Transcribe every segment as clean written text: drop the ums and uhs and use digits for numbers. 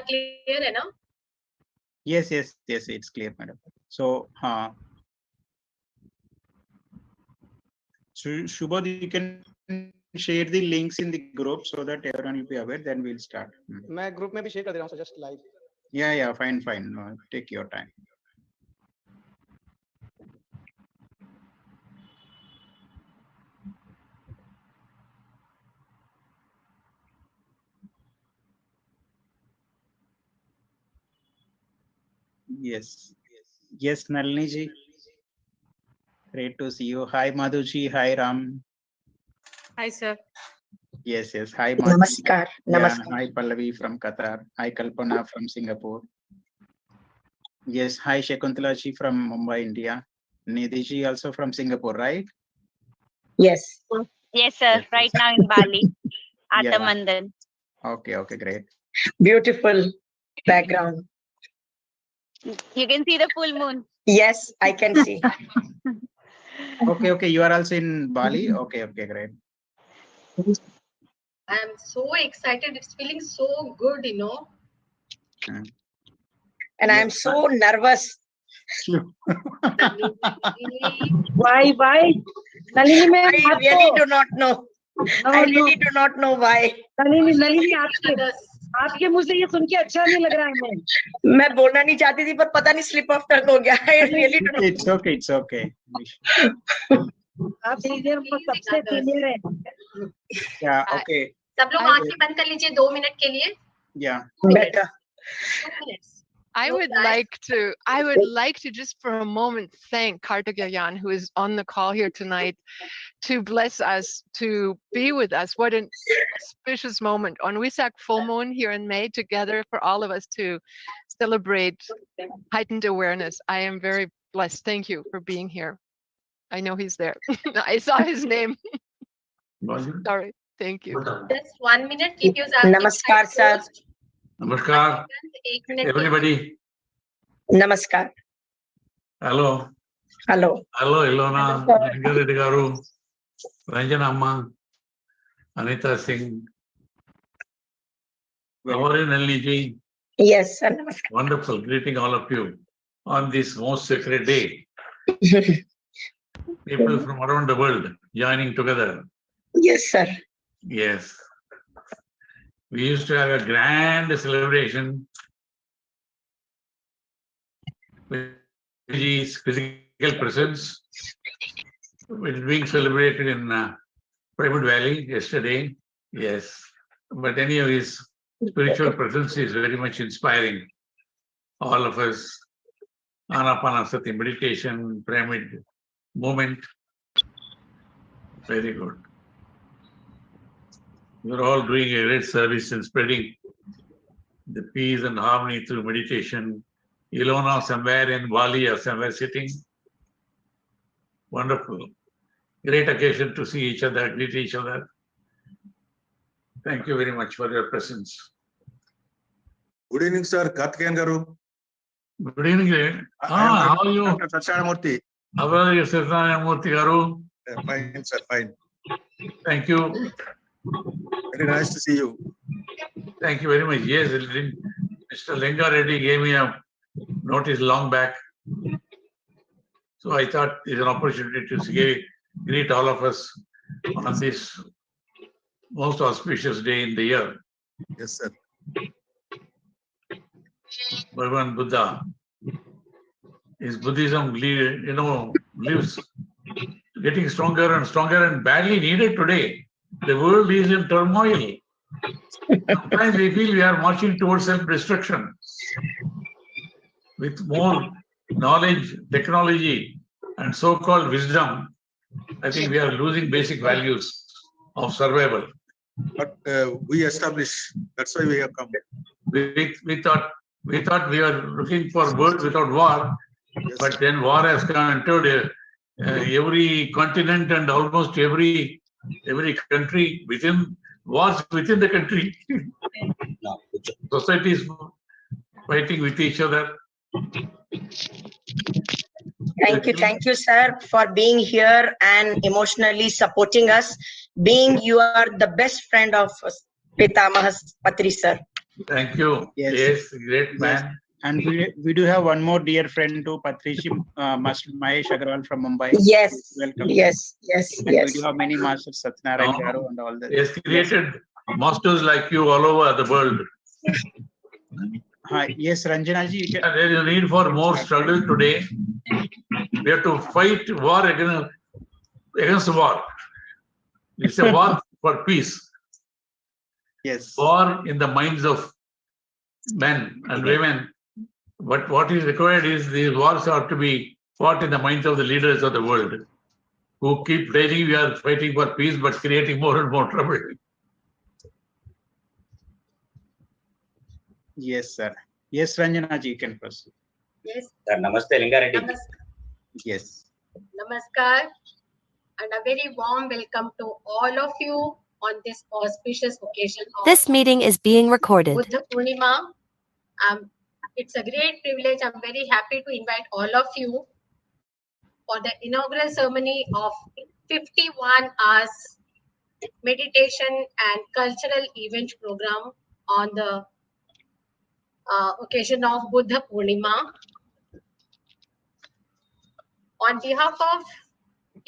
clear है ना? Yes, it's clear, madam. So, Shubodh, you can share the links in the group so that everyone will be aware. Then we'll start. मैं group में भी share कर दे रहा हूँ, so just live. Yeah, fine. No, take your time. Yes, Nalini ji. Great to see you. Hi, Madhu ji. Hi, Ram. Hi, sir. Yes. Hi, Madhu. Namaskar. Yeah, hi, Pallavi from Qatar. Hi, Kalpana from Singapore. Yes, hi, Shakuntala ji from Mumbai, India. Nidhi ji also from Singapore, right? Yes. Yes, sir. Yes. Right now in Bali. Yeah. Atamandan. Okay, great. Beautiful background. You can see the full moon. Yes, I can see. Okay. You are also in Bali? Okay, great. I am so excited. It's feeling so good, you know. And I am so nervous. Why? Nalini ma'am, I really do not know. I really do not know why. Nalini आपके मुंह से ये सुन के अच्छा नहीं लग रहा है हमें। मैं बोलना नहीं चाहती थी पर पता नहीं slip of tongue हो गया। I really do not. It's okay. आप सीनियर पर सबसे सीनियर है। Yeah, okay. सब लोग आंखें बंद कर लीजिए 2 मिनट के लिए। Yeah. Better. 2 minutes. I would like to just for a moment thank Kartikeyan, who is on the call here tonight, to bless us, to be with us. What an auspicious moment on Wesak full moon here in May, together for all of us to celebrate heightened awareness. I am very blessed. Thank you for being here. I know he's there. I saw his name. Sorry. Thank you. Just 1 minute. Keep your Namaskar, sir. Namaskar, everybody. Namaskar. Hello, Ilona, Reddy Garu, Ranjana Amma, Anita Singh. How are you, Nalini ji? Yes, sir. Namaskar. Wonderful. Greeting all of you on this most sacred day. People from around the world joining together. Yes, sir. Yes. We used to have a grand celebration with his physical presence. It's being celebrated in Private Valley yesterday. Yes. But anyhow, his spiritual presence is very much inspiring. All of us, Anapanasati meditation, pyramid movement. Very good. You're all doing a great service in spreading the peace and harmony through meditation. Ilona somewhere in Bali or somewhere sitting. Wonderful. Great occasion to see each other, greet each other. Thank you very much for your presence. Good evening, sir. Kartikeyan Garu. Good evening. How are you? Dr. Satyanamurthy. How are you, Satyanamurthy Garu? Fine, sir. Fine. Thank you. Very nice to see you. Thank you very much. Yes, Mr. Linga Reddy gave me a notice long back. So I thought it's an opportunity to greet all of us on this most auspicious day in the year. Yes, sir. Bhagavan Buddha. His Buddhism, lives getting stronger and stronger and badly needed today. The world is in turmoil. Sometimes we feel we are marching towards self-destruction. With more knowledge, technology, and so-called wisdom, I think we are losing basic values of survival. But we established, that's why we have come. We thought we were looking for world without war, Yes, but sir. then war has entered every continent and almost every country wars within the country. Societies fighting with each other. Thank you, sir, for being here and emotionally supporting us. You are the best friend of Pitamahas Patri, sir. Thank you. Yes. Yes, great Yes. man. And we do have one more dear friend too, Patrishi Master Mahesh Agarwal from Mumbai. Yes, Welcome. yes, yes, And we yes. do have many masters, Satyanarayan No. Garu and all that. He has created masters like you all over the world. Hi. Yes, Ranjana ji, you can. And there is a need for more struggle today. We have to fight war against war. It's a war for peace. Yes. War in the minds of men and women. But what is required is these wars are to be fought in the minds of the leaders of the world, who keep saying we are fighting for peace but creating more and more trouble. Yes, sir. Yes, Ranjana ji, you can proceed. Yes. Sir, Namaste Lingareddy. Yes. Namaskar and a very warm welcome to all of you on this auspicious occasion of This meeting is being recorded. Buddha Puurnima. It's a great privilege. I'm very happy to invite all of you for the inaugural ceremony of 51 hours meditation and cultural event program on the occasion of Buddha Purnima. On behalf of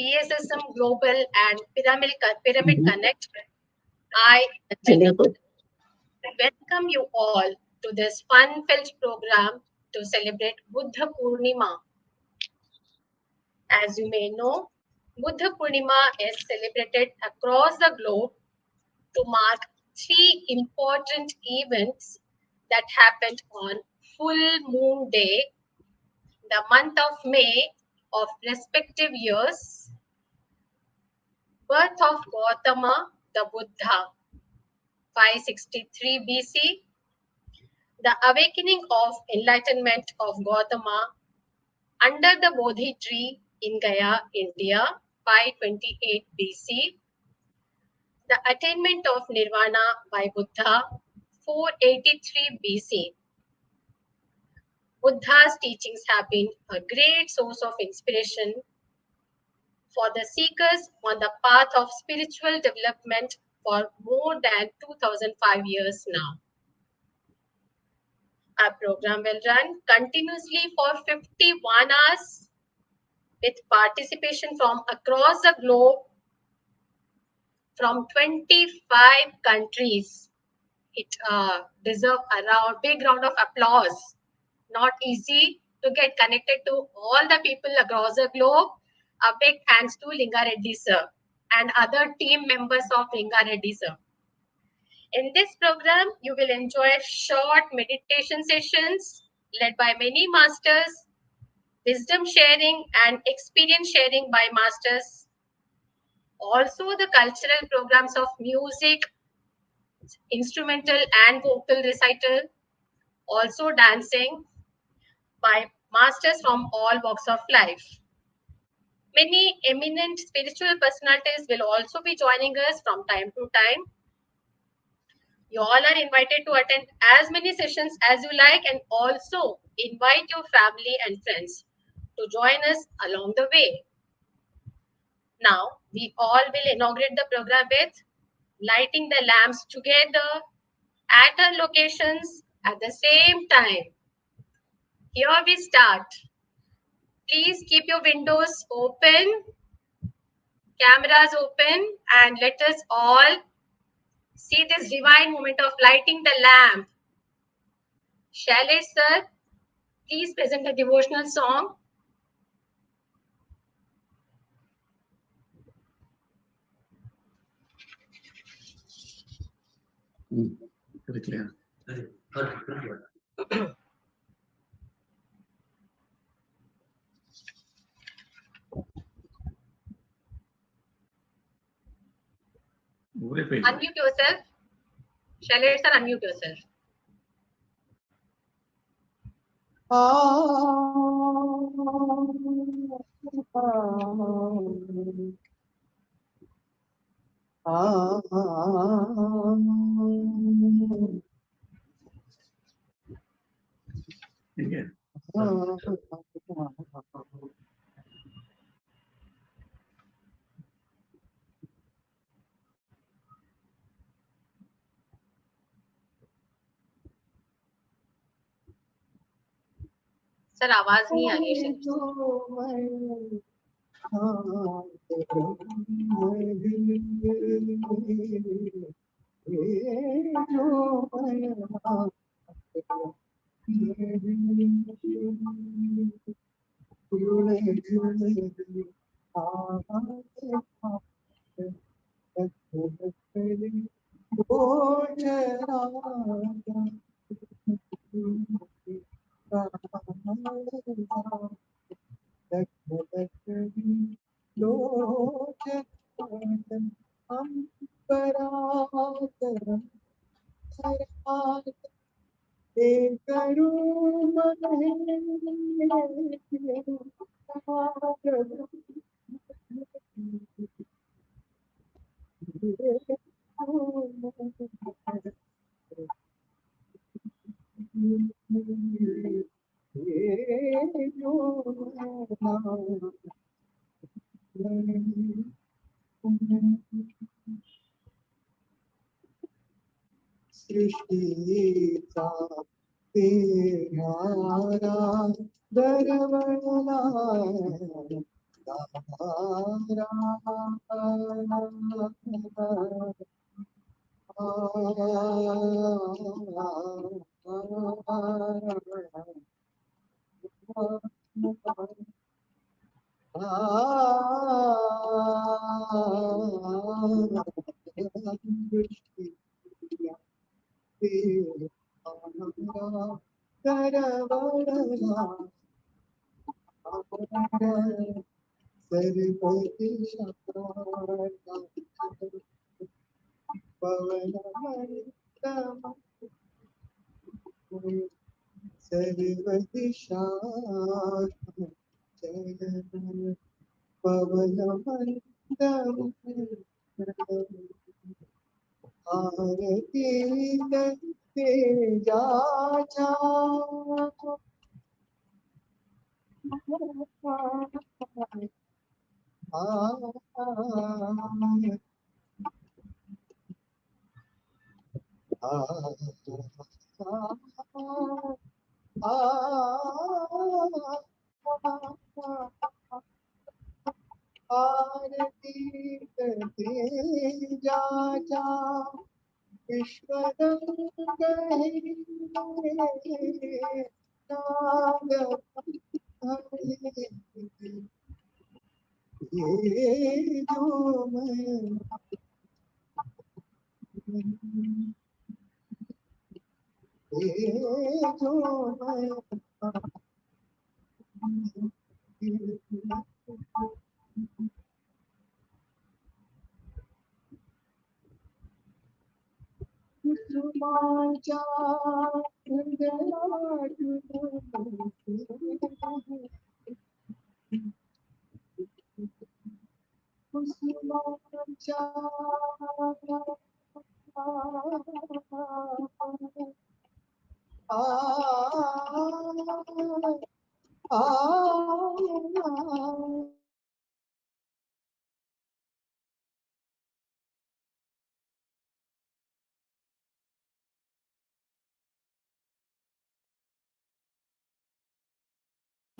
PSSM Global and Pyramid Connect, I welcome you all to this fun-filled program to celebrate Buddha Purnima. As you may know, Buddha Purnima is celebrated across the globe to mark 3 important events that happened on full moon day, the month of May of respective years, birth of Gautama the Buddha, 563 BC, the awakening of enlightenment of Gautama under the Bodhi tree in Gaya, India, 528 BC, the attainment of Nirvana by Buddha, 483 BC. Buddha's teachings have been a great source of inspiration for the seekers on the path of spiritual development for more than 2005 years now. Our program will run continuously for 51 hours with participation from across the globe from 25 countries. It deserves a big round of applause. Not easy to get connected to all the people across the globe. A big thanks to Linga Reddy sir and other team members of Linga Reddy sir. In this program, you will enjoy short meditation sessions led by many masters, wisdom sharing and experience sharing by masters. Also the cultural programs of music, instrumental and vocal recital, also dancing by masters from all walks of life. Many eminent spiritual personalities will also be joining us from time to time. You all are invited to attend as many sessions as you like and also invite your family and friends to join us along the way. Now, we all will inaugurate the program with lighting the lamps together at our locations at the same time. Here we start. Please keep your windows open, cameras open, and let us all see this divine moment of lighting the lamp. Shailesh sir, please present a devotional song. Very clear. Unmute yourself. Shailesh sir, unmute yourself. Yeah. Sir आवाज नहीं आ रही है Shekhar sir.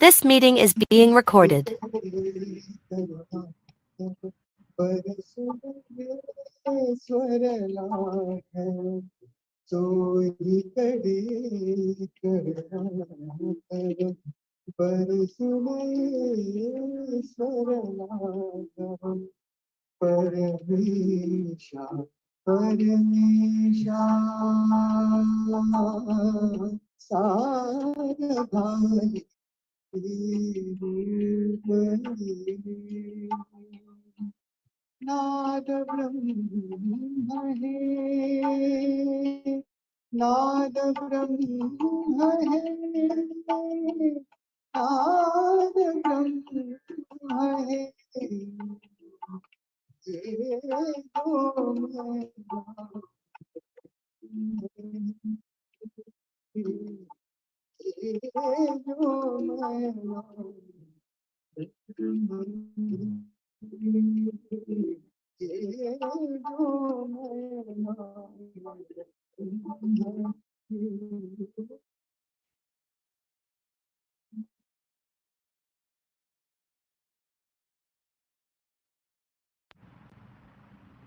This meeting is being recorded.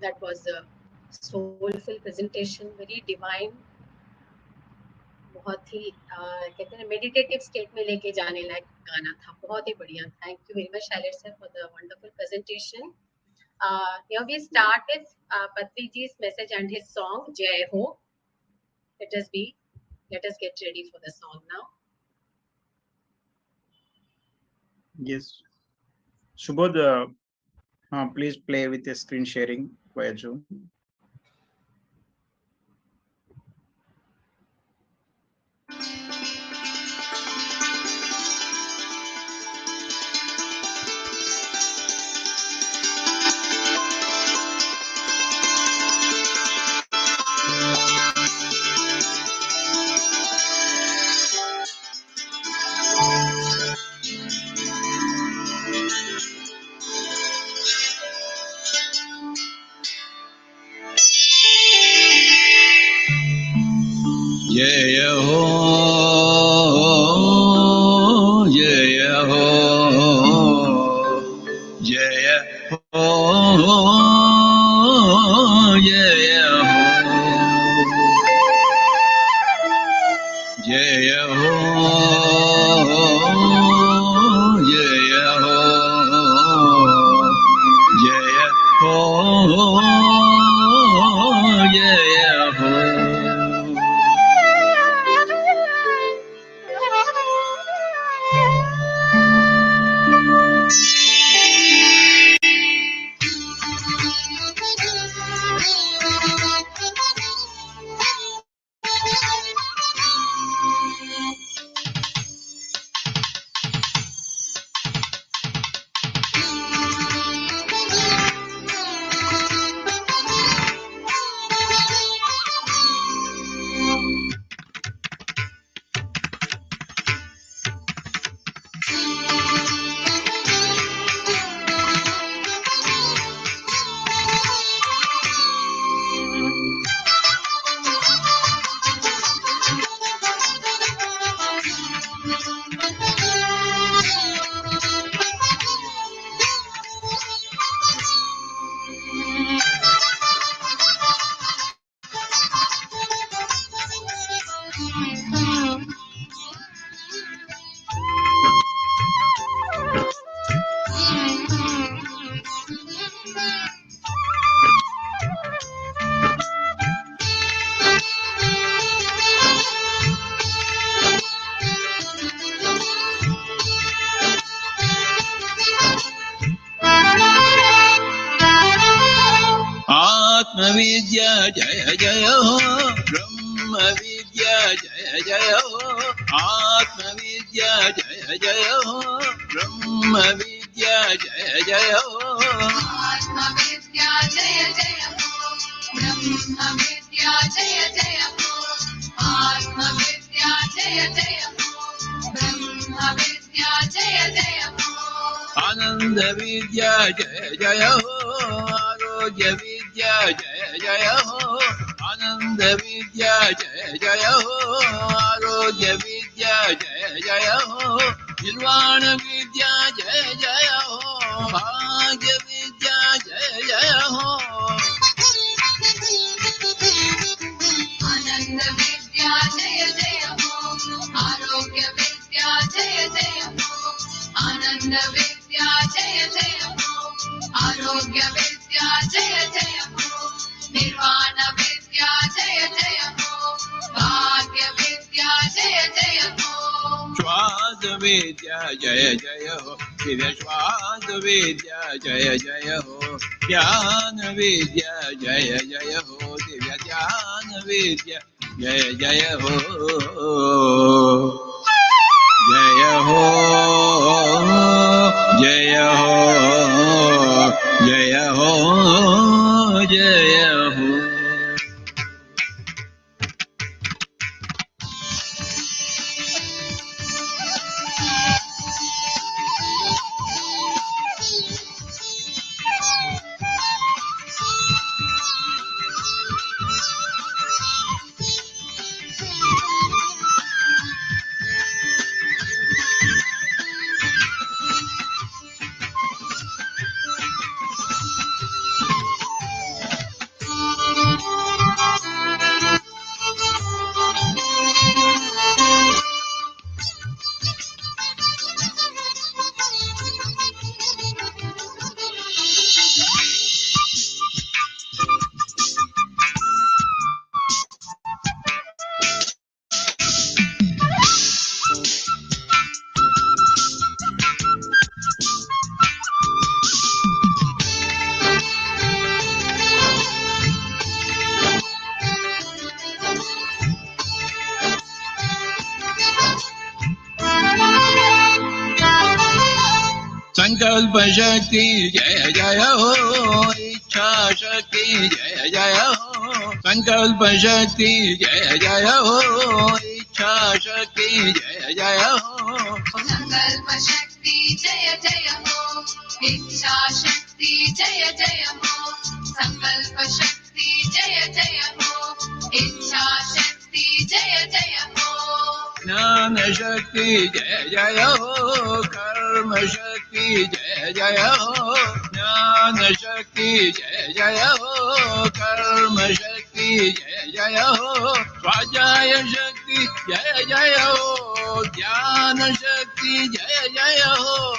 That was a soulful presentation, very divine. बहुत ही कहते हैं meditative state में लेके जाने लायक गाना था, बहुत ही बढ़िया. Thank you very much Shailesh sir for the wonderful presentation. Here we start with Patriji's message and his song Jai Ho. Let us get ready for the song now. Yes. Subodh, please play with the screen sharing via Zoom. Jai Ho, Jai Ho, Jai Ho, Jai Ho, Jai Ho, Jai Ho, Jai Ho, Jai Ho. Atmavidya Jaya Jaya Ho, Brahma Vidya Jaya Jaya Ho, Atmavidya Jaya Jaya Ho, Brahma Vidya Jaya Jaya Ho, Atmavidya Jaya Jaya Ho, Brahma Vidya Jaya Jaya Ho, Atmavidya Jaya Jaya Ho, Brahma Vidya Jaya Jaya Ho, Ananda Vidya Jaya Jaya Ho, Arogya Vidya Jaya Jaya Ho, Ananda Vidya Jaya Jaya Ho, Arogya Vidya Jaya Jaya Ho, Nirvana Vidya Jaya Jaya Ho, Bhagya Vidya Jaya Jaya Ho, Ananda Vidya Jaya Jaya Ho, Arogya Vidya Jaya Jaya Ho, Ananda Vidya Jaya Jaya Ho, Arogya Vidya Jaya Jaya Ho, Nirvana Vidya Jaya Jaya Ho, Bhagya Vidya Jaya Jaya Ho, Shwasa Vidya Jaya Jaya Ho, Shwasa Vidya Jaya Jaya Ho, Jnana Vidya Jaya Jaya Ho, Divya Jnana Vidya Jaya Jaya Ho, Jaya Ho, Jaya Ho, Jaya Ho, Jaya Ho. संकल्प शक्ति जय जय हो इच्छा शक्ति जय जय हो संकल्प शक्ति जय जय हो इच्छा शक्ति जय जय हो संकल्प शक्ति जय जय हो इच्छा शक्ति जय जय हो संकल्प शक्ति जय जय हो इच्छा शक्ति जय जय हो ज्ञान शक्ति जय जय हो कर्म शक्ति जय जय हो ज्ञान शक्ति जय जय हो कर्म शक्ति जय जय हो स्वाध्याय शक्ति जय जय हो ज्ञान शक्ति जय जय हो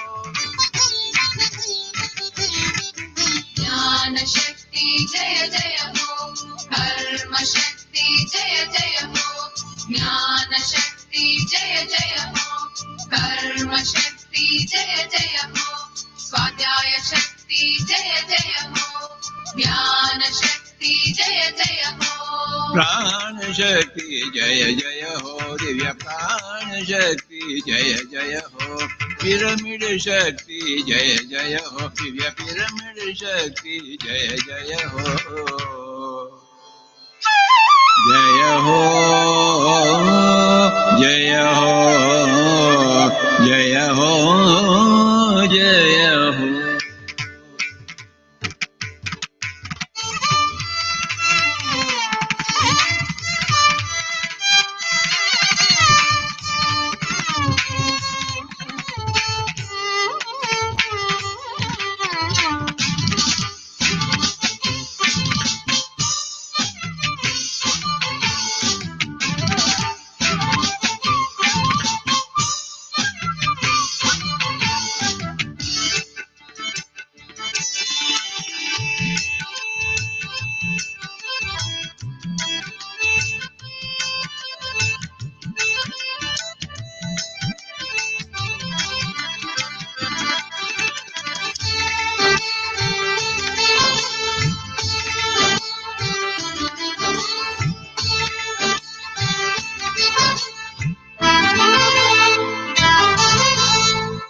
ज्ञान शक्ति जय जय हो कर्म शक्ति जय जय हो ज्ञान शक्ति जय जय हो कर्म शक्ति जय जय हो स्वाध्याय शक्ति जय जय हो ज्ञान शक्ति जय जय हो प्राण शक्ति जय जय हो दिव्य प्राण शक्ति जय जय हो पिरामिड शक्ति जय जय हो दिव्य पिरामिड शक्ति जय जय हो जय हो जय हो जय हो जय हो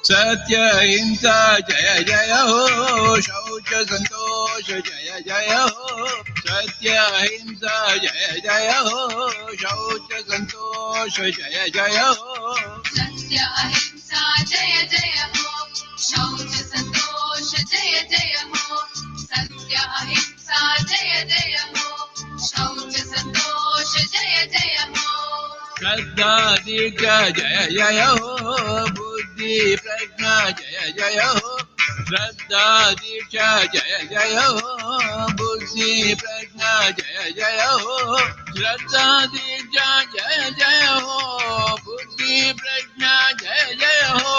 सत्य हिंसा जय जय हो शौच संतोष जय जय हो सत्य हिंसा जय जय हो शौच संतोष जय जय हो सत्य अहिंसा जय जय हो शौच संतोष जय जय हो सत्य अहिंसा जय जय हो शौच संतोष जय जय हो श्रद्धा दीक्षा जय जय हो बुद्धि प्रज्ञा जय जय हो श्रद्धा दीक्षा जय जय हो बुद्धि प्रज्ञा जय जय हो श्रद्धा दीक्षा जय जय हो बुद्धि प्रज्ञा जय जय हो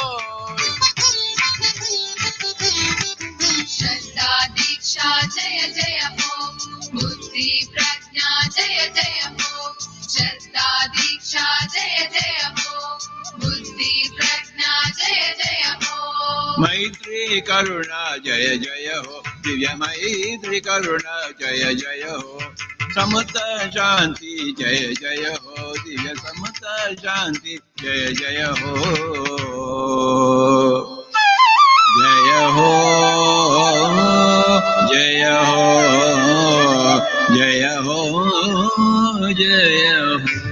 श्रद्धा दीक्षा जय जय हो बुद्धि प्रज्ञा जय जय हो श्रद्धा दीक्षा जय जय हो बुद्धि प्रज्ञा जय जय हो मैत्री करुणा जय जय हो दिव्य मैत्री करुणा जय जय हो समता शांति जय जय हो दिव्य समता शांति जय जय हो जय हो जय हो जय हो जय हो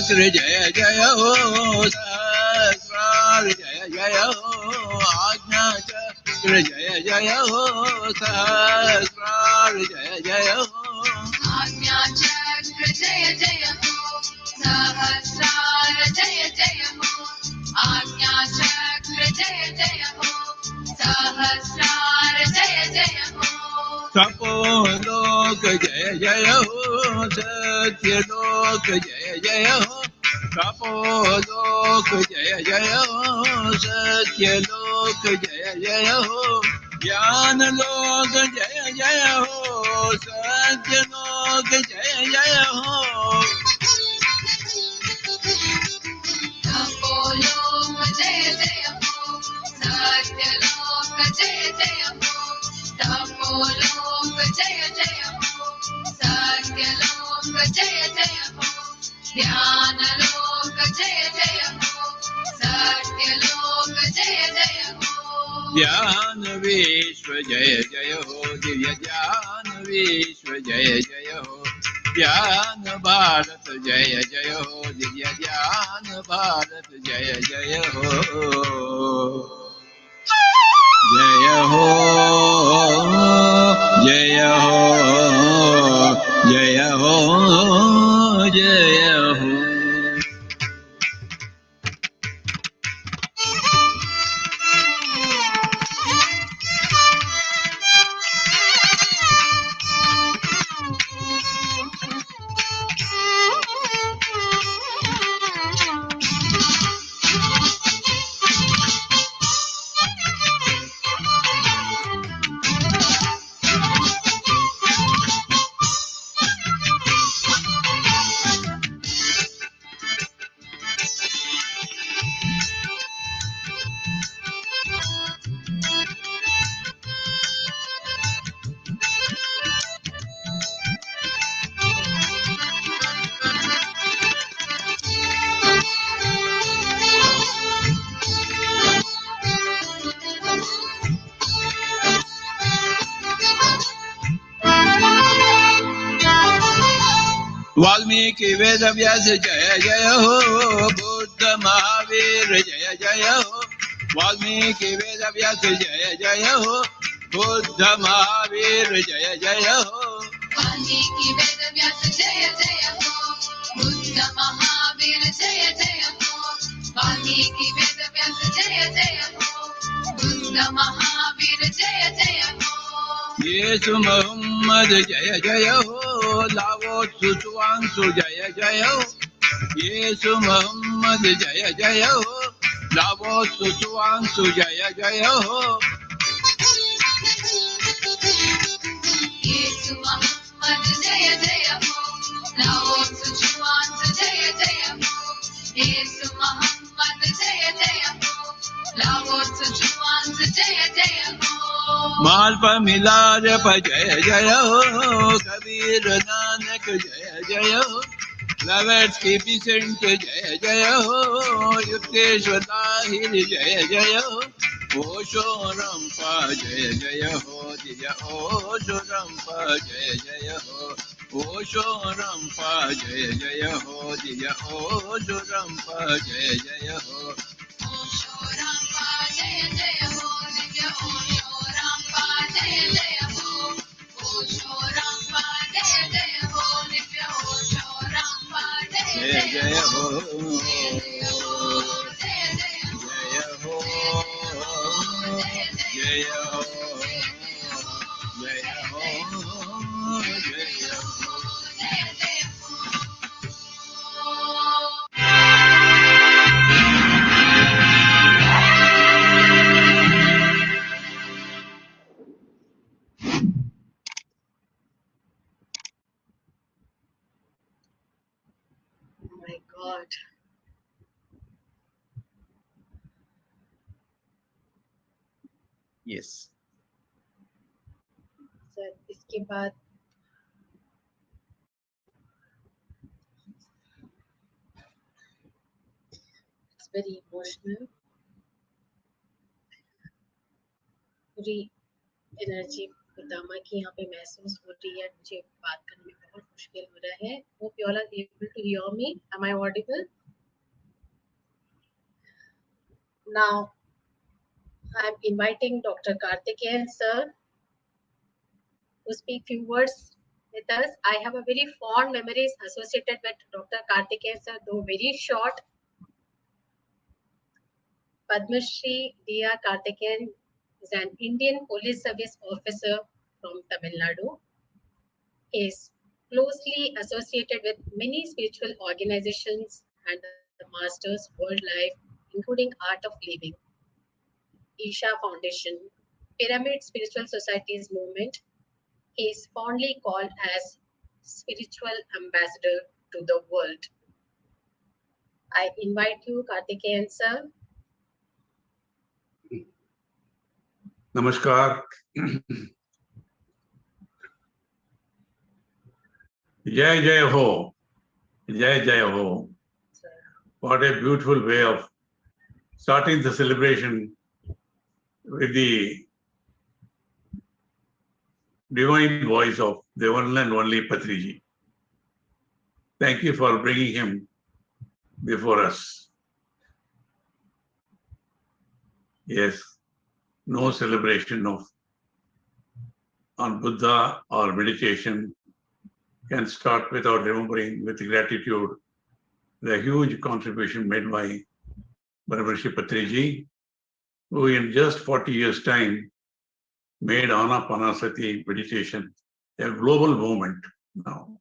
चक्र जय जय हो सहस्रार जय जय हो आज्ञा चक्र जय जय हो सहस्रार जय जय हो आज्ञा चक्र जय जय हो सहस्रार जय जय हो आज्ञा चक्र जय जय हो सहस्रार जय जय हो तपोलोक जय जय हो सत्यलोक जय जय हो तपोलोक जय जय हो सत्यलोक जय जय हो ज्ञान लोक जय जय हो सत्यलोक जय जय हो तपोलोक जय जय हो सत्यलोक जय जय हो तपोलोक जय जय हो सत्यलोक जय जय हो ज्ञानलोक जय जय हो सत्यलोक जय जय हो ज्ञान विश्व जय जय हो दिव्य ज्ञान विश्व जय जय हो ज्ञान भारत जय जय हो दिव्य ज्ञान भारत जय जय हो जय हो जय हो जय हो जय हो वाल्मीकि वेद व्यास जय जय हो बुद्ध महावीर जय जय हो वाल्मीकि वेद व्यास जय जय हो बुद्ध महावीर जय जय हो वाल्मीकि वेद व्यास जय जय हो बुद्ध महावीर जय जय हो वाल्मीकि वेद व्यास जय जय हो बुद्ध महावीर जय जय हो यीशु मोहम्मद जय जय हो लावो सुसुवांसु जय जय हो यीशु मोहम्मद जय जय हो लावो सुसुवांसु जय जय हो यीशु मोहम्मद जय जय हो लाओ सुजुआन जय जय हो यीशु मोहम्मद जय जय हो लाओ सुजुआन जय जय हो मालपा मिलार पर जय जय हो कबीर नानक जय जय हो लवर्स की बिसेंट जय जय हो युक्तेश्वर ताहिर जय जय हो ओशो रंपा जय जय हो दिया ओशो रंपा जय जय हो ओशो रंपा जय जय हो दिया ओशो रंपा जय जय हो ओशो रामपा जय जय हो दिव्य ओशो रामपा जय जय हो ओशो रामपा जय जय हो दिव्य ओशो रामपा जय जय जय जय हो हो जय जय हो जय जय हो जय हो जय जय जय हो हो जय हो जय हो जय जय Oh my God. Yes. Sir इसके बाद इट्स वेरी इमोशनल पूरी एनर्जी पितामा की यहाँ पे महसूस हो रही है मुझे बात करने में बहुत मुश्किल हो रहा है. Hope you all are able to hear me. Am I audible? Now, I'm inviting Dr. Karthikeyan sir to speak few words with us. I have a very fond memories associated with Dr. Karthikeyan sir, though very short. Padma Shri D.R. Karthikeyan is an Indian Police Service officer from Tamil Nadu. He is closely associated with many spiritual organizations and the Masters World Life, including Art of Living, Isha Foundation, Pyramid Spiritual Societies movement. He is fondly called as spiritual ambassador to the world. I invite you, Karthikeyan sir. Namaskar. Jai Jai Ho. Jai Jai Ho. What a beautiful way of starting the celebration with the divine voice of the one and only Patriji. Thank you for bringing him before us. Yes, no celebration on Buddha or meditation can start without remembering with gratitude the huge contribution made by Brahmarshi Patriji, who in just 40 years' time made Anapanasati meditation a global movement now.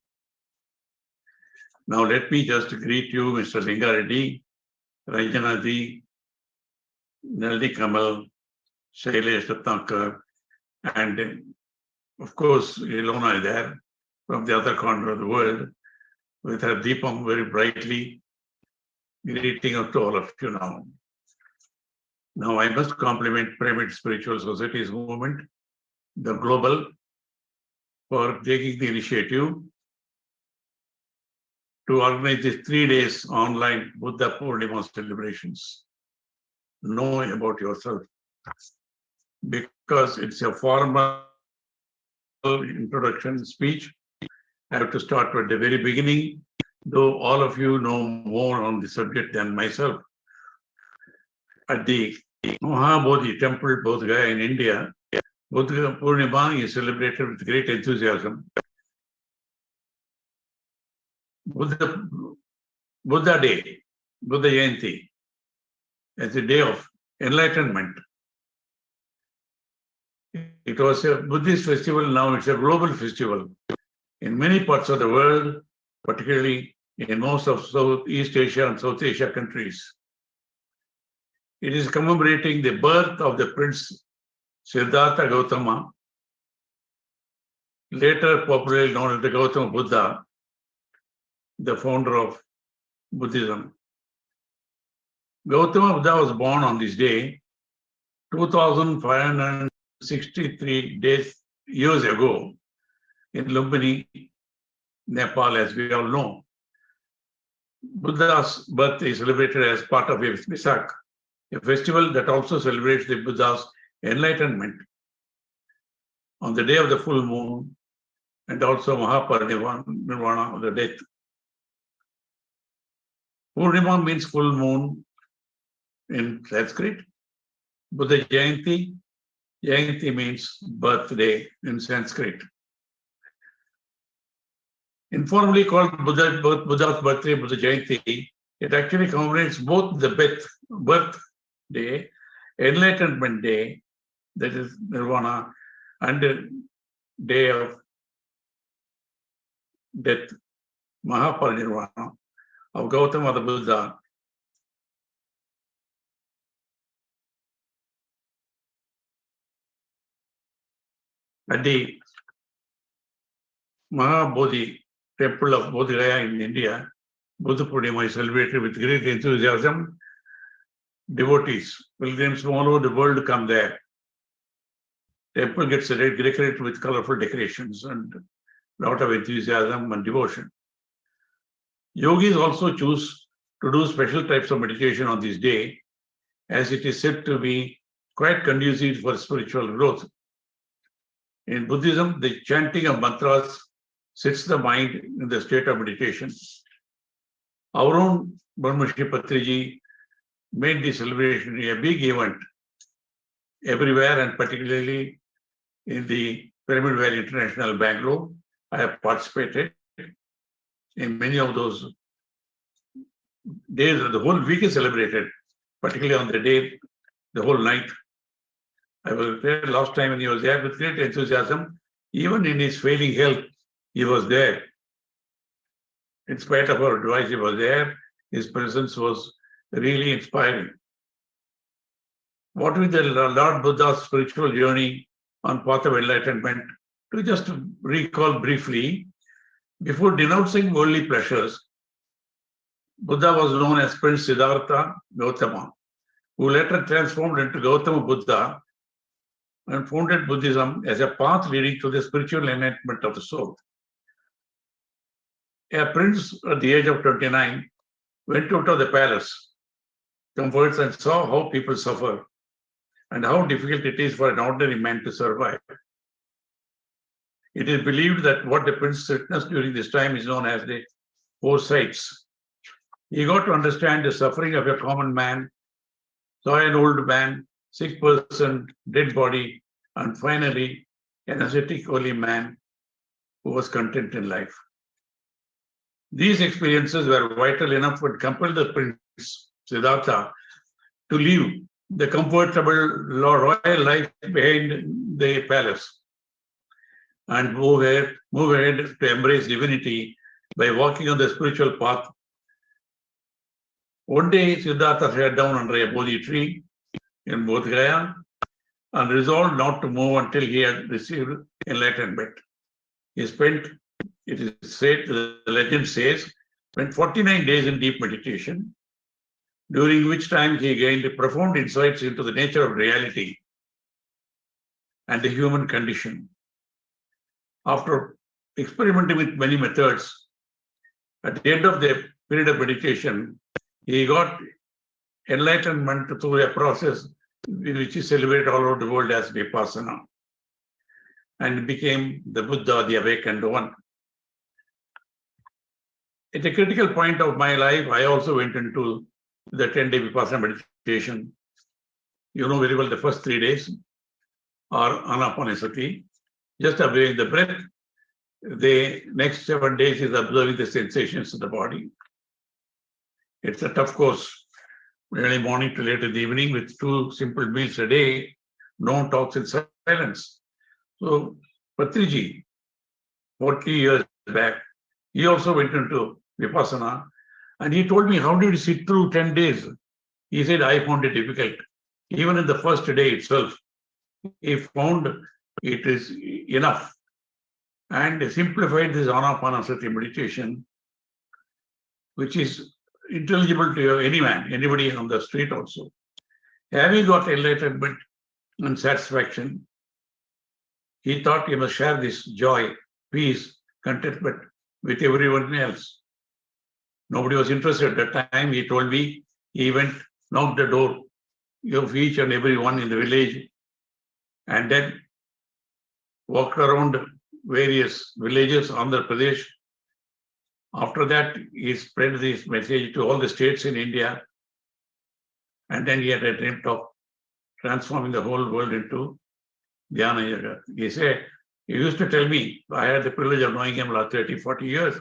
Now let me just greet you, Mr. Linga Reddy, Ranjana Ji, Nalini Kamal, Shailesh Ratnakar, and of course Ilona is there from the other corner of the world with her Deepam very brightly greeting up to all of you now. Now I must compliment Pyramid Spiritual Societies movement, the global, for taking the initiative to organize these 3 days online Buddha Puurnima celebrations. Know about yourself, because it's a formal introduction speech. I have to start at the very beginning, though all of you know more on the subject than myself. At the Mahabodhi temple, Bodh Gaya in India, Buddha Puurnima is celebrated with great enthusiasm. Buddha Day, Buddha Jayanti, as a day of enlightenment. It was a Buddhist festival, now it's a global festival. In many parts of the world, particularly in most of Southeast Asia and South Asia countries. It is commemorating the birth of the Prince Siddhartha Gautama, later popularly known as the Gautama Buddha, the founder of Buddhism. Gautama Buddha was born on this day 2563 years ago in Lumbini, Nepal, as we all know. Buddha's birth is celebrated as part of a Vesak, a festival that also celebrates the Buddha's enlightenment on the day of the full moon and also Mahaparinirvana of the death. Puurnima means full moon in Sanskrit. Buddha Jayanti, Jayanti means birthday in Sanskrit. Informally called Buddha's birthday, Buddha Jayanti, it actually commemorates both the birth day, enlightenment day, that is Nirvana, and the day of death, Mahaparinirvana, of Gautama the Buddha. At the Mahabodhi temple of Bodh Gaya in India, Buddha Puurnima is celebrated with great enthusiasm. Devotees, pilgrims from all over the world come there. Temple gets decorated with colorful decorations and a lot of enthusiasm and devotion. Yogis also choose to do special types of meditation on this day, as it is said to be quite conducive for spiritual growth. In Buddhism, the chanting of mantras sets the mind in the state of meditation. Our own Brahmarshi Patriji made this celebration a big event everywhere, and particularly in the Pyramid Valley International Bangalore. I have participated in many of those days. The whole week is celebrated, particularly on the day, the whole night. I was there last time and he was there with great enthusiasm. Even in his failing health, he was there. In spite of our advice, he was there. His presence was really inspiring. What with the Lord Buddha's spiritual journey on path of enlightenment, to just recall briefly, before denouncing worldly pleasures, Buddha was known as Prince Siddhartha Gautama, who later transformed into Gautama Buddha and founded Buddhism as a path leading to the spiritual enlightenment of the soul. A prince at the age of 29 went out of the palace comforts and saw how people suffer and how difficult it is for an ordinary man to survive. It is believed that what the prince witnessed during this time is known as the four sights. He got to understand the suffering of a common man, saw an old man, sick person, dead body, and finally an ascetic holy man who was content in life. These experiences were vital enough to compel the prince Siddhartha to leave the comfortable royal life behind the palace and move ahead to embrace divinity by walking on the spiritual path. One day, Siddhartha sat down under a Bodhi tree in Bodh Gaya and resolved not to move until he had received enlightenment. He spent, it is said, the legend says, spent 49 days in deep meditation, during which time he gained profound insights into the nature of reality and the human condition. After experimenting with many methods, at the end of the period of meditation, he got enlightenment through a process which is celebrated all over the world as Vipassana, and became the Buddha, the awakened one. At a critical point of my life, I also went into the 10-day Vipassana meditation. You know very well the first 3 days are Anapanasati, just observing the breath. The next 7 days is observing the sensations of the body. It's a tough course, early morning to late in the evening with 2 simple meals a day, no talks in silence. So Patriji, 40 years back, he also went into Vipassana and he told me, how did you sit through 10 days? He said, I found it difficult. Even in the first day itself, he found it is enough and simplified this Anapanasati meditation, which is intelligible to any man, anybody on the street also. Having got enlightenment and satisfaction, he thought he must share this joy, peace, contentment with everyone else. Nobody was interested at that time. He told me, he went, knocked the door of each and every one in the village, and then walked around various villages, Andhra Pradesh. After that, he spread this message to all the states in India. And then he had a dream of transforming the whole world into Dhyana Yoga. He said, he used to tell me, I had the privilege of knowing him last 30, 40 years.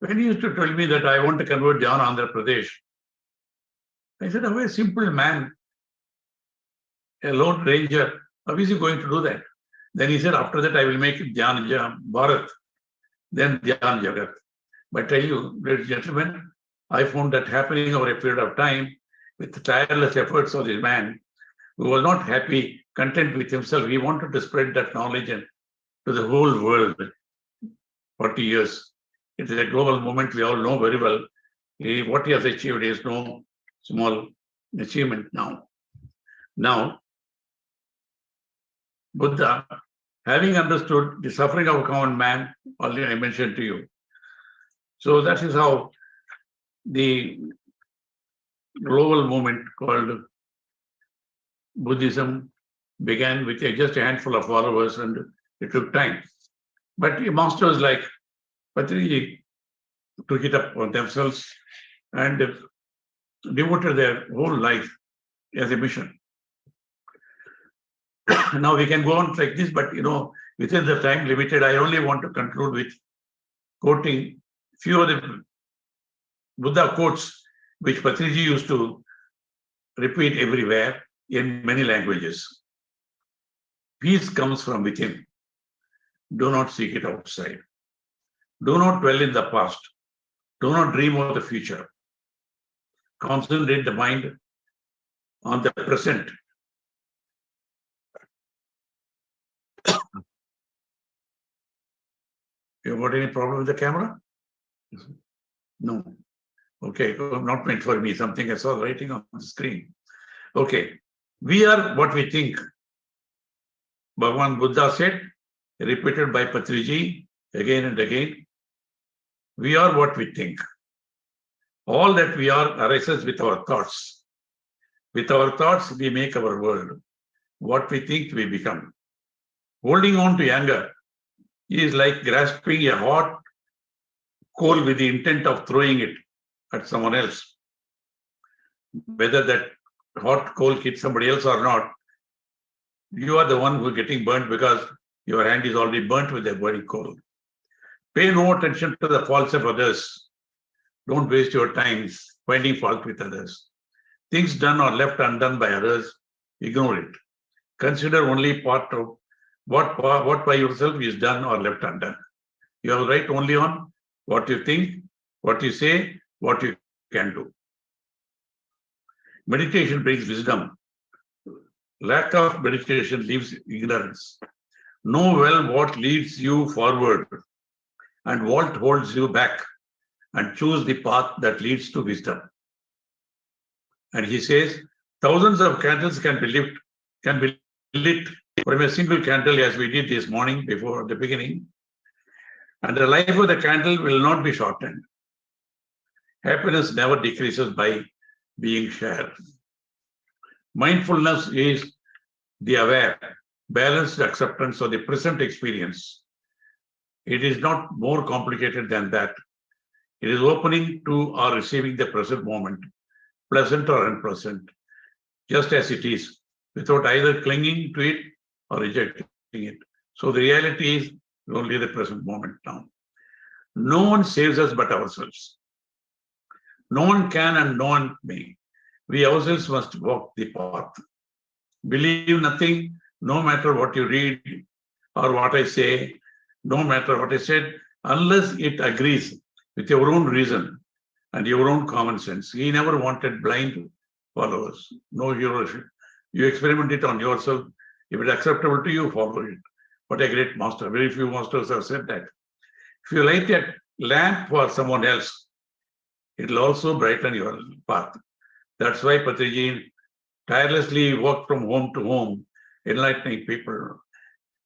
When he used to tell me that I want to convert Dhyana Andhra Pradesh, I said, I'm a simple man, a lone ranger. How is he going to do that? Then he said, after that, I will make it Dhyana Bharat, then Dhyana Jagat. But I tell you, ladies and gentlemen, I found that happening over a period of time with the tireless efforts of this man who was not happy, content with himself. He wanted to spread that knowledge to the whole world. 40 years. It is a global movement. We all know very well. What he has achieved is no small achievement now. Now, Buddha, having understood the suffering of a common man, already I mentioned to you. So that is how the global movement called Buddhism began with just a handful of followers, and it took time. But masters like Patriji took it up on themselves and devoted their whole life as a mission. Now we can go on like this, but within the time limited, I only want to conclude with quoting few of the Buddha quotes which Patriji used to repeat everywhere in many languages. Peace comes from within. Do not seek it outside. Do not dwell in the past. Do not dream of the future. Concentrate the mind on the present. You got any problem with the camera? No. Okay, not meant for me. Something I saw writing on the screen. Okay, we are what we think. Bhagavan Buddha said, repeated by Patriji again and again. We are what we think. All that we are arises with our thoughts. With our thoughts, we make our world. What we think, we become. Holding on to anger is like grasping a hot coal with the intent of throwing it at someone else. Whether that hot coal hits somebody else or not, you are the one who is getting burnt because your hand is already burnt with the burning coal. Pay no attention to the faults of others. Don't waste your time finding fault with others. Things done or left undone by others, ignore it. Consider only part of what by yourself is done or left undone. You have right only on what you think, what you say, what you can do. Meditation brings wisdom. Lack of meditation leaves ignorance. Know well what leads you forward and what holds you back, and choose the path that leads to wisdom. And he says, thousands of candles can be lit from a single candle, as we did this morning before the beginning. And the life of the candle will not be shortened. Happiness never decreases by being shared. Mindfulness is the aware, balanced acceptance of the present experience. It is not more complicated than that. It is opening to or receiving the present moment, pleasant or unpleasant, just as it is, without either clinging to it or rejecting it. So the reality is only the present moment now. No one saves us but ourselves. No one can and no one may. We ourselves must walk the path. Believe nothing, no matter what you read or what I say, no matter what I said, unless it agrees with your own reason and your own common sense. He never wanted blind followers, no heroship. You experiment it on yourself. If it's acceptable to you, follow it. What a great master. Very few masters have said that. If you light a lamp for someone else, it will also brighten your path. That's why Patriji tirelessly worked from home to home, enlightening people,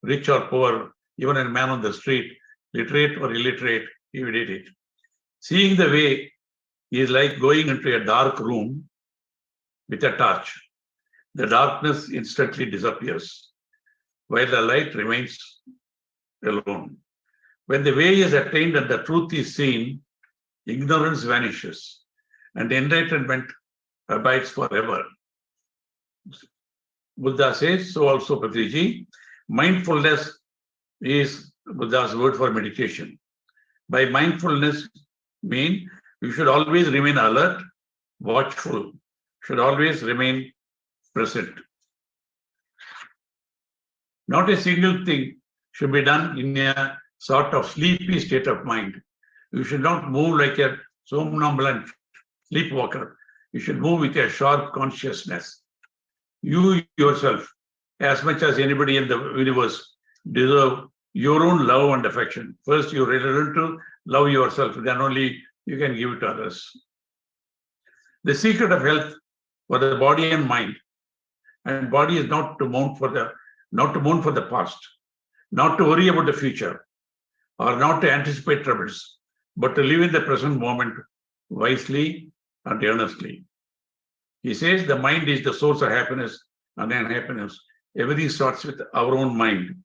rich or poor, even a man on the street, literate or illiterate, he did it. Seeing the way is like going into a dark room with a torch. The darkness instantly disappears, while the light remains alone. When the way is attained and the truth is seen, ignorance vanishes and enlightenment abides forever. Buddha says, so also Patriji, mindfulness is Buddha's word for meditation. By mindfulness mean you should always remain alert, watchful, should always remain present. Not a single thing should be done in a sort of sleepy state of mind. You should not move like a somnambulant sleepwalker. You should move with a sharp consciousness. You yourself, as much as anybody in the universe, deserve your own love and affection. First, you learn to love yourself, then only you can give it to others. The secret of health for the body and mind, and body is not to mourn for the past, not to worry about the future, or not to anticipate troubles, but to live in the present moment wisely and earnestly. He says the mind is the source of happiness and unhappiness. Everything starts with our own mind.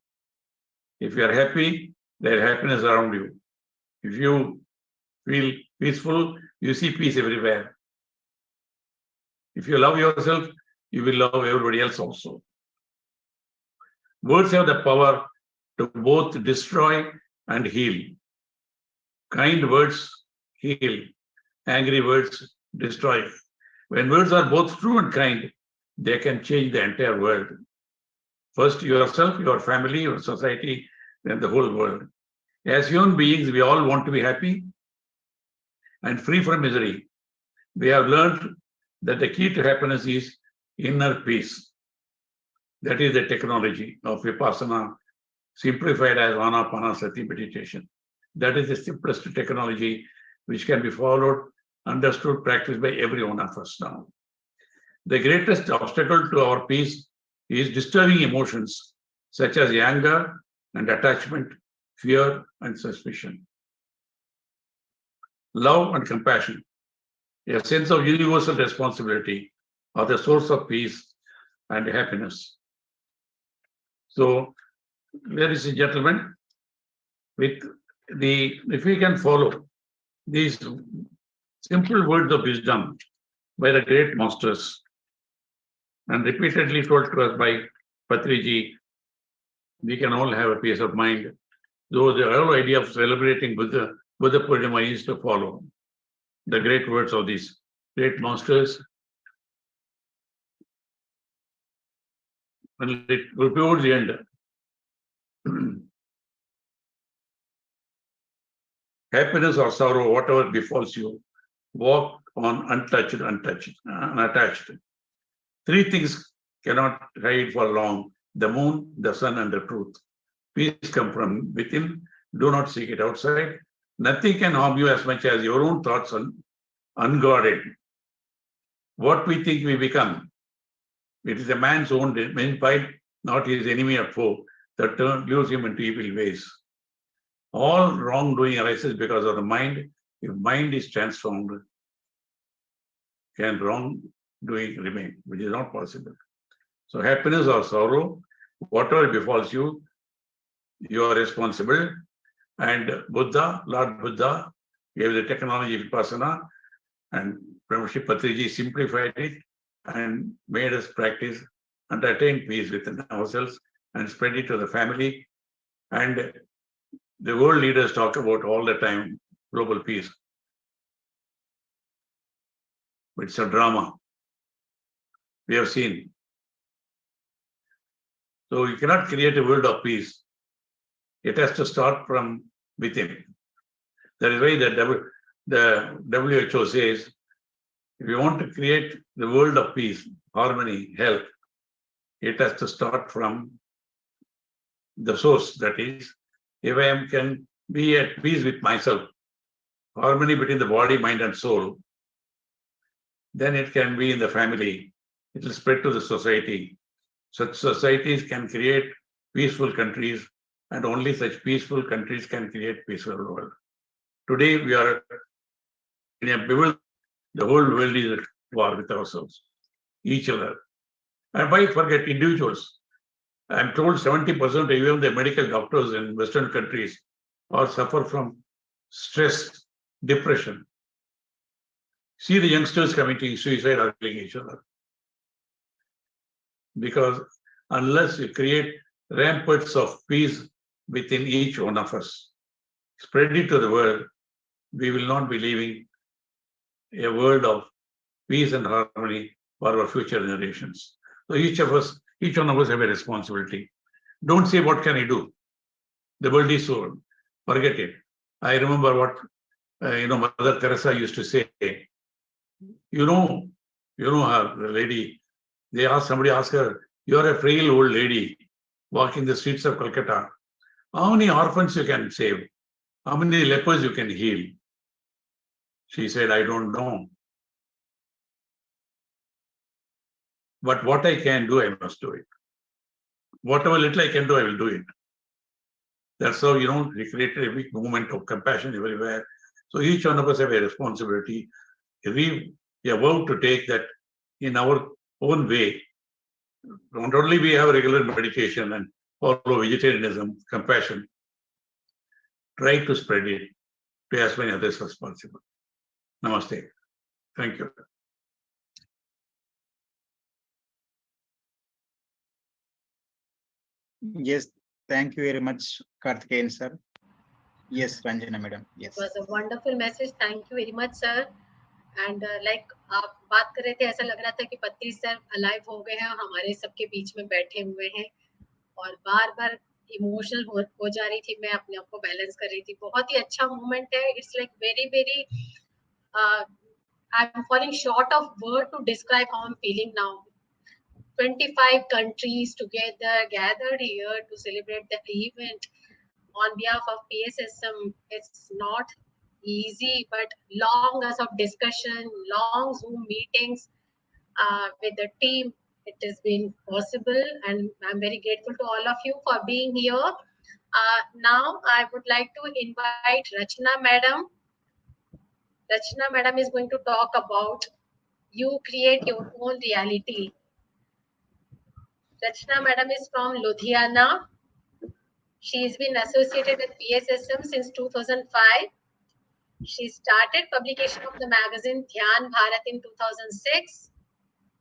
If you are happy, there is happiness around you. If you feel peaceful, you see peace everywhere. If you love yourself, you will love everybody else also. Words have the power to both destroy and heal. Kind words heal, angry words destroy. When words are both true and kind, they can change the entire world. First yourself, your family, your society, then the whole world. As human beings, we all want to be happy and free from misery. We have learned that the key to happiness is inner peace. That is the technology of Vipassana, simplified as Anapanasati meditation. That is the simplest technology which can be followed, understood, practiced by every one of us now. The greatest obstacle to our peace is disturbing emotions such as anger and attachment, fear and suspicion. Love and compassion, a sense of universal responsibility, are the source of peace and happiness. So, ladies and gentlemen, if we can follow these simple words of wisdom by the great masters and repeatedly told to us by Patriji, we can all have a peace of mind. Though the whole idea of celebrating Buddha Puurnima is to follow the great words of these great masters. And towards the end, happiness or sorrow, whatever befalls you, walk on unattached. Three things cannot hide for long: the moon, the sun, and the truth. Peace comes from within. Do not seek it outside. Nothing can harm you as much as your own thoughts unguarded. What we think we become, it is a man's own pride, not his enemy or foe, that lures him into evil ways. All wrongdoing arises because of the mind. If mind is transformed, can wrongdoing remain, which is not possible. So happiness or sorrow, whatever befalls you, you are responsible. And Lord Buddha gave the technology of Vipassana, and Brahmashi Patriji simplified it and made us practice and attain peace within ourselves and spread it to the family. And the world leaders talk about all the time global peace. It's a drama. We have seen. So you cannot create a world of peace. It has to start from within. That is why the WHO says, if you want to create the world of peace, harmony, health, it has to start from the source. That is, if I can be at peace with myself, harmony between the body, mind, and soul, then it can be in the family. It will spread to the society. Such societies can create peaceful countries, and only such peaceful countries can create peaceful world. Today we are in a bewilderment. The whole world is at war with ourselves, each other. And why forget individuals? I'm told 70% even the medical doctors in Western countries suffer from stress, depression. See the youngsters committing suicide or killing each other. Because unless you create ramparts of peace within each one of us, spread it to the world, we will not be living a world of peace and harmony for our future generations. So each one of us have a responsibility. Don't say, what can I do? The world is so, forget it. I remember what Mother Teresa used to say. You know her, the lady. Somebody asked her, you are a frail old lady walking the streets of Calcutta. How many orphans you can save? How many lepers you can heal? She said, I don't know. But what I can do, I must do it. Whatever little I can do, I will do it. That's how, we created a big movement of compassion everywhere. So each one of us have a responsibility. We are vowed to take that in our own way. Not only we have regular meditation and follow vegetarianism, compassion, try to spread it to as many others as possible. Namaste. Thank you. Yes, thank you very much, Karthikeyan sir. Yes, Ranjana madam. Yes. It was a wonderful message. Thank you very much, sir. And like आप बात कर रहे थे, ऐसा लग रहा था कि पत्री सर अलाइव हो गए हैं और हमारे सबके बीच में बैठे हुए हैं और बार बार इमोशनल हो जा रही थी. मैं अपने आप को बैलेंस कर रही थी. बहुत ही अच्छा मोमेंट है. It's like very I'm falling short of word to describe how I'm feeling now. 25 countries together gathered here to celebrate the event on behalf of PSSM. It's not easy, but long hours of discussion, long Zoom meetings with the team, it has been possible, and I'm very grateful to all of you for being here. Now I would like to invite Rachna madam. Rachna madam is going to talk about you create your own reality. Rachna madam is from Ludhiana. She's been associated with PSSM since 2005. She started publication of the magazine Dhyan Bharat in 2006.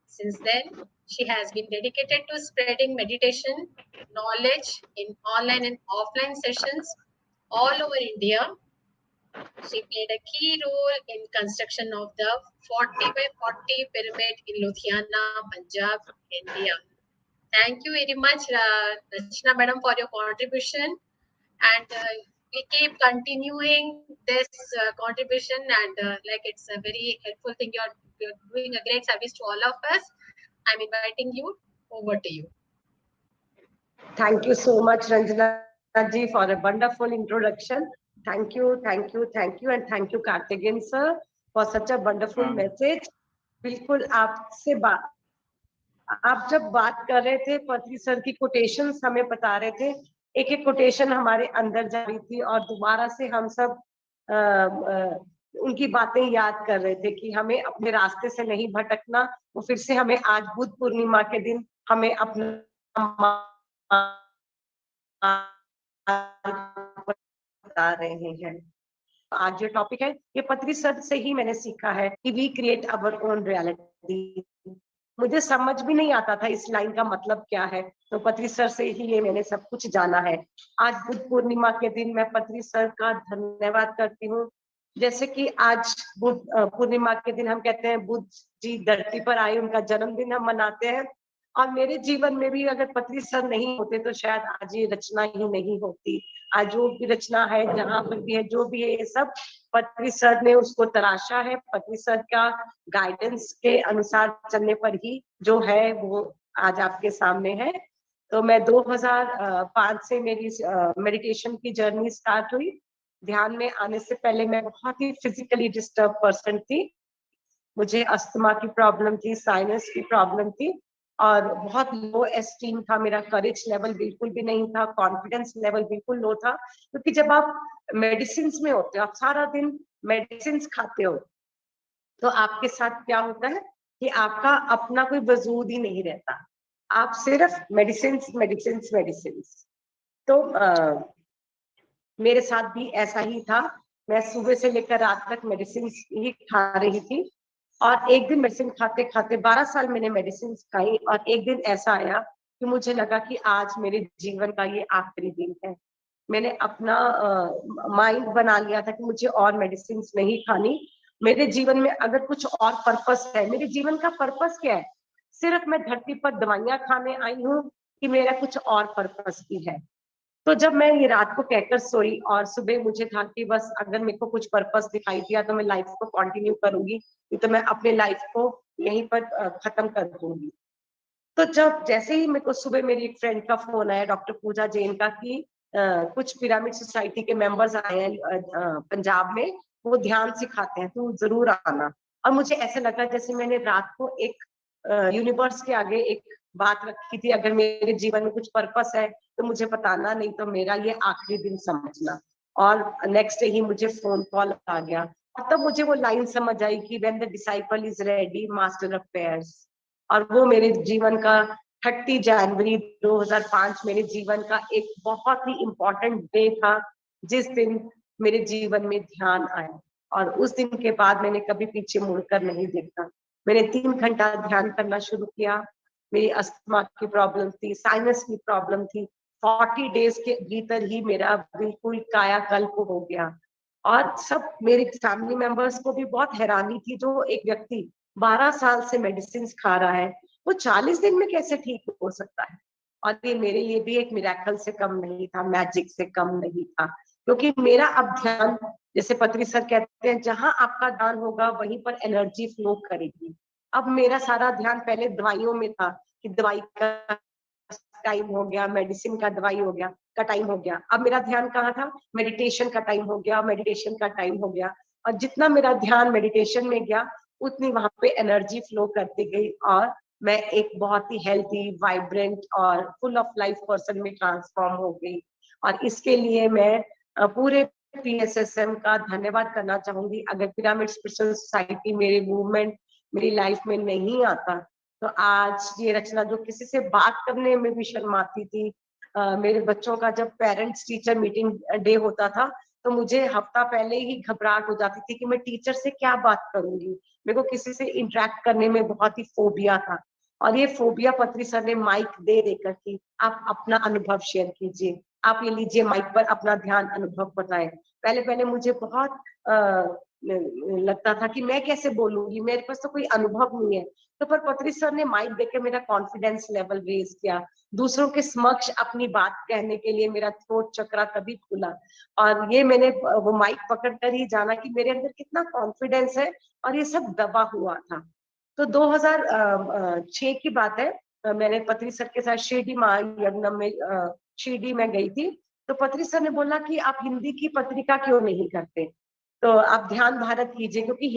Since then, she has been dedicated to spreading meditation knowledge in online and offline sessions all over India. She played a key role in construction of the 40 by 40 pyramid in Ludhiana, Punjab, India. Thank you very much, Rachna madam, for your contribution. And we keep continuing this contribution, and like it's a very helpful thing. You're doing a great service to all of us. I'm inviting you. Over to you. Thank you so much, Ranjana ji, for a wonderful introduction. Thank you, thank you, thank you, and thank you, Karthikeyan sir, for such a wonderful message. बिल्कुल आपसे आप जब बात कर रहे थे, पत्री sir की कोटेशंस हमें बता रहे थे, एक एक कोटेशन हमारे अंदर जा रही थी और दोबारा से हम सब उनकी बातें याद कर रहे थे कि हमें अपने रास्ते से नहीं भटकना. वो फिर से हमें आज बुद्ध पूर्णिमा के दिन हमें अपना बता रहे हैं. आज जो टॉपिक है ये पत्री सर से ही मैंने सीखा है कि we create our own reality. मुझे समझ भी नहीं आता था इस लाइन का मतलब क्या है, तो पत्री सर से ही ये मैंने सब कुछ जाना है. आज बुद्ध पूर्णिमा के दिन मैं पत्री सर का धन्यवाद करती हूँ. जैसे कि आज बुद्ध पूर्णिमा के दिन हम कहते हैं बुद्ध जी धरती पर आए, उनका जन्मदिन हम मनाते हैं. और मेरे जीवन में भी अगर पत्री सर नहीं होते तो शायद आज ये रचना ही नहीं होती. आज जो भी रचना है, जहाँ पर भी है, जो भी है, ये सब पत्री सर ने उसको तराशा है. पत्री सर का गाइडेंस के अनुसार चलने पर ही जो है वो आज आपके सामने है. तो मैं 2005 से मेरी मेडिटेशन की जर्नी स्टार्ट हुई. ध्यान में आने से पहले मैं बहुत ही फिजिकली डिस्टर्ब पर्सन थी. मुझे अस्थमा की प्रॉब्लम थी, साइनस की प्रॉब्लम थी और बहुत लो एस्टीम था. मेरा करेज लेवल बिल्कुल भी नहीं था, कॉन्फिडेंस लेवल बिल्कुल लो था. क्योंकि जब आप मेडिसिन में होते हो, आप सारा दिन मेडिसिन खाते हो, तो आपके साथ क्या होता है कि आपका अपना कोई वजूद ही नहीं रहता. आप सिर्फ मेडिसिन मेडिसिन मेडिसिन. तो मेरे साथ भी ऐसा ही था. मैं सुबह से लेकर रात तक मेडिसिन ही खा रही थी और एक दिन मेडिसिन खाते खाते 12 साल मैंने मेडिसिन खाई और एक दिन ऐसा आया कि मुझे लगा कि आज मेरे जीवन का ये आखिरी दिन है. मैंने अपना माइंड बना लिया था कि मुझे और मेडिसिन नहीं खानी. मेरे जीवन में अगर कुछ और पर्पस है, मेरे जीवन का पर्पस क्या है? सिर्फ मैं धरती पर दवाइयां खाने आई हूँ कि मेरा कुछ और पर्पस भी है? तो जब मैं ये रात को कहकर सोई और सुबह मुझे था कि बस अगर मेरे को कुछ पर्पस दिखाई दिया तो मैं लाइफ को कंटिन्यू करूंगी, तो मैं अपने लाइफ को यहीं पर खत्म कर दूंगी. तो जब जैसे ही मेरे को सुबह मेरी एक फ्रेंड का फोन आया, डॉक्टर पूजा जैन का, कि कुछ पिरामिड सोसाइटी के मेंबर्स आए हैं पंजाब में, वो ध्यान सिखाते हैं, तो जरूर आना. और मुझे ऐसा लगा जैसे मैंने रात को एक यूनिवर्स के आगे एक बात रखी थी, अगर मेरे जीवन में कुछ पर्पस है तो मुझे बताना, नहीं तो मेरा ये आखिरी दिन समझना. और नेक्स्ट डे ही मुझे फोन कॉल आ गया और तब मुझे वो लाइन समझ आई कि when the disciple is ready master affairs. और वो मेरे जीवन का 30 जनवरी 2005 मेरे जीवन का एक बहुत ही इम्पोर्टेंट डे था. जिस दिन मेरे जीवन में ध्यान आया, और उस दिन के बाद मैंने कभी पीछे मुड़कर नहीं देखा। मैंने 3 घंटा ध्यान करना शुरू किया। मेरी अस्थमा की प्रॉब्लम थी, साइनस की प्रॉब्लम थी। 40 डेज के भीतर ही मेरा बिल्कुल कायाकल्प हो गया। और सब मेरे फैमिली मेंबर्स को भी बहुत हैरानी थी, जो एक व्यक्ति 12 साल से मेडिसिन खा रहा है, वो 40 दिन में कैसे ठीक हो सकता है। और ये मेरे लिए भी एक मिरेकल से कम नहीं था, मैजिक से कम नहीं था, क्योंकि मेरा अब ध्यान, जैसे पत्री सर कहते हैं, जहां आपका ध्यान होगा वहीं पर एनर्जी फ्लो करेगी। अब मेरा सारा ध्यान पहले दवाइयों में था कि दवाई का टाइम हो गया, मेडिसिन का दवाई हो गया का टाइम हो गया। अब मेरा ध्यान कहाँ था, मेडिटेशन का टाइम हो गया, मेडिटेशन का टाइम हो गया। और जितना मेरा ध्यान मेडिटेशन में गया, उतनी वहां पे एनर्जी फ्लो करती गई, और मैं एक बहुत ही हेल्थी, वाइब्रेंट और फुल ऑफ लाइफ पर्सन में ट्रांसफॉर्म हो गई। और इसके लिए मैं पूरे PSSM का धन्यवाद करना चाहूंगी। अगर पिरामिड स्पिरिचुअल सोसाइटी, मेरे मूवमेंट मेरी लाइफ में नहीं आता, तो आज ये रचना जो किसी से बात करने में भी शर्माती थी, मेरे बच्चों का जब पेरेंट्स टीचर मीटिंग डे होता था, तो मुझे हफ्ता पहले ही घबराहट हो जाती थी कि मैं टीचर से क्या बात करूंगी। मेरे को किसी से इंटरेक्ट करने में बहुत ही फोबिया था। और ये फोबिया पत्री सर ने माइक दे देकर कि आप अपना अनुभव शेयर कीजिए, आप ये लीजिए माइक पर अपना ध्यान अनुभव बताएं। पहले पहले मुझे बहुत लगता था कि मैं कैसे बोलूंगी, मेरे पास तो कोई अनुभव नहीं है। तो पर पत्री सर ने माइक देकर मेरा कॉन्फिडेंस लेवल रेज किया। दूसरों के समक्ष अपनी बात कहने के लिए मेरा थ्रोट चक्रा तभी खुला। और ये मैंने वो माइक पकड़ कर ही जाना कि मेरे अंदर कितना कॉन्फिडेंस है, और ये सब दबा हुआ था। तो 2006 की बात है, मैंने पत्री सर के साथ शिरडी महायज्ञ में शिरडी में गई थी। तो पत्री सर ने बोला कि आप हिंदी की पत्रिका क्यों नहीं करते, तो आप ध्यान भारत कीजिए, क्योंकि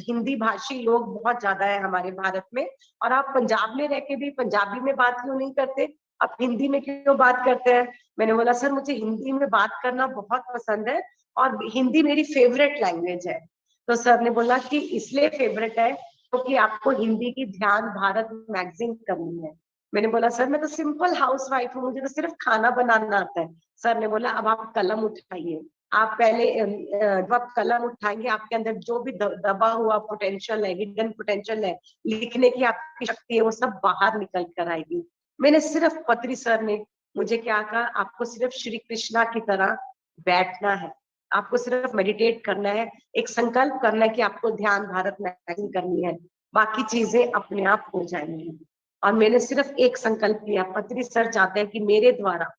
हिंदी भाषी लोग बहुत ज्यादा है हमारे भारत में, और आप पंजाब में रह के भी पंजाबी में बात क्यों नहीं करते, आप हिंदी में क्यों बात करते हैं। मैंने बोला सर मुझे हिंदी में बात करना बहुत पसंद है, और हिंदी मेरी फेवरेट लैंग्वेज है। तो सर ने बोला कि इसलिए फेवरेट है क्योंकि आपको हिंदी की ध्यान भारत मैगजीन करनी है। मैंने बोला सर मैं तो सिंपल हाउसवाइफ हूँ, मुझे तो सिर्फ खाना बनाना आता है। सर ने बोला अब आप कलम उठाइए, आप पहले जब आप कलम उठाएंगे, आपके अंदर जो भी दबा हुआ पोटेंशियल है, हिडन पोटेंशियल है, लिखने की आपकी शक्ति है, वो सब बाहर निकल कर आएगी। मैंने सिर्फ पत्री सर ने मुझे क्या कहा, आपको सिर्फ श्री कृष्णा की तरह बैठना है, आपको सिर्फ मेडिटेट करना है, एक संकल्प करना है कि आपको ध्यान भारत मैगजीन करनी है, बाकी चीजें अपने आप हो जाएंगी। और मैंने सिर्फ एक संकल्प लिया, पत्री सर चाहते हैं कि मेरे द्वारा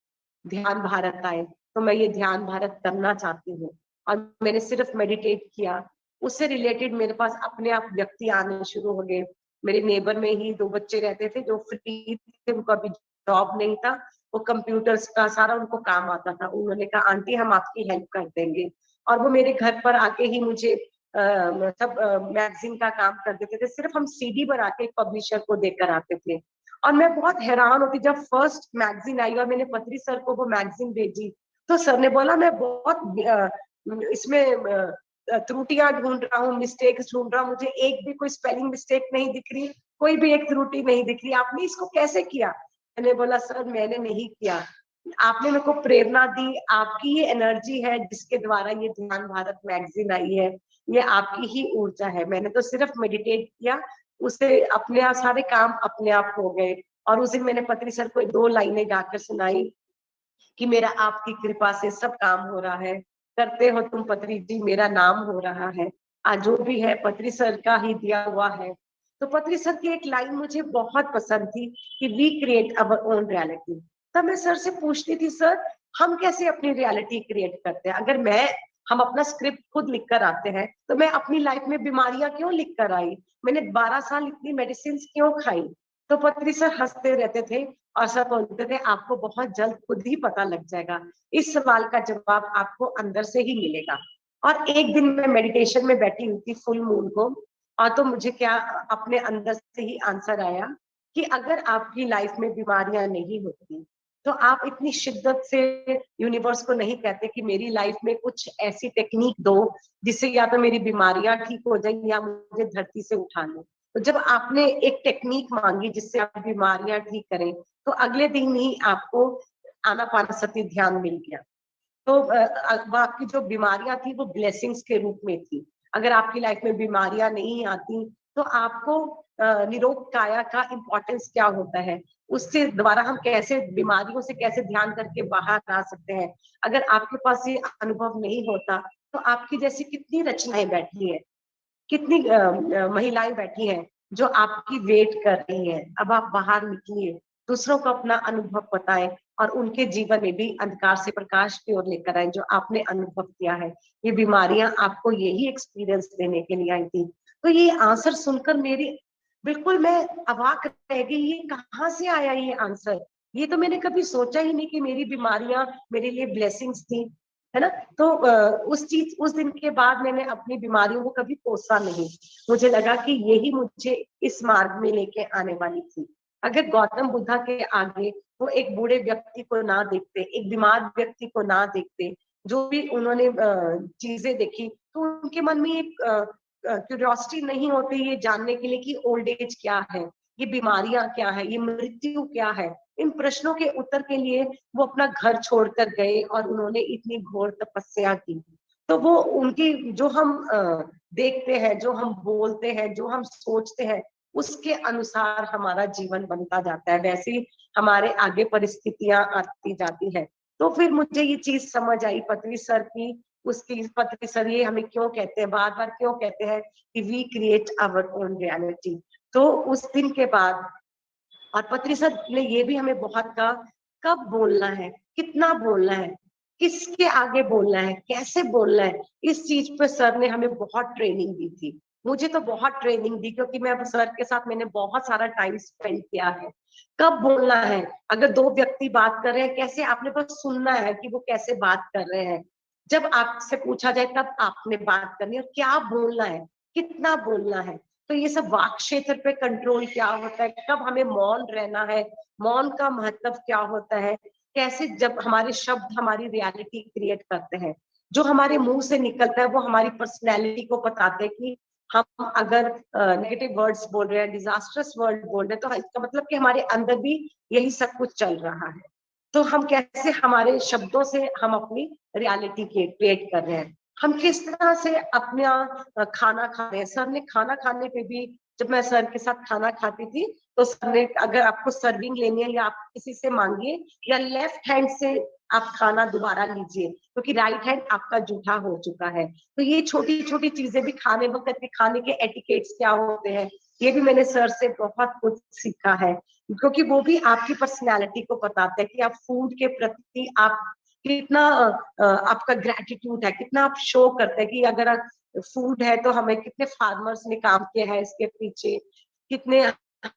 ध्यान भारत आए, तो मैं ये ध्यान भारत करना चाहती हूँ। और मैंने सिर्फ मेडिटेट किया, उससे रिलेटेड मेरे पास अपने आप व्यक्ति आने शुरू हो गए। मेरे नेबर में ही 2 बच्चे रहते थे जो फ्री थे, उनको अभी जॉब नहीं था, वो कंप्यूटर्स का सारा उनको काम आता था। उन्होंने कहा आंटी हम आपकी हेल्प कर देंगे, और वो मेरे घर पर आके ही मुझे सब मैगजीन का काम कर देते थे। सिर्फ हम CD बना के पब्लिशर को देकर आते थे। और मैं बहुत हैरान होती जब फर्स्ट मैगजीन आई और मैंने पत्री सर को वो मैगजीन भेजी, तो सर ने बोला मैं बहुत इसमें त्रुटियां ढूंढ रहा हूँ, मिस्टेक्स ढूंढ रहा हूँ, मुझे एक भी कोई स्पेलिंग मिस्टेक नहीं दिख रही, कोई भी एक त्रुटि नहीं दिख रही, आपने इसको कैसे किया। मैंने बोला सर मैंने नहीं किया, आपने मेरे को प्रेरणा दी, आपकी ये एनर्जी है जिसके द्वारा ये ध्यान भारत मैगजीन आई है, ये आपकी ही ऊर्जा है। मैंने तो सिर्फ मेडिटेट किया, उससे अपने आप सारे काम अपने आप हो गए। और उस दिन मैंने पत्री सर को 2 लाइनें गाकर सुनाई कि मेरा आपकी कृपा से सब काम हो रहा है, करते हो तुम पत्री जी मेरा नाम हो रहा है, आज जो भी है पत्री सर का ही दिया हुआ है। तो पत्री सर की एक लाइन मुझे बहुत पसंद थी कि we create our own reality. तब मैं सर से पूछती थी सर हम कैसे अपनी रियलिटी क्रिएट करते हैं, अगर हम अपना स्क्रिप्ट खुद लिख कर आते हैं, तो मैं अपनी लाइफ में बीमारियां क्यों लिख कर आई, मैंने 12 साल इतनी मेडिसिन क्यों खाई। तो पत्री सर हंसते रहते थे और सर बोलते थे आपको बहुत जल्द खुद ही पता लग जाएगा, इस सवाल का जवाब आपको अंदर से ही मिलेगा। और एक दिन मैं मेडिटेशन में बैठी हुई थी फुल मून को, और तो मुझे क्या अपने अंदर से ही आंसर आया कि अगर आपकी लाइफ में बीमारियां नहीं होती, तो आप इतनी शिद्दत से यूनिवर्स को नहीं कहते कि मेरी लाइफ में कुछ ऐसी टेक्निक दो जिससे या तो मेरी बीमारियां ठीक हो जाए या मुझे धरती से उठा लो। तो जब आपने एक टेक्निक मांगी जिससे आप बीमारियां ठीक करें, तो अगले दिन ही आपको आनापानसति ध्यान मिल गया। तो आपकी जो बीमारियां थी वो ब्लेसिंग्स के रूप में थी। अगर आपकी लाइफ में बीमारियां नहीं आती तो आपको निरोग काया का इम्पोर्टेंस क्या होता है, उससे द्वारा हम कैसे बीमारियों से कैसे ध्यान करके बाहर आ सकते हैं। अगर आपके पास ये अनुभव नहीं होता तो आपकी जैसी कितनी रचनाएं बैठी है, कितनी महिलाएं बैठी हैं जो आपकी वेट कर रही हैं। अब आप बाहर निकलिए, दूसरों को अपना अनुभव बताएं और उनके जीवन में भी अंधकार से प्रकाश की ओर लेकर आए जो आपने अनुभव किया है। ये बीमारियां आपको यही एक्सपीरियंस देने के लिए आई थी। तो ये आंसर सुनकर मेरी बिल्कुल मैं अवाक रह गई, ये कहाँ से आया ये आंसर। ये तो मैंने कभी सोचा ही नहीं कि मेरी बीमारियां मेरे लिए ब्लेसिंग्स थी, है ना। तो उस दिन के बाद मैंने अपनी बीमारियों को कभी कोसा नहीं। मुझे लगा कि यही मुझे इस मार्ग में लेके आने वाली थी। अगर गौतम बुद्धा के आगे वो एक बूढ़े व्यक्ति को ना देखते, एक बीमार व्यक्ति को ना देखते, जो भी उन्होंने चीजें देखी, तो उनके मन में एक क्यूरियोसिटी नहीं होती ये जानने के लिए कि ओल्ड एज क्या है, ये बीमारियां क्या है, ये मृत्यु क्या है। इन प्रश्नों के उत्तर के लिए वो अपना घर छोड़कर गए और उन्होंने इतनी घोर तपस्या की। तो वो उनकी जो हम देखते हैं, जो हम बोलते हैं, जो हम सोचते हैं, उसके अनुसार हमारा जीवन बनता जाता है, वैसे ही हमारे आगे परिस्थितियां आती जाती है। तो फिर मुझे ये चीज समझ आई पत्री सर की, उसकी पत्री सर ये हमें क्यों कहते हैं, बार बार क्यों कहते हैं कि we create our own reality. तो उस दिन के बाद और पत्री सर ने ये भी हमें बहुत कहा, कब बोलना है, कितना बोलना है, किसके आगे बोलना है, कैसे बोलना है, इस चीज पे सर ने हमें बहुत ट्रेनिंग दी थी। मुझे तो बहुत ट्रेनिंग दी क्योंकि मैं सर के साथ मैंने बहुत सारा टाइम स्पेंड किया है। कब बोलना है, अगर दो व्यक्ति बात कर रहे हैं कैसे आपने बस सुनना है कि वो कैसे बात कर रहे हैं। जब आपसे पूछा जाए तब आपने बात करनी है, और क्या बोलना है, कितना बोलना है। तो ये सब वाक क्षेत्र पे कंट्रोल क्या होता है, कब हमें मौन रहना है, मौन का महत्व क्या होता है, कैसे जब हमारे शब्द हमारी रियलिटी क्रिएट करते हैं, जो हमारे मुंह से निकलता है वो हमारी पर्सनैलिटी को बताते हैं कि हम अगर नेगेटिव वर्ड्स बोल रहे हैं, डिजास्टर्स वर्ड बोल रहे हैं, तो इसका मतलब कि हमारे अंदर भी यही सब कुछ चल रहा है। तो हम कैसे हमारे शब्दों से हम अपनी रियलिटी क्रिएट कर रहे हैं, हम किस तरह से अपना खाना खा रहे हैं। सर ने खाना खाने पे भी, जब मैं सर के साथ खाना खाती थी तो सर ने, अगर आपको सर्विंग लेनी है या आप किसी से मांगिए या लेफ्ट हैंड से आप खाना दोबारा लीजिए, क्योंकि राइट हैंड आपका जूठा हो चुका है। तो ये छोटी छोटी चीजें भी खाने वक्त के, खाने के एटिकेट्स क्या होते हैं, ये भी मैंने सर से बहुत कुछ सीखा है, क्योंकि वो भी आपकी पर्सनैलिटी को बताते हैं कि आप फूड के प्रति आप कितना आपका ग्रेटिट्यूड है, कितना आप शो करते हैं कि अगर फूड है तो हमें कितने फार्मर्स ने काम किया है इसके पीछे, कितने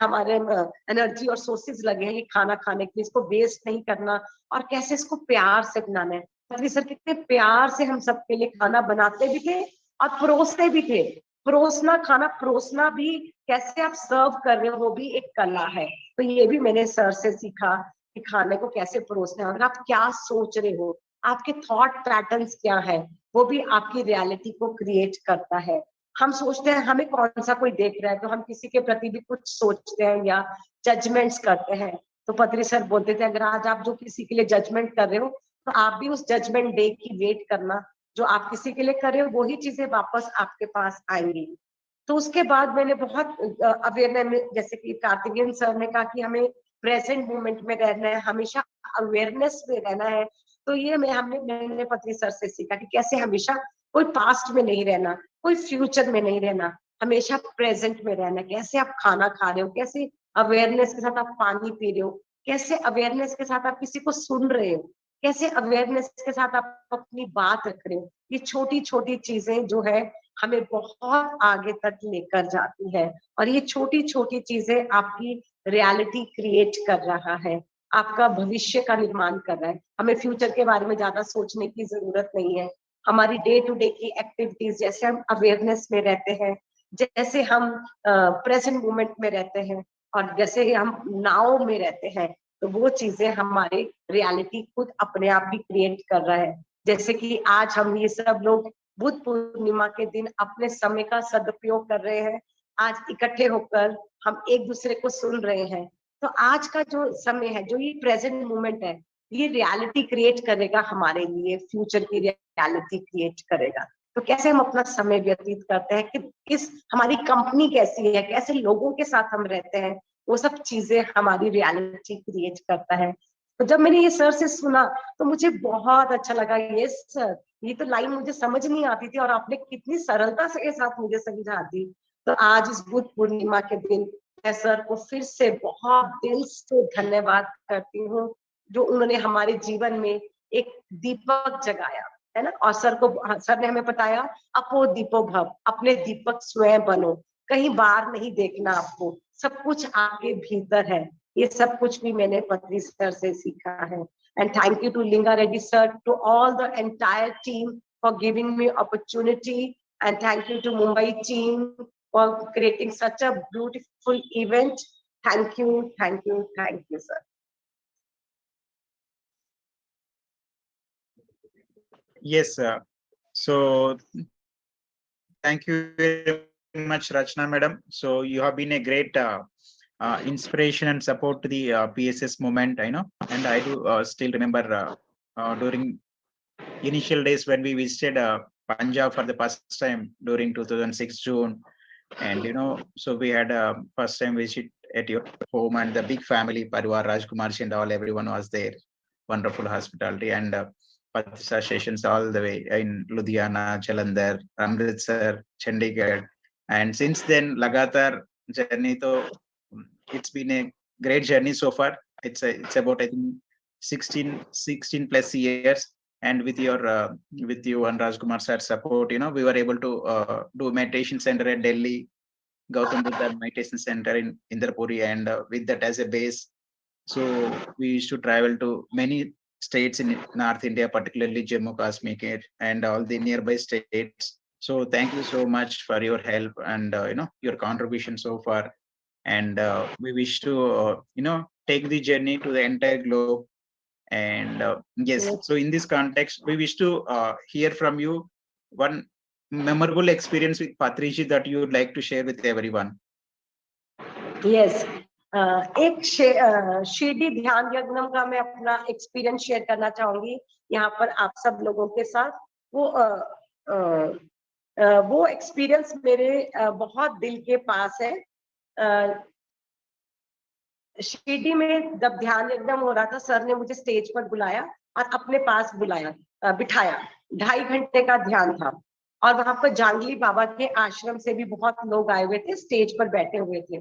हमारे एनर्जी और सोर्सेज लगे हैं ये खाना खाने के लिए, इसको वेस्ट नहीं करना और कैसे इसको प्यार से बनाना है। पत्री सर कितने प्यार से हम सबके लिए खाना बनाते भी थे और परोसते भी थे। परोसना, खाना परोसना भी कैसे आप सर्व कर रहे हो वो भी एक कला है। तो ये भी मैंने सर से सीखा कि खाने को कैसे परोसना है, और आप क्या सोच रहे हो, आपके थॉट पैटर्न्स क्या है, वो भी आपकी रियलिटी को क्रिएट करता है। हम सोचते हैं हमें कौन सा कोई देख रहा है तो हम किसी के प्रति भी कुछ सोचते हैं या जजमेंट्स करते हैं। तो पत्री सर बोलते थे अगर आज आप जो किसी के लिए जजमेंट कर रहे हो तो आप भी उस जजमेंट डे की वेट करना, जो आप किसी के लिए कर रहे हो वही चीजें वापस आपके पास आएंगी। तो उसके बाद मैंने बहुत अवेयरनेस, जैसे कि कार्तिकेयन सर ने कहा कि हमें प्रेजेंट मोमेंट में रहना है, हमेशा अवेयरनेस में रहना है। तो ये मैंने पत्री सर से सीखा कि कैसे हमेशा कोई पास्ट में नहीं रहना, कोई फ्यूचर में नहीं रहना, हमेशा प्रेजेंट में रहना। कैसे आप खाना खा रहे हो, कैसे अवेयरनेस के साथ आप पानी पी रहे हो, कैसे अवेयरनेस के साथ आप किसी को सुन रहे हो, कैसे अवेयरनेस के साथ आप अपनी बात रख रहे हो। ये छोटी छोटी चीजें जो है हमें बहुत आगे तक लेकर जाती है, और ये छोटी छोटी चीजें आपकी रियलिटी क्रिएट कर रहा है, आपका भविष्य का निर्माण कर रहा है। हमें फ्यूचर के बारे में ज्यादा सोचने की जरूरत नहीं है। हमारी डे टू डे की एक्टिविटीज, जैसे हम अवेयरनेस में रहते हैं, जैसे हम प्रेजेंट मोमेंट में रहते हैं, और जैसे ही हम नाव में रहते हैं, तो वो चीजें हमारे रियलिटी खुद अपने आप भी क्रिएट कर रहा है। जैसे कि आज हम ये सब लोग बुद्ध पूर्णिमा के दिन अपने समय का सदुपयोग कर रहे हैं, आज इकट्ठे होकर हम एक दूसरे को सुन रहे हैं। तो आज का जो समय है, जो ये प्रेजेंट मोमेंट है, ये रियलिटी क्रिएट करेगा हमारे लिए, फ्यूचर की रियलिटी क्रिएट करेगा। तो कैसे हम अपना समय व्यतीत करते हैं, कि किस हमारी कंपनी कैसी है, कैसे लोगों के साथ हम रहते हैं, वो सब चीजें हमारी रियलिटी क्रिएट करता है। तो जब मैंने ये सर से सुना तो मुझे बहुत अच्छा लगा। ये सर, ये तो लाइन मुझे समझ नहीं आती थी और आपने कितनी सरलता से के साथ मुझे समझा दी। तो आज इस बुद्ध पूर्णिमा के दिन मैं सर को फिर से बहुत दिल से धन्यवाद करती हूँ, जो उन्होंने हमारे जीवन में एक दीपक जगाया, है ना। और सर ने हमें बताया, अपो दीपो भव, अपने दीपक स्वयं बनो, कहीं बाहर नहीं देखना, आपको सब कुछ आपके भीतर है। ये सब कुछ भी मैंने पत्री सर से सीखा है। And thank you to Linga Reddy sir, to all the entire team for giving me opportunity, and thank you to Mumbai team for creating such a beautiful event. Thank you, thank you, thank you, sir. Yes, so thank you very much, Rachna madam. So you have been a great inspiration and support to the PSS movement, I know, and I do still remember during initial days when we visited Punjab for the first time during 2006 June, and so we had a first time visit at your home, and the big family, Parivar, Rajkumar and all, everyone was there. Wonderful hospitality, and Patisa sessions all the way in Ludhiana, Jalandhar, Amritsar, Chandigarh, and since then Lagatar journey. So it's been a great journey so far. It's about, I think, 16 plus years, and with you and Rajkumar sir support, we were able to do meditation center at Delhi, Gautam Buddha Meditation Center in Indrapuri, and with that as a base, so we used to travel to many states in North India, particularly Jammu Kashmir and all the nearby states. So thank you so much for your help and your contribution so far, and we wish to take the journey to the entire globe. And yes, so in this context, we wish to hear from you one memorable experience with Patriji that you would like to share with everyone. Yes, एक शिरडी ध्यान यज्ञम का मैं अपना experience share करना चाहूंगी यहाँ पर आप सब लोगों के साथ। वो एक्सपीरियंस मेरे बहुत दिल के पास है। शिरडी में जब ध्यान एकदम हो रहा था, सर ने मुझे स्टेज पर बुलाया और अपने पास बिठाया। 2.5 घंटे का ध्यान था और वहां पर जांगली बाबा के आश्रम से भी बहुत लोग आए हुए थे, स्टेज पर बैठे हुए थे।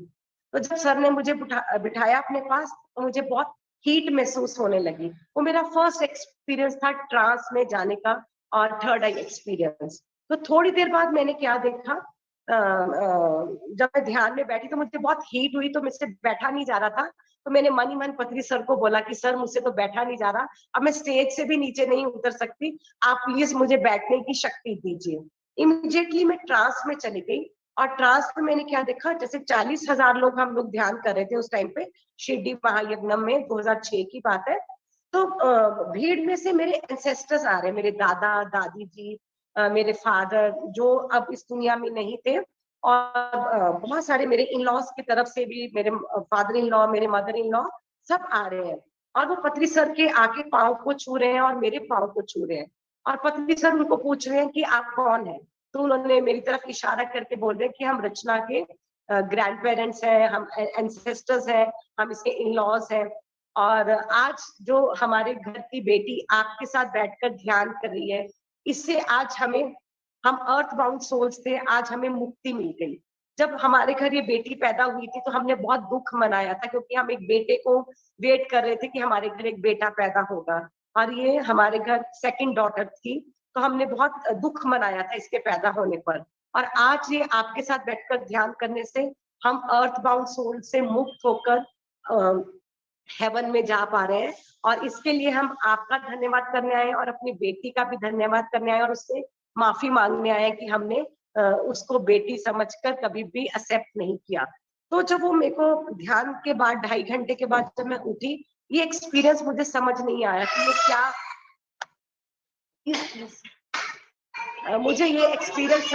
तो जब सर ने मुझे बिठाया अपने पास, तो मुझे बहुत हीट महसूस होने लगी। वो मेरा फर्स्ट एक्सपीरियंस था ट्रांस में जाने का और थर्ड आई एक्सपीरियंस। तो थोड़ी देर बाद मैंने क्या देखा, जब मैं ध्यान में बैठी तो मुझे बहुत हीट हुई, तो मुझसे बैठा नहीं जा रहा था। तो मैंने मन ही मन पत्री सर को बोला कि सर, मुझसे तो बैठा नहीं जा रहा, अब मैं स्टेज से भी नीचे नहीं उतर सकती, आप प्लीज मुझे बैठने की शक्ति दीजिए। इमीडिएटली मैं ट्रांस में चली गई और ट्रांस में मैंने क्या देखा, जैसे 40,000 लोग हम लोग ध्यान कर रहे थे उस टाइम पे, शिरडी महायज्ञम में 2006 की बात है। तो भीड़ में से मेरे एंसेस्टर्स आ रहे, मेरे दादा दादी जी, मेरे फादर जो अब इस दुनिया में नहीं थे, और बहुत सारे मेरे इन लॉज की तरफ से भी, मेरे फादर इन लॉ, मेरे मदर इन लॉ, सब आ रहे हैं। और वो पत्री सर के आके पाँव को छू रहे हैं और मेरे पाँव को छू रहे हैं, और पत्री सर उनको पूछ रहे हैं कि आप कौन है। तो उन्होंने मेरी तरफ इशारा करके बोल रहे हैं कि हम रचना के ग्रैंड पेरेंट्स हैं, हम एंसेस्टर्स हैं, हम इसके इन लॉज हैं। और आज जो हमारे घर की बेटी आपके साथ बैठकर ध्यान कर रही है, इससे आज हम अर्थ बाउंड सोल्स थे, आज हमें मुक्ति मिल गई। जब हमारे घर ये बेटी पैदा हुई थी तो हमने बहुत दुख मनाया था, क्योंकि हम एक बेटे को वेट कर रहे थे कि हमारे घर एक बेटा पैदा होगा, और ये हमारे घर सेकंड डॉटर थी। तो हमने बहुत दुख मनाया था इसके पैदा होने पर। और आज ये आपके साथ बैठकर ध्यान करने से हम अर्थ बाउंड सोल से मुक्त होकर हेवन में जा पा रहे हैं। और इसके लिए हम आपका धन्यवाद करने आए और अपनी बेटी का भी धन्यवाद करने आए और उससे माफी मांगने आए कि हमने उसको बेटी समझकर कभी भी एक्सेप्ट नहीं किया। तो जब वो मेरे को ध्यान के बाद 2.5 घंटे के बाद जब मैं उठी, ये एक्सपीरियंस मुझे समझ नहीं आया कि ये क्या, मुझे ये एक्सपीरियंस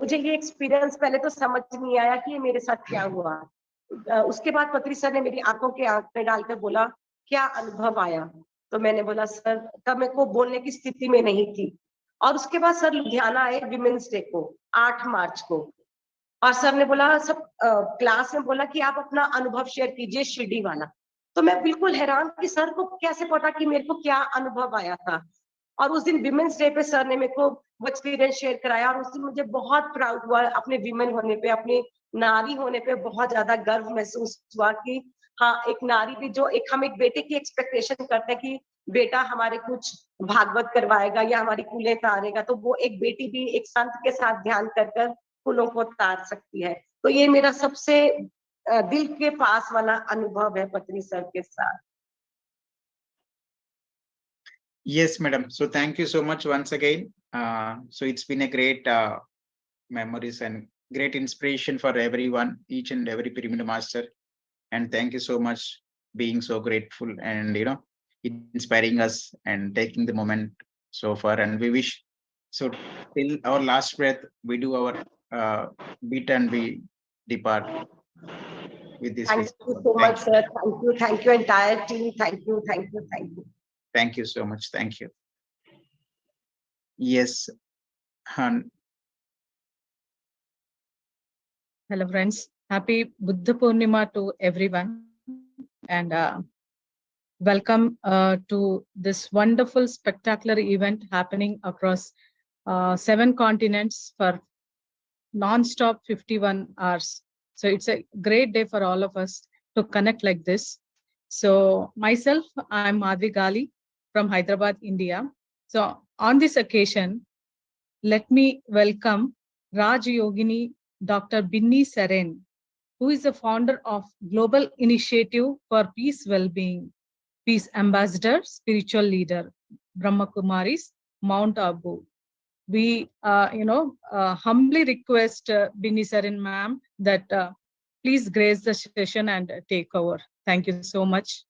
मुझे ये एक्सपीरियंस पहले तो समझ नहीं आया कि ये मेरे साथ क्या हुआ। उसके बाद पत्री सर ने मेरी आंखों के आंख में डालकर बोला क्या अनुभव आया, तो मैंने बोला सर, तब मेरे को बोलने की स्थिति में नहीं थी। और उसके बाद सर लुधियाना आए विमेंस डे को 8 मार्च को, और सर ने बोला सब क्लास में बोला कि आप अपना अनुभव शेयर कीजिए शिरडी वाला। तो मैं बिल्कुल हैरान कि सर को कैसे पता कि मेरे को क्या अनुभव आया था। और उस दिन विमेंस डे पे सर ने मेरे को वो एक्सपीरियंस शेयर कराया, और उस दिन मुझे बहुत प्राउड हुआ अपने विमेन होने पे, अपने नारी होने पे बहुत ज्यादा गर्व महसूस हुआ कि हाँ, एक नारी भी जो एक हम एक बेटे की एक्सपेक्टेशन करते हैं कि बेटा हमारे कुछ भागवत करवाएगा या हमारी कूलें तारेगा, तो वो एक बेटी भी एक संत के साथ ध्यान कर कर फूलों को तार सकती है। तो ये मेरा सबसे दिल के पास वाला अनुभव है पत्री सर के साथ। Yes, madam. So thank you so much once again. So it's been a great memories and great inspiration for everyone, each and every pyramid master. And thank you so much being so grateful and inspiring us and taking the moment so far. And we wish so till our last breath we do our bit and we depart with this. Thank you so much, sir. Thank you, entire team. Thank you. Thank you so much. Thank you. Yes. Hello, friends. Happy Buddha Puurnima to everyone. And welcome to this wonderful, spectacular event happening across 7 continents for non-stop 51 hours. So it's a great day for all of us to connect like this. So myself, I'm Madhvi Gali from Hyderabad, India. So on this occasion, let me welcome Raj Yogini Dr. Binni Saren, who is the founder of Global Initiative for Peace Wellbeing, Peace Ambassador, Spiritual Leader, Brahma Kumaris, Mount Abu. We, humbly request Binni Saren ma'am that please grace the session and take over. Thank you so much.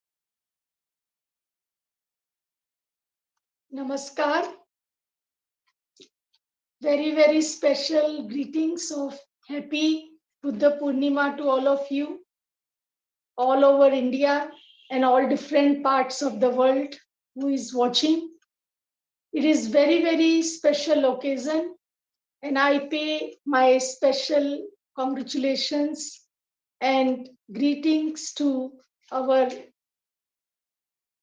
Namaskar. Very, very special greetings of happy Buddha Purnima to all of you, all over India and all different parts of the world who is watching. It is very, very special occasion, and I pay my special congratulations and greetings to our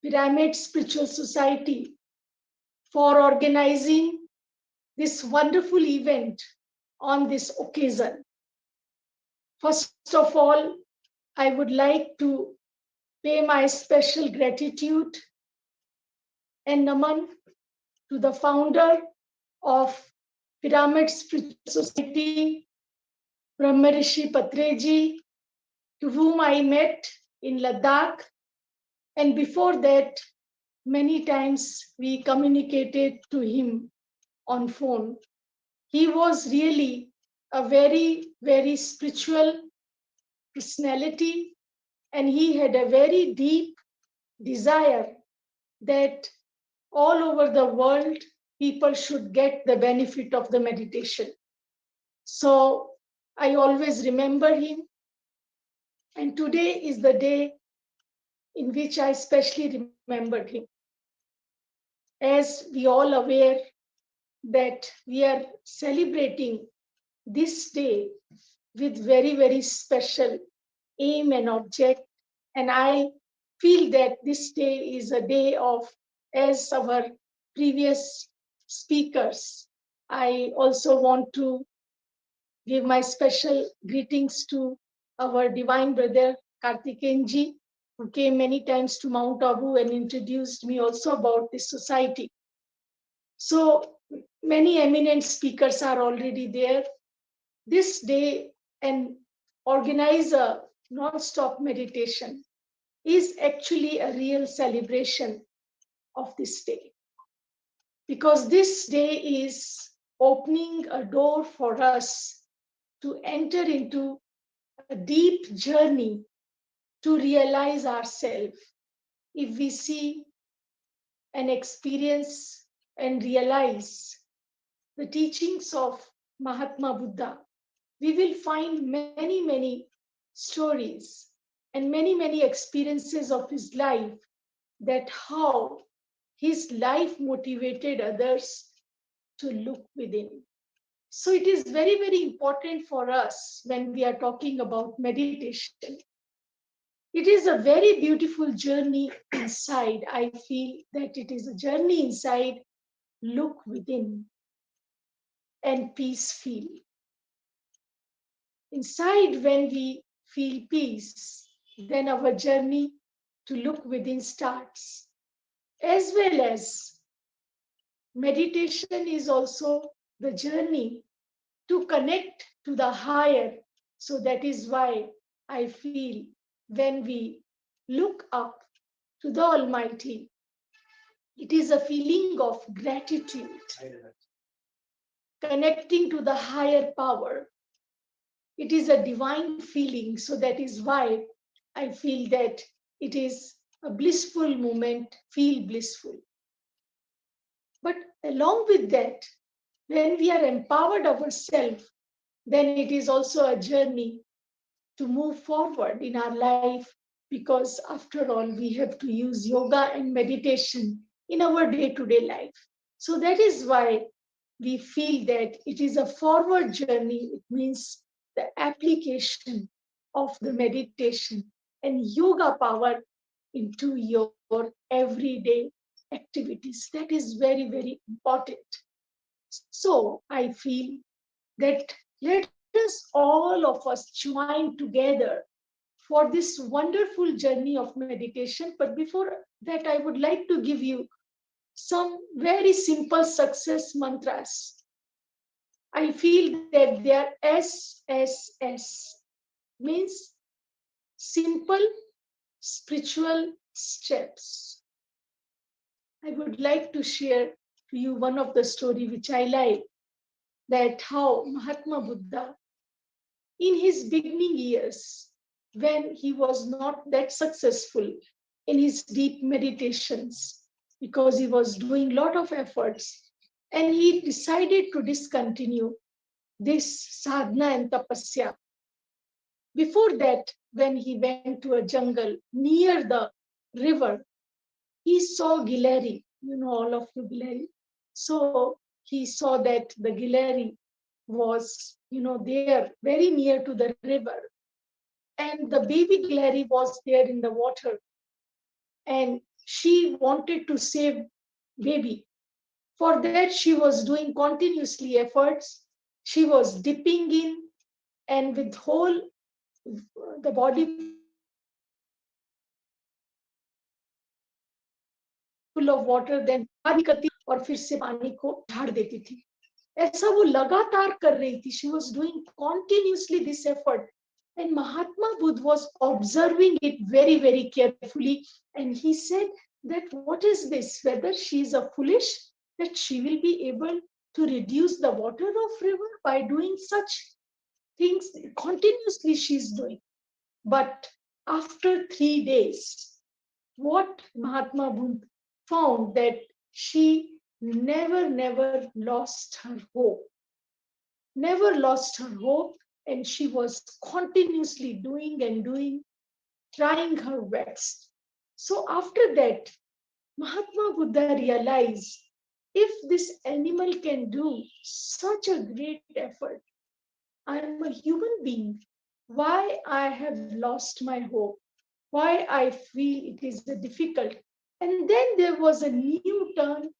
Pyramid Spiritual Society for organizing this wonderful event on this occasion. First of all, I would like to pay my special gratitude and naman to the founder of Pyramid Spiritual Society, Brahmarishi Patreji, to whom I met in Ladakh. And before that, many times we communicated to him on phone. He was really a very, very spiritual personality, and he had a very deep desire that all over the world people should get the benefit of the meditation. So I always remember him, and today is the day in which I especially remembered him. As we all aware that we are celebrating this day with very, very special aim and object. And I feel that this day is a day of, as our previous speakers, I also want to give my special greetings to our divine brother Kartikeyanji, who came many times to Mount Abu and introduced me also about this society. So many eminent speakers are already there. This day, and organize a non-stop meditation is actually a real celebration of this day, because this day is opening a door for us to enter into a deep journey to realize ourselves. If we see and experience and realize the teachings of Mahatma Buddha, we will find many stories and many experiences of his life, that how his life motivated others to look within. So it is very important for us when we are talking about meditation. It is a very beautiful journey inside. I feel that it is a journey inside, look within, and peace feel. Inside, when we feel peace, then our journey to look within starts. As well as meditation is also the journey to connect to the higher. So that is why I feel when we look up to the Almighty, it is a feeling of gratitude, connecting to the higher power. It is a divine feeling. So that is why I feel that it is a blissful moment, feel blissful. But along with that, when we are empowered ourselves, then it is also a journey to move forward in our life, because after all, we have to use yoga and meditation in our day-to-day life. So that is why we feel that it is a forward journey. It means the application of the meditation and yoga power into your everyday activities. That is very important. So I feel that let us all of us join together for this wonderful journey of meditation. But before that, I would like to give you some very simple success mantras. I feel that they are SSS, means simple spiritual steps. I would like to share to you one of the story which I like, that how Mahatma Buddha, in his beginning years, when he was not that successful in his deep meditations, because he was doing a lot of efforts, and he decided to discontinue this sadhana and tapasya. Before that, when he went to a jungle near the river, he saw Gileri. You know, all of you Gileri. So he saw that the Gileri was, there very near to the river. And the baby Gileri was there in the water. And she wanted to save baby. For that, she was doing continuously efforts. She was dipping in, and with whole the body full of water, then बाहर निकलती और फिर से पानी को झाड़ देती थी. ऐसा वो लगातार कर रही थी. She was doing continuously this effort. And Mahatma Buddha was observing it very carefully. And he said that what is this? Whether she is a foolish, that she will be able to reduce the water of river by doing such things continuously she is doing. But after 3 days, what Mahatma Buddha found, that she never lost her hope. Never lost her hope, and she was continuously doing and doing, trying her best. So after that, Mahatma Buddha realized, if this animal can do such a great effort, I am a human being. Why I have lost my hope? Why I feel it is difficult? And then there was a new turn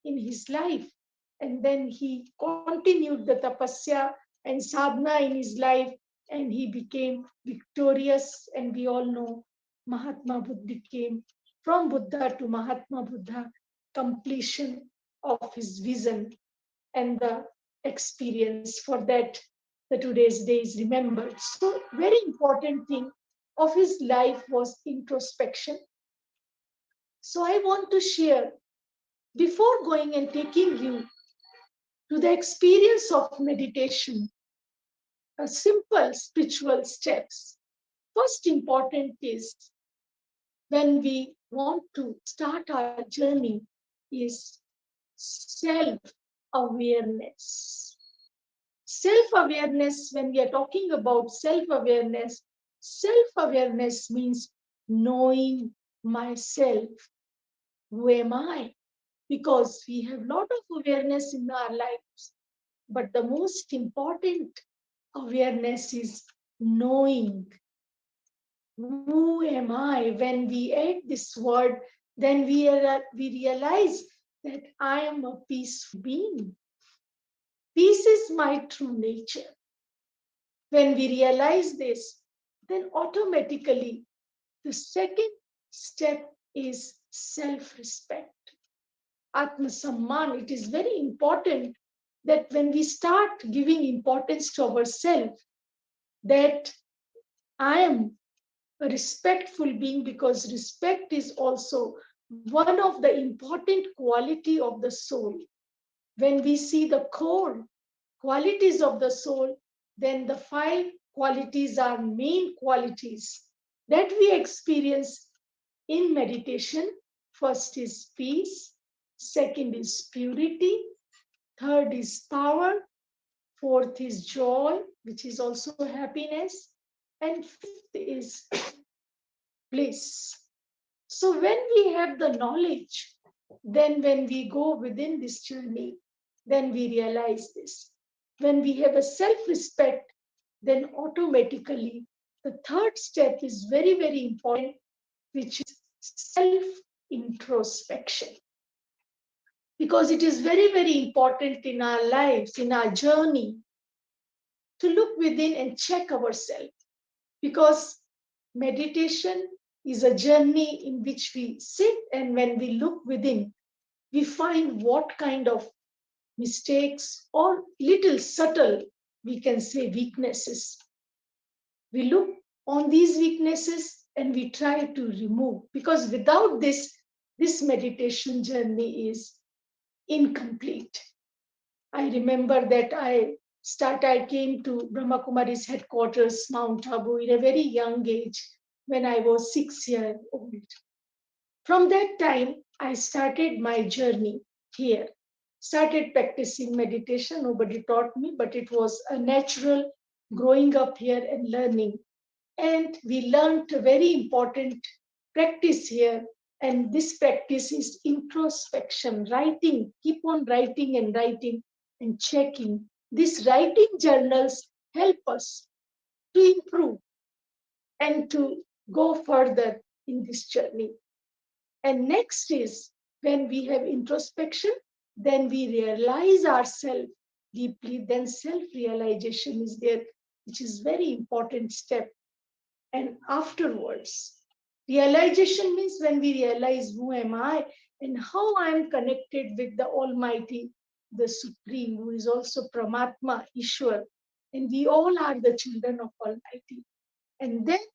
in his life. And then he continued the tapasya and sadhana in his life, and he became victorious. And we all know Mahatma Buddha became, from Buddha to Mahatma Buddha, completion of his vision and the experience. For that, the today's day is remembered. So very important thing of his life was introspection. So I want to share, before going and taking you to the experience of meditation, a simple spiritual steps. First important is, when we want to start our journey, is self-awareness. Self-awareness, when we are talking about self-awareness means knowing myself. Who am I? Because we have a lot of awareness in our lives, but the most important awareness is knowing. Who am I? When we add this word, then we realize that I am a peaceful being. Peace is my true nature. When we realize this, then automatically the second step is self-respect. Atma-samman. It is very important that when we start giving importance to ourselves, that I am a respectful being, because respect is also one of the important quality of the soul. When we see the core qualities of the soul, then the 5 qualities are main qualities that we experience in meditation. First is peace, second is purity, third is power, fourth is joy, which is also happiness, and fifth is bliss. So when we have the knowledge, then when we go within this journey, then we realize this. When we have a self-respect, then automatically the third step is very, very important, which is self-introspection. Because it is very, very important in our lives, in our journey, to look within and check ourselves. Because meditation is a journey in which we sit, and when we look within, we find what kind of mistakes or little subtle, we can say, weaknesses. We look on these weaknesses and we try to remove, because without this, this meditation journey is incomplete. I remember that I came to Brahma Kumari's headquarters, Mount Abu, in a very young age, when I was 6 years old. From that time, I started my journey here. Started practicing meditation. Nobody taught me, but it was a natural growing up here and learning. And we learned a very important practice here. And this practice is introspection, writing, keep on writing and checking. These writing journals help us to improve and to go further in this journey. And next is, when we have introspection, then we realize ourselves deeply, then self-realization is there, which is very important step. And afterwards, realization means when we realize who am I and how I am connected with the Almighty, the Supreme, who is also Paramatma, Ishwar, and we all are the children of Almighty. And that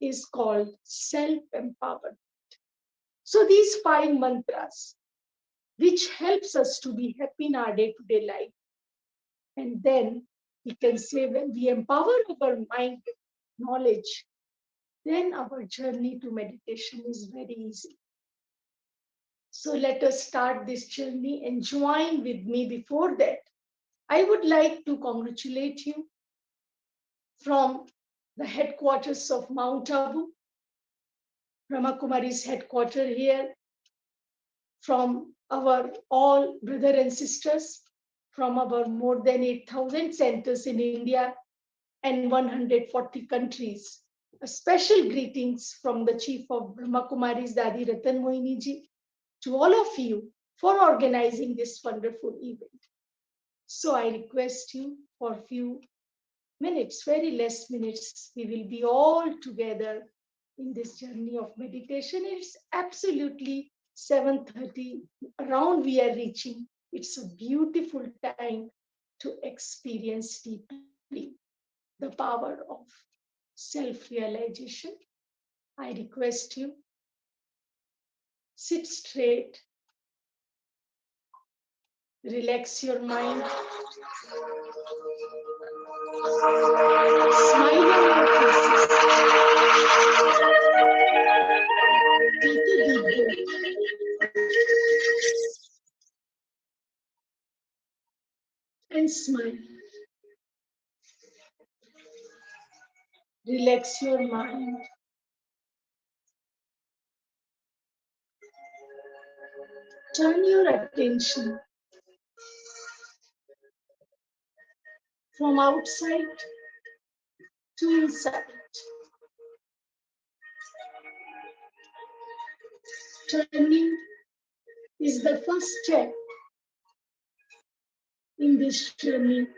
is called self-empowerment. So these 5 mantras, which helps us to be happy in our day-to-day life. And then we can say, when we empower our mind with knowledge, then our journey to meditation is very easy. So let us start this journey and join with me. Before that, I would like to congratulate you from the headquarters of Mount Abu, Brahma Kumari's headquarters here, from our all brothers and sisters, from our more than 8,000 centers in India and 140 countries. A special greetings from the Chief of Brahma Kumaris, Dadi Ratan Moini ji, to all of you for organizing this wonderful event. So I request you for a few minutes, very less minutes, we will be all together in this journey of meditation. It's absolutely 7:30, around we are reaching. It's a beautiful time to experience deeply the power of self-realization. I request you, sit straight, relax your mind, smile on your faces, take a deep breath, and smile. Relax your mind. Turn your attention from outside to inside. Turning is the first step in this journey,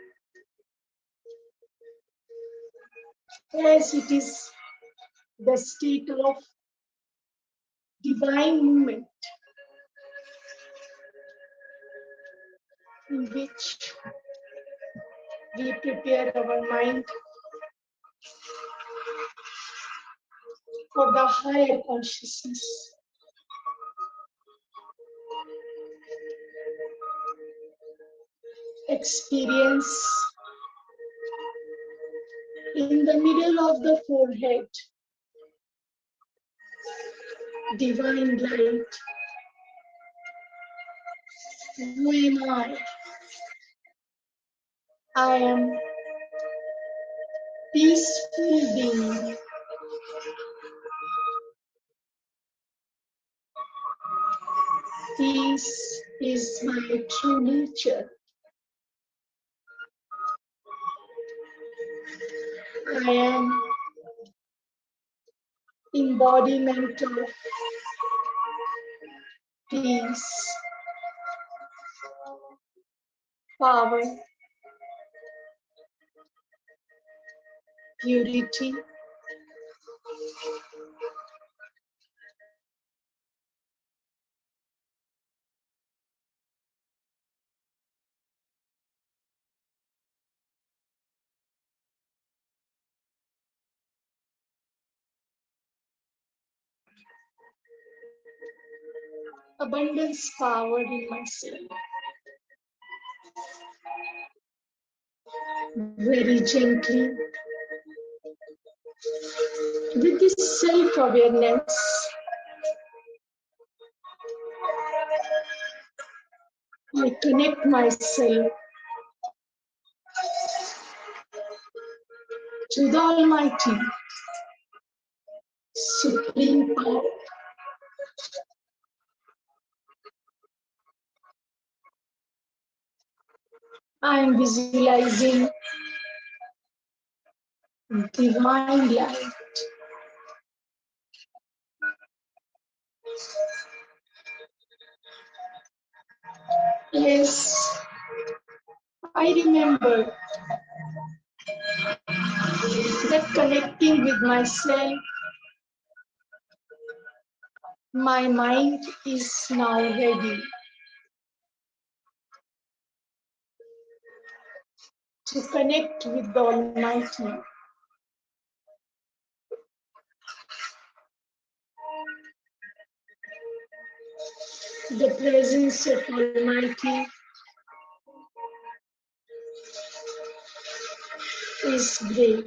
as it is the state of divine movement in which we prepare our mind for the higher consciousness. Experience in the middle of the forehead divine light. Who am I? I am peaceful being. Peace is my true nature. I am embodiment of peace, power, purity, abundance power in myself. Very gently, with this self-awareness, I connect myself to the Almighty, Supreme Power. I am visualizing divine light. Yes, I remember that connecting with myself, my mind is now ready to connect with the Almighty. The presence of Almighty is great.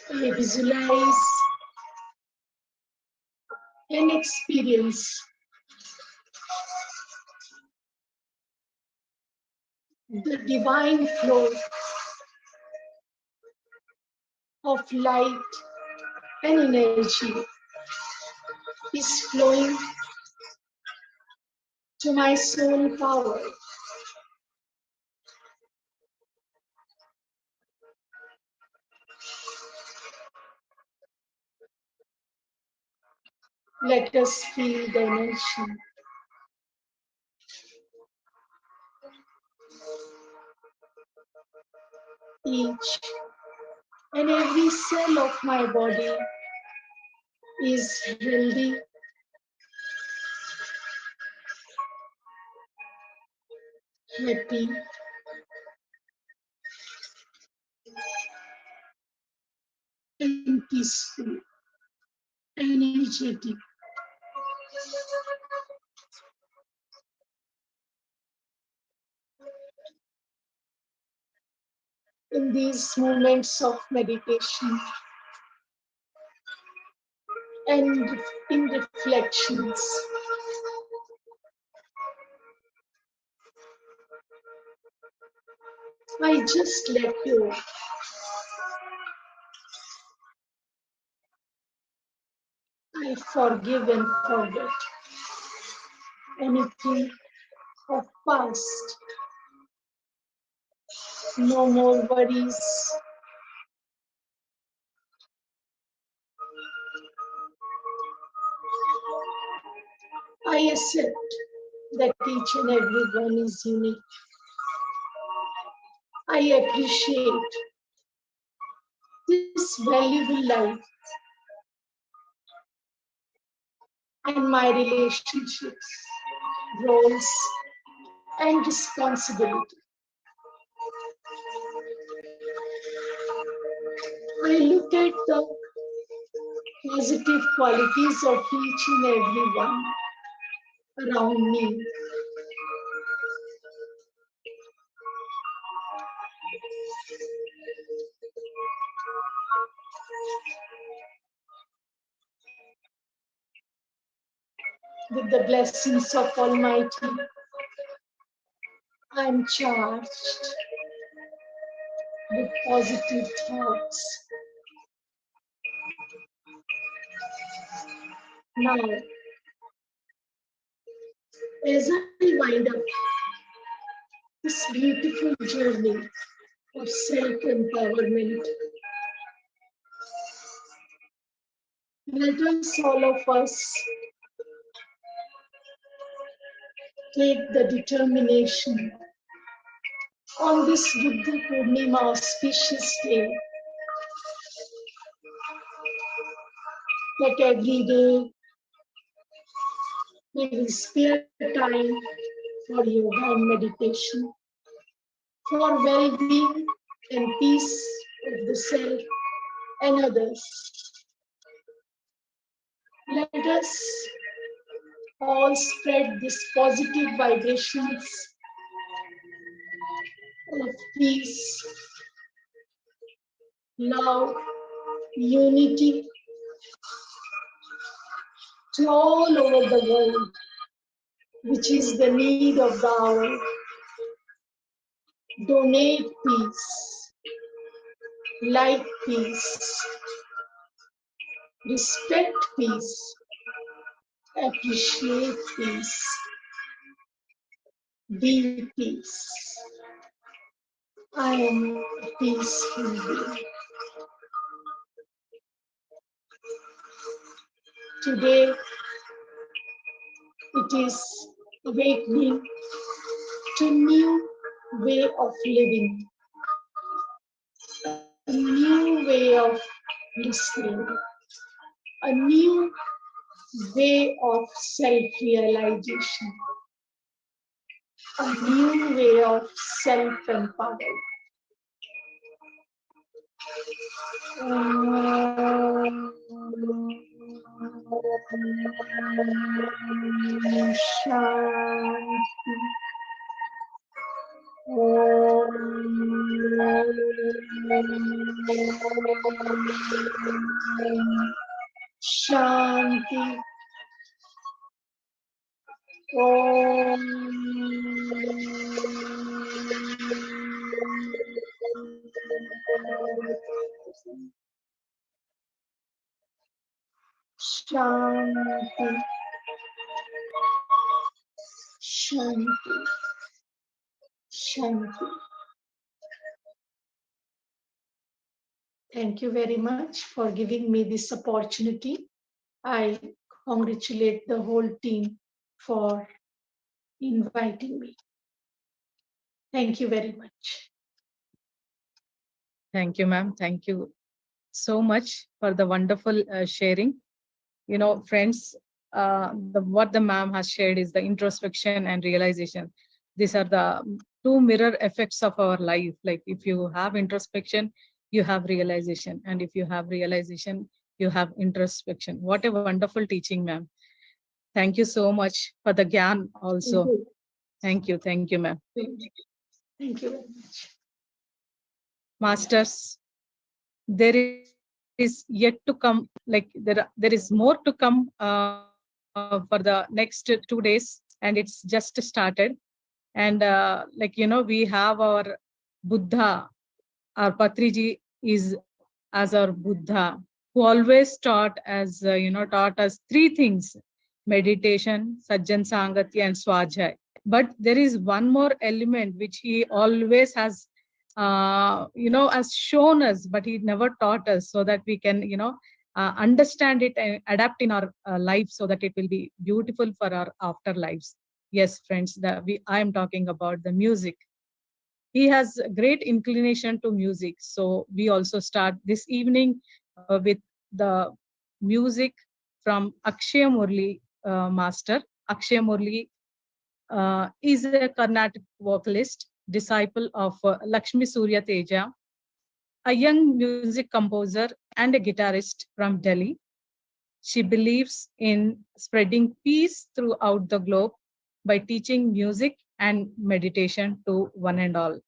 I visualize and experience the divine flow of light and energy is flowing to my soul power. Let us feel the energy. Each and every cell of my body is healthy, happy, and peaceful, energetic. In these moments of meditation and in reflections, I just let go. I forgive and forget anything of past. No more worries. I accept that each and every one is unique. I appreciate this valuable life and my relationships, roles, and responsibility. I look at the positive qualities of each and every one around me. With the blessings of Almighty, I am charged with positive thoughts. Now, as I wind up this beautiful journey of self-empowerment, let us, all of us, take the determination on this Buddha Puurnima auspicious day that every day we will spare time for yoga and meditation, for well-being and peace of the self and others. Let us all spread these positive vibrations of peace, love, unity to all over the world, which is the need of the hour. Donate peace, like peace, respect peace, appreciate peace, be peace. I am a peaceful being. Today, it is awakening to a new way of living, a new way of listening, a new way of self-realization, a new way of self-empowerment. Shanti. Shanti. Shanti. Shanti. Shanti. Thank you very much for giving me this opportunity. I congratulate the whole team for inviting me. Thank you very much. Thank you, ma'am. Thank you so much for the wonderful sharing. You know, friends, what the ma'am has shared is the introspection and realization. These are the two mirror effects of our life. Like if you have introspection, you have realization. And if you have realization, you have introspection. What a wonderful teaching, ma'am. Thank you so much for the gyan also. Thank you, ma'am. Thank you very much. Masters, there is yet to come, like there is more to come for the next 2 days, and it's just started. And like we have our Buddha, our Patriji is as our Buddha, who always taught as taught us three things: meditation, Sajjan Sangatya, and Swajay. But there is one more element which he always has, has shown us, but he never taught us, so that we can, understand it and adapt in our life, so that it will be beautiful for our afterlives. Yes, friends, I am talking about the music. He has a great inclination to music, so we also start this evening with the music from Akshay Murli master. Akshay Murli is a Carnatic vocalist, disciple of Lakshmi Surya Teja, a young music composer and a guitarist from Delhi. She believes in spreading peace throughout the globe by teaching music and meditation to one and all.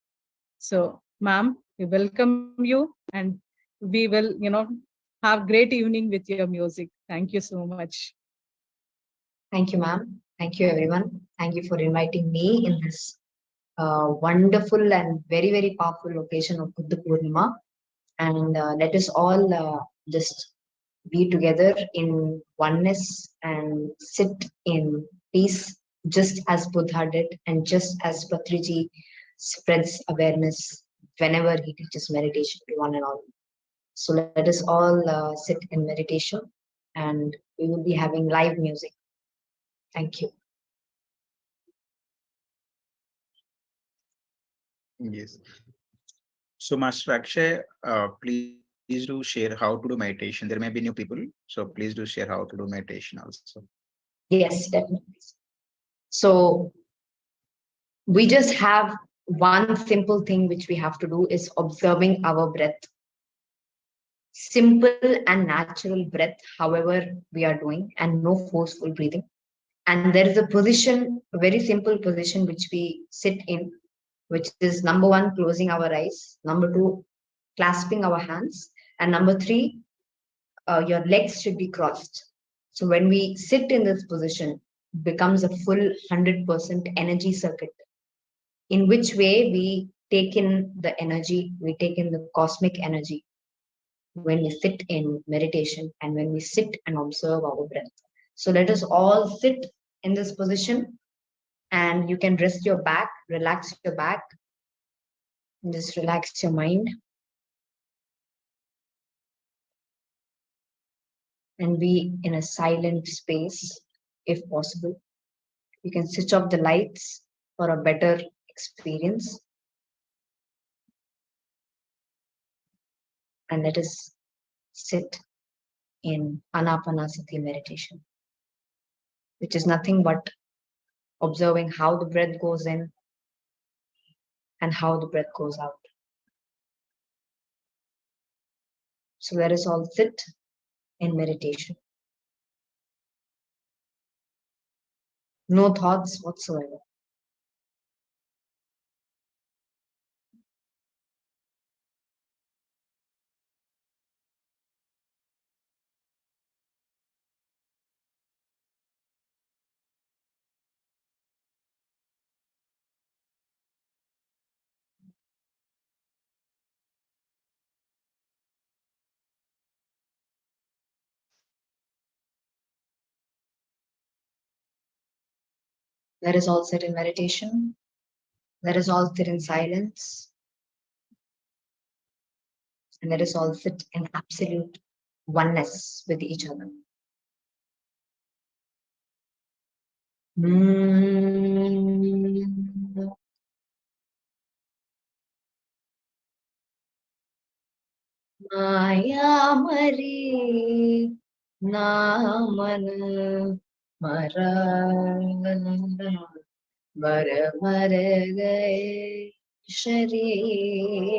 So, ma'am, we welcome you, and we will, have great evening with your music. Thank you so much. Thank you, ma'am. Thank you, everyone. Thank you for inviting me in this wonderful and very, very powerful occasion of Buddha Purnima. And let us all just be together in oneness and sit in peace, just as Buddha did, and just as Patriji spreads awareness whenever he teaches meditation to one and all. So let us all sit in meditation, and we will be having live music. Thank you. Yes. So, Master Akshay, please do share how to do meditation. There may be new people, so please do share how to do meditation also. Yes, definitely. So we just have one simple thing which we have to do is observing our breath. Simple and natural breath, however we are doing, and no forceful breathing. And there is a position, a very simple position which we sit in, which is number one, closing our eyes, number two, clasping our hands, and number three, your legs should be crossed. So when we sit in this position, becomes a full 100% energy circuit, in which way we take in the energy, we take in the cosmic energy when we sit in meditation and when we sit and observe our breath. So let us all sit in this position, and you can rest your back, relax your back, and just relax your mind. And be in a silent space if possible. You can switch off the lights for a better experience. And let us sit in Anapanasati meditation, which is nothing but observing how the breath goes in and how the breath goes out. So let us all sit in meditation. No thoughts whatsoever. Let us all sit in meditation. Let us all sit in silence. And let us all sit in absolute oneness with each other. Maya Mari Naman Mara Mar Mar Gaye Shari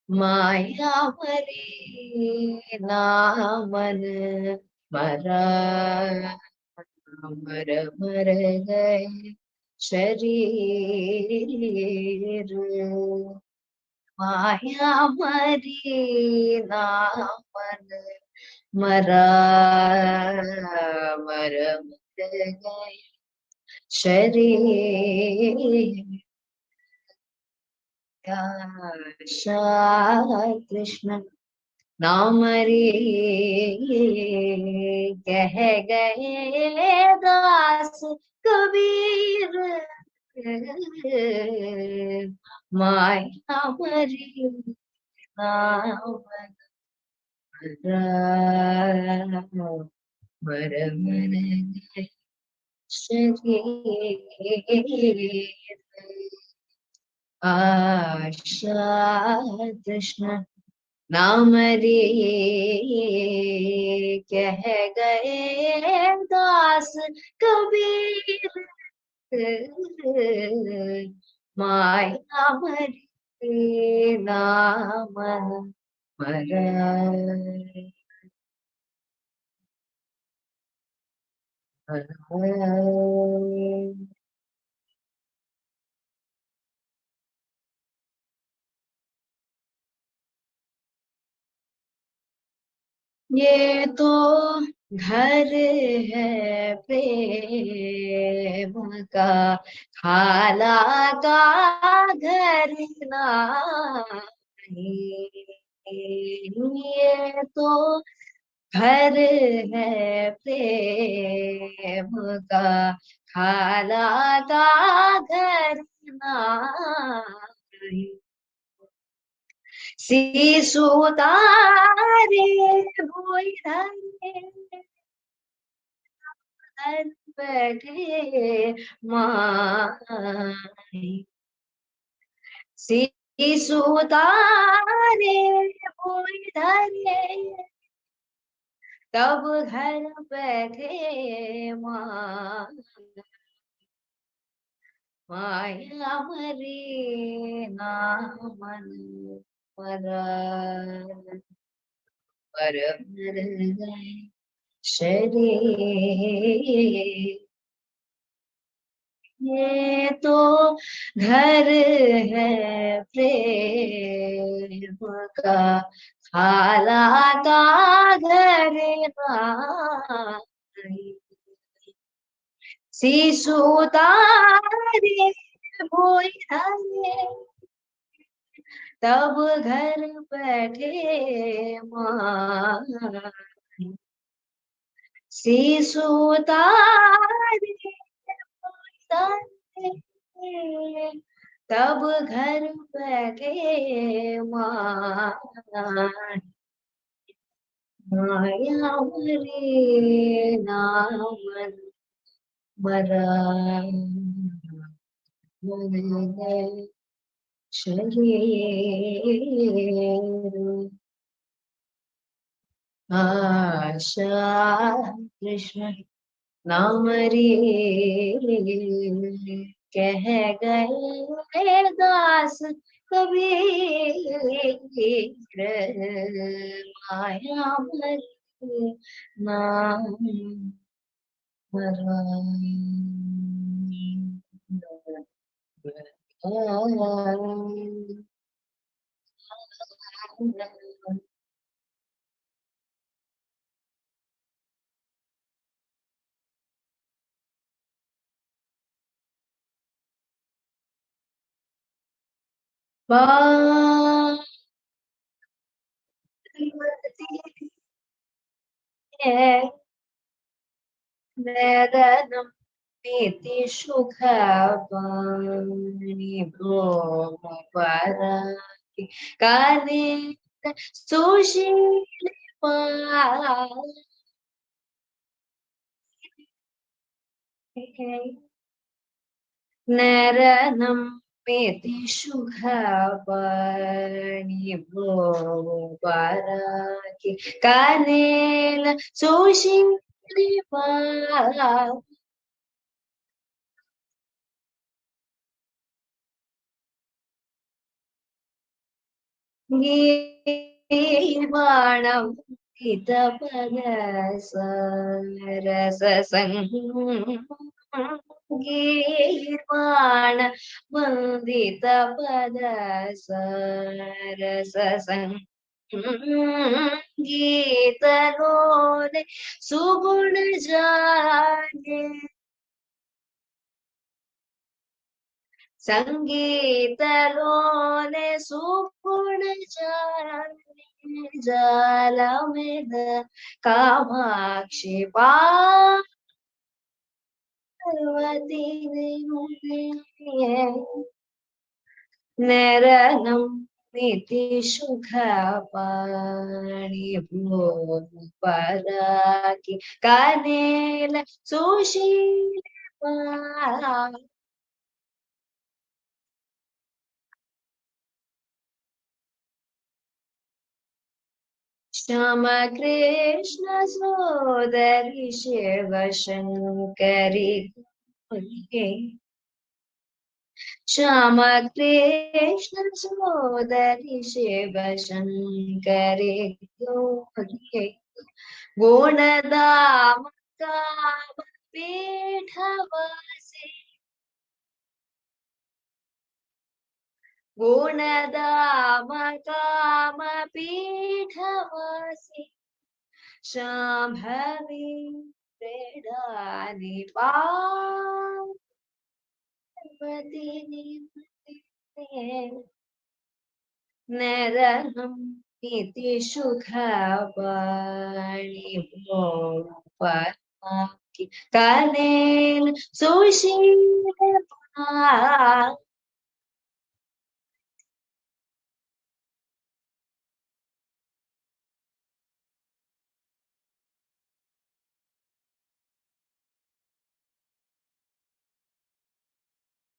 Maya Mari Naman Mara Mar Mar Gaye Sharir Maya Mari Naman मरा मर गए शरीर आशा कृष्ण नाम रे कह गए दास कबीर माया मरी नाम मर गए शरीर आशा कृष्ण नाम रे कह गए दास कबीर माया मरी नाम मर ये तो घर है प्रेम का खाला का घर नहीं ये तो घर है प्रेम का खाला का घर नहीं सीसुतारे भोई धर बैठे माई सीसुतारे भोई धरे तब घर बैठे माया मरी नामन पर मर गए शरीर ये तो घर है प्रेम का खाला का घर नहीं सीसुतारे भोई धरे तब घर बैठे माई सीसुतारे भोई धरे तब घर बैठे माई माया मरे नाम मरा मर गए शरीर आशा कृष्ण नाम रे कह गए दास कबीर माया मरी नाम मरा नरनम प्रीति सुखवाणी भोग परागी काले सुशील नरनम प्रीति सुखवाणी भोग परागी कानेल सुशील गीर्वाणं गीर्वाण वन्दितपदसरसं गीत लोले सुगुण जाने संगीत लोले सुगुण जाने जाल में कामाक्षी पार्वती नरनम नीति सुखपाणि भोग पराकी कनेल सुशील श्याम कृष्ण सोदरी शिव शंकरी श्याम कृष्ण सोदरी शिव शंकरी गौरी गुणदाम काम पीठवासी गुणदाम काम पीठवासी शाम्भवी प्रेडानि पार्वती नरहं इति सुखपाणि भोपाकी कनेन सुशीलपा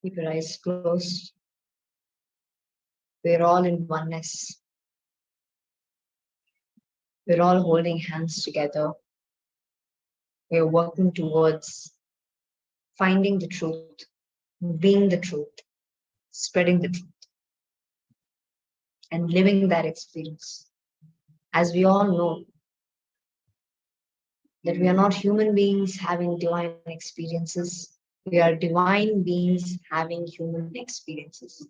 Keep your eyes closed. We're all in oneness. We're all holding hands together. We're working towards finding the truth, being the truth, spreading the truth, and living that experience. As we all know, that we are not human beings having divine experiences. We are divine beings having human experiences.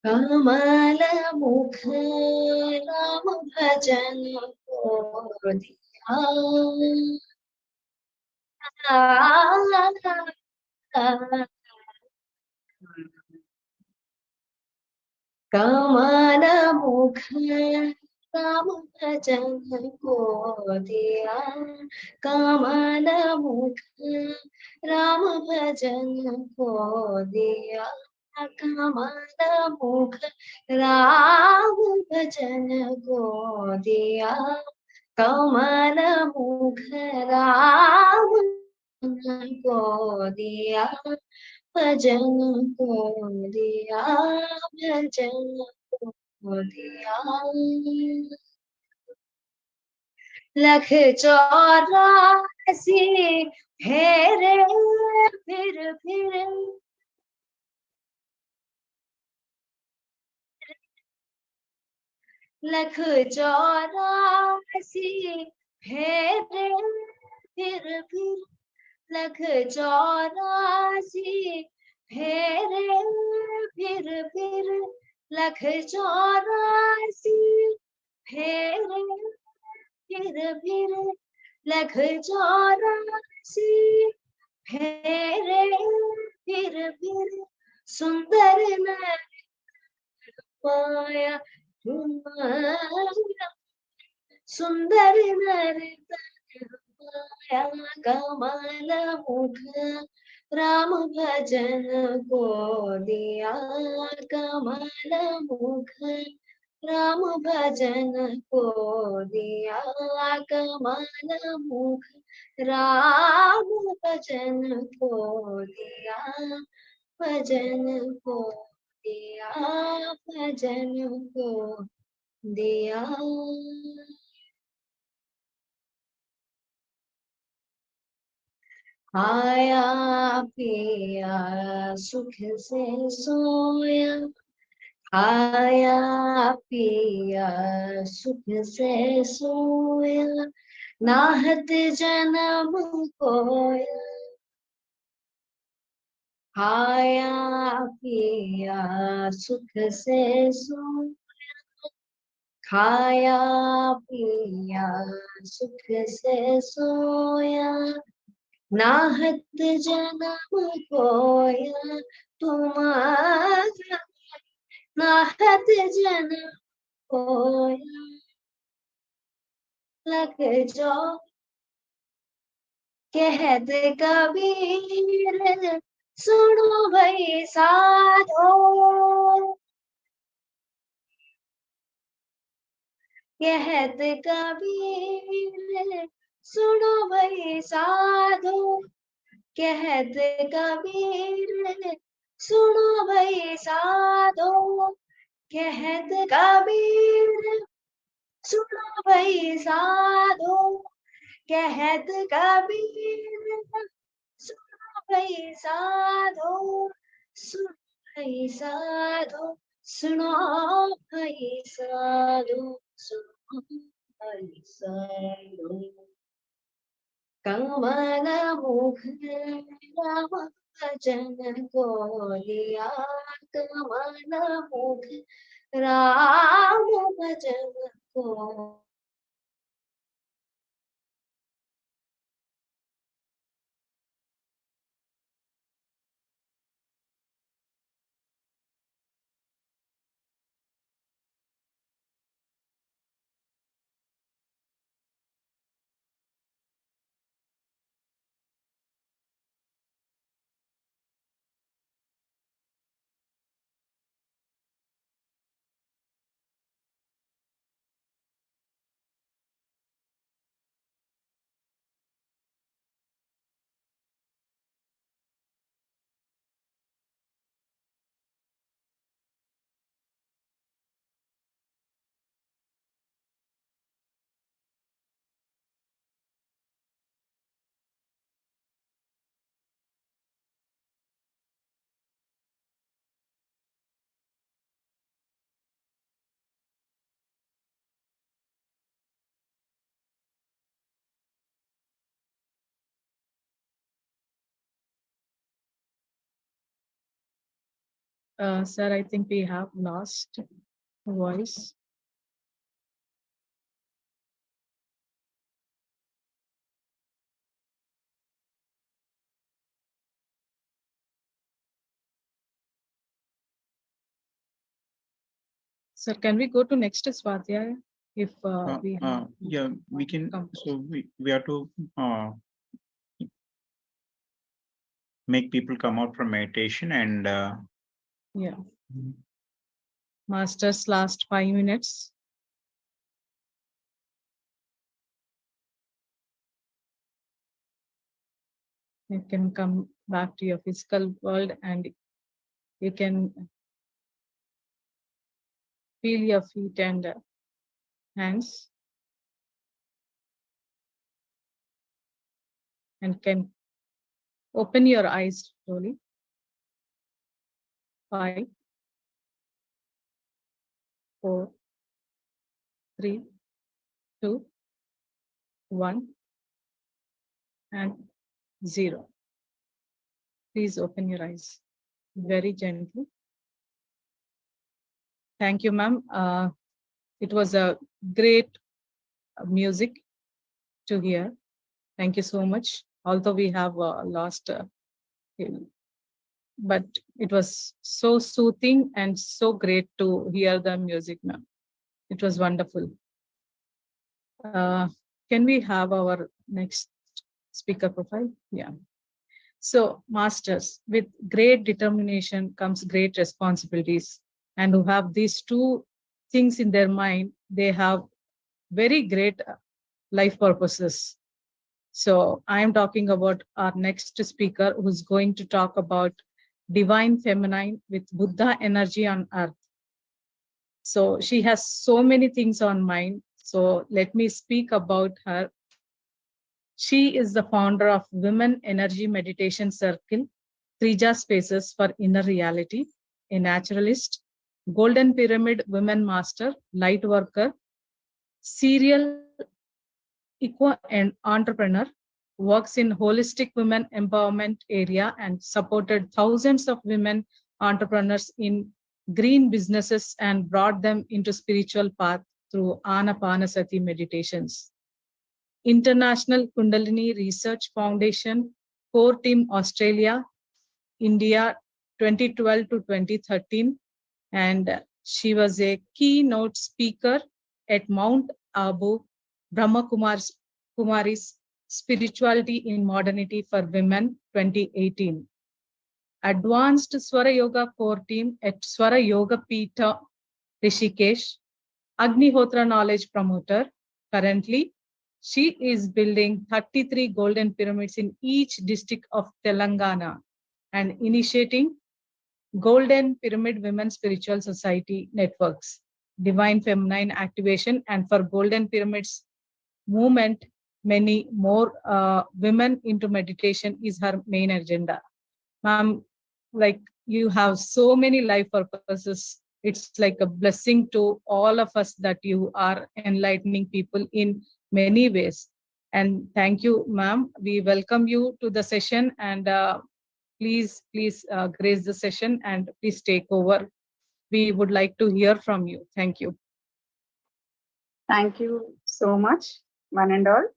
Kamala mukha Ram bhajan kor diya. कमल मुख राम भजन को दिया कमल मुख राम भजन को दिया कमल मुख राम भजन को दिया कमल मुख राम को दिया भजन को दिया भजन को दिया लख 84 फेरे फिर लख 84 फेरे फिर लख 84 फेरे फिर लख 84 फेरे फिर लख 84 फेरे फिर सुंदर नर पाया तुम्हारा सुंदर नर पाया कमल मुख राम भजन को दिया कमल मुख राम भजन को दिया कमल मुख राम भजन को दिया भजन को दिया भजन को दिया आया पिया सुख से सोया आया पिया सुख से सोया नाहत जन्म कोया खाया पिया सुख से सोया, खाया पिया सुख से सोया, नाहत जन्म कोया तुम्हारा, नाहत जन्म कोया, लग जो कहत कबीर, सुनो भाई साधो, कहत कबीर, सुनो भाई साधो, कहत कबीर, सुनो भाई साधो, कहत कबीर, सुनो भाई साधो, कहत कबीर, सुनो भाई साधो, सुनो भाई साधो, सुनो भाई साधो, सुनो भाई साधो। कमल मुख राम भजन को लिया, कमल मुख राम भजन को। Sir, I think we have lost voice. Sir, can we go to next Swadhyaya? If we have yeah, we can. So we have to make people come out from meditation and yeah. Master's last 5 minutes. You can come back to your physical world and you can feel your feet and hands, and can open your eyes slowly. 5, 4, 3, 2, 1, and 0. Please open your eyes very gently. Thank you, ma'am. It was a great music to hear. Thank you so much. Although we have lost, but it was so soothing and so great to hear the music, ma'am. It was wonderful. Can we have our next speaker profile? Yeah. So, masters, with great determination comes great responsibilities, and who have these two things in their mind, they have very great life purposes. So I am talking about our next speaker, who's going to talk about divine feminine with Buddha energy on earth. So she has so many things on mind. So let me speak about her. She is the founder of Women Energy Meditation Circle, Trija Spaces for Inner Reality, a naturalist, Golden Pyramid Women Master, light worker, serial eco and entrepreneur, works in holistic women empowerment area and supported thousands of women entrepreneurs in green businesses and brought them into spiritual path through Anapanasati meditations. International Kundalini Research Foundation, Core Team Australia, India 2012 to 2013, and she was a keynote speaker at Mount Abu Brahma Kumari's Spirituality in Modernity for Women 2018. Advanced Swara Yoga core team at Swara Yoga Pita Rishikesh, Agnihotra knowledge promoter. Currently, she is building 33 golden pyramids in each district of Telangana and initiating Golden Pyramid Women Spiritual Society networks, Divine Feminine Activation, and for Golden Pyramids movement, many more women into meditation is her main agenda. Ma'am, like you have so many life purposes. It's like a blessing to all of us that you are enlightening people in many ways. And thank you, ma'am. We welcome you to the session and please grace the session and please take over. We would like to hear from you. Thank you. Thank you so much, one and all.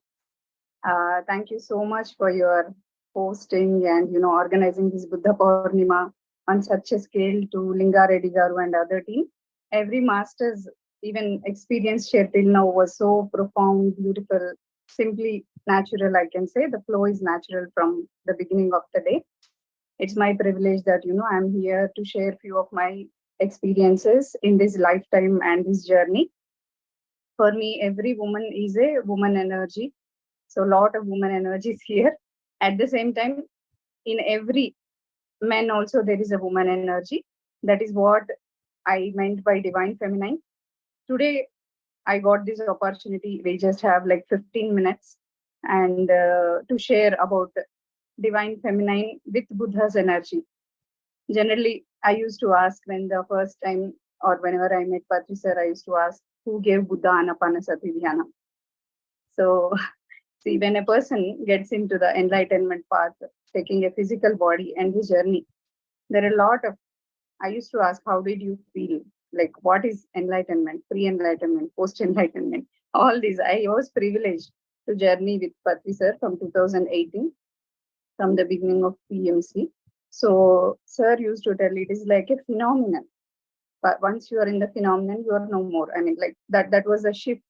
Thank you so much for your hosting and organizing this Buddha Puurnima on such a scale to Linga Reddy Garu and other team. Every master's even experience shared till now was so profound, beautiful, simply natural. I can say the flow is natural from the beginning of the day. It's my privilege that I'm here to share few of my experiences in this lifetime and this journey. For me, every woman is a woman energy. So a lot of woman energy is here. At the same time, in every man also there is a woman energy. That is what I meant by divine feminine. Today, I got this opportunity. We just have like 15 minutes and to share about divine feminine with Buddha's energy. Generally, I used to ask when the first time or whenever I met Patri sir, I used to ask who gave Buddha Anapanasati Dhyana. So, see, when a person gets into the enlightenment path, taking a physical body and the journey, there are a lot of, I used to ask, how did you feel? Like, what is enlightenment, pre-enlightenment, post-enlightenment? All these, I was privileged to journey with Patri sir from 2018, from the beginning of PMC. So, sir used to tell it is like a phenomenon. But once you are in the phenomenon, you are no more. I mean, like that was a shift.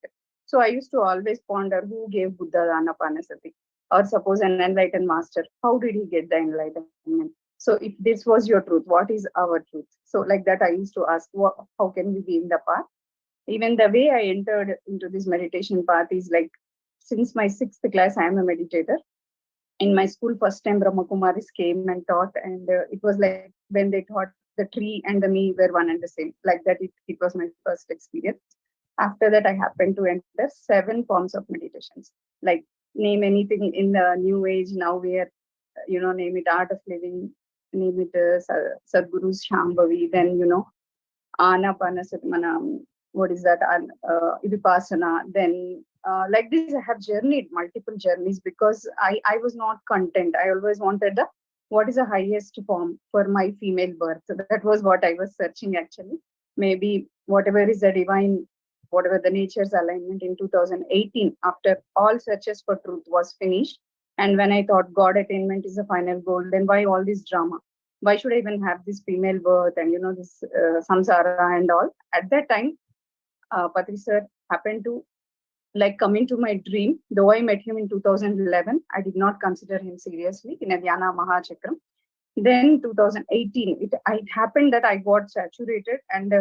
So I used to always ponder who gave Buddha Anapanasati, or suppose an enlightened master, how did he get the enlightenment? So if this was your truth, what is our truth? So like that, I used to ask, how can we be in the path? Even the way I entered into this meditation path is like, since my 6th class, I am a meditator. In my school, first time Brahma Kumaris came and taught, and it was like when they taught, the tree and the me were one and the same. Like that, it was my first experience. After that, I happened to enter 7 forms of meditations. Like name anything in the new age. Now we are, name it art of living, name it Sadhguru's Shambhavi. Then Anapanasati Manam. What is that? Vipassana. Then like this, I have journeyed multiple journeys because I was not content. I always wanted what is the highest form for my female birth. So that was what I was searching actually. Maybe whatever is the divine, whatever the nature's alignment in 2018, after all searches for truth was finished. And when I thought God attainment is the final goal, then why all this drama? Why should I even have this female birth and this samsara and all? At that time, Patri sir happened to like come into my dream. Though I met him in 2011, I did not consider him seriously in a Dhyana Mahachakram. Then 2018, it happened that I got saturated and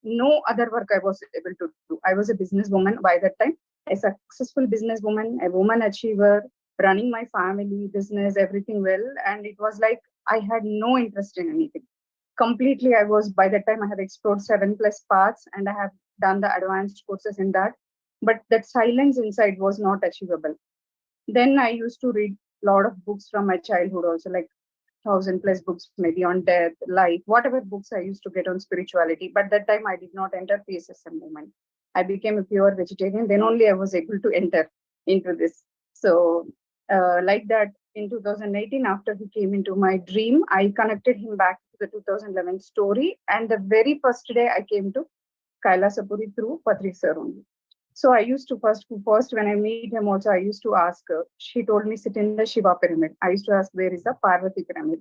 no other work I was able to do. I was a businesswoman by that time, a successful businesswoman, a woman achiever, running my family, business, everything well. And it was like I had no interest in anything. Completely, I was, by that time, I have explored 7+ paths and I have done the advanced courses in that. But that silence inside was not achievable. Then I used to read a lot of books from my childhood also, like 1,000+ books, maybe on death, life, whatever books I used to get on spirituality. But that time I did not enter PSSM movement. I became a pure vegetarian. Then only I was able to enter into this. So like that, in 2018, after he came into my dream, I connected him back to the 2011 story. And the very first day I came to Kailasapuri through Patrik sir only. So I used to first when I meet him also, I used to ask her. She told me sit in the Shiva pyramid. I used to ask where is the Parvati pyramid.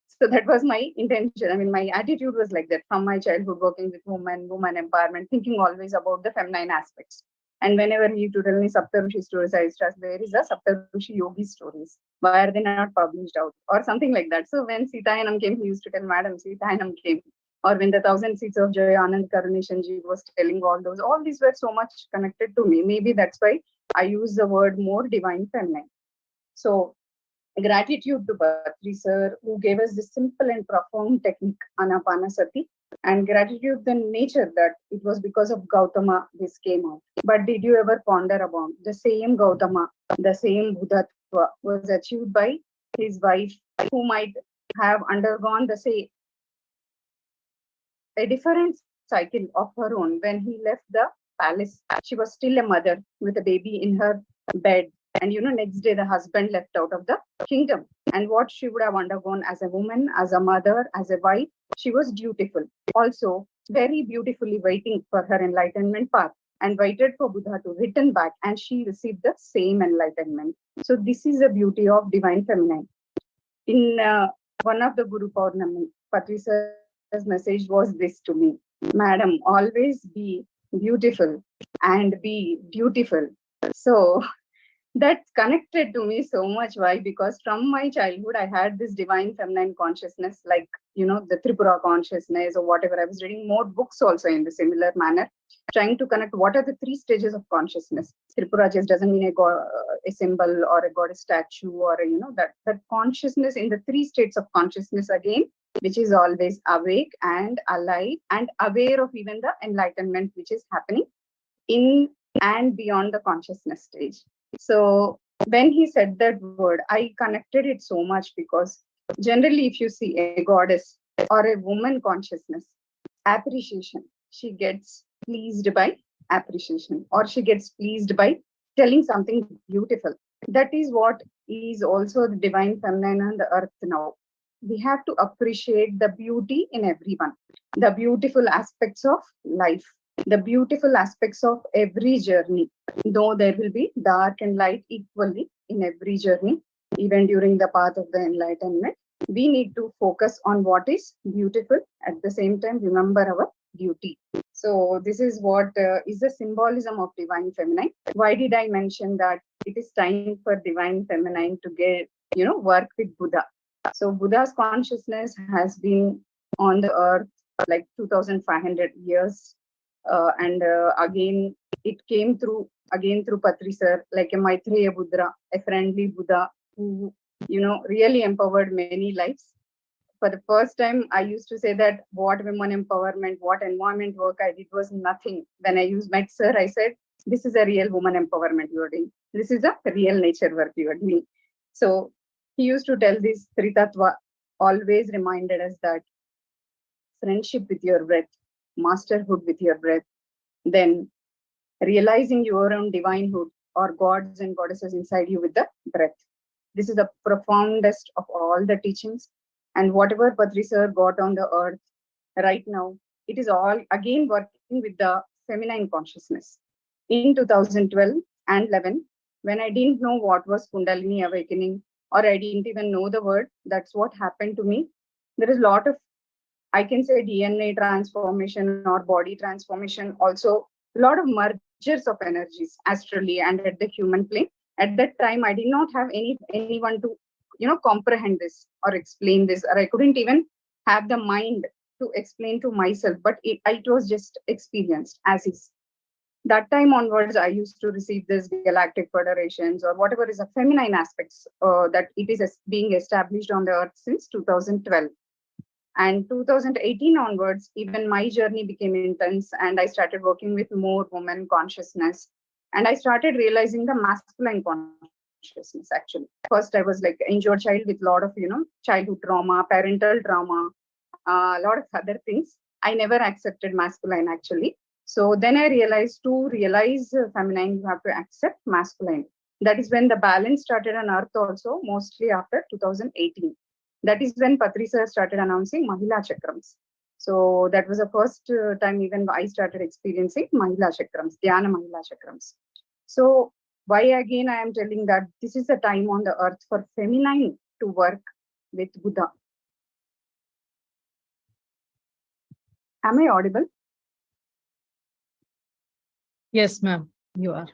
So that was my intention. I mean, my attitude was like that from my childhood, working with woman empowerment, thinking always about the feminine aspects. And whenever he used to tell me Saptarushi stories, I used to ask, where is the Saptarushi Yogi stories? Why are they not published out? Or something like that. So when Sitayanam came, he used to tell, Madam, Sitayanam came. Or when the Thousand Seeds of Joy, Anand Karunation ji was telling all these were so much connected to me. Maybe that's why I use the word more divine feminine. So gratitude to Patri sir, who gave us this simple and profound technique, Anapanasati, and gratitude the nature that it was because of Gautama this came out. But did you ever ponder about the same Gautama, the same Buddhatva was achieved by his wife, who might have undergone the same, a different cycle of her own. When he left the palace, she was still a mother with a baby in her bed. And next day the husband left out of the kingdom. And what she would have undergone as a woman, as a mother, as a wife, she was dutiful. Also, very beautifully waiting for her enlightenment path and waited for Buddha to return back, and she received the same enlightenment. So this is the beauty of divine feminine. In one of the Guru Paurnami, Patri sir's message was this to me: Madam, always be beautiful and be dutiful. So that connected to me so much. Why? Because from my childhood, I had this divine feminine consciousness, like, the Tripura consciousness or whatever. I was reading more books also in the similar manner, trying to connect what are the three stages of consciousness. Tripura just doesn't mean a symbol or a goddess statue or, that consciousness in the three states of consciousness again, which is always awake and alive and aware of even the enlightenment which is happening in and beyond the consciousness stage. So when he said that word, I connected it so much because generally, if you see a goddess or a woman consciousness, appreciation, she gets pleased by appreciation, or she gets pleased by telling something beautiful. That is what is also the divine feminine on the earth now. We have to appreciate the beauty in everyone, the beautiful aspects of life, the beautiful aspects of every journey, though there will be dark and light equally in every journey. Even during the path of the enlightenment, we need to focus on what is beautiful, at the same time remember our duty. So this is what is the symbolism of divine feminine. Why did I mention that it is time for divine feminine to get, work with Buddha? So Buddha's consciousness has been on the earth like 2500 years. And again, it came through Patri sir, like a Maitreya Buddha, a friendly Buddha who, really empowered many lives. For the first time, I used to say that what women empowerment, what environment work I did was nothing. When I met sir, I said, this is a real woman empowerment you are doing. This is a real nature work you are doing. So he used to tell this Tritattva, always reminded us that friendship with your breath, masterhood with your breath, then realizing your own divinehood or gods and goddesses inside you with the breath. This is the profoundest of all the teachings. And whatever Patri sir got on the earth right now, it is all again working with the feminine consciousness. In 2012 and 11, when I didn't know what was Kundalini awakening, or I didn't even know the word, that's what happened to me. There is a lot of, I can say, DNA transformation or body transformation, also a lot of mergers of energies astrally and at the human plane. At that time, I did not have anyone to, comprehend this or explain this, or I couldn't even have the mind to explain to myself, but it was just experienced as is. That time onwards, I used to receive this galactic federations or whatever is a feminine aspects that it is being established on the earth since 2012. And 2018 onwards, even my journey became intense, and I started working with more women consciousness. And I started realizing the masculine consciousness actually. First, I was like injured child with a lot of, childhood trauma, parental trauma, a lot of other things. I never accepted masculine actually. So then I realized to realize feminine, you have to accept masculine. That is when the balance started on earth also, mostly after 2018. That is when Patri sir started announcing Mahila Chakrams. So that was the first time even I started experiencing Mahila Chakrams, Dhyana Mahila Chakrams. So why again I am telling that this is the time on the earth for feminine to work with Buddha. Am I audible? Yes, ma'am, you are.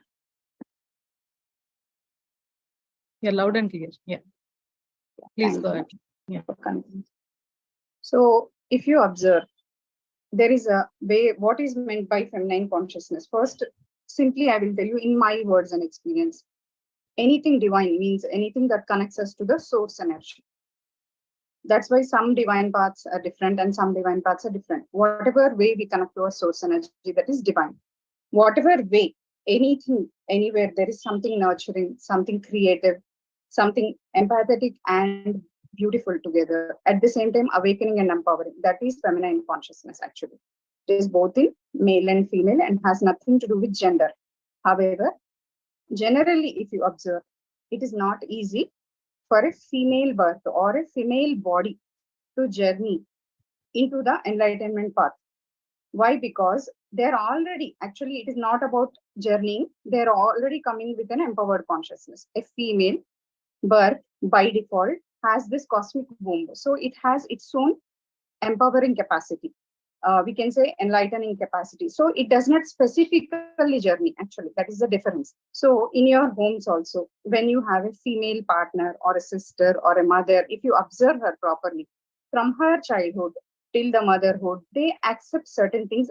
You're loud and clear. Yeah. Please Thank go you. ahead. Yeah. So if you observe, there is a way, what is meant by feminine consciousness? First, simply I will tell you in my words and experience. Anything divine means anything that connects us to the source energy. That's why some divine paths are different and some divine paths are different. Whatever way we connect to our source energy, that is divine. Whatever way, anything, anywhere, there is something nurturing, something creative, something empathetic and beautiful together. At the same time, awakening and empowering. That is feminine consciousness, actually. It is both in male and female and has nothing to do with gender. However, generally, if you observe, it is not easy for a female birth or a female body to journey into the enlightenment path. Why? Because they're already, actually, it is not about journeying, they're already coming with an empowered consciousness. A female birth by default has this cosmic womb. So it has its own empowering capacity. We can say enlightening capacity. So it does not specifically journey, actually. That is the difference. So in your homes also, when you have a female partner or a sister or a mother, if you observe her properly, from her childhood till the motherhood, they accept certain things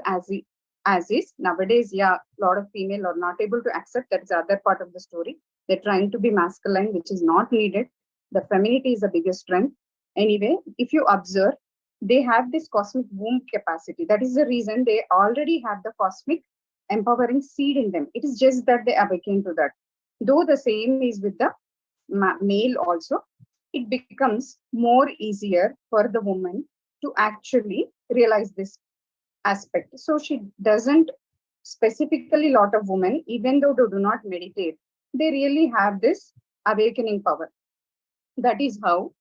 as is. Nowadays, yeah, a lot of female are not able to accept. That's the other part of the story. They're trying to be masculine, which is not needed. The femininity is the biggest strength. Anyway, if you observe, they have this cosmic womb capacity. That is the reason they already have the cosmic empowering seed in them. It is just that they awaken to that. Though the same is with the male also, it becomes more easier for the woman to actually realize this aspect. So she doesn't specifically, lot of women, even though they do not meditate, they really have this awakening power. That is how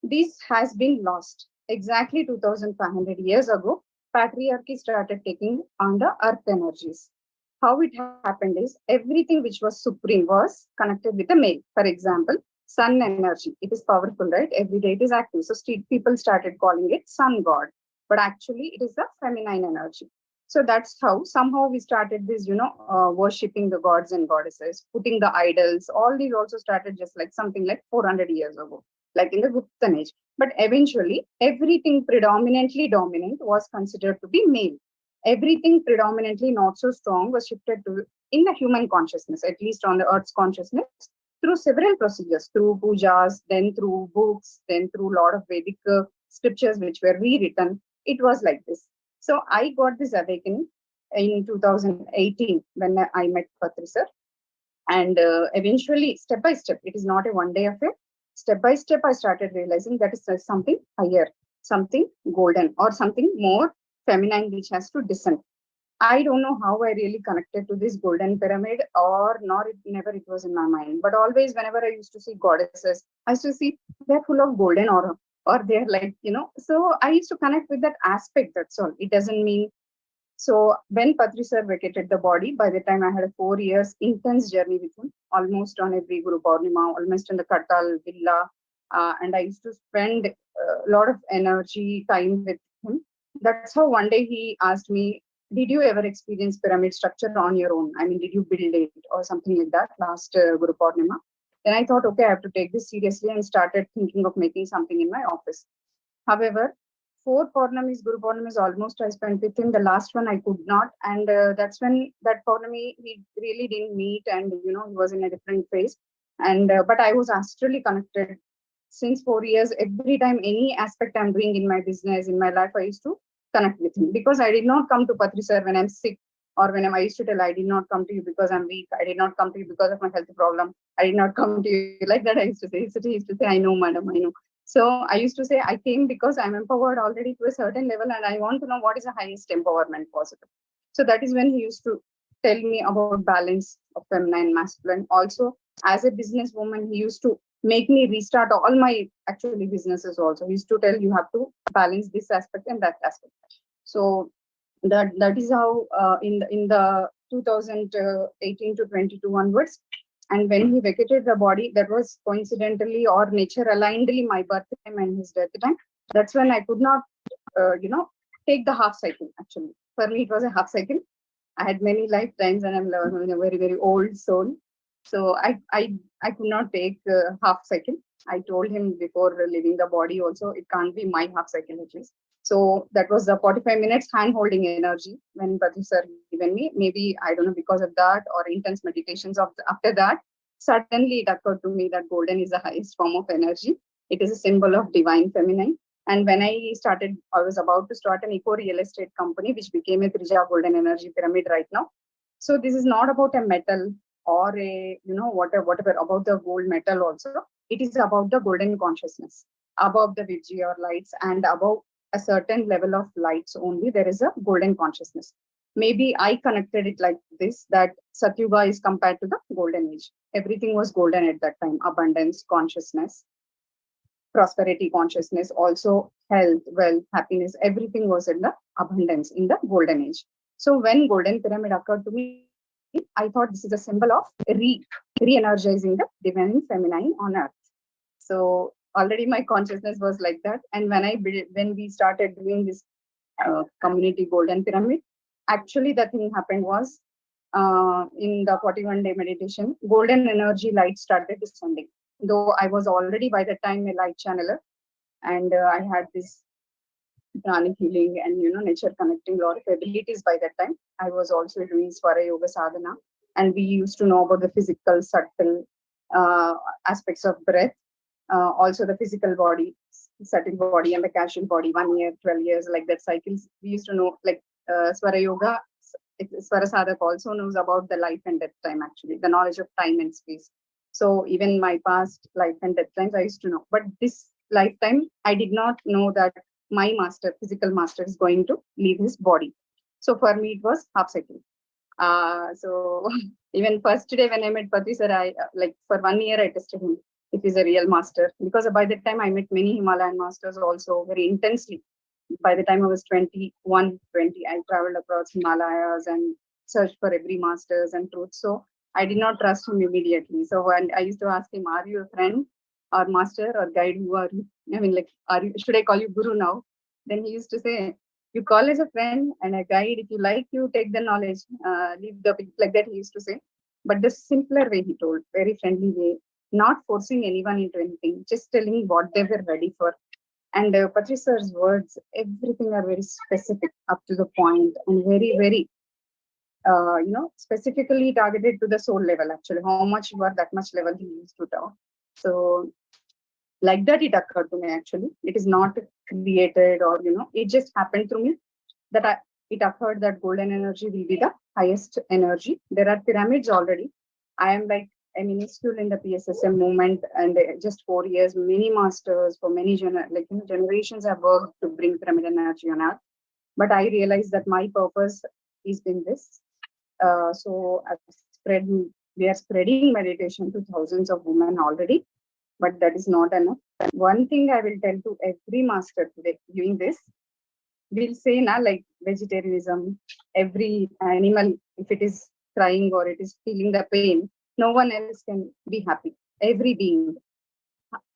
this has been lost. Exactly 2500 years ago, patriarchy started taking on the earth energies. How it happened is everything which was supreme was connected with the male. For example, sun energy. It is powerful, right? Every day it is active. So people started calling it sun god. But actually, it is the feminine energy. So that's how somehow we started this, worshipping the gods and goddesses, putting the idols. All these also started just like something like 400 years ago, like in the Gupta age. But eventually, everything predominantly dominant was considered to be male. Everything predominantly not so strong was shifted to in the human consciousness, at least on the earth's consciousness, through several procedures, through pujas, then through books, then through a lot of Vedic scriptures which were rewritten. It was like this. So I got this awakening in 2018 when I met Patri sir. And eventually, step by step, it is not a one-day affair. Step by step, I started realizing that is something higher, something golden, or something more feminine which has to descend. I don't know how I really connected to this golden pyramid, or not. Never it was in my mind. But always, whenever I used to see goddesses, I used to see they're full of golden aura, or they're like, So I used to connect with that aspect. That's all. It doesn't mean. So when Patri sir vacated the body, by the time I had a 4 years intense journey with him, almost on every Guru Puurnima, almost in the Kattal villa, and I used to spend a lot of energy, time with him. That's how one day he asked me, did you ever experience pyramid structure on your own? I mean, did you build it or something like that last Guru Puurnima? Then I thought, okay, I have to take this seriously and started thinking of making something in my office. However, 4 Purnamis, Guru Purnamis almost I spent with him. The last one I could not. And that's when that Purnami, we really didn't meet and, he was in a different phase. And, but I was astrally connected since 4 years. Every time any aspect I'm doing in my business, in my life, I used to connect with him because I did not come to Patri sir when I'm sick or when I used to tell, I did not come to you because I'm weak. I did not come to you because of my health problem. I did not come to you like that. I used to say, he used to say, I know, madam, I know. So I used to say, I came because I'm empowered already to a certain level and I want to know what is the highest empowerment possible. So that is when he used to tell me about balance of feminine, masculine. Also, as a businesswoman, he used to make me restart all my actually businesses also. He used to tell you have to balance this aspect and that aspect. So that is how in the 2018 to 22 onwards, and when he vacated the body, that was coincidentally or nature alignedly my birth time and his death time. That's when I could not take the half cycle. Actually, for me it was a half cycle. I had many lifetimes, and I'm a very very old soul. So I could not take half cycle. I told him before leaving the body also, it can't be my half cycle at least. So that was the 45 minutes hand holding energy when Patri sir given me. Maybe I don't know, because of that or intense meditations after that, suddenly it occurred to me that golden is the highest form of energy. It is a symbol of divine feminine. And when I was about to start an eco real estate company, which became a Trija Golden Energy Pyramid right now. So this is not about a metal or a, whatever about the gold metal also. It is about the golden consciousness. Above the Vijay or lights and above a certain level of lights only, there is a golden consciousness. Maybe I connected it like this, that Satyuga is compared to the golden age. Everything was golden at that time. Abundance, consciousness, prosperity consciousness, also health, wealth, happiness, everything was in the abundance in the golden age. So when golden pyramid occurred to me, I thought this is a symbol of re-energizing the divine feminine on earth. So already my consciousness was like that. And when we started doing this community golden pyramid, actually the thing happened was in the 41-day meditation, golden energy light started descending. Though I was already by the time a light channeler, and I had this pranic healing and nature connecting lot of abilities by that time. I was also doing Swara Yoga Sadhana, and we used to know about the physical, subtle aspects of breath, also the physical body, subtle body, and the casual body. 1 year, 12 years, like that cycles. We used to know, like Swara Yoga. Swara Sadhak also knows about the life and death time, actually, the knowledge of time and space. So even my past life and death times I used to know. But this lifetime, I did not know that my master, physical master, is going to leave his body. So for me, it was half cycle. So even first day when I met Patri sir, I like for 1 year I tested him if he's a real master, because by that time I met many Himalayan masters also very intensely. By the time I was 21, 20, I traveled across Himalayas and searched for every masters and truth. So I did not trust him immediately. So when I used to ask him, are you a friend or master or guide? Who are you? I mean, like, should I call you Guru now? Then he used to say, you call as a friend and a guide. If you like, you take the knowledge, leave the, like that he used to say. But the simpler way he told, very friendly way, not forcing anyone into anything, just telling what they were ready for. And Patri sir's words, everything are very specific, up to the point, and very, very, specifically targeted to the soul level, actually. How much you are, that much level he used to talk. So like that, it occurred to me, actually. It is not created or, it just happened to me that it occurred that golden energy will be the highest energy. There are pyramids already. I am like a minuscule in the PSSM movement, and just 4 years, many masters for many generations have worked to bring pyramid energy on earth. But I realized that my purpose is in this. So we are spreading meditation to thousands of women already, but that is not enough. One thing I will tell to every master today doing this, we'll say now, like vegetarianism, every animal, if it is crying or it is feeling the pain, no one else can be happy. Every being.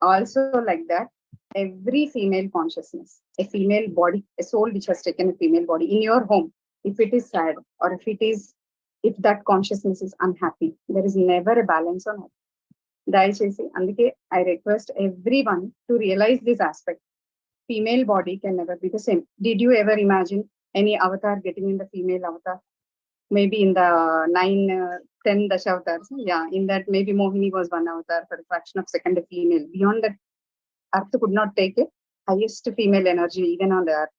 Also like that, every female consciousness, a female body, a soul which has taken a female body in your home, if it is sad or if that consciousness is unhappy, there is never a balance on it. దయచేసి అందుకే I request everyone to realize this aspect. Female body can never be the same. Did you ever imagine any avatar getting in the female avatar? Maybe in the 10 Dashavatars. Yeah, in that maybe Mohini was one avatar for a fraction of a second, a female. Beyond that, Earth could not take a highest female energy even on the Earth.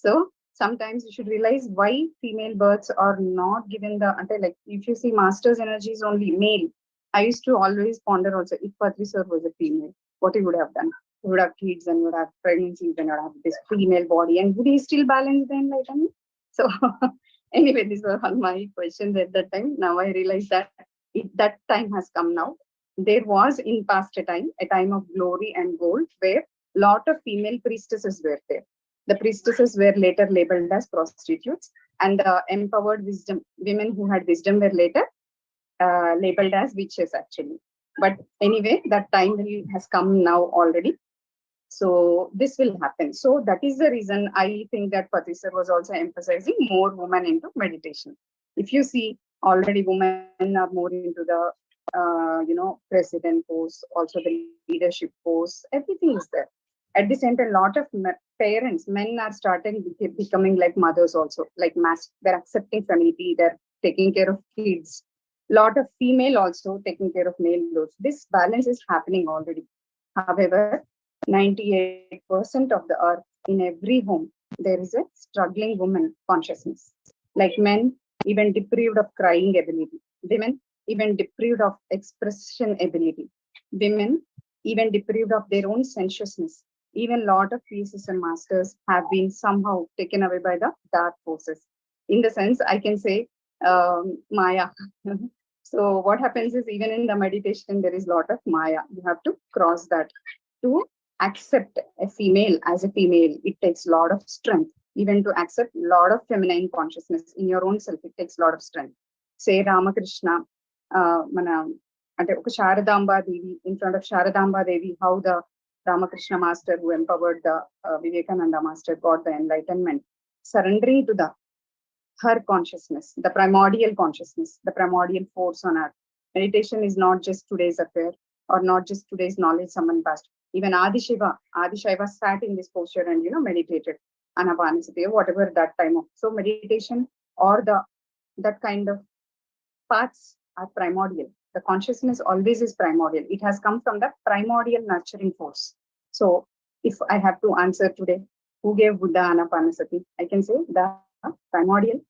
So sometimes you should realize why female births are not given the, like if you see master's energy is only male. I used to always ponder also, if Patri sir was a female, what he would have done. He would have kids and would have pregnancies and would have this female body, and would he still balance the enlightenment? So Anyway, these were all my questions at that time. Now I realize that that time has come now. There was in past a time of glory and gold, where lot of female priestesses were there. The priestesses were later labeled as prostitutes, and the empowered wisdom women who had wisdom were later labeled as witches actually. But anyway, that time has come now already. So this will happen. So that is the reason I think that Patri sir was also emphasizing more women into meditation. If you see, already women are more into the president posts, also the leadership posts. Everything is there. At the same time, a lot of parents, men are starting becoming like mothers also, like they're accepting femininity, they're taking care of kids. Lot of female also taking care of male loads. This balance is happening already. However, 98% of the earth, in every home, there is a struggling woman consciousness. Like men, even deprived of crying ability. Women, even deprived of expression ability. Women, even deprived of their own sensuousness. Even lot of pieces and masters have been somehow taken away by the dark forces. In the sense, I can say Maya. So what happens is, even in the meditation, there is a lot of Maya. You have to cross that. To accept a female as a female, it takes a lot of strength. Even to accept a lot of feminine consciousness in your own self, it takes a lot of strength. Say Ramakrishna, Sharadamba Devi, in front of Sharadamba Devi, how the Ramakrishna master who empowered the Vivekananda master got the enlightenment, surrendering to her consciousness, the primordial consciousness, the primordial force on earth. Meditation is not just today's affair or not just today's knowledge someone passed. Even Adishiva sat in this posture and meditated Anapanasati, whatever that time of. So meditation or that kind of paths are primordial. The consciousness always is primordial. It has come from the primordial nurturing force. So if I have to answer today, who gave Buddha Anapanasati? I can say the primordial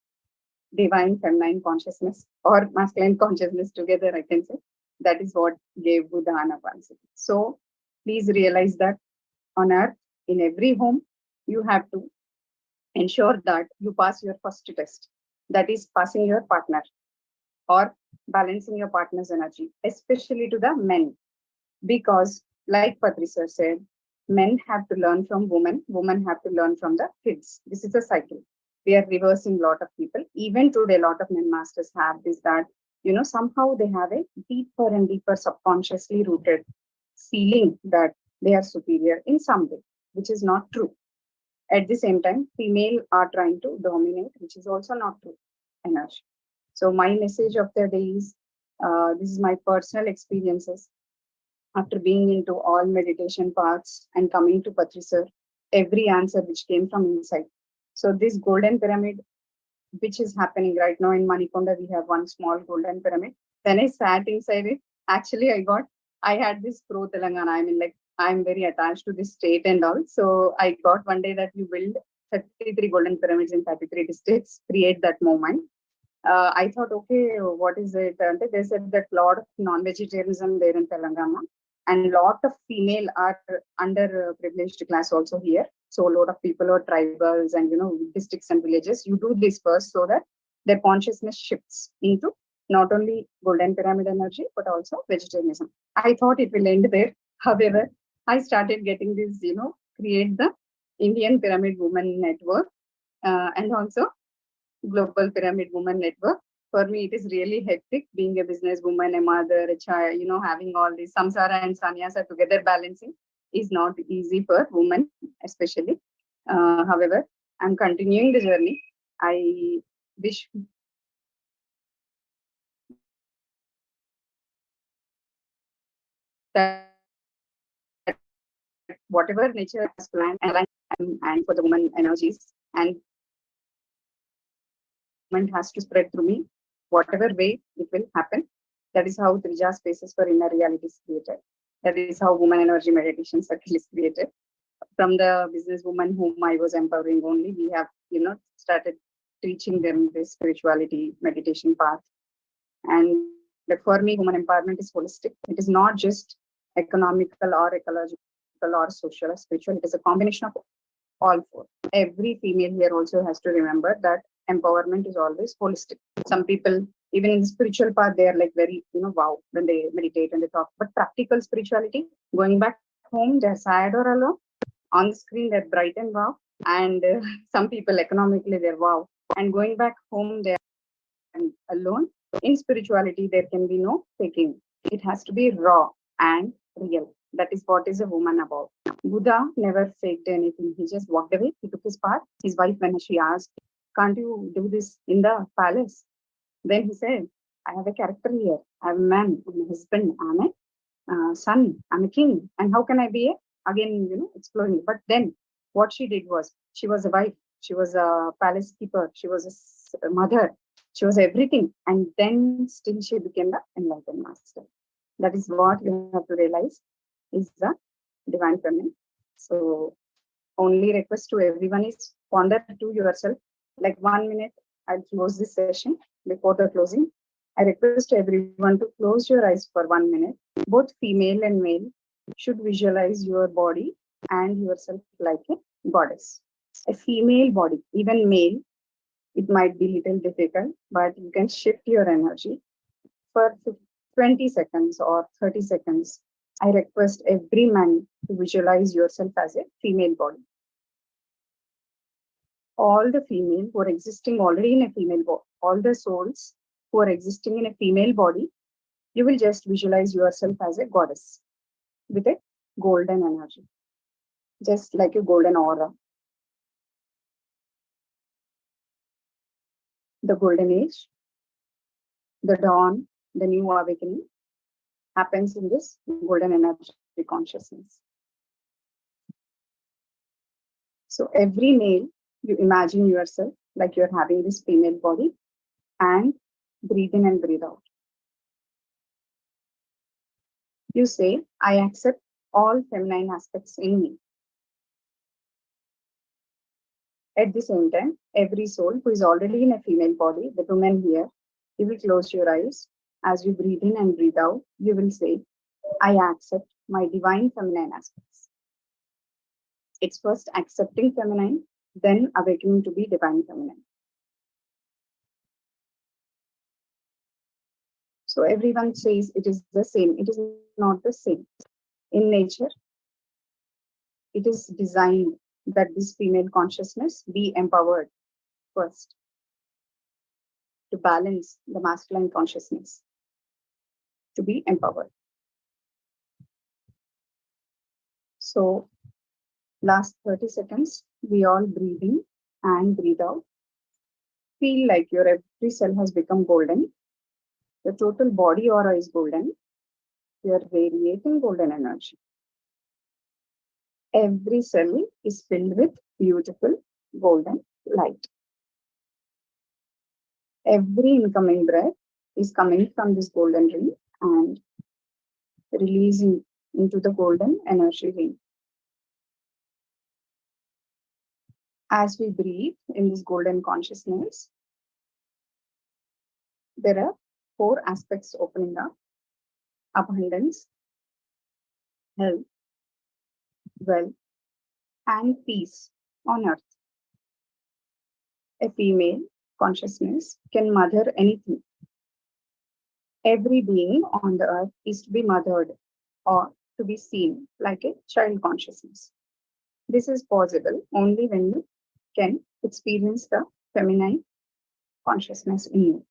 divine feminine consciousness or masculine consciousness together, I can say. That is what gave Buddha Anapanasati. So please realize that on earth, in every home, you have to ensure that you pass your first test. That is passing your partner or balancing your partner's energy, especially to the men. Because like Patri sir said, men have to learn from women have to learn from the kids. This is a cycle. We are reversing a lot of people. Even today, a lot of men masters have this, that, somehow they have a deeper and deeper subconsciously rooted feeling that they are superior in some way, which is not true. At the same time, female are trying to dominate, which is also not true energy. So my message of the day is, this is my personal experiences after being into all meditation paths and coming to Patri sir, every answer which came from inside. So this golden pyramid, which is happening right now in Manikonda, we have one small golden pyramid. When I sat inside it, actually I had this pro Telangana. I mean, like, I'm very attached to this state and all. So I got one day that you build 33 golden pyramids in 33 districts, create that moment. I thought, okay, what is it? And they said that a lot of non-vegetarianism there in Telangana, and lot of female are underprivileged class also here. So a lot of people are tribals and districts and villages. You do this first so that their consciousness shifts into not only golden pyramid energy but also vegetarianism. I thought it will end there. However, I started getting this, create the Indian Pyramid Women Network and also Global Pyramid Women Network. For me, it is really hectic being a businesswoman, a mother, a child, having all this samsara and sannyasa together balancing is not easy for women, especially. However, I'm continuing the journey. I wish that whatever nature has planned and for the woman energies and has to spread through me, whatever way it will happen. That is how Trija spaces for inner reality is created. That is how woman energy meditation circle is created. From the businesswoman whom I was empowering only, we have, started teaching them this spirituality meditation path. And for me, woman empowerment is holistic. It is not just economical or ecological or social or spiritual. It is a combination of all four. Every female here also has to remember that empowerment is always holistic. Some people, even in the spiritual path, they are like very, wow, when they meditate and they talk. But practical spirituality, going back home, they're sad or alone. On the screen, they're bright and wow. And some people economically, they're wow. And going back home, they're alone. In spirituality, there can be no faking. It has to be raw and real. That is what is a woman about. Buddha never faked anything. He just walked away. He took his path. His wife, when she asked, "Can't you do this in the palace?" Then he said, "I have a character here. I'm a man. I'm a husband. I'm a son. I'm a king. And how can I be a?" Again, exploring. But then what she did was, she was a wife. She was a palace keeper. She was a mother. She was everything. And then still she became the enlightened master. That is what you have to realize is the divine feminine. So only request to everyone is ponder to yourself. Like 1 minute, I'll close this session. Before the closing, I request everyone to close your eyes for 1 minute. Both female and male should visualize your body and yourself like a goddess. A female body, even male, it might be little difficult, but you can shift your energy for 20 seconds or 30 seconds. I request every man to visualize yourself as a female body. All the female who are existing already in a female body, all the souls who are existing in a female body, you will just visualize yourself as a goddess with a golden energy, just like a golden aura. The golden age, the dawn, the new awakening happens in this golden energy consciousness. So every male, you imagine yourself like you're having this female body and breathe in and breathe out. You say, "I accept all feminine aspects in me." At the same time, every soul who is already in a female body, the woman here, you will close your eyes. As you breathe in and breathe out, you will say, "I accept my divine feminine aspects." It's first accepting feminine, then awakening to be divine feminine. So everyone says it is the same. It is not the same. In nature, it is designed that this female consciousness be empowered first to balance the masculine consciousness, to be empowered. So last 30 seconds, we all breathe in and breathe out. Feel like your every cell has become golden. The total body aura is golden. You are radiating golden energy. Every cell is filled with beautiful golden light. Every incoming breath is coming from this golden ring and releasing into the golden energy ring. As we breathe in this golden consciousness, there are 4 aspects opening up: abundance, health, wealth, and peace on earth. A female consciousness can mother anything. Every being on the earth is to be mothered or to be seen like a child consciousness. This is possible only when you can experience the feminine consciousness in you.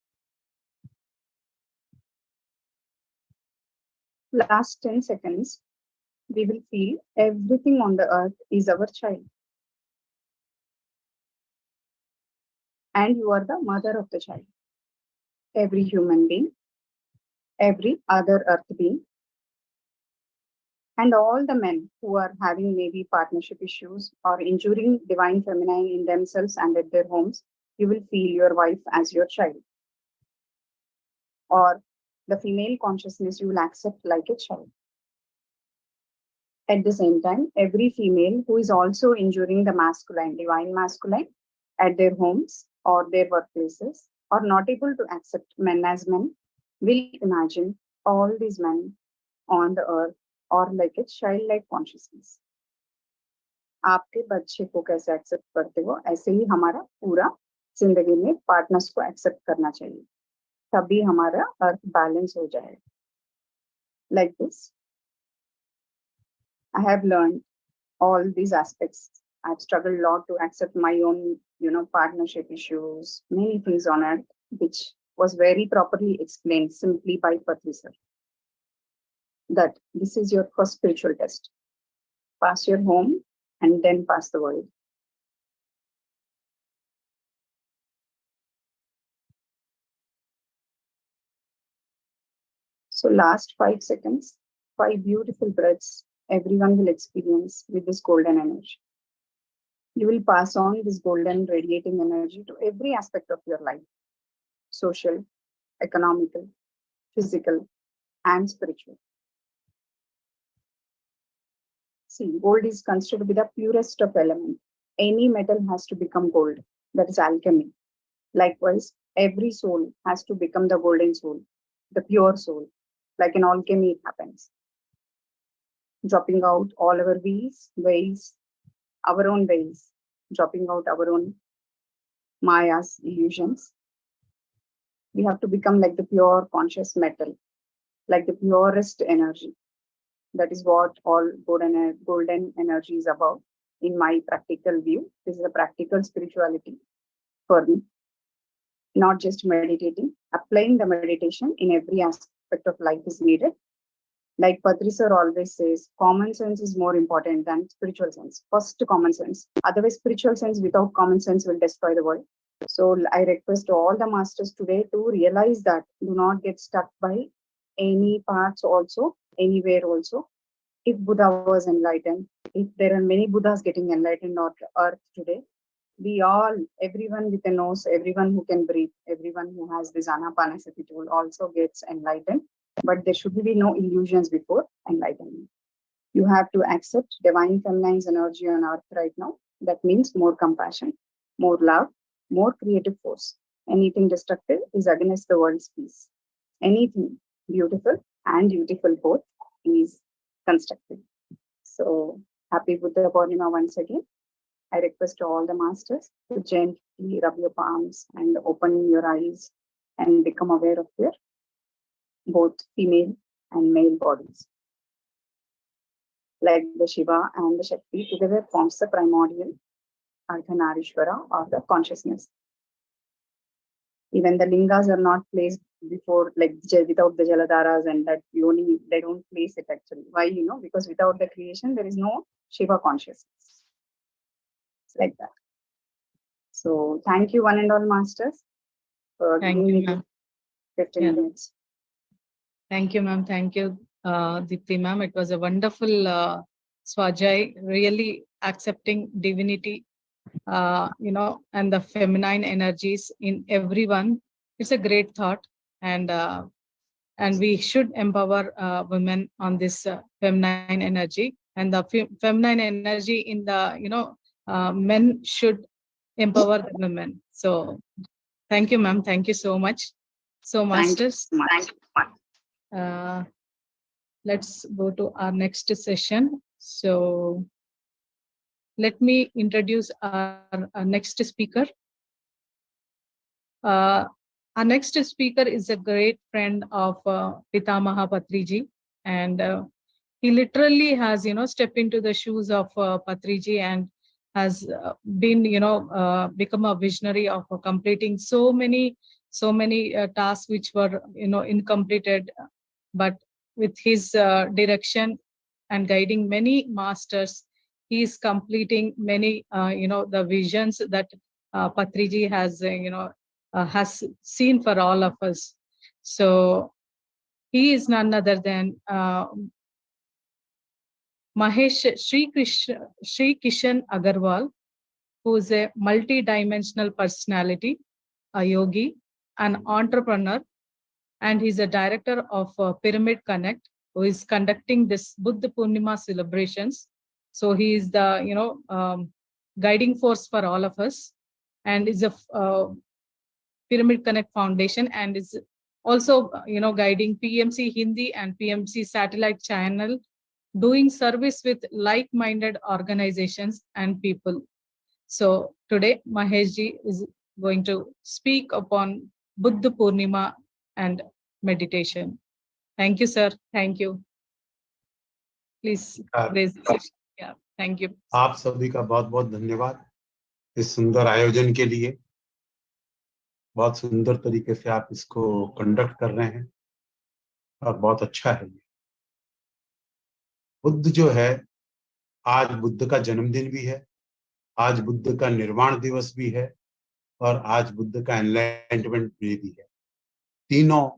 Last 10 seconds, we will feel everything on the earth is our child. And you are the mother of the child. Every human being, every other earth being, and all the men who are having maybe partnership issues or injuring divine feminine in themselves and at their homes, you will feel your wife as your child. Or the female consciousness you will accept like a child. At the same time, every female who is also injuring the masculine, divine masculine, at their homes or their workplaces, or not able to accept men as men, will imagine all these men on the earth or like a childlike consciousness. आपके बच्चे को कैसे accept करते हो, ऐसे ही हमारा पूरा जिंदगी में पार्टनर्स को एक्सेप्ट करना चाहिए, तभी हमारा अर्थ बैलेंस हो जाए. Like this, I have learned all these aspects. I've struggled a lot to accept my own, partnership issues, many things on earth, which was very properly explained simply by Patri sir. That this is your first spiritual test. Pass your home and then pass the world. So last 5 seconds, 5 beautiful breaths everyone will experience with this golden energy. You will pass on this golden radiating energy to every aspect of your life, social, economical, physical, and spiritual. See, gold is considered to be the purest of elements. Any metal has to become gold. That is alchemy. Likewise, every soul has to become the golden soul, the pure soul. Like in alchemy, it happens. Dropping out all our ways, our own ways, dropping out our own Maya's illusions. We have to become like the pure conscious metal, like the purest energy. That is what all golden energy is about. In my practical view, this is a practical spirituality for me. Not just meditating, applying the meditation in every aspect of life is needed. Like Patri sir always says, common sense is more important than spiritual sense. First, common sense. Otherwise, spiritual sense without common sense will destroy the world. So I request all the masters today to realize that do not get stuck by any parts also, anywhere also. If Buddha was enlightened, if there are many Buddhas getting enlightened on earth today, we all, everyone with a nose, everyone who can breathe, everyone who has this anapanasati tool also gets enlightened. But there should be no illusions before enlightenment. You have to accept divine feminine's energy on earth right now. That means more compassion, more love, more creative force. Anything destructive is against the world's peace. Anything beautiful and beautiful both is constructive. So happy Buddha Purnima once again. I request all the masters to gently rub your palms and open your eyes and become aware of your both female and male bodies. Like the Shiva and the Shakti together forms the primordial Ardhanarishwara or the consciousness. Even the lingas are not placed before, like without the Jaladharas and that yoni, they don't place it actually. Why? Because without the creation, there is no Shiva consciousness. It's like that. So thank you, one and all masters, for Thank giving you, me ma'am. 15 Yeah. minutes. Thank you, ma'am. Thank you, Dipti, ma'am. It was a wonderful Swajai, really accepting divinity, and the feminine energies in everyone. It's a great thought, and we should empower women on this feminine energy, and the feminine energy in the men should empower the women. So thank you, ma'am. Thank you so much. So masters, let's go to our next session. So let me introduce our next speaker. Our next speaker is a great friend of Pitamaha Patriji, and he literally has stepped into the shoes of Patriji and has been become a visionary of completing so many tasks which were incompleted, but with his direction and guiding many masters, he is completing many the visions that Patriji has seen for all of us. So he is none other than Mahesh Sri Kishan Agarwal, who is a multi-dimensional personality, a yogi, an entrepreneur, and he's a director of Pyramid Connect, who is conducting this Buddha Puurnima celebrations. So he is the guiding force for all of us, and is a Pyramid Connect Foundation, and is also guiding PMC Hindi and PMC satellite channel, doing service with like-minded organizations and people. So today Maheshji is going to speak upon Buddha Purnima and meditation. Thank you, sir. Thank you. Please raise. Yeah, thank you. आप सभी का बहुत बहुत धन्यवाद इस सुंदर आयोजन के लिए। बहुत सुंदर तरीके से आप इसको कंडक्ट कर रहे हैं और बहुत अच्छा है। बुद्ध जो है, आज बुद्ध का जन्मदिन भी है, आज बुद्ध का निर्वाण दिवस भी है और आज बुद्ध का एनलाइटमेंट डे भी है। तीनों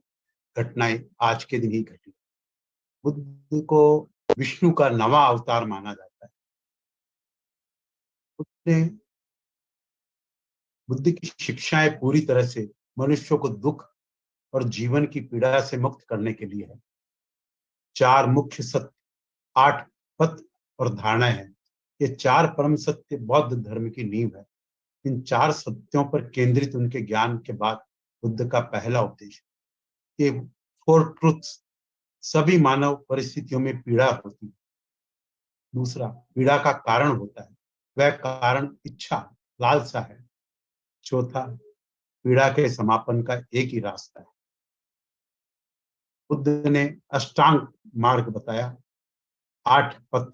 घटनाएं आज के दिन ही घटी। बुद्ध को विष्णु का नवा अवतार माना जाता है। बुद्ध की शिक्षाएं पूरी तरह से मनुष्यों को दुख और जीवन की पीड़ा से मुक्त करने के लिए है। 4 मुख्य सत्य, 8 पथ और धारणाएं हैं। ये 4 परम सत्य बौद्ध धर्म की नींव है। इन 4 सत्यों पर केंद्रित उनके ज्ञान के बाद बुद्ध का पहला उपदेश, ये 4 ट्रुथ्स सभी मानव परिस्थितियों में पीड़ा होती है। दूसरा, पीड़ा का कारण होता है, वह कारण इच्छा, लालसा है। चौथा, पीड़ा के समापन का एक ही रास्ता है। बुद्ध ने अष्टांग मार्ग बताया, 8 पथ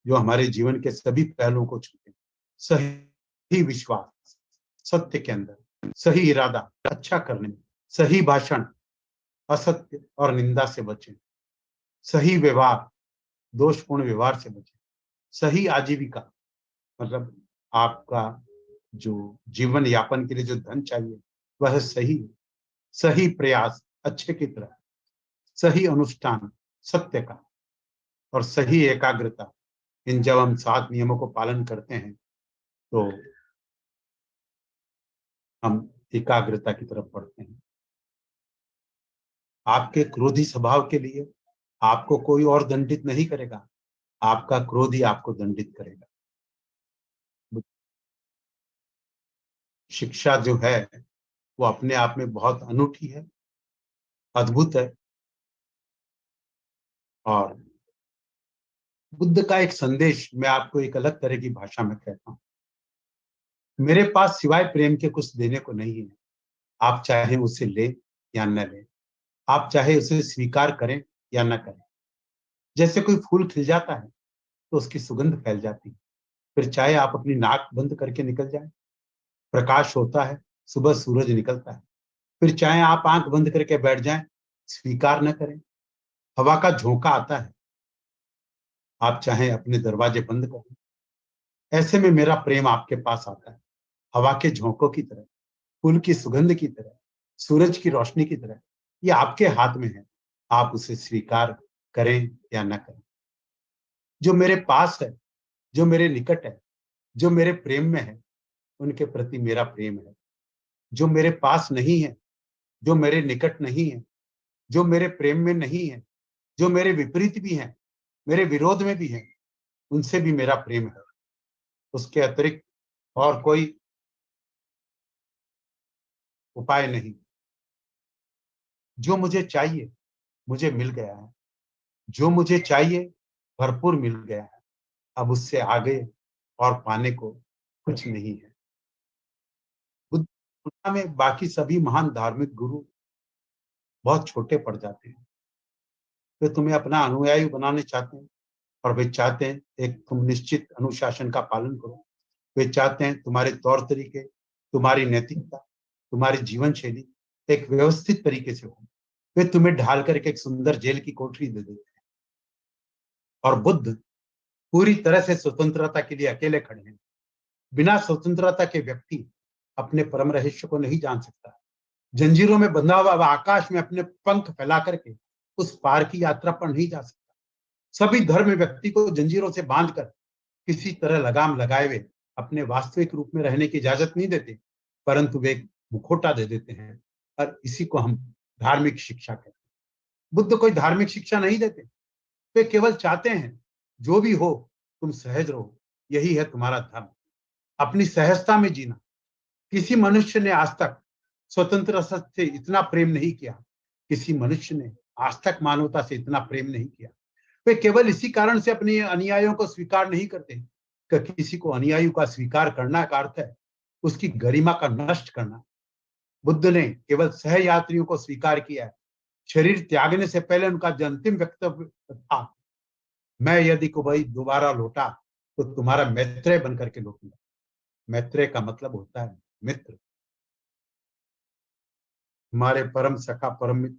जो हमारे जीवन के सभी पहलुओं को छूते हैं। सही विश्वास, सत्य के अंदर, सही इरादा, अच्छा करने में, सही भाषण, असत्य और निंदा से बचें, सही व्यवहार, दोषपूर्ण व्यवहार से बचें, सही आजीविका, मतलब आपका जो जीवन यापन के लिए जो धन चाहिए वह सही, सही प्रयास अच्छे की तरह, सही अनुष्ठान सत्य का और सही एकाग्रता। इन जब हम 7 नियमों को पालन करते हैं तो हम एकाग्रता की तरफ बढ़ते हैं। आपके क्रोधी स्वभाव के लिए आपको कोई और दंडित नहीं करेगा, आपका क्रोध ही आपको दंडित करेगा। शिक्षा जो है वो अपने आप में बहुत अनूठी है, अद्भुत है। और बुद्ध का एक संदेश मैं आपको एक अलग तरह की भाषा में कहता हूँ। मेरे पास सिवाय प्रेम के कुछ देने को नहीं है। आप चाहे उसे ले या न ले, आप चाहे उसे स्वीकार करें या न करें। जैसे कोई फूल खिल जाता है तो उसकी सुगंध फैल जाती है, फिर चाहे आप अपनी नाक बंद करके निकल जाएं, प्रकाश होता है, सुबह सूरज निकलता है, फिर चाहे आप आंख बंद करके बैठ जाएं, स्वीकार न करें, हवा का झोंका आता है, आप चाहे अपने दरवाजे बंद करें। ऐसे में मेरा प्रेम आपके पास आता है, हवा के झोंकों की तरह, फूल की सुगंध की तरह, सूरज की रोशनी की तरह। ये आपके हाथ में है, आप उसे स्वीकार करें या न करें। जो मेरे पास है, जो मेरे निकट है, जो मेरे प्रेम में है, उनके प्रति मेरा प्रेम है। जो मेरे पास नहीं है, जो मेरे निकट नहीं है, जो मेरे प्रेम में नहीं है, जो मेरे विपरीत भी हैं, मेरे विरोध में भी हैं, उनसे भी मेरा प्रेम है। उसके अतिरिक्त और कोई उपाय नहीं। जो मुझे चाहिए मुझे मिल गया है, जो मुझे चाहिए भरपूर मिल गया है। अब उससे आगे और पाने को कुछ नहीं है। बुद्ध तुलना में बाकी सभी महान धार्मिक गुरु बहुत छोटे पड़ जाते हैं। वे तुम्हें अपना अनुयायी बनाने चाहते हैं और वे चाहते हैं एक तुम निश्चित अनुशासन का पालन करो। वे चाहते हैं तुम्हारे तौर तरीके, तुम्हारी नैतिकता, तुम्हारी जीवन शैली एक व्यवस्थित तरीके से हो। वे तुम्हें ढाल करके एक सुंदर जेल की कोठरी दे देते हैं। और बुद्ध पूरी तरह से स्वतंत्रता के लिए अकेले खड़े हैं। बिना स्वतंत्रता के व्यक्ति अपने परम रहस्य को नहीं जान सकता। जंजीरों में बंधा हुआ आकाश में अपने पंख फैला करके उस पार की यात्रा पर नहीं जा सकता। सभी धर्म व्यक्ति को जंजीरों से बांधकर किसी तरह लगाम लगाए हुए अपने वास्तविक रूप में रहने की इजाजत नहीं देते, परंतु वे मुखौटा दे देते हैं और इसी को हम धार्मिक शिक्षा कहते हैं। बुद्ध कोई धार्मिक शिक्षा नहीं देते, वे केवल चाहते हैं जो भी हो तुम सहज रहो, यही है तुम्हारा धर्म। अपनी सहजता में जीना। किसी मनुष्य ने आज तक स्वतंत्रता से इतना प्रेम नहीं किया, किसी मनुष्य ने आज तक मानवता से इतना प्रेम नहीं किया। वे केवल इसी कारण से अपने अनुयायियों को स्वीकार नहीं करते कि किसी को अनुयायियों का स्वीकार करना का अर्थ है उसकी गरिमा का नष्ट करना। बुद्ध ने केवल सहयात्रियों को स्वीकार किया है। शरीर त्यागने से पहले उनका जो अंतिम वक्तव्य था, मैं यदि कोई दोबारा लौटा तो तुम्हारा मैत्रेय बनकर के लौटूंगा। मैत्रेय का मतलब होता है मित्र। हमारे परम सखा परम मित्र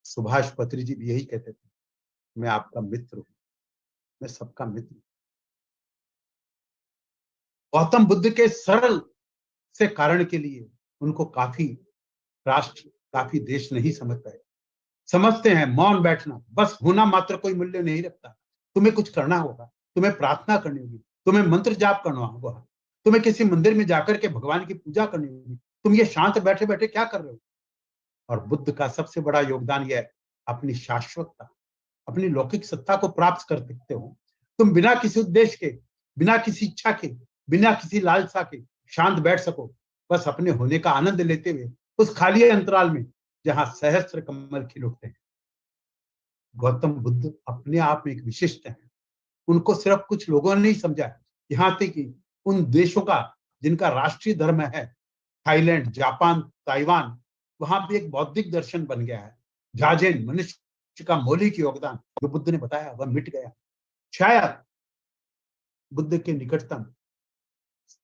सुभाष पत्री जी भी यही कहते थे, मैं आपका मित्र हूं, मैं सबका मित्र हूं। गौतम बुद्ध के सरल से कारण के लिए उनको काफी राष्ट्र, काफी देश नहीं समझ पाए। समझते हैं मौन बैठना, बस होना मात्र कोई मूल्य नहीं रखता। तुम्हें कुछ करना होगा, तुम्हें प्रार्थना करनी होगी, तुम्हें मंत्र जाप करना होगा, तुम्हें किसी मंदिर में जाकर के भगवान की पूजा करनी होगी। तुम ये शांत बैठे बैठे क्या कर रहे हो? और बुद्ध का सबसे बड़ा योगदान यह है, अपनी शाश्वतता, अपनी लौकिक सत्ता को प्राप्त कर सकते हो। तुम बिना किसी उद्देश्य के, बिना किसी इच्छा के, बिना किसी लालसा के शांत बैठ सको, बस अपने होने का आनंद लेते हुए उस खाली अंतराल में जहां सहस्त्र कमल खिल उठते हैं। गौतम बुद्ध अपने आप में एक विशिष्ट है। उनको सिर्फ कुछ लोगों ने नहीं समझा, यहाँ तक कि उन देशों का जिनका राष्ट्रीय धर्म है, थाईलैंड, जापान, ताइवान, वहां भी एक बौद्धिक दर्शन बन गया है। जाजेन, मनुष्य का मौलिक योगदान जो बुद्ध ने बताया वह मिट गया। शायद बुद्ध के निकटतम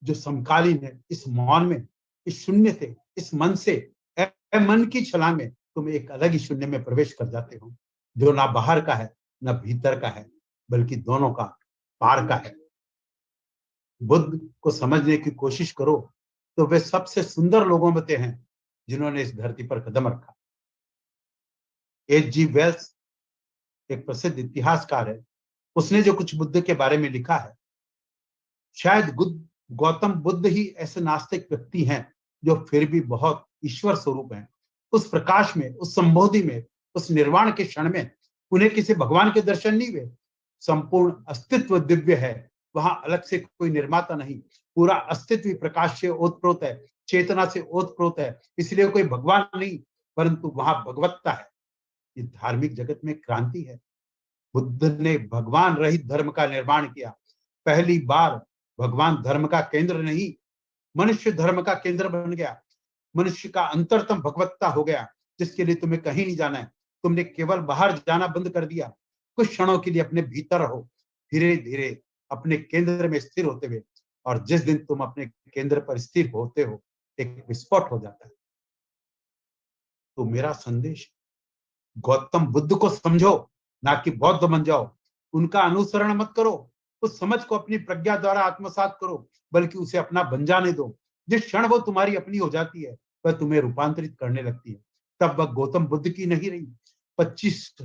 जो समकालीन है, इस मौन में, इस शून्य से, इस मन से, मन की छलांग में तुम एक अलग ही शून्य में प्रवेश कर जाते हो, जो ना बाहर का है ना भीतर का है, बल्कि दोनों का पार का है। बुद्ध को समझने की कोशिश करो तो वे सबसे सुंदर लोगों में से हैं जिन्होंने इस धरती पर कदम रखा। H.G. वेल्स एक प्रसिद्ध इतिहासकार है, उसने जो कुछ बुद्ध के बारे में लिखा है, शायद गौतम बुद्ध ही ऐसे नास्तिक व्यक्ति हैं जो फिर भी बहुत ईश्वर स्वरूप हैं। उस प्रकाश में, उस संबोधि में, उस निर्वाण के क्षण में उन्हें किसी भगवान के दर्शन नहीं हुए। संपूर्ण अस्तित्व दिव्य है, वहां अलग से कोई निर्माता नहीं, पूरा अस्तित्व प्रकाश से ओतप्रोत है, चेतना से ओतप्रोत है, इसलिए कोई भगवान नहीं, परंतु वहां भगवत्ता है। ये धार्मिक जगत में क्रांति है। बुद्ध ने भगवान रहित धर्म का निर्माण किया। पहली बार भगवान धर्म का केंद्र नहीं, मनुष्य धर्म का केंद्र बन गया। मनुष्य का अंतरतम भगवत्ता हो गया, जिसके लिए तुम्हें कहीं नहीं जाना है। तुमने केवल बाहर जाना बंद कर दिया। कुछ क्षणों के लिए अपने भीतर रहो, धीरे धीरे अपने केंद्र में स्थिर होते हुए, और जिस दिन तुम अपने केंद्र पर स्थिर होते हो, एक विस्फोट हो जाता है। तो मेरा संदेश, गौतम बुद्ध को समझो, ना कि बौद्ध बन जाओ। उनका अनुसरण मत करो, उस समझ को अपनी प्रज्ञा द्वारा आत्मसात करो, बल्कि उसे अपना बन जाने दो। जिस क्षण वो तुम्हारी अपनी हो जाती है, वह तुम्हें रूपांतरित करने लगती है। तब वह गौतम बुद्ध की नहीं रही। 25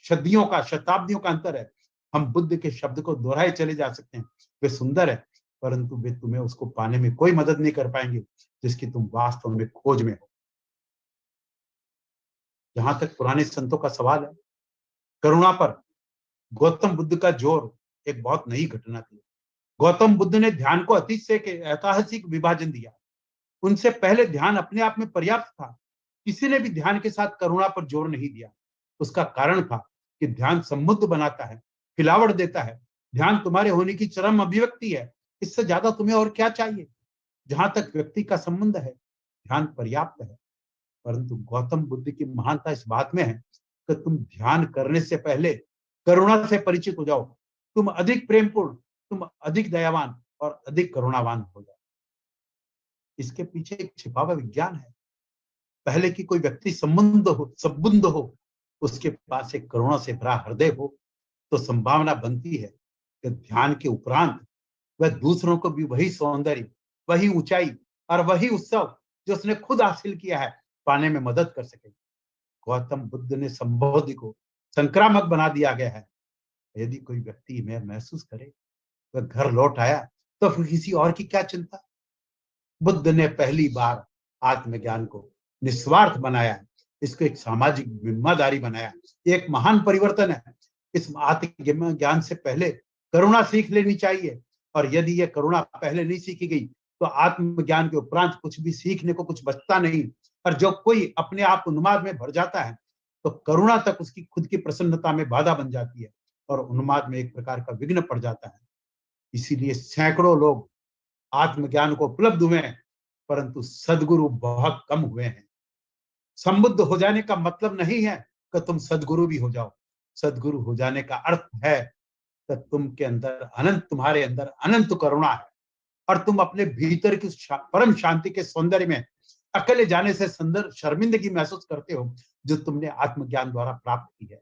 सदियों का, शताब्दियों का अंतर है। हम बुद्ध के शब्द को दोहराए चले जा सकते हैं, वे सुंदर है, परंतु वे तुम्हें उसको पाने में कोई मदद नहीं कर पाएंगे जिसकी तुम वास्तव में खोज में हो। जहां तक पुराने संतों का सवाल है, करुणा पर गौतम बुद्ध का जोर एक बहुत नई घटना थी। गौतम बुद्ध ने ध्यान को अतीत से एक ऐतिहासिक विभाजन दिया। उनसे पहले ध्यान अपने आप में पर्याप्त था। किसी ने भी ध्यान के साथ करुणा पर जोर नहीं दिया। उसका कारण था कि ध्यान समुद्ध बनाता है, खिलावट देता है। ध्यान तुम्हारे होने की चरम अभिव्यक्ति है। इससे ज्यादा तुम्हें और क्या चाहिए? जहां तक व्यक्ति का संबंध है, ध्यान पर्याप्त है। परंतु गौतम बुद्ध की महानता इस बात में है कि तुम ध्यान करने से पहले करुणा से परिचित हो जाओ। तुम अधिक प्रेमपूर्ण, तुम अधिक दयावान और अधिक करुणावान हो जाओ। इसके पीछे एक छिपा हुआ विज्ञान है। पहले कि कोई व्यक्ति संबंध हो, उसके पास एक करुणा से भरा हृदय हो, तो संभावना बनती है कि ध्यान के उपरांत वह दूसरों को भी वही सौंदर्य, वही ऊंचाई और वही उत्सव जो उसने खुद हासिल किया है, पाने में मदद कर सके। गौतम बुद्ध ने संबोधि को संक्रामक बना दिया गया है। यदि कोई व्यक्ति में महसूस करे वह घर लौट आया, तो फिर किसी और की क्या चिंता? बुद्ध ने पहली बार आत्मज्ञान को निस्वार्थ बनाया, इसको एक सामाजिक जिम्मेदारी बनाया। एक महान परिवर्तन है। इस आत्मज्ञान से पहले करुणा सीख लेनी चाहिए, और यदि यह करुणा पहले नहीं सीखी गई तो आत्मज्ञान के उपरांत कुछ भी सीखने को कुछ बचता नहीं। और जो कोई अपने आप उन्माद में भर जाता है, तो करुणा तक उसकी खुद की प्रसन्नता में बाधा बन जाती है, और उन्माद में एक प्रकार का विघ्न पड़ जाता है। इसीलिए सैकड़ों लोग आत्मज्ञान को उपलब्ध हुए हैं, परंतु सदगुरु बहुत कम हुए हैं। संबुद्ध हो जाने का मतलब नहीं है कि तुम सदगुरु भी हो जाओ। सदगुरु हो जाने का अर्थ है कि तुम्हारे अंदर अनंत करुणा है और तुम अपने भीतर की परम शांति के सौंदर्य में अकेले जाने से शर्मिंदगी महसूस करते हो जो तुमने आत्मज्ञान द्वारा प्राप्त की है।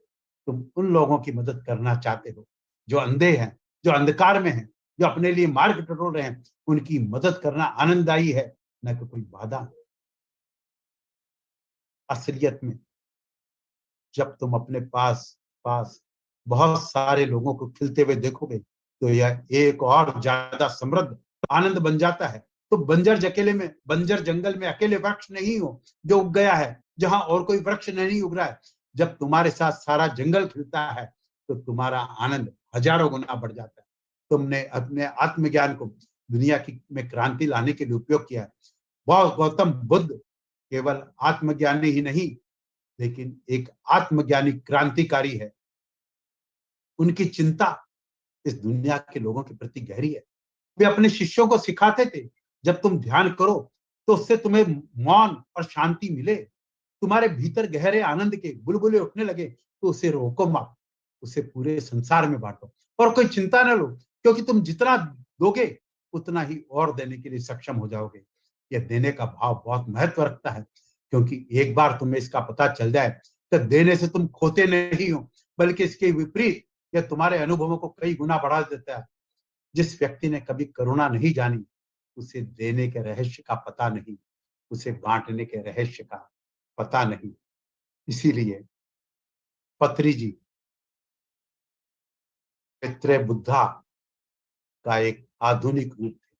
तुम उन लोगों की मदद करना चाहते हो जो अंधे हैं, जो अंधकार में हैं, जो अपने लिए मार्ग टटोल रहे हैं। उनकी मदद करना आनंददायी है, न कि कोई बाधा। असलियत में जब तुम अपने पास पास बहुत सारे लोगों को खिलते हुए देखोगे तो यह एक और ज्यादा समृद्ध आनंद बन जाता है। तो बंजर जंगल में अकेले वृक्ष नहीं हो जो उग गया है जहां और कोई वृक्ष नहीं उग रहा है। जब तुम्हारे साथ सारा जंगल खिलता है तो तुम्हारा आनंद हजारों गुना बढ़ जाता है। तुमने अपने आत्मज्ञान को दुनिया में क्रांति लाने के लिए उपयोग किया है। गौतम बुद्ध केवल आत्मज्ञानी ही नहीं लेकिन एक आत्मज्ञानी क्रांतिकारी है। उनकी चिंता इस दुनिया के लोगों के प्रति गहरी है। वे अपने शिष्यों को सिखाते थे, जब तुम ध्यान करो तो उससे तुम्हें मौन और शांति मिले, तुम्हारे भीतर गहरे आनंद के बुलबुले उठने लगे तो उसे रोको मत, उसे पूरे संसार में बांटो और कोई चिंता न लो, क्योंकि तुम जितना दोगे उतना ही और देने के लिए सक्षम हो जाओगे। यह देने का भाव बहुत महत्व रखता है, क्योंकि एक बार तुम्हें इसका पता चल जाए तो देने से तुम खोते नहीं हो, बल्कि इसके विपरीत यह तुम्हारे अनुभवों को कई गुना बढ़ा देता है। जिस व्यक्ति ने कभी करुणा नहीं जानी उसे देने के रहस्य का पता नहीं, उसे बांटने के रहस्य का पता नहीं। इसीलिए पत्री जी मैत्रेय बुद्धा का एक आधुनिक रूप थे,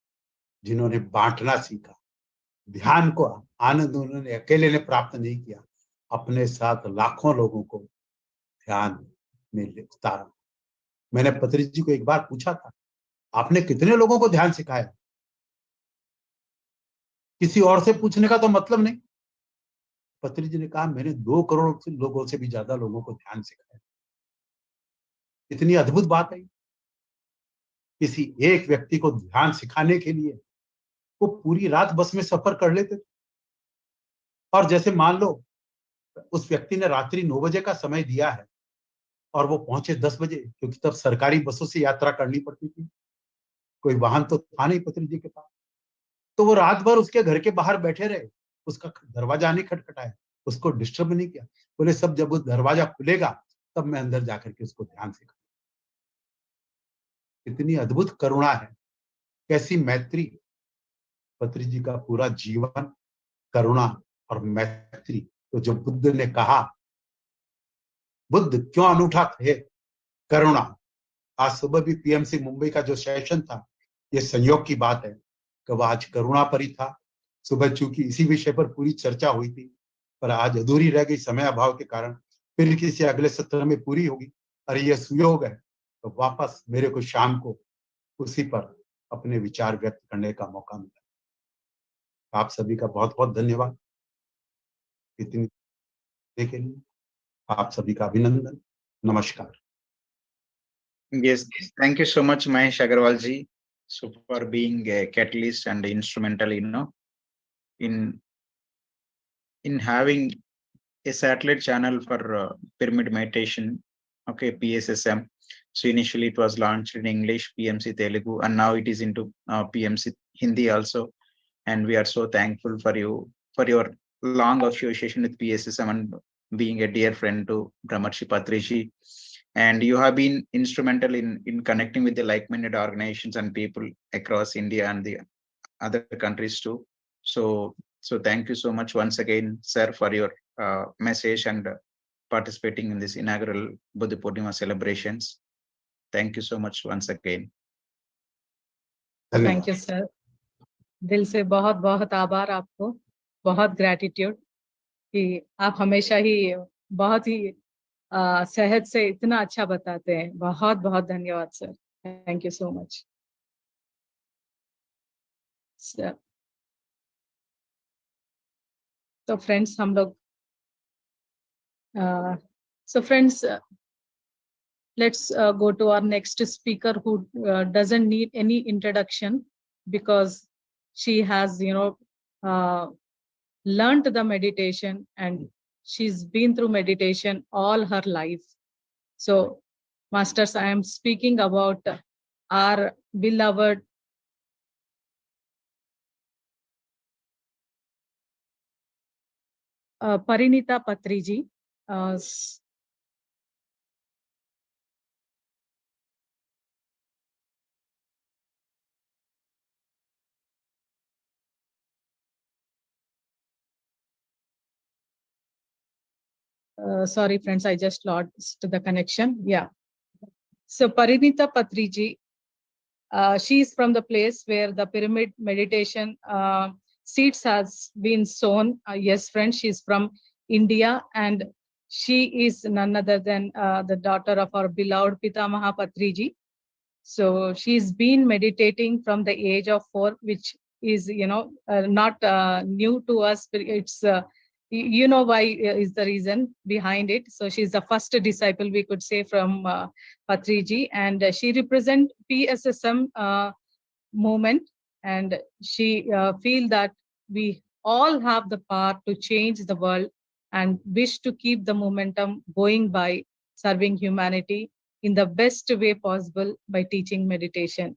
जिन्होंने बांटना सीखा। ध्यान को आनंद उन्होंने अकेले ने प्राप्त नहीं किया, अपने साथ लाखों लोगों को ध्यान में उतारा। मैंने पत्री जी को एक बार पूछा था, आपने कितने लोगों को ध्यान सिखाया? किसी और से पूछने का तो मतलब नहीं। पत्री जी ने कहा, मैंने 2 करोड़ लोगों से भी ज्यादा लोगों को ध्यान सिखाया। इतनी अद्भुत बात है। किसी एक व्यक्ति को ध्यान सिखाने के लिए वो पूरी रात बस में सफर कर लेते थे। और जैसे मान लो उस व्यक्ति ने रात्रि 9 बजे का समय दिया है और वो पहुंचे 10 बजे, क्योंकि तब सरकारी बसों से यात्रा करनी पड़ती थी, कोई वाहन तो था नहीं पत्री जी के पास। तो वो रात भर उसके घर के बाहर बैठे रहे, उसका दरवाजा नहीं खटखटाया, उसको डिस्टर्ब नहीं किया। बोले सब जब वो दरवाजा खुलेगा तब मैं अंदर जाकर के उसको ध्यान सिखाऊंगा। इतनी अद्भुत करुणा है, कैसी मैत्री। पत्री जी का पूरा जीवन करुणा और मैत्री। तो जो बुद्ध ने कहा, बुद्ध क्यों अनूठा थे? करुणा। आज सुबह भी पीएमसी मुंबई का जो सेशन था, ये संयोग की बात है कि वह आज करुणा पर ही था। सुबह चूंकि इसी विषय पर पूरी चर्चा हुई थी, पर आज अधूरी रह गई समय अभाव के कारण, फिर किसी अगले सत्र में पूरी होगी। और यह सुयोग है तो वापस मेरे को शाम को उसी पर अपने विचार व्यक्त करने का मौका मिला। आप सभी का बहुत बहुत धन्यवाद। इतनी के लिए आप सभी का अभिनंदन, नमस्कार। Yes, thank you so much, Mahesh Agarwal ji, so for being a catalyst and instrumental, in having a satellite channel for pyramid meditation. Okay, PSSM. So initially it was launched in English, PMC Telugu, and now it is into PMC Hindi also. And we are so thankful for you for your long association with PSSM and being a dear friend to Brahmarshi Patriji. And you have been instrumental in connecting with the like-minded organizations and people across India and the other countries too. So thank you so much once again, sir, for your message and participating in this inaugural Buddha Purnima celebrations. Thank you so much once again. Thank you sir, दिल से बहुत बहुत आभार आपको, बहुत gratitude कि आप हमेशा ही बहुत ही सहज से इतना अच्छा बताते हैं। बहुत बहुत धन्यवाद sir, thank you so much sir. तो फ्रेंड्स हम लोग let's go to our next speaker who doesn't need any introduction. because she has, learned the meditation, and she's been through meditation all her life. So, Masters, I am speaking about our beloved Parinita Patriji. Sorry, friends, I just lost the connection. Yeah. So Parinita Patriji, she is from the place where the pyramid meditation seeds has been sown. Yes, friends, she's from India, and she is none other than the daughter of our beloved Pitamaha Patriji. So she's been meditating from the age of 4, which is, not new to us. But it's, you know why is the reason behind it. So she's the first disciple, we could say, from Patriji, and she represent PSSM movement, and she feel that we all have the power to change the world and wish to keep the momentum going by serving humanity in the best way possible by teaching meditation.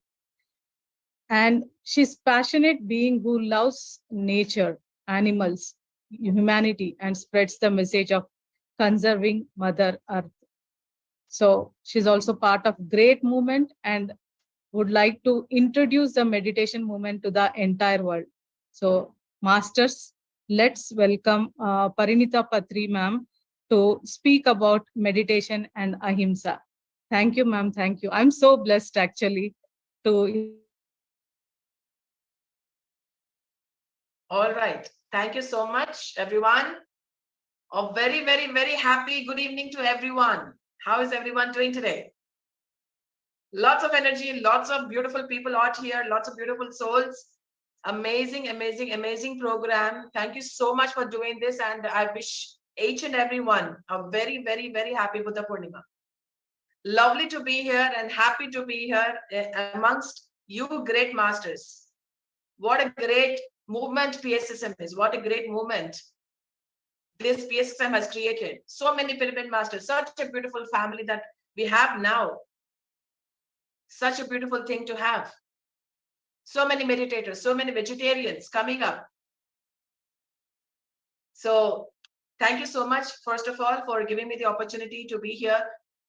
And she's passionate being who loves nature, animals, humanity, and spreads the message of conserving Mother Earth. So she's also part of great movement and would like to introduce the meditation movement to the entire world. So, Masters, let's welcome Parinita Patri ma'am to speak about meditation and ahimsa. Thank you, ma'am. Thank you. I'm so blessed actually to. All right. Thank you so much, everyone. A very, very, very happy good evening to everyone. How is everyone doing today? Lots of energy, lots of beautiful people out here, lots of beautiful souls. Amazing, amazing, amazing program. Thank you so much for doing this. And I wish each and everyone a very, very, very happy Buddha Purnima. Lovely to be here and happy to be here amongst you great masters. What a great movement PSSM is. What a great movement this PSSM has created. So many pyramid masters, such a beautiful family that we have now. Such a beautiful thing to have. So many meditators, so many vegetarians coming up. So thank you so much, first of all, for giving me the opportunity to be here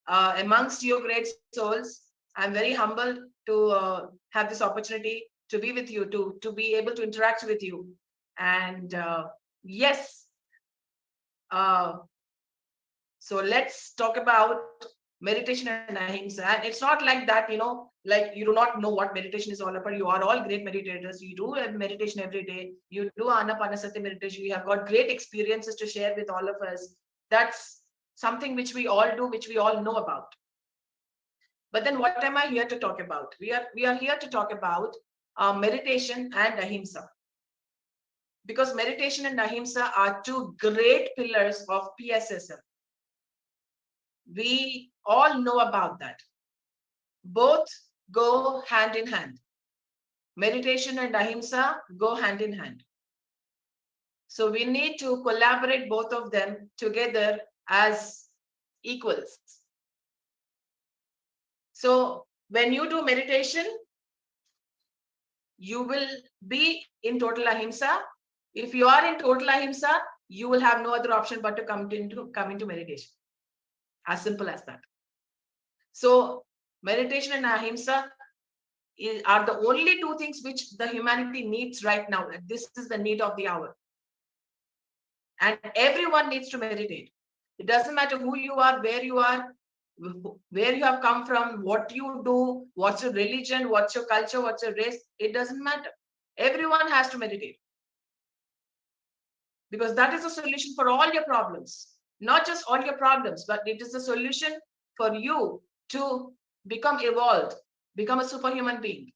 amongst you great souls. I'm very humbled to have this opportunity to be with you, to be able to interact with you. And yes, so let's talk about meditation and ahimsa. And it's not like that, like you do not know what meditation is all about. You are all great meditators. You do meditation every day. You do anapanasati meditation. You have got great experiences to share with all of us. That's something which we all do, which we all know about. But then what am I here to talk about? We are here to talk about meditation and ahimsa. Because meditation and ahimsa are two great pillars of PSSM. We all know about that. Both go hand in hand. Meditation and ahimsa go hand in hand. So we need to collaborate both of them together as equals. So when you do meditation, you will be in total ahimsa. If you are in total ahimsa, you will have no other option but to come into meditation. As simple as that. So meditation and ahimsa are the only two things which the humanity needs right now. This is the need of the hour. And everyone needs to meditate. It doesn't matter who you are, where you have come from, what you do, what's your religion, what's your culture, what's your race. It doesn't matter. Everyone has to meditate. Because that is a solution for all your problems. Not just all your problems, but it is the solution for you to become evolved, become a superhuman being.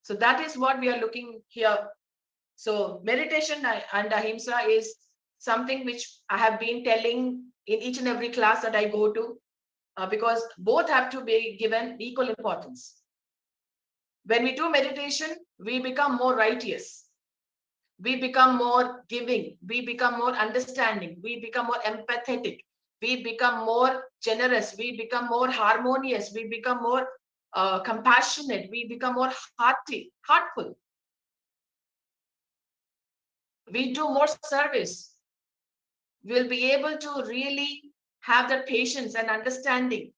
So that is what we are looking here. So meditation and ahimsa is something which I have been telling in each and every class that I go to, because both have to be given equal importance. When we do meditation, we become more righteous. We become more giving. We become more understanding. We become more empathetic. We become more generous. We become more harmonious. We become more compassionate. We become more heartful. We do more service. We'll be able to really have that patience and understanding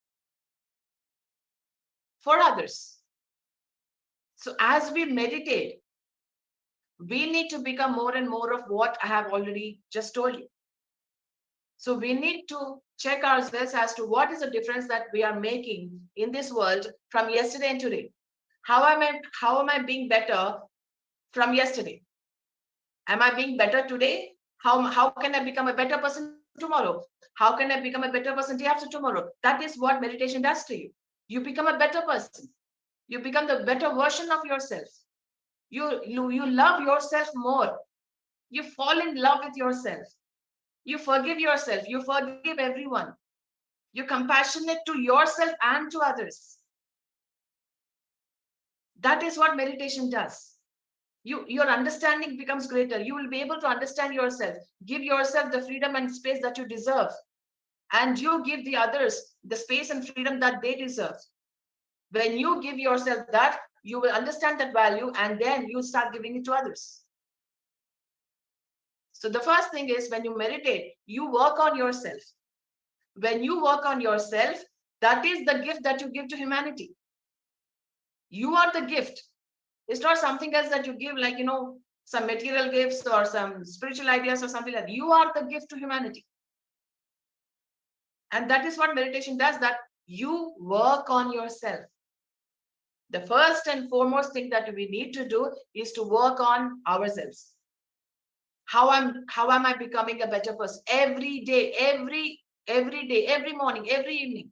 for others. So as we meditate, we need to become more and more of what I have already just told you. So we need to check ourselves as to what is the difference that we are making in this world from yesterday and today. How am I being better from yesterday? Am I being better today? How can I become a better person tomorrow? How can I become a better person day after tomorrow? That is what meditation does to you. You become a better person. You become the better version of yourself. You love yourself more. You fall in love with yourself. You forgive yourself. You forgive everyone. You're compassionate to yourself and to others. That is what meditation does. Your understanding becomes greater. You will be able to understand yourself. Give yourself the freedom and space that you deserve. And you give the others the space and freedom that they deserve. When you give yourself that, you will understand that value, and then you start giving it to others. So the first thing is, when you meditate, you work on yourself. When you work on yourself, that is the gift that you give to humanity. You are the gift. It's not something else that you give, like, some material gifts or some spiritual ideas or something like that. You are the gift to humanity. And that is what meditation does, that you work on yourself. The first and foremost thing that we need to do is to work on ourselves. How am I becoming a better person? Every day, every day, every morning, every evening.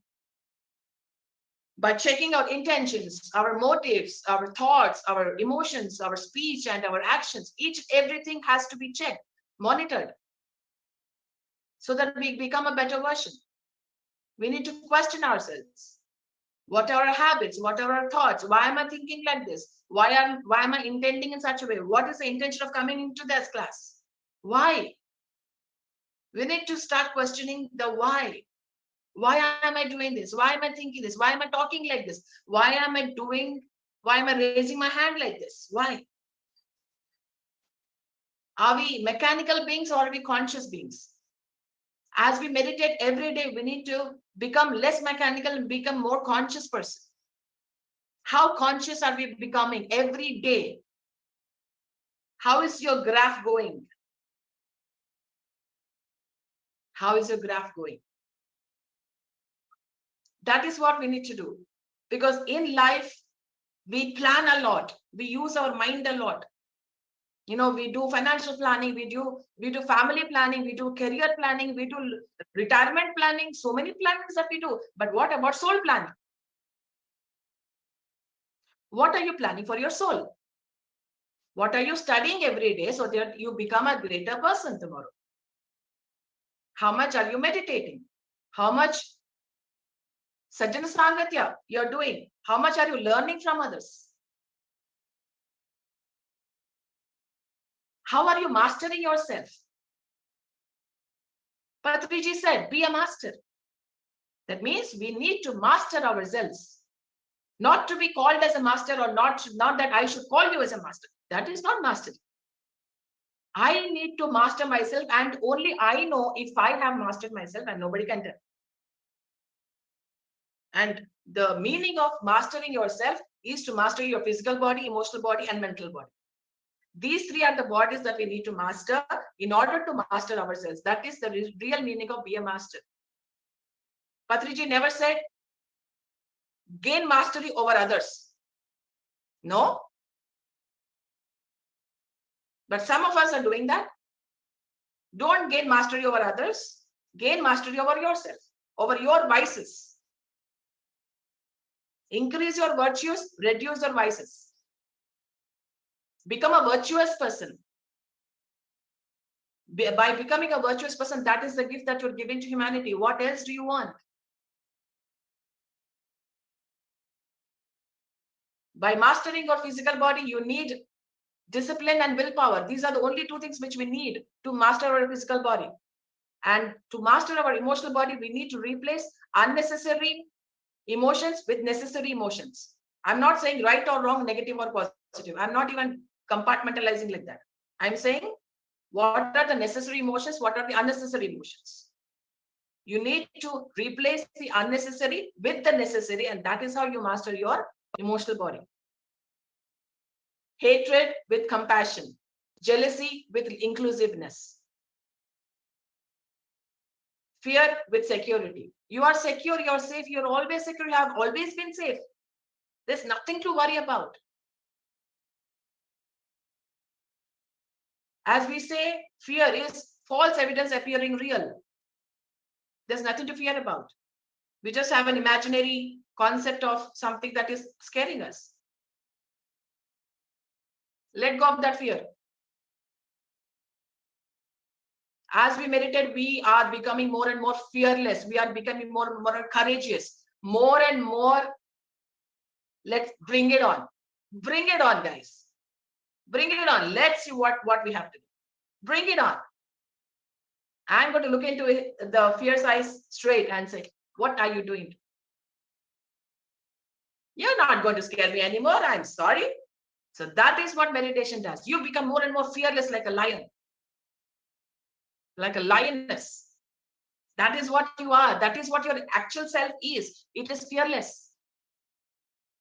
By checking our intentions, our motives, our thoughts, our emotions, our speech, and our actions, everything has to be checked, monitored, so that we become a better version. We need to question ourselves. What are our habits? What are our thoughts? Why am I thinking like this? Why am I intending in such a way? What is the intention of coming into this class? Why? We need to start questioning the why. Why am I doing this? Why am I thinking this? Why am I talking like this? Why am I raising my hand like this? Why? Are we mechanical beings or are we conscious beings? As we meditate every day, we need to become less mechanical and become more conscious person. How conscious are we becoming every day? How is your graph going? How is your graph going? That is what we need to do. Because in life, we plan a lot. We use our mind a lot. We do financial planning, we do family planning, we do career planning, we do retirement planning, so many plannings that we do. But what about soul planning? What are you planning for your soul? What are you studying every day so that you become a greater person tomorrow? How much are you meditating? How much Sajjana Sangatya you're doing? How much are you learning from others? How are you mastering yourself? Patriji said, be a master. That means we need to master ourselves. Not to be called as a master, or not that I should call you as a master. That is not mastery. I need to master myself, and only I know if I have mastered myself, and nobody can tell. And the meaning of mastering yourself is to master your physical body, emotional body, and mental body. These three are the bodies that we need to master in order to master ourselves. That is the real meaning of be a master. Patriji never said gain mastery over others. No. But some of us are doing that. Don't gain mastery over others. Gain mastery over yourself, over your vices. Increase your virtues, reduce your vices. Become a virtuous person. By becoming a virtuous person, that is the gift that you're giving to humanity. What else do you want? By mastering your physical body, you need discipline and willpower. These are the only two things which we need to master our physical body. And to master our emotional body, we need to replace unnecessary emotions with necessary emotions. I'm not saying right or wrong, negative or positive. I'm not even compartmentalizing like that. I'm saying what are the necessary emotions, what are the unnecessary emotions. You need to replace the unnecessary with the necessary, and that is how you master your emotional body. Hatred with compassion, jealousy with inclusiveness, fear with security. You are secure, you're safe, you're always secure, you have always been safe. There's nothing to worry about. As we say, fear is false evidence appearing real. There's nothing to fear about. We just have an imaginary concept of something that is scaring us. Let go of that fear. As we meditate, we are becoming more and more fearless. We are becoming more and more courageous. More and more, let's bring it on. Bring it on, guys. Bring it on. Let's see what we have to do. Bring it on. I'm going to look into it, the fierce eyes straight and say, what are you doing? You're not going to scare me anymore. I'm sorry. So that is what meditation does. You become more and more fearless like a lion, like a lioness. That is what you are. That is what your actual self is. It is fearless.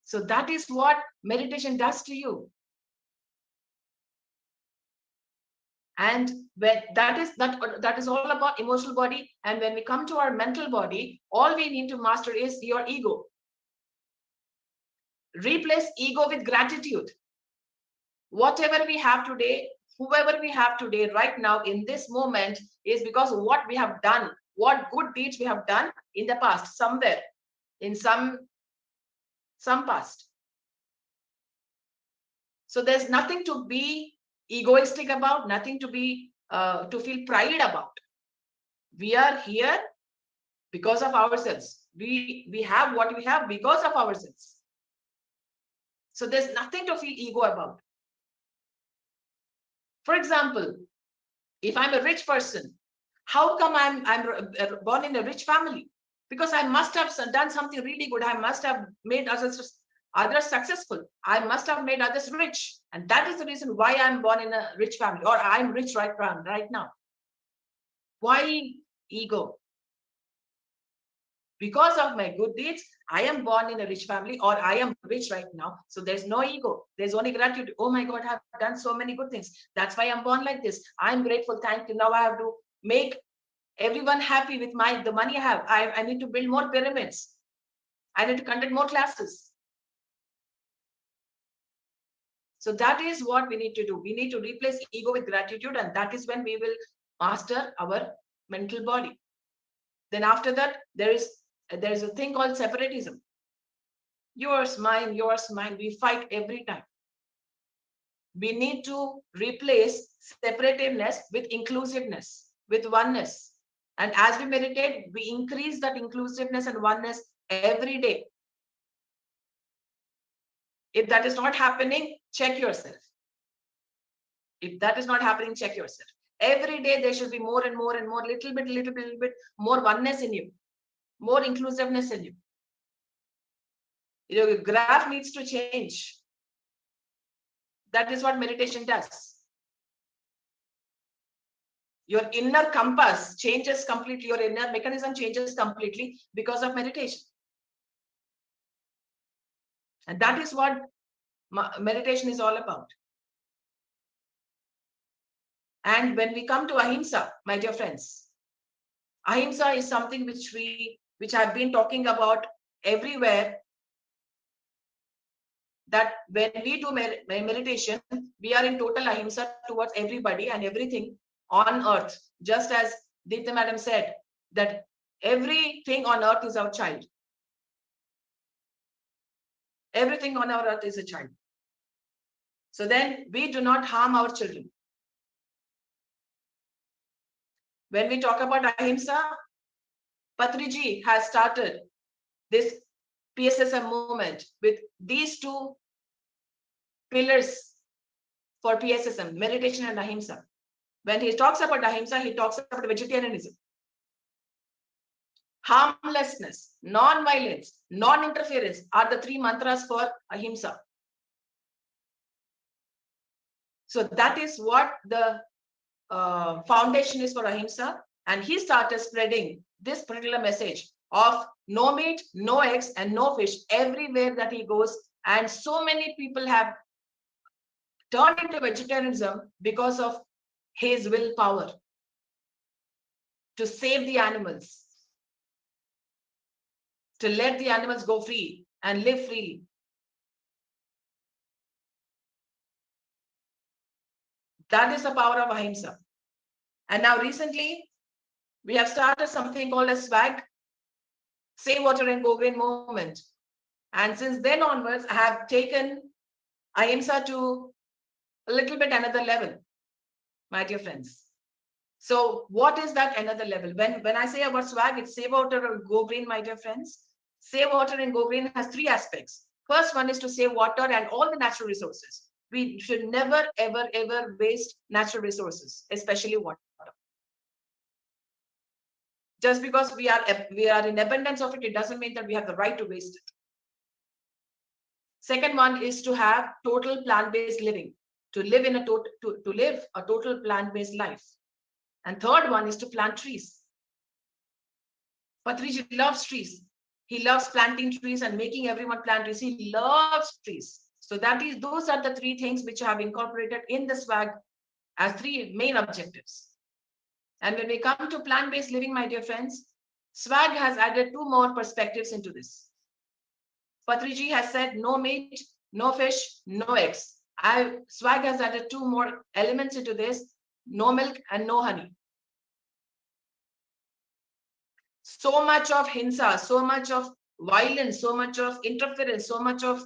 So that is what meditation does to you. And when that is all about emotional body. And when we come to our mental body, all we need to master is your ego. Replace ego with gratitude. Whatever we have today, whoever we have today, right now, in this moment, is because of what we have done, what good deeds we have done in the past, somewhere, in some past. So there's nothing to be egoistic about, nothing to be to feel pride about. We are here because of ourselves. We have what we have because of ourselves. So there's nothing to feel ego about. For example, if I'm a rich person, how come I'm born in a rich family? Because I must have done something really good. I must have made others successful. I must have made others rich. And that is the reason why I'm born in a rich family, or I'm rich right now. Why ego? Because of my good deeds, I am born in a rich family, or I am rich right now. So there's no ego. There's only gratitude. Oh my God, I've done so many good things. That's why I'm born like this. I'm grateful. Thank you. Now I have to make everyone happy with the money I have. I need to build more pyramids. I need to conduct more classes. So that is what we need to do. We need to replace ego with gratitude, and that is when we will master our mental body. Then after that, there is a thing called separatism. Yours, mine, we fight every time. We need to replace separativeness with inclusiveness, with oneness. And as we meditate, we increase that inclusiveness and oneness every day. If that is not happening, check yourself. If that is not happening, check yourself. Every day there should be more and more and more, little bit more oneness in you, more inclusiveness in you. Your graph needs to change. That is what meditation does. Your inner compass changes completely. Your inner mechanism changes completely because of meditation. And that is what meditation is all about. And when we come to ahimsa, my dear friends, ahimsa is something which I've been talking about everywhere. That when we do meditation, we are in total ahimsa towards everybody and everything on earth. Just as Deepta Madam said, that everything on earth is our child. Everything on our earth is a child. So then we do not harm our children. When we talk about ahimsa, Patriji has started this PSSM movement with these two pillars for PSSM, meditation and ahimsa. When he talks about ahimsa, he talks about vegetarianism. Harmlessness, non-violence, non-interference are the three mantras for ahimsa. So that is what the foundation is for ahimsa. And he started spreading this particular message of no meat, no eggs, and no fish everywhere that he goes. And so many people have turned into vegetarianism because of his willpower to save the animals, to let the animals go free and live freely. That is the power of ahimsa. And now recently, we have started something called a SWAG, Save Water and Go Green movement. And since then onwards, I have taken ahimsa to a little bit another level, my dear friends. So what is that another level? When I say about SWAG, it's Save Water or Go Green, my dear friends. Save Water and Go Green has three aspects. First one is to save water and all the natural resources. We should never, ever, ever waste natural resources, especially water. Just because we are in abundance of it, it doesn't mean that we have the right to waste it. Second one is to have total plant-based living, to live in a total plant-based life. And third one is to plant trees. Patriji loves trees. He loves planting trees and making everyone plant trees. He loves trees. So those are the three things which I have incorporated in the SWAG as three main objectives. And when we come to plant-based living, my dear friends, SWAG has added two more perspectives into this. Patriji has said no meat, no fish, no eggs. SWAG has added two more elements into this, no milk and no honey. So much of hinsa, so much of violence, so much of interference, so much of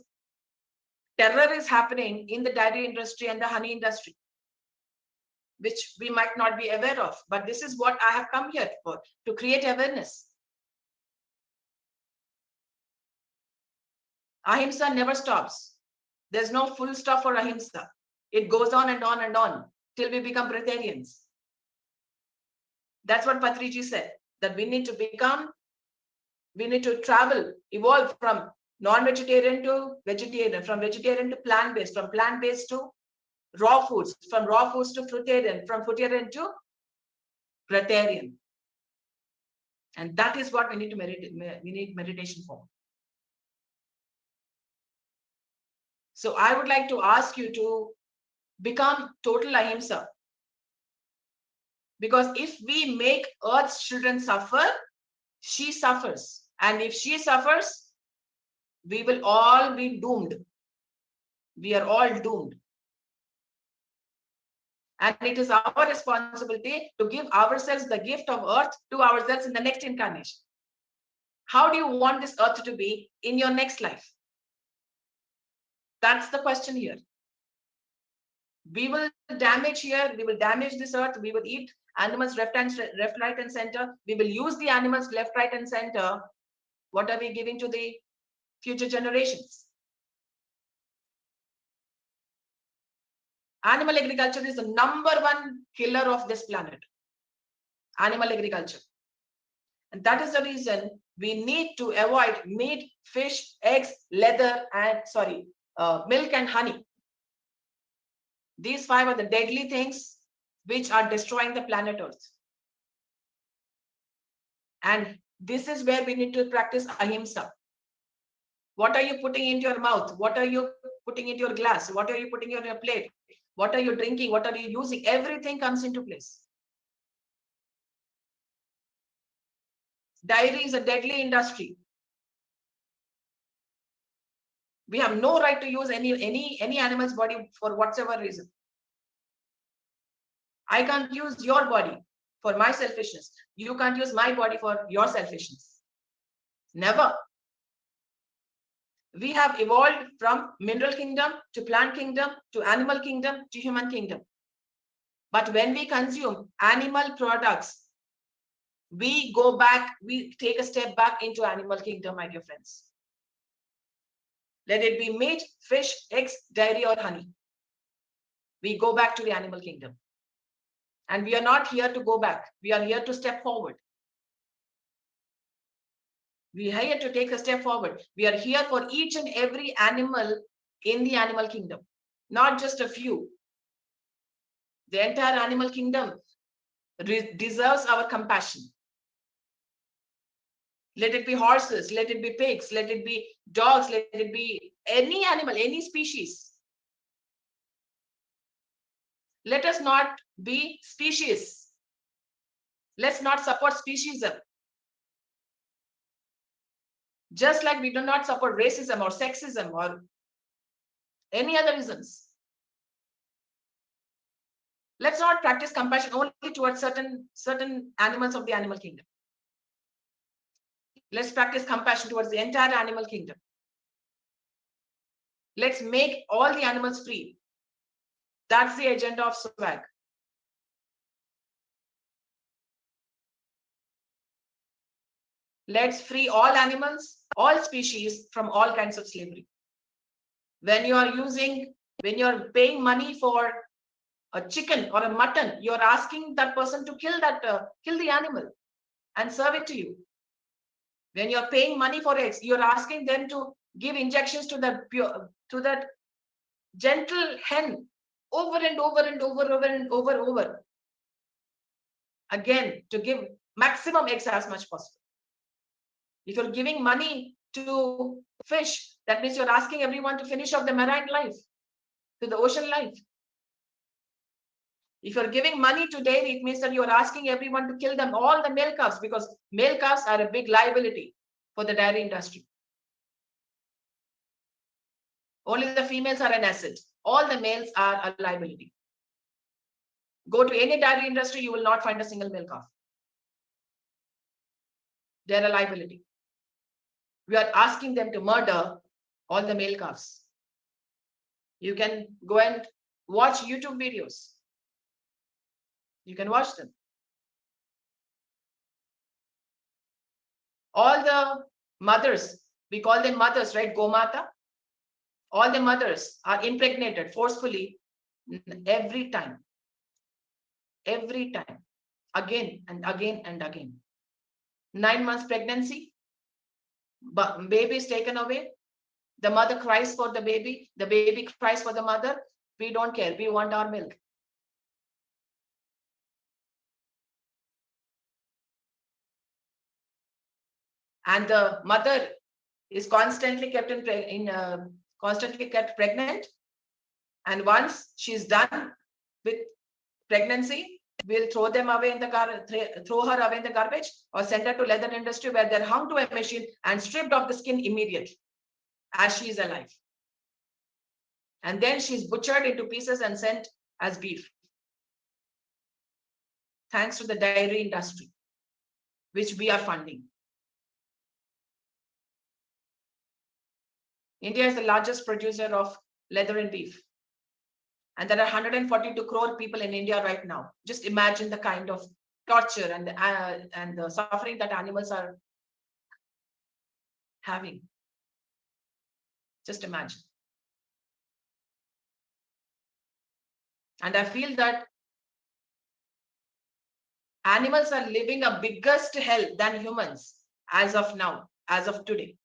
terror is happening in the dairy industry and the honey industry, which we might not be aware of. But this is what I have come here for, to create awareness. Ahimsa never stops. There's no full stop for ahimsa. It goes on and on and on till we become breatharians. That's what Patriji said, that we need to travel, evolve from non-vegetarian to vegetarian, from vegetarian to plant-based, from plant-based to raw foods, from raw foods to fruitarian, from fruitarian to breatharian. And that is what we need meditation for. So I would like to ask you to become total ahimsa. Because if we make Earth's children suffer, she suffers. And if she suffers, we will all be doomed. We are all doomed. And it is our responsibility to give ourselves the gift of Earth to ourselves in the next incarnation. How do you want this Earth to be in your next life? That's the question here. We will damage here, we will damage this Earth, we will eat animals left, right, and center. We will use the animals left, right, and center. What are we giving to the future generations? Animal agriculture is the #1 killer of this planet. Animal agriculture. And that is the reason we need to avoid meat, fish, eggs, leather, and milk and honey. These 5 are the deadly things which are destroying the planet Earth. And this is where we need to practice ahimsa. What are you putting into your mouth? What are you putting into your glass? What are you putting on your plate? What are you drinking? What are you using? Everything comes into place. Dairy is a deadly industry. We have no right to use any animal's body for whatsoever reason. I can't use your body for my selfishness. You can't use my body for your selfishness. Never. We have evolved from mineral kingdom to plant kingdom to animal kingdom to human kingdom. But when we consume animal products, we go back, we take a step back into animal kingdom, my dear friends. Let it be meat, fish, eggs, dairy, or honey. We go back to the animal kingdom. And we are not here to go back. We are here to step forward. We are here to take a step forward. We are here for each and every animal in the animal kingdom, not just a few. The entire animal kingdom deserves our compassion. Let it be horses, let it be pigs, let it be dogs, let it be any animal, any species. Let us not be species. Let's not support speciesism. Just like we do not support racism or sexism or any other reasons. Let's not practice compassion only towards certain animals of the animal kingdom. Let's practice compassion towards the entire animal kingdom. Let's make all the animals free. That's the agenda of SWAG. Let's free all animals, all species from all kinds of slavery. When you're paying money for a chicken or a mutton, you're asking that person to kill the animal and serve it to you. When you're paying money for eggs, you're asking them to give injections to that gentle hen over and over and over again to give maximum eggs as much possible. If you're giving money to fish, that means you're asking everyone to finish off the marine life, to the ocean life. If you're giving money to dairy, it means that you're asking everyone to kill them, all the male calves, because male calves are a big liability for the dairy industry. Only the females are an asset. All the males are a liability. Go to any dairy industry, you will not find a single male calf. They're a liability. We are asking them to murder all the male calves. You can go and watch YouTube videos. You can watch them. All the mothers, we call them mothers, right? Gomata. All the mothers are impregnated forcefully every time. Every time. Again and again and again. 9 months pregnancy, but baby is taken away. The mother cries for the baby cries for the mother. We don't care. We want our milk. And the mother is constantly kept pregnant. And once she's done with pregnancy, we'll throw her away in the garbage or send her to leather industry where they're hung to a machine and stripped off the skin immediately as she is alive. And then she's butchered into pieces and sent as beef. Thanks to the dairy industry, which we are funding. India is the largest producer of leather and beef. And there are 142 crore people in India right now. Just imagine the kind of torture and the suffering that animals are having. Just imagine. And I feel that animals are living a biggest hell than humans as of now, as of today.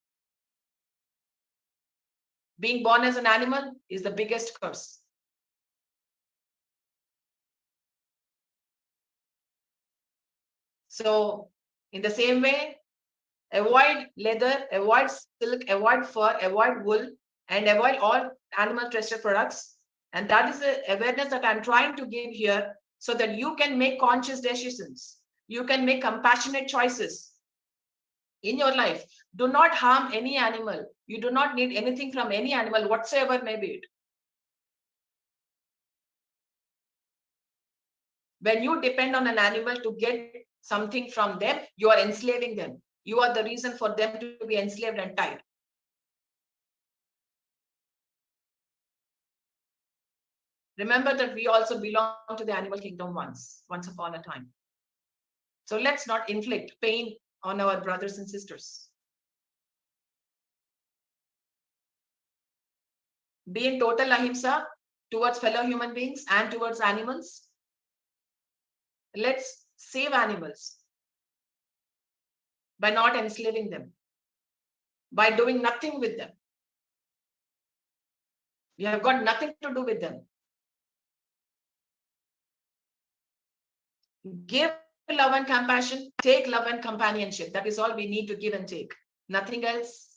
Being born as an animal is the biggest curse. So in the same way, avoid leather, avoid silk, avoid fur, avoid wool, and avoid all animal tested products. And that is the awareness that I'm trying to give here so that you can make conscious decisions. You can make compassionate choices in your life. Do not harm any animal. You do not need anything from any animal whatsoever may be it. When you depend on an animal to get something from them, you are enslaving them. You are the reason for them to be enslaved and tied. Remember that we also belong to the animal kingdom once upon a time. So let's not inflict pain on our brothers and sisters. be in total ahimsa towards fellow human beings and towards animals. Let's save animals by not enslaving them, by doing nothing with them. We have got nothing to do with them. Give love and compassion, take love and companionship. That is all we need to give and take. Nothing else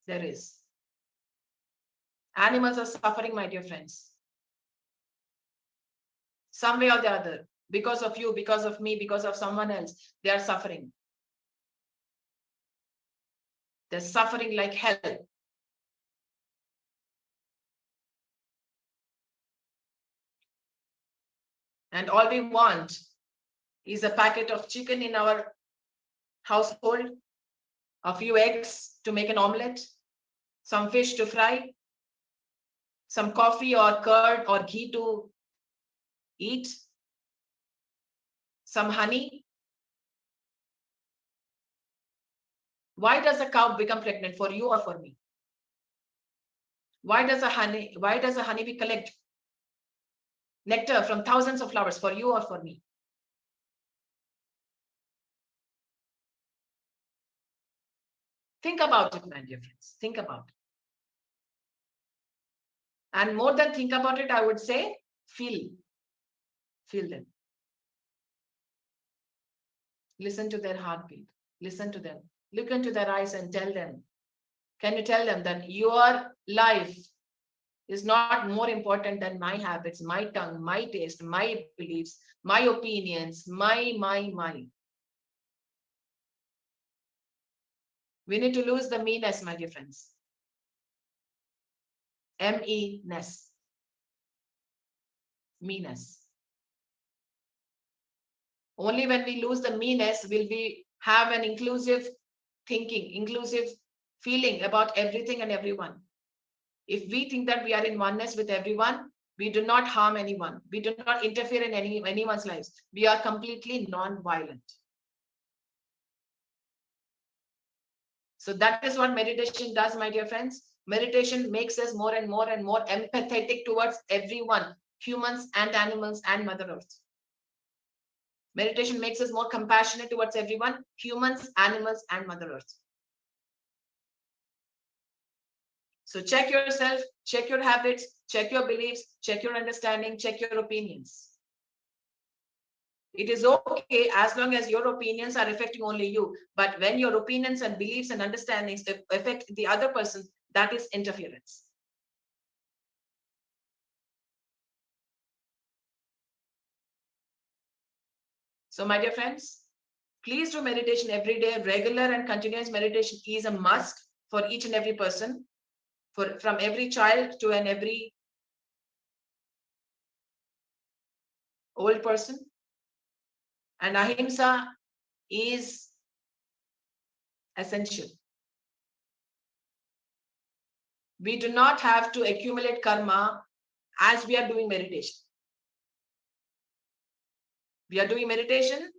there is. Animals are suffering, my dear friends. Some way or the other, because of you, because of me, because of someone else, they are suffering. They're suffering like hell. And all we want is a packet of chicken in our household, a few eggs to make an omelette, some fish to fry, some coffee or curd or ghee to eat, some honey. Why does a cow become pregnant, for you or for me? Why does a honeybee collect nectar from thousands of flowers, for you or for me? Think about it, my dear friends. Think about it. And more than think about it, I would say, feel them. Listen to their heartbeat. Listen to them. Look into their eyes and tell them. Can you tell them that your life is not more important than my habits, my tongue, my taste, my beliefs, my opinions, my. We need to lose the me-ness, my dear friends. M-E-ness. Me-ness. Only when we lose the me-ness will we have an inclusive thinking, inclusive feeling about everything and everyone. If we think that we are in oneness with everyone, we do not harm anyone. We do not interfere in anyone's lives. We are completely non-violent. So that is what meditation does, my dear friends. Meditation makes us more and more empathetic towards everyone, humans and animals and Mother Earth. Meditation makes us more compassionate towards everyone, humans, animals, and Mother Earth. So check yourself, check your habits, check your beliefs, check your understanding, check your opinions. It is okay as long as your opinions are affecting only you. But when your opinions and beliefs and understandings affect the other person, that is interference. So my dear friends, please do meditation every day. Regular and continuous meditation is a must for each and every person, from every child to every old person. And ahimsa is essential. We do not have to accumulate karma as we are doing meditation. We are doing meditation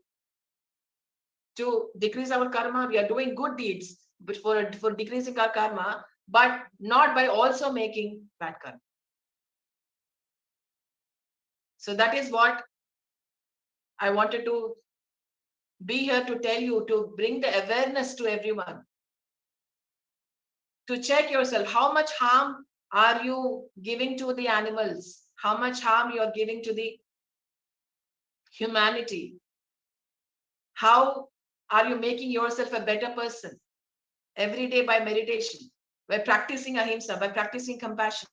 to decrease our karma. We are doing good deeds but for decreasing our karma, but not by also making bad karma. So that is what I wanted to be here to tell you, to bring the awareness to everyone. To check yourself, how much harm are you giving to the animals? How much harm you are giving to the humanity? How are you making yourself a better person every day by meditation, by practicing ahimsa, by practicing compassion?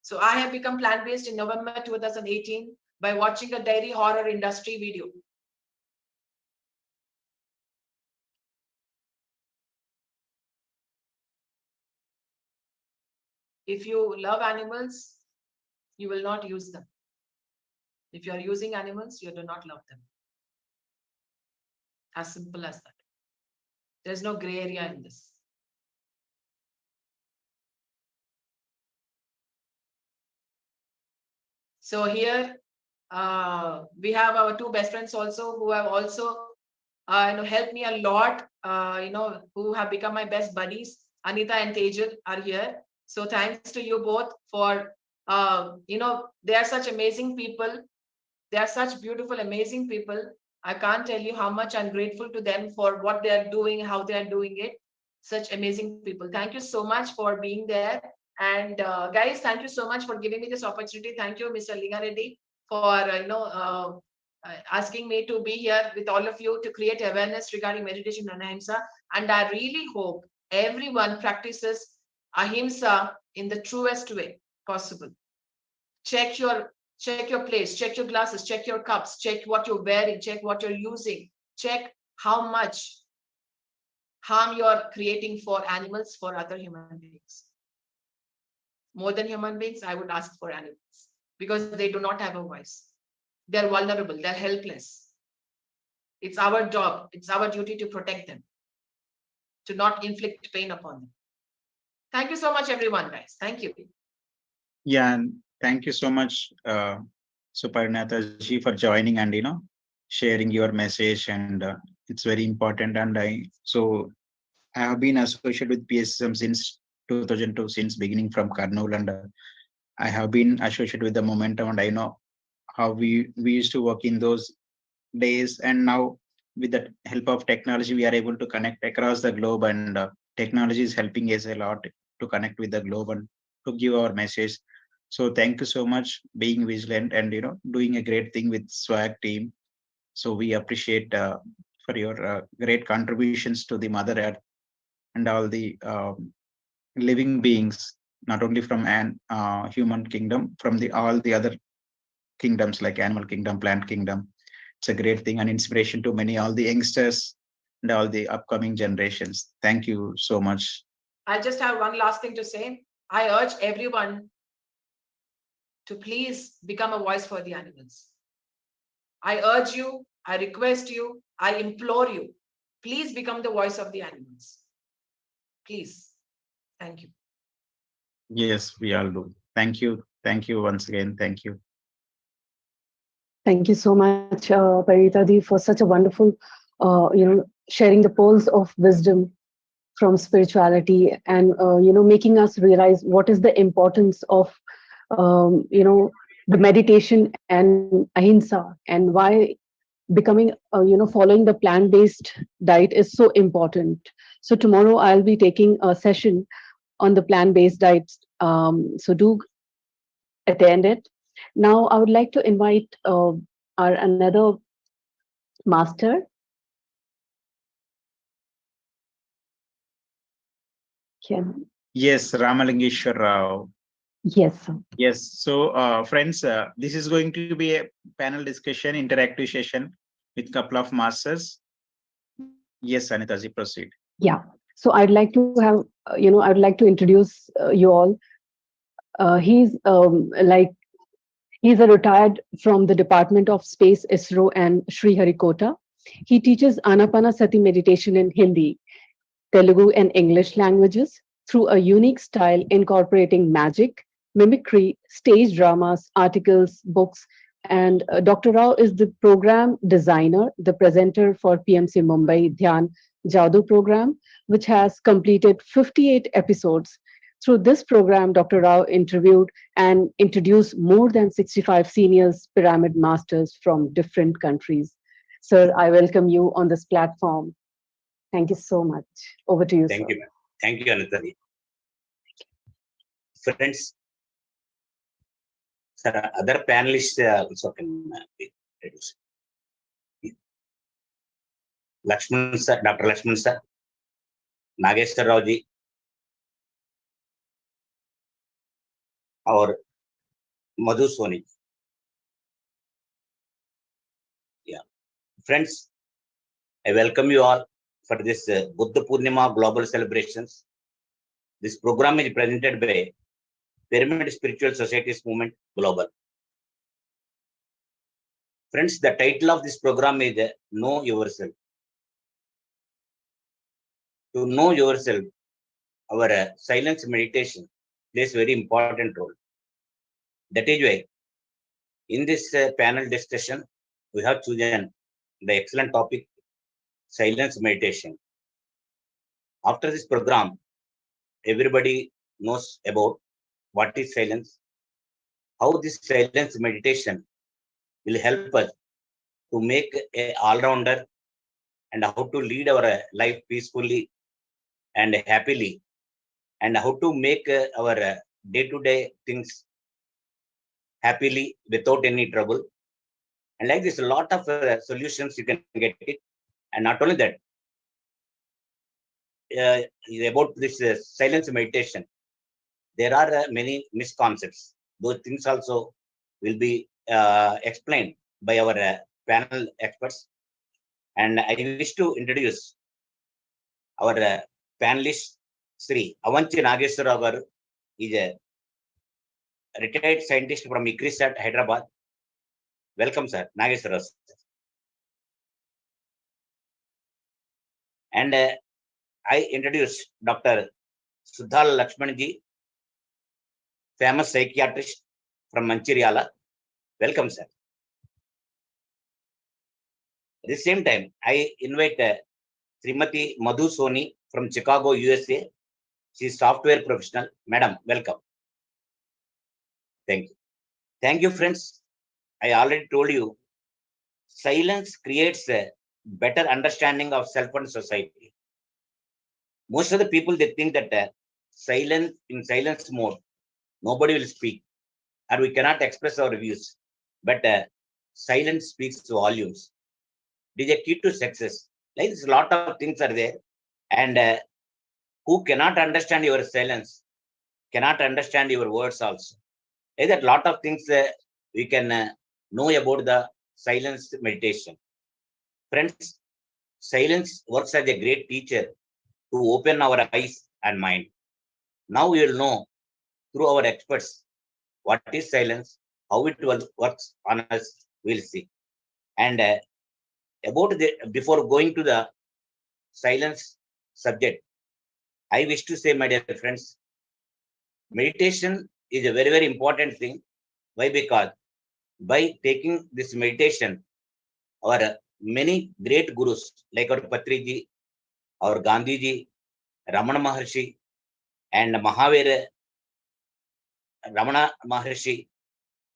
So I have become plant-based in November 2018 by watching a dairy horror industry video. If you love animals, you will not use them. If you are using animals, you do not love them. As simple as that. There's no gray area in this. So here We have our two best friends also who have also helped me a lot, who have become my best buddies. Anita and Tejal are here. So thanks to you both for, they are such amazing people. They are such beautiful, amazing people. I can't tell you how much I'm grateful to them for what they are doing, how they are doing it. Such amazing people. Thank you so much for being there. And guys, thank you so much for giving me this opportunity. Thank you, Mr. Lingareddy, for asking me to be here with all of you to create awareness regarding meditation and ahimsa. And I really hope everyone practices ahimsa in the truest way possible. Check your plates, check your glasses, check your cups, check what you're wearing, check what you're using, check how much harm you're creating for animals, for other human beings. More than human beings, I would ask for animals, because they do not have a voice. They're vulnerable, they're helpless. It's our job, it's our duty to protect them, to not inflict pain upon them. Thank you so much, everyone, guys. Thank you. Yeah, and thank you so much, Suparnata ji, for joining and sharing your message. And it's very important. And I have been associated with PSM since 2002, since beginning from Karnool, and I have been associated with the momentum, and I know how we used to work in those days. And now, with the help of technology, we are able to connect across the globe, and technology is helping us a lot to connect with the globe and to give our message. So thank you so much being vigilant and doing a great thing with swag team. So we appreciate for your great contributions to the mother earth and all the living beings, not only from an human kingdom, from the all the other kingdoms like animal kingdom, plant kingdom. It's a great thing and inspiration to many, all the youngsters and all the upcoming generations. Thank you so much. I just have one last thing to say. I urge everyone to please become a voice for the animals. I urge you, I request you, I implore you, please become the voice of the animals. Please. Thank you. Yes, we all do. Thank you. Thank you once again. Thank you. Thank you so much, Paritadi, for such a wonderful, sharing the pearls of wisdom from spirituality, and making us realize what is the importance of the meditation and ahimsa, and why becoming following the plant-based diet is so important. So tomorrow I'll be taking a session on the plant-based diet, so do attend it. Now I would like to invite our another master. Yes, Ramalingeshwar Rao. Yes, sir. Yes. So, friends, this is going to be a panel discussion, interactive session with couple of masters. Yes, Anitaji, proceed. Yeah. So I'd like to have, I'd like to introduce you all. He's he's a retired from the Department of Space, ISRO, and Sriharikota. He teaches Anapanasati meditation in Hindi, Telugu, and English languages through a unique style incorporating magic, mimicry, stage dramas, articles, books. And Dr. Rao is the program designer, the presenter for PMC Mumbai Dhyan Jadoo program, which has completed 58 episodes. Through this program, Dr. Rao interviewed and introduced more than 65 seniors pyramid masters from different countries. Sir, I welcome you on this platform. Thank you so much. Over to you, Thank sir. you, ma'am. Thank you, Anita. Friends, sir, other panelists also can be introduced. Lakshman sir, Dr. Lakshman sir, Nageshwar Rao ji, or Madhu Soni. Yeah. Friends, I welcome you all for this Buddha Puurnima global celebrations. This program is presented by Pyramid Spiritual Societies Movement Global. Friends, the title of this program is Know Yourself. To know yourself, our silence meditation plays a very important role. That is why In this panel discussion, we have chosen the excellent topic, silence meditation. After this program, everybody knows about what is silence, how this silence meditation will help us to make a all-rounder and how to lead our life peacefully and happily, and how to make our day-to-day things happily without any trouble. And like this, a lot of solutions you can get it. And not only that, about this silence meditation, there are many misconceptions. Those things also will be explained by our panel experts. And I wish to introduce our panelist, Sri Avanchi Nageswara Garu. Is a retired scientist from ICRISAT, Hyderabad. Welcome, sir, Nageswara. And I introduce Dr. Sudhal Lakshmanji, famous psychiatrist from Mancheriala. Welcome, sir. At the same time, I invite Srimati Madhu Soni from Chicago, USA. She is software professional. Madam, welcome. Thank you. Thank you, friends. I already told you, silence creates a better understanding of self and society. Most of the people, they think that in silence mode, nobody will speak, or we cannot express our views. But silence speaks volumes. It is a key to success. Like this, a lot of things are there, and who cannot understand your silence cannot understand your words also. Like that, lot of things we can know about the silence meditation. Friends, silence works as a great teacher to open our eyes and mind. Now we will know through our experts what is silence, how it works on us, we'll see. And before going to the silence subject, I wish to say, my dear friends, meditation is a very, very important thing. Why? Because by taking this meditation, our many great gurus like our Patriji, our Gandhiji, Ramana Maharshi, and Mahavira, Ramana Maharshi,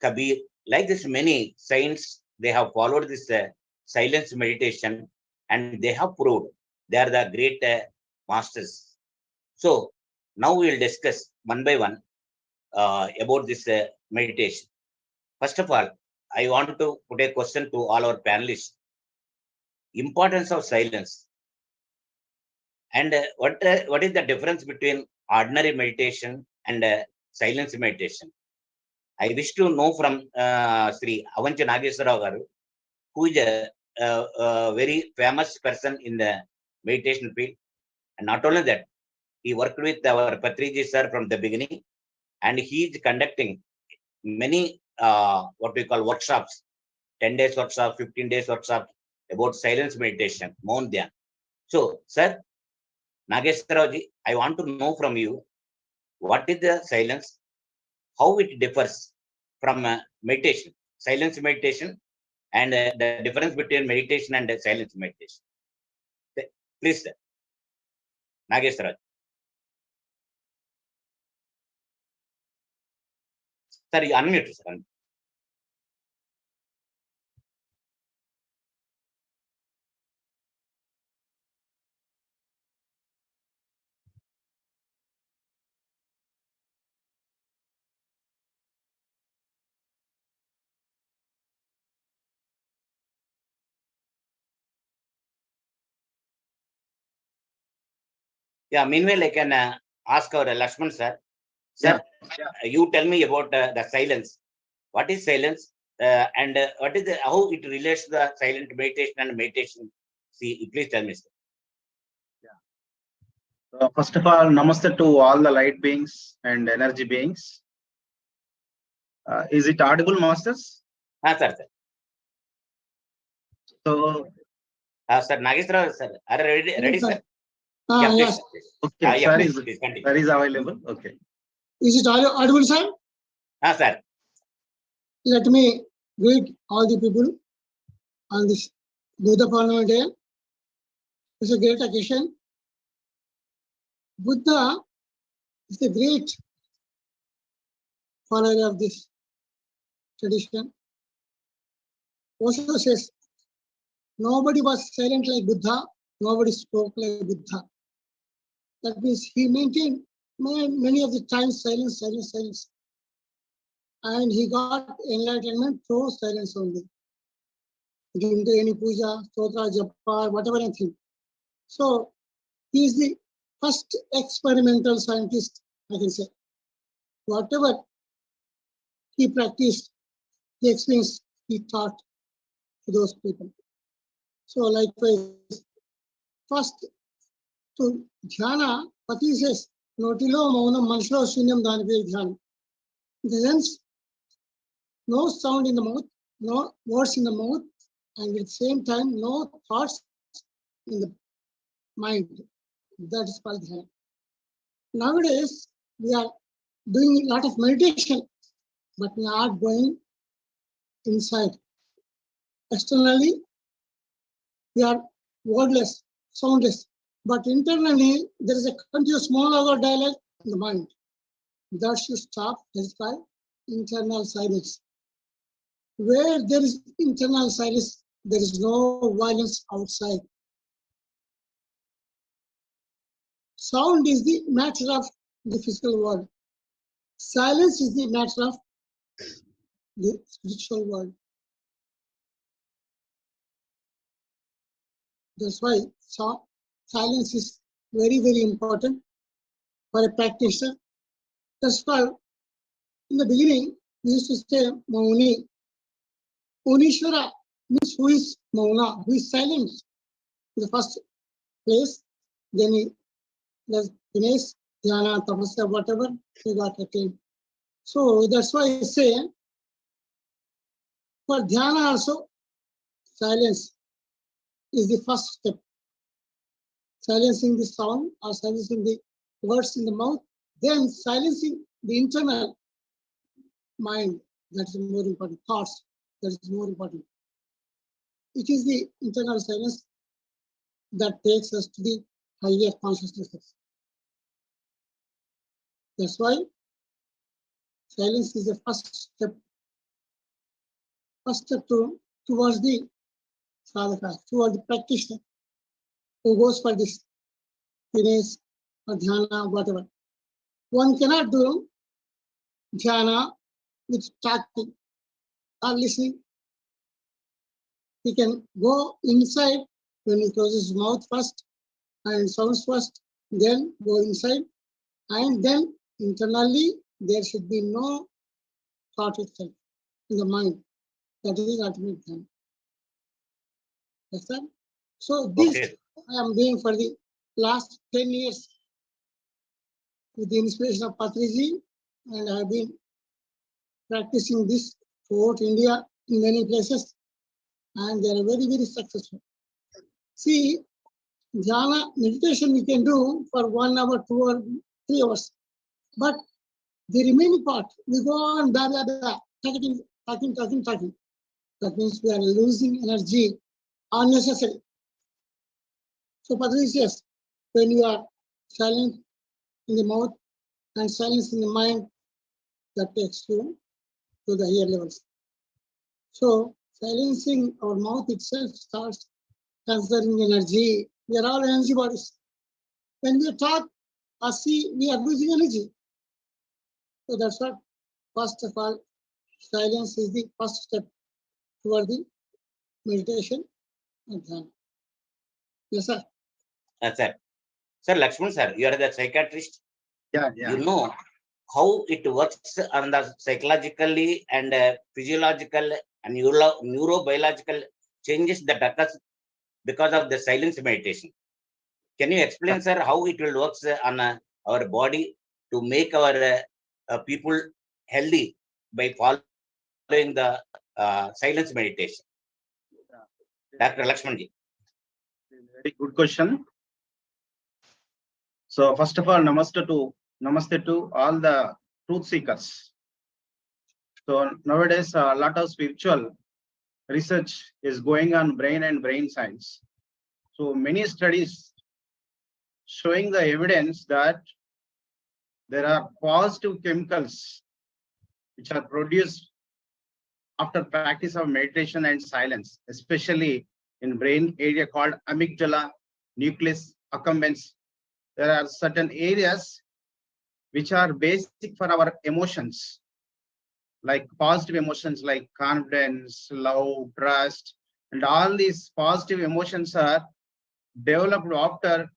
Kabir, like this, many saints, they have followed this silence meditation, and they have proved they are the great masters. So now we will discuss one by one about this meditation. First of all, I want to put a question to all our panelists. Importance of silence. And what is the difference between ordinary meditation and silence meditation? I wish to know from Sri Avanchi Nageswara Garu, who is a very famous person in the meditation field. And not only that, he worked with our Patriji sir from the beginning, and he is conducting many what we call workshops, 10 days workshop, 15 days workshop about silence meditation, Maun Dhyan. So, sir, Nageswara ji, I want to know from you, what is the silence, how it differs from meditation, silence meditation, and the difference between meditation and silence meditation. Please, sir. Nageswara. Sir, you unmute, sir. Yeah, meanwhile, I can ask our Lakshman sir. Sir, you tell me about the silence. What is silence? And what is how it relates to the silent meditation and meditation? See, please tell me, sir. First of all, namaste to all the light beings and energy beings. Is it audible, masters? Sir. So, sir, Nageswara sir, are you ready, sir? Yeah, yes. Okay, sir, is available. Okay. Is it audible, sir? Sir. Let me greet all the people on this Buddha Purnima day. It's a great occasion. Buddha is the great follower of this tradition. Also says, nobody was silent like Buddha, nobody spoke like Buddha. That means he maintained many of the times silence, silence, silence. And he got enlightenment through silence only. He didn't do any puja, stotra, japa, whatever anything. So he is the first experimental scientist, I can say. Whatever he practiced, he experienced, he taught to those people. So likewise, first to dhyana, Pati says, notilo maunam manshlo shunyam dhanave dhyana. In the sense, no sound in the mouth, no words in the mouth, and at the same time, no thoughts in the mind. That is called dhyana. Nowadays, we are doing a lot of meditation, but not going inside. Externally, we are wordless, soundless, but internally, there is a continuous monologue dialogue in the mind. That should stop. That is called internal silence. Where there is internal silence, there is no violence outside. Sound is the matter of the physical world. Silence is the matter of the spiritual world. That's why silence is very, very important for a practitioner. That's why in the beginning, we used to say Mauni. Munishwara means who is Mauna, who is silent in the first place. Then he does Dinesh, Dhyana, Tapasya, whatever he got attained. So that's why I say for Dhyana also, silence is the first step. Silencing the sound or silencing the words in the mouth, then silencing the internal mind. That's more important. Thoughts, that is more important. It is the internal silence that takes us to the higher consciousness. That's why silence is the first step towards the sadhaka, towards the practitioner who goes for this Dinesh or dhyana, whatever. One cannot do dhyana with talking or listening. He can go inside when he closes his mouth first and sounds first, then go inside, and then internally there should be no thought itself in the mind. That is ultimate dhyana. Understand? So this I am doing for the last 10 years with the inspiration of Patriji, and I have been practicing this throughout India in many places, and they are very, very successful. See, dhyana meditation we can do for 1 hour, 2 or 3 hours, but the remaining part we go on blah blah blah, talking. That means we are losing energy unnecessary. So Patriji says, when you are silent in the mouth and silence in the mind, that takes you to the higher levels. So silencing our mouth itself starts conserving energy. We are all energy bodies. When we talk or see, we are losing energy. So that's what, first of all, silence is the first step toward the meditation and dhyana. Yes, sir. Sir. Sir, Lakshman sir, you are the psychiatrist. Yeah. You know how it works on the psychologically and physiological and neurobiological changes that occurs because of the silence meditation. Can you explain, sir, how it will work on our body to make our people healthy by following the silence meditation? Dr. Lakshmanji. Very good question. So first of all, namaste to all the truth seekers. So nowadays, a lot of spiritual research is going on brain and brain science. So many studies showing the evidence that there are positive chemicals which are produced after practice of meditation and silence, especially in brain area called amygdala, nucleus accumbens. There are certain areas which are basic for our emotions, like positive emotions like confidence, love, trust, and all these positive emotions are developed after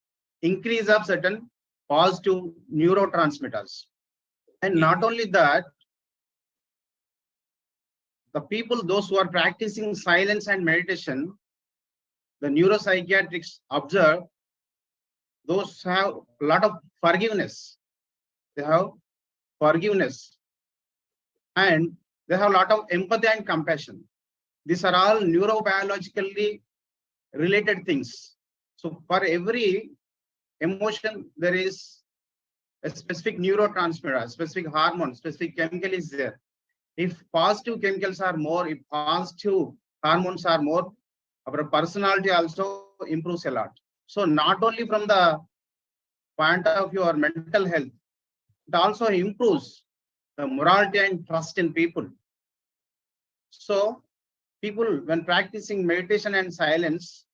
increase of certain positive neurotransmitters. And not only that, the people, those who are practicing silence and meditation, the neuropsychiatrists observe those have a lot of forgiveness. They have forgiveness and they have a lot of empathy and compassion. These are all neurobiologically related things. So for every emotion, there is a specific neurotransmitter, specific hormone, specific chemical is there. If positive chemicals are more, if positive hormones are more, our personality also improves a lot. So not only from the point of your mental health, it also improves the morality and trust in people. So people, when practicing meditation and silence,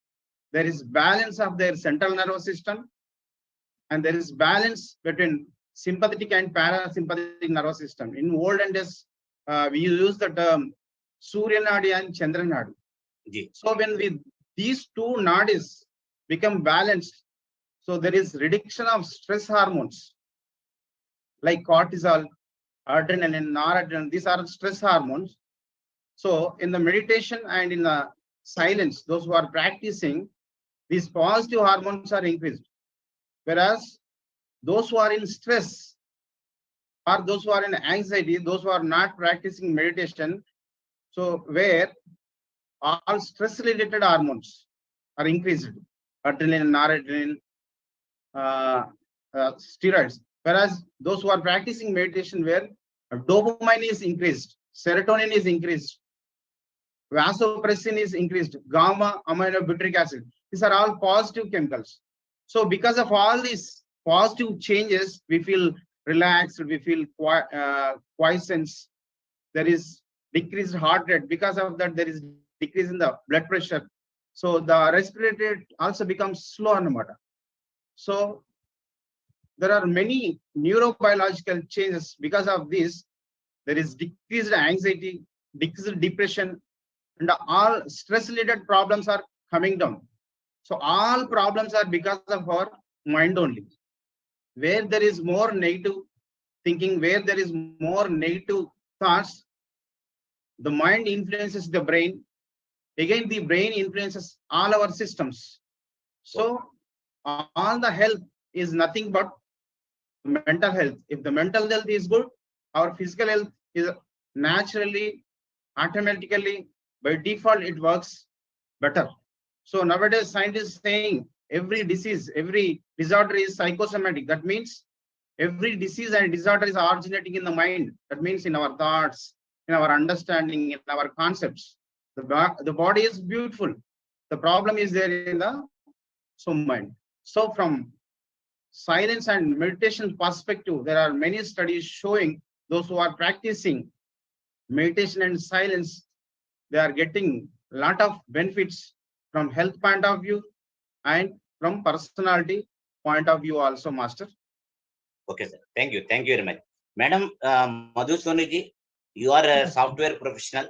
there is balance of their central nervous system and there is balance between sympathetic and parasympathetic nervous system. In olden days, we use the term Surya Nadi and Chandra Nadi. So when these two nadis become balanced, so there is reduction of stress hormones like cortisol, adrenaline, noradrenaline. These are stress hormones. So in the meditation and in the silence, those who are practicing, these positive hormones are increased. Whereas those who are in stress or those who are in anxiety, those who are not practicing meditation, so where all stress related hormones are increased, adrenaline, noradrenaline, steroids. Whereas those who are practicing meditation where dopamine is increased, serotonin is increased, vasopressin is increased, gamma aminobutyric acid. These are all positive chemicals. So because of all these positive changes, we feel relaxed, we feel quiescence. There is decreased heart rate. Because of that, there is decrease in the blood pressure. So the respiratory rate also becomes slow and matter. So there are many neurobiological changes. Because of this, there is decreased anxiety, decreased depression, and all stress related problems are coming down. So all problems are because of our mind only. Where there is more negative thinking, where there is more negative thoughts, the mind influences the brain. Again, the brain influences all our systems. So all the health is nothing but mental health. If the mental health is good, our physical health is naturally, automatically, by default, it works better. So nowadays, scientists saying every disease, every disorder is psychosomatic. That means every disease and disorder is originating in the mind. That means in our thoughts, in our understanding, in our concepts. The body is beautiful. The problem is there in the mind. So from silence and meditation perspective, there are many studies showing those who are practicing meditation and silence, they are getting a lot of benefits from health point of view and from personality point of view also, Master. Okay, sir. Thank you. Thank you very much. Madam Madhusoniji, you are a software professional.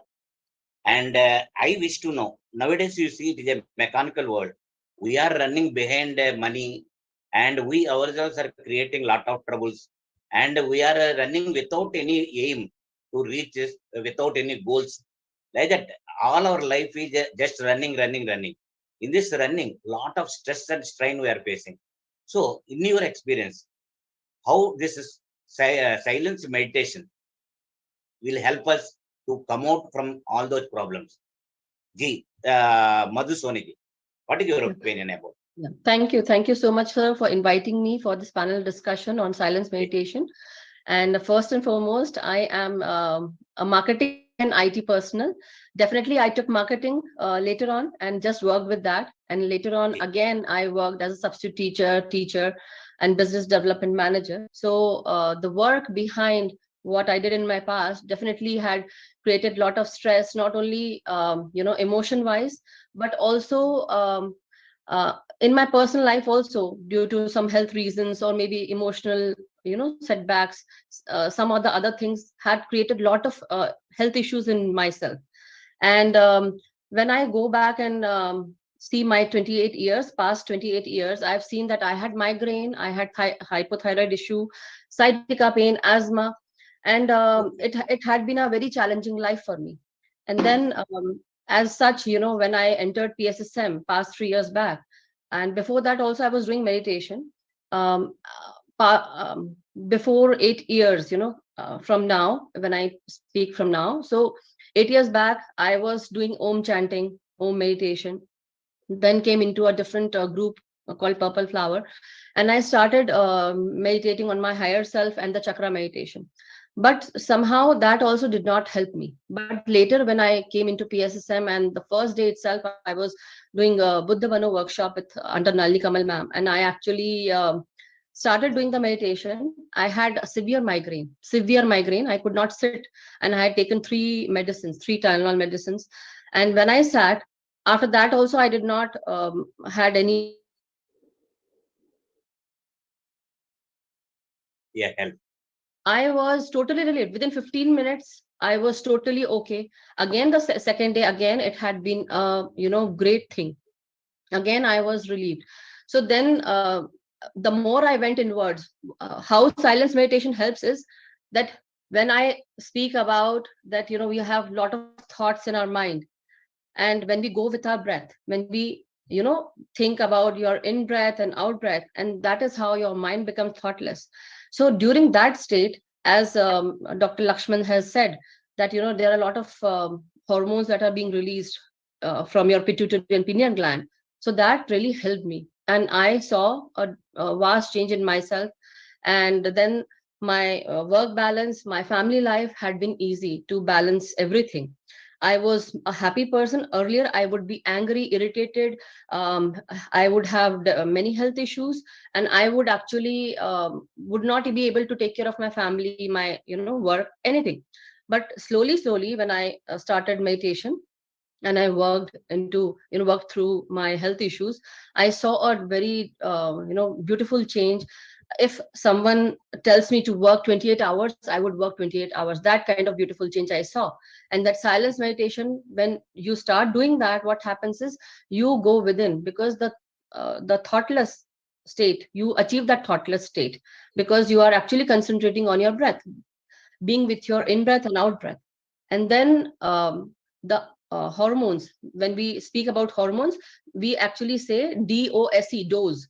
And I wish to know, nowadays you see it is a mechanical world. We are running behind money and we ourselves are creating lot of troubles. And we are running without any aim to reach this, without any goals. Like that, all our life is just running. In this running, lot of stress and strain we are facing. So in your experience, how this is silence meditation will help us to come out from all those problems? Madhusoniji, what is your opinion about? Yeah. Thank you so much, sir, for inviting me for this panel discussion on silence meditation. And first and foremost, I am a marketing and IT personnel. Definitely, I took marketing later on and just worked with that. And later on, again, I worked as a substitute teacher, and business development manager. So the work behind what I did in my past definitely had created a lot of stress, not only emotion wise, but also in my personal life also, due to some health reasons or maybe emotional setbacks. Some of the other things had created a lot of health issues in myself. And when I go back and see my 28 years, past 28 years, I've seen that I had migraine, I had hypothyroid issue, sciatica pain, asthma, and it had been a very challenging life for me. And then as such, when I entered PSSM past 3 years back, and before that also I was doing meditation. um, Before 8 years, from now, when I speak from now, so 8 years back I was doing om chanting, om meditation, then came into a different group called Purple Flower, and I started meditating on my higher self and the chakra meditation. But somehow that also did not help me. But later, when I came into PSSM, and the first day itself, I was doing a Buddha Bano workshop with under Nalini Kamal ma'am, and I actually started doing the meditation. I had a severe migraine. I could not sit, and I had taken three Tylenol medicines. And when I sat, after that also I did not had any help. I was totally relieved. Within 15 minutes, I was totally okay. Again, the second day, again, it had been a great thing. Again, I was relieved. So then, the more I went inwards, how silence meditation helps is that when I speak about that, we have a lot of thoughts in our mind, and when we go with our breath, when we think about your in breath and out breath, and that is how your mind becomes thoughtless. So during that state, as Dr. Lakshman has said, that there are a lot of hormones that are being released from your pituitary and pineal gland. So that really helped me, and I saw a vast change in myself. And then my work balance, my family life had been easy to balance everything. I was a happy person. Earlier, I would be angry, irritated. I would have many health issues, and I would actually would not be able to take care of my family, my work, anything. But slowly, when I started meditation, and I worked worked through my health issues, I saw a very beautiful change. If someone tells me to work 28 hours, I would work 28 hours. That kind of beautiful change I saw. And that silence meditation, when you start doing that, what happens is you go within, because the thoughtless state, you achieve that thoughtless state, because you are actually concentrating on your breath, being with your in breath and out breath. And then the hormones, when we speak about hormones, we actually say DOSE, dose.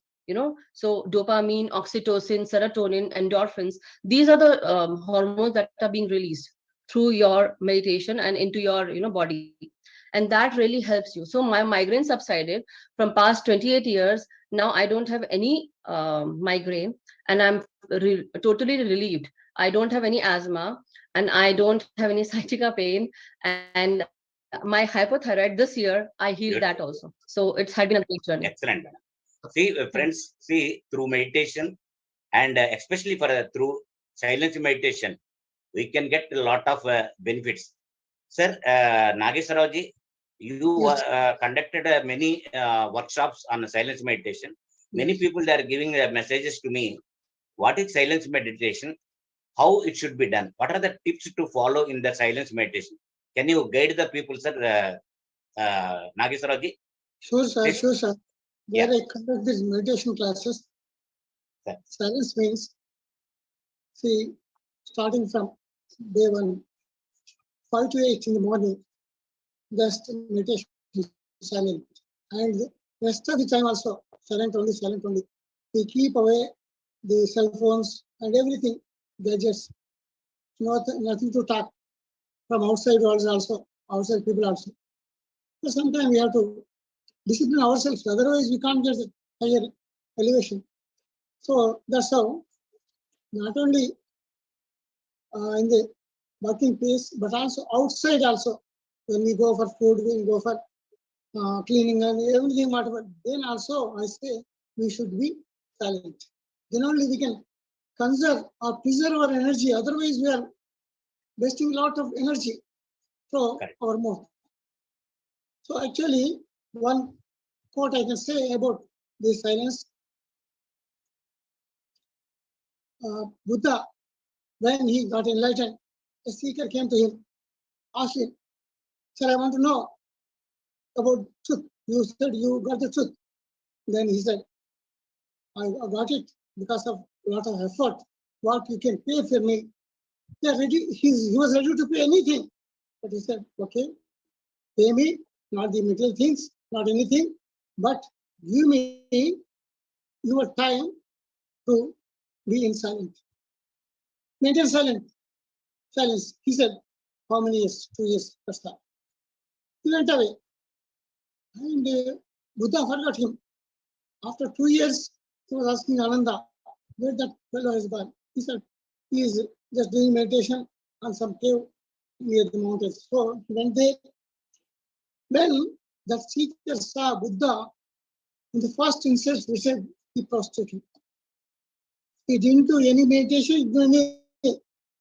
So dopamine, oxytocin, serotonin, endorphins, these are the hormones that are being released through your meditation and into your body. And that really helps you. So my migraine subsided from past 28 years. Now I don't have any migraine, and I'm totally relieved. I don't have any asthma, and I don't have any sciatica pain. And my hypothyroid this year, I healed that also. So it's had been a great journey. Excellent. See, friends, see, through meditation, and especially through silence meditation, we can get a lot of benefits. Sir, Nageswaraji, you conducted many workshops on silence meditation. Many people are giving messages to me. What is silence meditation? How it should be done? What are the tips to follow in the silence meditation? Can you guide the people, sir? Nageswaraji? Sure, sir. Please. Sure, sir. Yeah. Where I conduct these meditation classes, silence means, see, starting from day 1, 5 to 8 in the morning, just meditation silent. And the rest of the time also, silent only. We keep away the cell phones and everything, gadgets, nothing to talk from outside world also, outside people also. So sometimes we have to discipline ourselves, otherwise we can't get the higher elevation. So that's how not only in the working place, but also outside also. When we go for food, we go for cleaning and everything, whatever. Then also I say we should be silent. Then only we can conserve or preserve our energy. Otherwise, we are wasting a lot of energy through our mouth. So actually, one quote I can say about this silence. Buddha, when he got enlightened, a seeker came to him, asked him, "Sir, I want to know about truth. You said you got the truth." Then he said, I got it because of a lot of effort. What you can pay for me? They are ready. He was ready to pay anything. But he said, okay, pay me, not the material things, not anything, but give me your time to be in silence. Maintain silence. He said, how many years? 2 years. That's that. He went away. And Buddha forgot him. After 2 years, he was asking Ananda, where that fellow has gone. He said, he is just doing meditation on some cave near the mountains. So when that seeker saw Buddha, in the first instance, he said he prostrated. He didn't do any meditation,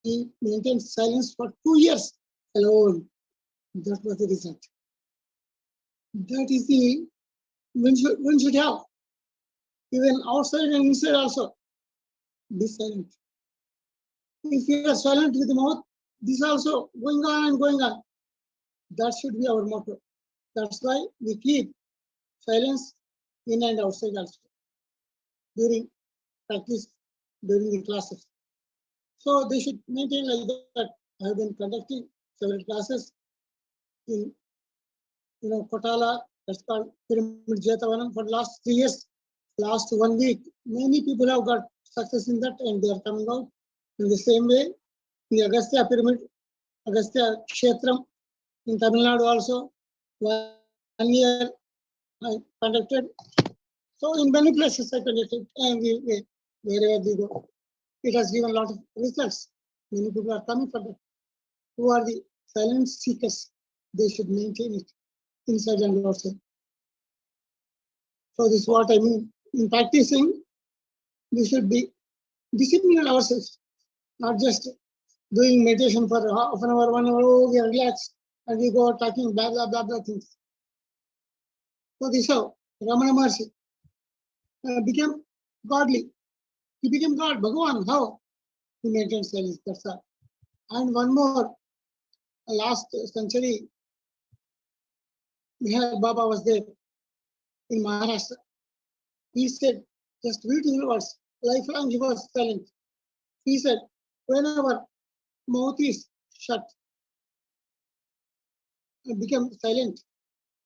he maintained silence for 2 years alone. That was the result. That is the one should have. Even outside and inside also, be silent. If you are silent with the mouth, this also going on and going on. That should be our motto. That's why we keep silence in and outside also during practice, during the classes. So they should maintain like that. I have been conducting several classes in Kotala, that's called Pyramid Jetavanam for the last 3 years. Last 1 week, many people have got success in that and they are coming out. In the same way, the Agastya Pyramid, Agastya Kshetram in Tamil Nadu also, 1 year I conducted. So in many places I conducted and wherever we go, it has given a lot of results. Many people are coming for that. Who are the silent seekers? They should maintain it inside and outside. So this is what I mean. In practicing, we should be disciplined ourselves, not just doing meditation for half an hour, 1 hour, oh, we are relaxed, and we go talking blah, blah, blah, blah things. So this is how Ramana Maharshi became godly. He became God, Bhagavan. How? He maintained silence, that's all. And one more, last century, Meher Baba was there in Maharashtra. He said just beautiful words. Lifelong he was silent. He said, whenever mouth is shut and become silent,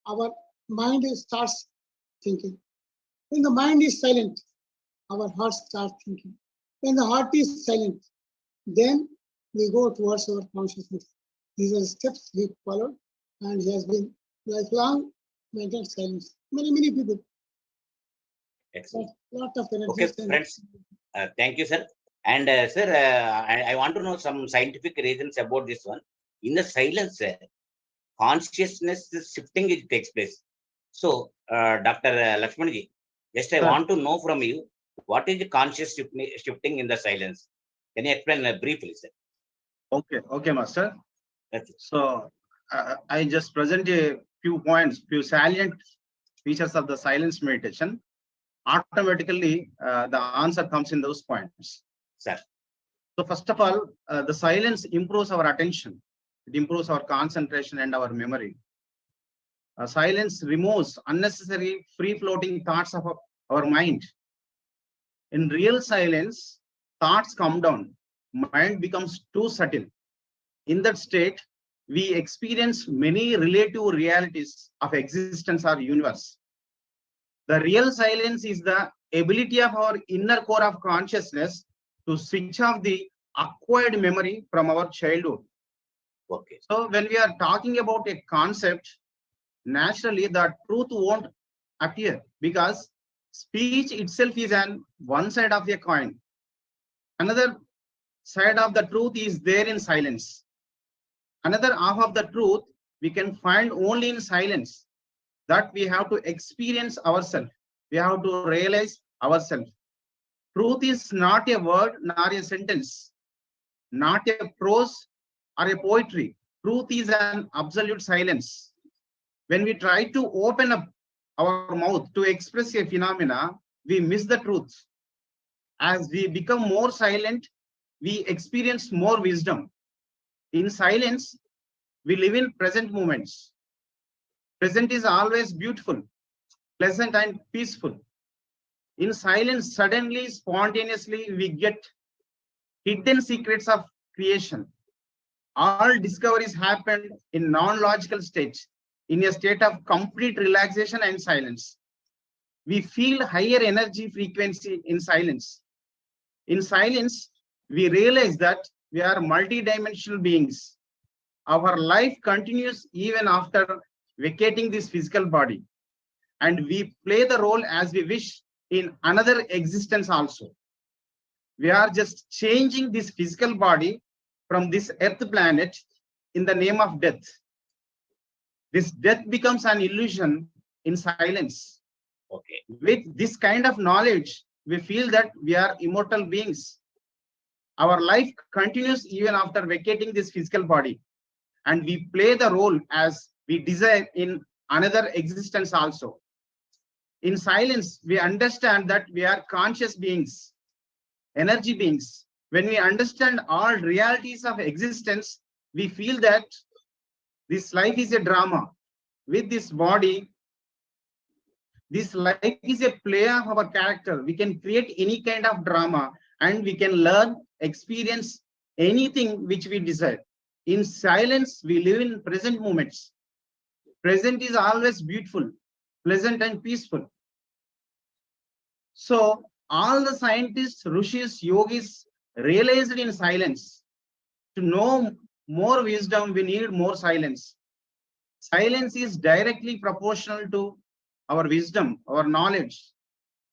our mind starts thinking. When the mind is silent, our heart starts thinking. When the heart is silent, then we go towards our consciousness. These are steps he followed, and he has been lifelong maintained silence. Many people. Excellent. Lot of energy. Okay, friends. Thank you, sir. And sir, I want to know some scientific reasons about this one. In the silence, consciousness shifting takes place. So, Dr. Lakshmanji, just I want to know from you, what is the conscious shifting in the silence? Can you explain briefly, sir? Okay, Master. So, I just present a few points, few salient features of the silence meditation. Automatically, the answer comes in those points. Sir. So, first of all, the silence improves our attention. It improves our concentration and our memory. Silence removes unnecessary free-floating thoughts of our mind. In real silence, thoughts come down. Mind becomes too subtle. In that state, we experience many relative realities of existence or universe. The real silence is the ability of our inner core of consciousness to switch off the acquired memory from our childhood. Okay. So when we are talking about a concept, naturally the truth won't appear because speech itself is an one side of a coin. Another side of the truth is there in silence. Another half of the truth we can find only in silence, that we have to experience ourselves. We have to realize ourselves. Truth is not a word nor a sentence, not a prose or a poetry. Truth is an absolute silence. When we try to open up our mouth to express a phenomena, we miss the truth. As we become more silent, we experience more wisdom. In silence, we live in present moments. Present is always beautiful, pleasant and peaceful. In silence, suddenly, spontaneously, we get hidden secrets of creation. All discoveries happen in non-logical states, in a state of complete relaxation and silence. We feel higher energy frequency in silence. In silence, we realize that we are multidimensional beings. Our life continues even after vacating this physical body, and we play the role as we wish in another existence also. We are just changing this physical body from this earth planet in the name of death. This death becomes an illusion in silence. Okay. With this kind of knowledge, we feel that we are immortal beings. Our life continues even after vacating this physical body, and we play the role as we desire in another existence also. In silence, we understand that we are conscious beings, energy beings. When we understand all realities of existence, we feel that this life is a drama. With this body, this life is a play of our character. We can create any kind of drama, and we can learn, experience anything which we desire. In silence, we live in present moments. Present is always beautiful, pleasant and peaceful. So all the scientists, rishis, yogis realized in silence. To know more wisdom, we need more silence. Silence is directly proportional to our wisdom, our knowledge.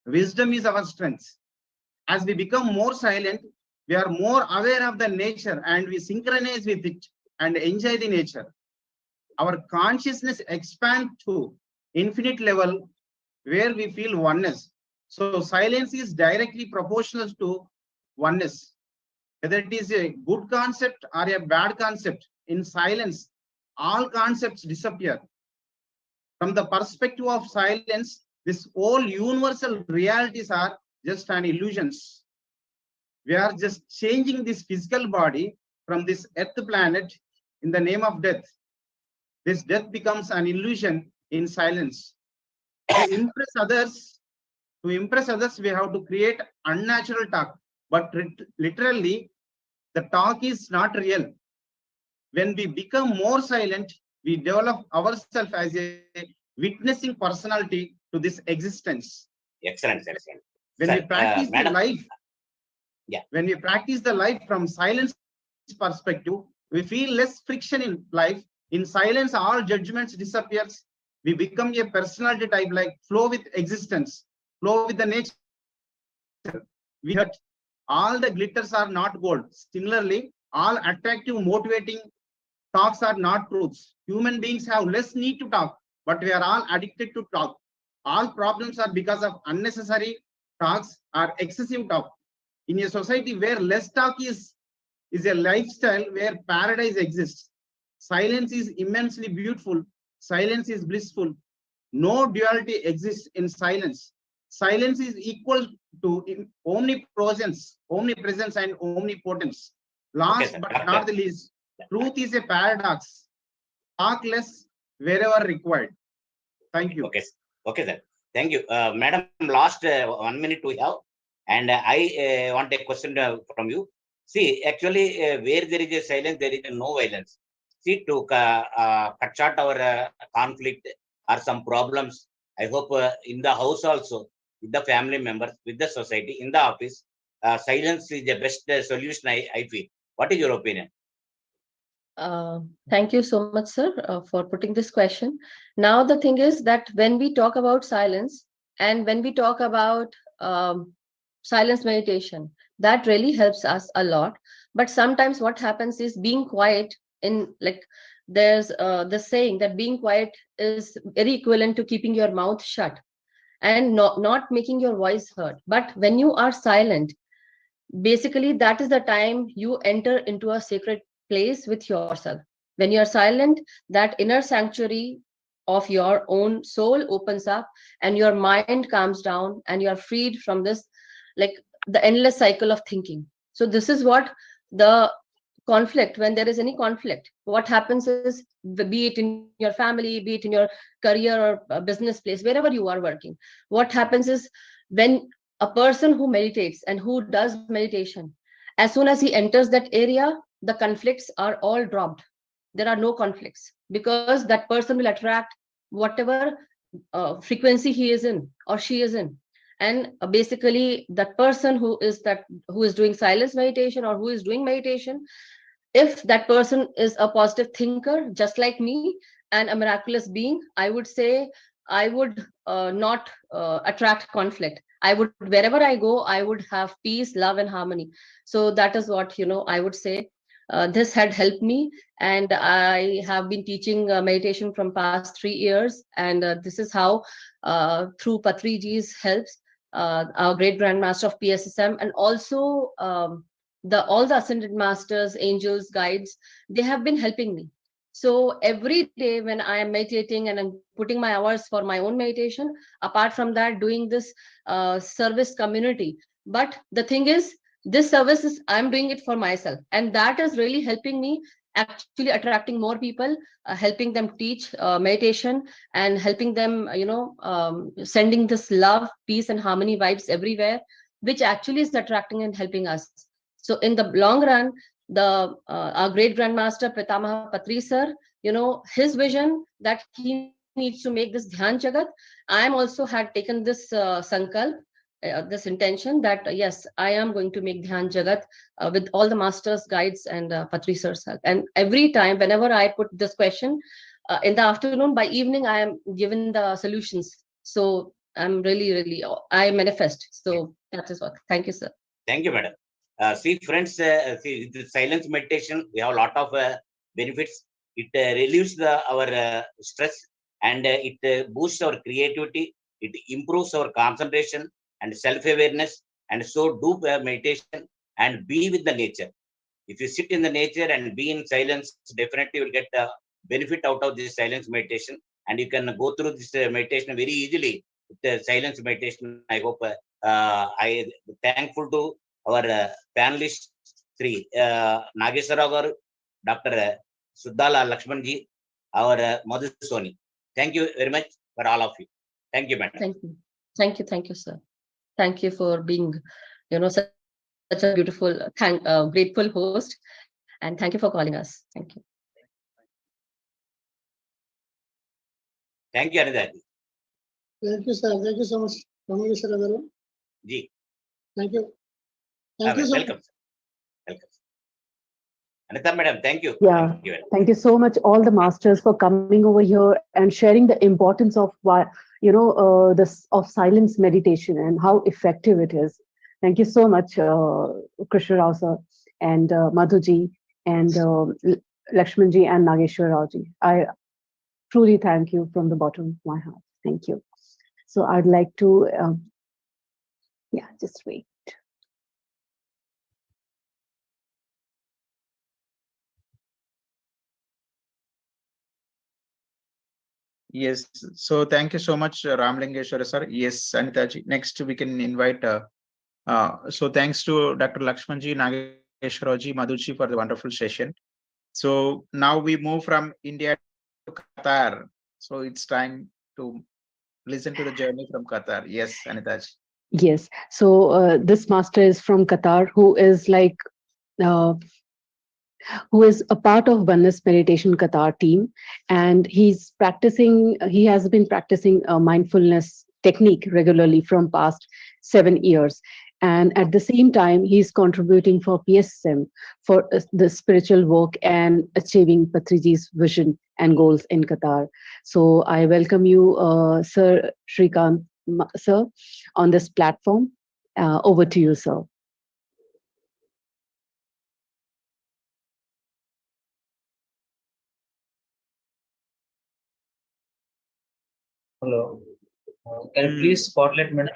Wisdom is our strength. As we become more silent, we are more aware of the nature, and we synchronize with it and enjoy the nature. Our consciousness expands to infinite level where we feel oneness. So silence is directly proportional to oneness. Whether it is a good concept or a bad concept, in silence, all concepts disappear. From the perspective of silence, this all universal realities are just an illusions. We are just changing this physical body from this earth planet in the name of death. This death becomes an illusion in silence. To impress others, we have to create unnatural talk, but literally the talk is not real. When we become more silent, we develop ourselves as a witnessing personality to this existence. Excellent, excellent. When we practice the life, yeah. When we practice the life from silence perspective, we feel less friction in life. In silence, all judgments disappears. We become a personality type, like flow with existence, flow with the nature. We heard all the glitters are not gold. Similarly, all attractive, motivating talks are not truths. Human beings have less need to talk, but we are all addicted to talk. All problems are because of unnecessary talks or excessive talk. In a society where less talk is a lifestyle where paradise exists. Silence is immensely beautiful. Silence is blissful. No duality exists in silence. Silence is equal to omnipresence and omnipotence. Last but not the least, truth is a paradox. Talk less wherever required. Thank you. Okay, okay, sir. Thank you, madam. Last 1 minute we have, and I want a question from you. See, actually, where there is a silence, there is no violence. See, to cut short our conflict or some problems, I hope in the house also, with the family members, with the society, in the office, silence is the best solution, I feel. What is your opinion? Thank you so much, sir, for putting this question. Now, the thing is that when we talk about silence and when we talk about silence meditation, that really helps us a lot. But sometimes what happens is being quiet in, like, there's the saying that being quiet is very equivalent to keeping your mouth shut and not making your voice heard. But when you are silent, basically that is the time you enter into a sacred place with yourself. When you are silent, that inner sanctuary of your own soul opens up, and your mind calms down, and you are freed from this, like, the endless cycle of thinking. So this is what the conflict, when there is any conflict, what happens is, be it in your family, be it in your career or business place, wherever you are working, what happens is, when a person who meditates and who does meditation, as soon as he enters that area, the conflicts are all dropped. There are no conflicts, because that person will attract whatever frequency he is in or she is in. And basically that person who is doing silence meditation or who is doing meditation, if that person is a positive thinker just like me and a miraculous being, I would say I would not attract conflict. I would, wherever I go, I would have peace, love and harmony. So that is what, I would say. This had helped me, and I have been teaching meditation from past 3 years, and this is how, through Patriji's helps, our great grandmaster of PSSM, and also the all the ascended masters, angels, guides, they have been helping me. So every day when I am meditating and I'm putting my hours for my own meditation, apart from that, doing this service community. But the thing is, this service is, I'm doing it for myself, and that is really helping me, actually attracting more people, helping them teach meditation, and helping them, sending this love, peace and harmony vibes everywhere, which actually is attracting and helping us. So in the long run, the our great grandmaster Pitamaha Patri sir, his vision that he needs to make this Dhyan Jagat. I am also had taken this sankalp, this intention that yes, I am going to make Dhyan Jagat with all the masters, guides, and Patri sir's help. And every time, whenever I put this question in the afternoon, by evening, I am given the solutions. So I'm really, really, I manifest. So that is what. Thank you, sir. Thank you, madam. See, friends, see, the silence meditation, we have a lot of benefits. It relieves our stress, and it boosts our creativity. It improves our concentration and self-awareness. And so do meditation and be with the nature. If you sit in the nature and be in silence, definitely you will get benefit out of this silence meditation. And you can go through this meditation very easily with the silence meditation. I hope I thankful to our panelists, three, Nageswara garu, Dr. Suddala Lakshmanji, our Madhu Soni. Thank you very much for all of you. Thank you, madam. Thank you. Thank you. Thank you, sir. Thank you for being, such a beautiful, grateful host. And thank you for calling us. Thank you. Thank you, Anita. Thank you, sir. Thank you so much, Rameshwara garu. Ji. Thank you. Thank you so welcome. much. Welcome. Anita, madam, thank you. Yeah, thank you so much, all the masters, for coming over here and sharing the importance of why, this of silence meditation and how effective it is. Thank you so much, Krishna Rao sir and Madhuji and Lakshmanji and Nageshwar Rao ji. I truly thank you from the bottom of my heart. Thank you. So I'd like to, just wait. Yes. So thank you so much, Ramlingeshwara sir. Yes, Anitaji. Next, we can invite. So thanks to Dr. Lakshmanji, Nageshwaraji, Madhuji for the wonderful session. So now we move from India to Qatar. So it's time to listen to the journey from Qatar. Yes, Anitaji. Yes. So this master is from Qatar, who is like, who is a part of Oneness Meditation Qatar team, and he has been practicing a mindfulness technique regularly from past 7 years. And at the same time, he's contributing for PSM for the spiritual work and achieving Patriji's vision and goals in Qatar. So I welcome you, Sir Shrikant, sir, on this platform. Over to you, sir. Hello. Can you please spotlight madam?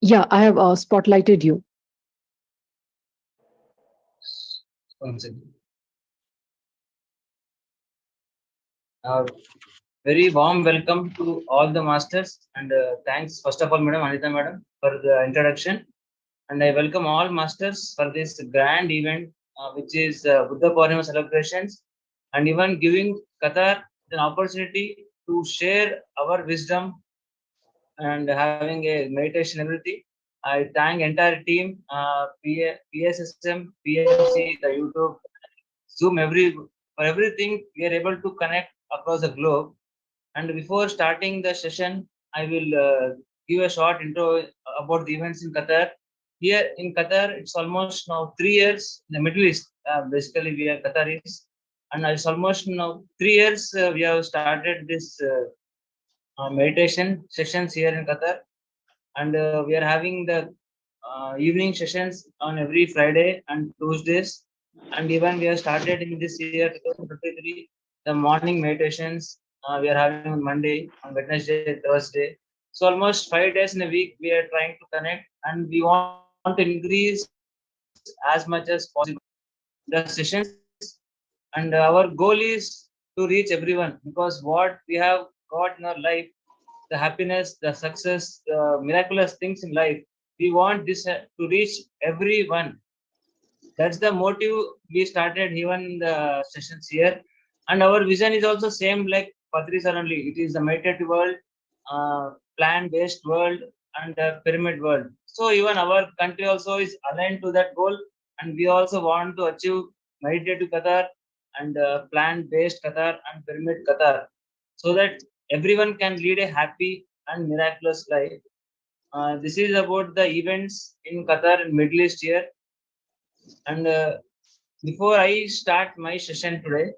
Yeah, I have spotlighted you. One second. Very warm welcome to all the masters and thanks first of all Madam Anita Madam for the introduction, and I welcome all masters for this grand event which is Buddha Purnima celebrations, and even giving Qatar an opportunity to share our wisdom and having a meditation everything. I thank entire team, PSSM, PMC, the YouTube, Zoom, for everything we are able to connect across the globe. And before starting the session, I will give a short intro about the events in Qatar. Here in Qatar, it's almost now 3 years in the Middle East. Basically, we are Qataris, and it's almost now 3 years we have started this meditation sessions here in Qatar, and we are having the evening sessions on every Friday and Tuesdays, and even we have started in this year 2023 the morning meditations we are having on Monday, on Wednesday, Thursday. So almost 5 days in a week we are trying to connect, and we want to increase as much as possible the sessions, and our goal is to reach everyone, because what we have got in our life, the happiness, the success, the miraculous things in life, we want this to reach everyone. That's the motive we started even the sessions here, and our vision is also same like Patri sir only. It is the meditative world, plant-based world, and pyramid world. So even our country also is aligned to that goal, and we also want to achieve meditative Qatar and plant-based Qatar and pyramid Qatar, so that everyone can lead a happy and miraculous life. This is about the events in Qatar and Middle East here. And before I start my session today,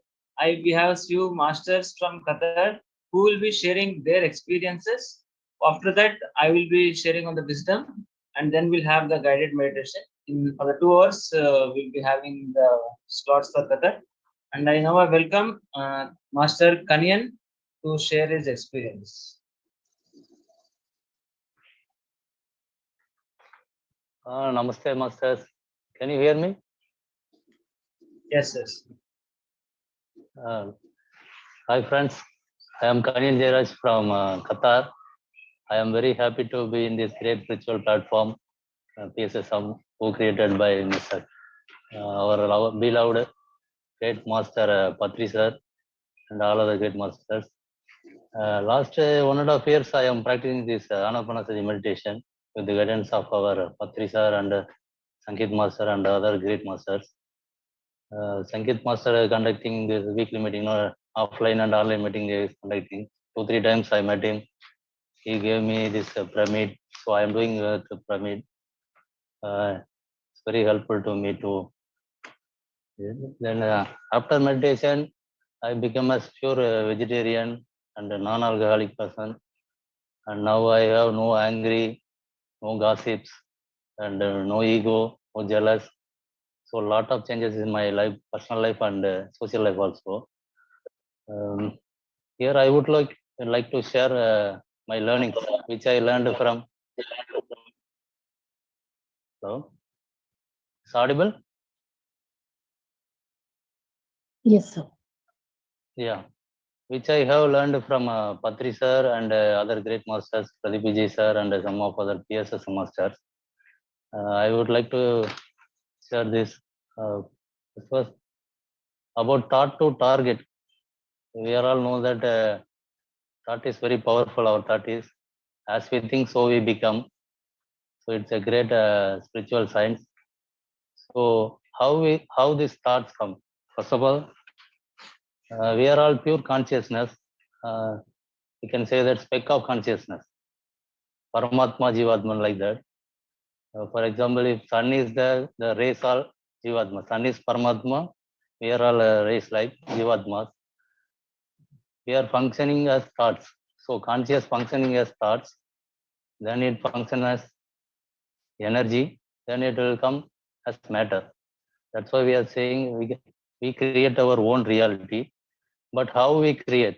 we have few masters from Qatar who will be sharing their experiences. After that, I will be sharing on the wisdom, and then we'll have the guided meditation. For the 2 hours, we'll be having the slots for Qatar. And I now welcome Master Kanyan to share his experience. Namaste, masters. Can you hear me? Yes, yes. Hi, friends. I am Kanyan Jairaj from Qatar. I am very happy to be in this great spiritual platform, PSSM, co-created by Mr. Our beloved great master Patri sir and all other great masters. Last 1.5 years, I am practicing this Anapanasati meditation with the guidance of our Patri sir and Sankit master and other great masters. Sankit master conducting this weekly meeting, offline and online meeting is conducting. 2-3 times I met him. He gave me this pyramid, so I am doing the pyramid. It's very helpful to me too. Then after meditation, I became a pure vegetarian and a non-alcoholic person. And now I have no angry, no gossips, and no ego, no jealous. So a lot of changes in my life, personal life and social life also. Here I would like to share my learnings, which I learned from. Hello, it's audible? Yes, sir. Yeah, which I have learned from Patri sir and other great masters, Pradipji sir and some of other PSS masters. I would like to share this. First, about thought to target. We are all know that thought is very powerful. Our thought is, as we think, so we become. So it's a great spiritual science. So how these thoughts come? First of all, we are all pure consciousness. We can say that speck of consciousness, Paramatma, Jivatman, like that. For example, if sun is there, the rays are Jivatma. Sun is Paramatma. We are all rays like Jivatmas. We are functioning as thoughts. So conscious functioning as thoughts, then it functions as energy, then it will come as matter. That's why we are saying we create our own reality. But how we create?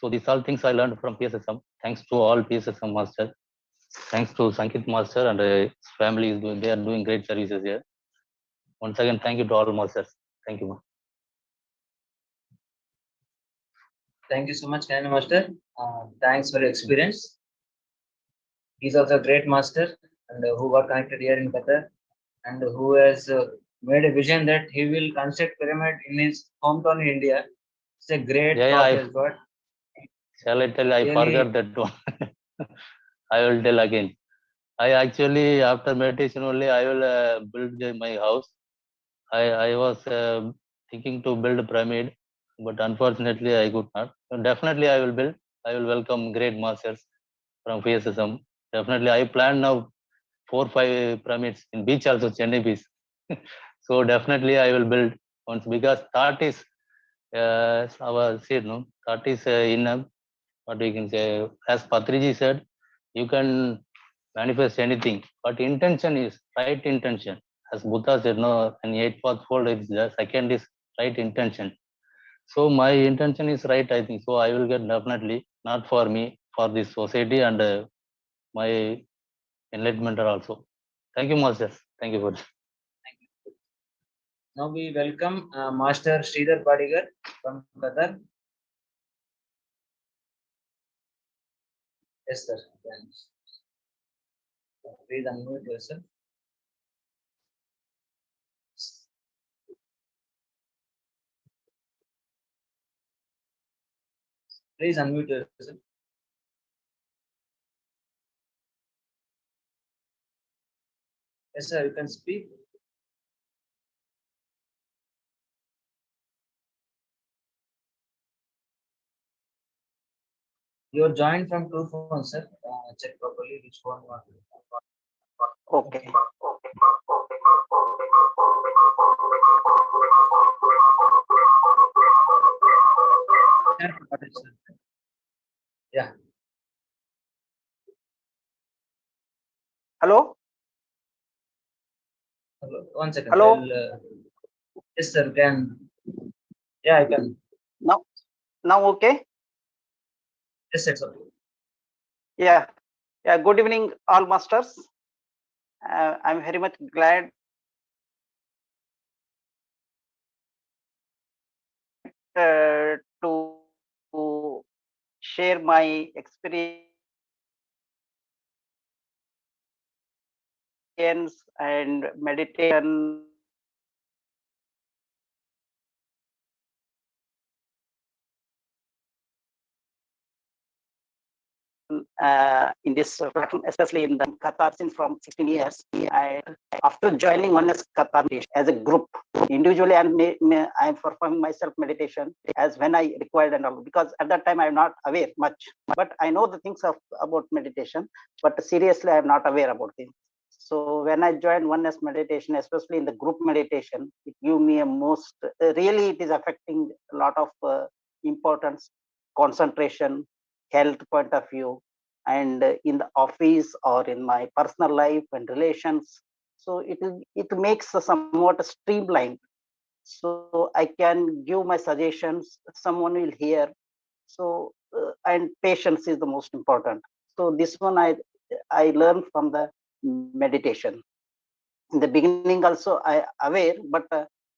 So these all things I learned from PSSM. Thanks to all PSSM master. Thanks to Sankit master and his family is doing. They are doing great services here. Once again, thank you to all masters. Thank you, ma. Thank you so much, Kanyan Master. Thanks for your experience. He's also a great master and who got connected here in Qatar and who has made a vision that he will construct pyramid in his hometown in India. It's a great thought he has got. Shall I tell? I Really- forgot that one. I will tell again. I actually, after meditation only, I will build my house. I was thinking to build a pyramid, but unfortunately I could not. So definitely I will build. I will welcome great masters from PSSM. Definitely I plan now 4-5 pyramids in beach also, Chennai beach. So definitely I will build once because thought is our said no thought is in what we can say, as Patriji said, you can manifest anything, but intention is right intention. As Buddha said, no, an eightfold fold is the second is right intention. So my intention is right, I think. So I will get definitely not for me, for this society and my enlightenment also. Thank you, masters. Thank you for this. Now we welcome Master Sridhar Padigar from Qatar. Yes, sir. Please unmute yourself. Please unmute yourself. Yes, sir. You can speak. You're joined from two phones, sir. Check properly which phone you want to. Okay. Yeah. Hello? Hello. 1 second. Hello? Yes, sir. Can. Yeah, I can. Now okay? Yes, it's okay. Yeah. Yeah. Good evening, all masters. I'm very much glad to share my experience and meditation in this platform, especially in the Qatar since from 16 years. After joining one as Qatar as a group, individually I'm performing myself meditation as when I required and all, because at that time I'm not aware much, but I know the things about meditation, but seriously I'm not aware about things. So when I joined oneness meditation, especially in the group meditation, it gave me a most, really it is affecting a lot of importance, concentration, health point of view, and in the office or in my personal life and relations. So it makes somewhat streamlined. So I can give my suggestions, someone will hear. So and patience is the most important. So this one I learned from the meditation. In the beginning also I aware, but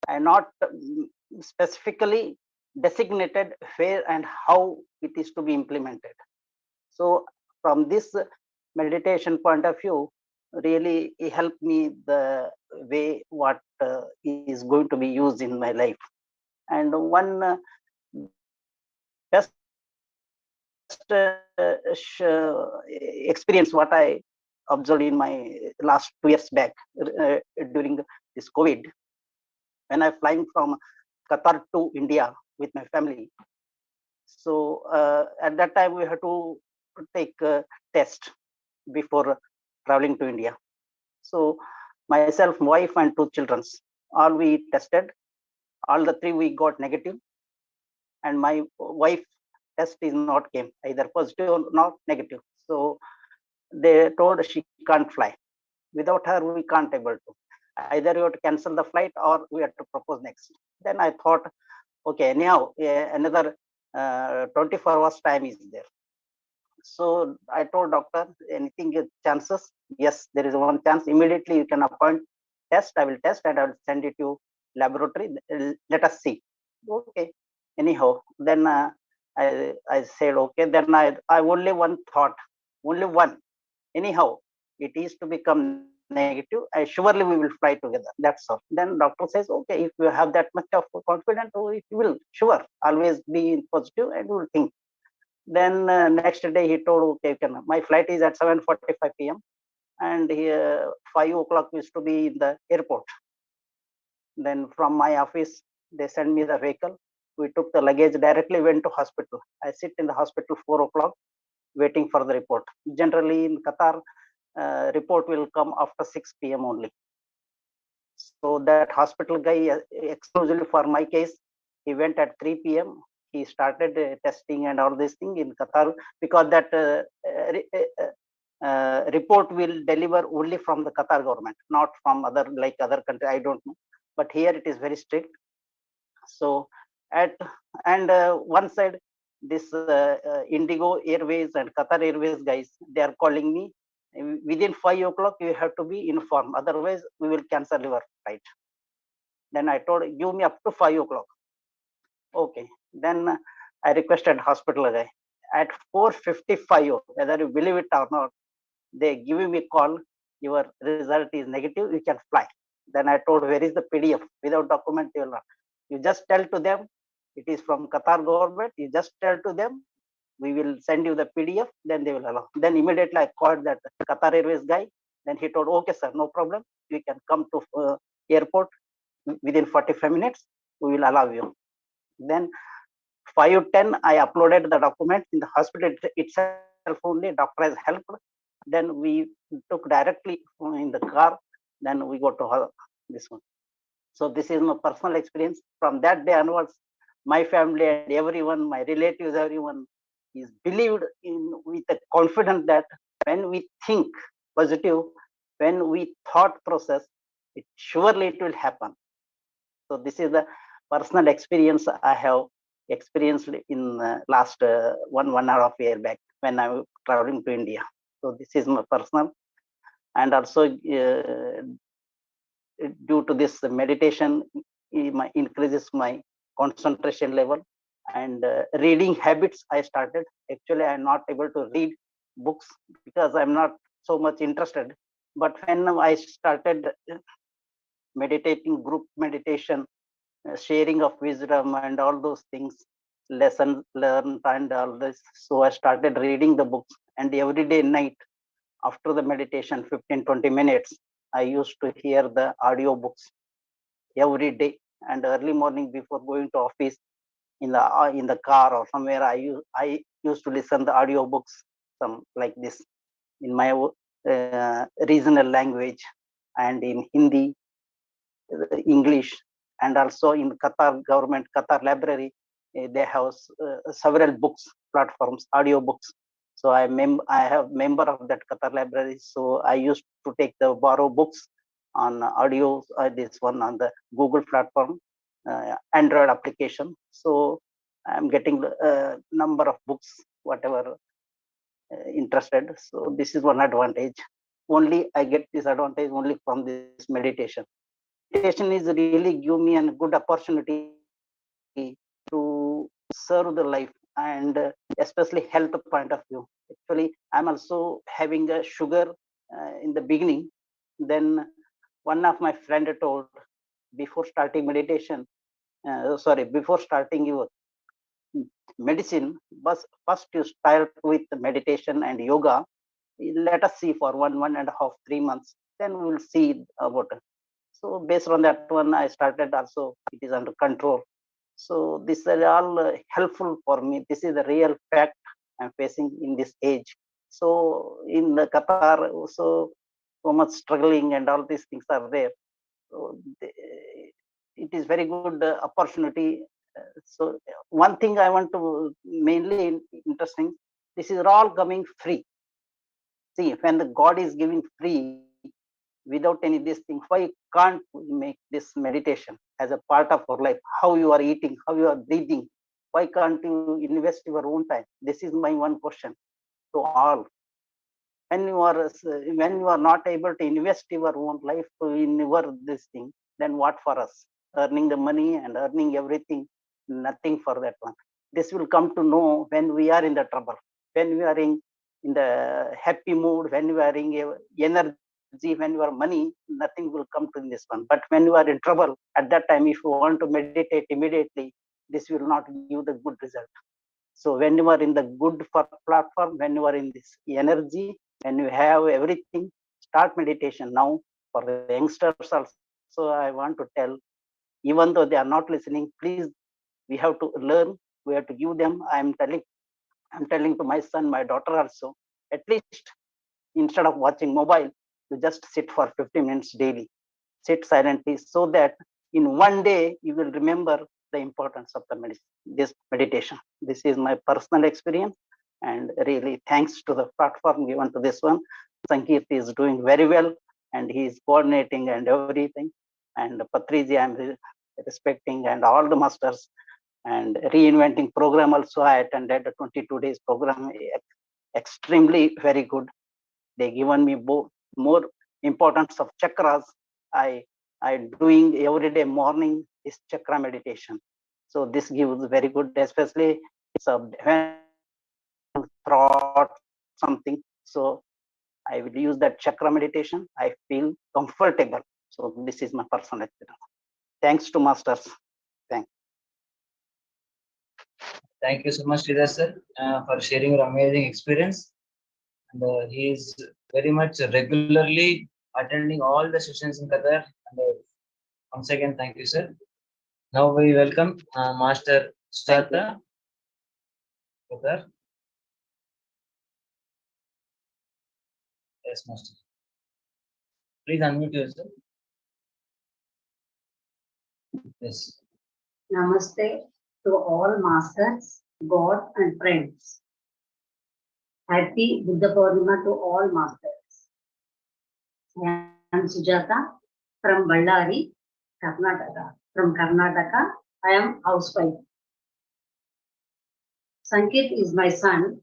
I not specifically designated where and how it is to be implemented. So from this meditation point of view, really it helped me the way what is going to be used in my life. And one best experience what I observed in my last 2 years back during this COVID, when I flying from Qatar to India with my family. So at that time we had to take a test before traveling to India. So myself, wife, and 2 children, all we tested. All the 3 we got negative, and my wife test is not came either positive or not negative. So they told she can't fly. Without her, we can't able to. Either you have to cancel the flight or we have to propose next. Then I thought, okay, anyhow, another 24 hours time is there. So I told doctor, anything chances? Yes, there is one chance. Immediately you can appoint test. I will test and I will send it to laboratory. Let us see. Okay. Anyhow, then I said okay. Then I only one thought, only one. Anyhow, it is to become negative. Surely we will fly together. That's all. Then doctor says, okay, if you have that much of confidence, oh, it will sure always be positive and you will think. Then next day he told, okay, my flight is at 7:45 p.m. and 5 o'clock is to be in the airport. Then from my office, they sent me the vehicle. We took the luggage directly, went to hospital. I sit in the hospital 4 o'clock waiting for the report. Generally in Qatar, report will come after 6 p.m. only. So that hospital guy, exclusively for my case, he went at 3 p.m. He started testing and all this thing in Qatar because that report will deliver only from the Qatar government, not from other country. I don't know, but here it is very strict. So one side, this Indigo Airways and Qatar Airways guys, they are calling me within 5 o'clock. You have to be informed, otherwise we will cancel your flight. Then I told, give me up to 5 o'clock. Okay. Then I requested hospital guy at 4:55. Whether you believe it or not, they give me a call. Your result is negative. You can fly. Then I told, where is the PDF? Without document, you will not. You just tell to them, it is from Qatar government. You just tell to them, we will send you the PDF. Then they will allow. Then immediately I called that Qatar Airways guy. Then he told, okay, sir, no problem. You can come to airport within 45 minutes. We will allow you. Then 5:10, I uploaded the document in the hospital itself only. Doctor has helped. Then we took directly in the car. Then we go to this one. So this is my personal experience. From that day onwards, my family and everyone, my relatives, everyone is believed in with a confidence that when we think positive, when we thought process, surely it will happen. So this is the personal experience I have experienced in last 1.5 year back when I was traveling to India. So this is my personal, and also due to this meditation, increases my concentration level and reading habits I started. Actually, I'm not able to read books because I'm not so much interested. But when I started meditating, group meditation, sharing of wisdom and all those things, lessons learned and all this. So I started reading the books, and every day night after the meditation, 15-20 minutes, I used to hear the audio books every day. And early morning before going to office, in the car or somewhere, I used to listen the audio books, some like this, in my regional language and in Hindi, English, and also in Qatar government, Qatar library, they have several books platforms, audio books. So I have member of that Qatar library. So I used to take the borrow books on audio. This one on the Google platform, Android application. So I'm getting the number of books, whatever interested. So this is one advantage. Only I get this advantage only from this meditation. Meditation is really give me a good opportunity to serve the life, and especially health point of view. Actually, I'm also having a sugar in the beginning. Then one of my friend told, before starting meditation, before starting your medicine, but first you start with meditation and yoga. Let us see for 1.5, 3 months. Then we will see about it. So based on that one, I started also. It is under control. So this is all helpful for me. This is the real fact I'm facing in this age. So in the Qatar, so much struggling and all these things are there. So it is very good opportunity. So one thing I want to mainly interesting. This is all coming free. See, when the God is giving free without any this thing, why can't we make this meditation as a part of our life? How you are eating, how you are breathing, Why can't you invest your own time? This is my one question to all. When you are not able to invest your own life in your this thing, then what for us? Earning the money and earning everything, nothing for that one. This will come to know when we are in the trouble, when we are in the happy mood, when we are in energy, when you are money, nothing will come to this one. But when you are in trouble, at that time, if you want to meditate immediately, this will not give the good result. So when you are in the good platform, when you are in this energy, when you have everything, start meditation now. For the youngsters also, I want to tell, even though they are not listening, please, we have to learn. We have to give them. I'm telling to my son, my daughter also, at least instead of watching mobile, you just sit for 15 minutes daily. Sit silently so that in one day you will remember the importance of this meditation. This is my personal experience, and really thanks to the platform given to this one. Sankirti is doing very well, and he is coordinating and everything. And Patriji, I'm respecting, and all the masters, and reinventing program also. I attended a 22 days program, extremely very good. They given me more importance of chakras. I doing every day morning is chakra meditation. So this gives very good, especially when thought something. So I will use that chakra meditation. I feel comfortable. So this is my personal experience. Thanks to masters. Thanks. Thank you so much, Sridhar sir, for sharing your amazing experience. And he is very much regularly attending all the sessions in Qatar. And once again, thank you, sir. Now we welcome Master Sujata Qatar. Yes, Master. Please unmute yourself. Yes. Namaste to all masters, God and friends. Happy Buddha Purnima to all masters. I am Sujata from Ballari, Karnataka. From Karnataka, I am housewife. Sankit is my son.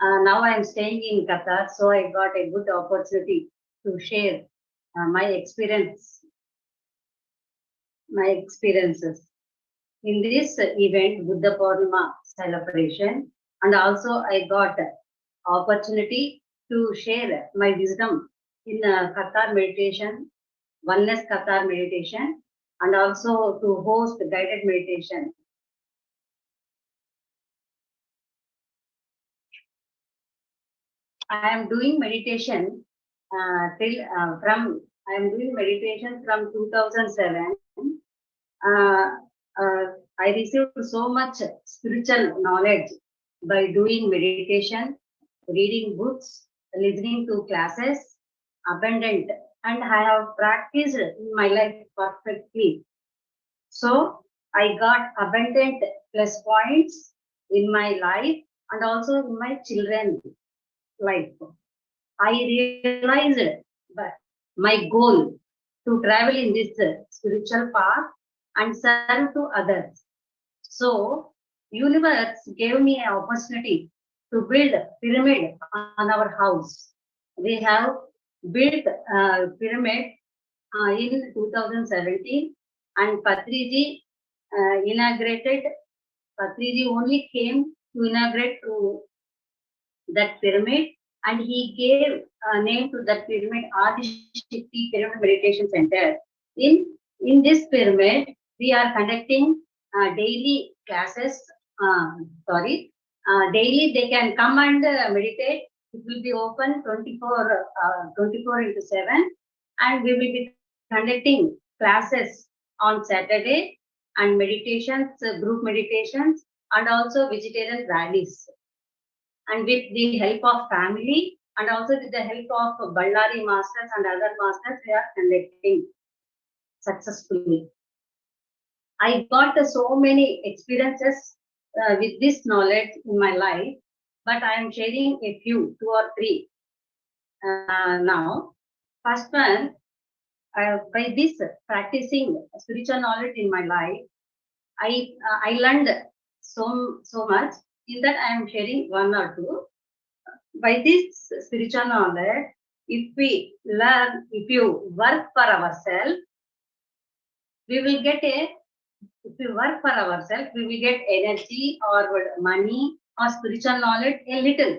Now I am staying in Qatar, so I got a good opportunity to share my experiences. In this event, Buddha Purnima celebration, and also I got opportunity to share my wisdom in Qatar meditation, oneness Qatar meditation, and also to host guided meditation. I am doing meditation from 2007. I received so much spiritual knowledge by doing meditation, reading books, listening to classes, abundant, and I have practiced in my life perfectly. So I got abundant plus points in my life and also in my children's life. I realized that my goal to travel in this spiritual path and serve to others. So universe gave me an opportunity to build a pyramid on our house. We have built a pyramid in 2017, and Patriji Patriji only came to inaugurate that pyramid, and he gave a name to that pyramid, Adi Shakti Pyramid Meditation Center. In this pyramid, we are conducting daily classes. Daily they can come and meditate. It will be open 24/7, and we will be conducting classes on Saturday and meditations, group meditations, and also vegetarian rallies. And with the help of family and also with the help of Ballari masters and other masters, we are conducting successfully. I got so many experiences with this knowledge in my life, but I am sharing a few, 2 or 3 now. First one, by this practicing spiritual knowledge in my life, I learned so much. In that, I am sharing one or two. By this spiritual knowledge, if we learn, if you work for ourselves, we will get a, if we work for ourselves, we will get energy or money or spiritual knowledge a little.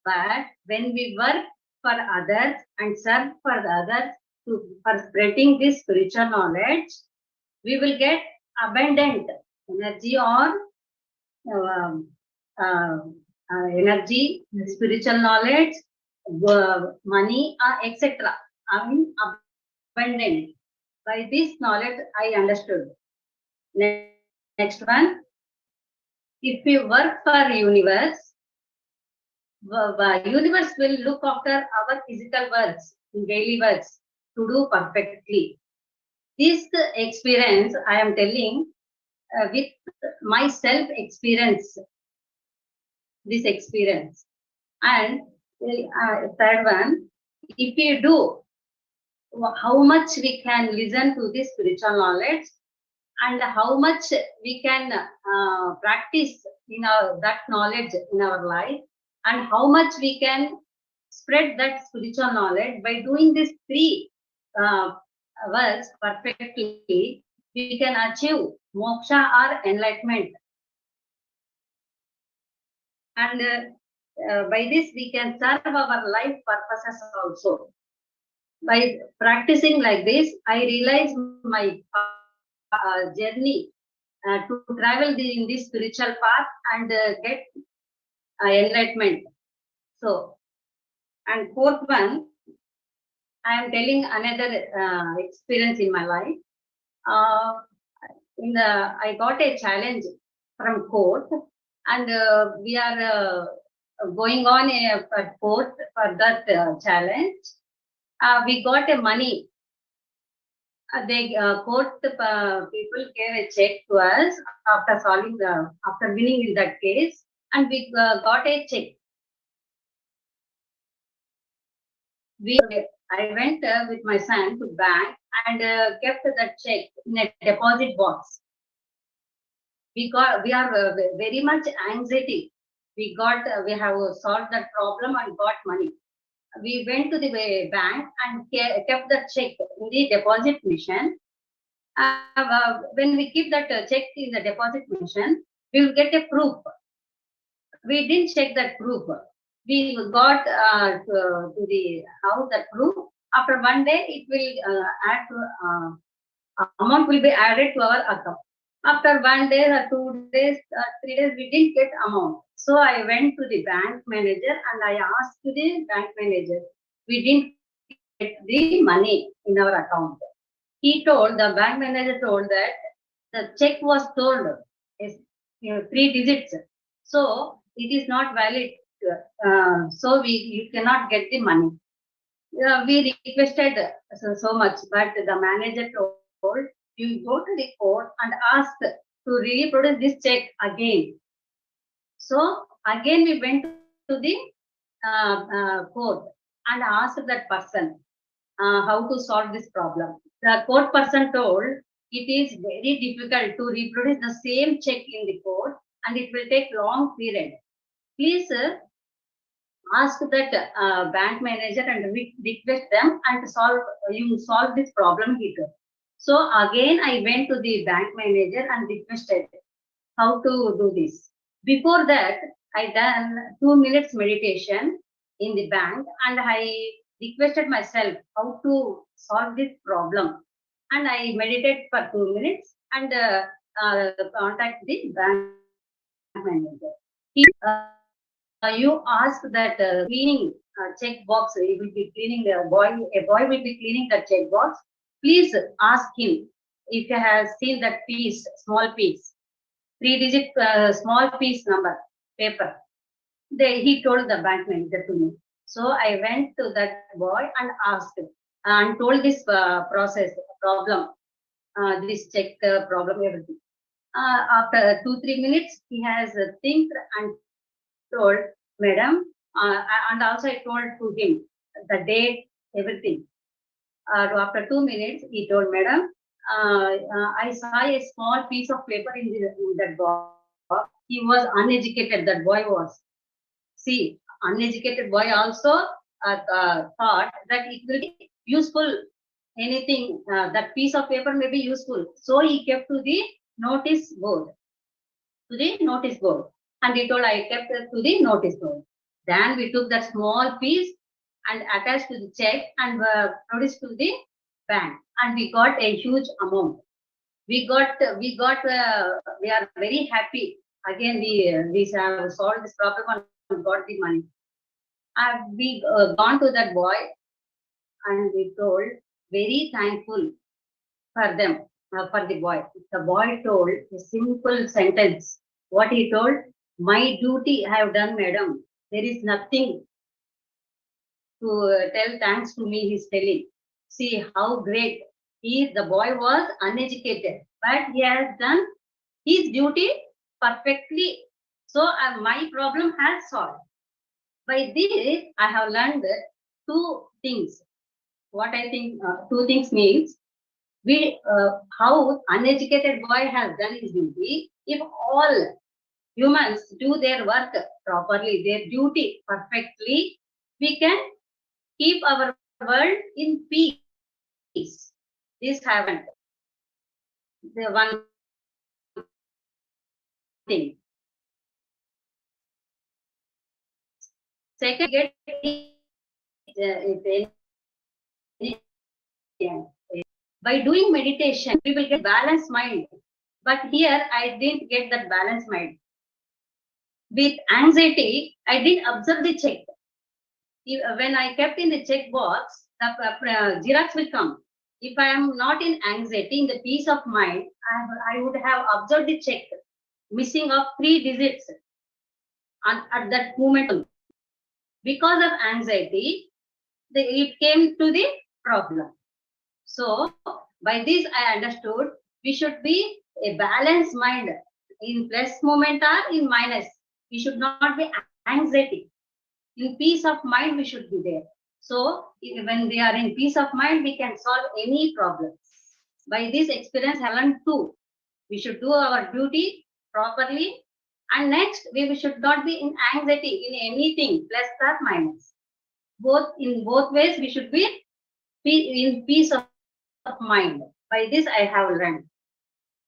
But when we work for others and serve for the others for spreading this spiritual knowledge, we will get abundant energy or energy, spiritual knowledge, money, etc. I mean, abundant. By this knowledge, I understood. Next one. If we work for universe, the universe will look after our physical works, daily works, to do perfectly. This experience I am telling with my self experience. This experience. And third one, if you do, how much we can listen to this spiritual knowledge and how much we can practice in that knowledge in our life, and how much we can spread that spiritual knowledge by doing these three works perfectly, we can achieve moksha or enlightenment. And by this we can serve our life purposes also. By practicing like this, I realize my journey to travel in this spiritual path and get enlightenment. So, and fourth one, I am telling another experience in my life. I got a challenge from court, and we are going on a court for that challenge. We got a money. The court people gave a check to us after winning in that case, and we got a check. I went with my son to bank and kept that check in a deposit box. We are very much anxiety. We have solved that problem and got money. We went to the bank and kept that check in the deposit machine. When we keep that check in the deposit machine, we will get a proof. We didn't check that proof. We got to the house that proof. After one day, it will amount will be added to our account. After 1 day or 2 days, 3 days, we didn't get amount. So I went to the bank manager and I asked the bank manager, we didn't get the money in our account. The bank manager told that the check was told is 3 digits. So it is not valid. So you cannot get the money. We requested so much, but the manager told, you go to the court and ask to reproduce this check again. So again we went to the court and asked that person how to solve this problem. The court person told it is very difficult to reproduce the same check in the court and it will take long period. Please ask that bank manager and request them and solve this problem here. So again, I went to the bank manager and requested how to do this. Before that, I done 2 minutes meditation in the bank and I requested myself how to solve this problem. And I meditated for 2 minutes and contact the bank manager. You ask that cleaning check box. He will be cleaning a boy will be cleaning the check box. Please ask him if he has seen that piece, small piece, 3-digit small piece number paper. He told the bank manager to me. So I went to that boy and asked and told this problem, this check problem, everything. After 2-3 minutes, he has think and told, madam, and also I told to him the date, everything. After 2 minutes, he told, madam, I saw a small piece of paper in that box. He was uneducated, that boy was. See, uneducated boy also thought that it will be useful. Anything, that piece of paper may be useful. So he kept to the notice board. To the notice board. And he told, I kept it to the notice board. Then we took that small piece and attached to the check and produced to the bank. And we got a huge amount. We are very happy. Again, we have solved this problem and got the money. And we gone to that boy and we told, very thankful for them, for the boy. The boy told a simple sentence. What he told, my duty I have done, madam. There is nothing to tell thanks to me, he's telling. See how great. The boy was uneducated, but he has done his duty perfectly. So my problem has solved. By this, I have learned two things. What I think two things means, how uneducated boy has done his duty. If all humans do their work properly, their duty perfectly, we can keep our world in peace. This happened. The one thing. Second, get by doing meditation, we will get balanced mind. But here, I didn't get that balanced mind. With anxiety, I didn't observe the check. When I kept in the check box, the Xerox will come. If I am not in anxiety, in the peace of mind, I would have observed the check missing of 3 digits at that moment. Because of anxiety, it came to the problem. So, by this I understood we should be a balanced mind in plus moment or in minus. We should not be anxiety. In peace of mind, we should be there. So, when we are in peace of mind, we can solve any problem. By this experience, I learned two. We should do our duty properly. And next, we should not be in anxiety in anything, plus or minus. In both ways, we should be in peace of mind. By this, I have learned.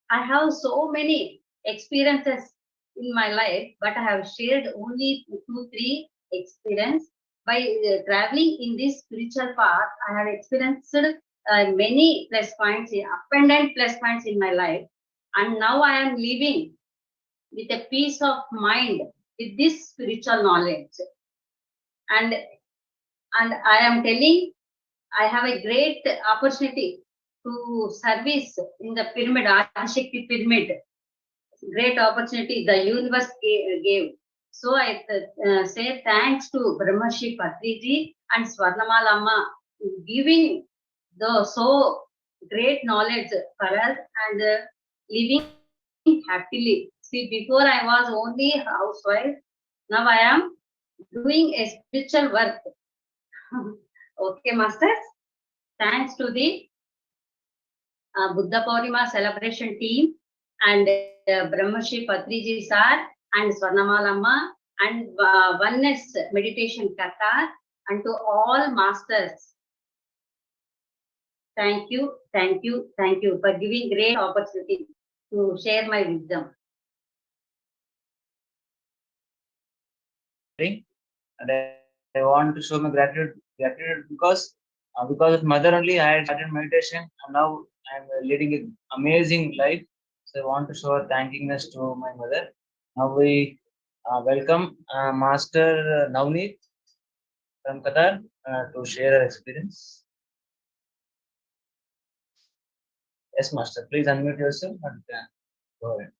I have so many experiences in my life, but I have shared only 2-3 experience. By traveling in this spiritual path, I have experienced many plus points, abundant plus points in my life, and now I am living with a peace of mind with this spiritual knowledge. And I am telling, I have a great opportunity to service in the pyramid, Adishakti pyramid. Great opportunity the universe gave. So I say thanks to Brahmarshi Patriji and Swarnamal Amma giving the so great knowledge for us and living happily. See, before I was only housewife, now I am doing a spiritual work. Okay, masters. Thanks to the Buddha Puurnima celebration team and Brahmarshi Patriji sir and Swarnamal Amma and Oneness Meditation Qatar and to all masters. Thank you, thank you, thank you for giving great opportunity to share my wisdom. And I want to show my gratitude because of mother only I had started meditation and now I'm leading an amazing life. So I want to show our thankingness to my mother. Now we welcome Master Navneet from Qatar to share her experience. Yes, Master, please unmute yourself and go ahead.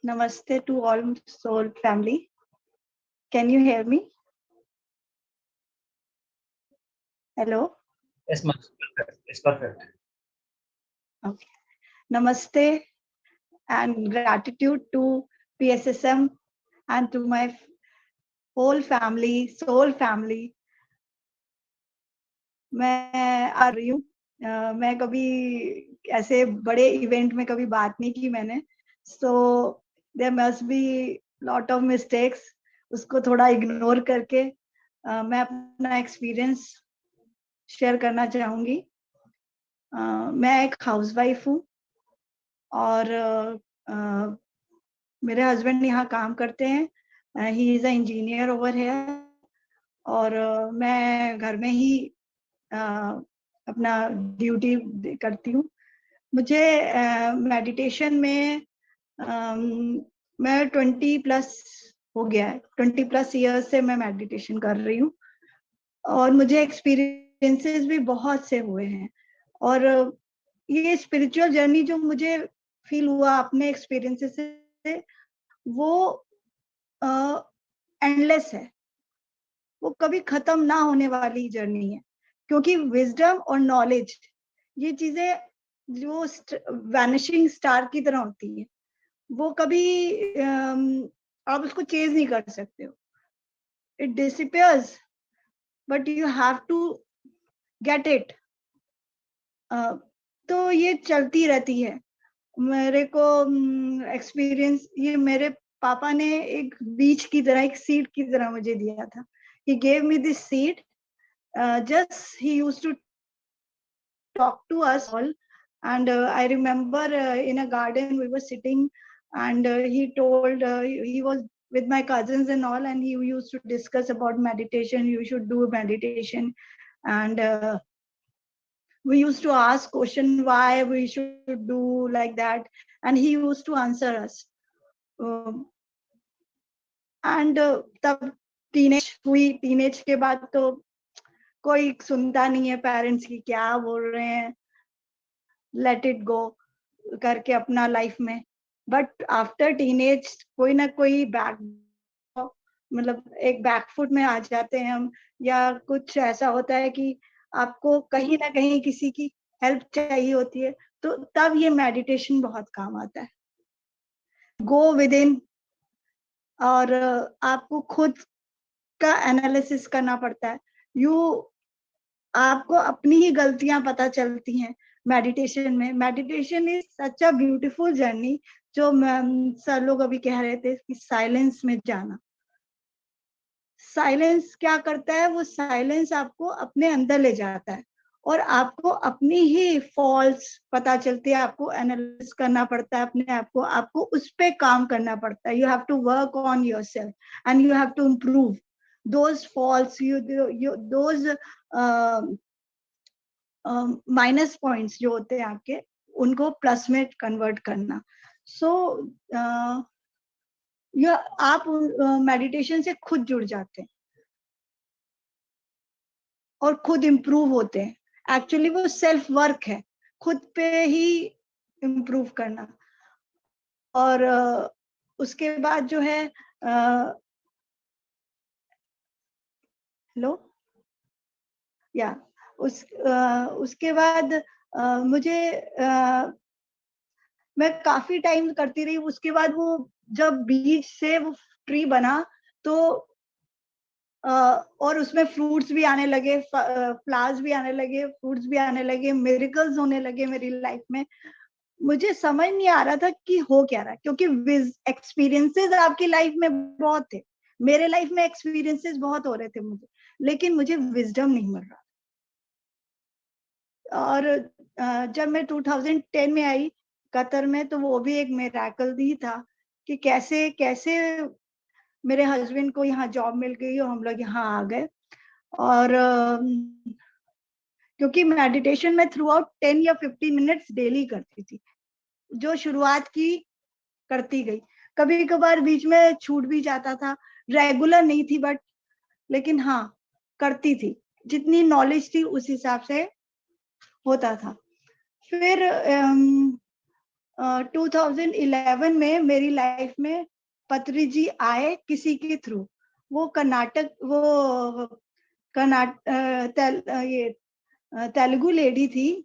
Namaste to all soul family. Can you hear me? Hello? Yes, Master. It's perfect. Okay. Namaste and gratitude to PSSM and to my whole family, soul family. मैं आ रही हूँ, मैं कभी ऐसे बड़े event में कभी बात नहीं की मैंने, so there must be lot of mistakes, उसको थोड़ा इग्नोर करके मैं अपना एक्सपीरियंस शेयर करना चाहूंगी। मैं एक हाउसवाइफ हूँ और मेरे हस्बैंड यहाँ काम करते हैं, he is a engineer over here, और मैं घर में ही अपना ड्यूटी करती हूँ। मुझे मेडिटेशन में मैं 20+ हो गया है, 20+ ईयर्स से मैं मेडिटेशन कर रही हूँ और मुझे एक्सपीरियंसेस भी बहुत से हुए हैं, और ये स्पिरिचुअल जर्नी जो मुझे फील हुआ अपने एक्सपीरियंसेस से, वो एंडलेस है, वो कभी खत्म ना होने वाली जर्नी है, क्योंकि विजडम और नॉलेज ये चीजें जो वैनिशिंग स्टार की तरह होती है, वो कभी आप उसको चेंज नहीं कर सकते हो, it disappears, but you have to get it. तो ये चलती रहती है। मेरे को एक्सपीरियंस ये मेरे पापा ने एक बीज की तरह, एक सीड की तरह मुझे दिया था। He gave me this seed. Just he used to talk to us all, and I remember in a garden we were sitting, and he told he was with my cousins and all, and he used to discuss about meditation. You should do meditation, and we used to ask question why we should do like that, and he used to answer us. And तब teenage हुई, teenage के बाद तो कोई सुनता नहीं है parents की, क्या बोल रहे हैं, लेट इट गो करके अपना लाइफ में। बट आफ्टर टीनेज कोई ना कोई मतलब एक बैकफुट में आ जाते हैं हम, या कुछ ऐसा होता है कि आपको कहीं ना कहीं किसी की हेल्प चाहिए होती है, तो तब ये मेडिटेशन बहुत काम आता है। गो विद इन, और आपको खुद का एनालिसिस करना पड़ता है। आपको अपनी ही गलतियां पता चलती हैं मेडिटेशन में। Meditation is such a beautiful journey, जो सर लोग अभी कह रहे थे कि साइलेंस में जाना। साइलेंस क्या करता है, वो साइलेंस आपको अपने अंदर ले जाता है और आपको अपनी ही फॉल्ट्स पता चलती है, आपको एनालिसिस करना पड़ता है अपने आप को, आपको उस पे काम करना पड़ता है। You have to work on yourself and you have to improve those faults, those minus points जो होते हैं आपके, उनको प्लस में कन्वर्ट करना। सो आप मेडिटेशन से खुद जुड़ जाते हैं और खुद इम्प्रूव होते हैं। एक्चुअली वो सेल्फ वर्क है, खुद पे ही इम्प्रूव करना। और उसके बाद जो है हेलो या उसके बाद मुझे मैं काफी टाइम करती रही। उसके बाद वो जब बीज से वो ट्री बना, तो और उसमें फ्रूट्स भी आने लगे, फ्लावर्स भी आने लगे, फ्रूट्स भी आने लगे, मिरेकल्स होने लगे मेरी लाइफ में। मुझे समझ नहीं आ रहा था कि हो क्या रहा है, क्योंकि एक्सपीरियंसेस आपकी लाइफ में बहुत थे, मेरे लाइफ में एक्सपीरियंसेस बहुत हो रहे थे मुझे, लेकिन मुझे विजडम नहीं मिल रहा। और जब मैं 2010 में आई कतर में, तो वो भी एक मिरेकल ही था कि कैसे कैसे मेरे हस्बैंड को यहाँ जॉब मिल गई और हम लोग यहाँ आ गए। और क्योंकि मेडिटेशन में थ्रू आउट 10 या 15 मिनट्स डेली करती थी, जो शुरुआत की करती गई, कभी कभार बीच में छूट भी जाता था, रेगुलर नहीं थी बट, लेकिन हाँ करती थी, जितनी नॉलेज थी उस हिसाब से होता था। फिर 2011 में मेरी लाइफ में पत्री जी आए किसी के थ्रू। वो तेलुगु लेडी थी,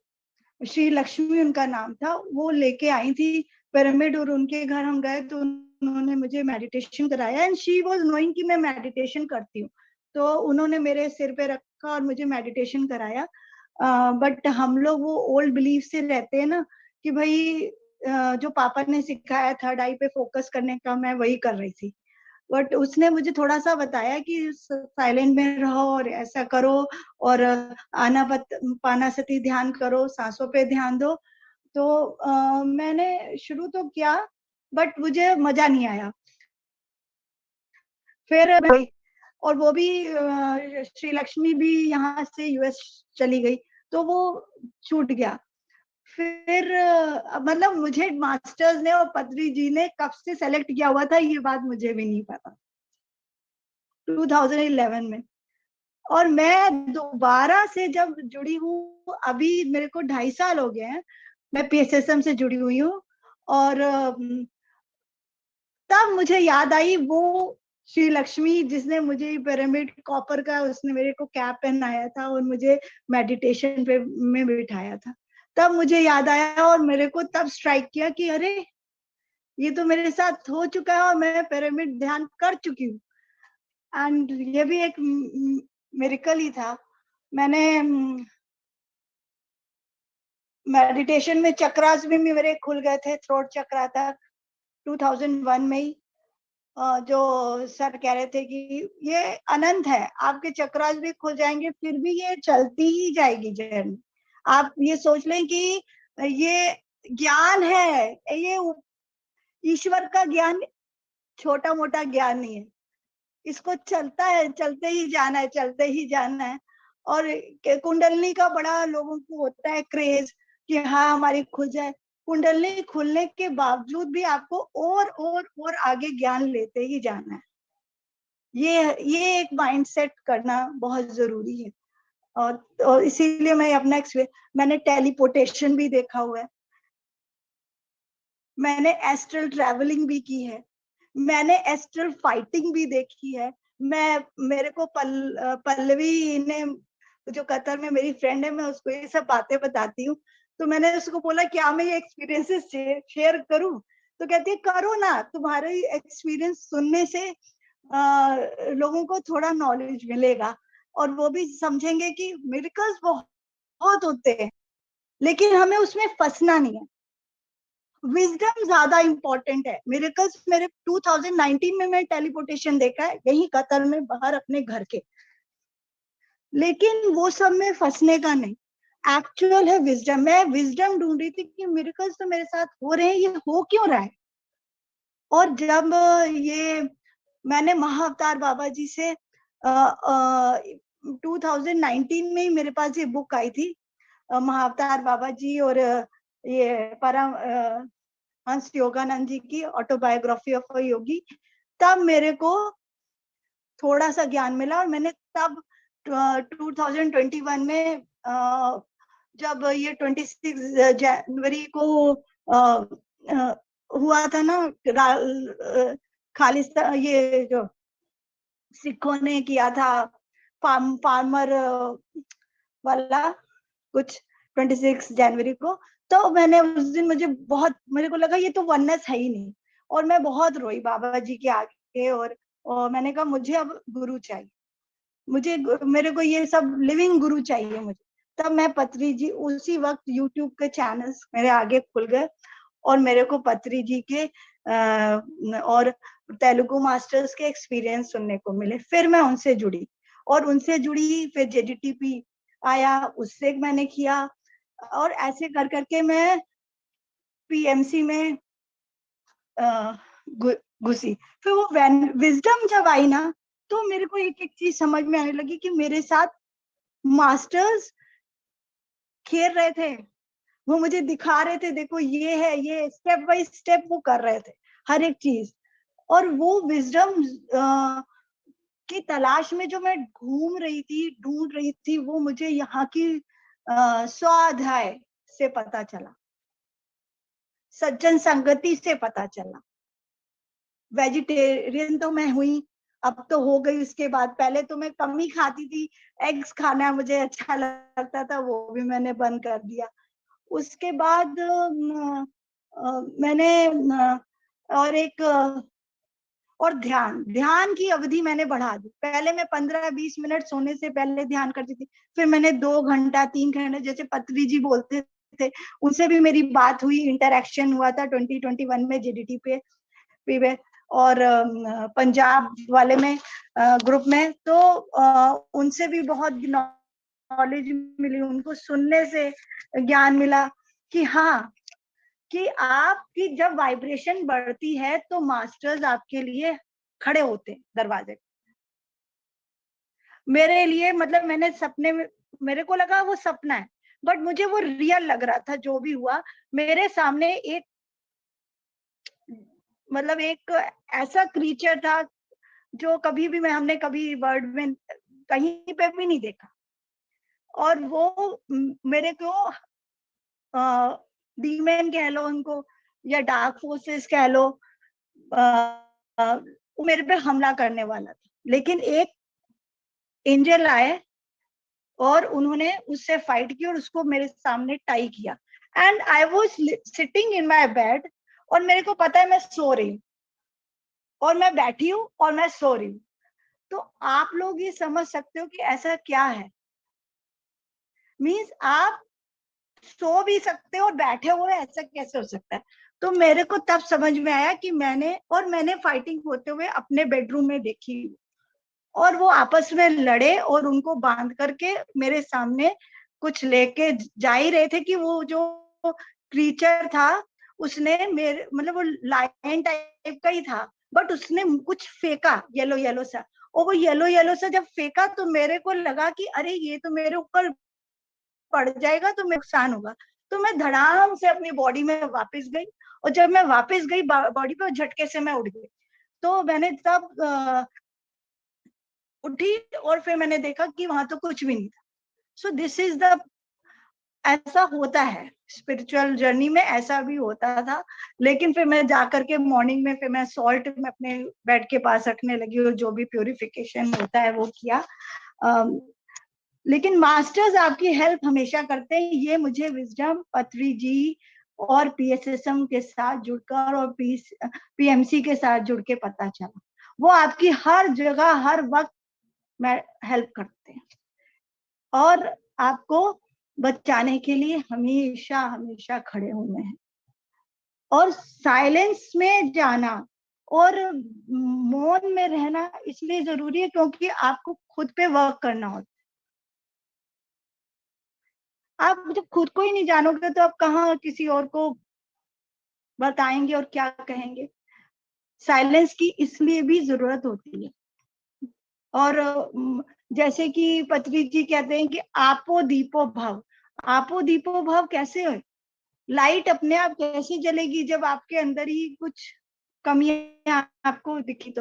श्री लक्ष्मी उनका नाम था। वो लेके आई थी पिरामिड और उनके घर हम गए तो उन्होंने मुझे मेडिटेशन कराया एंड शी वाज नोइंग कि मैं मेडिटेशन करती हूँ, तो उन्होंने मेरे सिर पे रखा और मुझे मेडिटेशन कराया। बट हम लोग वो ओल्ड बिलीफ से रहते हैं ना कि भाई जो पापा ने सिखाया थर्ड आई पे फोकस करने का, मैं वही कर रही थी। बट उसने मुझे थोड़ा सा बताया कि साइलेंट में रहो और ऐसा करो और आनापानासती ध्यान करो, सांसों पे ध्यान दो। तो मैंने शुरू तो किया बट मुझे मजा नहीं आया। फिर और वो भी श्री लक्ष्मी भी यहाँ से यूएस चली गई तो वो छूट गया। फिर मतलब मुझे मास्टर्स ने और पत्री जी ने कब से सेलेक्ट किया हुआ था ये बात मुझे भी नहीं पता, 2011 में। और मैं दोबारा से जब जुड़ी हूँ, अभी मेरे को 2.5 साल हो गए हैं मैं पीएसएसएम से जुड़ी हुई हूँ। और तब मुझे याद आई वो श्री लक्ष्मी जिसने मुझे पिरामिड कॉपर का, उसने मेरे को कैप पहनाया था और मुझे मेडिटेशन पे में बिठाया था। तब मुझे याद आया और मेरे को तब स्ट्राइक किया कि अरे ये तो मेरे साथ हो चुका है और मैं पिरामिड ध्यान कर चुकी हूँ। एंड ये भी एक मिरेकल ही था। मैंने मेडिटेशन में चक्रास भी मेरे खुल गए थे, थ्रोट चक्रा तक 2001 में ही। जो सर कह रहे थे कि ये अनंत है, आपके चक्रास भी खुल जाएंगे, फिर भी ये चलती ही जाएगी जर्नी। आप ये सोच लें कि ये ज्ञान है, ये ईश्वर का ज्ञान छोटा मोटा ज्ञान नहीं है, इसको चलता है, चलते ही जाना है, चलते ही जाना है। और कुंडलनी का बड़ा लोगों को होता है क्रेज कि हाँ हमारी खुल जाए। कुंडलनी खुलने के बावजूद भी आपको और आगे ज्ञान लेते ही जाना है। ये एक माइंडसेट करना बहुत जरूरी है। और इसीलिए मैं अपना मैंने टेलीपोर्टेशन भी देखा हुआ है, मैंने एस्ट्रल ट्रैवलिंग भी की है, मैंने एस्ट्रल फाइटिंग भी देखी है। मेरे को पल्लवी ने, जो कतर में मेरी फ्रेंड है, मैं उसको ये सब बातें बताती हूँ। तो मैंने उसको बोला क्या मैं ये एक्सपीरियंसेस शेयर करूं, तो कहती है करो ना, तुम्हारे एक्सपीरियंस सुनने से लोगों को थोड़ा नॉलेज मिलेगा और वो भी समझेंगे कि मिरेकल्स बहुत होते हैं, लेकिन हमें उसमें फंसना नहीं है। विजडम ज्यादा इंपॉर्टेंट है। मिरेकल्स मेरे 2019 में मैं टेलीपोर्टेशन देखा है, यही कतर में बाहर अपने घर के, लेकिन वो सब में फंसने का नहीं, एक्चुअल है विजडम। मैं विजडम ढूंढ रही थी कि मिरेकल्स तो मेरे साथ हो रहे हैं, ये हो क्यों रहा है। और जब ये मैंने महाअवतार बाबा जी से 2019 में ही मेरे पास ये बुक आई थी, महाअवतार बाबा जी और ये परम हंस योगानंद जी की ऑटोबायोग्राफी ऑफ अ योगी। तब मेरे को थोड़ा सा ज्ञान मिला और मैंने तब 2021 में जब ये 26 जनवरी को हुआ था ना, खालिस्तान, ये जो सिखों ने किया था फार्मर वाला कुछ 26 जनवरी को, तो मैंने उस दिन मेरे को लगा ये तो वननेस है ही नहीं, और मैं बहुत रोई बाबा जी के आगे। और मैंने कहा मुझे अब गुरु चाहिए, मेरे को ये सब लिविंग गुरु चाहिए मुझे। तब मैं पत्री जी, उसी वक्त यूट्यूब के चैनल्स मेरे आगे खुल गए और मेरे को पत्री जी के और तेलुगु मास्टर्स के एक्सपीरियंस सुनने को मिले। फिर मैं उनसे जुड़ी और उनसे जुड़ी, फिर जेडीटीपी आया, उससे मैंने किया, और ऐसे कर करके मैं पीएमसी में घुसी। फिर वो विजडम जब आई ना, तो मेरे को एक एक चीज समझ में आने लगी कि मेरे साथ मास्टर्स खेल रहे थे, वो मुझे दिखा रहे थे, देखो ये है, ये स्टेप बाय स्टेप वो कर रहे थे हर एक चीज। और वो विजडम की तलाश में जो मैं घूम रही थी, ढूंढ रही थी, वो मुझे यहाँ की स्वाध्याय से पता चला, सज्जन संगति से पता चला। वेजिटेरियन तो मैं हुई, अब तो हो गई उसके बाद। पहले तो मैं कम ही खाती थी, एग्स खाना मुझे अच्छा लगता था, वो भी मैंने बंद कर दिया। उसके बाद मैंने और एक और ध्यान की अवधि मैंने बढ़ा दी। पहले मैं 15-20 मिनट सोने से पहले ध्यान करती थी, फिर मैंने 2 घंटा 3 घंटे, जैसे पत्री जी बोलते थे, उनसे भी मेरी बात हुई, इंटरेक्शन हुआ था 2021 में JDT पे और पंजाब वाले में ग्रुप में, तो उनसे भी बहुत नॉलेज मिली, उनको सुनने से ज्ञान मिला कि हाँ, कि आपकी जब वाइब्रेशन बढ़ती है तो मास्टर्स आपके लिए खड़े होते हैं दरवाजे। मेरे लिए मतलब मैंने सपने में, मेरे को लगा वो सपना है, बट मुझे वो रियल लग रहा था। जो भी हुआ, मेरे सामने एक मतलब एक ऐसा क्रीचर था जो कभी भी हमने कभी वर्ड में कहीं पे भी नहीं देखा, और वो मेरे को डीमन कह लो उनको, या डार्क फोर्सेस कह लो, वो मेरे पे हमला करने वाला था। लेकिन एक एंजल आए और उन्होंने उससे फाइट की और उसको मेरे सामने टाई किया। And I was sitting in my bed, और मेरे को पता है मैं सो रही हूँ, और मैं बैठी हूँ और मैं सो रही हूँ। तो आप लोग ये समझ सकते हो कि ऐसा क्या है। मीन्स आप सो भी सकते हो और बैठे हुए, ऐसा कैसे हो सकता है। तो मेरे को तब समझ में आया कि मैंने फाइटिंग होते हुए अपने बेडरूम में देखी, और वो आपस में लड़े और उनको बांध करके मेरे सामने कुछ लेके जा ही रहे थे कि वो जो क्रीचर था उसने मेरे मतलब वो लायन टाइप का ही था, बट उसने कुछ फेंका येलो येलो सा, और वो येलो येलो सा जब फेंका तो मेरे को लगा कि अरे ये तो मेरे ऊपर पड़ जाएगा तो नुकसान होगा। तो मैं धड़ाम से अपनी बॉडी में वापस गई, और जब मैं वापस गई बॉडी पे, झटके से मैं उठ गई। तो मैंने तब उठी और फिर मैंने देखा कि वहां तो कुछ भी नहीं था। सो दिस इज द, ऐसा होता है स्पिरिचुअल जर्नी में, ऐसा भी होता था। लेकिन फिर मैं जाकर के मॉर्निंग में फिर मैं सॉल्ट में अपने बेड के पास रखने लगी, और जो भी प्योरिफिकेशन होता है वो किया। लेकिन मास्टर्स आपकी हेल्प हमेशा करते हैं, ये मुझे विजडम पत्री जी और PSSM के साथ जुड़कर और PMC के साथ जुड़ के पता चला। वो आपकी हर जगह हर वक्त में हेल्प करते हैं, और आपको बचाने के लिए हमेशा हमेशा खड़े हुए हैं। और साइलेंस में जाना और मौन में रहना इसलिए जरूरी है क्योंकि आपको खुद पे वर्क करना होता है। आप जब खुद को ही नहीं जानोगे तो आप कहाँ किसी और को बताएंगे और क्या कहेंगे। साइलेंस की इसलिए भी जरूरत होती है। और जैसे कि पत्री जी कहते हैं कि आपो दीपो भव। आपो दीपो भव कैसे हो? लाइट अपने आप कैसे जलेगी जब आपके अंदर ही कुछ कमियां आपको दिखी?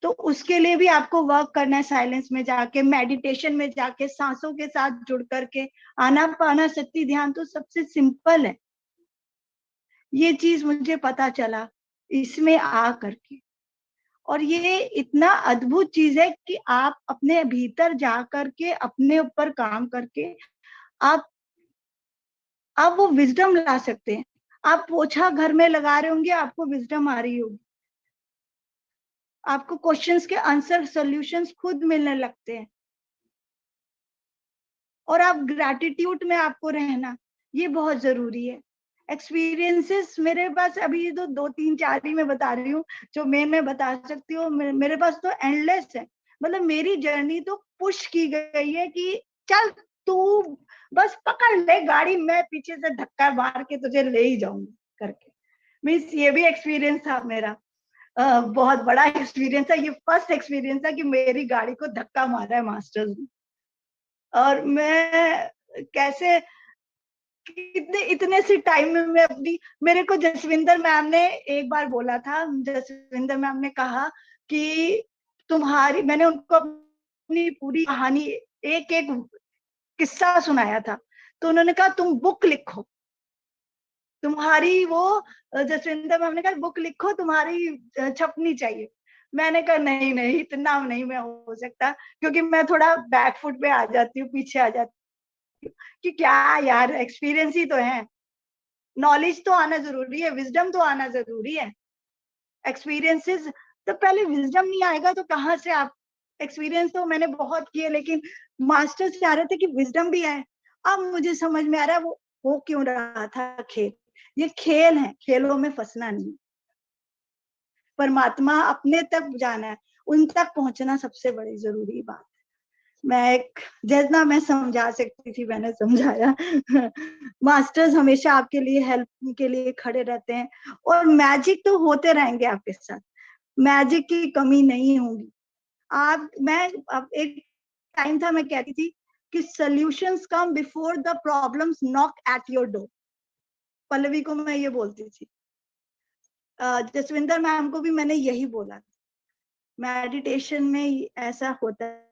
तो उसके लिए भी आपको वर्क करना है, साइलेंस में जाके, मेडिटेशन में जाके, सांसों के साथ जुड़ करके। आनापानसति ध्यान तो सबसे सिंपल है, ये चीज मुझे पता चला इसमें आ करके। और ये इतना अद्भुत चीज है कि आप अपने भीतर जा करके अपने ऊपर काम करके आप वो विजडम ला सकते हैं। आप पोछा घर में लगा रहे होंगे, आपको विजडम आ रही होगी, आपको क्वेश्चंस के आंसर सॉल्यूशंस खुद मिलने लगते हैं। और आप ग्रैटिट्यूड में आपको रहना, ये बहुत जरूरी है। एक्सपीरियंसेस मेरे पास अभी तो 2-3-4 ही मैं बता रही हूँ, जो मैं बता सकती हूँ। मेरे पास तो एंडलेस है। मतलब मेरी जर्नी तो पुश की गई है कि चल तू बस पकड़ ले गाड़ी, मैं पीछे से धक्का मार के तुझे ले ही जाऊंगी करके। मीन्स ये भी एक्सपीरियंस था मेरा, बहुत बड़ा एक्सपीरियंस है। ये फर्स्ट एक्सपीरियंस है कि मेरी गाड़ी को धक्का मारा है मास्टर्स ने। और मैं कैसे कितने इतने से टाइम में मैं अपनी, मेरे को जसविंदर मैम ने एक बार बोला था, जसविंदर मैम ने कहा कि तुम्हारी, मैंने उनको अपनी पूरी कहानी एक एक किस्सा सुनाया था, तो उन्होंने कहा तुम बुक लिखो, तुम्हारी वो, जसविंदर मैम ने कहा बुक लिखो, तुम्हारी छपनी चाहिए। मैंने कहा नहीं नहीं, इतना नहीं मैं हो सकता, क्योंकि मैं थोड़ा बैकफुट पे आ जाती हूँ, पीछे आ जाती हूँ कि क्या यार, एक्सपीरियंस ही तो है। नॉलेज तो आना जरूरी है, विजडम तो आना जरूरी है, एक्सपीरियंसेस तो पहले विजडम नहीं आएगा तो कहाँ से आप, एक्सपीरियंस तो मैंने बहुत किए लेकिन मास्टर्स चाह रहे थे कि विजडम भी आए। अब मुझे समझ में आ रहा है वो हो क्यों रहा था खेल, ये खेल है, खेलों में फंसना नहीं, परमात्मा अपने तक जाना है, उन तक पहुंचना सबसे बड़ी जरूरी बात। मैं एक जितना मैं समझा सकती थी मैंने समझाया। मास्टर्स हमेशा आपके लिए हेल्प के लिए खड़े रहते हैं और मैजिक तो होते रहेंगे आपके साथ, मैजिक की कमी नहीं होगी। मैं अब एक टाइम था मैं कहती थी कि solutions come before the problems knock at your door, Pallavi को मैं ये बोलती थी, जसविंदर मैम को भी मैंने यही बोला, मेडिटेशन में ऐसा होता है,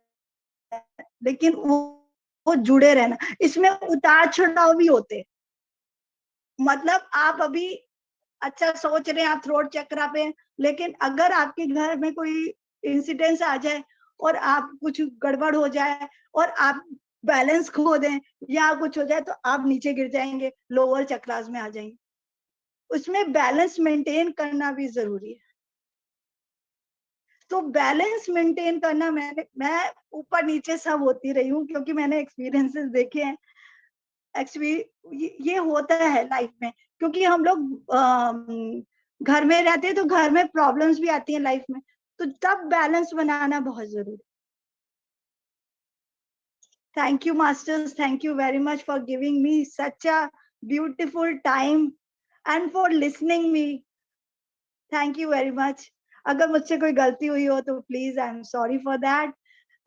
लेकिन वो जुड़े रहना, इसमें उतार चढ़ाव भी होते, मतलब आप अभी अच्छा सोच रहे हैं आप थ्रोट चक्रा पे, लेकिन अगर आपके घर में कोई इंसिडेंस आ जाए और आप कुछ गड़बड़ हो जाए और आप बैलेंस खो दें या कुछ हो जाए तो आप नीचे गिर जाएंगे, लोअर चक्रास में आ जाएंगे। उसमें बैलेंस मेंटेन करना भी जरूरी है। तो बैलेंस मेंटेन करना मैं ऊपर नीचे सब होती रही हूँ क्योंकि मैंने एक्सपीरियंसेस देखे हैं। ये होता है लाइफ में, क्योंकि हम लोग घर में रहते हैं तो घर में प्रॉब्लम्स भी आती हैं लाइफ में, तो तब बैलेंस बनाना बहुत जरूरी। Thank you masters, thank you very much for giving me such a beautiful time and for listening me, thank you very much. अगर मुझसे कोई गलती हुई हो तो please I am sorry for that,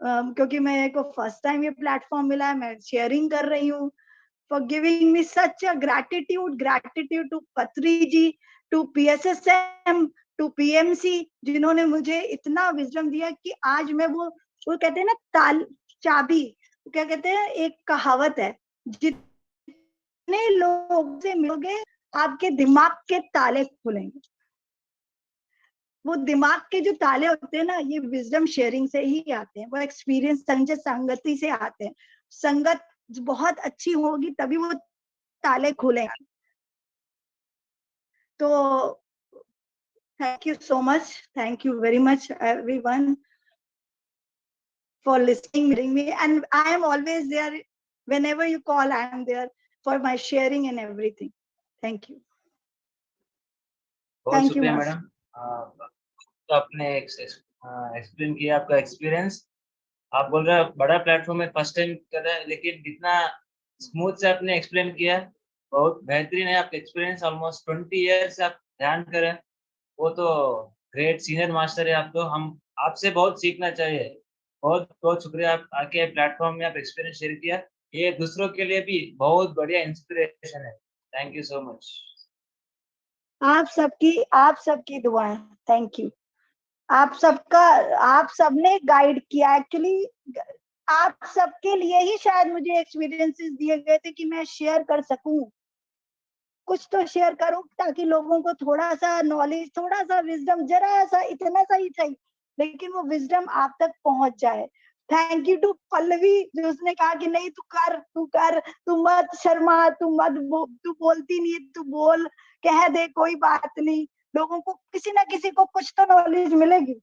क्योंकि मेरे को फर्स्ट टाइम ये प्लेटफॉर्म मिला है, मैं शेयरिंग कर रही हूँ। For giving me such a gratitude to पत्री जी, to PSSM, to PMC, जिन्होंने मुझे इतना विजडम दिया कि आज मैं वो कहते हैं ना चाबी, क्या कहते हैं, एक कहावत है, जितने लोग से मिलोगे आपके दिमाग के ताले खुलेंगे। वो दिमाग के जो ताले होते हैं ना, ये विजडम शेयरिंग से ही आते हैं, वो एक्सपीरियंस संगति से आते हैं। संगत बहुत अच्छी होगी तभी वो ताले खुलेंगे। तो thank you so much, thank you very much everyone for listening me, and I am always there whenever you call, I am there for my sharing and everything. Thank you. बहुत शुक्रिया मैडम, तो आपने explain किया आपका experience. आप बोल रहे हैं बड़ा प्लेटफॉर्म में फर्स्ट टाइम कर रहे हैं, लेकिन जितना स्मूथ से आपने एक्सप्लेन किया बहुत बेहतरीन है। आपका एक्सपीरियंस ऑलमोस्ट 20 ईयर्स आप ध्यान करें, वो तो ग्रेट सीनियर मास्टर है आप, तो हम आपसे बहुत सीखना चाहिए। बहुत बहुत शुक्रिया, आप आके प्लेटफॉर्म में आप एक्सपीरियंस शेयर किया, ये दूसरों के लिए भी बहुत बढ़िया इंस्पिरेशन है। Thank you so much. आप सबकी दुआएं, थैंक यू। आप सबने गाइड किया, एक्चुअली आप सबके लिए ही शायद मुझे एक्सपीरियंसेस दिए गए थे कि मैं शेयर कर सकूं, कुछ तो शेयर करूं ताकि लोगों को थोड़ा सा नॉलेज, थोड़ा सा विजडम, जरा सा, इतना सा ही सही, लेकिन वो विजडम आप तक पहुंच जाए। थैंक यू टू पल्लवी जो उसने कहा कि नहीं तू कर, तू मत शर्मा, तू बोलती नहीं, तू बोल, कह दे, कोई बात नहीं, लोगों को किसी ना किसी को कुछ तो नॉलेज मिलेगी।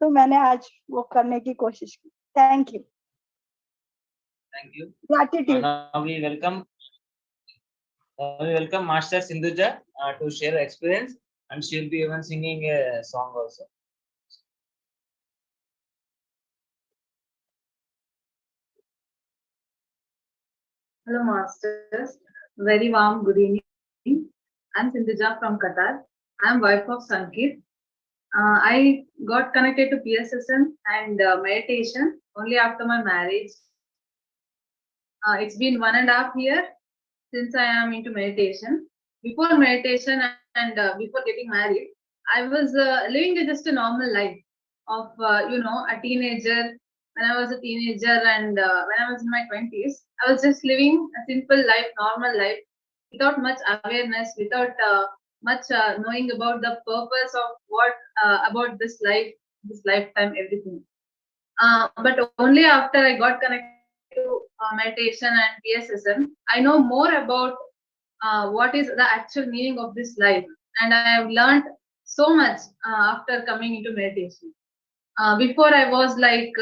तो मैंने आज वो करने की कोशिश की। Thank you, thank you. Gratitude. Now we welcome Master Sindhuja to share her experience, and she'll be even singing a song also. Hello, Masters. Very warm good evening. I'm Sindhuja from Qatar. I'm wife of Sankit. I got connected to PSSM and meditation only after my marriage. It's been 1.5 years since I am into meditation. Before meditation and before getting married, I was living just a normal life of, a teenager. When I was a teenager and when I was in my 20s, I was just living a simple life, normal life, without much awareness, without much knowing about the purpose of what about this life, this lifetime, everything. But only after I got connected to meditation and PSSM, I know more about what is the actual meaning of this life. And I have learned so much after coming into meditation. Before I was like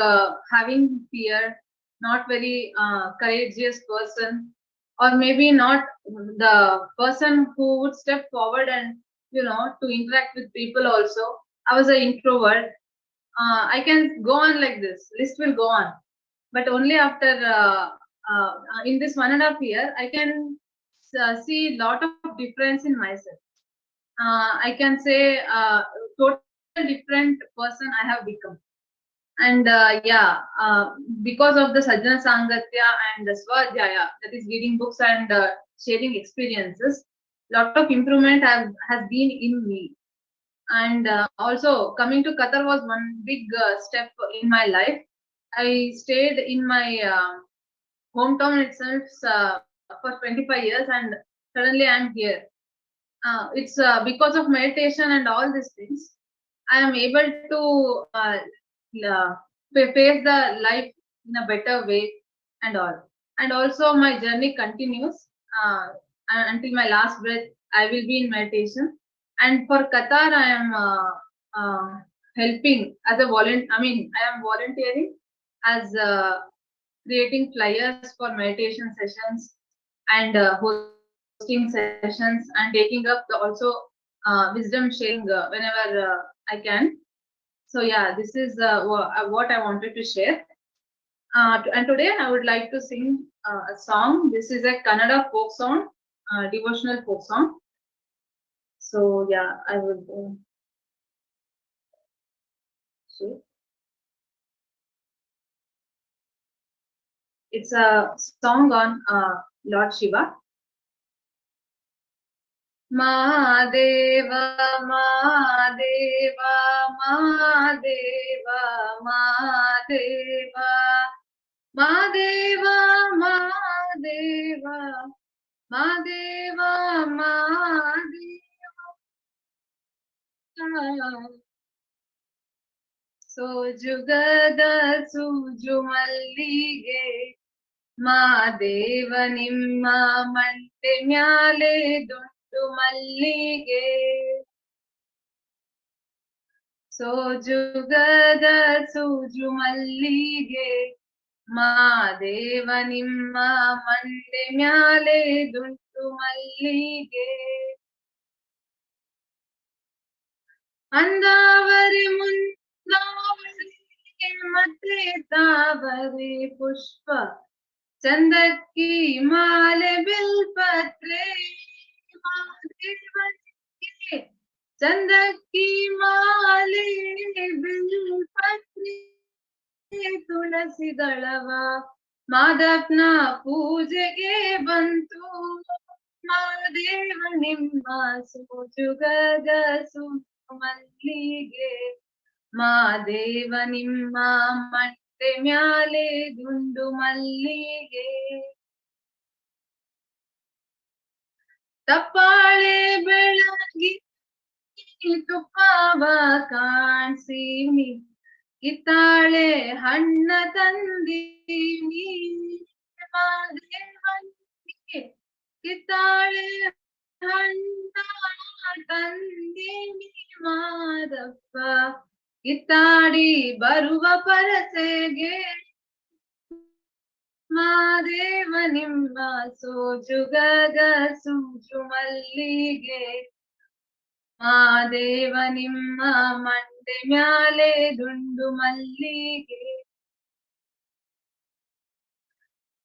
having fear, not very courageous person, or maybe not the person who would step forward and to interact with people also. I was an introvert. I can go on like this. List will go on, but only after in this 1.5 year, I can see a lot of difference in myself. I can say total different person I have become. And because of the Sajjana Sangatya and the Swadhyaya, that is reading books and sharing experiences, lot of improvement has been in me. And also coming to Qatar was one big step in my life. I stayed in my hometown itself for 25 years, and suddenly I am here. It's because of meditation and all these things, I am able to face the life in a better way and all. And also my journey continues until my last breath. I will be in meditation. And for Qatar, I am helping as a volunteer. I mean, I am volunteering as creating flyers for meditation sessions and hosting sessions and taking up the also wisdom sharing whenever I can. So yeah, this is what I wanted to share. And today I would like to sing a song. This is a Kannada folk song, devotional folk song. So yeah, I would share. It's a song on Lord Shiva. Mahadeva, Mahadeva, Mahadeva, Mahadeva, Mahadeva, Mahadeva, Mahadeva, Mahadeva. So jugada suju mallige, Mahadeva nimma mante ಮ್ಯಾಲೆ ದುಂಡು ಮಲ್ಲಿಗೆ. So ಜುಗದ ಸೂಜು ಮಲ್ಲಿಗೆ, Mahadeva nimma ಮಂಡೆ ಮ್ಯಾಲೆ ದುಂಡು ಮಲ್ಲಿಗೆ. ಅಂದಾವರಿ ಮುಂದಾವರಿ ಮತ್ತೆ ತಾವರೆ ಪುಷ್ಪ, ಚಂದಕ್ಕಿ ಮಾಲೆ ಬಿಲ್ಪತ್ರೆ, ಮಹಾದೇವನಿಗೆ ಚಂದಕ್ಕಿ ಮಾಲೆ ಬಿಲ್ಪತ್ರೆ, ತುಳಸಿ ದಳವ ಮಾದಪ್ಪನ ಪೂಜೆಗೆ ಬಂತು. ಮಹಾದೇವ ನಿಮ್ಮ ಸೋಜುಗದ ಸೂಜು ಮಲ್ಲಿಗೆ, ಮಹಾದೇವ ನಿಮ್ಮ ಮಂಟೆ ಮ್ಯಾಲೆ ದುಂಡು ಮಲ್ಲಿಗೆ. ತಪ್ಪಾಳೆ ಬೆಳಗಿ ತುಪ್ಪವ ಕಾಣಿಸೀನಿ, ಕಿತ್ತಾಳೆ ಹಣ್ಣ ತಂದೀನಿ. ಮಹಾದೇವನಿಗೆ ಕಿತ್ತಾಳೆ ಹಣ್ಣ ತಂದೀನಿ. ಮಾದಪ್ಪ ಕಿತ್ತಾಡಿ ಬರುವ ಪರಸೆಗೆ, ಮಹಾದೇವ ನಿಮ್ಮ ಸೋಜುಗದ ಸೂಜು ಮಲ್ಲಿಗೆ, ಮಹಾದೇವ ನಿಮ್ಮ ಮಂಡೆ ಮ್ಯಾಲೆ ದುಂಡು ಮಲ್ಲಿಗೆ.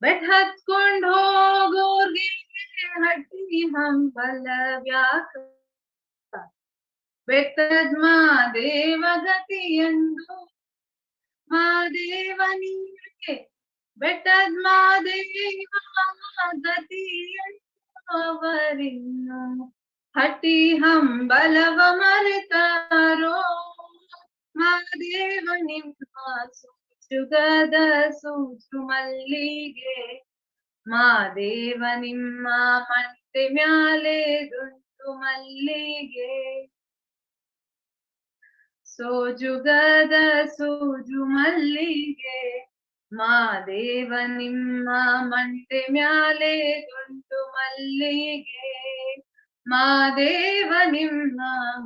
ಬೆಟ್ ಹತ್ಕೊಂಡ್ ಹೋಗೋರ್ಗೆ ಹಟ್ಟಿ ಹಂಬಲ ವ್ಯಾಕ, ಬೆಟ್ಟದ್ ಮಾದೇವ ಗತಿಯಂದು. ಮಾದೇವನಿಗೆ ಬೆಟ್ಟದ್ ಮಾದೇವ ಗತಿಯಂದು, ಅವರಿನ್ನು ಹಟ್ಟಿ ಹಂಬಲವ ಮರೆತಾರೋ. ಮಹಾದೇವ ನಿಮ್ಮ ಸೂಜುಗದ ಸೂಜು ಮಲ್ಲಿಗೆ, ಮಹಾದೇವ ನಿಮ್ಮ ಮಂಟೆ ಮ್ಯಾಲೆ ದುಂಡು ಮಲ್ಲಿಗೆ. ಸೋಜುಗದ ಸೂಜು ಮಲ್ಲಿಗೆ, ಮಾದೇವ ನಿಮ್ಮ ಮಂಟೆ ಮ್ಯಾಲೆ ಗಂಟು ಮಲ್ಲಿಗೆ ಮಾದೇವ ನಿಮ್ಮ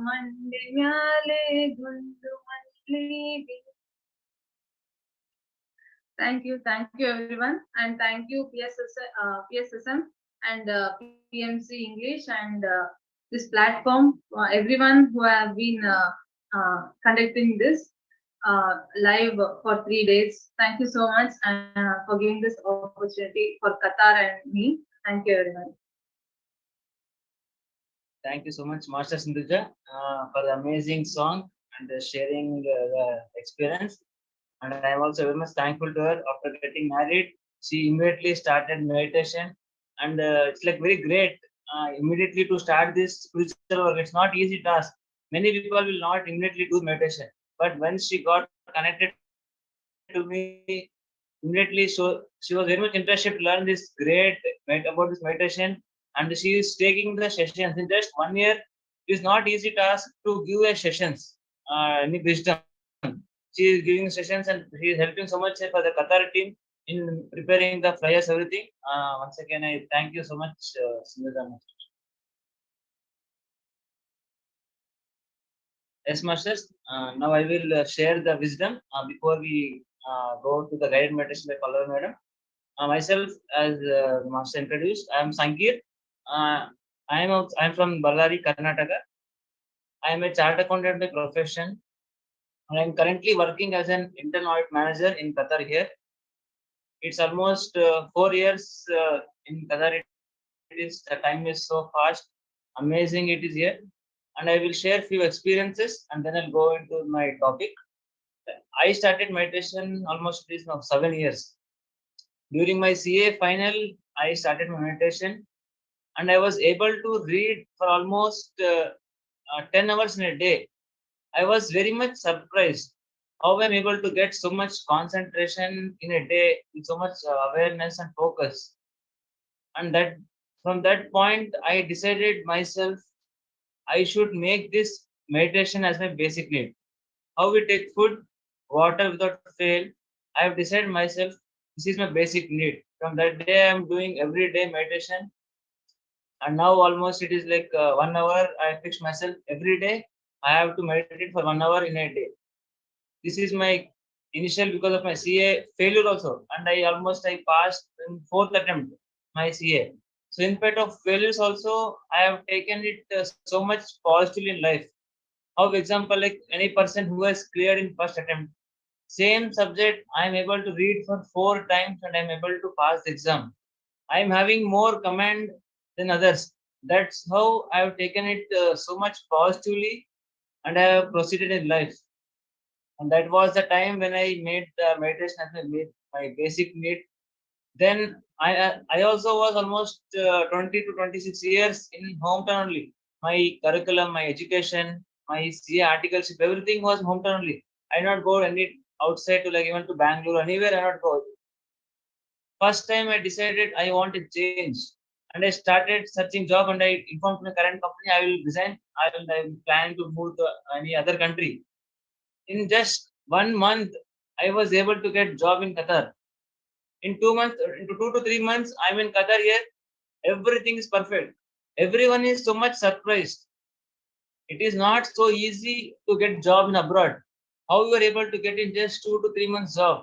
ಮಂಡೆ ಮ್ಯಾಲೆ ಗುಂಡು ಮಲ್ಲಿಗೆ. Thank you everyone, and thank you PSSM and PMC English and this platform, everyone who have been conducting this live for 3 days. Thank you so much for giving this opportunity for Qatar and me. Thank you everyone. Thank you so much, Master Sindhuja, for the amazing song and sharing the experience. And I am also very much thankful to her. After getting married, she immediately started meditation, and it's like very great immediately to start this spiritual work. It's not easy task. Many people will not immediately do meditation, but when she got connected to me immediately, so she was very much interested to learn this great about this meditation, and she is taking the sessions in just 1 year. It is not easy task to give a sessions any wisdom. She is giving sessions and she is helping so much for the Qatar team in preparing the flyers, everything. Once again, I thank you so much, Sindhuja. Yes, Masters. Now I will share the wisdom before we go to the guided meditation by Pallavi Madam. Myself, as Master introduced, I am Sankir. I am from Ballari, Karnataka. I am a chartered accountant by profession, and I am currently working as an internal audit manager in Qatar here. It's almost 4 years in Qatar. It is the time is so fast, amazing it is here, and I will share few experiences and then I'll go into my topic. I started meditation almost it is now 7 years. During my CA final, I started my meditation, and I was able to read for almost 10 hours in a day. I was very much surprised how I'm able to get so much concentration in a day with so much awareness and focus. And that from that point, I decided myself I should make this meditation as my basic need. How we take food, water without fail. I have decided myself this is my basic need. From that day, I am doing every day meditation, and now almost it is like 1 hour. I fix myself every day. I have to meditate for 1 hour in a day. This is my initial because of my CA failure also, and I passed in fourth attempt my CA. So in spite of failures also, I have taken it so much positively in life. How example, like any person who has cleared in first attempt, same subject I am able to read for 4 times and I am able to pass the exam. I am having more command than others. That's how I have taken it so much positively, and I have proceeded in life. And that was the time when I made the meditation as my basic need. Then I also was almost 20 to 26 years in hometown only. My curriculum, my education, my CA articleship, everything was hometown only. I not go any outside to like even to Bangalore, anywhere I not go. First time I decided I want to change, and I started searching job, and I informed my current company I will resign. I'm planning to move to any other country. In just 1 month, I was able to get job in Qatar. In 2 months, into 2 to 3 months, I'm in Qatar here. Everything is perfect. Everyone is so much surprised. It is not so easy to get job in abroad. How you are able to get in just 2 to 3 months job?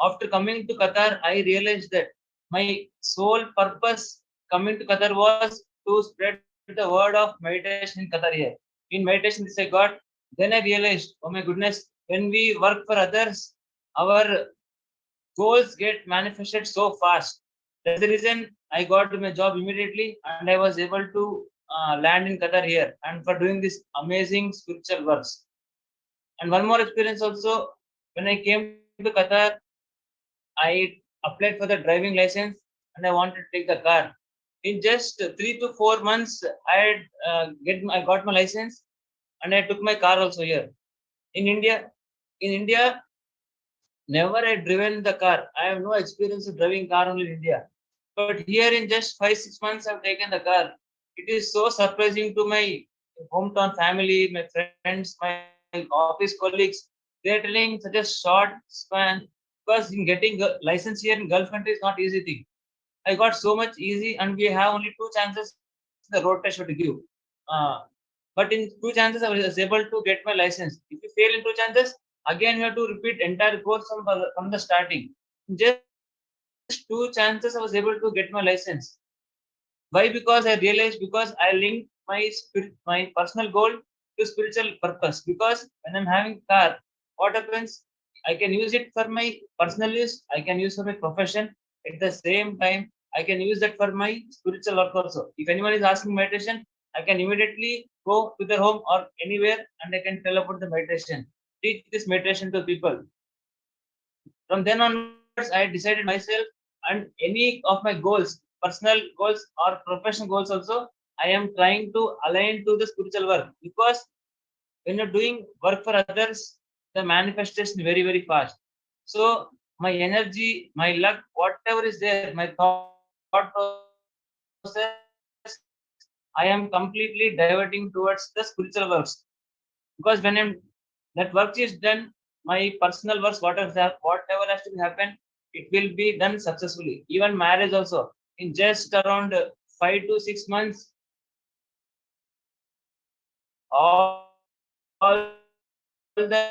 After coming to Qatar, I realized that my sole purpose coming to Qatar was to spread the word of meditation in Qatar here. In meditation, this I got. Then I realized, oh my goodness, when we work for others, our goals get manifested so fast. That's the reason I got my job immediately, and I was able to land in Qatar here and for doing this amazing spiritual works. And one more experience also, when I came to Qatar, I applied for the driving license and I wanted to take the car. In just 3 to 4 months, I got my license and I took my car also here. In India, never I driven the car. I have no experience of driving car only in India. But here in just 5-6 months, I've taken the car. It is so surprising to my hometown family, my friends, my office colleagues. They're telling such a short span because in getting a license here in Gulf country is not easy thing. I got so much easy, and we have only 2 chances the road test should give. But in 2 chances, I was able to get my license. If you fail in 2 chances, again you have to repeat entire course from the starting. Just 2 chances, I was able to get my license. Why? Because I realized, because I linked my my personal goal to spiritual purpose. Because when I'm having car, what happens? I can use it for my personal use. I can use for my profession. At the same time, I can use that for my spiritual work also. If anyone is asking meditation, I can immediately go to their home or anywhere, and I can tell about the meditation. Teach this meditation to people. From then onwards, I decided myself, and any of my goals, personal goals or professional goals also, I am trying to align to the spiritual work. Because when you're doing work for others, the manifestation very, very fast. So my energy, my luck, whatever is there, my thought process, I am completely diverting towards the spiritual works. Because when that work is done, my personal works, whatever has to be happen, it will be done successfully. Even marriage also, in just around 5 to 6 months, all the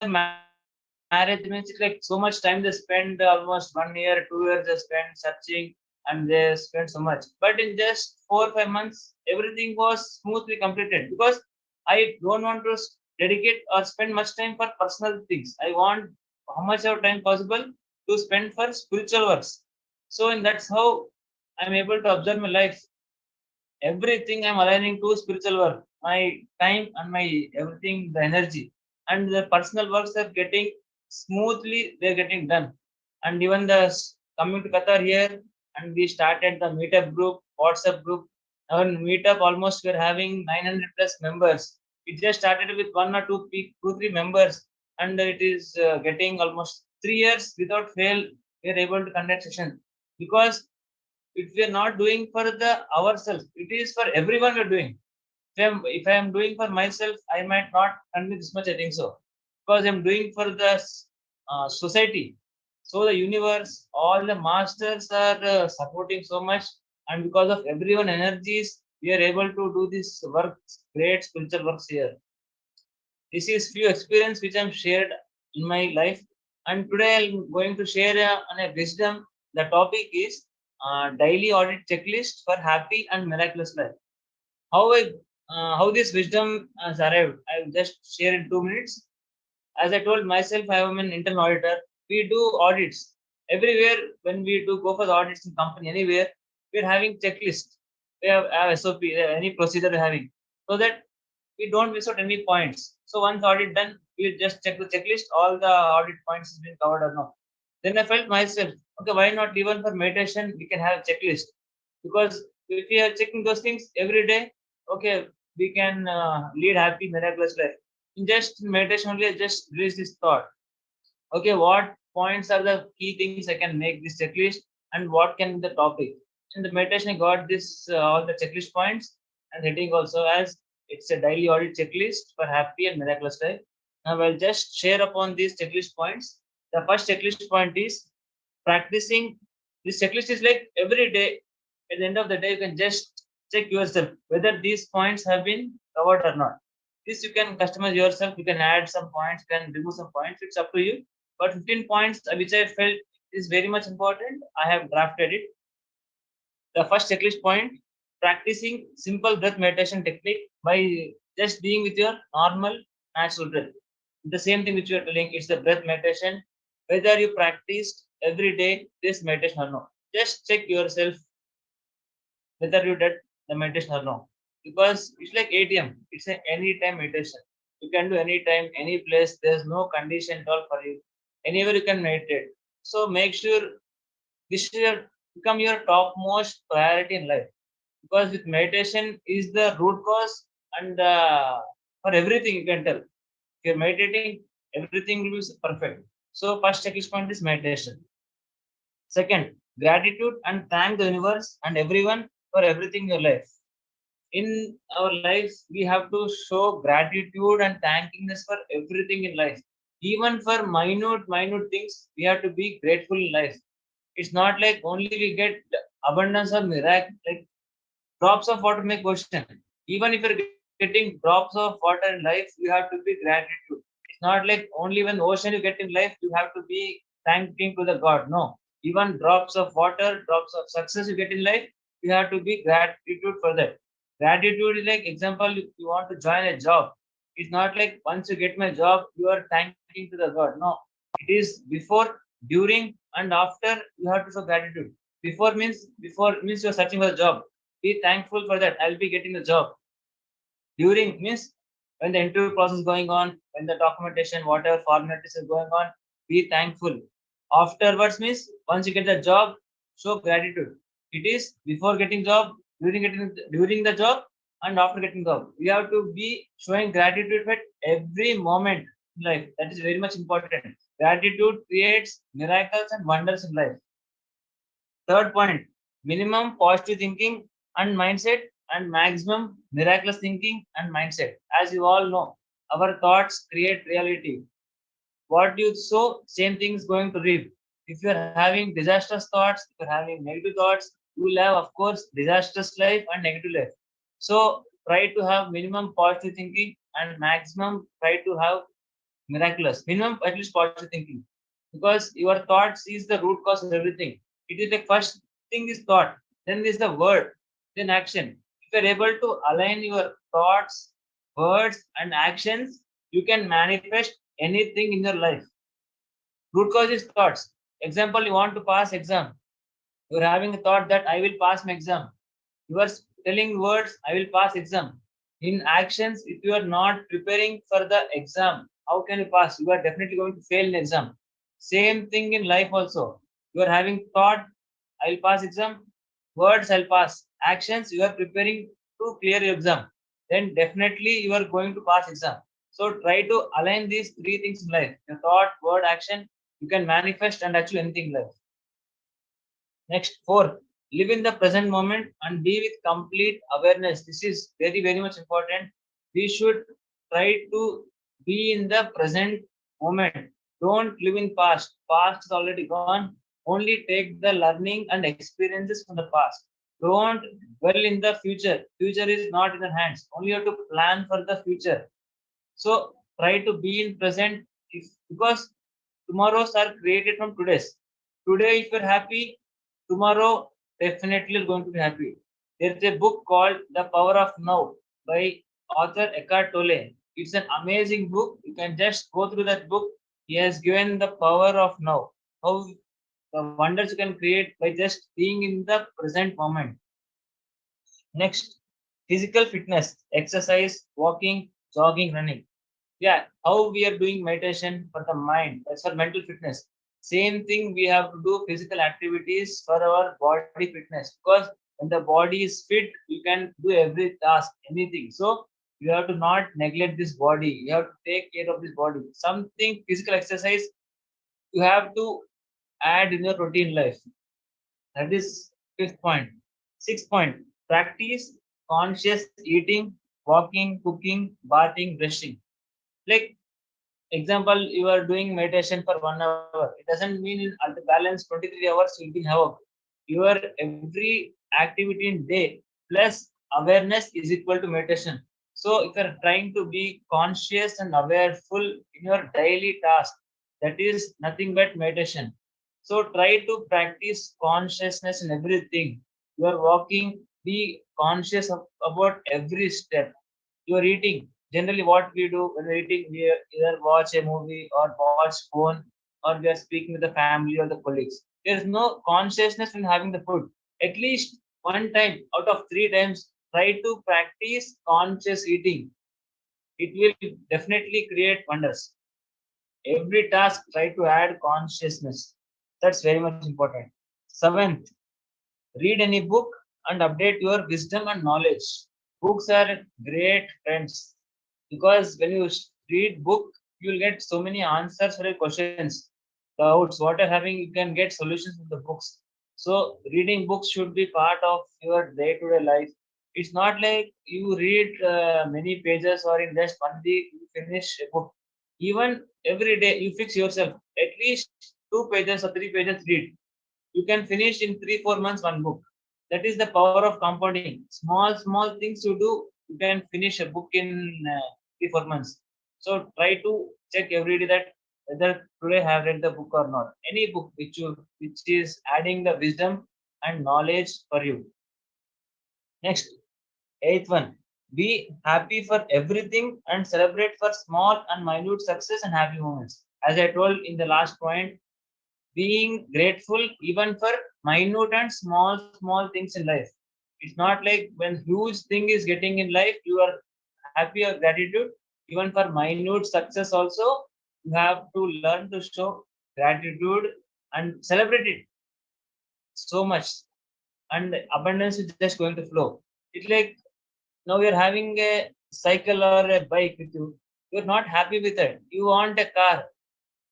marriage means it's like so much time they spend, almost 1 year, 2 years they spend searching, and they spend so much. But in just 4 or 5 months, everything was smoothly completed. Because I don't want to dedicate or spend much time for personal things. I want how much of time possible to spend for spiritual works. So, and that's how I'm able to observe my life. Everything I'm aligning to spiritual work, my time and my everything, the energy, and the personal works are getting smoothly, they're getting done. And even coming to Qatar here, and we started the meetup group, WhatsApp group. Now in meetup, almost we're having 900 plus members. It just started with 1 or 2 3 members, and it is getting almost 3 years without fail. We're able to conduct sessions. Because if we are not doing for the ourselves, it is for everyone we're doing. If I am doing for myself, I might not convey this much, I think so. Because I'm doing for the society. So the universe, all the masters are supporting so much, and because of everyone energies, we are able to do this work, great spiritual works here. This is few experience which I'm shared in my life, and today I'm going to share on a wisdom. The topic is daily audit checklist for happy and miraculous life. How this wisdom has arrived, I'll just share in 2 minutes. As I told myself, I am an internal auditor. We do audits everywhere. When we do go for the audits in company anywhere, we're having checklist. We have SOP, any procedure we're having, so that we don't miss out any points. So once audit done, we just check the checklist. All the audit points has been covered or not. Then I felt myself, okay, why not even for meditation we can have a checklist? Because if we are checking those things every day, okay, we can lead happy, miraculous life. In just meditation only, I just raised this thought. Okay, what points are the key things I can make this checklist, and what can be the topic? In the meditation, I got this all the checklist points, and heading also as it's a daily audit checklist for happy and miraculous life. Now I'll just share upon these checklist points. The first checklist point is practicing. This checklist is like every day. At the end of the day, you can just check yourself whether these points have been covered or not. This you can customize yourself. You can add some points, you can remove some points. It's up to you. But 15 points which I felt is very much important, I have drafted it. The first checklist point: practicing simple breath meditation technique by just being with your normal natural breath. The same thing which you are telling, it's the breath meditation. Whether you practiced every day this meditation or not, just check yourself whether you did the meditation or not. Because it's like ATM, it's an anytime meditation. You can do anytime, any place, there's no condition at all for you. Anywhere you can meditate. So make sure this should become your topmost priority in life. Because with meditation is the root cause, and for everything you can tell. If you're meditating, everything will be perfect. So first checklist point is meditation. Second, gratitude and thank the universe and everyone for everything in your life. In our lives, we have to show gratitude and thankingness for everything in life. Even for minute things, we have to be grateful in life. It's not like only we get abundance of miracle, like drops of water make ocean. Even if you're getting drops of water in life, you have to be gratitude. It's not like only when ocean you get in life, you have to be thanking to the God. No, even drops of water, drops of success you get in life, you have to be gratitude for that. Gratitude is like example, you want to join a job. It's not like once you get my job, you are thanking to the God. No, it is before, during, and after you have to show gratitude. Before means you're searching for a job. Be thankful for that. I'll be getting the job. During means when the interview process is going on, when the documentation, whatever formalities is going on, be thankful. Afterwards means once you get the job, show gratitude. It is before getting job, during the job, and after getting job. We have to be showing gratitude at every moment in life. That is very much important. Gratitude creates miracles and wonders in life. Third point, minimum positive thinking and mindset and maximum miraculous thinking and mindset. As you all know, our thoughts create reality. What you sow, same thing is going to reap. If you're having disastrous thoughts, if you're having negative thoughts, you will have, of course, disastrous life and negative life. So try to have minimum positive thinking and maximum try to have miraculous. Minimum at least positive thinking. Because your thoughts is the root cause of everything. It is the first thing is thought, then is the word, then action. If you're able to align your thoughts, words, and actions, you can manifest anything in your life. Root cause is thoughts. Example, you want to pass exam. You're having a thought that I will pass my exam. You are telling words, I will pass exam. In actions, if you are not preparing for the exam, how can you pass? You are definitely going to fail in exam. Same thing in life also. You are having thought, I will pass exam. Words, I'll pass. Actions, you are preparing to clear your exam. Then definitely you are going to pass exam. So try to align these three things in life. Your thought, word, action, you can manifest and achieve anything in life. Next, fourth, live in the present moment and be with complete awareness. This is very, very much important. We should try to be in the present moment. Don't live in past. Past is already gone. Only take the learning and experiences from the past. Don't dwell in the future. Future is not in your hands. Only you have to plan for the future. So try to be in present if, because tomorrows are created from today's. Today, if you're happy, tomorrow definitely you're going to be happy. There's a book called The Power of Now by author Eckhart Tolle. It's an amazing book. You can just go through that book. He has given the power of now. How the wonders you can create by just being in the present moment. Next, physical fitness, exercise, walking, jogging, running. Yeah, how we are doing meditation for the mind, that's for mental fitness. Same thing we have to do physical activities for our body fitness, because when the body is fit, you can do every task, anything. So you have to not neglect this body. You have to take care of this body. Something physical exercise you have to add in your routine life. That is fifth point. Sixth point, practice conscious eating, walking, cooking, bathing, brushing. Like example, you are doing meditation for 1 hour. It doesn't mean at the balance 23 hours you'll be have your every activity in day plus awareness is equal to meditation. So if you're trying to be conscious and awareful in your daily task, that is nothing but meditation. So try to practice consciousness in everything. You are walking, be conscious about every step. You are eating, generally what we do when we're eating, we either watch a movie or watch phone or we are speaking with the family or the colleagues. There is no consciousness when having the food. At least one time out of 3 times, try to practice conscious eating. It will definitely create wonders. Every task, try to add consciousness. That's very much important. Seventh, read any book and update your wisdom and knowledge. Books are great friends because when you read book, you'll get so many answers for your questions, doubts, what are having, you can get solutions from the books. So reading books should be part of your day-to-day life. It's not like you read many pages or in just 1 week you finish a book. Even every day you fix yourself at least 2 pages or 3 pages read. You can finish in 3-4 months one book. That is the power of compounding. Small things you do, you can finish a book in 3-4 months. So try to check every day that whether today I have read the book or not. Any book which is adding the wisdom and knowledge for you. Next, 8th one. Be happy for everything and celebrate for small and minute success and happy moments. As I told in the last point, being grateful even for minute and small things in life. It's not like when huge thing is getting in life, you are happy or gratitude. Even for minute success also, you have to learn to show gratitude and celebrate it so much. And abundance is just going to flow. It's like now you're having a cycle or a bike with you. You're not happy with it. You want a car.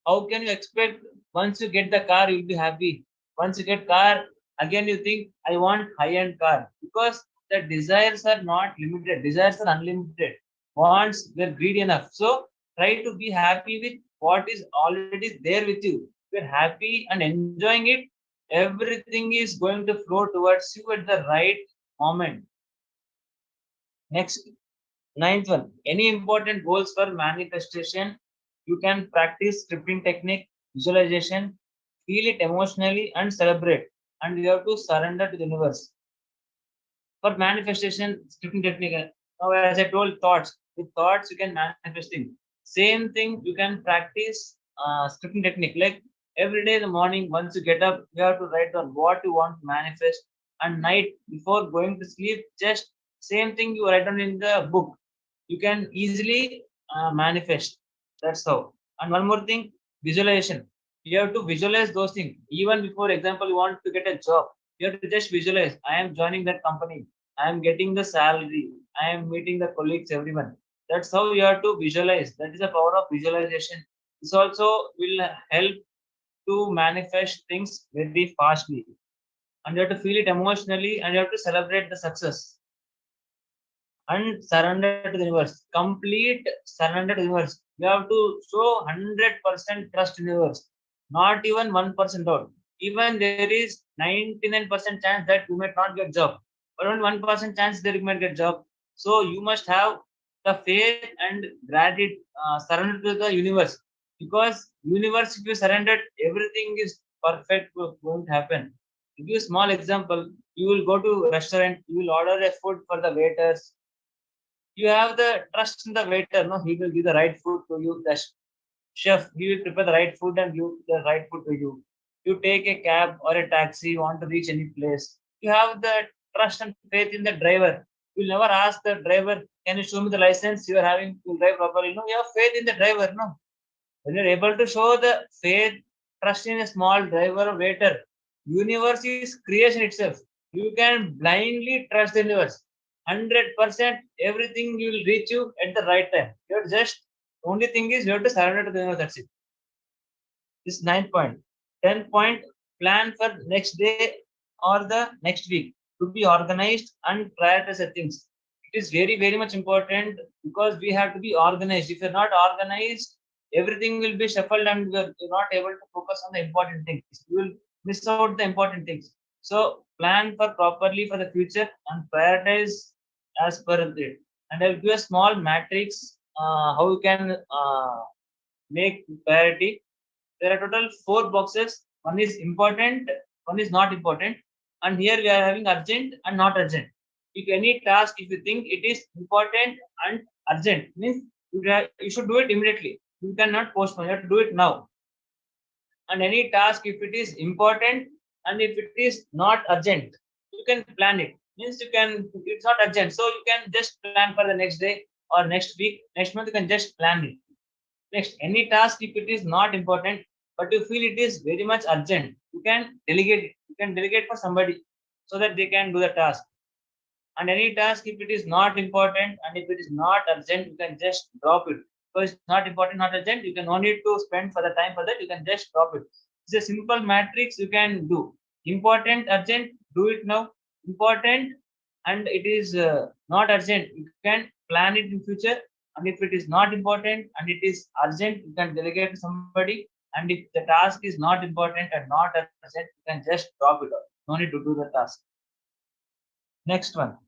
How can you expect once you get the car, you'll be happy? Once you get car, again you think, I want high-end car. Because the desires are not limited. Desires are unlimited. Wants, we're greedy enough. So try to be happy with what is already there with you. If you're happy and enjoying it, everything is going to flow towards you at the right moment. Next, 9th one. Any important goals for manifestation? You can practice scripting technique, visualization, feel it emotionally and celebrate. And you have to surrender to the universe. For manifestation, scripting technique, now as I told, thoughts. With thoughts, you can manifest things. Same thing, you can practice scripting technique. Like every day in the morning, once you get up, you have to write down what you want to manifest. And night, before going to sleep, just same thing you write down in the book. You can easily manifest. That's how. And one more thing, visualization. You have to visualize those things. Even before example, you want to get a job, you have to just visualize. I am joining that company. I am getting the salary. I am meeting the colleagues, everyone. That's how you have to visualize. That is the power of visualization. This also will help to manifest things very fastly. And you have to feel it emotionally and you have to celebrate the success. And surrender to the universe. Complete surrender to the universe. You have to show 100% trust in the universe. Not even 1% doubt. Even there is 99% chance that you might not get job. But only 1% chance that you might get job. So you must have the faith and gratitude, surrender to the universe. Because universe, if you surrendered, everything is perfect going to happen. To give a small example, you will go to a restaurant, you will order a food for the waiters, you have the trust in the waiter, no, he will give the right food to you. The chef, he will prepare the right food and give the right food to you. You take a cab or a taxi, you want to reach any place, you have the trust and faith in the driver. You'll never ask the driver, can you show me the license you are having to drive properly? No, you have faith in the driver. No, when you're able to show the faith, trust in a small driver or waiter, universe is creation itself. You can blindly trust the universe. 100% everything will reach you at the right time. You're just only thing is you have to surrender to the universe. That's it. This 9th point. 10th point, plan for next day or the next week to be organized and prioritize the things. It is very much important because we have to be organized. If you're not organized, everything will be shuffled and you're not able to focus on the important things. You will miss out the important things. So plan for properly for the future and prioritize as per it. And I'll give a small matrix how you can make priority. There are total 4 boxes. One is important, one is not important, and here we are having urgent and not urgent. If any task, if you think it is important and urgent, means you should do it immediately. You cannot postpone. You have to do it now. And any task, if it is important and if it is not urgent, you can plan it. Means you can. It's not urgent, so you can just plan for the next day or next week, next month. You can just plan it. Next, any task, if it is not important, but you feel it is very much urgent, you can delegate it. You can delegate for somebody so that they can do the task. And any task, if it is not important and if it is not urgent, you can just drop it. Because it's not important, not urgent, you can no need to spend for the time for that, you can just drop it. It's a simple matrix you can do. Important, urgent, do it now. Important and it is not urgent, you can plan it in future. And if it is not important and it is urgent, you can delegate to somebody. And if the task is not important and not urgent, you can just drop it off. No need to do the task. Next one,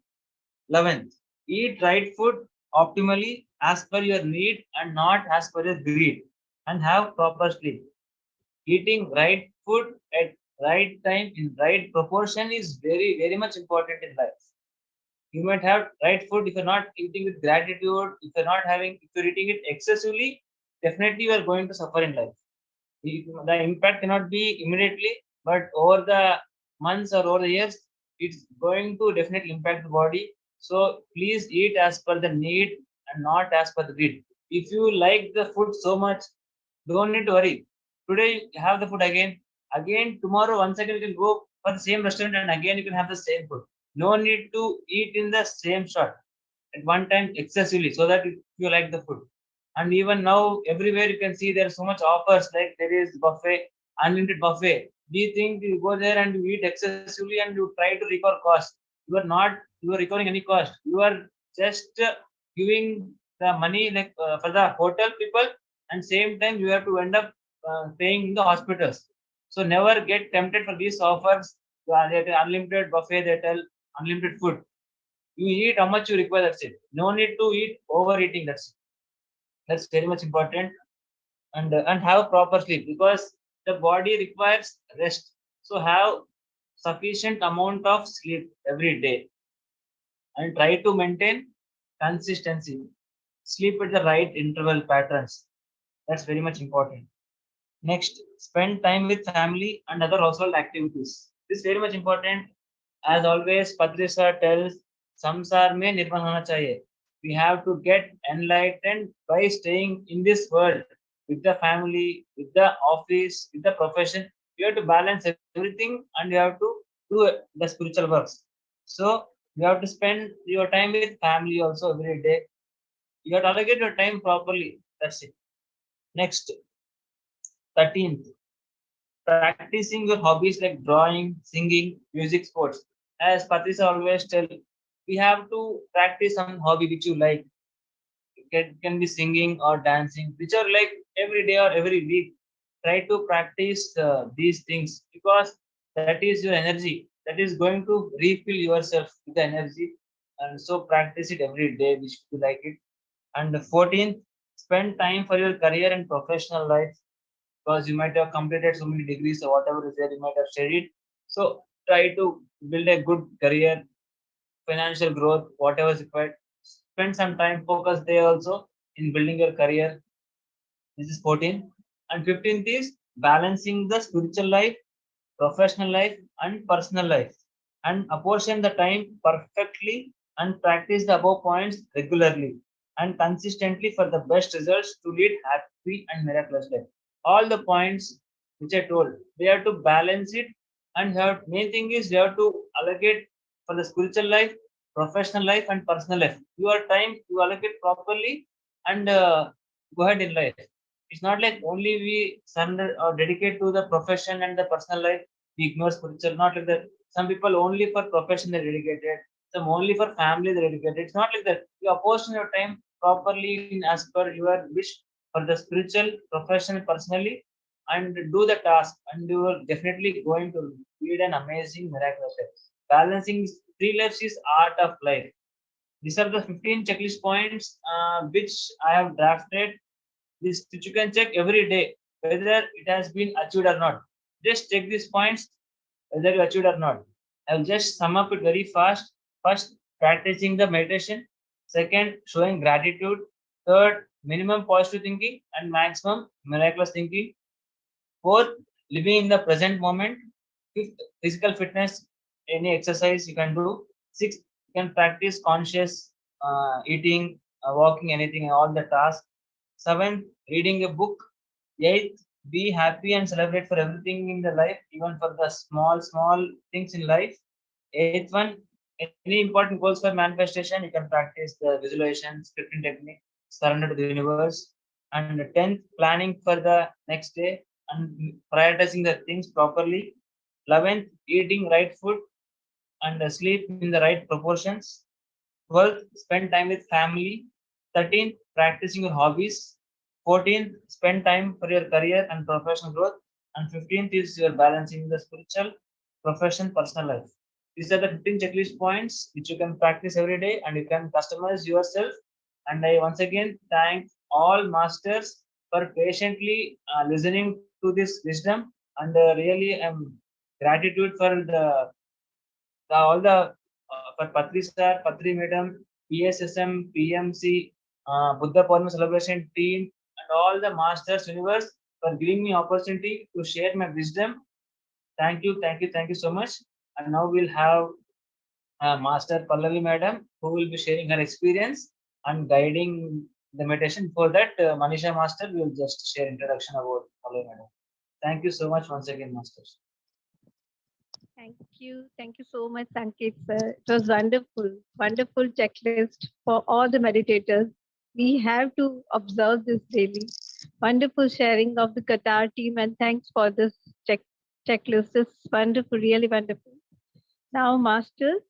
11th, eat right food optimally as per your need and not as per your greed, and have proper sleep. Eating right food at right time in right proportion is very, very much important in life. You might have right food if you're not eating with gratitude, if you're eating it excessively, definitely you are going to suffer in life. The impact cannot be immediately, but over the months or over the years, it's going to definitely impact the body. So please eat as per the need and not as per the greed. If you like the food so much, don't need to worry. Today you have the food again tomorrow once again you can go for the same restaurant and again you can have the same food. No need to eat in the same shot at one time excessively so that you like the food. And even now, everywhere you can see there's so much offers, like there is buffet, unlimited buffet. Do you think you go there and you eat excessively and you try to recover cost? You are recovering any cost. You are just giving the money for the hotel people, and same time you have to end up paying in the hospitals. So never get tempted for these offers. They tell unlimited buffet, they tell unlimited food. You eat how much you require, that's it. No need to eat overeating, that's it. That's very much important. And have proper sleep, because the body requires rest. So have sufficient amount of sleep every day and try to maintain consistency. Sleep at the right interval patterns. That's very much important. Next, spend time with family and other household activities. This is very much important. As always, Patrisa tells, samsar mein nirvan hona chahiye. We have to get enlightened by staying in this world with the family, with the office, with the profession. You have to balance everything and you have to do the spiritual works. So you have to spend your time with family also every day. You have to allocate your time properly. That's it. Next, 13th, practicing your hobbies like drawing, singing, music, sports. As Patricia always tell, we have to practice some hobby which you like. It can be singing or dancing, which are like every day or every week. Try to practice these things, because that is your energy. That is going to refill yourself with the energy. And so practice it every day, which you like it. And 14th, spend time for your career and professional life, because you might have completed so many degrees or whatever is there, you might have studied. So try to build a good career, financial growth, whatever is required. Spend some time, focus there also in building your career. This is 14. And 15th is balancing the spiritual life, professional life, and personal life, and apportion the time perfectly and practice the above points regularly and consistently for the best results to lead happy and miraculous life. All the points which I told, we have to balance it, and main thing is you have to allocate for the spiritual life, professional life, and personal life. Your time you allocate properly and go ahead in life. It's not like only we surrender or dedicate to the profession and the personal life, we ignore spiritual. Not like that. Some people only for profession they're dedicated, some only for family they're dedicated. It's not like that. You apportion your time properly as per your wish for the spiritual, professional, personally, and do the task, and you are definitely going to lead an amazing miraculous life. Balancing three lives is art of life. These are the 15 checklist points which I have drafted. This which you can check every day whether it has been achieved or not. Just check these points whether you achieved or not. I'll just sum up it very fast. First, practicing the meditation. Second, showing gratitude. Third, minimum positive thinking and maximum miraculous thinking. Fourth, living in the present moment. Fifth, physical fitness, any exercise you can do. Sixth, you can practice conscious eating, walking, anything, all the tasks. Seventh, reading a book. Eighth, be happy and celebrate for everything in the life, even for the small things in life. Eighth one, any important goals for manifestation, you can practice the visualization, scripting technique, surrender to the universe. And 10th, planning for the next day and prioritizing the things properly. 11th, eating right food and sleep in the right proportions. 12th, spend time with family. 13th, practicing your hobbies. 14th, spend time for your career and professional growth. And 15th is your balancing the spiritual, profession, personal life. These are the 15 checklist points which you can practice every day and you can customize yourself. And I once again thank all masters for patiently listening to this wisdom. And really, I'm gratitude for all the for Patri sir, Patri madam, PSSM, PMC, Buddha Purnima celebration team, and all the masters universe for giving me opportunity to share my wisdom. Thank you, thank you, thank you so much. And now we'll have Master Pallavi madam who will be sharing her experience and guiding the meditation. For that, Manisha master will just share introduction about Pallavi madam. Thank you so much once again, masters. Thank you so much, Sanket sir. It was wonderful checklist for all the meditators. We have to observe this daily. Wonderful sharing of the Qatar team, and thanks for this checklist. It's wonderful, really wonderful. Now, masters,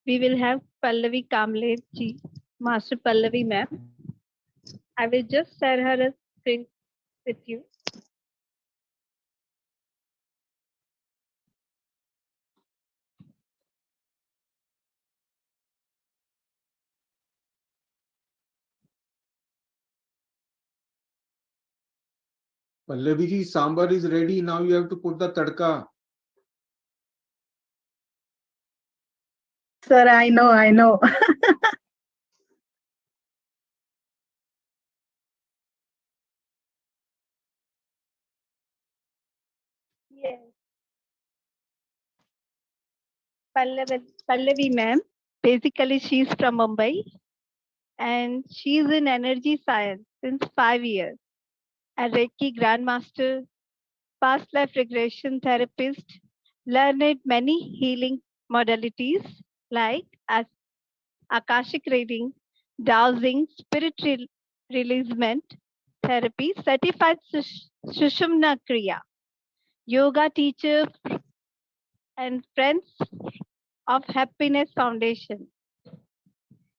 we will have Pallavi Kamle ji, Master Pallavi ma'am. I will just share her screen with you. Pallavi ji, sambar is ready. Now you have to put the tadka. Sir, I know. Yes. Pallavi ma'am, basically she's from Mumbai and she's in energy science since 5 years. A Reiki grandmaster, past life regression therapist, learned many healing modalities like Akashic reading, dowsing, releasement therapy, certified Sushumna Kriya, yoga teacher and friends of Happiness Foundation.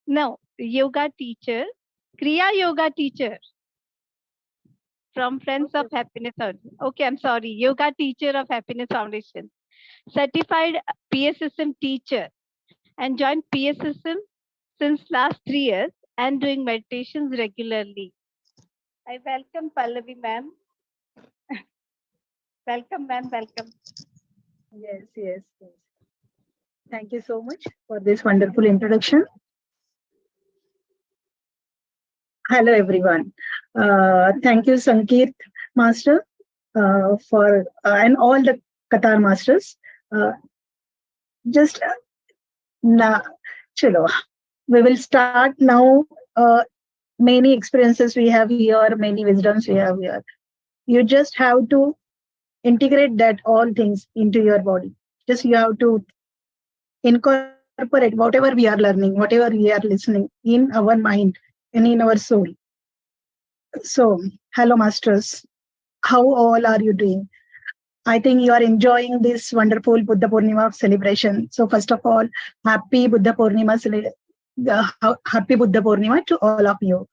No, yoga teacher, Kriya yoga teacher from Friends of Happiness Foundation. Okay, I'm sorry, yoga teacher of Happiness Foundation, certified PSSM teacher, and joined PSSM since last 3 years and doing meditations regularly. I welcome Pallavi ma'am. Welcome ma'am, welcome. Yes. Thank you so much for this wonderful introduction. Hello, everyone. Thank you, Sanket Master, for and all the Qatar masters. Just now, chalo. We will start now. Many experiences we have here, many wisdoms we have here. You just have to integrate that all things into your body. Just you have to incorporate whatever we are learning, whatever we are listening in our mind and in our soul. So, hello, masters. How all are you doing? I think you are enjoying this wonderful Buddha Purnima celebration. So, first of all, happy Buddha Purnima, happy Buddha Purnima to all of you.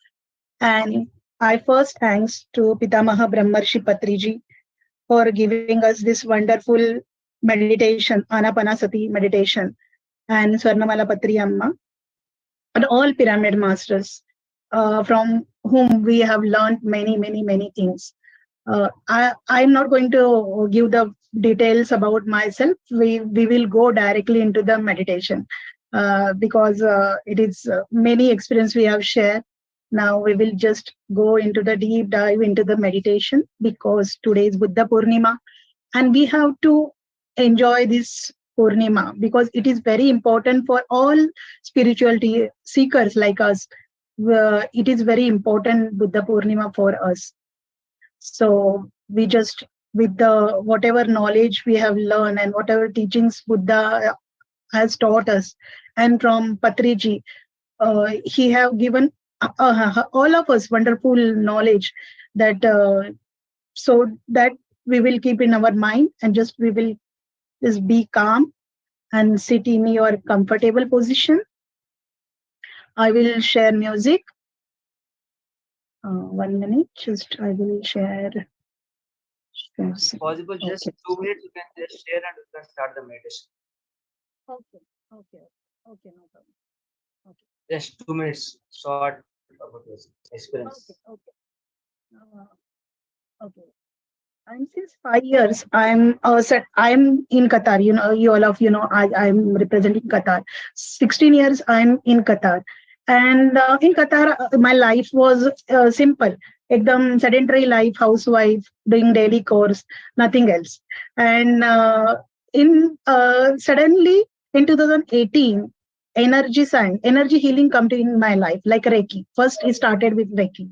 And I first thanks to Pitamaha Brahmarshi Patriji for giving us this wonderful meditation, Anapanasati meditation, and Swarnamala Patri Amma, and all pyramid masters from whom we have learned many things. I'm not going to give the details about myself. We will go directly into the meditation because it is many experience we have shared. Now we will just go into the deep dive into the meditation because today is Buddha Purnima and we have to enjoy this Purnima because it is very important for all spirituality seekers like us. It is very important Buddha Purnima for us. So we just, with the whatever knowledge we have learned and whatever teachings Buddha has taught us, and from Patriji, he have given all of us wonderful knowledge that so that we will keep in our mind and just we will just be calm and sit in your comfortable position. I will share music. 1 minute, just I will share. Possible, just Okay. 2 minutes, you can just share and you can start the meditation. Okay, okay, no problem. Okay. Just 2 minutes, short about this experience. Okay. Okay. I'm since 5 years. I'm in Qatar. You know, you all of you know. I'm representing Qatar. 16 years. I'm in Qatar, and in Qatar, my life was simple. Ekdam sedentary life, housewife, doing daily chores, nothing else. And in suddenly in 2018, energy science, energy healing come to in my life like Reiki. First, it started with Reiki.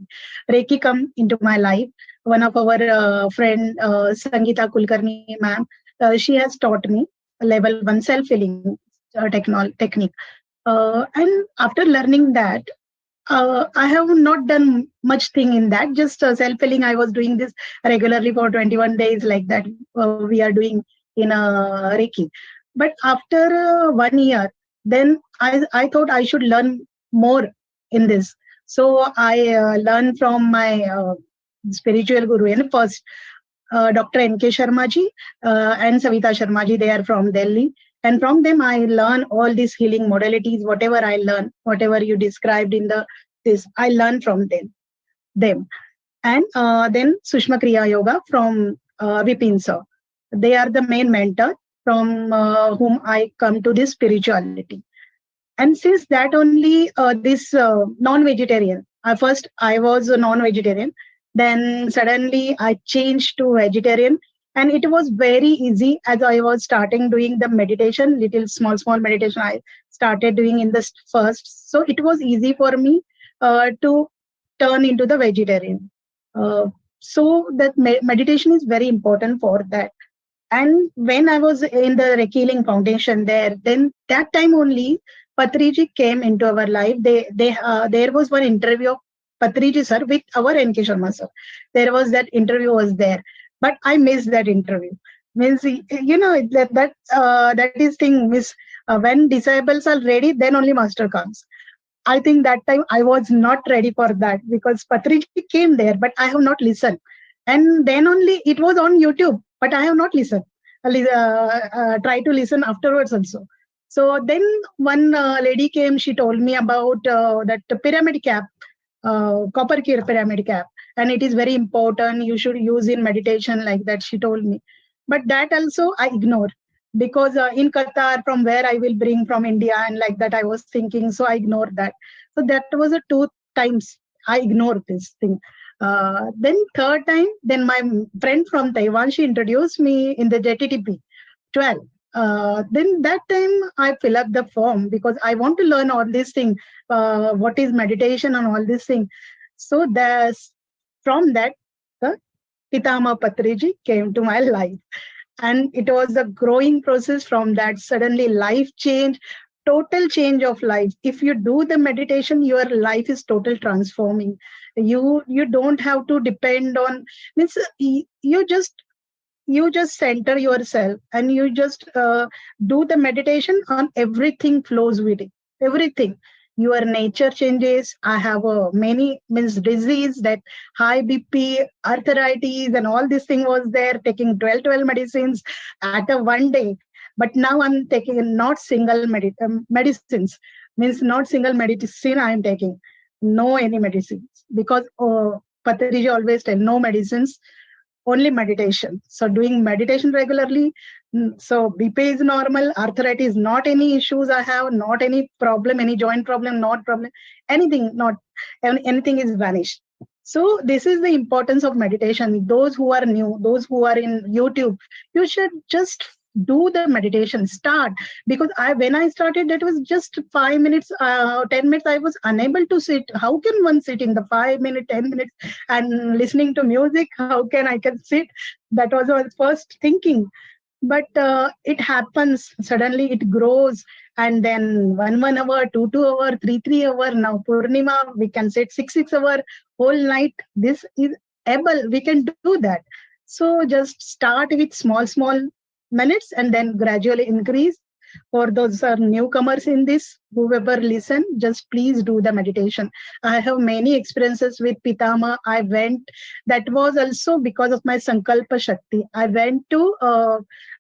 Reiki come into my life. One of our friend Sangeeta Kulkarni ma'am, she has taught me level 1 self healing technique, and after learning that, I have not done much thing in that. Just self healing. I was doing this regularly for 21 days, like that. We are doing in Reiki. But after 1 year, then I thought I should learn more in this. So I learned from my spiritual guru. And first, Dr. N.K. Sharma ji and Savita Sharma ji, they are from Delhi. And from them, I learn all these healing modalities, whatever I learn, whatever you described in this, I learn from them. And then Sushma Kriya Yoga from Vipin sir. They are the main mentor from whom I come to this spirituality. And since that only this non-vegetarian, first I was a non-vegetarian, then suddenly I changed to vegetarian, and it was very easy as I was starting doing the meditation, little small meditation I started doing in the first. So it was easy for me to turn into the vegetarian. So that meditation is very important for that. And when I was in the Rekiling Foundation there, then that time only Patriji came into our life. There was one interview of Patriji sir with our NK Sharma sir. There was that interview was there, but I missed that interview. Means you know that is thing. Miss when disciples are ready, then only master comes. I think that time I was not ready for that because Patriji came there, but I have not listened. And then only it was on YouTube, but I have not listened. Try to listen afterwards also. So then one lady came, she told me about that pyramid cap, copper pyramid cap, and it is very important. You should use in meditation like that. She told me, but that also I ignore because in Qatar, from where I will bring from India and like that, I was thinking, so I ignored that. So that was a 2 times I ignored this thing. Then third time, then my friend from Taiwan, she introduced me in the JTTP 12. Then that time I fill up the form because I want to learn all these things, what is meditation and all these things. So there's from that, the Pitama Patriji came to my life. And it was a growing process from that. Suddenly life change, total change of life. If you do the meditation, your life is total transforming. You don't have to depend on, means you just center yourself and you just do the meditation on everything flows with it, everything. Your nature changes. I have many means disease, that high BP, arthritis, and all this thing was there, taking 12 medicines at a one day. But now I'm taking not single medicines, means not single medicine I am taking, no any medicines, because Patariji always tell no medicines, only meditation. So doing meditation regularly, so BP is normal, arthritis not any issues I have, not any problem, any joint problem, not problem, anything, not anything is vanished. So this is the importance of meditation. Those who are new, those who are in YouTube, you should just do the meditation, start. Because when I started, that was just 5 minutes, 10 minutes, I was unable to sit. How can one sit in the 5 minutes, 10 minutes and listening to music? How can I can sit? That was my first thinking. But it happens suddenly, it grows, and then 1 hour, 2 hour, 3 hour. Now Puurnima, we can sit 6 hour whole night. This is able, we can do that. So just start with small minutes and then gradually increase. For those are newcomers in this, whoever listen, just please do the meditation. I have many experiences with Pitama. I went, that was also because of my Sankalpa Shakti. I went to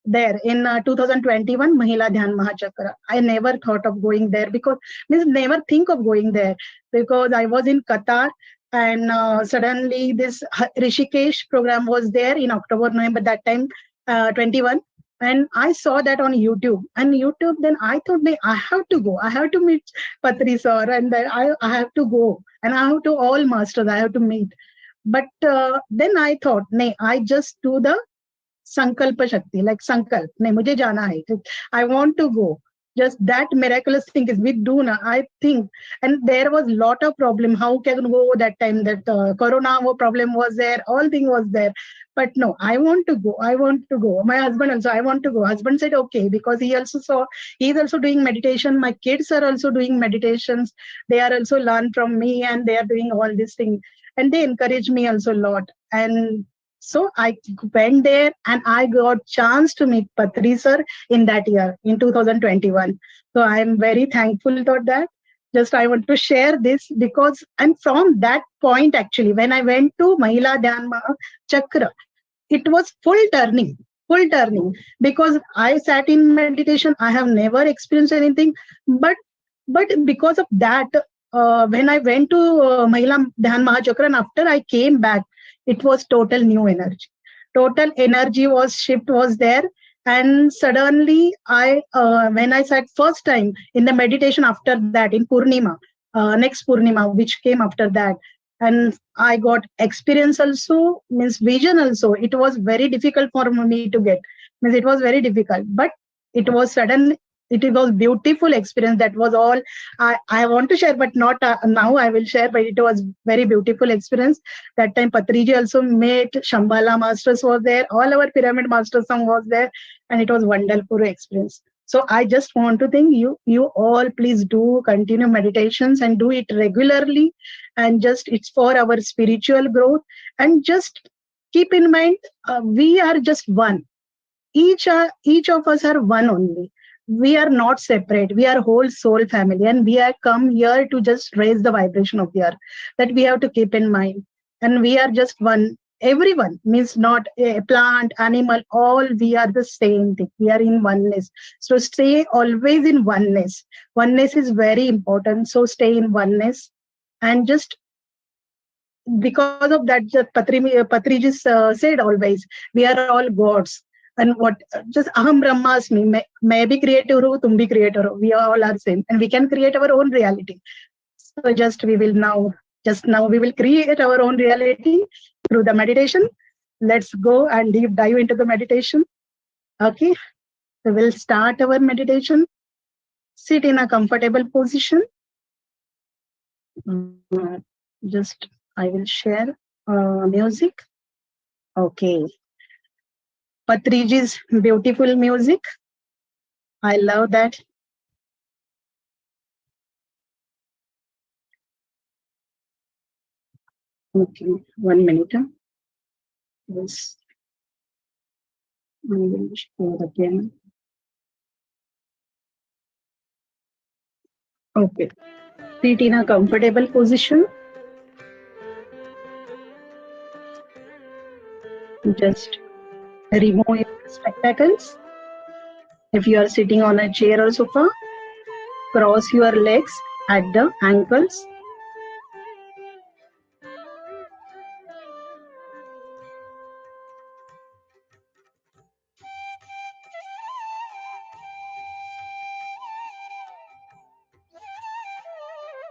there in 2021 Mahila Dhyan Mahachakra. I never thought of going there because means never think of going there because I was in Qatar and suddenly this Rishikesh program was there in October, November that time 21, and I saw that on YouTube. And YouTube, then I thought, I have to go. I have to meet Patri sir, and then I have to go, and I have to all masters. I have to meet. But then I thought, nay, I just do the Sankalpa Shakti, like Sankalp. Nay, mujhe jana hai. I want to go. Just that miraculous thing is we do na. I think, and there was lot of problem. How can go that time? That Corona problem was there. All thing was there. But no, I want to go. I want to go. My husband also, I want to go. Husband said okay because he also saw. He's also doing meditation. My kids are also doing meditations. They are also learn from me, and they are doing all these things. And they encourage me also a lot. And so I went there and I got chance to meet Patri sir in that year, in 2021. So I am very thankful for that. Just I want to share this because, and from that point actually, when I went to Mahila Dhyan Chakra, it was full turning because I sat in meditation. I have never experienced anything, but because of that, when I went to Mahila Dhyan Mahachakra and after I came back, it was total new energy. Total energy was shift was there. And suddenly when I sat first time in the meditation after that in Puurnima, next Puurnima, which came after that, and I got experience also, means vision also. It was very difficult for me to get, means it was very difficult, but it was sudden. It was beautiful experience. That was all I want to share, but not now. I will share, but it was very beautiful experience. That time Patriji also met, Shambhala masters was there, all our pyramid masters was there, and it was wonderful experience. So I just want to thank you all. Please do continue meditations and do it regularly, and just it's for our spiritual growth. And just keep in mind, we are just one. Each of us are one only. We are not separate. We are whole soul family, and we are come here to just raise the vibration of the earth. That we have to keep in mind. And we are just one. Everyone means not a plant, animal. All we are the same thing. We are in oneness. So stay always in oneness. Oneness is very important. So stay in oneness, and just because of that, Patriji said always, we are all gods. And what just aham brahmasmi, मैं भी creator हूँ, तुम भी creator हो. We all are same, and we can create our own reality. So just we will now we will create our own reality through the meditation. Let's go and deep dive into the meditation. Okay, we will start our meditation. Sit in a comfortable position. Just I will share music. Okay. Patriji's beautiful music. I love that. Okay, 1 minute. Yes. I will share again. Okay. Sit in a comfortable position. Just remove your spectacles. If you are sitting on a chair or sofa, cross your legs at the ankles.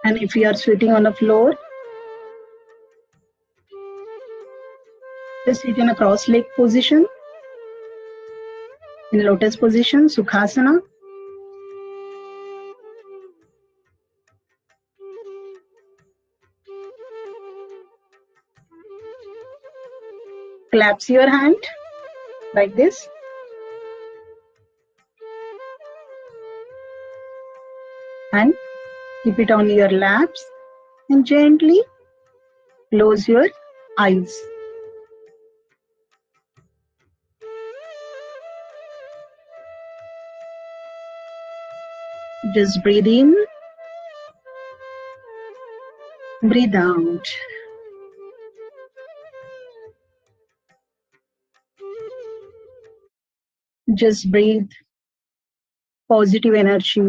And if you are sitting on the floor, just sit in a cross leg position, in lotus position, Sukhasana. Claps your hand like this. And keep it on your laps and gently close your eyes. Just breathe in, breathe out. Just breathe positive energy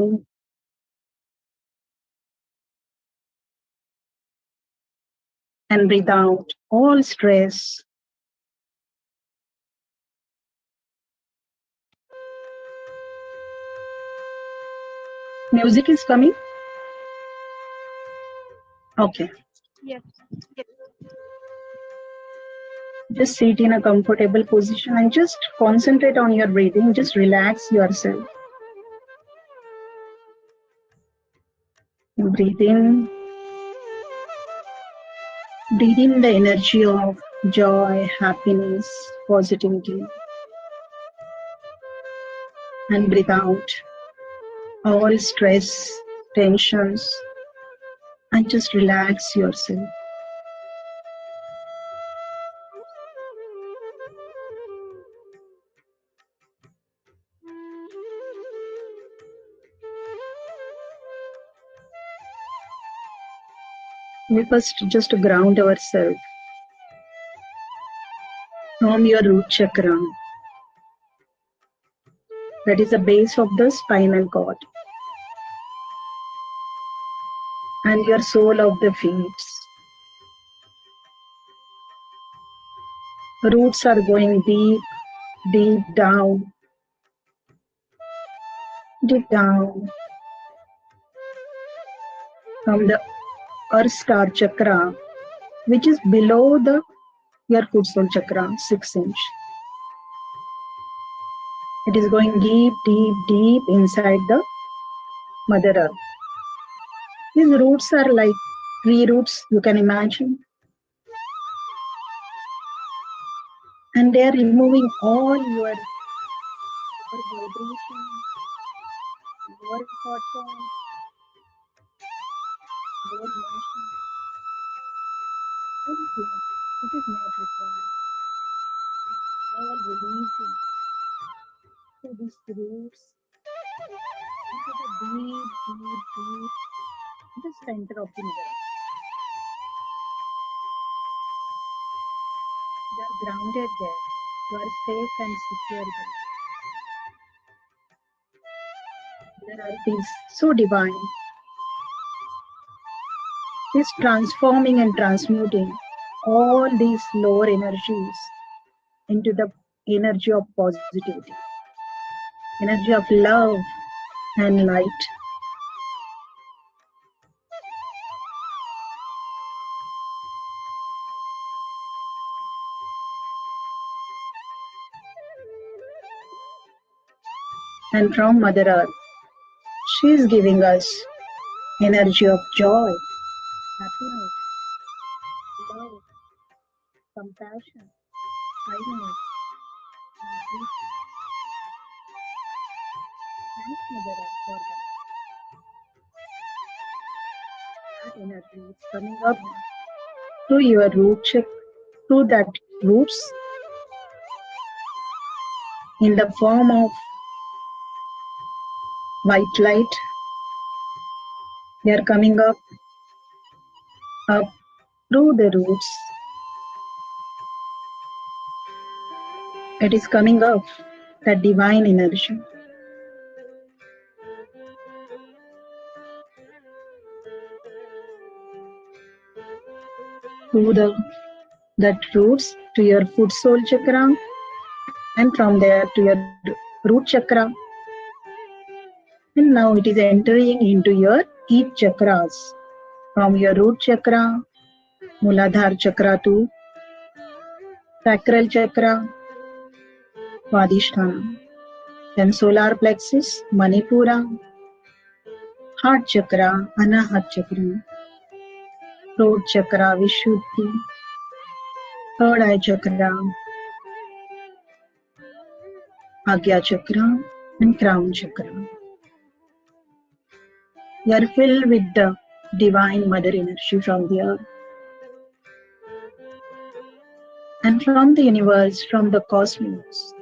and breathe out all stress. Music is coming? Okay. Yes. Just sit in a comfortable position and just concentrate on your breathing. Just relax yourself. Breathe in. Breathe in the energy of joy, happiness, positivity. And breathe out all stress, tensions, and just relax yourself. We first just ground ourselves from your root chakra. That is the base of the spinal cord and your sole of the feet. Roots are going deep, deep down, deep down from the earth star chakra, which is below the your foot sole chakra, 6 inch. It is going deep, deep, deep inside the Mother Earth. These roots are like tree roots, you can imagine. And they are removing all your vibration, your thought form, your emotion, everything. It is not required. All releasing to these roots into the deep, deep, deep, the center of the Mother Earth. You are grounded there. You are safe and secure there. Mother Earth is so divine. Is transforming and transmuting all these lower energies into the energy of positivity, energy of love and light. And from Mother Earth, she is giving us energy of joy, happiness, love, compassion, kindness, and peace. Thanks, Mother Earth, for that. That energy is coming up to your root chakra, to that roots in the form of white light. They are coming up through the roots. It is coming up, that divine energy. Through that roots to your foot sole chakra, and from there to your root chakra. And now it is entering into your each chakras. From your root chakra, Muladhara chakra to sacral chakra, Vadhisthana. Then solar plexus, Manipura, heart chakra, Anahat chakra, throat chakra, Vishuddhi, third eye chakra, Agya chakra, and crown chakra. You are filled with the divine mother energy from the earth. And from the universe, from the cosmos,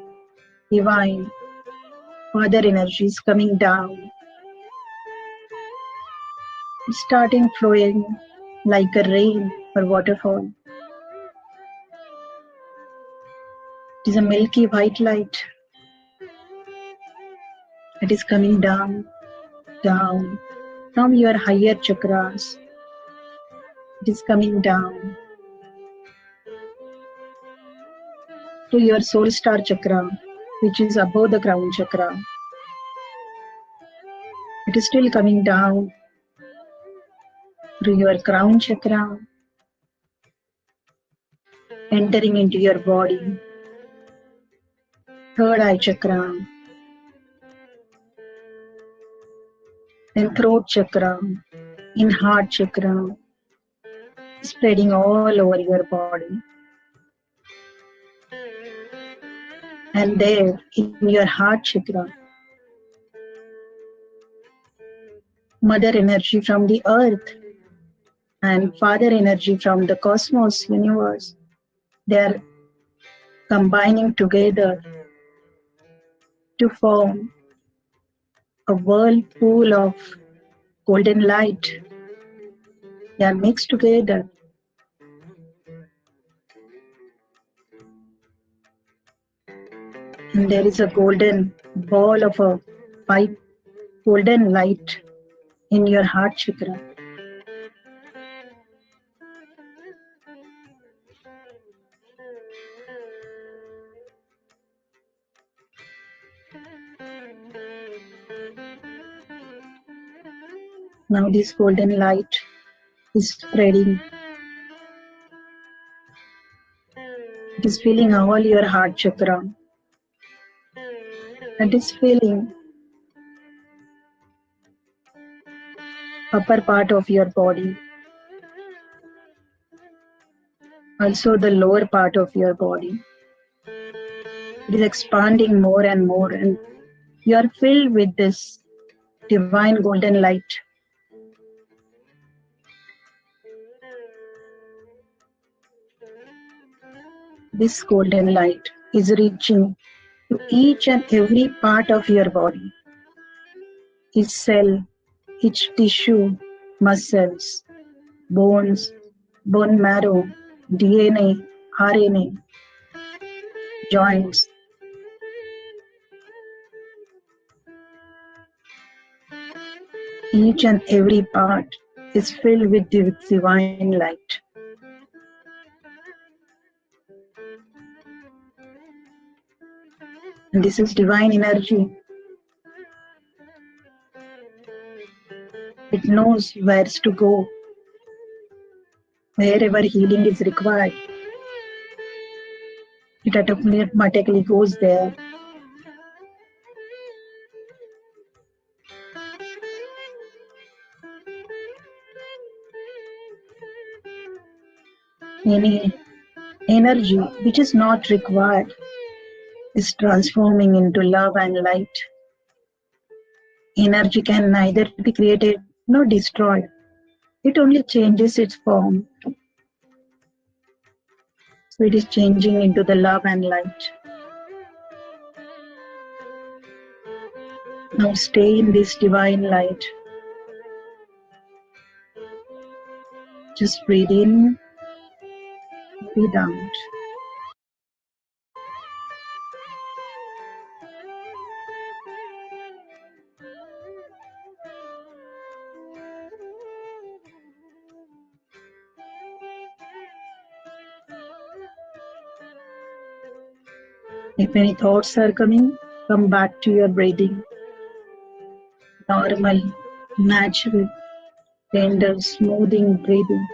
divine mother energy is coming down It's starting flowing like a rain or waterfall. It is a milky white light. It is coming down, down from your higher chakras. It is coming down to your soul star chakra, which is above the crown chakra. It is still coming down through your crown chakra, entering into your body, third eye chakra, then throat chakra, in heart chakra, spreading all over your body. And there, in your heart chakra, mother energy from the earth and father energy from the cosmos universe, they are combining together to form a whirlpool of golden light. They are mixed together. And there is a golden ball of a white golden light in your heart chakra. Now this golden light is spreading. It is filling all your heart chakra. And is filling upper part of your body. Also the lower part of your body. It is expanding more and more, and you are filled with this divine golden light. This golden light is reaching to each and every part of your body, each cell, each tissue, muscles, bones, bone marrow, DNA, RNA, joints. Each and every part is filled with the divine light. And this is divine energy. It knows where to go, wherever healing is required. It automatically goes there. Any energy which is not required is transforming into love and light. Energy can neither be created nor destroyed. It only changes its form. So it is changing into the love and light. Now stay in this divine light. Just breathe in, breathe out. If any thoughts are coming, come back to your breathing. Normal, natural, tender, smoothing breathing.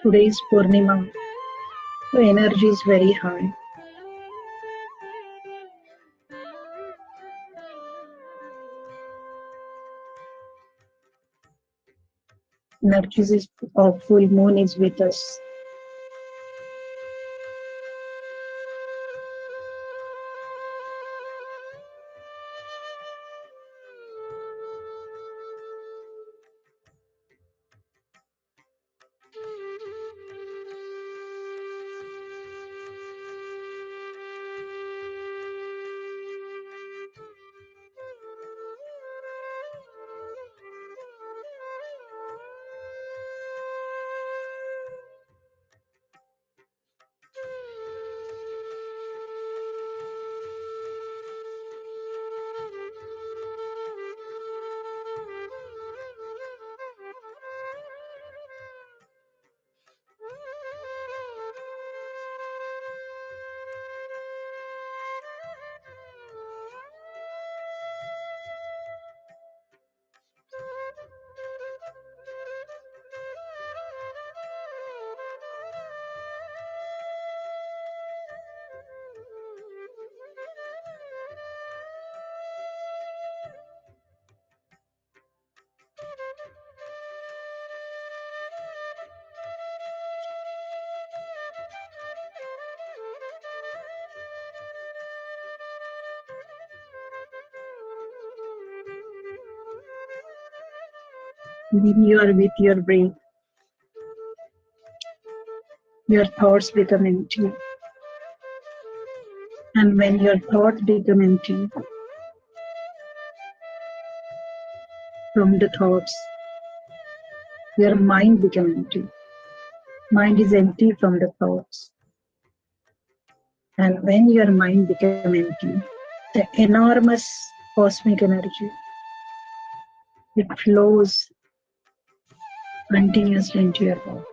Today is Purnima. The energy is very high. Energies of full moon is with us. When you are with your brain, your thoughts become empty. And when your thoughts become empty, from the thoughts, your mind becomes empty. Mind is empty from the thoughts. And when your mind becomes empty, the enormous cosmic energy, it flows continuously into your body.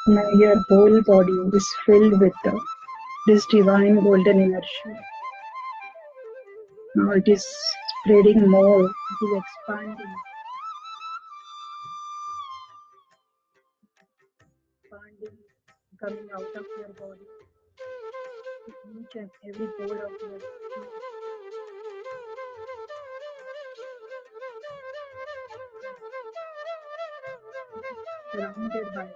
Now your whole body is filled with this divine golden energy. Now it is spreading more, it is expanding, coming out of your body, each and every pore of your skin. surrounded by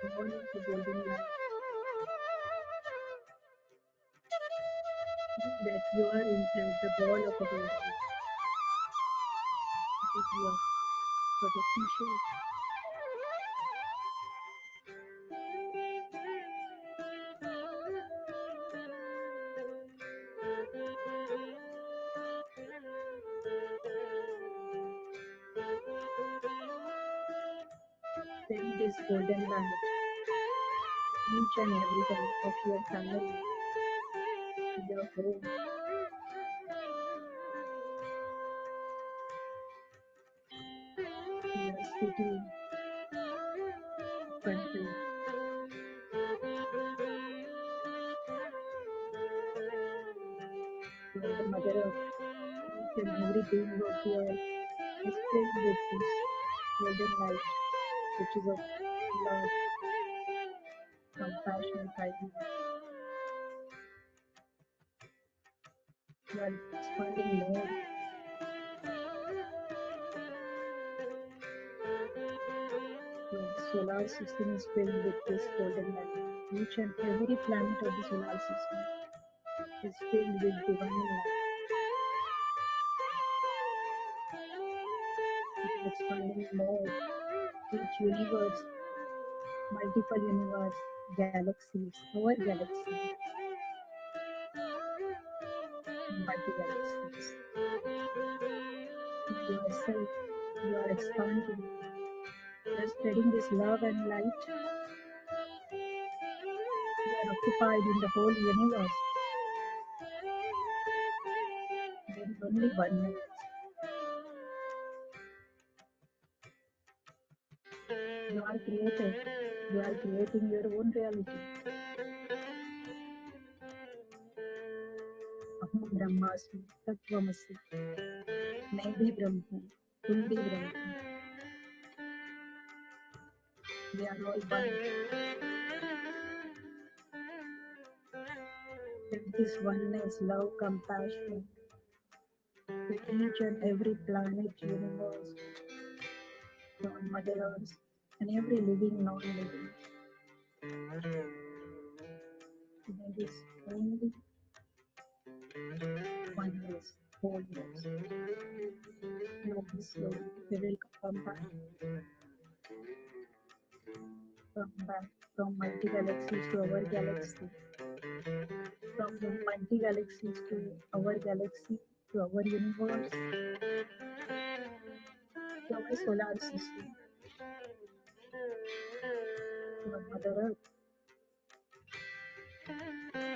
the ball of a golden light. Know that you are inside the ball of a golden light. It is your protecting shield. Send this golden light each and every one of your family, your home, your city, country. You are the mother of each and every being of the earth is filled with this golden light, which is of love, compassion, kindness. You are expanding more. Your solar system is filled with this golden light. Each and every planet of the solar system is filled with divine light. It is expanding more. Each universe, multiple universe, galaxies, our galaxy, multi-galaxies. Yourself, you are expanding. You are spreading this love and light. You are occupied in the whole universe. There is only oneness. You are created. You are creating your own reality. Aham Brahmasmi, Tattvamasi, Maybe Brahma, Kundi Brahma. They are all one. Let this oneness, love, compassion to each and every planet, universe, on Mother Earth, and every living, non-living. There is only oneness, wholeness. Slowly, slowly, we will come back from multi-galaxies to our galaxy, from multi-galaxies to our galaxy, to our universe, to our solar system, to our Mother Earth.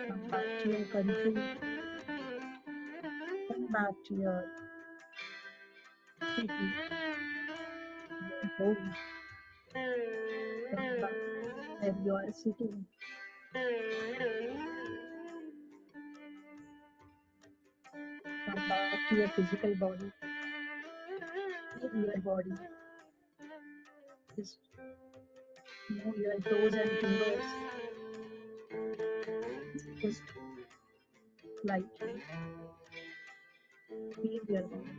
Come back to your country, come back to your city, your home, come back where you are sitting. Come back to your physical body. Feel your body. Just move your toes and fingers. Just lightly. Feel your body.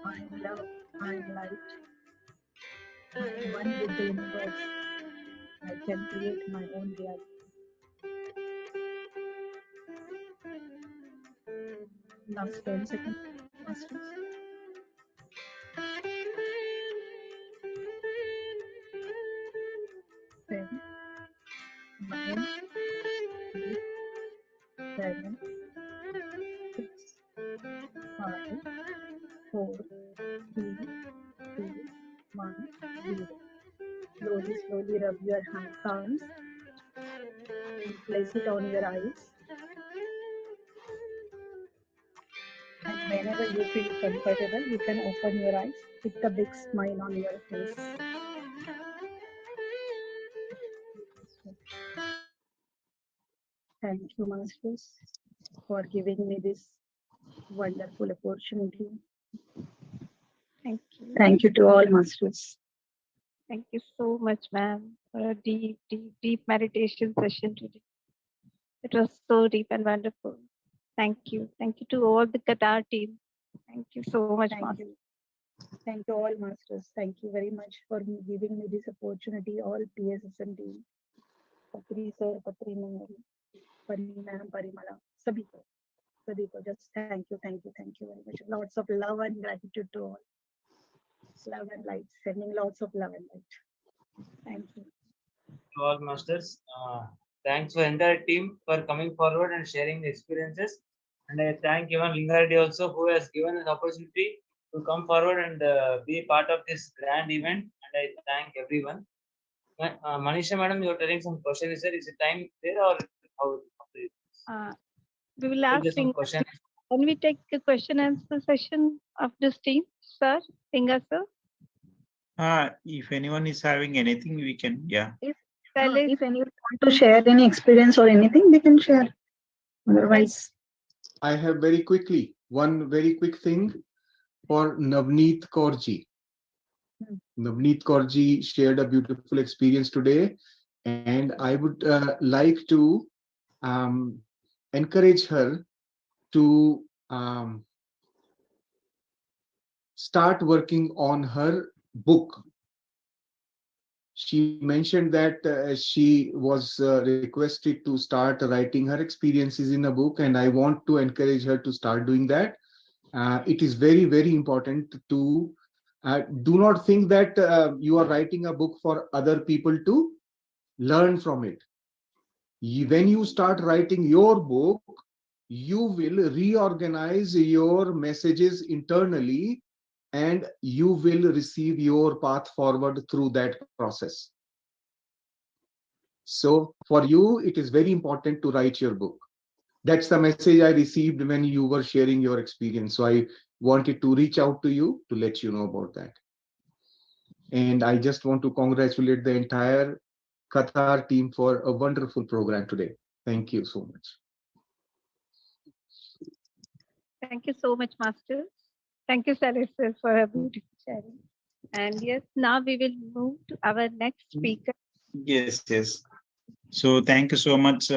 I am love. I am light. I am one with the universe. I can create my own reality. Last 10 seconds, masters. 10, 9, 8, 7, 6, 5, 4, 3, 2, 1, 0. Slowly, slowly rub your palms and place it on your eyes. And whenever you feel comfortable, you can open your eyes with a big smile on your face. Thank you, Masters, for giving me this wonderful opportunity. Thank you. Thank you to all Masters. Thank you so much, ma'am, for a deep, deep, deep meditation session today. It was so deep and wonderful. Thank you. Thank you to all the Qatar team Thank you so much, Thank Master. you. Thank you all masters. Thank you very much for giving me this opportunity. All PSSM team, Patri sir, Patri ma'am, Pari ma'am, Parimala, सभी को just thank you very much. Lots of love and gratitude to all. Love and light, sending lots of love and light. Thank you. To all masters. Thanks for entire team for coming forward and sharing the experiences. And I thank even Lingardi also who has given us opportunity to come forward and be part of this grand event. And I thank everyone. Manisha madam, you're telling some question. Is it time there or how? Uh, we will ask Just some Singa. question. Can we take a question answer session of this team, sir? Singa sir? If anyone is having anything, we can, yeah. If anyone want to share any experience or anything, they can share. Otherwise, I have very quickly one very quick thing for Navneet Kaurji. Navneet Kaurji shared a beautiful experience today, and I would like to encourage her to start working on her book. She mentioned that she was requested to start writing her experiences in a book, and I want to encourage her to start doing that. It is very, very important to do not think that you are writing a book for other people to learn from it. When you start writing your book, you will reorganize your messages internally and you will receive your path forward through that process. So for you, it is very important to write your book. That's the message I received when you were sharing your experience. So I wanted to reach out to you to let you know about that. And I just want to congratulate the entire Qatar team for a wonderful program today. Thank you so much. Thank you so much, Master. Thank you, Sally sir, for a beautiful sharing. And yes, now we will move to our next speaker. Yes. So thank you so much,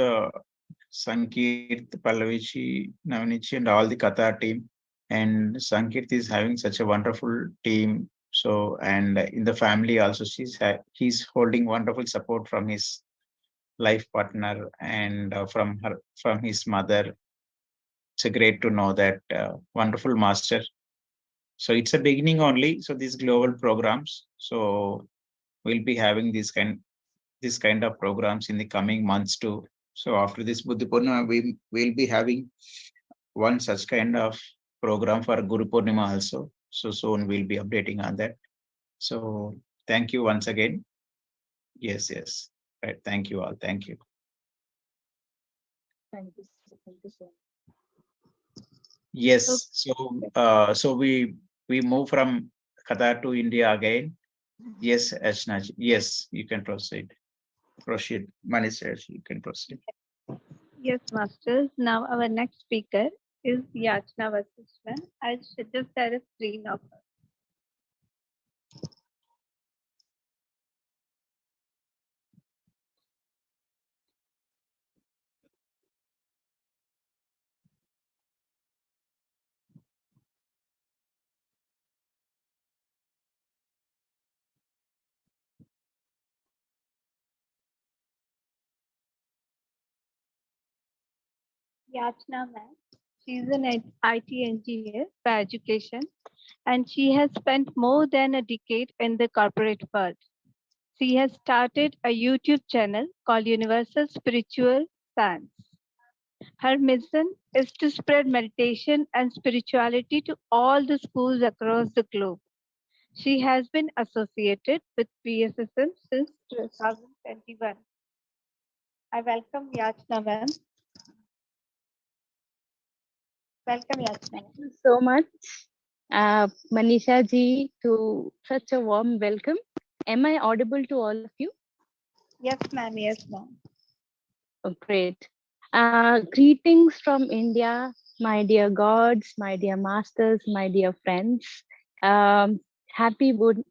Sankeet, Pallavichi, Navnichi, and all the Qatar team. And Sankeet is having such a wonderful team. So, and in the family also, he's holding wonderful support from his life partner and from his mother. It's a great to know that wonderful master. So it's a beginning only. So these global programs. So we'll be having this kind of programs in the coming months too. So after this Buddha Purnima, we will be having one such kind of program for Guru Purnima also. So soon we'll be updating on that. So thank you once again. Yes. Right. Thank you all. Thank you. thank you. Thank you so much. Yes. So we move from Qatar to India again. Yes, Ashnaj. Yes, you can proceed. Manish, you can proceed. Yes, Masters. Now our next speaker is Yachna Vasishwan. I should just share a screen of her. Yachna ma'am. She's an IT engineer by education, and she has spent more than a decade in the corporate world. She has started a YouTube channel called Universal Spiritual Science. Her mission is to spread meditation and spirituality to all the schools across the globe. She has been associated with PSSM since 2021. I welcome Yachna ma'am. Welcome Yachna. Thank you so much, Manisha ji, to such a warm welcome. Am I audible to all of you? Yes, ma'am. Yes, ma'am. Oh, great. Greetings from India, my dear gods, my dear masters, my dear friends. Happy Buddha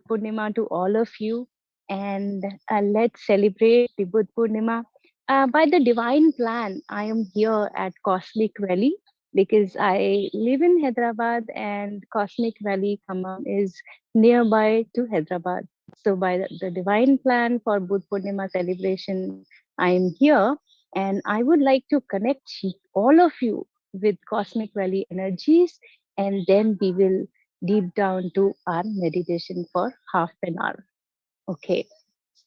Purnima to all of you. And let's celebrate the Buddha Purnima. By the divine plan, I am here at Cosmic Valley because I live in Hyderabad and Cosmic Valley, Khammam, is nearby to Hyderabad. So, by the divine plan for Buddha Purnima celebration, I am here and I would like to connect all of you with Cosmic Valley energies, and then we will deep down to our meditation for half an hour. Okay.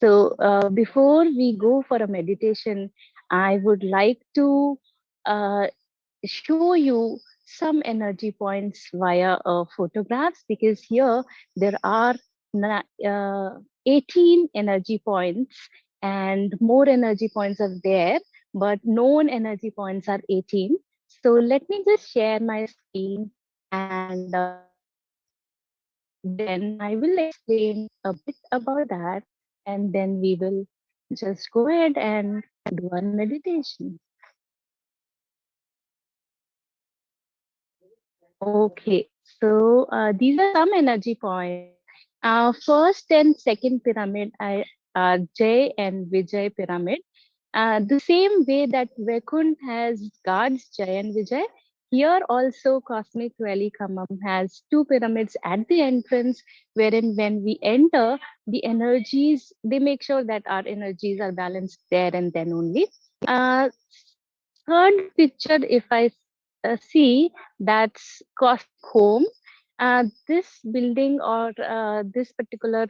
So before we go for a meditation, I would like to uh, show you some energy points via photographs, because here there are 18 energy points and more energy points are there, but known energy points are 18. So let me just share my screen, and then I will explain a bit about that, and then we will just go ahead and do our meditation. Okay, so these are some energy points. First and second pyramid are Jay and Vijay pyramid. The same way that Vaikunt has guards Jay and Vijay, here also Cosmic Valley Khammam has two pyramids at the entrance, wherein when we enter, the energies, they make sure that our energies are balanced there and then only. Uh, Third picture, if I see, that's Cosmic Home. This building or this particular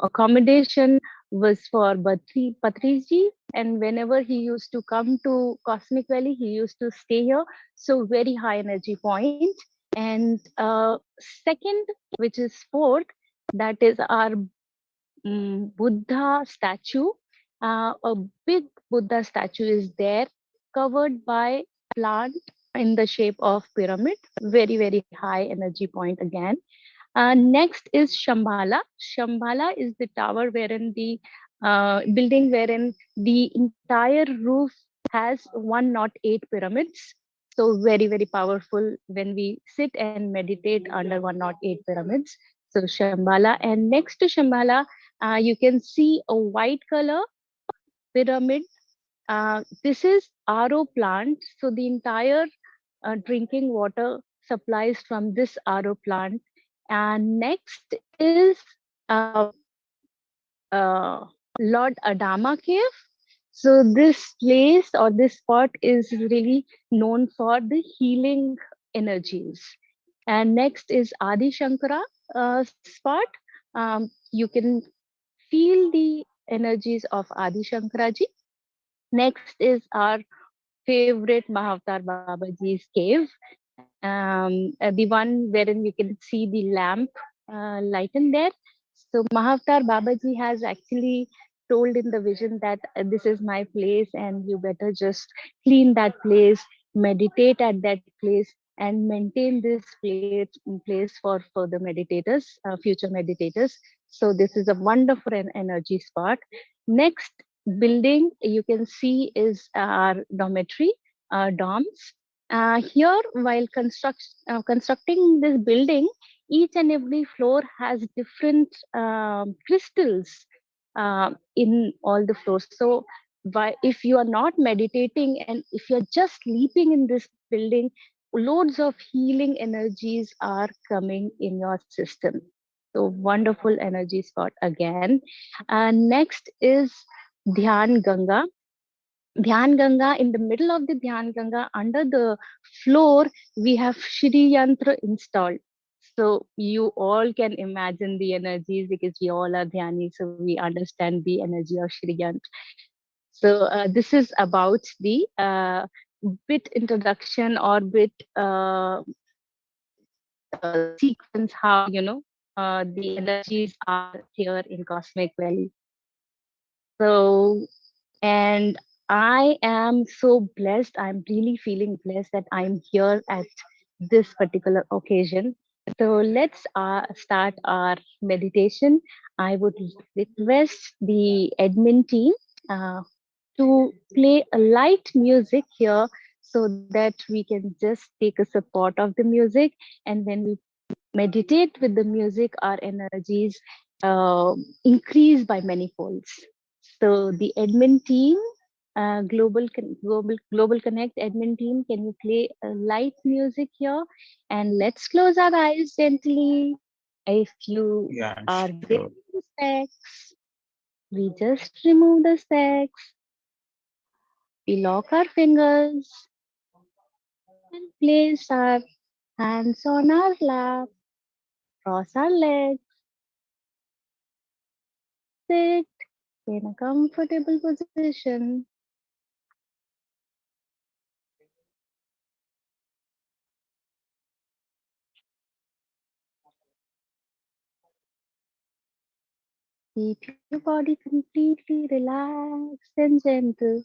accommodation was for Patriji, and whenever he used to come to Cosmic Valley, he used to stay here. So very high energy point. And second, which is fourth, that is our Buddha statue. A big Buddha statue is there, covered by plant in the shape of pyramid. Very, very high energy point again. Next is Shambhala. Shambhala is the tower wherein the building wherein the entire roof has 108 pyramids. So very, very powerful when we sit and meditate under 108 pyramids. So Shambhala, and next to Shambhala, you can see a white color pyramid. This is RO plant. So the entire drinking water supplies from this RO plant. And next is uh, Lord Adama Cave. So this place or this spot is really known for the healing energies. And next is Adi Shankara spot. You can feel the energies of Adi Shankaraji. Next is our favorite Mahavatar Babaji's cave, the one wherein you can see the lamp lighten there. So Mahavatar Babaji has actually told in the vision that this is my place and you better just clean that place, meditate at that place, and maintain this place for further meditators, future meditators. So this is a wonderful energy spot. Next building you can see is our dormitory, dorms. Here, while constructing this building, each and every floor has different crystals in all the floors. So, if you are not meditating and if you're just sleeping in this building, loads of healing energies are coming in your system. So, wonderful energy spot again. Next is Dhyan Ganga. Dhyan Ganga, in the middle of the Dhyan Ganga, under the floor, we have Shri Yantra installed. So you all can imagine the energies because we all are Dhyani, so we understand the energy of Shri Yantra. So this is about the bit introduction or bit sequence how the energies are here in Cosmic Valley. So, and I am so blessed. I'm really feeling blessed that I'm here at this particular occasion. So let's start our meditation. I would request the admin team uh, to play a light music here so that we can just take a support of the music. And when we meditate with the music, our energies increase by many folds. So the admin team, Global Connect admin team, can you play light music here? And let's close our eyes gently. If you Yeah, are sure. ready to sex, we just remove the sex. We lock our fingers and place our hands on our lap, cross our legs, sit in a comfortable position. Keep your body completely relaxed and gentle.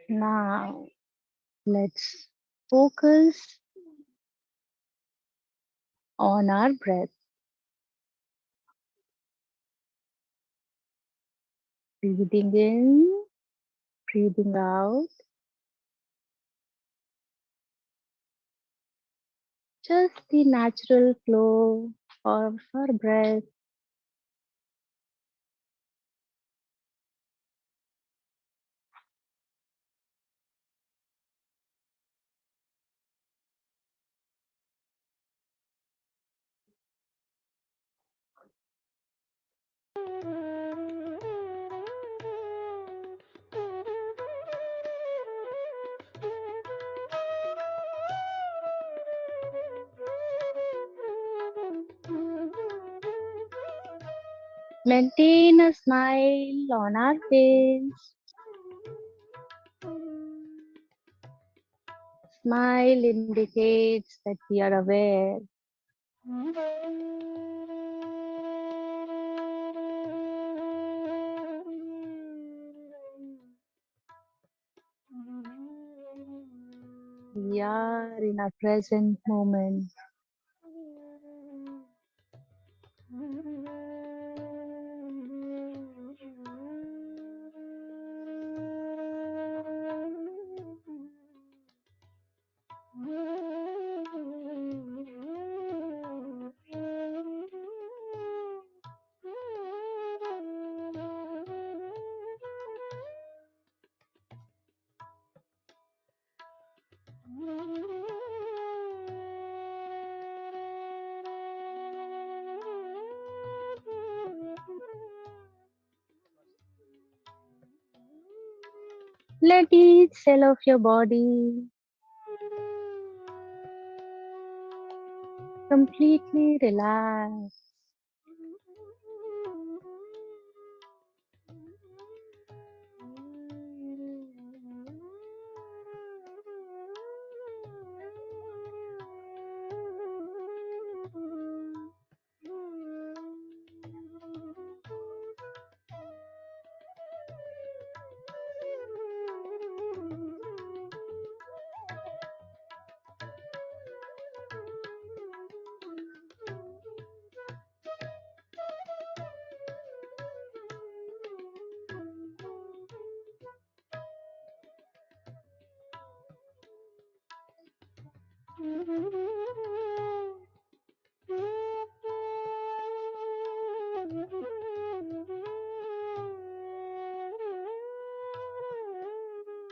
Now, let's focus on our breath. Breathing in, breathing out. Just the natural flow of our breath. Maintain a smile on our face. Smile indicates that we are aware. We are in a present moment. Let each cell of your body completely relax.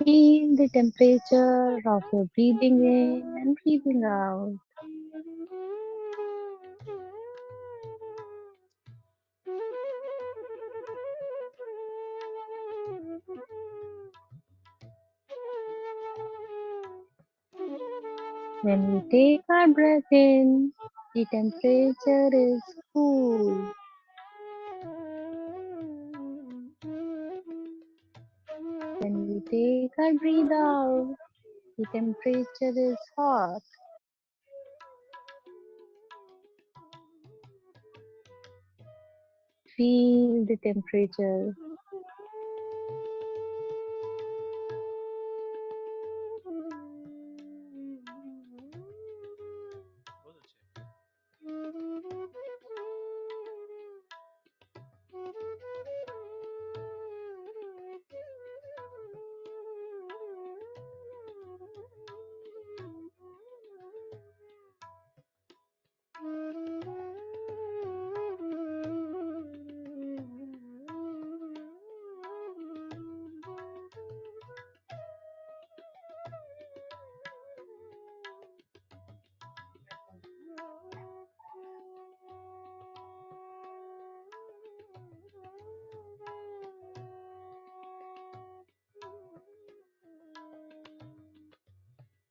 Feel the temperature of your breathing in and breathing out. When we take our breath in, the temperature is cool. When we take our breath out, the temperature is hot. Feel the temperature.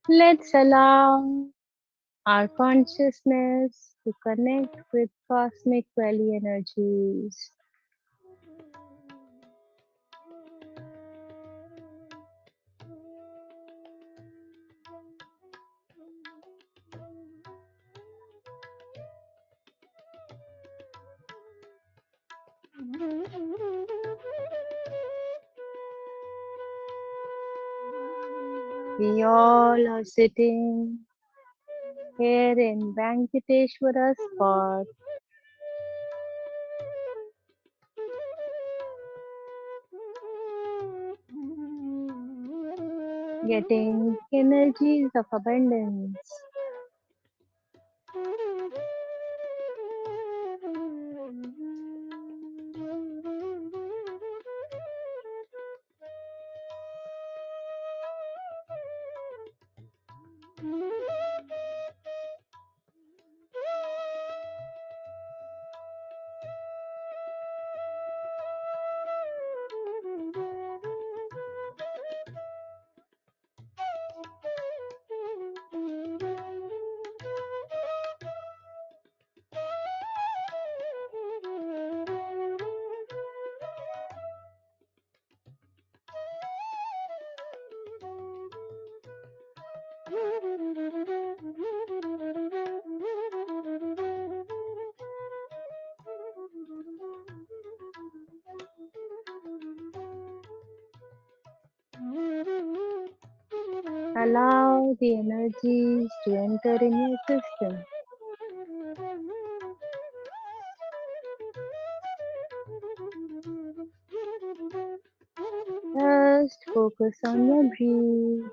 Let's allow our consciousness to connect with cosmic valley energies. We all are sitting here in Venkateshwara spot, getting energies of abundance. Allow the energies to enter in your system. Just focus on your breath.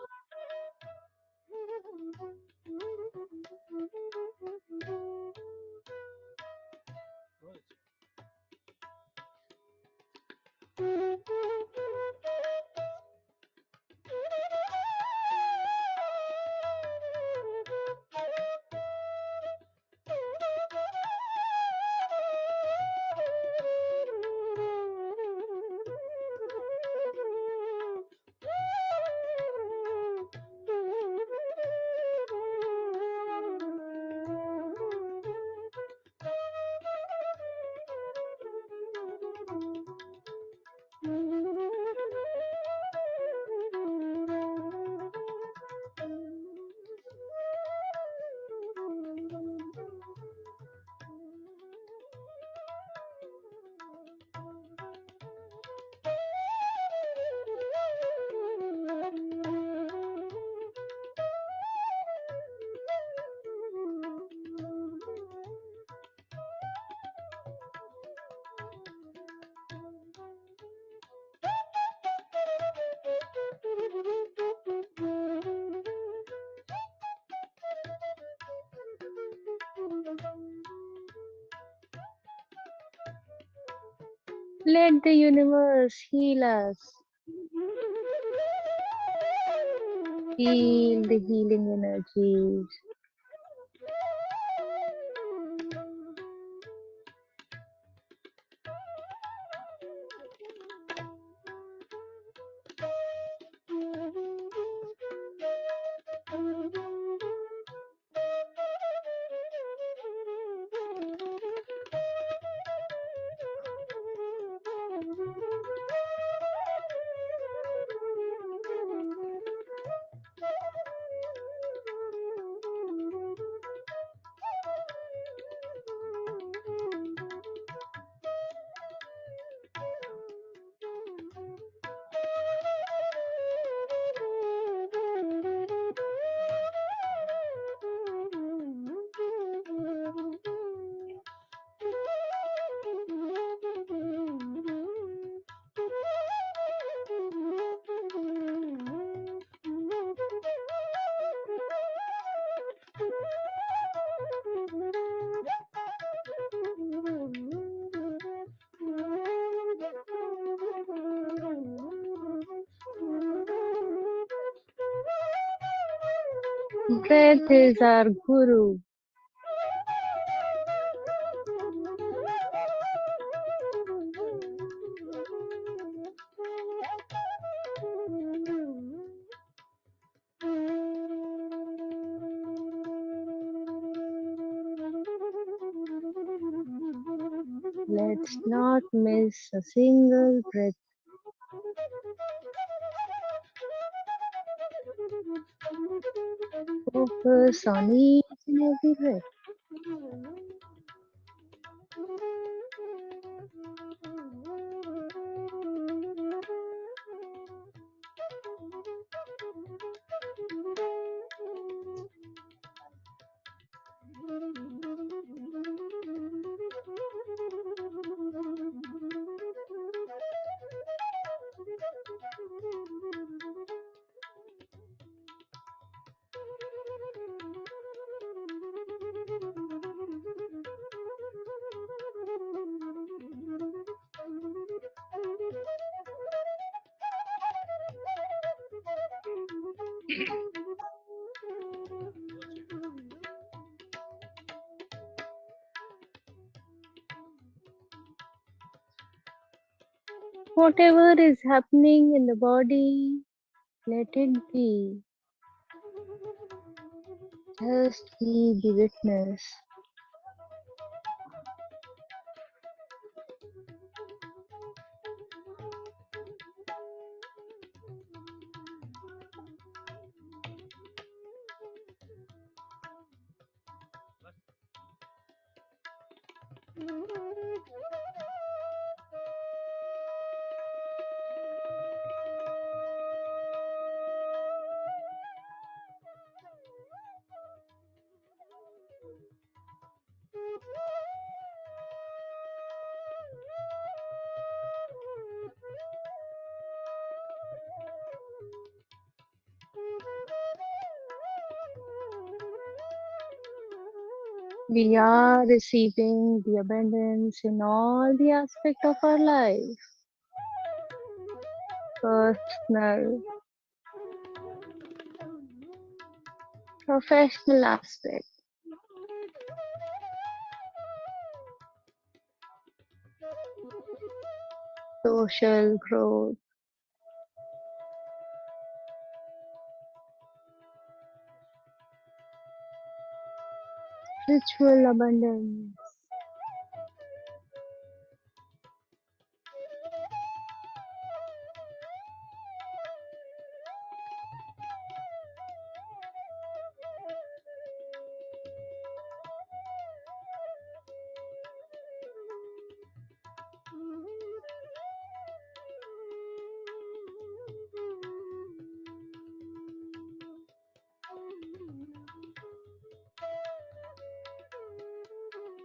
Let the universe heal us. Feel the healing energies. Breath is our guru. Let's not miss a single breath. Focus on each and every breath. Whatever is happening in the body, let it be. Just be the witness. We are receiving the abundance in all the aspects of our life. Personal, professional aspect, social growth, spiritual abundance.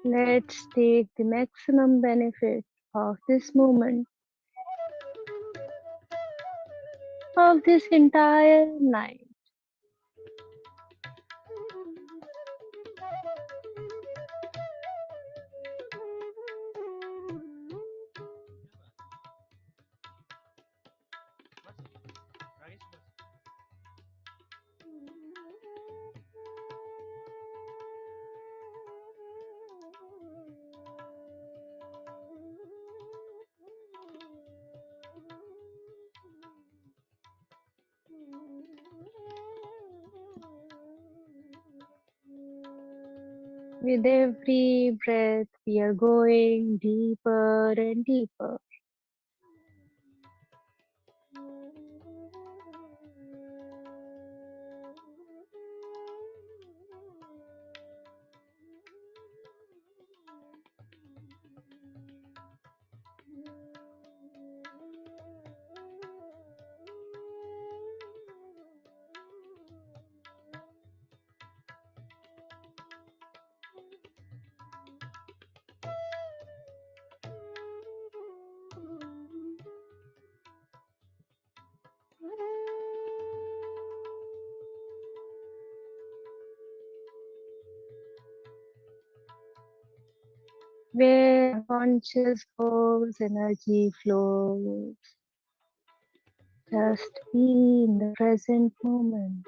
Let's take the maximum benefit of this moment, of this entire night. With every breath, we are going deeper and deeper. Where conscious goes, energy flows. Just be in the present moment.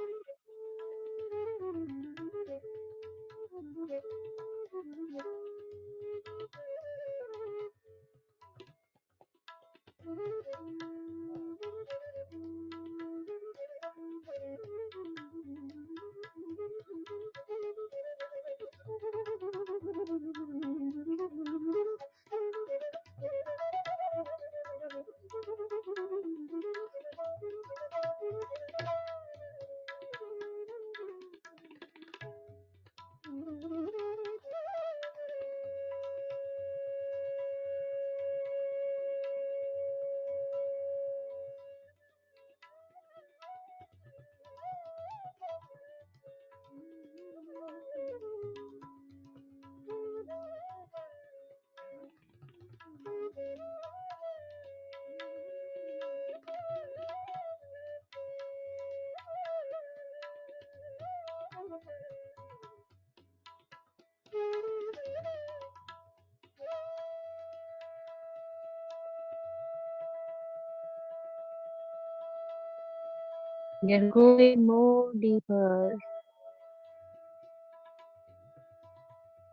We are going more deeper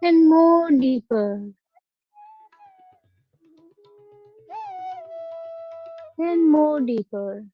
and more deeper and more deeper.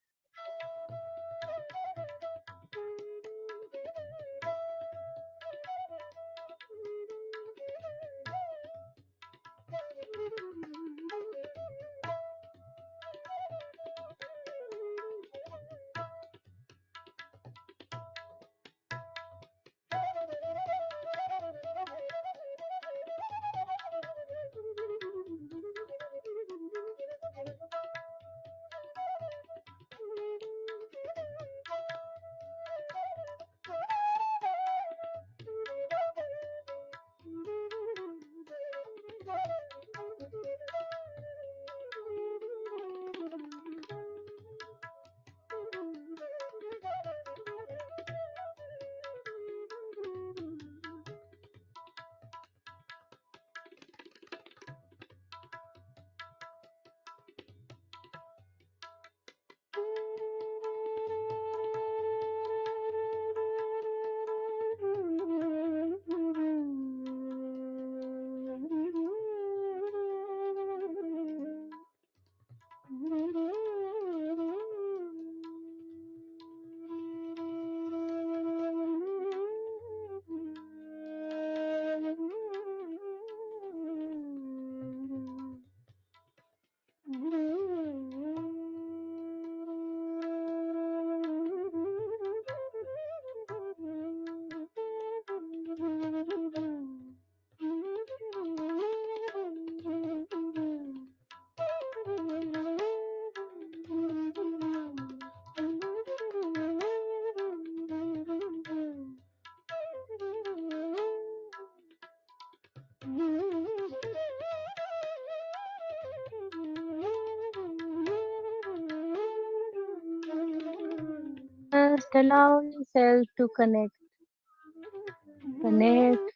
Just allow yourself to connect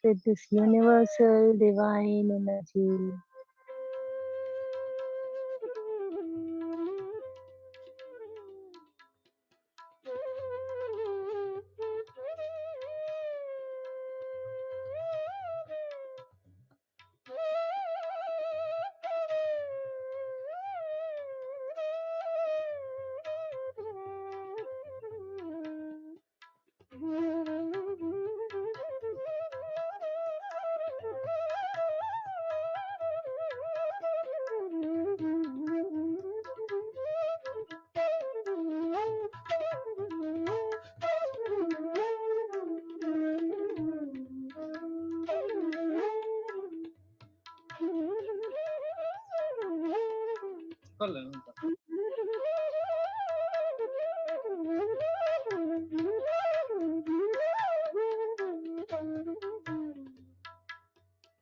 with this universal divine energy.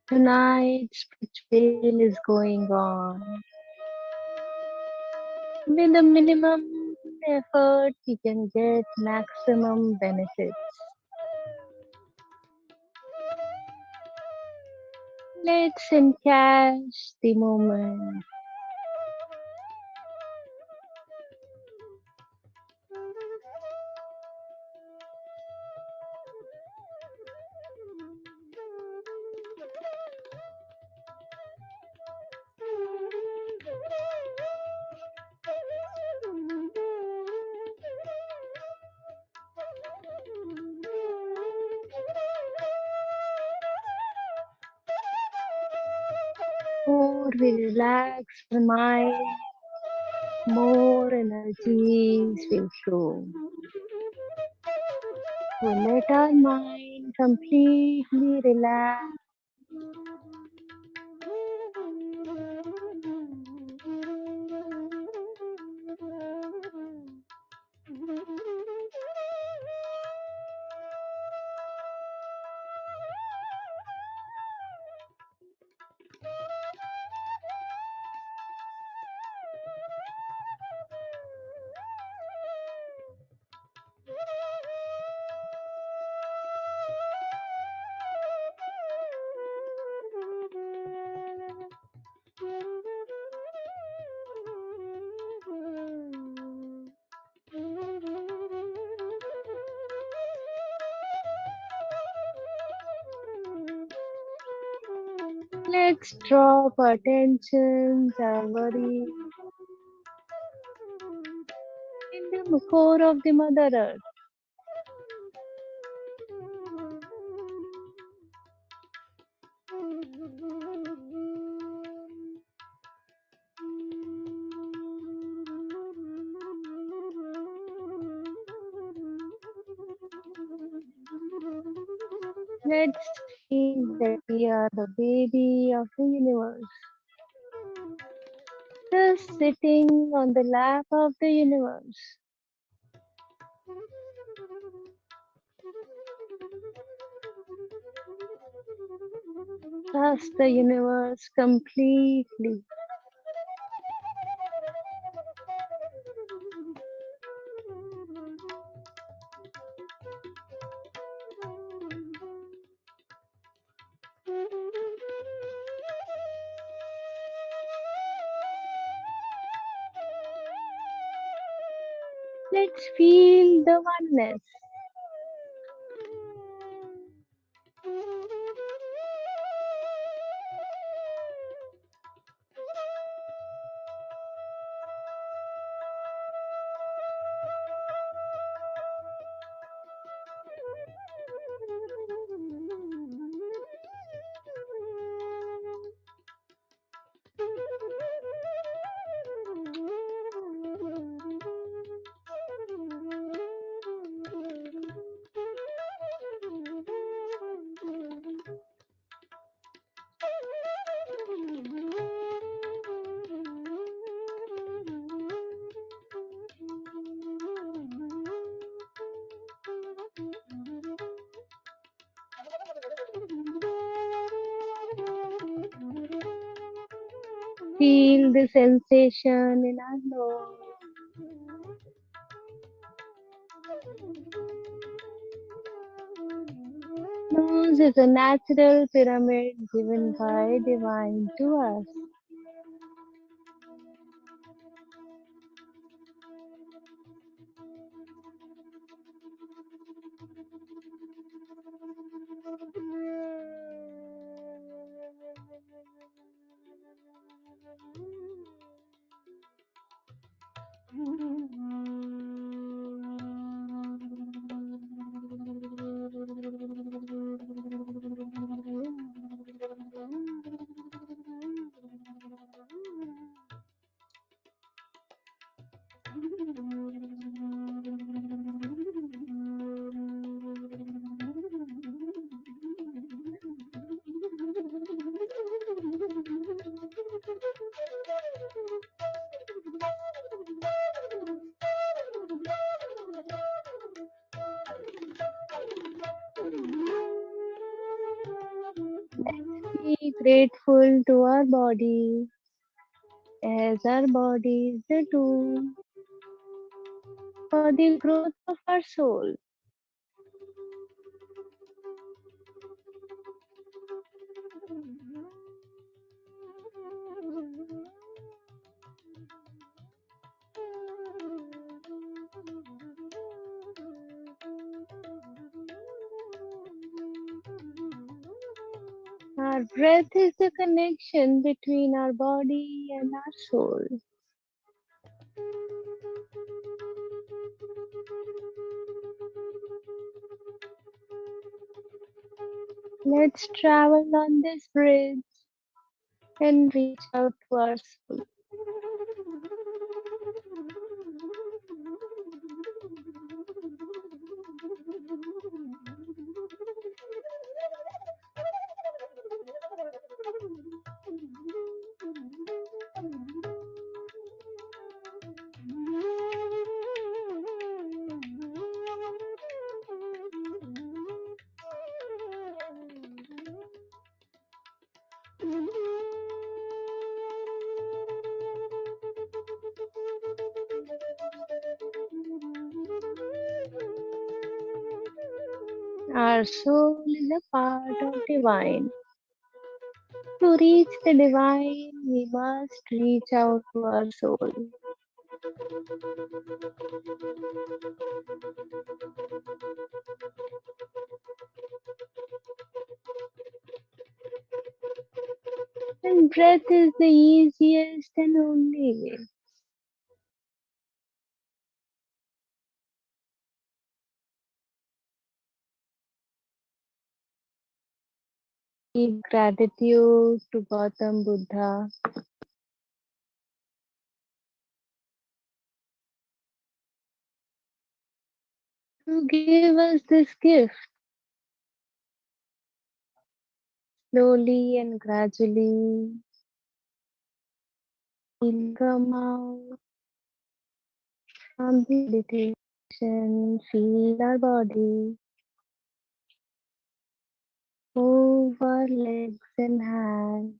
Tonight's ritual is going on with the minimum effort you can get maximum benefits. Let's encash the moment. More we relax our mind, more energies will flow. We let our mind completely relax. Let's drop our tensions, our worries in the core of the Mother Earth. Let's feel that we are the baby of the universe, just sitting on the lap of the universe. Trust the universe completely. Let's feel the oneness. Feel the sensation in our nose. Nose is a natural pyramid given by divine to us. Be grateful to our body as our body is the tool for the growth of our soul. Our breath is the connection between our body and our soul. Let's travel on this bridge and reach out to our soul. Our soul is a part of divine. To reach the divine, we must reach out to our soul. And breath is the easiest and only way. Deep gratitude to Gautam Buddha. To give us this gift slowly and gradually. We'll come out from the meditation, feel our body, move our legs and hands.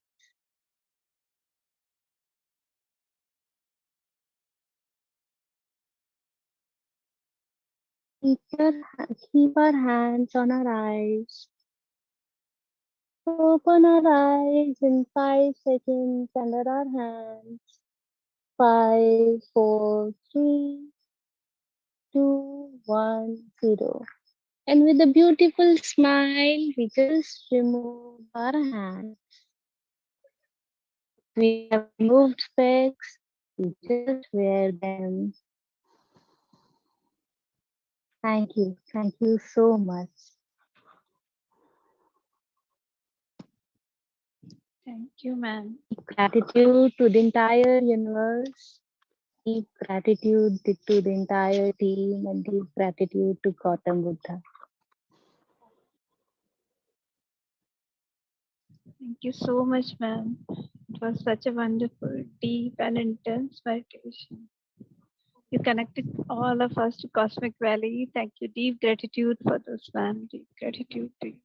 Keep our hands on our eyes. Open our eyes in 5 seconds under our hands. 5, 4, 3, 2, 1, 0. And with a beautiful smile, we just remove our hands. We have removed specs, we just wear them. Thank you so much. Thank you, ma'am. Gratitude to the entire universe, deep gratitude to the entire team, and deep gratitude to Gautam Buddha. Thank you so much, ma'am. It was such a wonderful, deep, and intense meditation. You connected all of us to Cosmic Valley. Thank you. Deep gratitude for this, ma'am. Deep gratitude to you.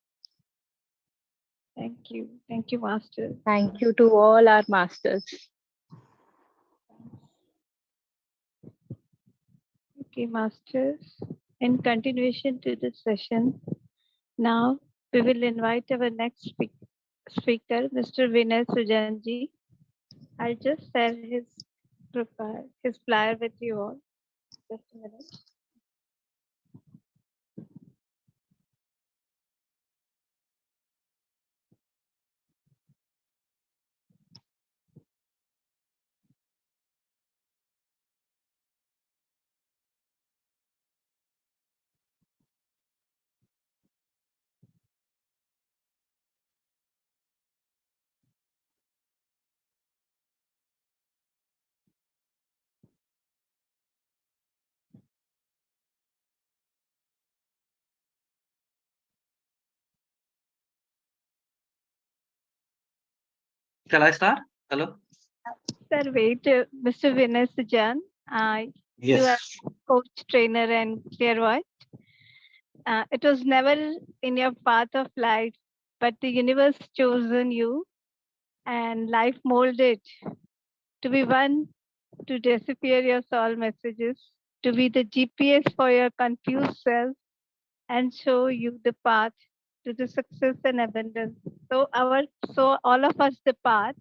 Thank you. Thank you, Master. Thank you to all our masters. Okay, Masters. In continuation to this session, now we will invite our next speaker, Mr. Vinay Sujanji. I'll just share his profile, his flyer with you all. Just a minute. Shall I start? Hello? Sir, wait, Mr. Vinay Sujan, you are Yes. coach, trainer, and clairvoyant. It was never in your path of life, but the universe chosen you and life molded to be one to decipher your soul messages, to be the GPS for your confused self and show you the path to the success and abundance. So all of us the path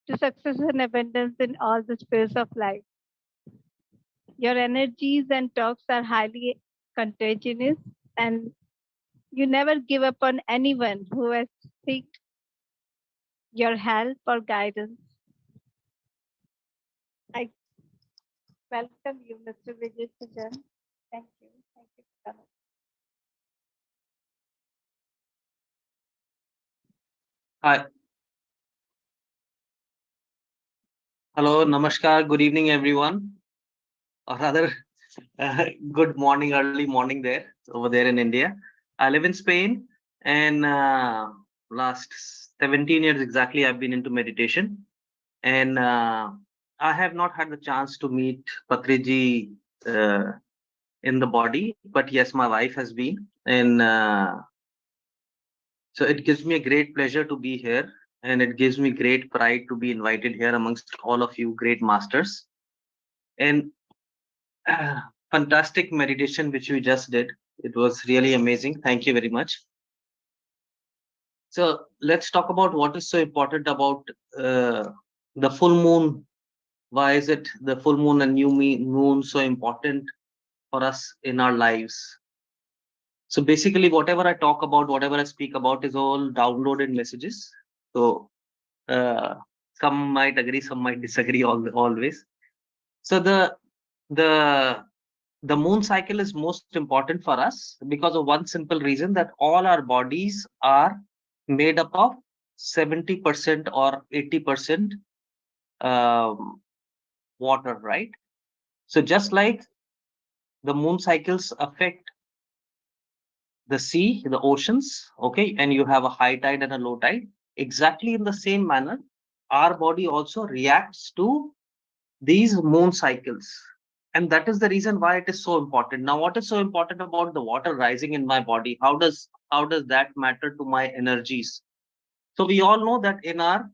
to success and abundance in all the spheres of life. Your energies and talks are highly contagious, and you never give up on anyone who has seek your help or guidance. I welcome you, Mr. Vijay Sujan. Thank you. Thank you for coming. Hi. Hello, namaskar, good evening, everyone. Or rather, good morning, early morning there, over there in India. I live in Spain, and last 17 years exactly, I've been into meditation. And I have not had the chance to meet Patriji in the body, but yes, my wife has been. And so it gives me a great pleasure to be here, and it gives me great pride to be invited here amongst all of you great masters. And fantastic meditation which we just did. It was really amazing. Thank you very much. So let's talk about what is so important about the full moon. Why is it the full moon and new moon so important for us in our lives? So basically, whatever I talk about, whatever I speak about is all downloaded messages. So Some might agree, some might disagree. Always. So the moon cycle is most important for us because of one simple reason, that all our bodies are made up of 70% or 80% water, right? So just like the moon cycles affect the sea, the oceans, okay, and you have a high tide and a low tide, exactly in the same manner, our body also reacts to these moon cycles. And that is the reason why it is so important. Now, what is so important about the water rising in my body? How does that matter to my energies? So we all know that in our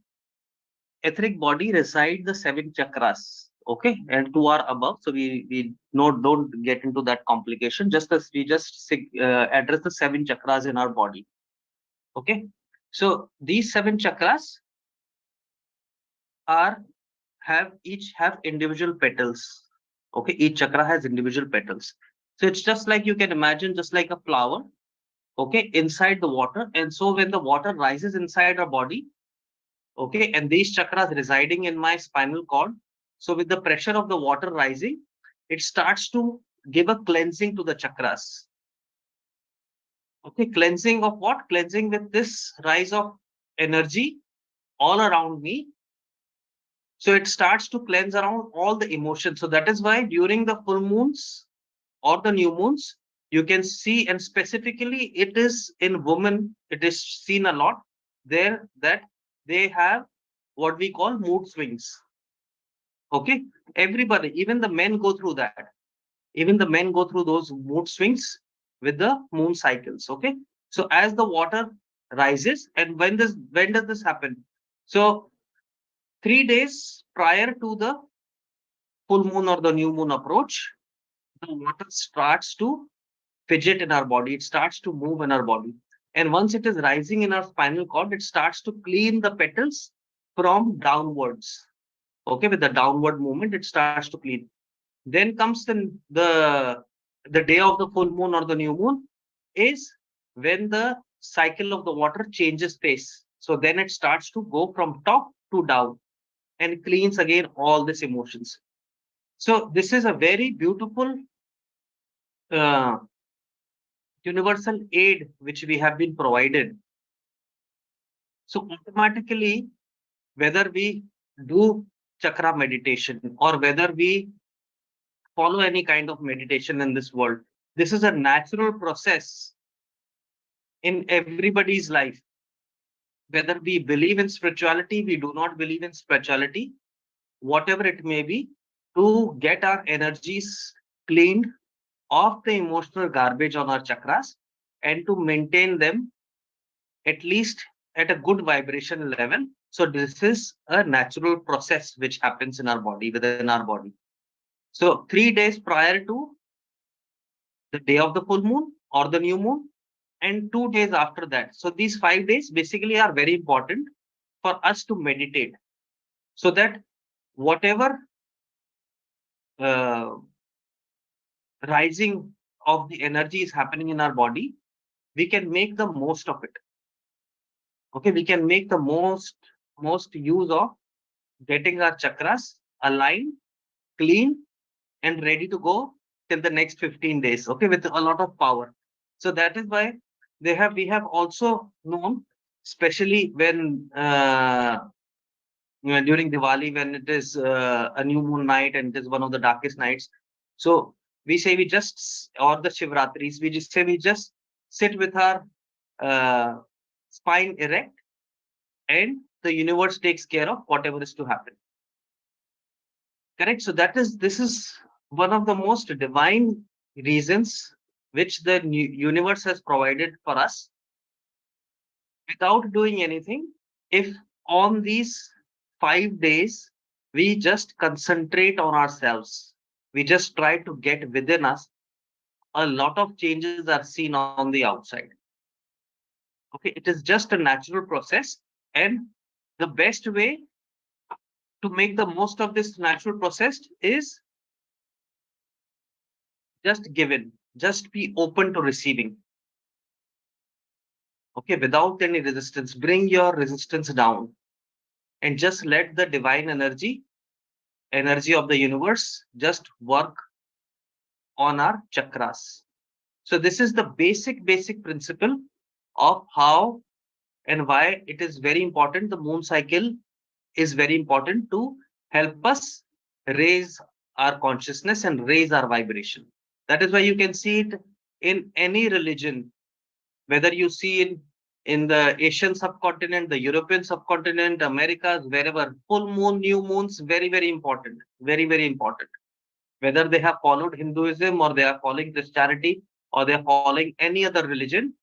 etheric body reside the 7 chakras, okay, and 2 are above. So we no don't get into that complication. Just as we just address the 7 chakras in our body, okay. So these 7 chakras are each have individual petals, okay. Each chakra has individual petals. So it's just like, you can imagine, just like a flower, okay, inside the water. And so when the water rises inside our body, okay, and these chakras residing in my spinal cord, so with the pressure of the water rising, it starts to give a cleansing to the chakras. Okay, cleansing of what? Cleansing with this rise of energy all around me. So it starts to cleanse around all the emotions. So that is why during the full moons or the new moons, you can see, and specifically it is in women, it is seen a lot there, that they have what we call mood swings. Okay, everybody, even the men go through that. Even the men go through those mood swings with the moon cycles. Okay, so as the water rises, and when does this happen? So 3 days prior to the full moon or the new moon approach, the water starts to fidget in our body. It starts to move in our body. And once it is rising in our spinal cord, it starts to clean the petals from downwards. Okay, with the downward movement, it starts to clean. Then comes the day of the full moon or the new moon, is when the cycle of the water changes pace. So then it starts to go from top to down and cleans again all these emotions. So this is a very beautiful uh, universal aid which we have been provided. So automatically, whether we do chakra meditation or whether we follow any kind of meditation in this world, this is a natural process in everybody's life. Whether we believe in spirituality, we do not believe in spirituality, whatever it may be, to get our energies cleaned of the emotional garbage on our chakras and to maintain them at least at a good vibration level. So this is a natural process which happens in our body, within our body. So 3 days prior to the day of the full moon or the new moon, and 2 days after that. So these 5 days basically are very important for us to meditate, so that whatever uh, rising of the energy is happening in our body, we can make the most of it. Okay, we can make the most use of getting our chakras aligned, clean, and ready to go till the next 15 days. Okay, with a lot of power. So that is why we have also known, especially when during Diwali, when it is a new moon night and it is one of the darkest nights. So we say or the Shivratris, we just sit with our uh, spine erect, and the universe takes care of whatever is to happen. Correct. So this is one of the most divine reasons which the universe has provided for us without doing anything. If on these 5 days we just concentrate on ourselves, we just try to get within us, a lot of changes are seen on the outside. Okay, it is just a natural process, and the best way to make the most of this natural process is just give in, just be open to receiving. Okay, without any resistance, bring your resistance down. and just let the divine energy of the universe, just work on our chakras. So this is the basic principle of how and why it is very important. The moon cycle is very important to help us raise our consciousness and raise our vibration. That is why you can see it in any religion, whether you see in the Asian subcontinent, the European subcontinent, Americas, wherever, full moon, new moons, very important, very important. Whether they have followed Hinduism or they are following Christianity or they are following any other religion,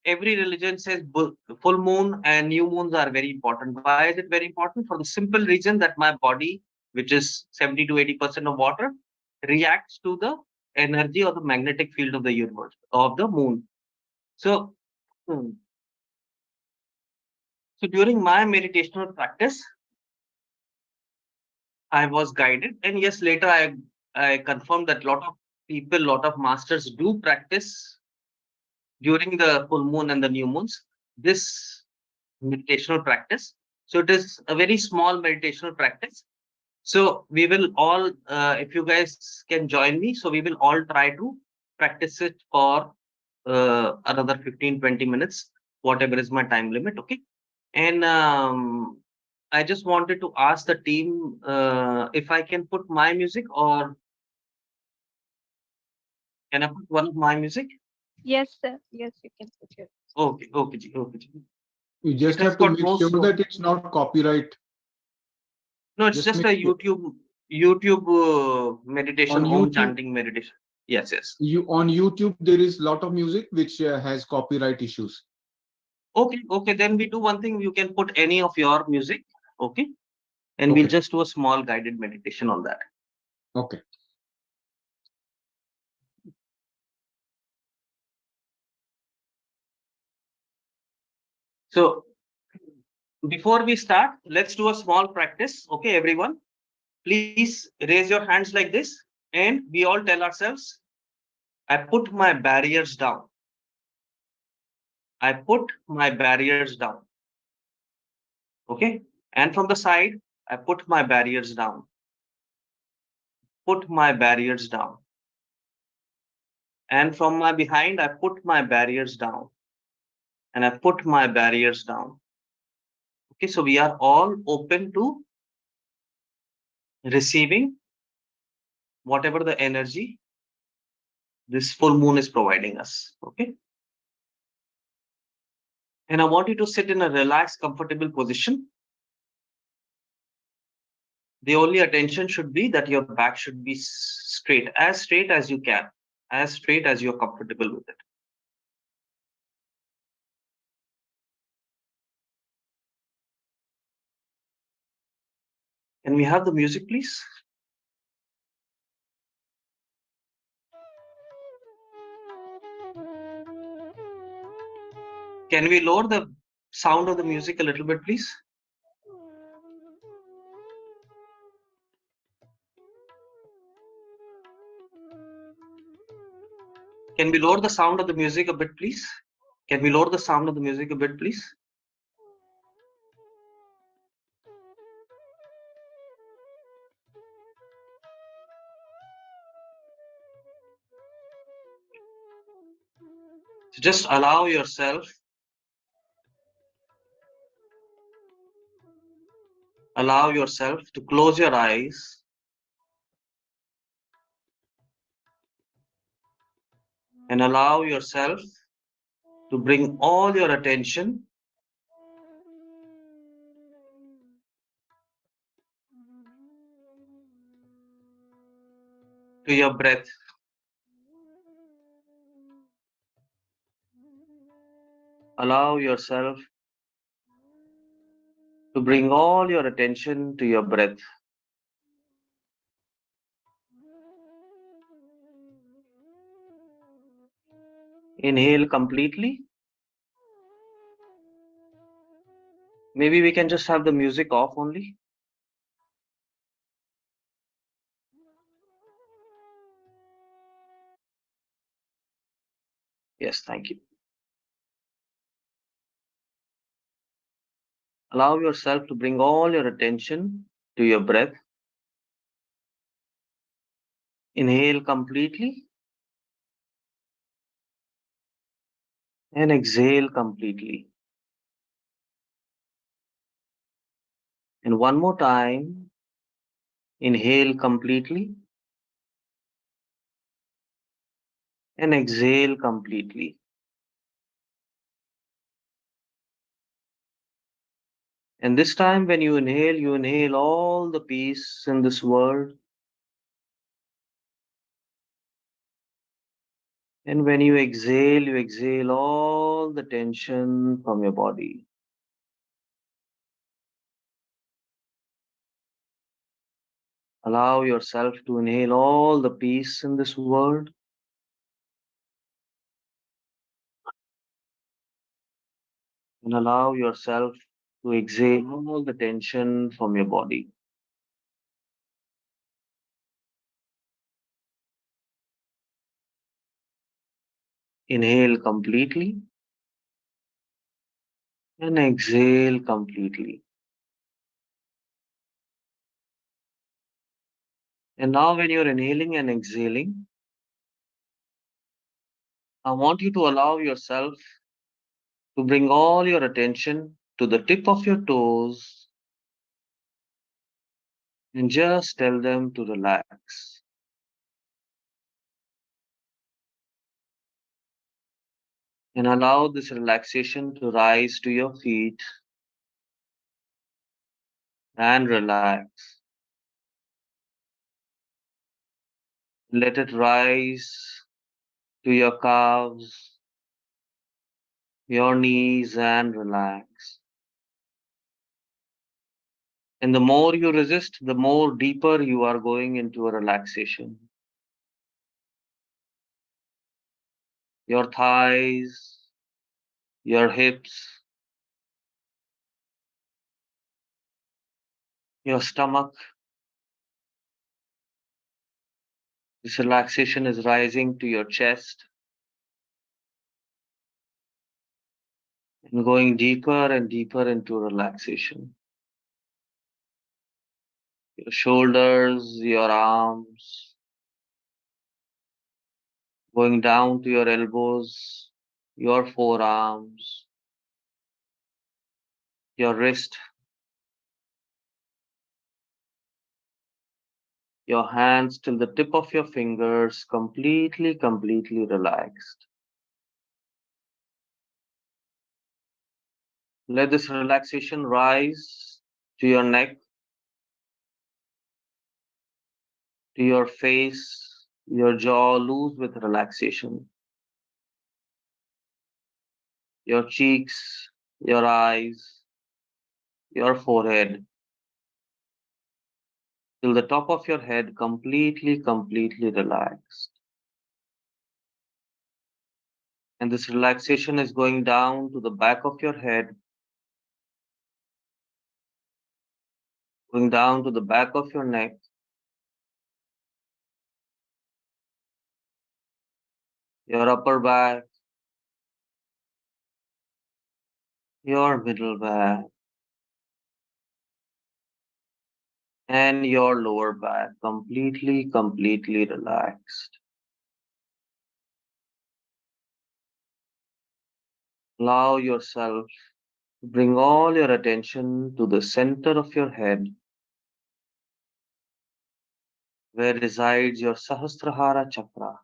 every religion says full moon and new moons are very important. Why is it very important? For the simple reason that my body, which is 70 to 80% of water, reacts to the energy or the magnetic field of the universe, of the moon. So, so during my meditational practice, I was guided, and yes, later I confirmed that lot of people, lot of masters do practice during the full moon and the new moons this meditational practice. So it is a very small meditational practice. So we will all, if you guys can join me, so we will all try to practice it for another 15-20 minutes, whatever is my time limit. Okay. And I just wanted to ask the team if I can put my music, or can I put one of my music? Yes, sir. Yes, you can put your. Okay, okay, okay. You just It has have to got make no sure sound. that it's not copyright. No, it's just a YouTube meditation, On Om YouTube, chanting meditation. Yes. on YouTube there is lot of music which has copyright issues. Okay. Then we do one thing. You can put any of your music. Okay. And Okay. we'll just do a small guided meditation on that. Okay. So before we start, let's do a small practice. Okay, everyone. Please raise your hands like this, and we all tell ourselves, I put my barriers down. I put my barriers down. Okay. And from the side, I put my barriers down. Put my barriers down. And from my behind, I put my barriers down. And I put my barriers down. Okay, so we are all open to receiving whatever the energy this full moon is providing us. Okay. And I want you to sit in a relaxed, comfortable position. The only attention should be that your back should be straight as you can, as straight as you're comfortable with it. Can we have the music, please? Can we lower the sound of the music a little bit, please? Can we lower the sound of the music a bit, please? Can we lower the sound of the music a bit, please? So just allow yourself to close your eyes and allow yourself to bring all your attention to your breath. Allow yourself to bring all your attention to your breath. Inhale completely. Maybe we can just have the music off only. Yes, thank you. Allow yourself to bring all your attention to your breath. Inhale completely and exhale completely. And one more time, inhale completely and exhale completely. And this time, when you inhale all the peace in this world. And when you exhale all the tension from your body. Allow yourself to inhale all the peace in this world. And allow yourself to exhale all the tension from your body. Inhale completely and exhale completely. And now when you're inhaling and exhaling, I want you to allow yourself to bring all your attention to the tip of your toes and just tell them to relax. And allow this relaxation to rise to your feet and relax. Let it rise to your calves, your knees, and relax. And the more you resist, the more deeper you are going into a relaxation. Your thighs, your hips, your stomach. This relaxation is rising to your chest and going deeper and deeper into relaxation. Your shoulders, your arms, going down to your elbows, your forearms, your wrist, your hands till the tip of your fingers, completely relaxed. Let this relaxation rise to your neck, to your face, your jaw loose with relaxation, your cheeks, your eyes, your forehead, till the top of your head, completely relaxed. And this relaxation is going down to the back of your head, going down to the back of your neck, your upper back, your middle back, and your lower back, completely relaxed. Allow yourself to bring all your attention to the center of your head, where resides your Sahasrahara chakra.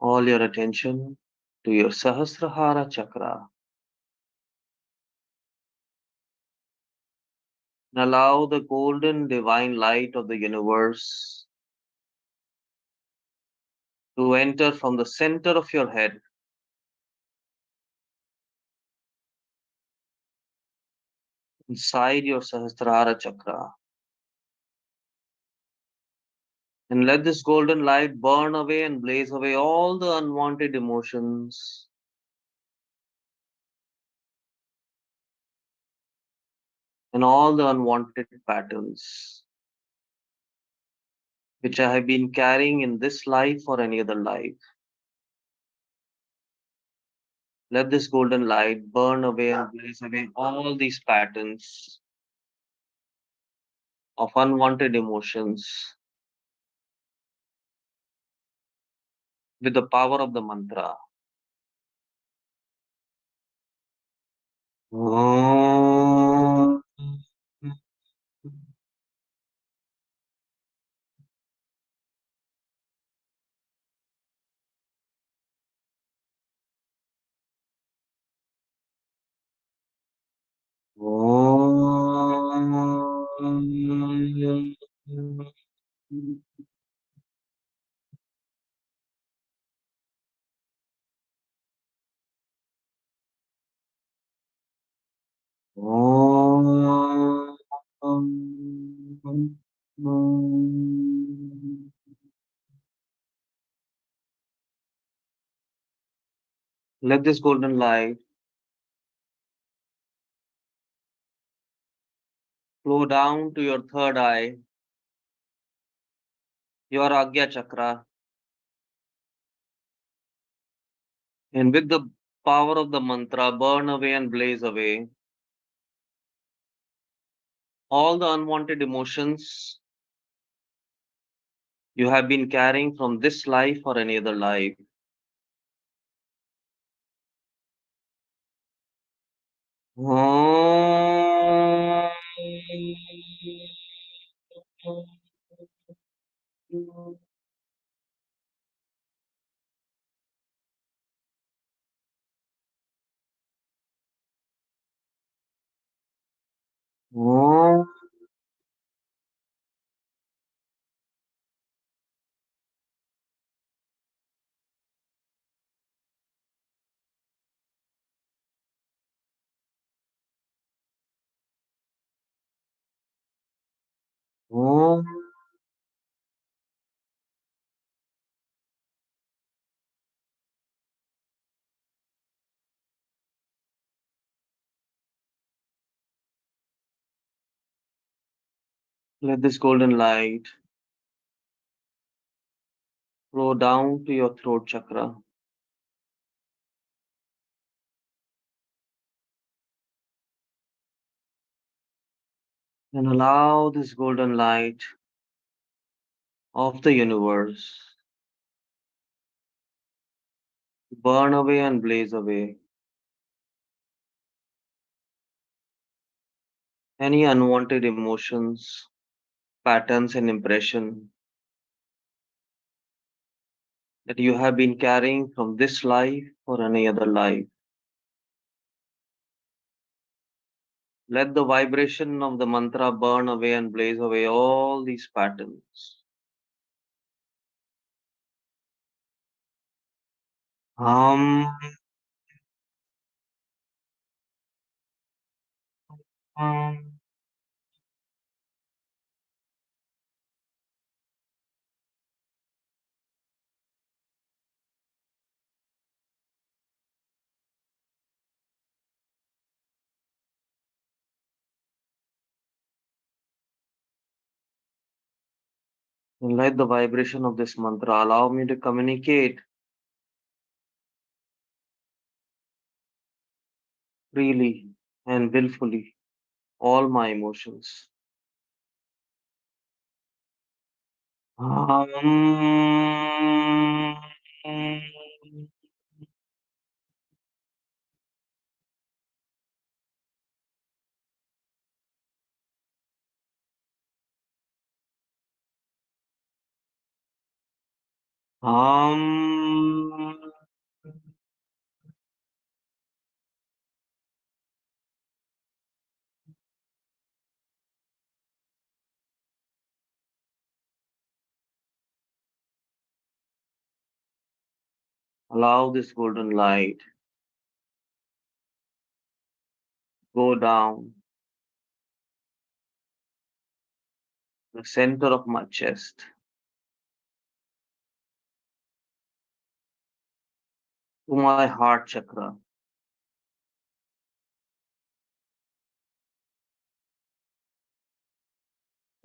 All your attention to your Sahasrahara chakra. And allow the golden divine light of the universe to enter from the center of your head inside your Sahasrahara chakra. And let this golden light burn away and blaze away all the unwanted emotions, and all the unwanted patterns. which I have been carrying in this life or any other life. Let this golden light burn away and blaze away all these patterns of unwanted emotions with the power of the mantra. Om. Let this golden light flow down to your third eye, your Agya chakra, and with the power of the mantra, burn away and blaze away all the unwanted emotions you have been carrying from this life or any other life. Om. Om. Om. Let this golden light flow down to your throat chakra and allow this golden light of the universe to burn away and blaze away any unwanted emotions, patterns, and impression that you have been carrying from this life or any other life. Let the vibration of the mantra burn away and blaze away all these patterns. Hum. Hum. And let the vibration of this mantra allow me to communicate freely and willfully all my emotions. Hum. Hum. Allow this golden light go down the center of my chest to my heart chakra.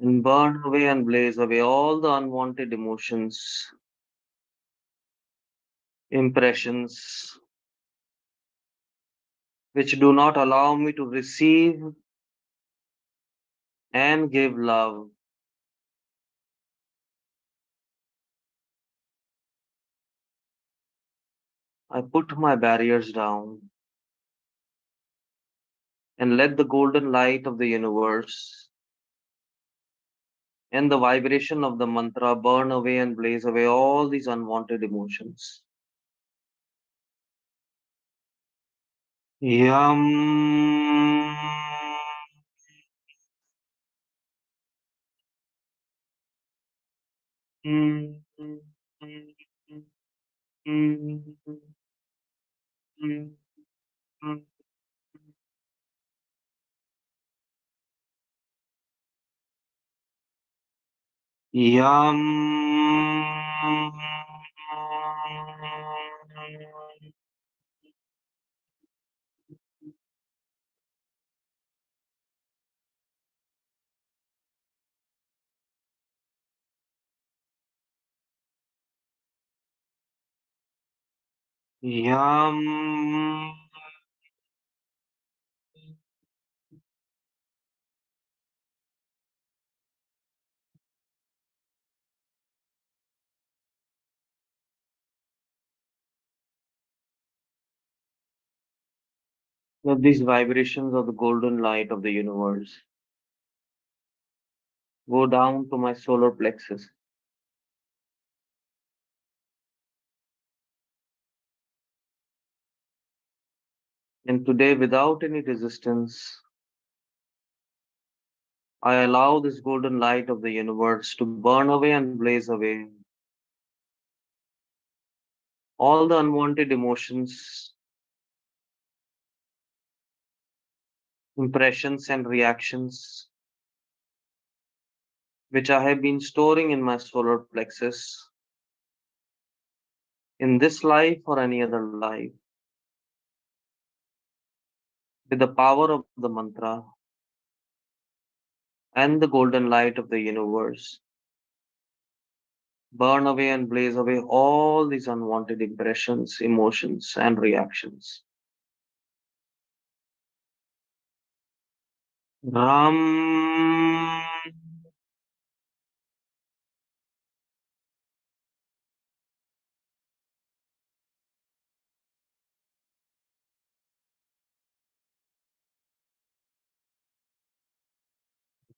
and burn away and blaze away all the unwanted emotions, impressions, which do not allow me to receive and give love. I put my barriers down and let the golden light of the universe and the vibration of the mantra burn away and blaze away all these unwanted emotions. Yum. Mm, mm, mm, mm, mm, mm. Yum. Yum. Let these vibrations of the golden light of the universe go down to my solar plexus. And today, without any resistance, I allow this golden light of the universe to burn away and blaze away all the unwanted emotions, impressions, and reactions which I have been storing in my solar plexus in this life or any other life. With the power of the mantra and the golden light of the universe, burn away and blaze away all these unwanted impressions, emotions, and reactions. Ram.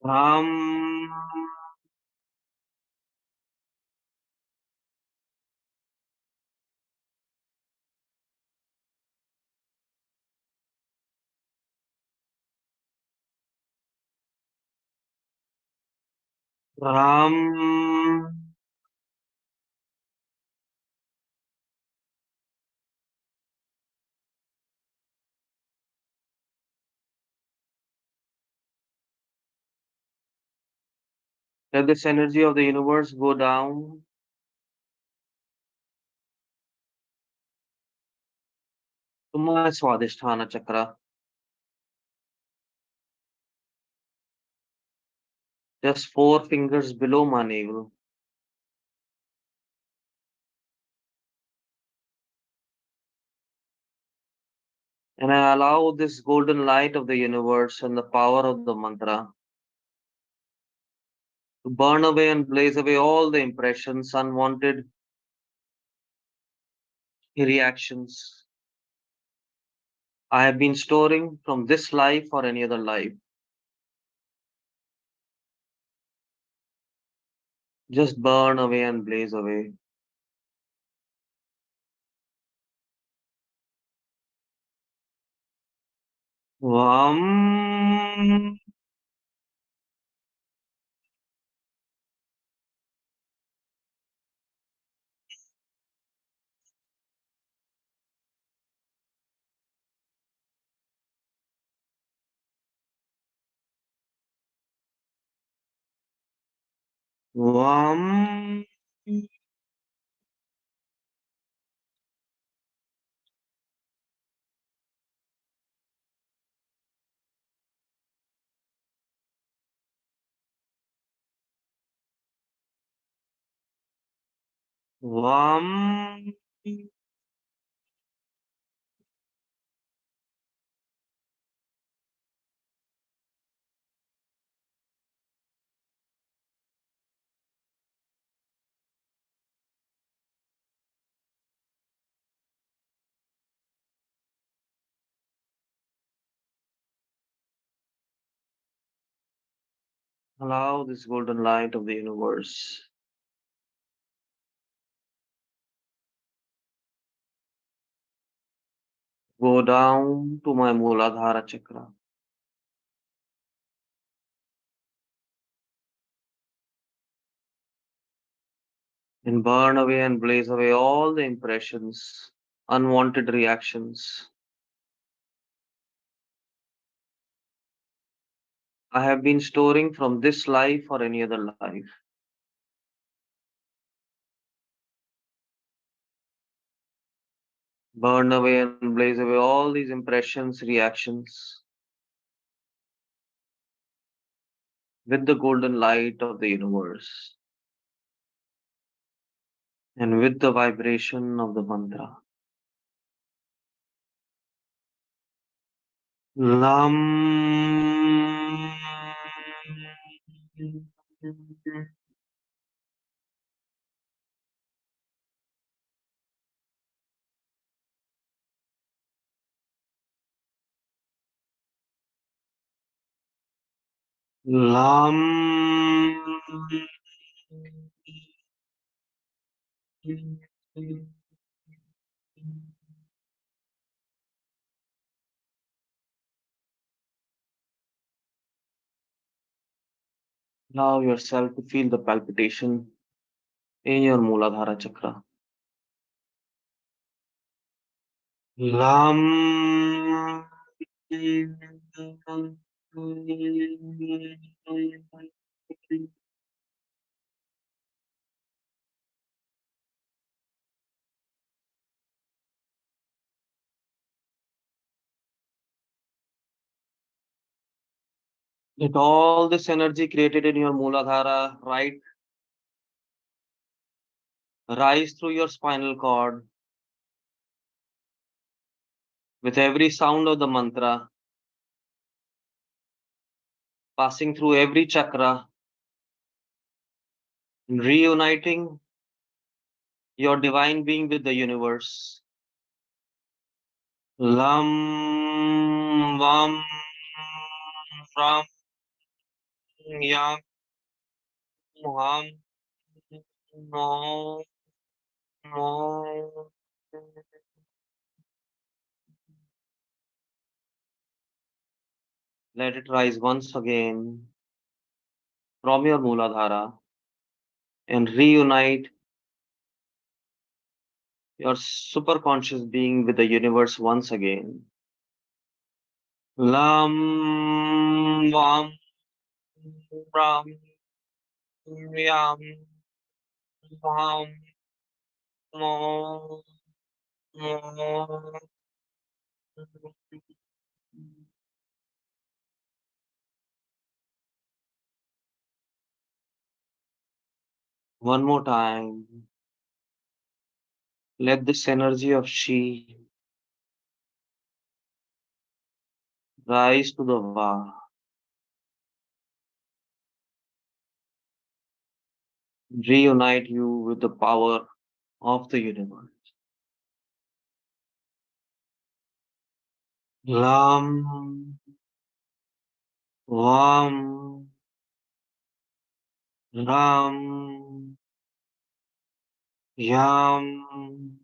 Ram. Ram. Let this energy of the universe go down to my Swadhisthana chakra, just 4 fingers below my navel. And I allow this golden light of the universe and the power of the mantra to burn away and blaze away all the impressions, unwanted reactions I have been storing from this life or any other life. Just burn away and blaze away. Vam. Vam. Vam. Allow this golden light of the universe go down to my Mooladhara chakra and burn away and blaze away all the impressions, unwanted reactions I have been storing from this life or any other life. Burn away and blaze away all these impressions, reactions with the golden light of the universe and with the vibration of the mantra. Lam. Lam. Allow yourself to feel the palpitation in your Mooladhara chakra. Lam. Let all this energy created in your Mooladhara rise through your spinal cord with every sound of the mantra, passing through every chakra, and reuniting your divine being with the universe. Lam. Vam. Ram. Yam. Ham. No. No. Let it rise once again from your Mooladhara and reunite your superconscious being with the universe once again. Lam. Vam. Ram. Yam. Ham. No. No. One more time. Let this energy of Shi rise to the Va. Reunite you with the power of the universe. Lam. Vam. Ram. Yam.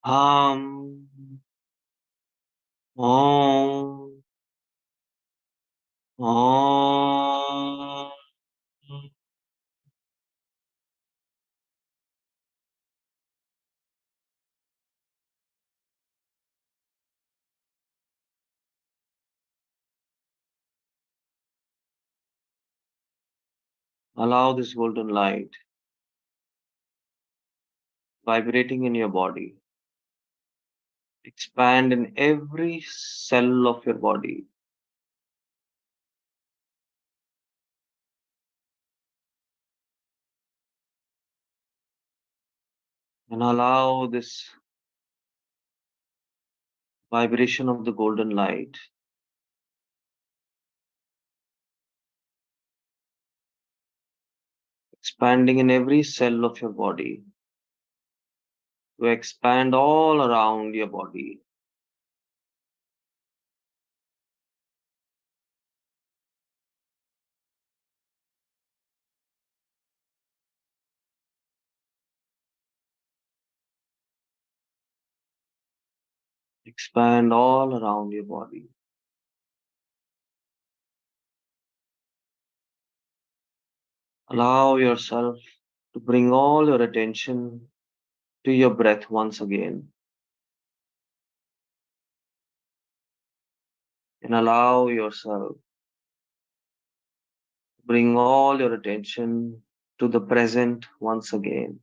Ham. Om. Om. Allow this golden light vibrating in your body. Expand in every cell of your body. And allow this vibration of the golden light expanding in every cell of your body to expand all around your body. Expand all around your body. Allow yourself to bring all your attention to your breath once again. And allow yourself to bring all your attention to the present once again.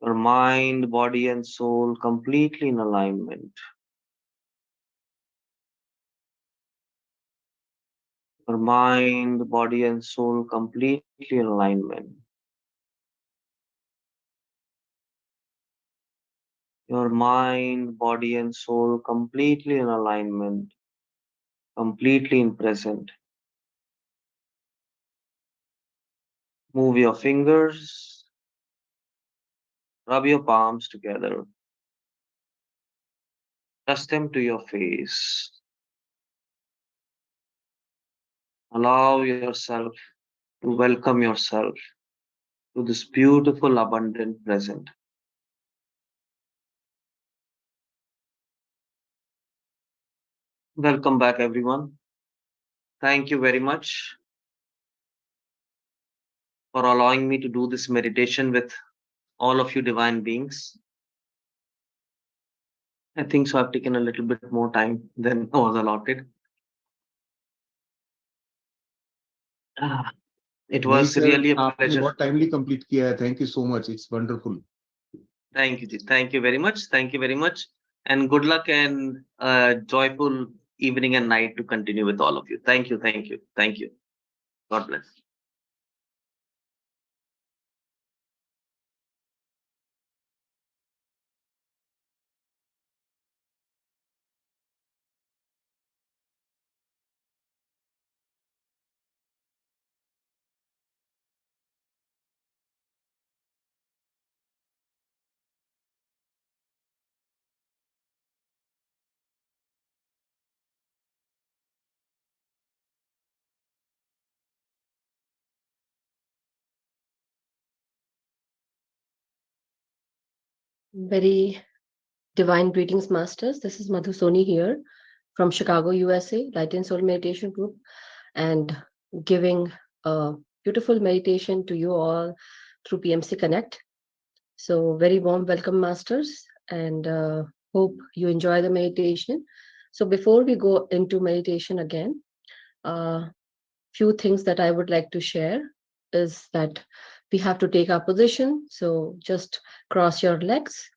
Your mind, body, and soul completely in alignment. Your mind, body, and soul completely in alignment. Your mind, body, and soul completely in alignment, completely in present. Move your fingers, rub your palms together, touch them to your face. Allow yourself to welcome yourself to this beautiful, abundant present. Welcome back, everyone. Thank you very much for allowing me to do this meditation with all of you divine beings. I think so I've taken a little bit more time than was allotted. Ah, it नहीं was sir, really a आपने pleasure. बहुत timely complete किया है. Thank you so much, it's wonderful. Thank you, Ji. Thank you very much. Thank you very much. And good luck and joyful evening and night to continue with all of you. Thank you. Thank you. Thank you. God bless. Very divine greetings, masters. This is Madhu Soni here from Chicago, USA, Light and Soul Meditation Group, and giving a beautiful meditation to you all through PMC Connect. So, very warm welcome, masters, and hope you enjoy the meditation. So, before we go into meditation again, few things that I would like to share is that we have to take our position. So, just cross your legs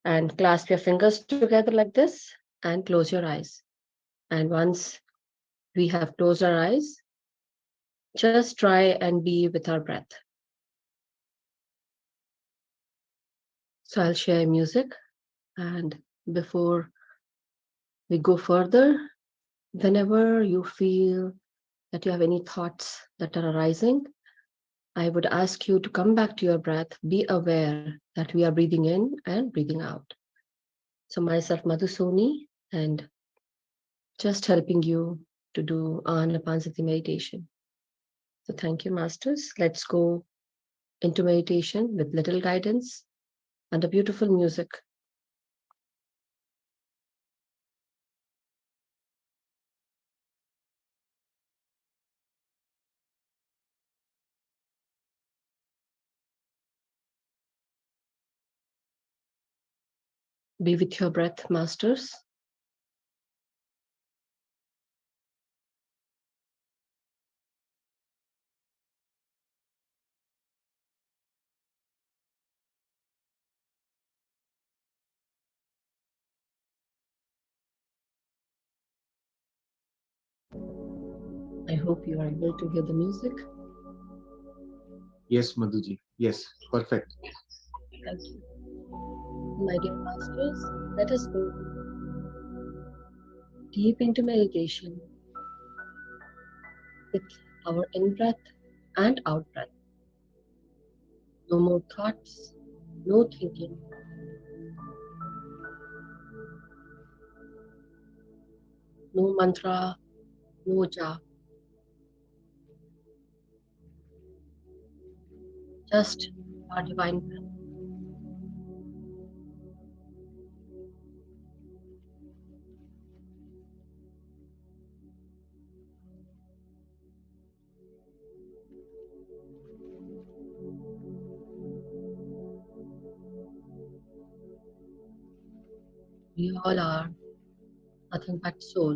and clasp your fingers together like this and close your eyes. And once we have closed our eyes, just try and be with our breath. So I'll share music, and before we go further, whenever you feel that you have any thoughts that are arising, I would ask you to come back to your breath. Be aware that we are breathing in and breathing out. So myself, Madhusoni, and just helping you to do Anapanasati meditation. So thank you, masters. Let's go into meditation with little guidance and a beautiful music. Be with your breath, masters. I hope you are able to hear the music. Yes, Madhuji. Yes, perfect. Thank you. My dear masters, let us go deep into meditation with our in breath and out breath. No more thoughts, no thinking. No mantra, no japa, just our divine breath. We all are nothing but soul.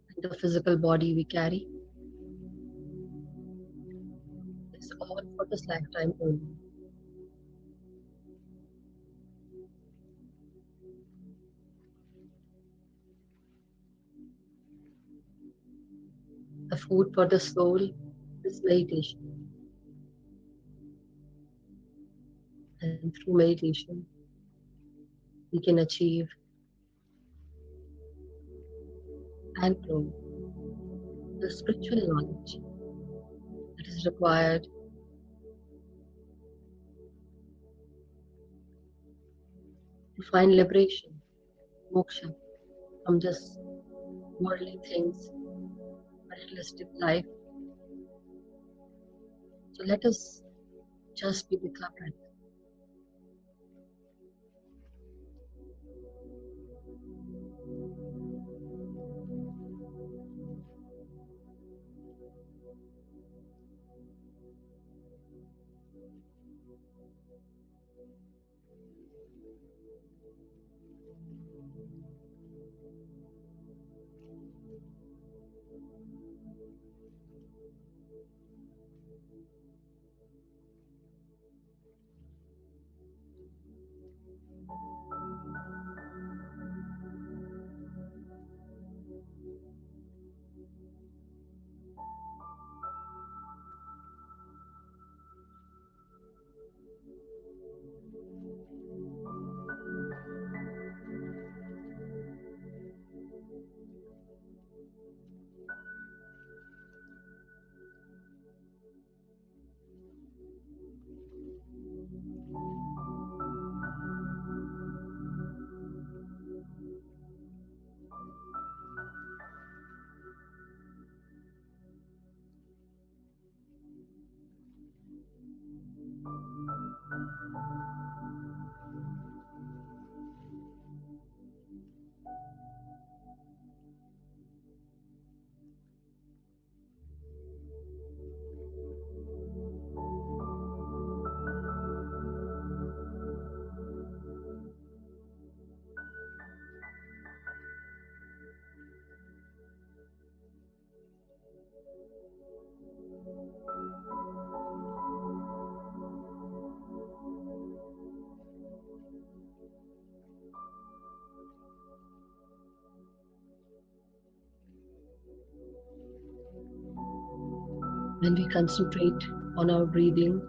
And the physical body we carry is all for this lifetime only. The food for the soul is meditation. And through meditation, we can achieve and grow the spiritual knowledge that is required to find liberation, moksha, from this worldly things, materialistic life. So let us just be with our breath. When we concentrate on our breathing,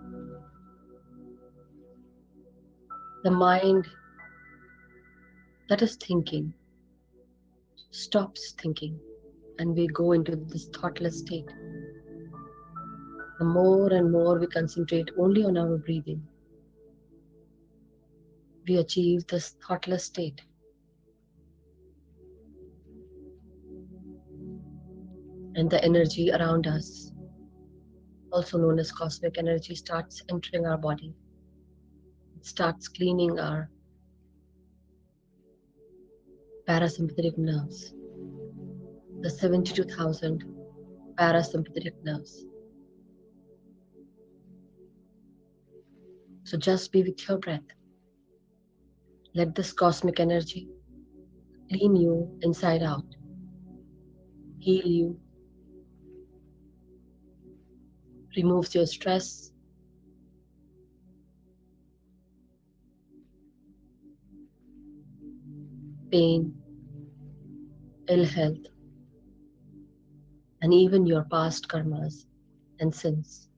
the mind that is thinking stops thinking and we go into this thoughtless state. The more and more we concentrate only on our breathing, we achieve this thoughtless state. And the energy around us, also known as cosmic energy, starts entering our body. It starts cleaning our parasympathetic nerves, the 72,000 parasympathetic nerves. So just be with your breath. Let this cosmic energy clean you inside out, heal you, removes your stress, pain, ill health, and even your past karmas and sins.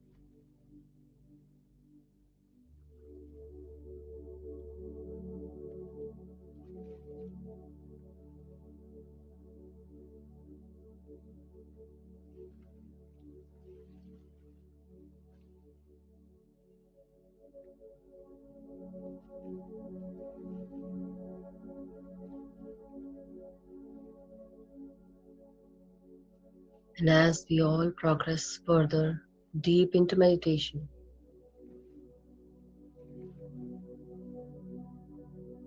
And as we all progress further deep into meditation,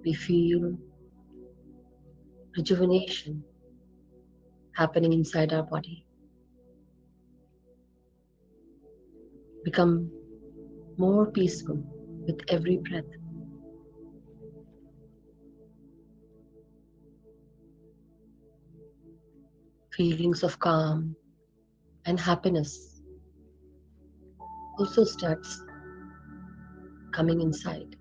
we feel rejuvenation happening inside our body. Become more peaceful with every breath. Feelings of calm and happiness also starts coming inside.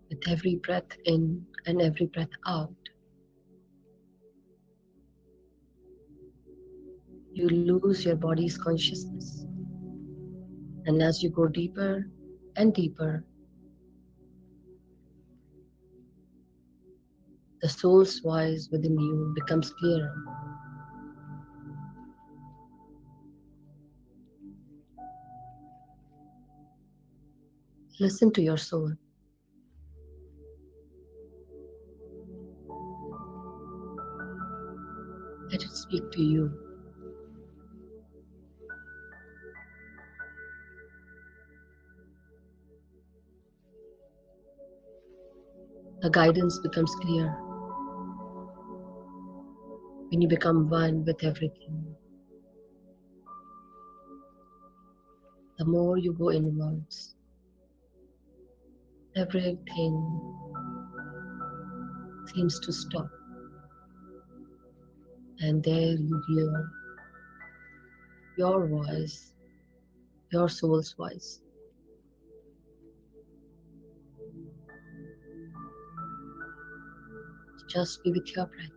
With every breath in and every breath out, you lose your body's consciousness. And as you go deeper and deeper, the soul's voice within you becomes clearer. Listen to your soul. Let it speak to you. The guidance becomes clear when you become one with everything. The more you go inwards, everything seems to stop. And there you hear your voice, your soul's voice. Just be with your breath.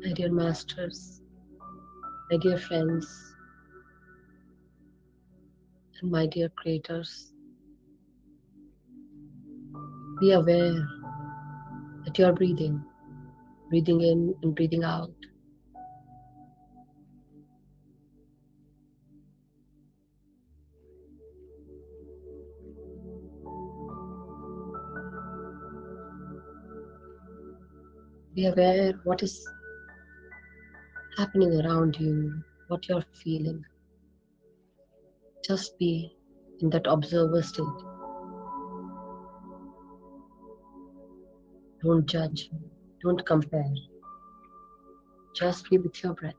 My dear masters, my dear friends, and my dear creators, be aware that you are breathing in and breathing out. Be aware what is happening around you, what you're feeling. Just be in that observer state. Don't judge, don't compare. Just be with your breath.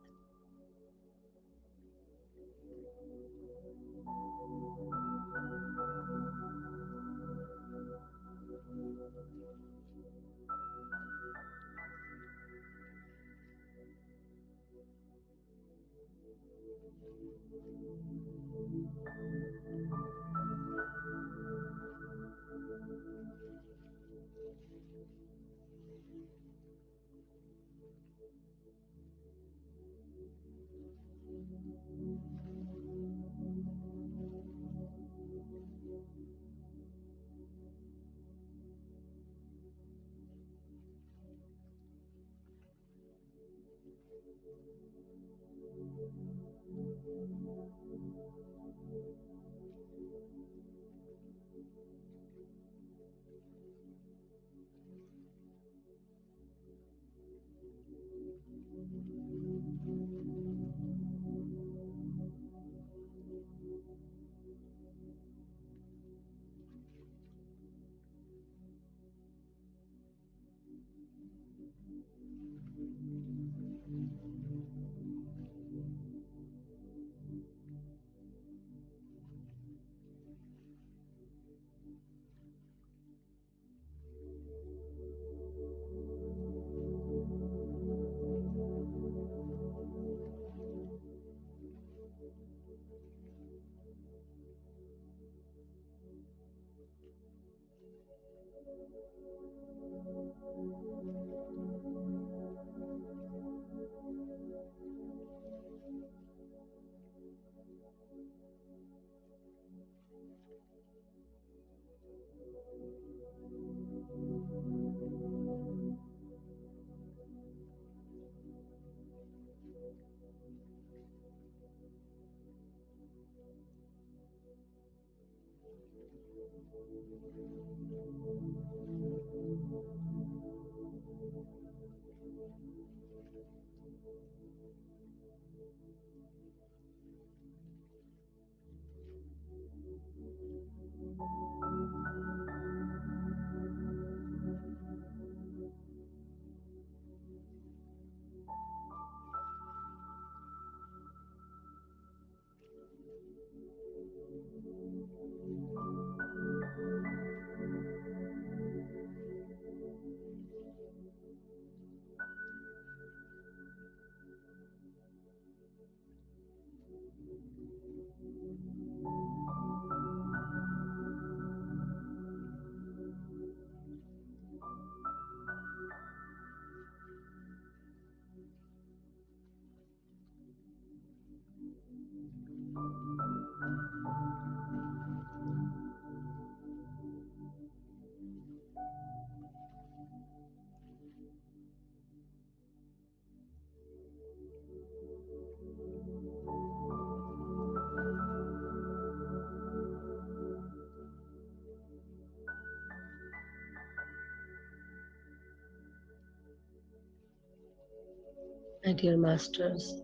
My dear masters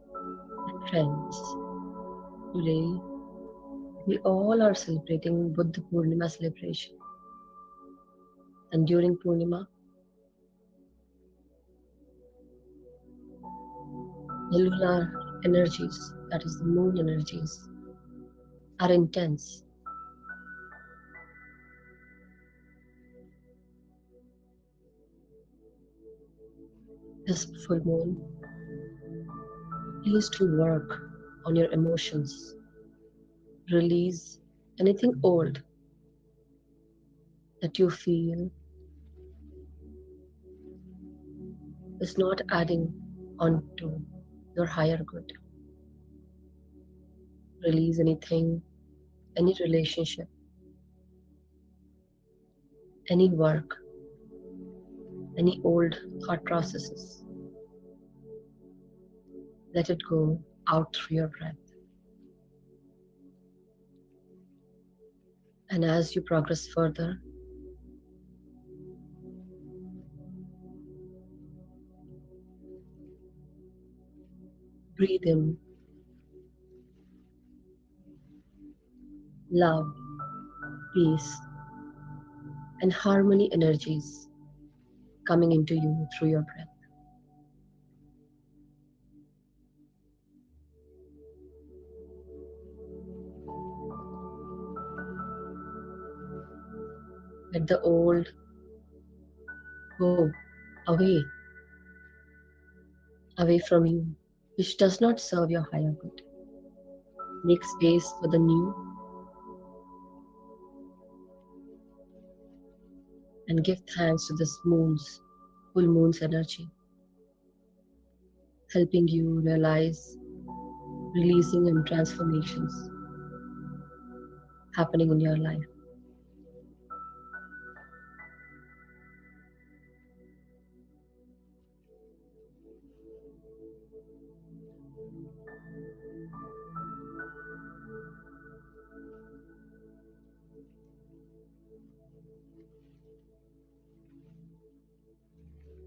and friends, today we all are celebrating Buddha Purnima celebration. And during Purnima, the lunar energies, that is the moon energies, are intense. This full moon, please to work on your emotions. Release anything old that you feel is not adding on to your higher good. Release anything, any relationship, any work, any old thought processes. Let it go out through your breath. And as you progress further, breathe in love, peace, and harmony energies coming into you through your breath. Let the old go away, away from you, which does not serve your higher good. Make space for the new and give thanks to this full moon's energy, helping you realize releasing and transformations happening in your life.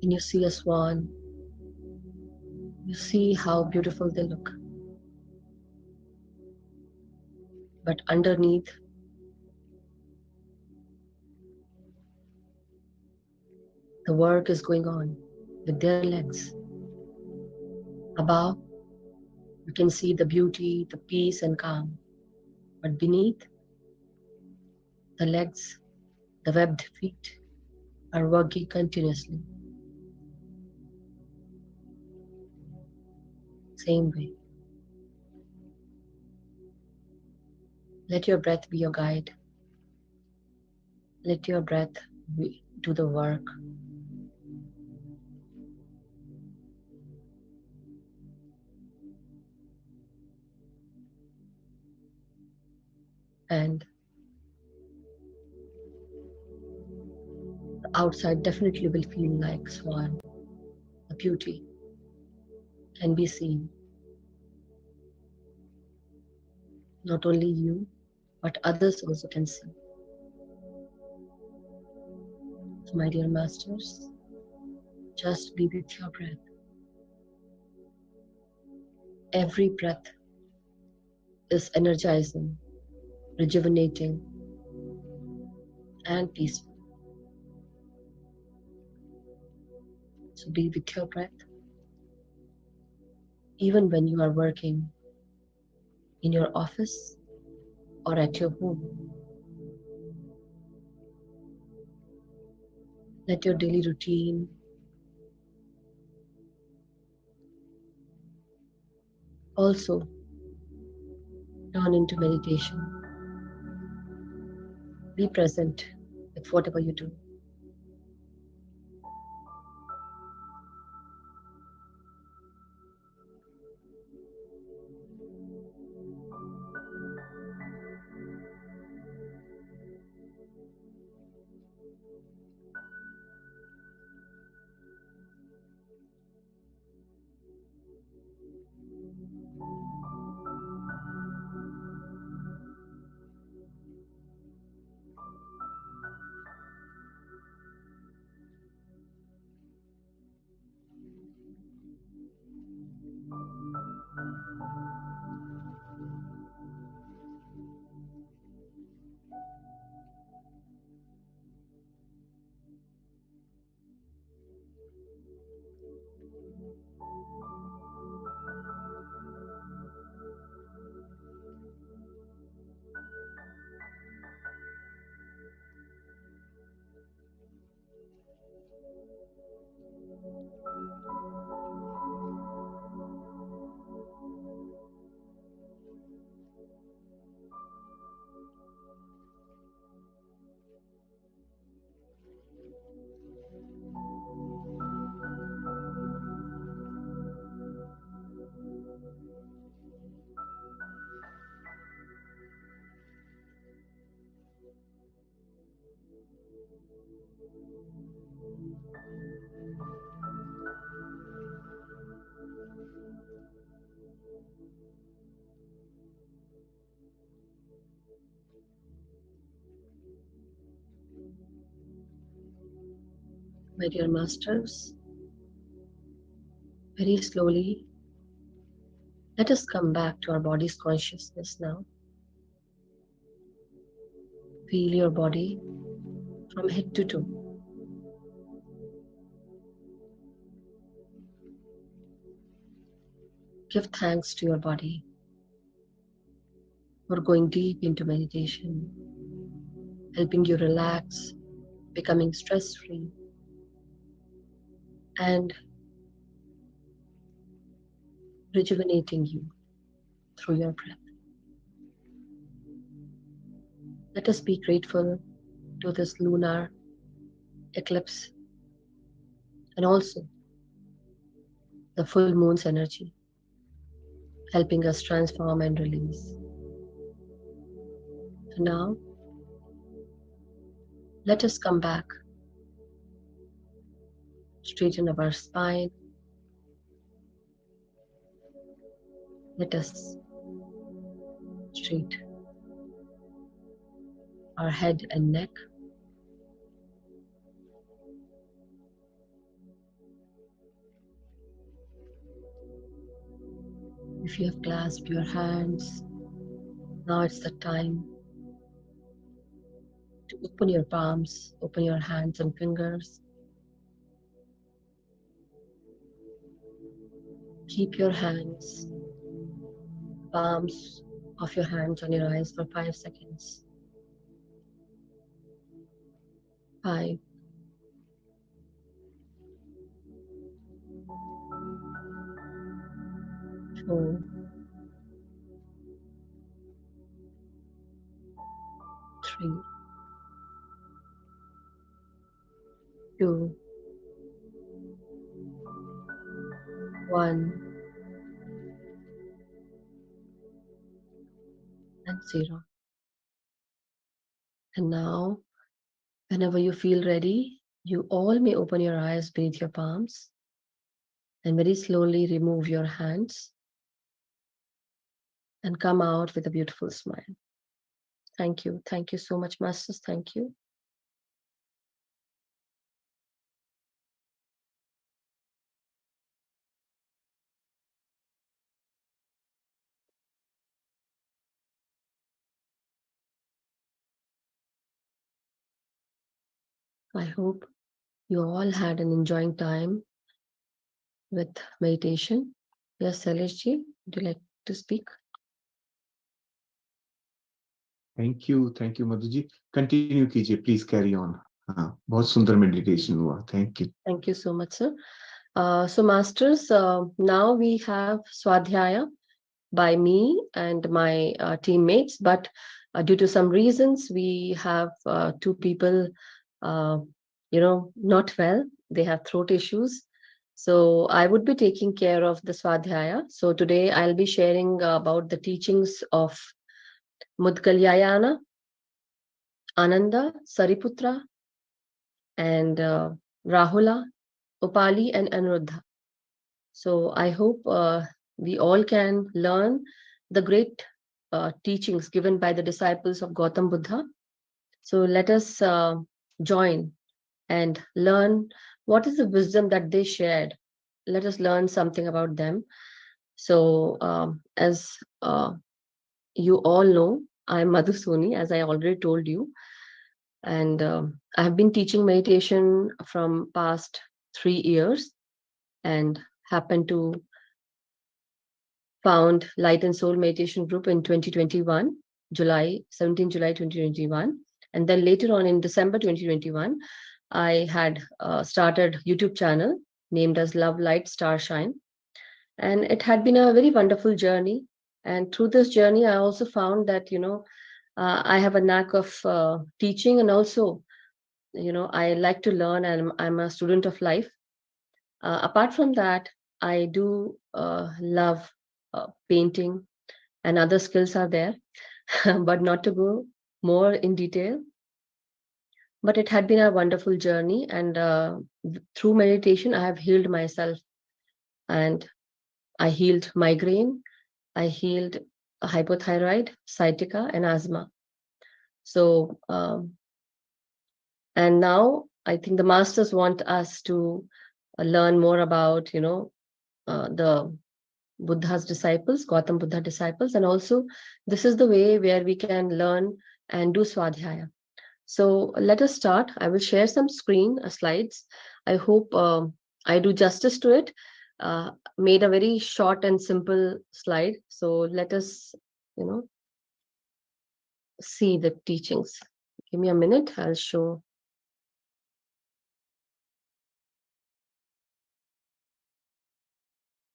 When you see a swan, you see how beautiful they look. But underneath, the work is going on with their legs. Above, you can see the beauty, the peace and calm. But beneath, the legs, the webbed feet are working continuously. Same way. Let your breath be your guide. Let your breath do the work. And the outside definitely will feel like swan. The beauty can be seen. Not only you, but others also can see. So my dear masters, just be with your breath. Every breath is energizing rejuvenating, and peaceful. So be with your breath, even when you are working in your office or at your home. Let your daily routine also turn into meditation. Be present with whatever you do. My dear masters, very slowly, let us come back to our body's consciousness now. Feel your body from head to toe. Give thanks to your body for going deep into meditation, helping you relax, becoming stress free, and rejuvenating you through your breath. Let us be grateful to this lunar eclipse and also the full moon's energy, helping us transform and release. So now, let us come back, straighten our spine. Let us straight our head and neck. If you have clasped your hands, now it's the time to open your palms, open your hands and fingers. Keep your hands, palms of your hands on your eyes for 5 seconds. 5, 4, 3, 2, 1, and 0. And now, whenever you feel ready, you all may open your eyes beneath your palms and very slowly remove your hands and come out with a beautiful smile. Thank you. Thank you so much, Masters. Thank you. I hope you all had an enjoying time with meditation. Yes, Salishji, would you like to speak? Thank you, Madhuji. Continue कीजिए, please carry on. हाँ, बहुत सुंदर meditation हुआ. Thank you. Thank you so much, sir. So, masters, now we have Swadhyaya by me and my teammates, but due to some reasons, we have two people, not well. They have throat issues. So I would be taking care of the Swadhyaya. So today I'll be sharing about the teachings of Mudgalyayana, Ananda, Sariputra, and Rahula, Upali, and Anuruddha. So I hope we all can learn the great teachings given by the disciples of Gautam Buddha. So let us join and learn what is the wisdom that they shared. Let us learn something about them. So as you all know, I'm Madhusoni, as I already told you. And I have been teaching meditation from past 3 years and happened to found Light and Soul Meditation Group in 2021, 17 July 2021. And then later on in December 2021, I had started YouTube channel named as Love Light Starshine. And it had been a very wonderful journey. And through this journey, I also found that, I have a knack of teaching, and also, I like to learn, and I'm a student of life. Apart from that, I do love painting, and other skills are there, but not to go more in detail. But it had been a wonderful journey, and through meditation, I have healed myself, and I healed migraine, I healed hypothyroid, sciatica, and asthma. So, and now I think the masters want us to learn more about, the Buddha's disciples, Gautam Buddha disciples, and also this is the way where we can learn and do Swadhyaya. So let us start. I will share some screen slides. I hope I do justice to it. Made a very short and simple slide. So let us, see the teachings. Give me a minute. I'll show.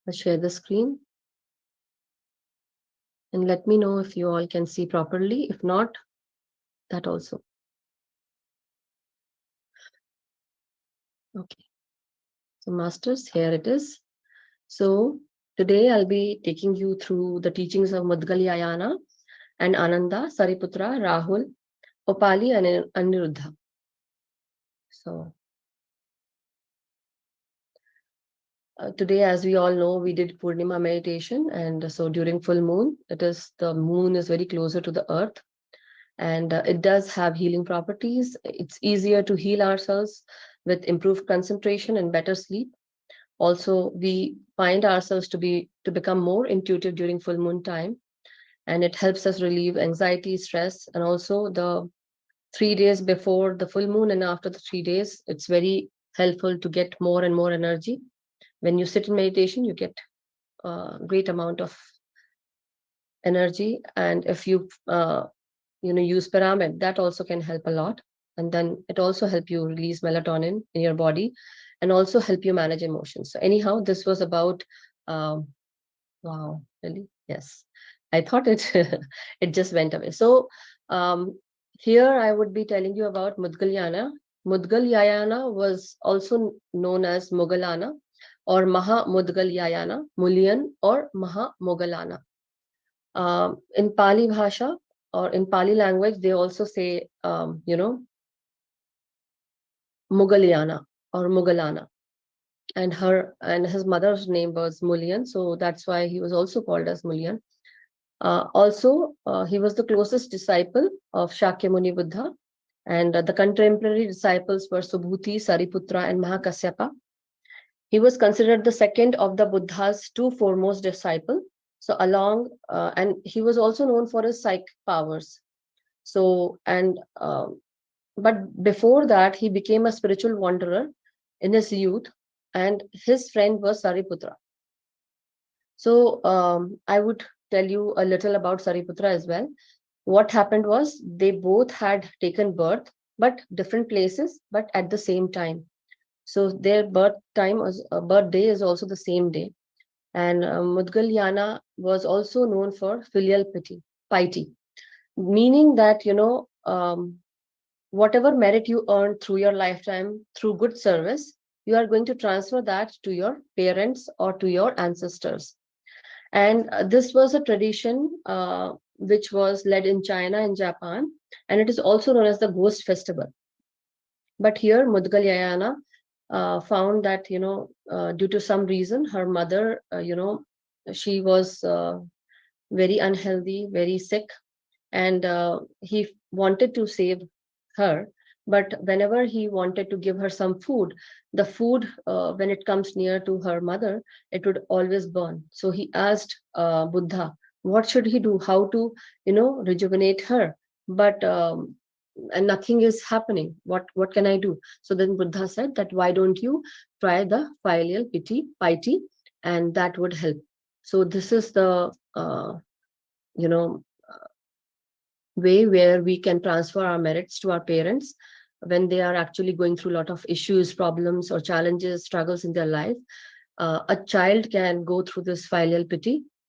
I'll share the screen. And let me know if you all can see properly. If not, that also. Okay. So masters, here it is. So today I'll be taking you through the teachings of Mudgalyayana and Ananda, Sariputra, Rahul, Opali, and Aniruddha. So today, as we all know, we did Puurnima meditation, and so during full moon, the moon is very closer to the earth, and it does have healing properties. It's easier to heal ourselves with improved concentration and better sleep. Also, we find ourselves to become more intuitive during full moon time, and it helps us relieve anxiety, stress, and also the 3 days before the full moon and after the 3 days, it's very helpful to get more and more energy. When you sit in meditation, you get a great amount of energy, and if you use pyramid, that also can help a lot. And then it also help you release melatonin in your body, and also help you manage emotions. So anyhow, this was about wow, really? Yes. I thought it it just went away. So here I would be telling you about Mudgalyana. Mudgalyayana was also known as Mogalana or Maha Mudgalyayana, Mulyan or Maha Mogalana. In Pali Bhasha or in Pali language, they also say, Mugalyana or Mugalana. And his mother's name was Mulyan, so that's why he was also called as Mulyan. Also, he was the closest disciple of Shakyamuni Buddha, and the contemporary disciples were Subhuti, Sariputra, and Mahakasyapa. He was considered the second of the Buddha's two foremost disciples. So and he was also known for his psychic powers. So, and But before that, he became a spiritual wanderer in his youth, and his friend was Sariputra. So I would tell you a little about Sariputra as well. What happened was they both had taken birth, but different places, but at the same time. So their birthday is also the same day. And Mudgalyana was also known for filial piety, meaning that, whatever merit you earn through your lifetime through good service, you are going to transfer that to your parents or to your ancestors. And this was a tradition which was led in China and Japan, and it is also known as the Ghost Festival. But here, Mudgalyayana found that, due to some reason, her mother, she was very unhealthy, very sick, and he wanted to save her. But whenever he wanted to give her some food, the food, when it comes near to her mother, it would always burn. So he asked Buddha, what should he do? How to, rejuvenate her? But and nothing is happening. What can I do? So then Buddha said that why don't you try the filial piety, and that would help. So this is the you know way where we can transfer our merits to our parents when they are actually going through a lot of issues, problems, or challenges, struggles in their life. A child can go through this filial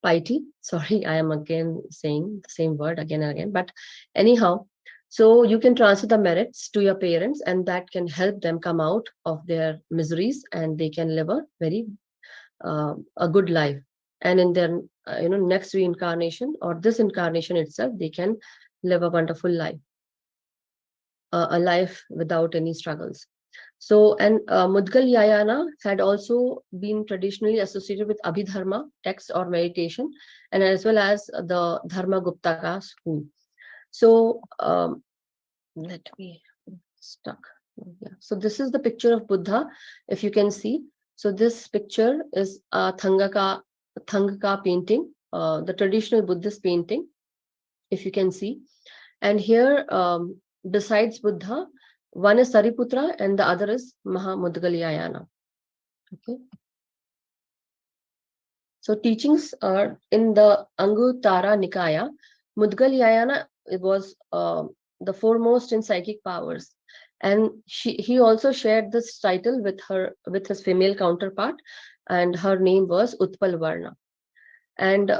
piety. Sorry, I am again saying the same word again and again. But anyhow, so you can transfer the merits to your parents, and that can help them come out of their miseries, and they can live a very a good life. And in their next reincarnation or this incarnation itself, they can live a wonderful life, a life without any struggles. So, and Mudgalyayana had also been traditionally associated with Abhidharma, text or meditation, and as well as the Dharma Guptaka school. So, let me stuck. Yeah. So this is the picture of Buddha, if you can see. So this picture is a Thangaka painting, the traditional Buddhist painting, if you can see. And here, besides Buddha, one is Sariputra and the other is Mahamudgalyayana. Okay. So teachings are in the Anguttara Nikaya. Mudgalyayana was the foremost in psychic powers, and he also shared this title with his female counterpart, and her name was Utpal Varna. And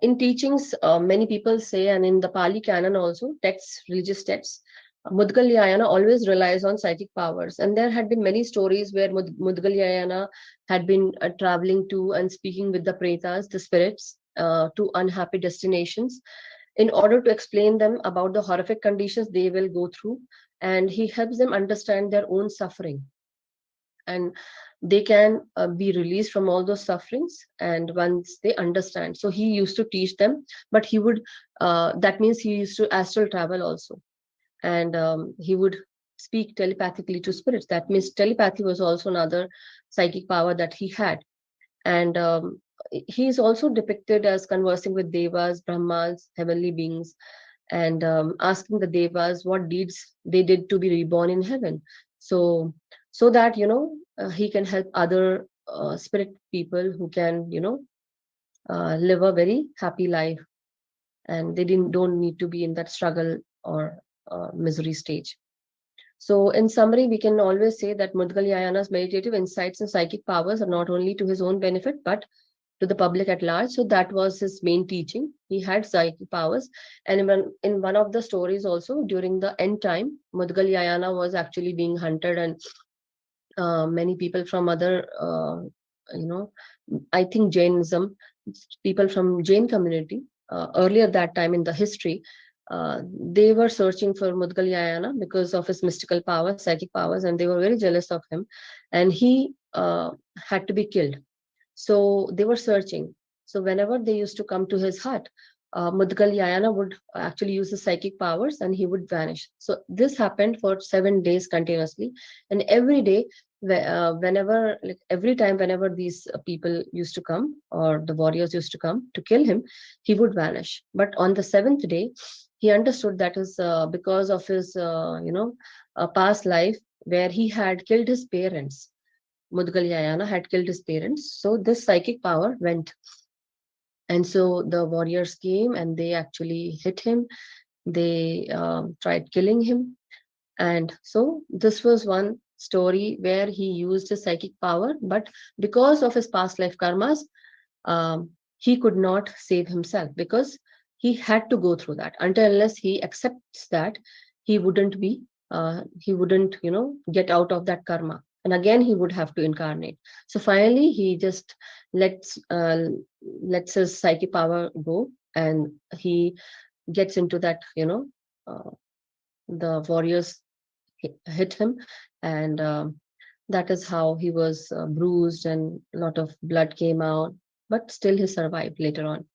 in teachings, many people say, and in the Pali canon also, texts, religious texts, Mudgalyayana always relies on psychic powers. And there had been many stories where Mudgalyayana had been traveling to and speaking with the pretas, the spirits, to unhappy destinations, in order to explain them about the horrific conditions they will go through. And he helps them understand their own suffering. And they can be released from all those sufferings, and once they understand, so he used to teach them, but he would that means he used to astral travel also, and he would speak telepathically to spirits. That means telepathy was also another psychic power that he had. And he is also depicted as conversing with devas, brahmas, heavenly beings, and asking the devas what deeds they did to be reborn in heaven. So that he can help other spirit people who can live a very happy life, and they don't need to be in that struggle or misery stage. So in summary, we can always say that Mudgalyayana's meditative insights and psychic powers are not only to his own benefit but to the public at large. So that was his main teaching. He had psychic powers, and in one of the stories also, during the end time, Mudgalyayana was actually being hunted, and many people from other I think Jainism, people from Jain community, earlier that time in the history, they were searching for Mudgalyayana because of his mystical powers, psychic powers, and they were very jealous of him, and he had to be killed. So they were searching. So whenever they used to come to his hut, Mudgalyayana would actually use his psychic powers, and he would vanish. So this happened for 7 days continuously, and every day, whenever, like every time, whenever these people used to come, or the warriors used to come to kill him, he would vanish. But on the 7th day, he understood that is because of his past life where he had killed his parents. Mudgalyayana had killed his parents, so this psychic power went. And so the warriors came and they actually hit him. They tried killing him. And so this was one story where he used his psychic power, but because of his past life karmas, he could not save himself, because he had to go through that. Until unless he accepts that, he wouldn't be, he wouldn't, get out of that karma. And again, he would have to incarnate. So finally, he just lets his psychic power go, and he gets into that, the warriors hit him, and that is how he was bruised and a lot of blood came out, but still he survived later on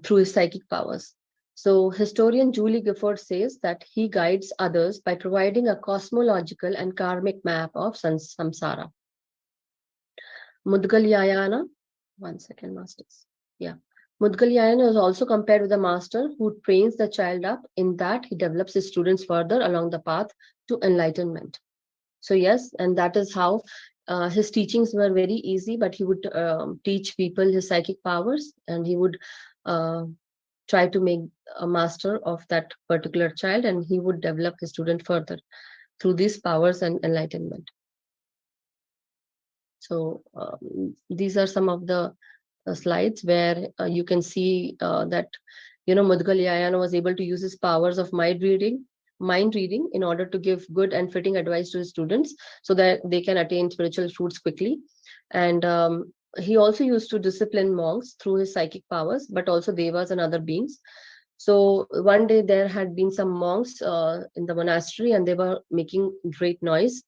through his psychic powers. So historian Julie Gifford says that he guides others by providing a cosmological and karmic map of samsara. Mudgalyayana, one second, masters. Yeah. Mudgalyayana is also compared with a master who trains the child up in that he develops his students further along the path to enlightenment. So yes, and that is how his teachings were very easy, but he would teach people his psychic powers, and he would try to make a master of that particular child, and he would develop his student further through these powers and enlightenment. So these are some of the slides where you can see that Mudgalyayana was able to use his powers of mind reading in order to give good and fitting advice to his students so that they can attain spiritual fruits quickly. And he also used to discipline monks through his psychic powers, but also devas and other beings. So one day there had been some monks in the monastery, and they were making great noise,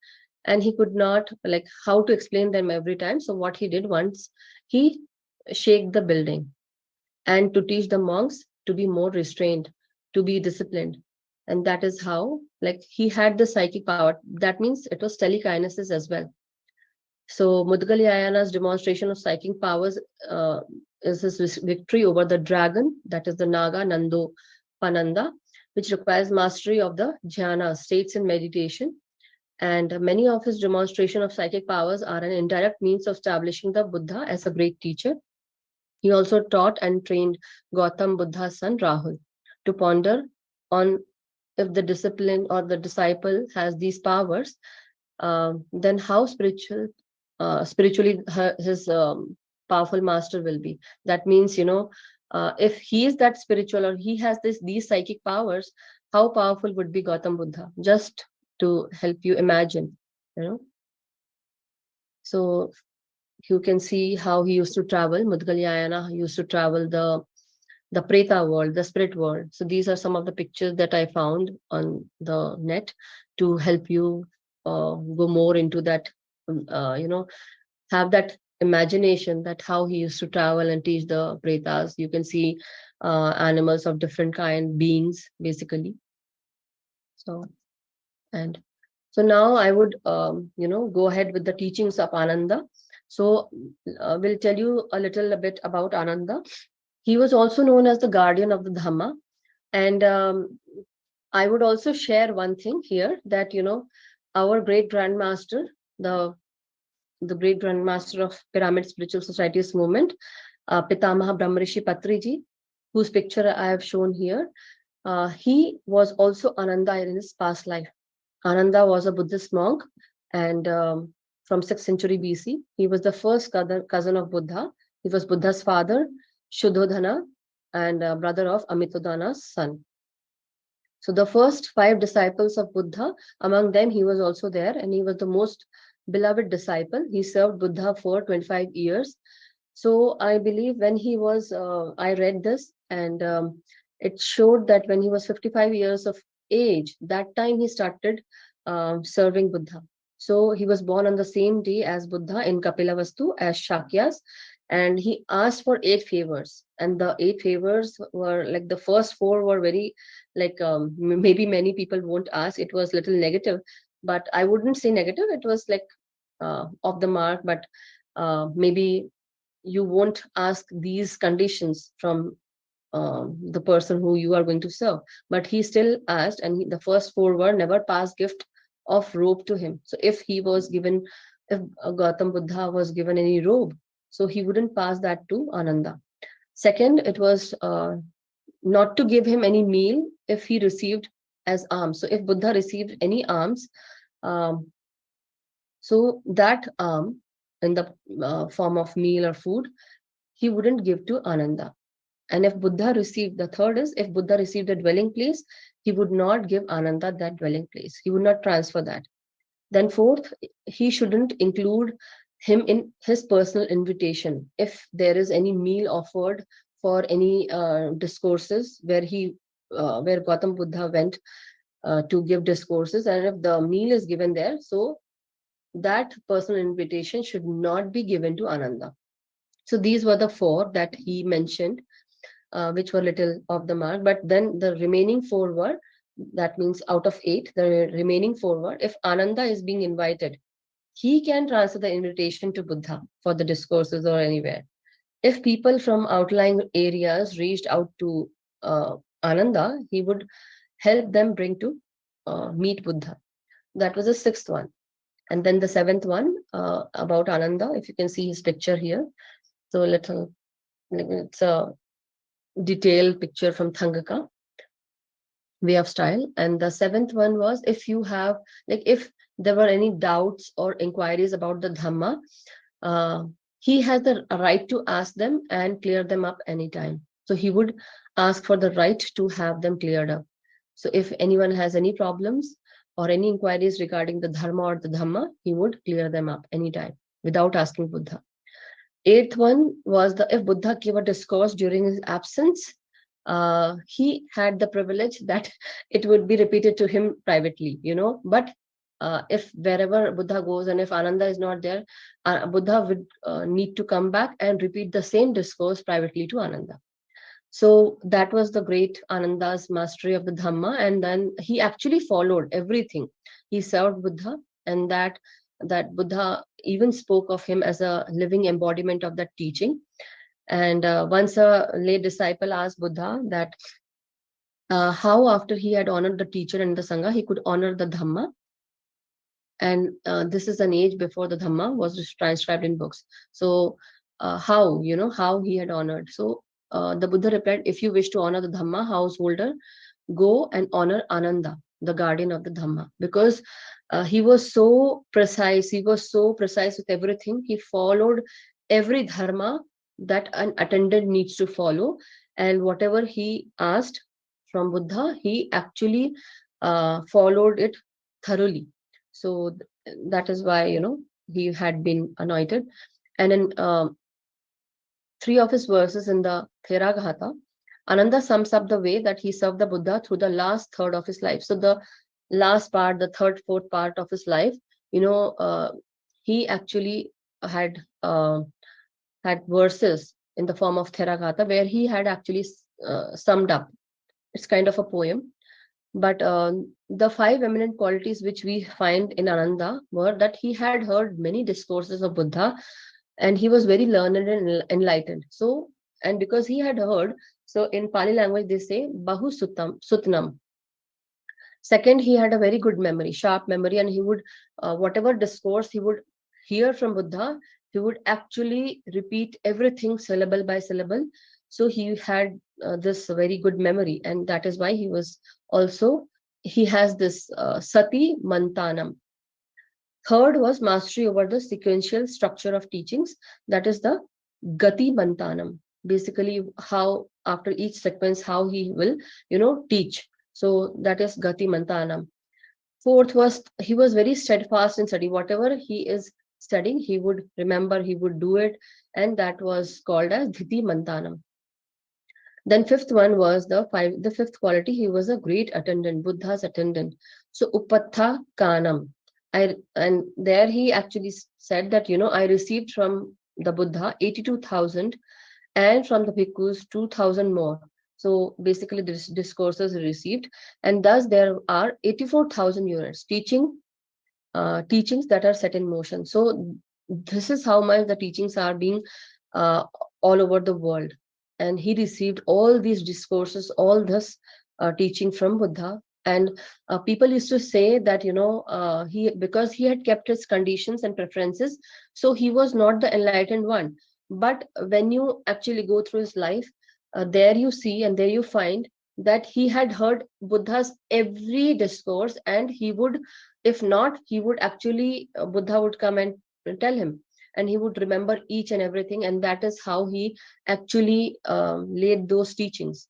and he could not, like, how to explain them every time. So what he did once, he shake the building and to teach the monks to be more restrained, to be disciplined. And that is how, like, he had the psychic power. That means it was telekinesis as well. So Mudgalyayana's demonstration of psychic powers is his victory over the dragon, that is the Naga Nando Pananda, which requires mastery of the jhana states in meditation. And many of his demonstration of psychic powers are an indirect means of establishing the Buddha as a great teacher. He also taught and trained Gautam Buddha's son Rahul to ponder on if the discipline or the disciple has these powers, then how spiritually his powerful master will be. That means, if he is that spiritual or he has these psychic powers, how powerful would be Gautam Buddha? Just to help you imagine, So you can see how he used to travel. Mudgalyayana used to travel the Preta world, the spirit world. So these are some of the pictures that I found on the net to help you go more into that, have that imagination that how he used to travel and teach the Pretas. You can see animals of different kind, beings, basically. So now I would, go ahead with the teachings of Ananda. So we'll tell you a little bit about Ananda. He was also known as the guardian of the Dhamma. And I would also share one thing here that, our great grandmaster, the great grandmaster of Pyramid Spiritual Societies movement, Pitamaha Brahmarishi Patriji, whose picture I have shown here, he was also Ananda in his past life. Ananda was a Buddhist monk, and from 6th century BC, he was the first cousin of Buddha. He was Buddha's father, Shuddhodhana, and brother of Amitodana's son. So the first 5 disciples of Buddha, among them he was also there, and he was the most beloved disciple. He served Buddha for 25 years. So I believe when he was, I read this, and it showed that when he was 55 years of age, that time he started serving Buddha. So he was born on the same day as Buddha in Kapilavastu as Shakyas, and he asked for 8 favors. And the 8 favors were like, the first 4 were very, like, maybe many people won't ask. It was little negative, but I wouldn't say negative. It was like off the mark, but maybe you won't ask these conditions from the person who you are going to serve. But he still asked, and the first four were never pass gift of robe to him. So if he was given, if Gautam Buddha was given any robe, so he wouldn't pass that to Ananda. Second, it was not to give him any meal if he received as alms. So if Buddha received any alms, um, so that in the form of meal or food, he wouldn't give to Ananda. And if Buddha received, the third is, if Buddha received a dwelling place, he would not give Ananda that dwelling place. He would not transfer that. Then fourth, he shouldn't include him in his personal invitation. If there is any meal offered for any discourses where Gautam Buddha went to give discourses, and if the meal is given there, so that personal invitation should not be given to Ananda. So these were the four that he mentioned, which were little off the mark. But then the remaining four were, that means out of 8, the remaining four were, if Ananda is being invited, he can transfer the invitation to Buddha for the discourses or anywhere. If people from outlying areas reached out to Ananda, he would help them bring to meet Buddha. That was the sixth one. And then the seventh one about Ananda, if you can see his picture here. So little, it's a detailed picture from Thangaka way of style. And the seventh one was, if you have, like, if there were any doubts or inquiries about the Dhamma, he has the right to ask them and clear them up anytime. So he would ask for the right to have them cleared up. So if anyone has any problems or any inquiries regarding the Dharma or the Dhamma, he would clear them up anytime without asking Buddha. Eighth one was, the if Buddha gave a discourse during his absence, he had the privilege that it would be repeated to him privately, but if wherever Buddha goes and if Ananda is not there, Buddha would need to come back and repeat the same discourse privately to Ananda. So that was the great Ananda's mastery of the Dhamma. And then he actually followed everything. He served Buddha, and that Buddha even spoke of him as a living embodiment of that teaching. And once a lay disciple asked Buddha that how after he had honored the teacher and the Sangha, he could honor the Dhamma. And this is an age before the Dhamma was transcribed in books. So how he had honored. So the Buddha replied, if you wish to honor the Dhamma householder, go and honor Ananda, the guardian of the Dhamma, because he was so precise. He was so precise with everything. He followed every dharma that an attendant needs to follow, and whatever he asked from Buddha, he actually followed it thoroughly. So that is why he had been anointed. And in 3 of his verses in the Theraghata, Ananda sums up the way that he served the Buddha through the last third of his life. So the last part, the third, fourth part of his life, he actually had verses in the form of Theraghata where he had actually summed up. It's kind of a poem. But the 5 eminent qualities which we find in Ananda were that he had heard many discourses of Buddha, and he was very learned and enlightened. So, and because he had heard, so in Pali language they say Bahu Sutnam. Second, he had a very good memory, sharp memory, and he would, whatever discourse he would hear from Buddha, he would actually repeat everything syllable by syllable. So he had this very good memory, and that is why he was also, he has this Sati Mantanam. Third was mastery over the sequential structure of teachings, that is the Gati Mantanam. Basically, how after each sequence, how he will, teach. So that is Gati Mantanam. Fourth was, he was very steadfast in study. Whatever he is studying, he would remember, he would do it, and that was called as Dhiti Mantanam. Then fifth one was the fifth quality. He was a great attendant, Buddha's attendant. So Upattha Kanam. And there he actually said that, I received from the Buddha 82,000 and from the bhikkhus 2,000 more. So basically this discourses received, and thus there are 84,000 units teachings that are set in motion. So this is how much the teachings are being all over the world. and he received all these discourses, all this teaching from Buddha. And people used to say that, he, because he had kept his conditions and preferences, so he was not the enlightened one. But when you actually go through his life, there you see and there you find that he had heard Buddha's every discourse, and he would, if not, he would actually, Buddha would come and tell him, and he would remember each and everything. And that is how he actually laid those teachings.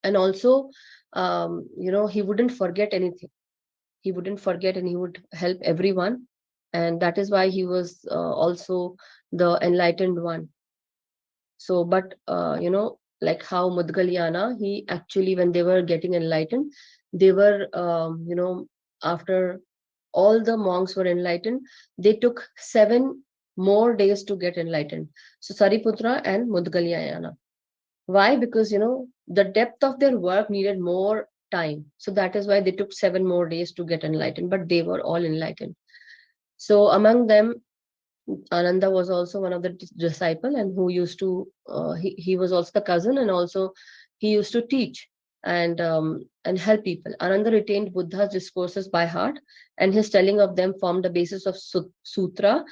And also, he wouldn't forget anything. He wouldn't forget, and he would help everyone. And that is why he was also the enlightened one. So, but like how Mudgalyana, he actually, when they were getting enlightened, they were, after all the monks were enlightened, they took 7 more days to get enlightened. So Sariputra and Mudgalyana. Why? Because the depth of their work needed more time. So that is why they took 7 more days to get enlightened, but they were all enlightened. So among them, Ananda was also one of the disciple, and who used to he was also the cousin, and also he used to teach and help people. Ananda retained Buddha's discourses by heart, and his telling of them formed the basis of sutra,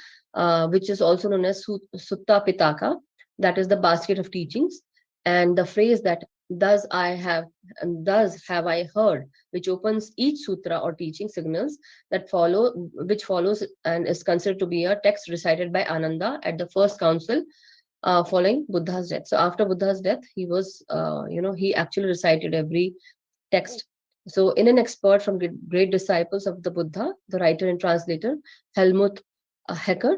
which is also known as Sutta Pitaka, that is the basket of teachings. And the phrase that thus I have and thus have I heard, which opens each sutra or teaching, signals that follow, which follows and is considered to be a text recited by Ananda at the first council following Buddha's death. So after Buddha's death, he was, he actually recited every text. So in an expert from great disciples of the Buddha, the writer and translator Helmut Hecker,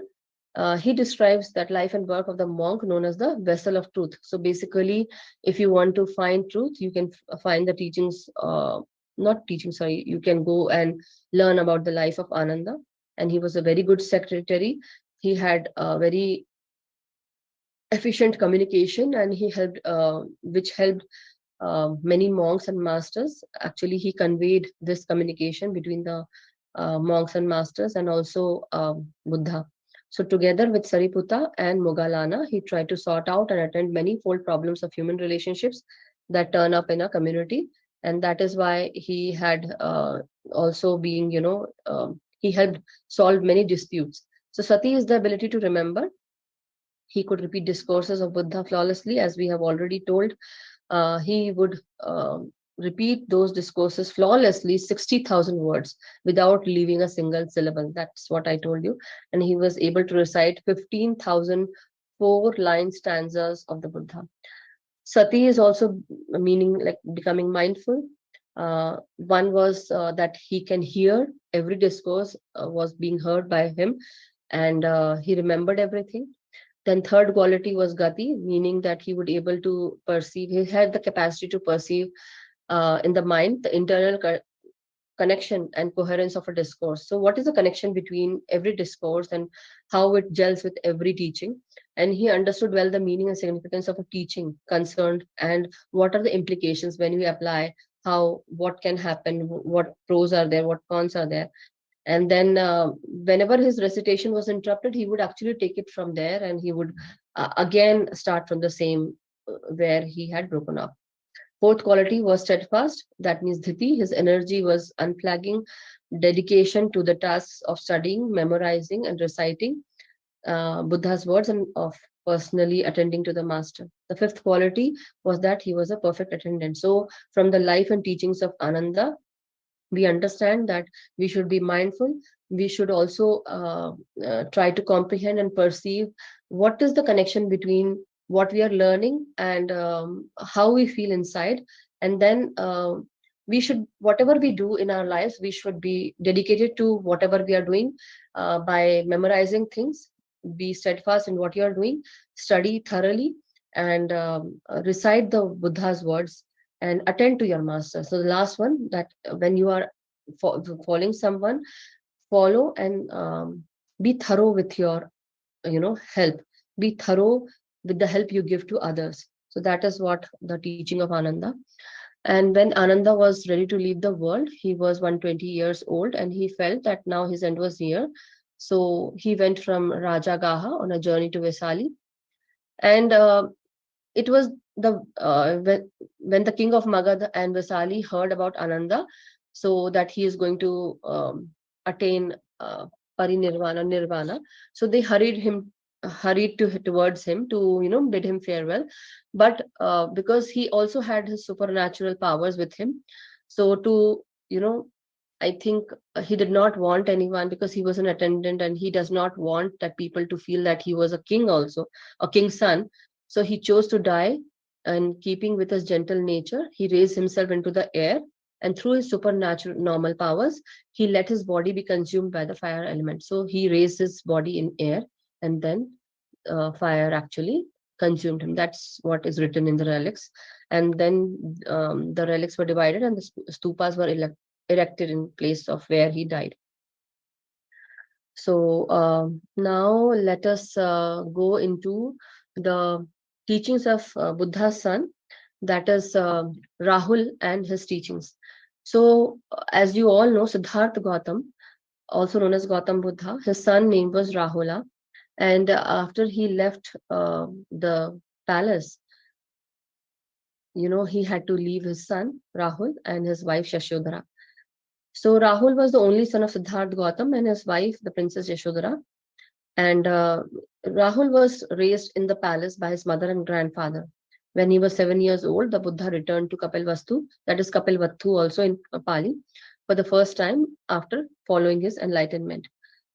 he describes that life and work of the monk known as the vessel of truth. So basically, if you want to find truth, you can find the teachings, not teaching, sorry, you can go and learn about the life of Ananda. And he was a very good secretary. He had a very efficient communication, and he helped, which helped many monks and masters. Actually, he conveyed this communication between the monks and masters, and also Buddha. So together with Sariputta and Moggallana, he tried to sort out and attend many-fold problems of human relationships that turn up in a community. And that is why he had also being, he helped solve many disputes. So sati is the ability to remember. He could repeat discourses of Buddha flawlessly, as we have already told. He would repeat those discourses flawlessly, 60,000 words, without leaving a single syllable. That's what I told you. And he was able to recite 15,000 4-line stanzas of the Buddha. Sati is also meaning like becoming mindful. One was that he can hear every discourse was being heard by him, and he remembered everything. Then third quality was gati, meaning that he would able to perceive, he had the capacity to perceive in the mind the internal connection and coherence of a discourse. So what is the connection between every discourse and how it gels with every teaching? And he understood well the meaning and significance of a teaching concerned, and what are the implications when we apply, how, what can happen, what pros are there, what cons are there. And then whenever his recitation was interrupted, he would actually take it from there, and he would again start from the same where he had broken off. Fourth quality was steadfast. That means dhiti. His energy was unflagging dedication to the tasks of studying, memorizing, and reciting Buddha's words, and of personally attending to the master. The fifth quality was that he was a perfect attendant. So from the life and teachings of Ananda, we understand that we should be mindful. We should also try to comprehend and perceive what is the connection between what we are learning and how we feel inside. And then we should, whatever we do in our lives, we should be dedicated to whatever we are doing by memorizing things. Be steadfast in what you are doing, study thoroughly, and recite the Buddha's words, and attend to your master. So the last one, that when you are following someone, follow and be thorough with your, help. Be thorough with the help you give to others. So that is what the teaching of Ananda. And when Ananda was ready to leave the world, he was 120 years old, and he felt that now his end was near. So he went from Rajagaha on a journey to Vesali. And it was when the king of Magad and Vasali heard about Ananda, so that he is going to attain parinirvana, nirvana, so they hurried towards him to bid him farewell. But because he also had his supernatural powers with him, so to I think he did not want anyone, because he was an attendant and he does not want that people to feel that he was a king also, a king's son. So he chose to die, and keeping with his gentle nature, he raised himself into the air, and through his supernatural normal powers, he let his body be consumed by the fire element. So he raised his body in air, and then fire actually consumed him. That's what is written in the relics. And then the relics were divided, and the stupas were erected in place of where he died. So now let us go into the teachings of Buddha's son, that is Rahul and his teachings. So as you all know, Siddhartha Gautam, also known as Gautam Buddha, his son name was Rahula. And after he left the palace, he had to leave his son Rahul and his wife Yashodhara. So Rahul was the only son of Siddhartha Gautam and his wife, the Princess Yashodhara. And Rahul was raised in the palace by his mother and grandfather. When he was 7 years old, the Buddha returned to Kapilvastu, that is Kapilvattu also in Pali, for the first time after following his enlightenment.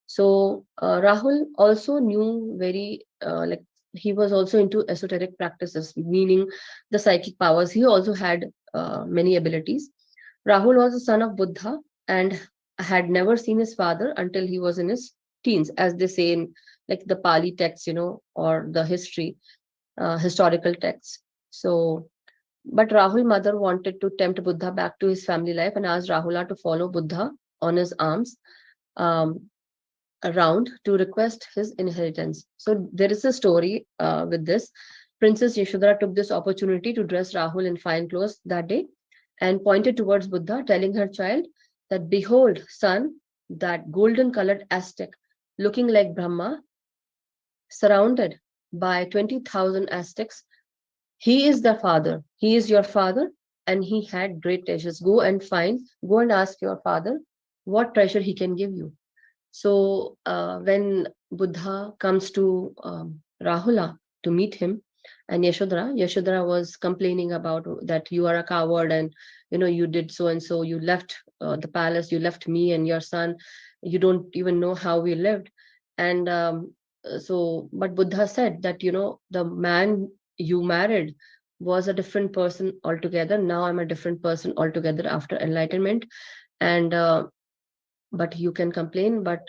So Rahul also knew like he was also into esoteric practices, meaning the psychic powers. He also had many abilities. Rahul was the son of Buddha and had never seen his father until he was in his teens, as they say in like the Pali texts, or the historical texts. So, but Rahul's mother wanted to tempt Buddha back to his family life and asked Rahula to follow Buddha on his arms around to request his inheritance. So there is a story with this. Princess Yashodhara took this opportunity to dress Rahul in fine clothes that day and pointed towards Buddha, telling her child that, "Behold, son, that golden colored Aztec, looking like Brahma, surrounded by 20,000 Aztecs. He is the father. He is your father, and he had great treasures. Go and ask your father what treasure he can give you." So when Buddha comes to Rahula to meet him, and Yashodhara was complaining about that you are a coward, and you did so and so, you left the palace, you left me and your son, you don't even know how we lived. And but Buddha said that the man you married was a different person altogether. Now I'm a different person altogether after enlightenment. And but you can complain, but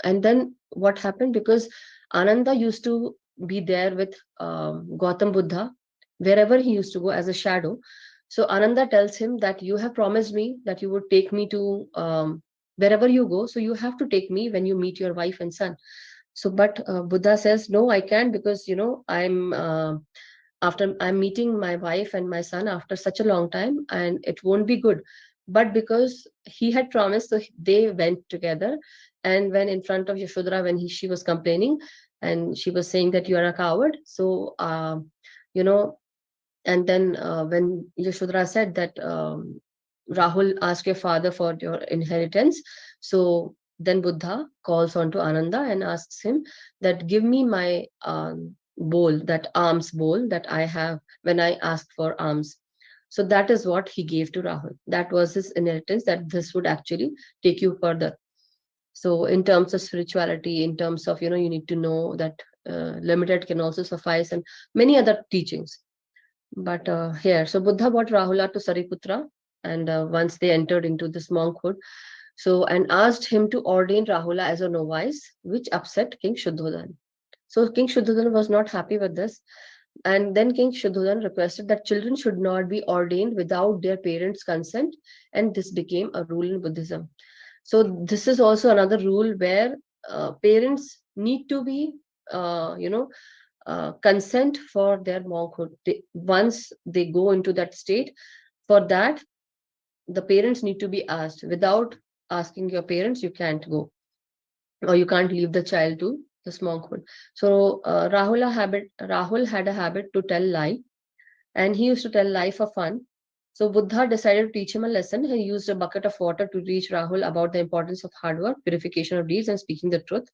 and then what happened, because Ananda used to be there with Gautam Buddha wherever he used to go as a shadow. So Ananda tells him that you have promised me that you would take me to wherever you go, so you have to take me when you meet your wife and son. So but Buddha says, no, I can't, because I'm meeting my wife and my son after such a long time, and it won't be good. But because he had promised, so they went together. And when in front of Yashodhara, when she was complaining, and she was saying that you are a coward, so you know and then when Yashodhara said that, Rahul, ask your father for your inheritance. So then Buddha calls on to Ananda and asks him that, give me my bowl, that alms bowl that I have when I asked for alms. So that is what he gave to Rahul. That was his inheritance, that this would actually take you further. So in terms of spirituality, in terms of, you need to know that limited can also suffice, and many other teachings. But here, so Buddha brought Rahula to Sariputra, and once they entered into this monkhood, so and asked him to ordain Rahula as a novice, which upset King Shuddhodhan. So King Shuddhodhan was not happy with this, and then King Shuddhodhan requested that children should not be ordained without their parents' consent, and this became a rule in Buddhism. So this is also another rule where parents need to be, consent for their monkhood. Once they go into that state, for that, the parents need to be asked. Without asking your parents, you can't go, or you can't leave the child to this monkhood. So Rahul had a habit to tell lie and he used to tell lie for fun. So Buddha decided to teach him a lesson. He used a bucket of water to teach Rahul about the importance of hard work, purification of deeds, and speaking the truth.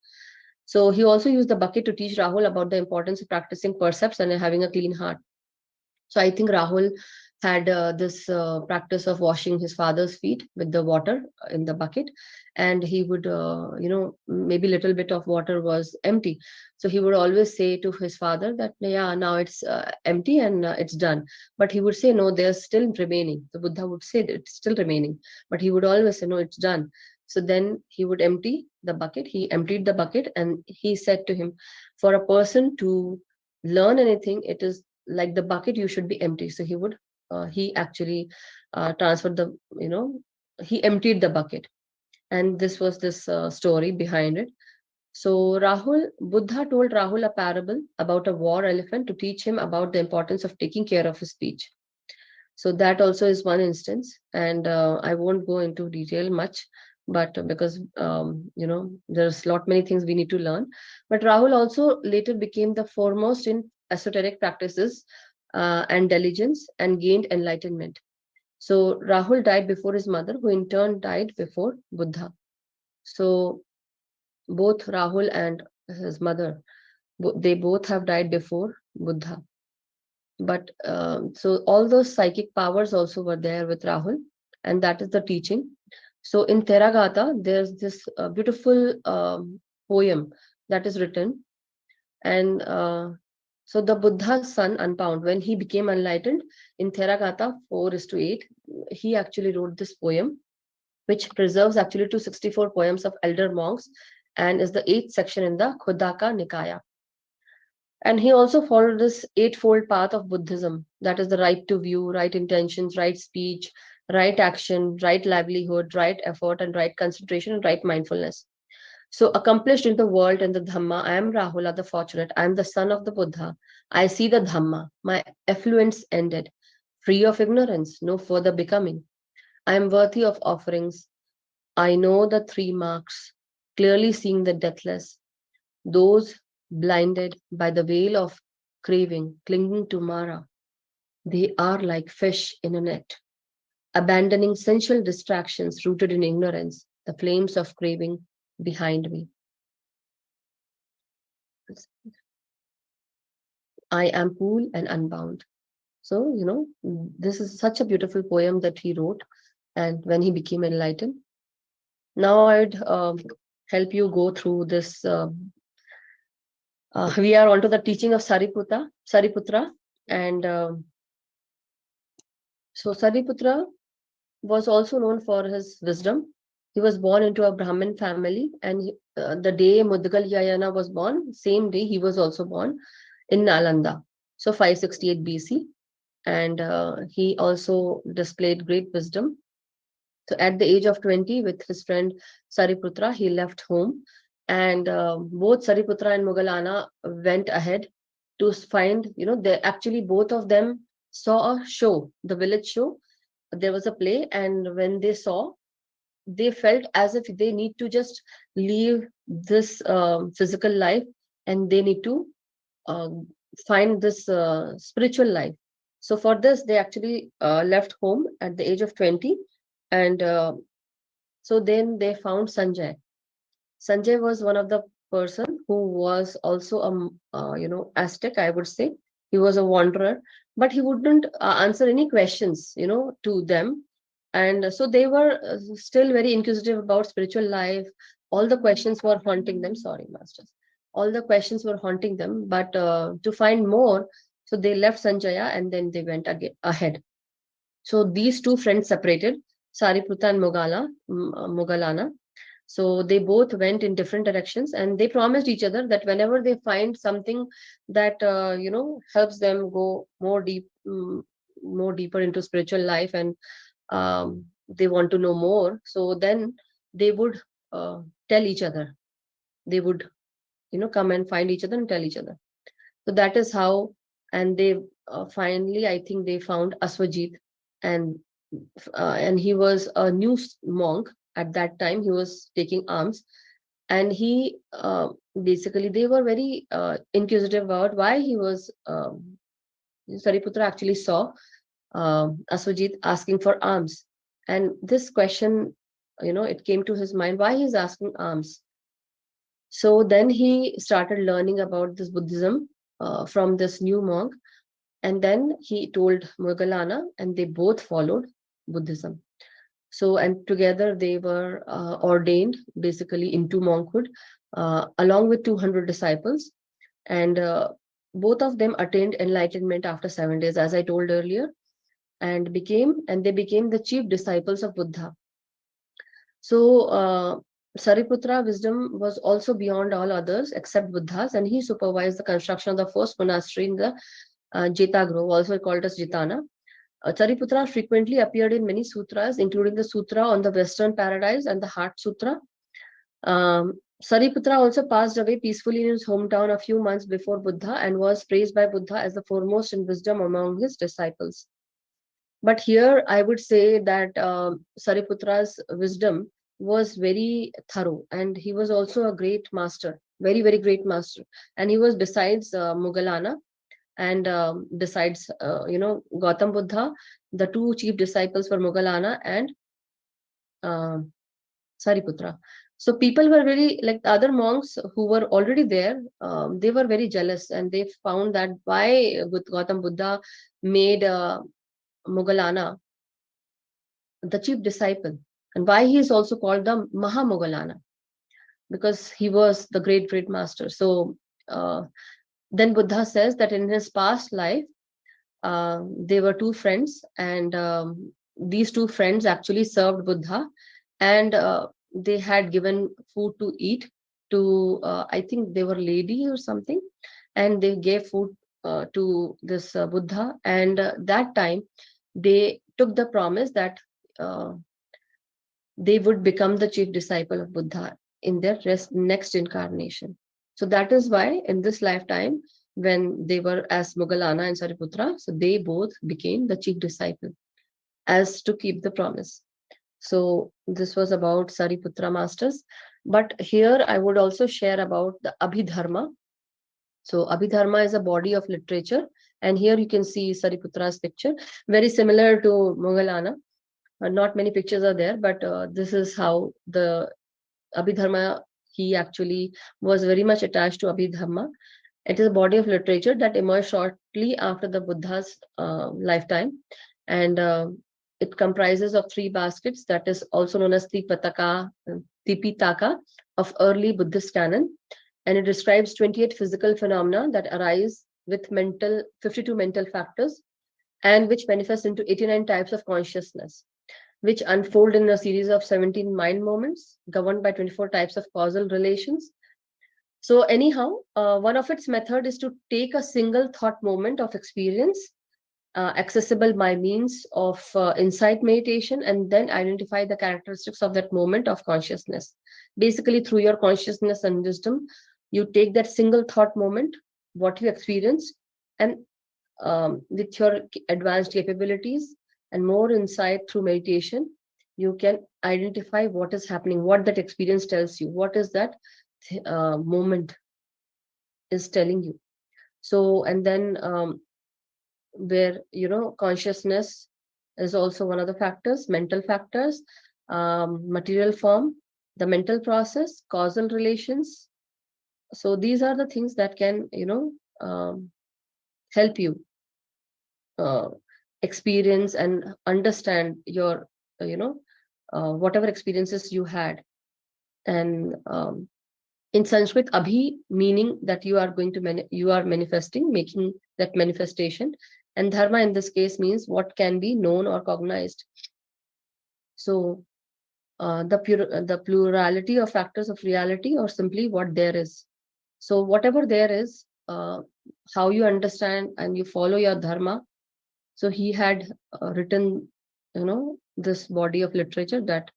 So he also used the bucket to teach Rahul about the importance of practicing percepts and having a clean heart. So I think Rahul had this practice of washing his father's feet with the water in the bucket, and he would, maybe little bit of water was empty. So he would always say to his father that, yeah, now it's empty and it's done. But he would say, no, there's still remaining. The Buddha would say that it's still remaining, but he would always say, no, it's done. So then he would empty the bucket. He emptied the bucket and he said to him, for a person to learn anything, it is like the bucket, you should be empty. So he actually transferred he emptied the bucket. And this was this story behind it. So Buddha told Rahul a parable about a war elephant to teach him about the importance of taking care of his speech. So that also is one instance, and I won't go into detail much, but because there's lot many things we need to learn. But Rahul also later became the foremost in esoteric practices and diligence, and gained enlightenment. So Rahul died before his mother, who in turn died before Buddha. So both Rahul and his mother, they both have died before Buddha. But so all those psychic powers also were there with Rahul, and that is the teaching. So in Theragata, there's this beautiful poem that is written, and so the Buddha's son Unbound, when he became enlightened in Theragata 4:8, he actually wrote this poem, which preserves actually 264 poems of elder monks, and is the 8th section in the Khuddaka Nikaya. And he also followed this eightfold path of Buddhism, that is the right to view, right intentions, right speech, right action, right livelihood, right effort, and right concentration, and right mindfulness. So accomplished in the world and the Dhamma, I am Rahula the fortunate. I am the son of the Buddha. I see the Dhamma. My effluence ended. Free of ignorance, no further becoming. I am worthy of offerings. I know the three marks, clearly seeing the deathless. Those blinded by the veil of craving, clinging to Mara, they are like fish in a net, abandoning sensual distractions rooted in ignorance, the flames of craving behind me. I am cool and unbound. So, this is such a beautiful poem that he wrote, and when he became enlightened. Now I'd help you go through this. We are onto the teaching of Sariputra, and so Sariputra was also known for his wisdom. He was born into a Brahmin family, and the day Mudgalyayana was born, same day he was also born in Nalanda, so 568 BC, and he also displayed great wisdom. So at the age of 20, with his friend Sariputra, he left home, and both Sariputra and Mugalana went ahead to find, they actually both of them saw a show, the village show. There was a play, and when they saw, they felt as if they need to just leave this physical life, and they need to uh, find this spiritual life. So for this, they actually left home at the age of 20, and so then they found Sanjay. Sanjay was one of the person who was also a Aztec, I would say. He was a wanderer, but he wouldn't answer any questions, to them. And so they were still very inquisitive about spiritual life. All the questions were haunting them. Sorry, masters. All the questions were haunting them, but to find more, so they left Sanjaya and then they went ahead. So these two friends separated, Sariputra and Mugalana. So they both went in different directions, and they promised each other that whenever they find something that helps them go more deeper into spiritual life, and they want to know more, so then they would tell each other. They would come and find each other and tell each other. So that is how, and they finally, I think they found Aswajit, and he was a new monk at that time. He was taking alms, and he basically, they were very inquisitive about why he was Sariputra actually saw Aswajit asking for alms. And this question, it came to his mind, why he's asking alms. So then he started learning about this Buddhism from this new monk. And then he told Moggallana, and they both followed Buddhism. So, and together they were ordained basically into monkhood, along with 200 disciples. And both of them attained enlightenment after 7 days, as I told earlier, and they became the chief disciples of Buddha. So Sariputra wisdom was also beyond all others except Buddha's, and he supervised the construction of the first monastery in the Jeta Grove, also called as Jitana. Sariputra frequently appeared in many sutras, including the Sutra on the Western Paradise and the Heart Sutra. Sariputra also passed away peacefully in his hometown a few months before Buddha and was praised by Buddha as the foremost in wisdom among his disciples. But here I would say that Sariputra's wisdom was very thorough, and he was also a great master, very, very great master. And he was, besides Moggallana and besides, Gautam Buddha, the two chief disciples were Moggallana and Sariputra. So people were very, like the other monks who were already there, they were very jealous, and they found that why Gautam Buddha made Moggallana the chief disciple, and why he is also called the Mahamoggallana, because he was the great master. So then Buddha says that in his past life, they were two friends, and these two friends actually served Buddha, and they had given food to eat to, I think they were lady or something, and they gave food to this Buddha, and that time they took the promise that they would become the chief disciple of Buddha in their next incarnation. So that is why in this lifetime, when they were as Moggallana and Sariputra, so they both became the chief disciple as to keep the promise. So this was about Sariputra masters. But here I would also share about the Abhidharma. So Abhidharma is a body of literature, and here you can see Sariputra's picture, very similar to Moggallana. Not many pictures are there, but this is how the Abhidharma, he actually was very much attached to Abhidharma. It is a body of literature that emerged shortly after the Buddha's lifetime, and it comprises of 3 baskets, that is also known as Tipitaka of early Buddhist canon, and it describes 28 physical phenomena that arise with 52 mental factors, and which manifest into 89 types of consciousness, which unfold in a series of 17 mind moments governed by 24 types of causal relations. So anyhow, one of its method is to take a single thought moment of experience, accessible by means of insight meditation, and then identify the characteristics of that moment of consciousness. Basically, through your consciousness and wisdom, you take that single thought moment, what you experience, and with your advanced capabilities and more insight through meditation, you can identify what is happening, what that experience tells you, what is that moment is telling you. So, and then where, consciousness is also one of the factors, mental factors, material form, the mental process, causal relations. So these are the things that can, help you experience and understand your, whatever experiences you had. And in Sanskrit, abhi meaning that you are going to you are manifesting, making that manifestation, and dharma in this case means what can be known or cognized. So the plurality of factors of reality, or simply what there is. So whatever there is, how you understand and you follow your dharma. So he had written, this body of literature, that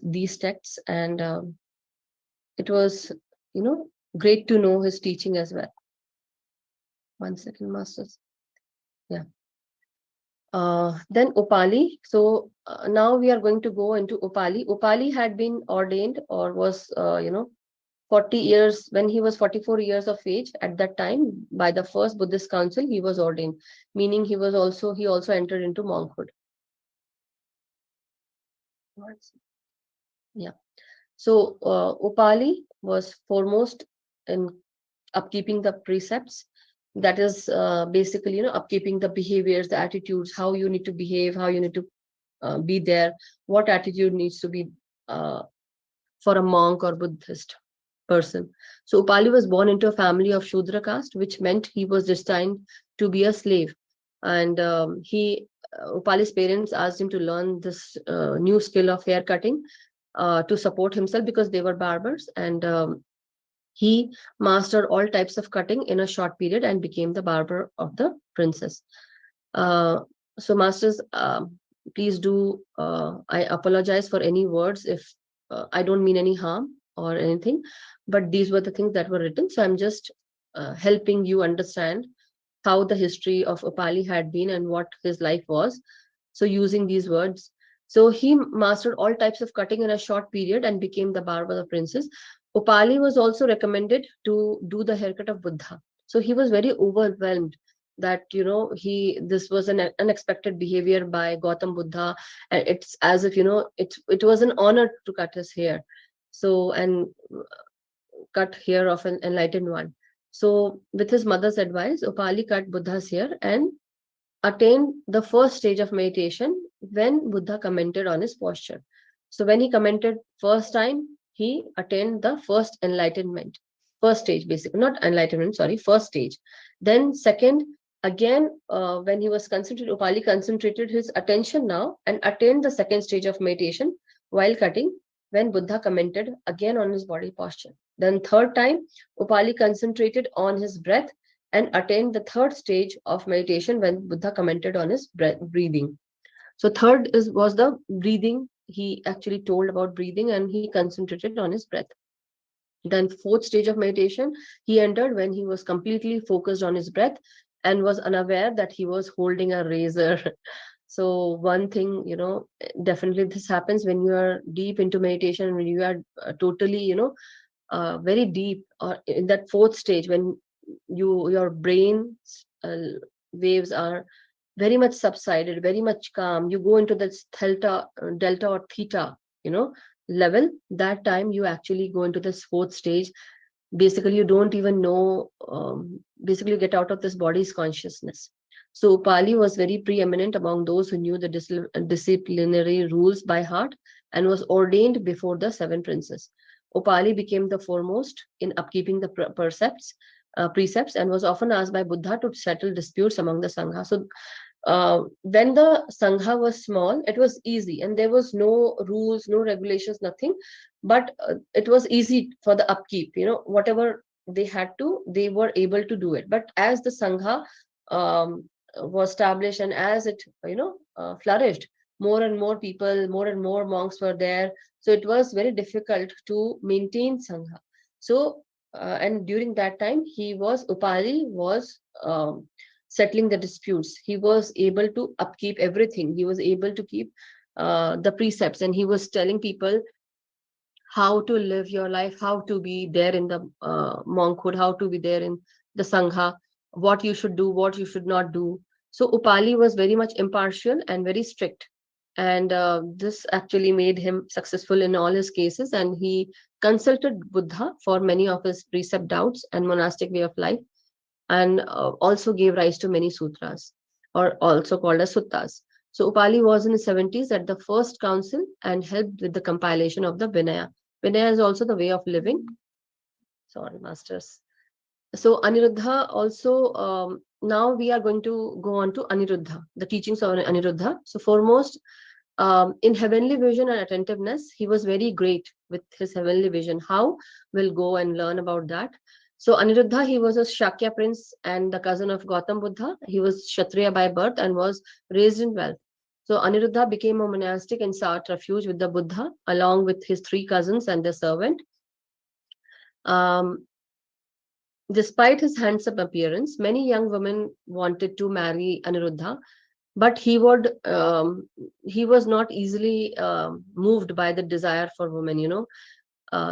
these texts, and it was, great to know his teaching as well. 1 second, masters. Yeah. Then Upali. So now we are going to go into Upali. Upali had been ordained, or was, 40 years, when he was 44 years of age at that time, by the first Buddhist council, he was ordained, meaning he also entered into monkhood. Yeah. So Upali was foremost in upkeeping the precepts. That is basically, upkeeping the behaviors, the attitudes, how you need to behave, how you need to be there, what attitude needs to be for a monk or Buddhist person. So Upali was born into a family of Shudra caste, which meant he was destined to be a slave. And Upali's parents asked him to learn this new skill of hair cutting to support himself because they were barbers. And he mastered all types of cutting in a short period and became the barber of the princess. So masters, please do, I apologize for any words if I don't mean any harm or anything, but these were the things that were written. So I'm just helping you understand how the history of Upali had been and what his life was. So using these words, so he mastered all types of cutting in a short period and became the barber of the princess. Upali was also recommended to do the haircut of Buddha. So he was very overwhelmed that this was an unexpected behavior by Gautam Buddha, and it's as if it was an honor to cut his hair, so and cut hair of an enlightened one. So with his mother's advice, Upali cut Buddha's hair and attained the first stage of meditation when Buddha commented on his posture. So when he commented first time, he attained the first enlightenment, first stage basically, not enlightenment, sorry, first stage. Then second, again, when he was concentrated, Upali concentrated his attention now and attained the second stage of meditation while cutting when Buddha commented again on his body posture. Then third time, Upali concentrated on his breath and attained the third stage of meditation when Buddha commented on his breathing. So third was the breathing. He actually told about breathing and he concentrated on his breath. Then fourth stage of meditation, he entered when he was completely focused on his breath and was unaware that he was holding a razor. So one thing, definitely this happens when you are deep into meditation, when you are totally, very deep, or in that fourth stage when your brain waves are very much subsided, very much calm. You go into this delta or theta, level. That time you actually go into this fourth stage. Basically, you don't even know. Basically, you get out of this body's consciousness. So Pali was very preeminent among those who knew the disciplinary rules by heart and was ordained before the seven princes. Upali became the foremost in upkeeping the precepts and was often asked by Buddha to settle disputes among the Sangha. So when the Sangha was small, it was easy and there was no rules, no regulations, nothing. But it was easy for the upkeep, whatever they had to, they were able to do it. But as the Sangha was established and as it, flourished, more and more people, more and more monks were there. So it was very difficult to maintain Sangha. So, and during that time, Upali was settling the disputes. He was able to upkeep everything. He was able to keep the precepts, and he was telling people how to live your life, how to be there in the monkhood, how to be there in the Sangha, what you should do, what you should not do. So Upali was very much impartial and very strict. And this actually made him successful in all his cases. And he consulted Buddha for many of his precept doubts and monastic way of life, and also gave rise to many sutras, or also called as suttas. So Upali was in his 70s at the first council and helped with the compilation of the Vinaya. Vinaya is also the way of living. Sorry, masters. So Aniruddha also, now we are going to go on to Aniruddha, the teachings of Aniruddha. So foremost, in heavenly vision and attentiveness, he was very great with his heavenly vision. How? We'll go and learn about that. So Aniruddha, he was a Shakya prince and the cousin of Gautam Buddha. He was Kshatriya by birth and was raised in wealth. So Aniruddha became a monastic and sought refuge with the Buddha along with his three cousins and their servant. Despite his handsome appearance, many young women wanted to marry Aniruddha, but he was not easily moved by the desire for women.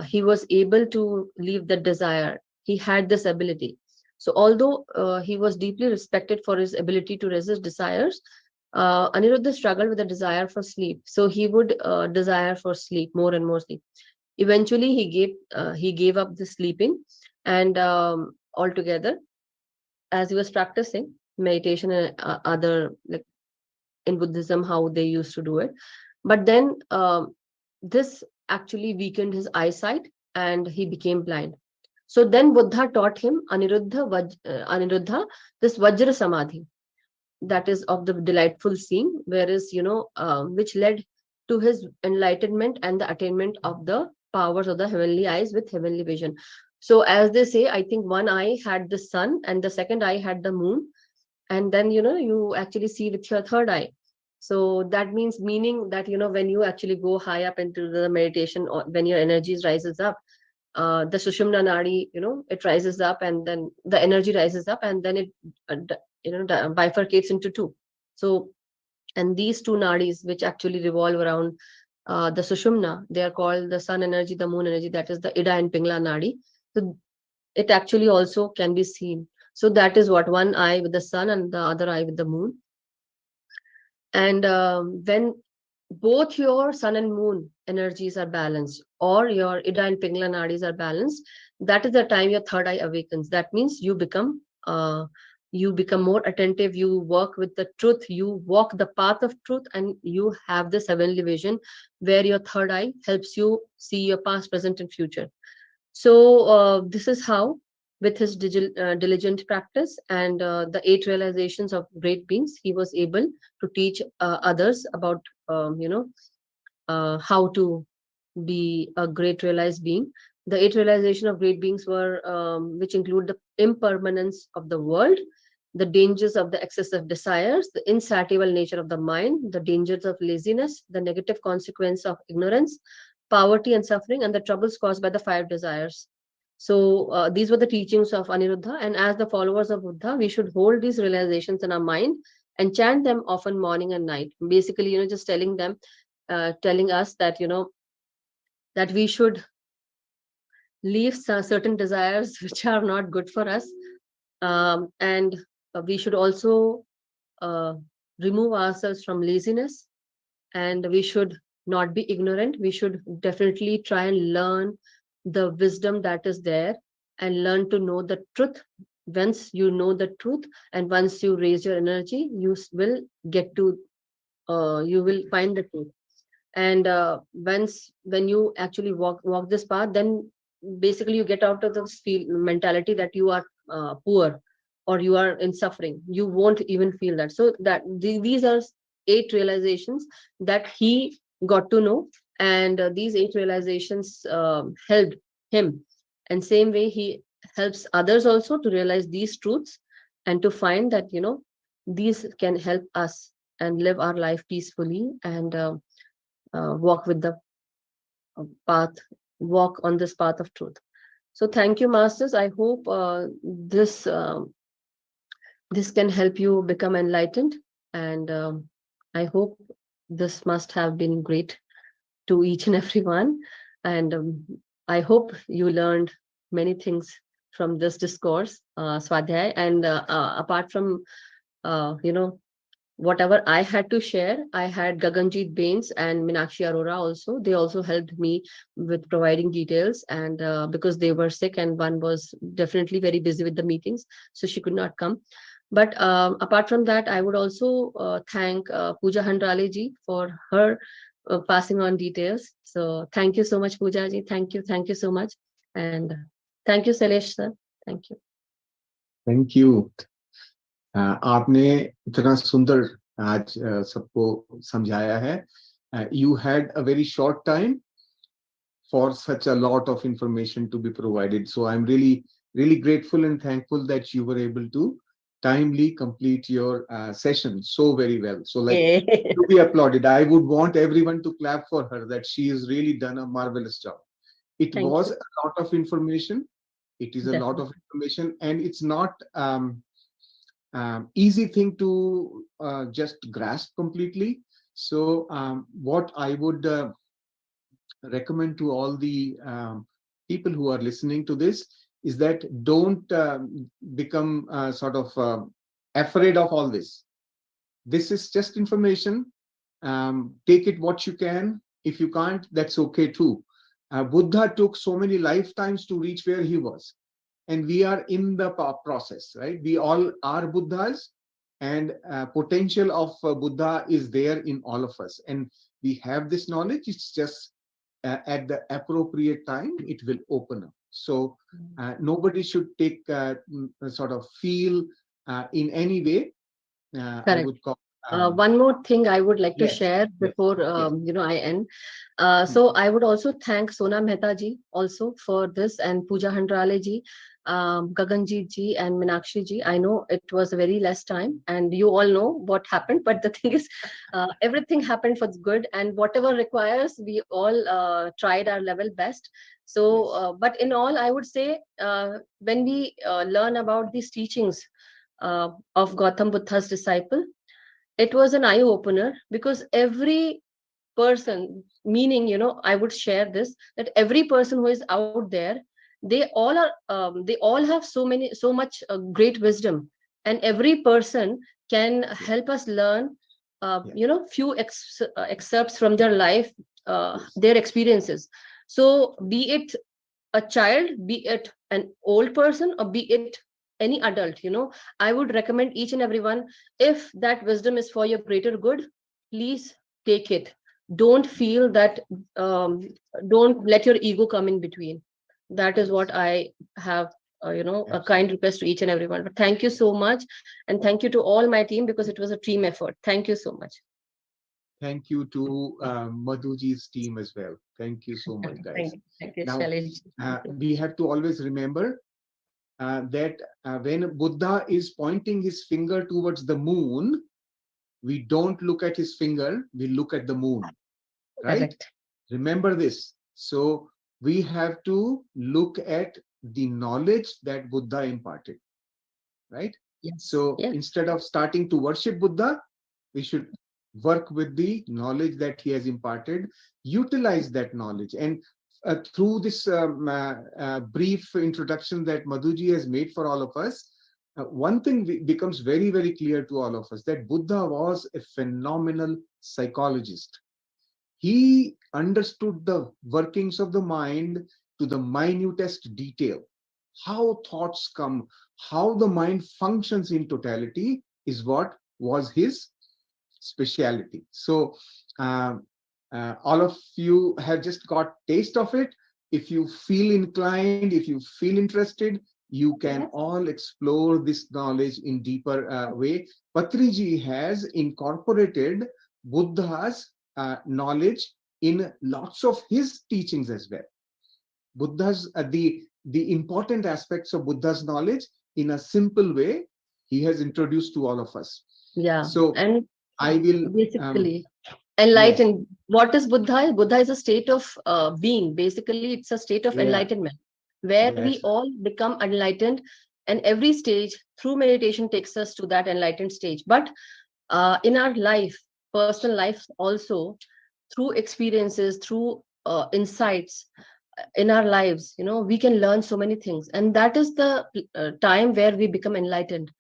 he was able to leave the desire. He had this ability. So although he was deeply respected for his ability to resist desires, Aniruddha struggled with the desire for sleep. So he would desire for sleep, more and more sleep. Eventually, he gave up the sleeping, and altogether, as he was practicing meditation and other, like in Buddhism, how they used to do it. But then this actually weakened his eyesight, and he became blind. So then Buddha taught him Aniruddha, this Vajra Samadhi, that is of the delightful seeing, whereas, which led to his enlightenment and the attainment of the powers of the heavenly eyes with heavenly vision. So as they say, I think one eye had the sun and the second eye had the moon, and then you actually see with your third eye. So that meaning that when you actually go high up into the meditation, or when your energies rises up, the Sushumna Nadi, it rises up, and then the energy rises up, and then it bifurcates into two. So, and these two nadis, which actually revolve around the Sushumna, they are called the sun energy, the moon energy, that is the Ida and Pingla Nadi. So it actually also can be seen. So that is what, one eye with the sun and the other eye with the moon. And when both your sun and moon energies are balanced, or your Ida and Pingla nadis are balanced, that is the time your third eye awakens. That means you become more attentive, you work with the truth, you walk the path of truth, and you have this heavenly vision where your third eye helps you see your past, present, and future. So this is how, with his diligent practice and the 8 realizations of great beings, he was able to teach others about, how to be a great realized being. The 8 realization of great beings were, which include the impermanence of the world, the dangers of the excessive desires, the insatiable nature of the mind, the dangers of laziness, the negative consequence of ignorance, poverty and suffering, and the troubles caused by the 5 desires. So these were the teachings of Aniruddha, and as the followers of Buddha, we should hold these realizations in our mind and chant them often morning and night. Basically, just telling them, telling us that that we should leave certain desires which are not good for us, and we should also uh, remove ourselves from laziness, and we should not be ignorant. We should definitely try and learn the wisdom that is there, and learn to know the truth. Once you know the truth, and once you raise your energy, you will get to you will find the truth. And when you actually walk this path, then basically you get out of the mentality that you are poor or you are in suffering. You won't even feel that. So that these are 8 realizations that he got to know, and these 8 realizations helped him, and same way he helps others also to realize these truths, and to find that these can help us and live our life peacefully, and walk with the path, walk on this path of truth. So thank you, masters. I hope this can help you become enlightened, and I hope this must have been great to each and everyone. And I hope you learned many things from this discourse, Swadhyay. And apart from whatever I had to share, I had Gaganjeet Bains and Minakshi Arora also. They also helped me with providing details, and because they were sick and one was definitely very busy with the meetings, so she could not come. But apart from that, I would also thank Pooja Handrale ji for her passing on details. So thank you so much, Pooja ji. Thank you so much. And thank you, Sailesh sir. Thank you. Thank you. आपने इतना सुंदर आज सबको समझाया है. You had a very short time for such a lot of information to be provided. So I'm really grateful and thankful that you were able to timely complete your session so very well. So like to be applauded. I would want everyone to clap for her, that she has really done a marvelous job. It Thank was you. a lot of information. It is a lot of information, and it's not easy thing to just grasp completely. So what I would recommend to all the people who are listening to this is that don't become sort of afraid of all this. This is just information. Take it what you can. If you can't, that's okay too. Buddha took so many lifetimes to reach where he was, and we are in the process, right? We all are Buddhas, and potential of Buddha is there in all of us, and we have this knowledge. It's just at the appropriate time it will open up. So nobody should take sort of feel in any way. I Correct. would call. One more thing I would like to Yes, share yes, before yes. I end. So I would also thank Sona Mehta ji also for this, and Pooja Handrale ji, Gaganjeet ji, and Meenakshi ji. I know it was a very less time, and you all know what happened. But the thing is, everything happened for good, and whatever requires, we all tried our level best. So, but in all, I would say when we learn about these teachings of Gautam Buddha's disciple, it was an eye opener, because every person, meaning, I would share this, that every person who is out there, they all have so much great wisdom, and every person can help us learn few excerpts from their life, their experiences. So be it a child, be it an old person, or be it any adult, I would recommend each and everyone, if that wisdom is for your greater good, please take it. Don't feel that, um, don't let your ego come in between. That is what I have, a kind request to each and everyone. But thank you so much, and thank you to all my team, because it was a team effort. Thank you so much. Thank you to Madhuji's team as well. Thank you so much, guys. Thank you, Now, Shailesh. we have to always remember that when Buddha is pointing his finger towards the moon, we don't look at his finger, we look at the moon, right? Correct. Remember this. So we have to look at the knowledge that Buddha imparted, right? Yes. So instead of starting to worship Buddha, we should work with the knowledge that he has imparted, utilize that knowledge. And through this brief introduction that Madhuji has made for all of us, one thing becomes very, very clear to all of us, that Buddha was a phenomenal psychologist. He understood the workings of the mind to the minutest detail. How thoughts come, how the mind functions in totality is what was his speciality. So all of you have just got taste of it. If you feel inclined, if you feel interested, you can all explore this knowledge in deeper way. Patriji has incorporated Buddha's knowledge in lots of his teachings as well. Buddha's the important aspects of Buddha's knowledge in a simple way he has introduced to all of us. Yeah. So And I will basically yes, enlightened. What is Buddha? Buddha is a state of being. Basically, it's a state of yeah, enlightenment, where we yes, all become enlightened, and every stage through meditation takes us to that enlightened stage. But in our life, personal life also, through experiences, through insights in our lives, we can learn so many things, and that is the time where we become enlightened.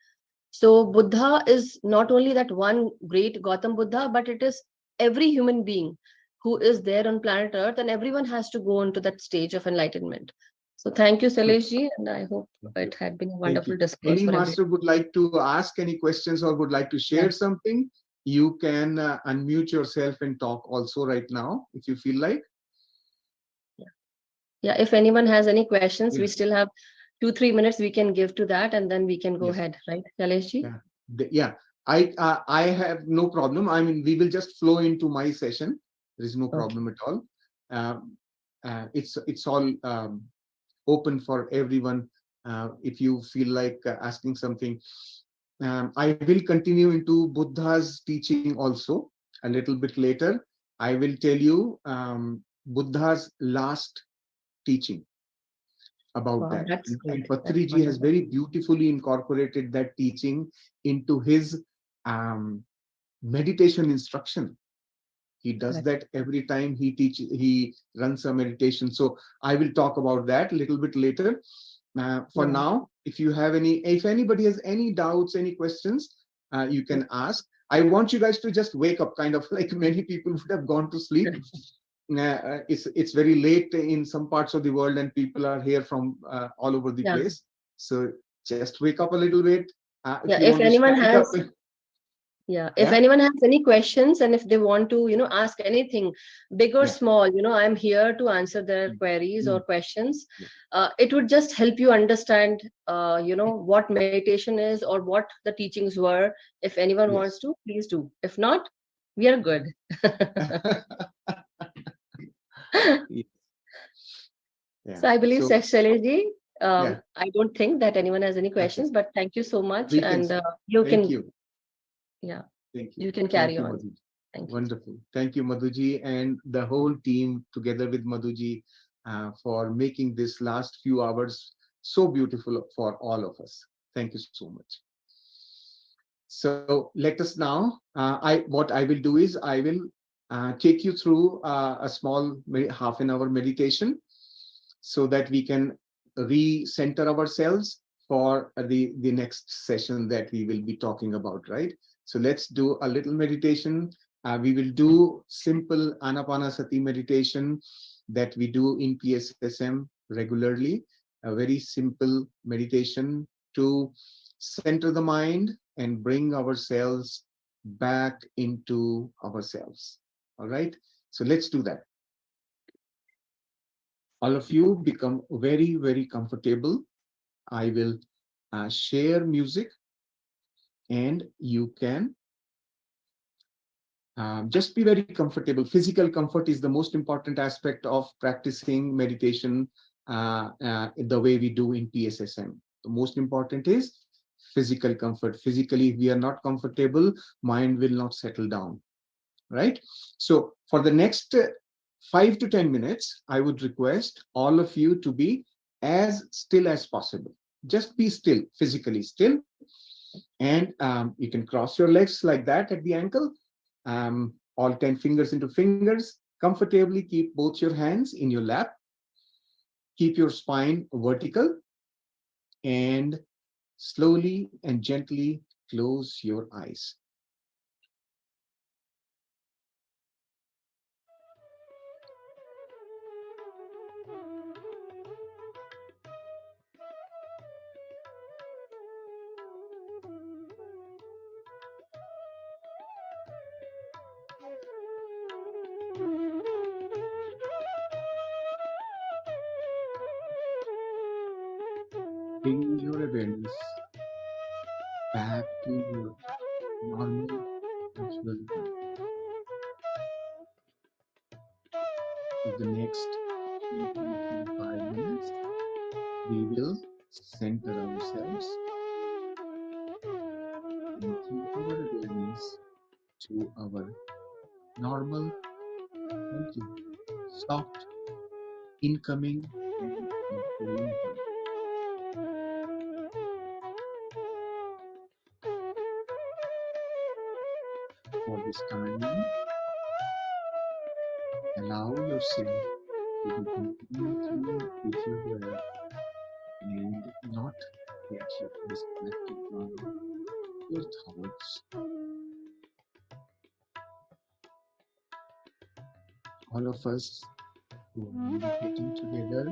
So Buddha is not only that one great Gautam Buddha, but it is every human being who is there on planet Earth, and everyone has to go on to that stage of enlightenment. So thank you, Sailesh ji, and I hope it had been a thank wonderful you. discourse Any for master everyone. would like to ask any questions or would like to share Yes. something, you can unmute yourself and talk also right now if you feel like. Yeah, if anyone has any questions, we Yes, still have 2-3 minutes we can give to that, and then we can go yes, ahead, right, Sailesh ji? yeah, yeah. I have no problem. I mean, we will just flow into my session. There is no Okay. problem at all. It's all open for everyone. If you feel like asking something, I will continue into Buddha's teaching also a little bit later. I will tell you Buddha's last teaching about Wow, that. that's And great. That's Patriji has wonderful. very beautifully incorporated that teaching into his meditation instruction. He does Right. that every time he runs a meditation. So I will talk about that a little bit later. For Yeah. now, if anybody has any doubts, any questions, you can ask. I want you guys to just wake up, kind of like many people would have gone to sleep. It's very late in some parts of the world, and people are here from all over the Yeah. place. So just wake up a little bit. If Yeah. you If want to anyone stand up, has, yeah, if yeah, anyone has any questions and if they want to, ask anything, big or yeah. small, I'm here to answer their queries or Mm. questions. It would just help you understand, what meditation is or what the teachings were. If anyone wants Yes. to, please do. If not, we are good. Yeah. So I believe, So Shailesh, yeah, I don't think that anyone has any okay. questions, but thank you so much. We can. And you Thank can, you. yeah, Thank you. you can Thank carry you, on. Madhu. Thank you. Wonderful. Thank you, Madhuji, and the whole team together with Madhuji for making this last few hours so beautiful for all of us. Thank you so much. So let us now. What I will do is I will take you through a small half an hour meditation so that we can recenter ourselves for the next session that we will be talking about, right? So let's do a little meditation. We will do simple Anapanasati meditation that we do in PSSM regularly, a very simple meditation to center the mind and bring ourselves back into ourselves. All right, so let's do that. All of you become very, very comfortable. I will share music and you can just be very comfortable. Physical comfort is the most important aspect of practicing meditation the way we do in PSSM. The most important is physical comfort. Physically, if we are not comfortable, mind will not settle down, right? So for the next 5 to 10 minutes, I would request all of you to be as still as possible. Just be still, physically still. And you can cross your legs like that at the ankle, all 10 fingers into fingers. Comfortably keep both your hands in your lap. Keep your spine vertical and slowly and gently close your eyes. Bring your awareness back to your normal natural breath. For the next 20 to 5 minutes, we will center ourselves and keep our awareness to our normal, gentle, soft, incoming and outgoing breath. For this time, allow yourself to be completely with your breath and not get distracted by your thoughts. All of us who are meditating together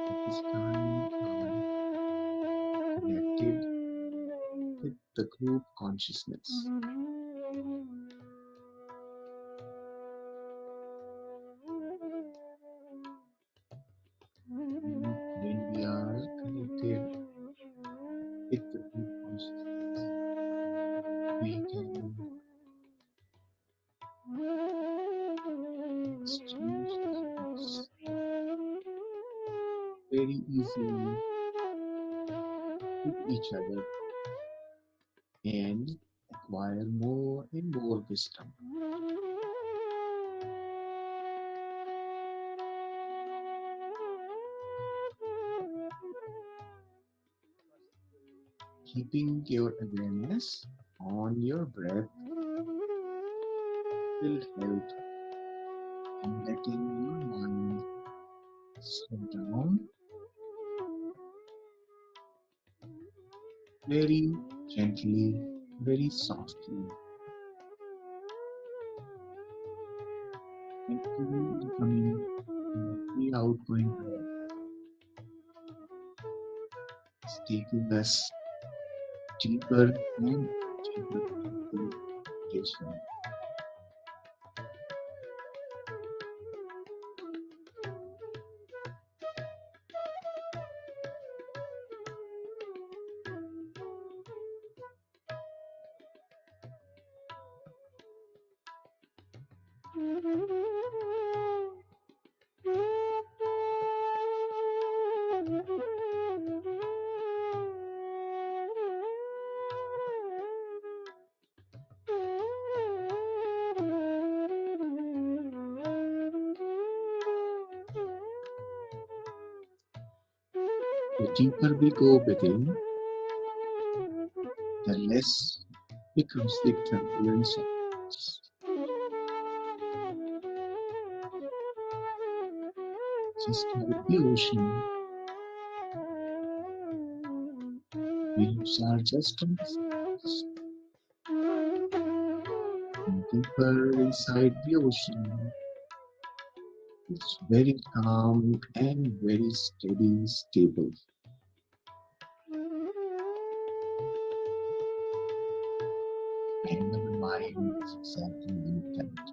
at this time are connected with the group consciousness. And when we are connected with the group consciousness, we can exchange thoughts very easily with each other and acquire more and more wisdom. Keeping your awareness on your breath, will help in letting your mind slow down very gently, very softly, and feel incoming and every outgoing breath is taking us deeper and deeper into meditation. The deeper we go within, the less becomes the turbulence of us. Just like the ocean, waves are just on the surface. And deeper inside the ocean, it's very calm and very steady, stable. And our mind is exactly like that.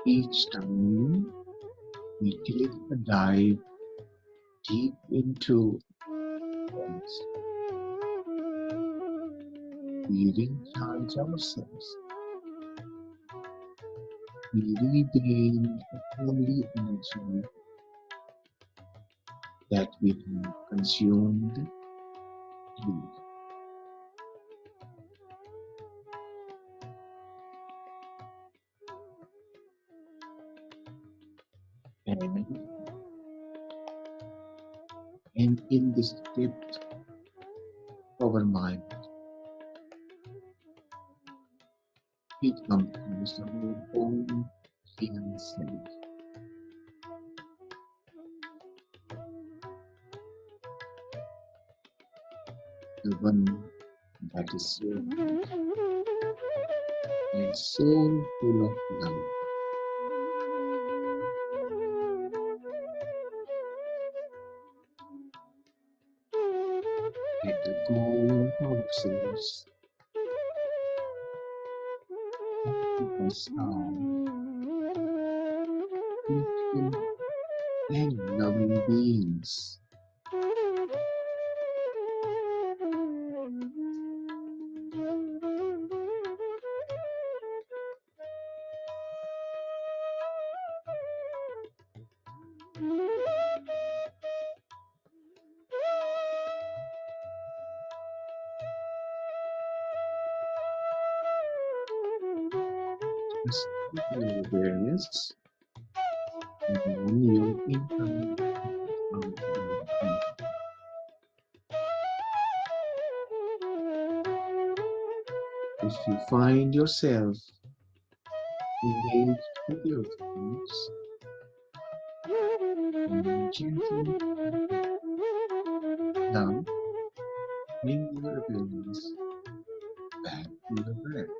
Each time we take a dive deep into us, we recharge ourselves. We regain the holy energy that we have consumed deep. And in this depth of our mind, it composed our own real self, the one that is so deep and so full of love. Let go of ourselves and keep us are beautiful and loving beings. Just keep your awareness on your incoming and outgoing breath. If you find yourself engaged with your thoughts, then gently now bring your awareness back to the breath.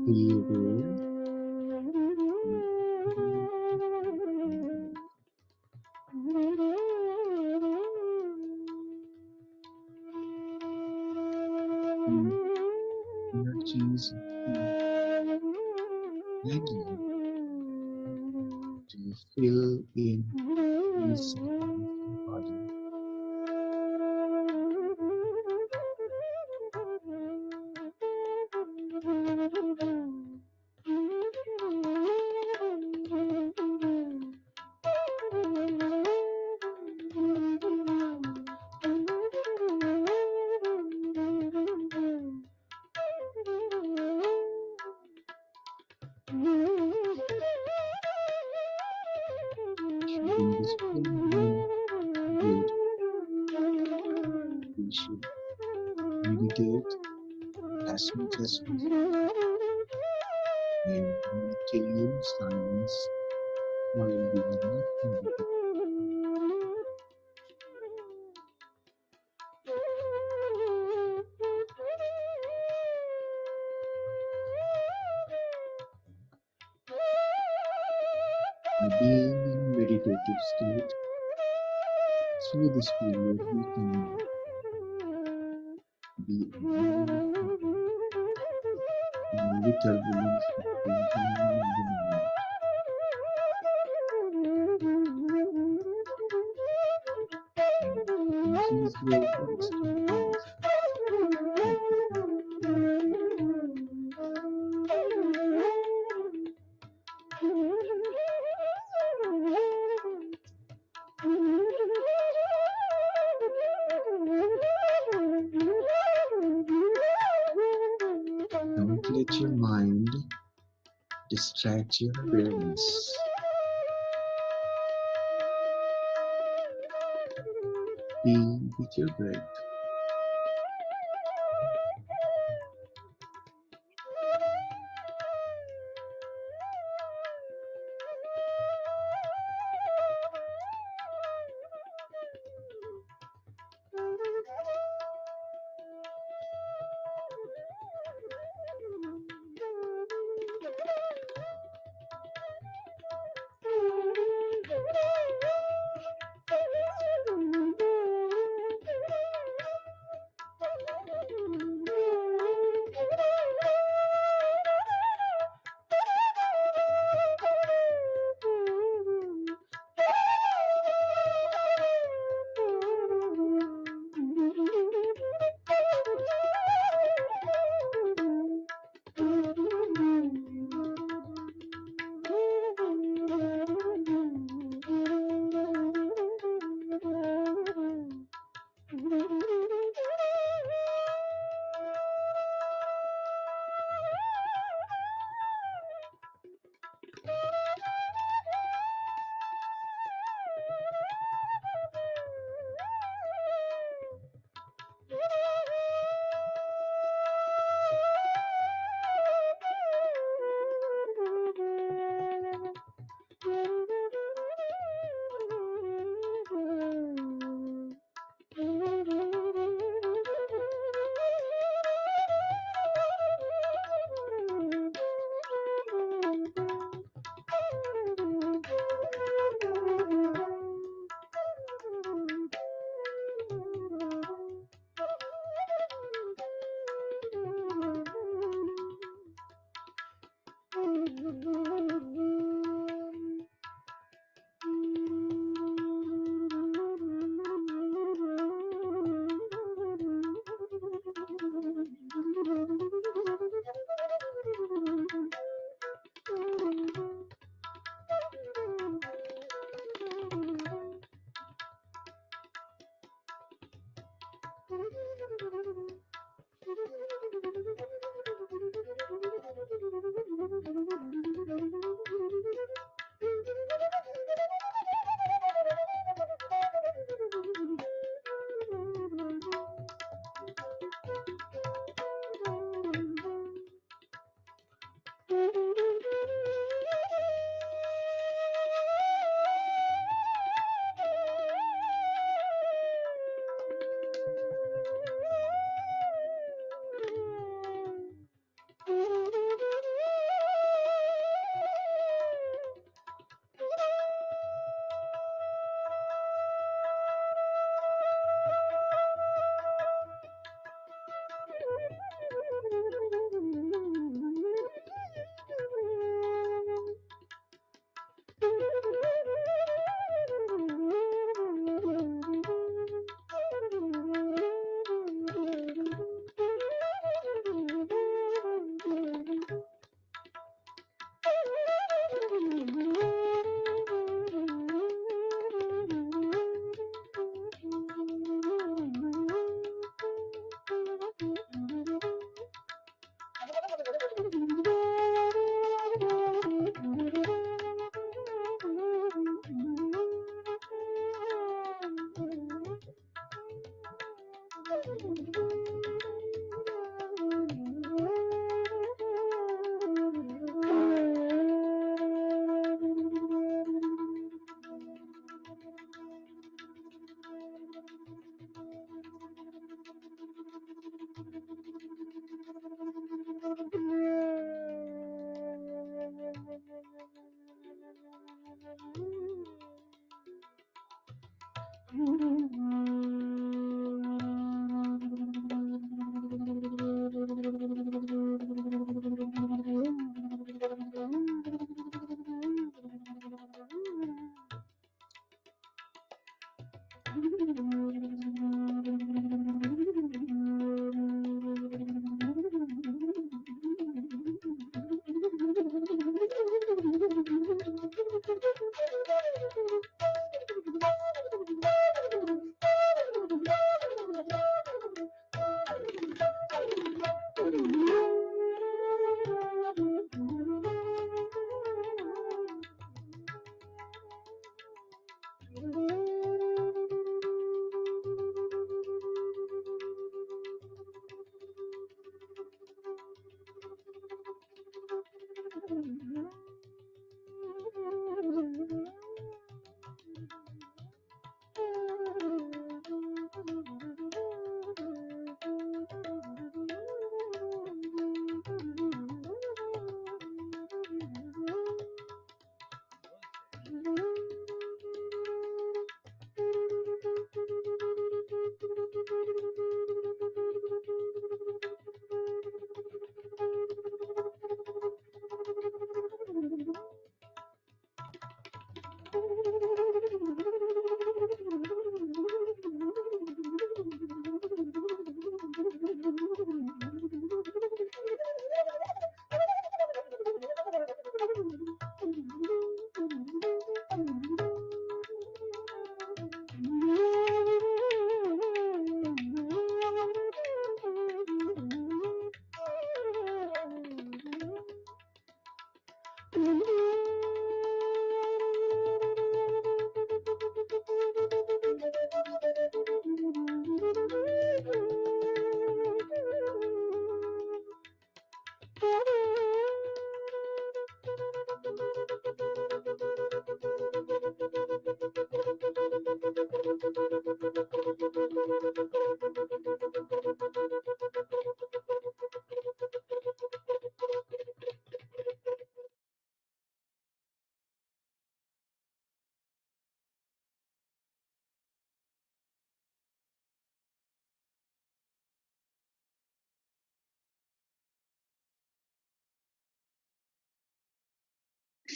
Be aware. Energies hanging to fill in this body. In this full good, we should meditate as much as possible and maintain silence while we are not meditating. By being in meditative state, through this period we can be aware of all the turbulence that goes on in the mind. Increase your understanding of don't let your mind distract your awareness. Be with your breath.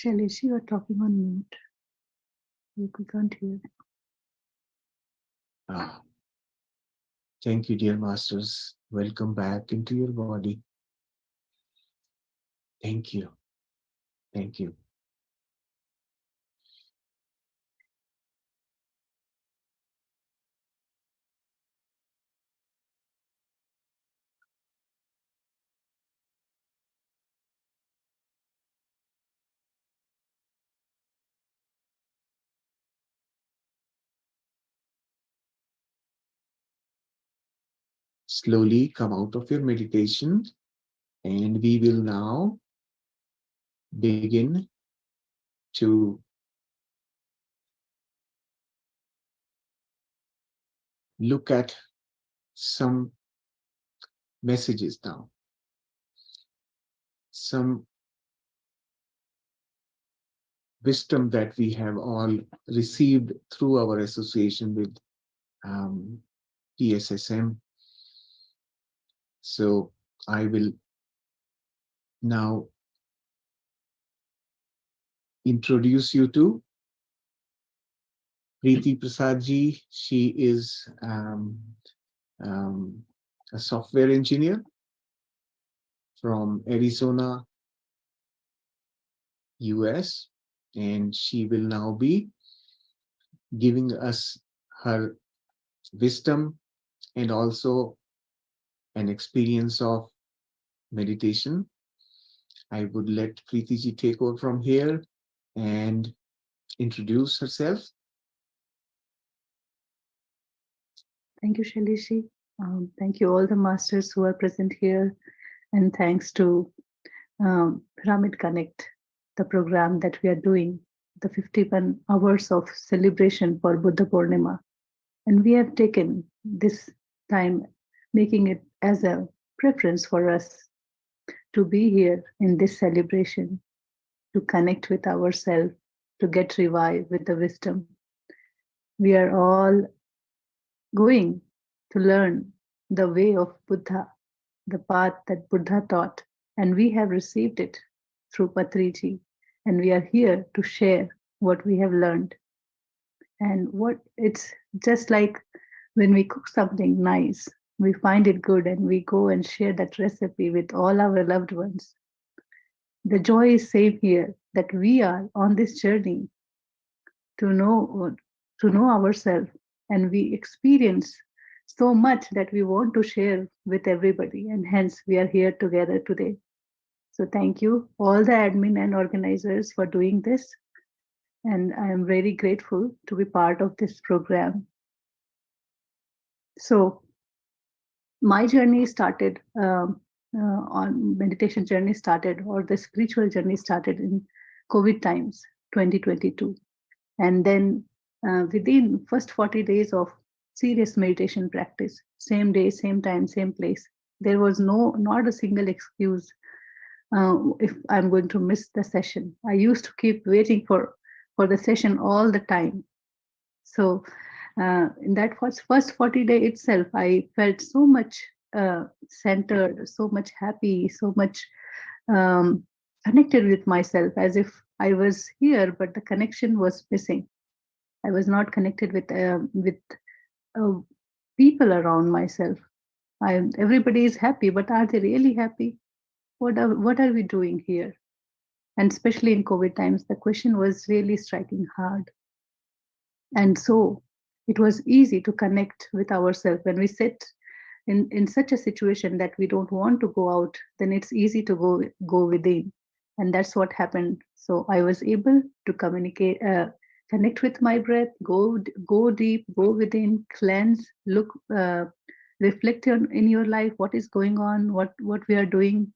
Shailesh, you are talking on mute. We can't hear. Ah, thank you, dear masters. Welcome back into your body. Thank you. Thank you. Slowly come out of your meditation, and we will now begin to look at some messages now, some wisdom that we have all received through our association with PSSM. So I will now introduce you to Preeti Prasadji. She is a software engineer from Arizona, US, and she will now be giving us her wisdom and also an experience of meditation. I would let Preeti ji take over from here and introduce herself. Thank you, Shailesh. Thank you all the masters who are present here, and thanks to Pyramid Connect, the program that we are doing, the 51 hours of celebration for Buddha Purnima. And we have taken this time, making it as a preference for us to be here in this celebration, to connect with ourselves, to get revived with the wisdom. We are all going to learn the way of Buddha, the path that Buddha taught, and we have received it through Patriji, and we are here to share what we have learned. And what it's just like when we cook something nice, we find it good and we go and share that recipe with all our loved ones. The joy is same here, that we are on this journey to know ourselves, and we experience so much that we want to share with everybody, and hence we are here together today. So thank you all the admin and organizers for doing this, and I am very grateful to be part of this program. So my journey started on meditation journey started, or the spiritual journey started in COVID times, 2022. And then within first 40 days of serious meditation practice, same day, same time, same place, there was not a single excuse if I'm going to miss the session. I used to keep waiting for the session all the time. So in that first 40 day itself, I felt so much centered, so much happy, so much connected with myself, as if I was here, but the connection was missing. I was not connected with people around myself. Everybody is happy, but are they really happy? What are we doing here? And especially in COVID times, the question was really striking hard. And so it was easy to connect with ourselves when we sit in such a situation that we don't want to go out. Then it's easy to go within, and that's what happened. So I was able to communicate, connect with my breath, go deep, go within, cleanse, look, reflect on in your life what is going on, what we are doing.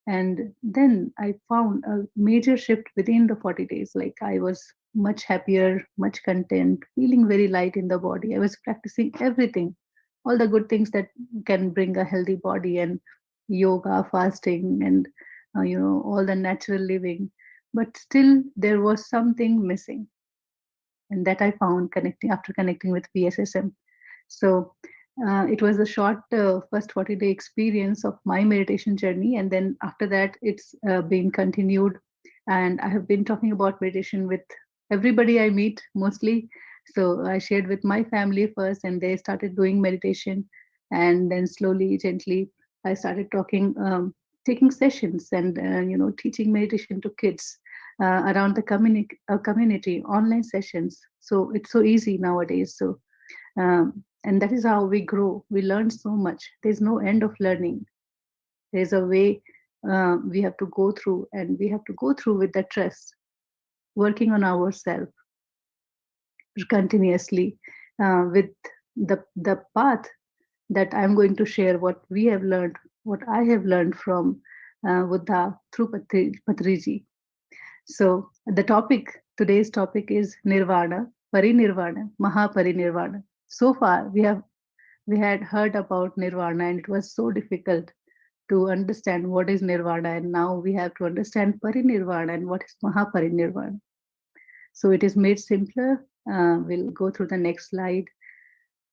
And then I found a major shift within the 40 days. Like I was much happier, much content, feeling very light in the body. I was practicing everything, all the good things that can bring a healthy body, and yoga, fasting, and all the natural living. But still there was something missing, and that I found connecting with PSSM. So it was a short first 40-day experience of my meditation journey, and then after that it's been continued, and I have been talking about meditation with everybody I meet mostly. So I shared with my family first, and they started doing meditation, and then slowly, gently, I started taking sessions, and teaching meditation to kids around the community, online sessions. So it's so easy nowadays. So and that is how we grow. We learn so much. There's no end of learning. There's a way we have to go through, and we have to go through with the trust, working on ourselves continuously with the path that I'm going to share, what we have learned, what I have learned from Buddha through Patriji. So today's topic is Nirvana, Parinirvana, Mahaparinirvana. So far, we had heard about Nirvana, and it was so difficult to understand what is Nirvana, and now we have to understand Parinirvana and what is Mahaparinirvana. So it is made simpler. We'll go through the next slide.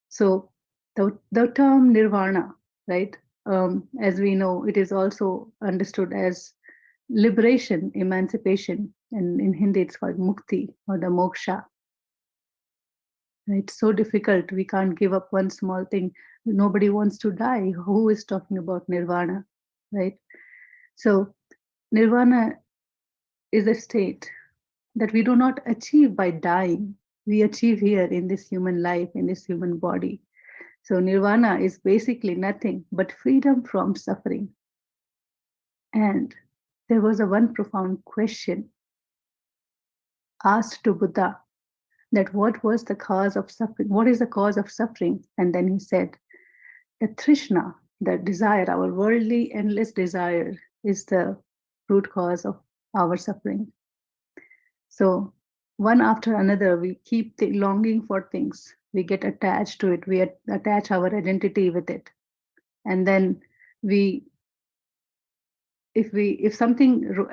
So the term Nirvana, right? As we know, it is also understood as liberation, emancipation, and in Hindi it's called Mukti or the Moksha. It's so difficult. We can't give up one small thing. Nobody wants to die. Who is talking about Nirvana, right? So Nirvana is a state that we do not achieve by dying. We achieve here in this human life, in this human body. So Nirvana is basically nothing but freedom from suffering. And there was a one profound question asked to Buddha, that what was the cause of suffering? What is the cause of suffering? And then he said, the Trishna, the desire, our worldly endless desire, is the root cause of our suffering. So one after another, we keep longing for things. We get attached to it. We attach our identity with it. And then if something,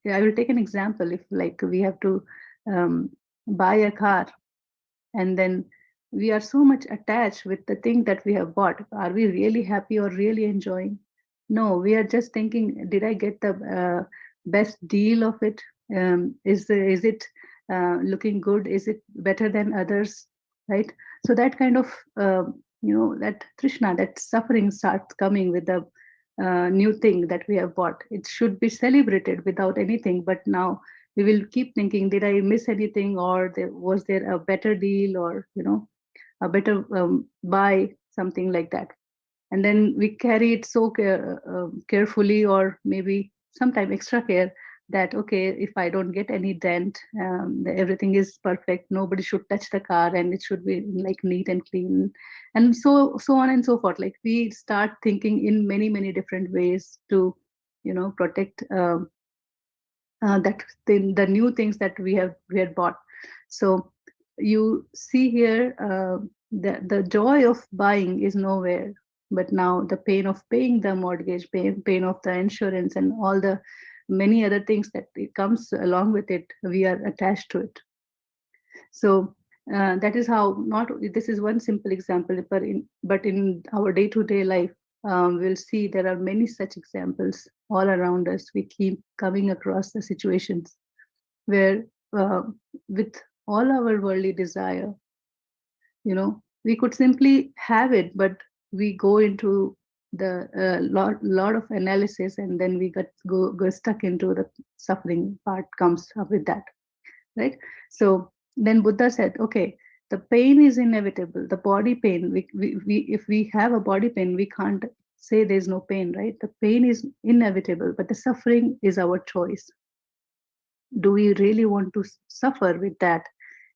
I will take an example. If like we have to buy a car, and then we are so much attached with the thing that we have bought. Are we really happy or really enjoying? No, we are just thinking, did I get the best deal of it? Is it looking good? Is it better than others? Right. So that kind of that trishna, that suffering starts coming with the new thing that we have bought. It should be celebrated without anything, but now we will keep thinking, did I miss anything, or was there a better deal, or a better buy, something like that. And then we carry it so carefully, or maybe sometime extra care, that okay, if I don't get any dent, everything is perfect, nobody should touch the car, and it should be like neat and clean, and so on and so forth. Like we start thinking in many different ways to protect that the new things that we had bought. So you see here, the joy of buying is nowhere, but now the pain of paying the mortgage, pain of the insurance, and all the many other things that it comes along with it, we are attached to it. So that is how, not this is one simple example, but in our day-to-day life, we'll see there are many such examples all around us. We keep coming across the situations where with all our worldly desire, we could simply have it, but we go into the lot of analysis, and then we go stuck into the suffering part comes up with that, right? So then Buddha said, okay, the pain is inevitable, the body pain, if we have a body pain, we can't say there's no pain, right? The pain is inevitable, but the suffering is our choice. Do we really want to suffer with that,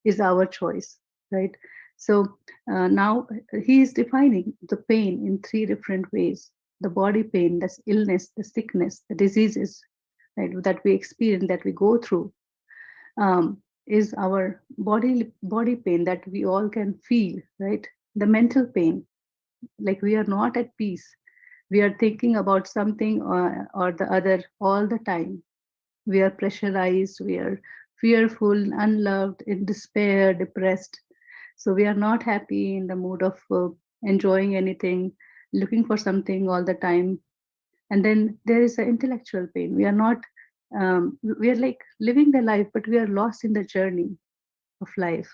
is our choice, right? So now he is defining the pain in three different ways. The body pain, that's illness, the sickness, the diseases, right, that we experience, that we go through, is our body pain that we all can feel, right? The mental pain, like we are not at peace, we are thinking about something or the other all the time. We are pressurized, we are fearful, unloved, in despair, depressed. So we are not happy, in the mood of enjoying anything, looking for something all the time. And then there is an intellectual pain. We are not, we are like living the life, but we are lost in the journey of life.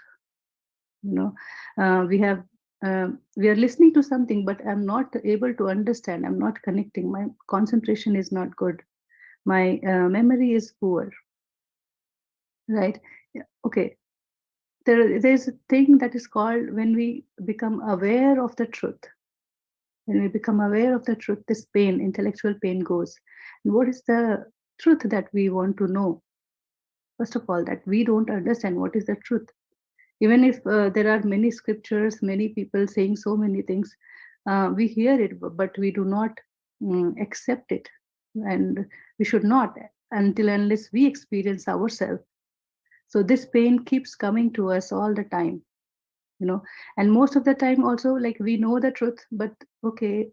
We have, we are listening to something, but I'm not able to understand. I'm not connecting. My concentration is not good. My memory is poor, right? Yeah, okay. There's a thing that is called, when we become aware of the truth. When we become aware of the truth, this pain, intellectual pain, goes. And what is the truth that we want to know? First of all, that we don't understand what is the truth. Even if there are many scriptures, many people saying so many things, we hear it, but we do not accept it. And we should not, until unless we experience ourselves. So this pain keeps coming to us all the time, and most of the time also, like we know the truth, but okay,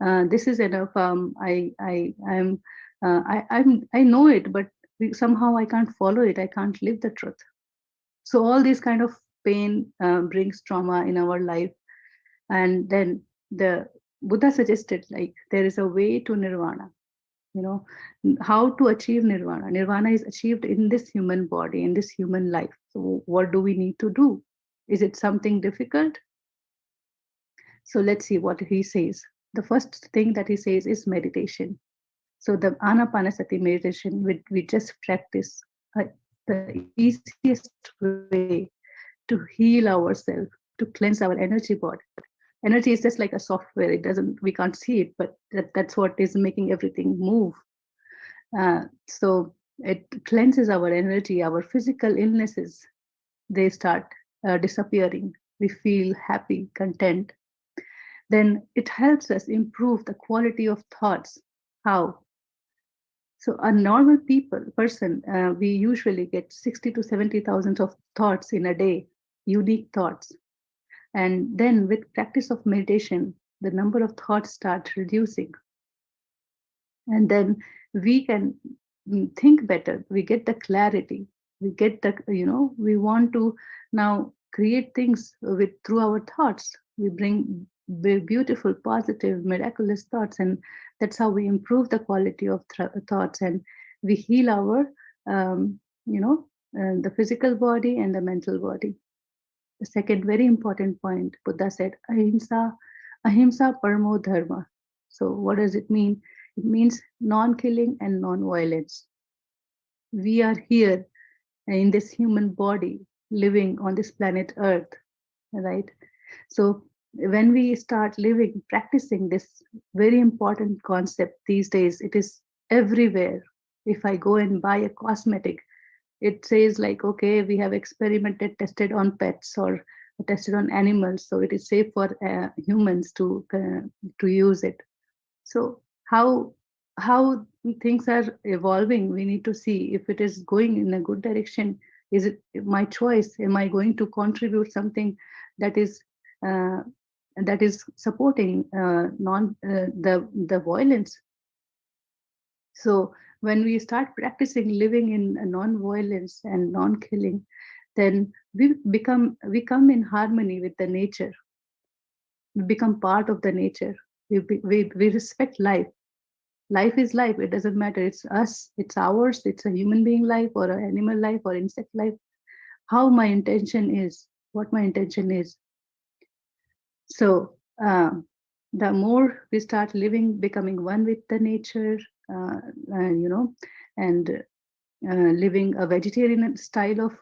this is enough. I know it, but somehow I can't follow it. I can't live the truth. So all these kind of pain brings trauma in our life. And then the Buddha suggested, like, there is a way to nirvana. How to achieve nirvana. Nirvana is achieved in this human body, in this human life. So what do we need to do? Is it something difficult? So let's see what he says. The first thing that he says is meditation. So the anapanasati meditation, we just practice the easiest way to heal ourselves, to cleanse our energy body. Energy is just like a software. We can't see it, but that's what is making everything move. So it cleanses our energy, our physical illnesses, they start disappearing. We feel happy, content. Then it helps us improve the quality of thoughts. How? So a normal person, we usually get 60 to 70,000 of thoughts in a day, unique thoughts. And then with practice of meditation, the number of thoughts start reducing. And then we can think better. We get the clarity. We get the, we want to now create things with through our thoughts. We bring beautiful, positive, miraculous thoughts, and that's how we improve the quality of thoughts, and we heal our, you know, the physical body and the mental body. The second very important point, Buddha said, ahimsa paramo dharma. So what does it mean? It means non-killing and non-violence. We are here in this human body living on this planet Earth, right? So when we start living, practicing this very important concept these days, it is everywhere. If I go and buy a cosmetic, it says like, okay, we have experimented, tested on pets or tested on animals, so it is safe for humans to use it. So how things are evolving, we need to see if it is going in a good direction. Is it my choice? Am I going to contribute something that is uh, supporting the violence? So when we start practicing living in non-violence and non-killing, then we come in harmony with the nature. We become part of the nature. We respect life. Life is life. It doesn't matter. It's us. It's ours. It's a human being life or an animal life or insect life. How my intention is, what my intention is. So the more we start living, becoming one with the nature, you know, and living a vegetarian style of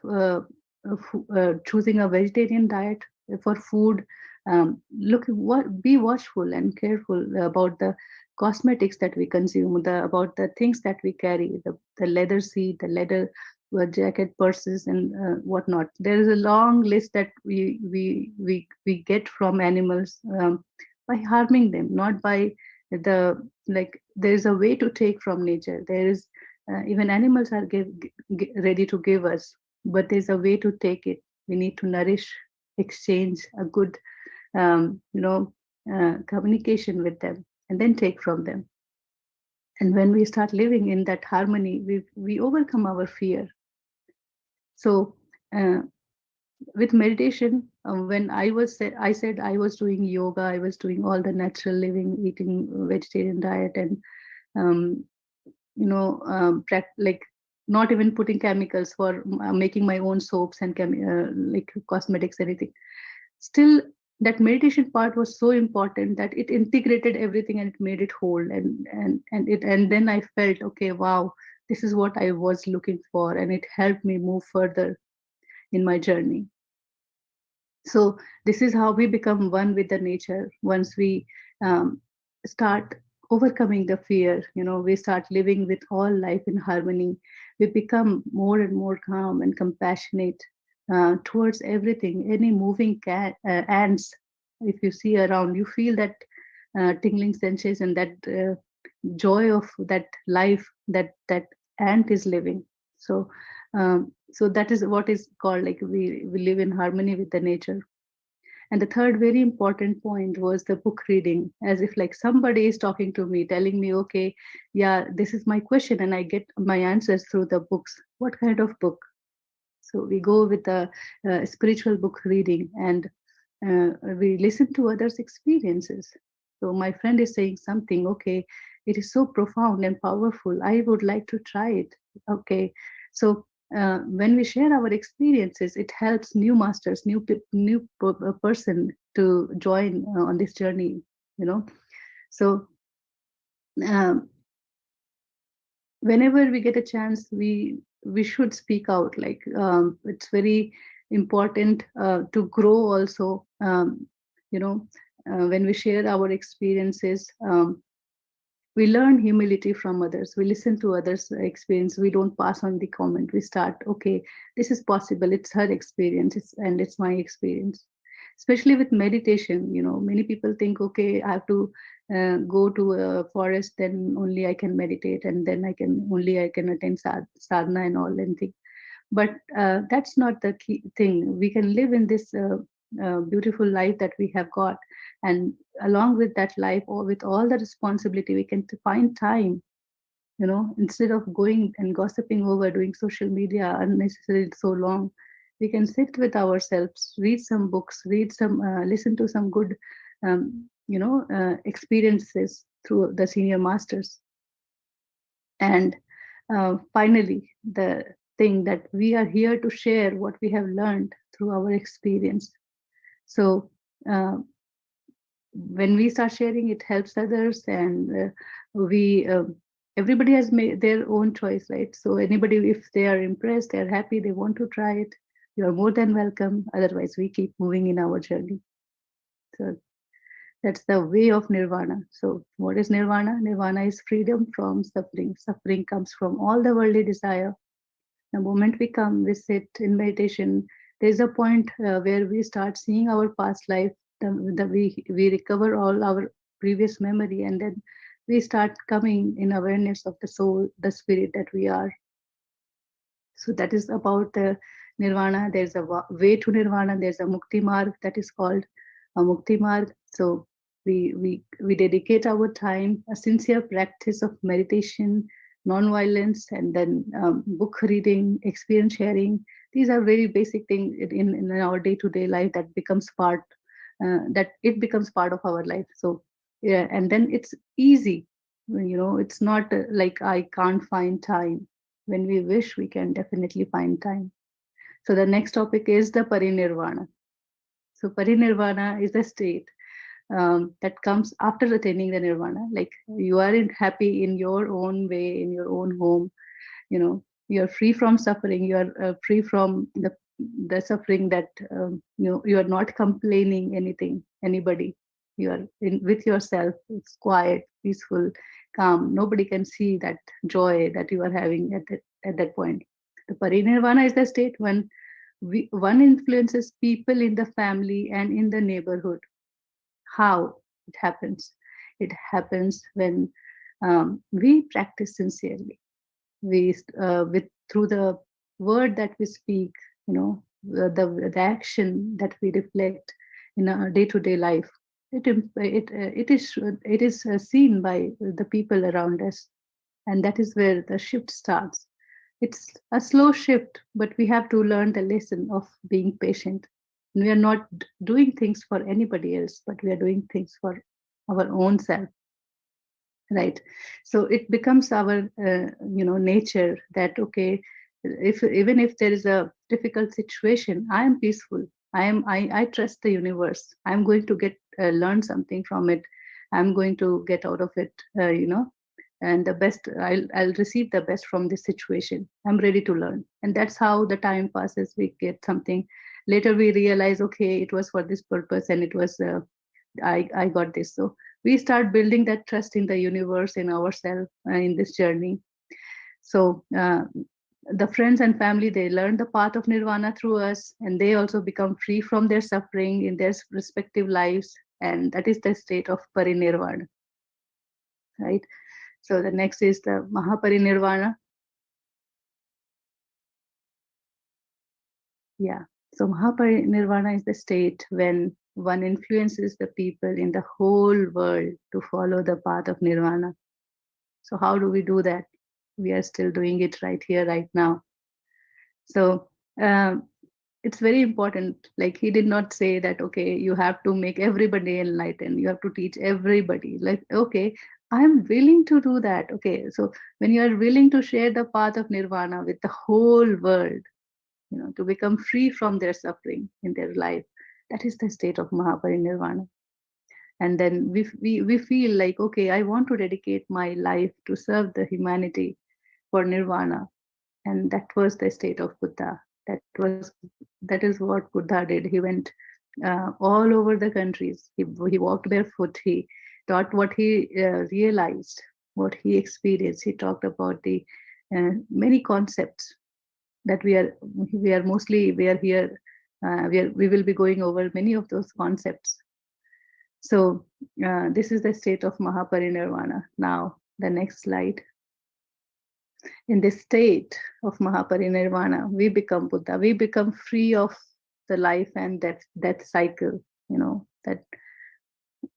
choosing a vegetarian diet for food. Be watchful and careful about the cosmetics that we consume, about the things that we carry, the leather seat, the leather jacket, purses, and whatnot. There is a long list that we get from animals by harming them, not by the like. There is a way to take from nature. There is even animals are ready to give us, but there's a way to take it. We need to nourish, exchange a good, communication with them, and then take from them. And when we start living in that harmony, we overcome our fear. So with meditation, when I said I was doing yoga, I was doing all the natural living, eating vegetarian diet, and um, like not even putting chemicals for making my own soaps and like cosmetics, anything. Still, that meditation part was so important that it integrated everything and it made it whole. And then I felt, okay, wow, this is what I was looking for, and it helped me move further in my journey. So this is how we become one with the nature. Once we start overcoming the fear, we start living with all life in harmony. We become more and more calm and compassionate towards everything. Any moving ants, if you see around, you feel that tingling sensation, that joy of that life that ant is living. So that is what is called, like, we live in harmony with the nature. And the third very important point was the book reading, as if like somebody is talking to me, telling me, okay, yeah, this is my question, and I get my answers through the books. What kind of book? So we go with the spiritual book reading, and we listen to others' experiences. So my friend is saying something, okay, it is so profound and powerful. I would like to try it. Okay, so when we share our experiences, it helps new masters, new person to join on this journey. So um, whenever we get a chance, we should speak out. Like it's very important to grow also. When we share our experiences, we learn humility from others. We listen to others' experience. We don't pass on the comment. We start, okay, this is possible. It's her experience, and it's my experience. Especially with meditation, many people think, okay, I have to go to a forest, then only I can meditate, and then I can attend sadhana and all and things. But that's not the key thing. We can live in this beautiful life that we have got, and along with that life, or with all the responsibility, we can find time, instead of going and gossiping over, doing social media unnecessarily so long. We can sit with ourselves, read some books, listen to some good, experiences through the senior masters. And finally, the thing that we are here to share what we have learned through our experience. So when we start sharing, it helps others, and we everybody has made their own choice, right? So anybody, if they are impressed, they are happy, they want to try it, you are more than welcome. Otherwise, we keep moving in our journey. So that's the way of nirvana. So what is nirvana? Nirvana is freedom from suffering. Suffering comes from all the worldly desire. The moment we come, we sit in meditation, there's a point where we start seeing our past life. We recover all our previous memory, and then we start coming in awareness of the soul, the spirit that we are. So that is about the nirvana. There's a way to nirvana. There's a mukti marg that is called a mukti marg. So we dedicate our time, a sincere practice of meditation, non-violence, and then book reading, experience sharing. These are very basic things in our day-to-day life that becomes part of our life. So yeah, and then it's easy. It's not like I can't find time. When we wish, we can definitely find time. So the next topic is the parinirvana. So parinirvana is the state that comes after attaining the nirvana. Like you are happy in your own way, in your own home. You are free from suffering. You are free from the suffering that you are not complaining anybody. You are with yourself. It's quiet, peaceful, calm. Nobody can see that joy that you are having at that point. The parinirvana is the state when one influences people in the family and in the neighborhood. How it happens? It happens when we practice sincerely. With through the word that we speak, the action that we reflect in our day-to-day life. It is seen by the people around us, and that is where the shift starts. It's a slow shift, but we have to learn the lesson of being patient. We are not doing things for anybody else, but we are doing things for our own self, right? So it becomes our nature that, okay, if even if there is a difficult situation, I am peaceful. I trust the universe. I'm going to get learn something from it. I'm going to get out of it, and the best, I'll receive the best from this situation. I'm ready to learn. And that's how the time passes. We get something, later we realize, okay, it was for this purpose, and it was I got this. So we start building that trust in the universe, in ourselves, in this journey. So the friends and family, they learn the path of nirvana through us, and they also become free from their suffering in their respective lives, and that is the state of parinirvana, right? So the next is the mahaparinirvana. Yeah. So mahaparinirvana is the state when one influences the people in the whole world to follow the path of nirvana. So how do we do that? We are still doing it right here, right now. So it's very important. Like he did not say that, okay, you have to make everybody enlightened. You have to teach everybody. Like, okay, I'm willing to do that. Okay, so when you are willing to share the path of nirvana with the whole world, to become free from their suffering in their life, that is the state of mahaparinirvana. And then we feel like, okay, I want to dedicate my life to serve the humanity for nirvana. And that was the state of Buddha. That is what Buddha did. He went all over the countries. He walked barefoot. He taught what he realized, what he experienced. He talked about the many concepts that we are here. We will be going over many of those concepts. So this is the state of mahaparinirvana. Now the next slide. In this state of mahaparinirvana, we become Buddha. We become free of the life and death cycle. That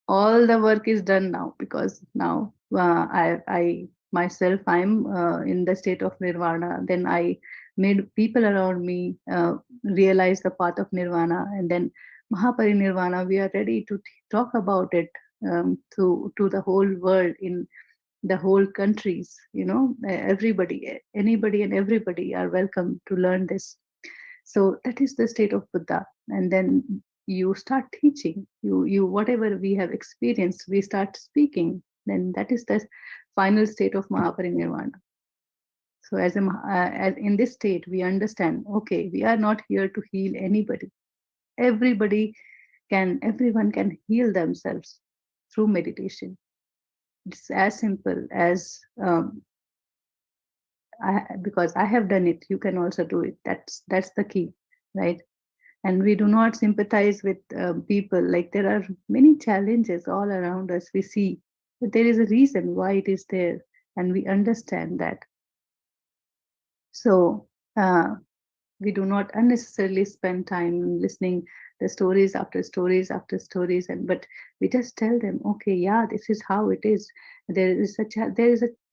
all the work is done now, because now I myself, I'm in the state of nirvana. Then I made people around me realize the path of nirvana. And then Mahaparinirvana, we are ready to talk about it to the whole world, in the whole countries. Everybody, anybody and everybody are welcome to learn this. So that is the state of Buddha. And then you start teaching, you whatever we have experienced, we start speaking. Then that is the final state of Mahaparinirvana. So as in this state, we understand, okay, we are not here to heal anybody. Everyone can heal themselves through meditation. It's as simple as because I have done it, you can also do it. That's the key, right? And we do not sympathize with people. Like, there are many challenges all around us, we see, but there is a reason why it is there, and we understand that. So we do not unnecessarily spend time listening the stories after stories after stories, but we just tell them, okay, yeah, this is how it is. There is a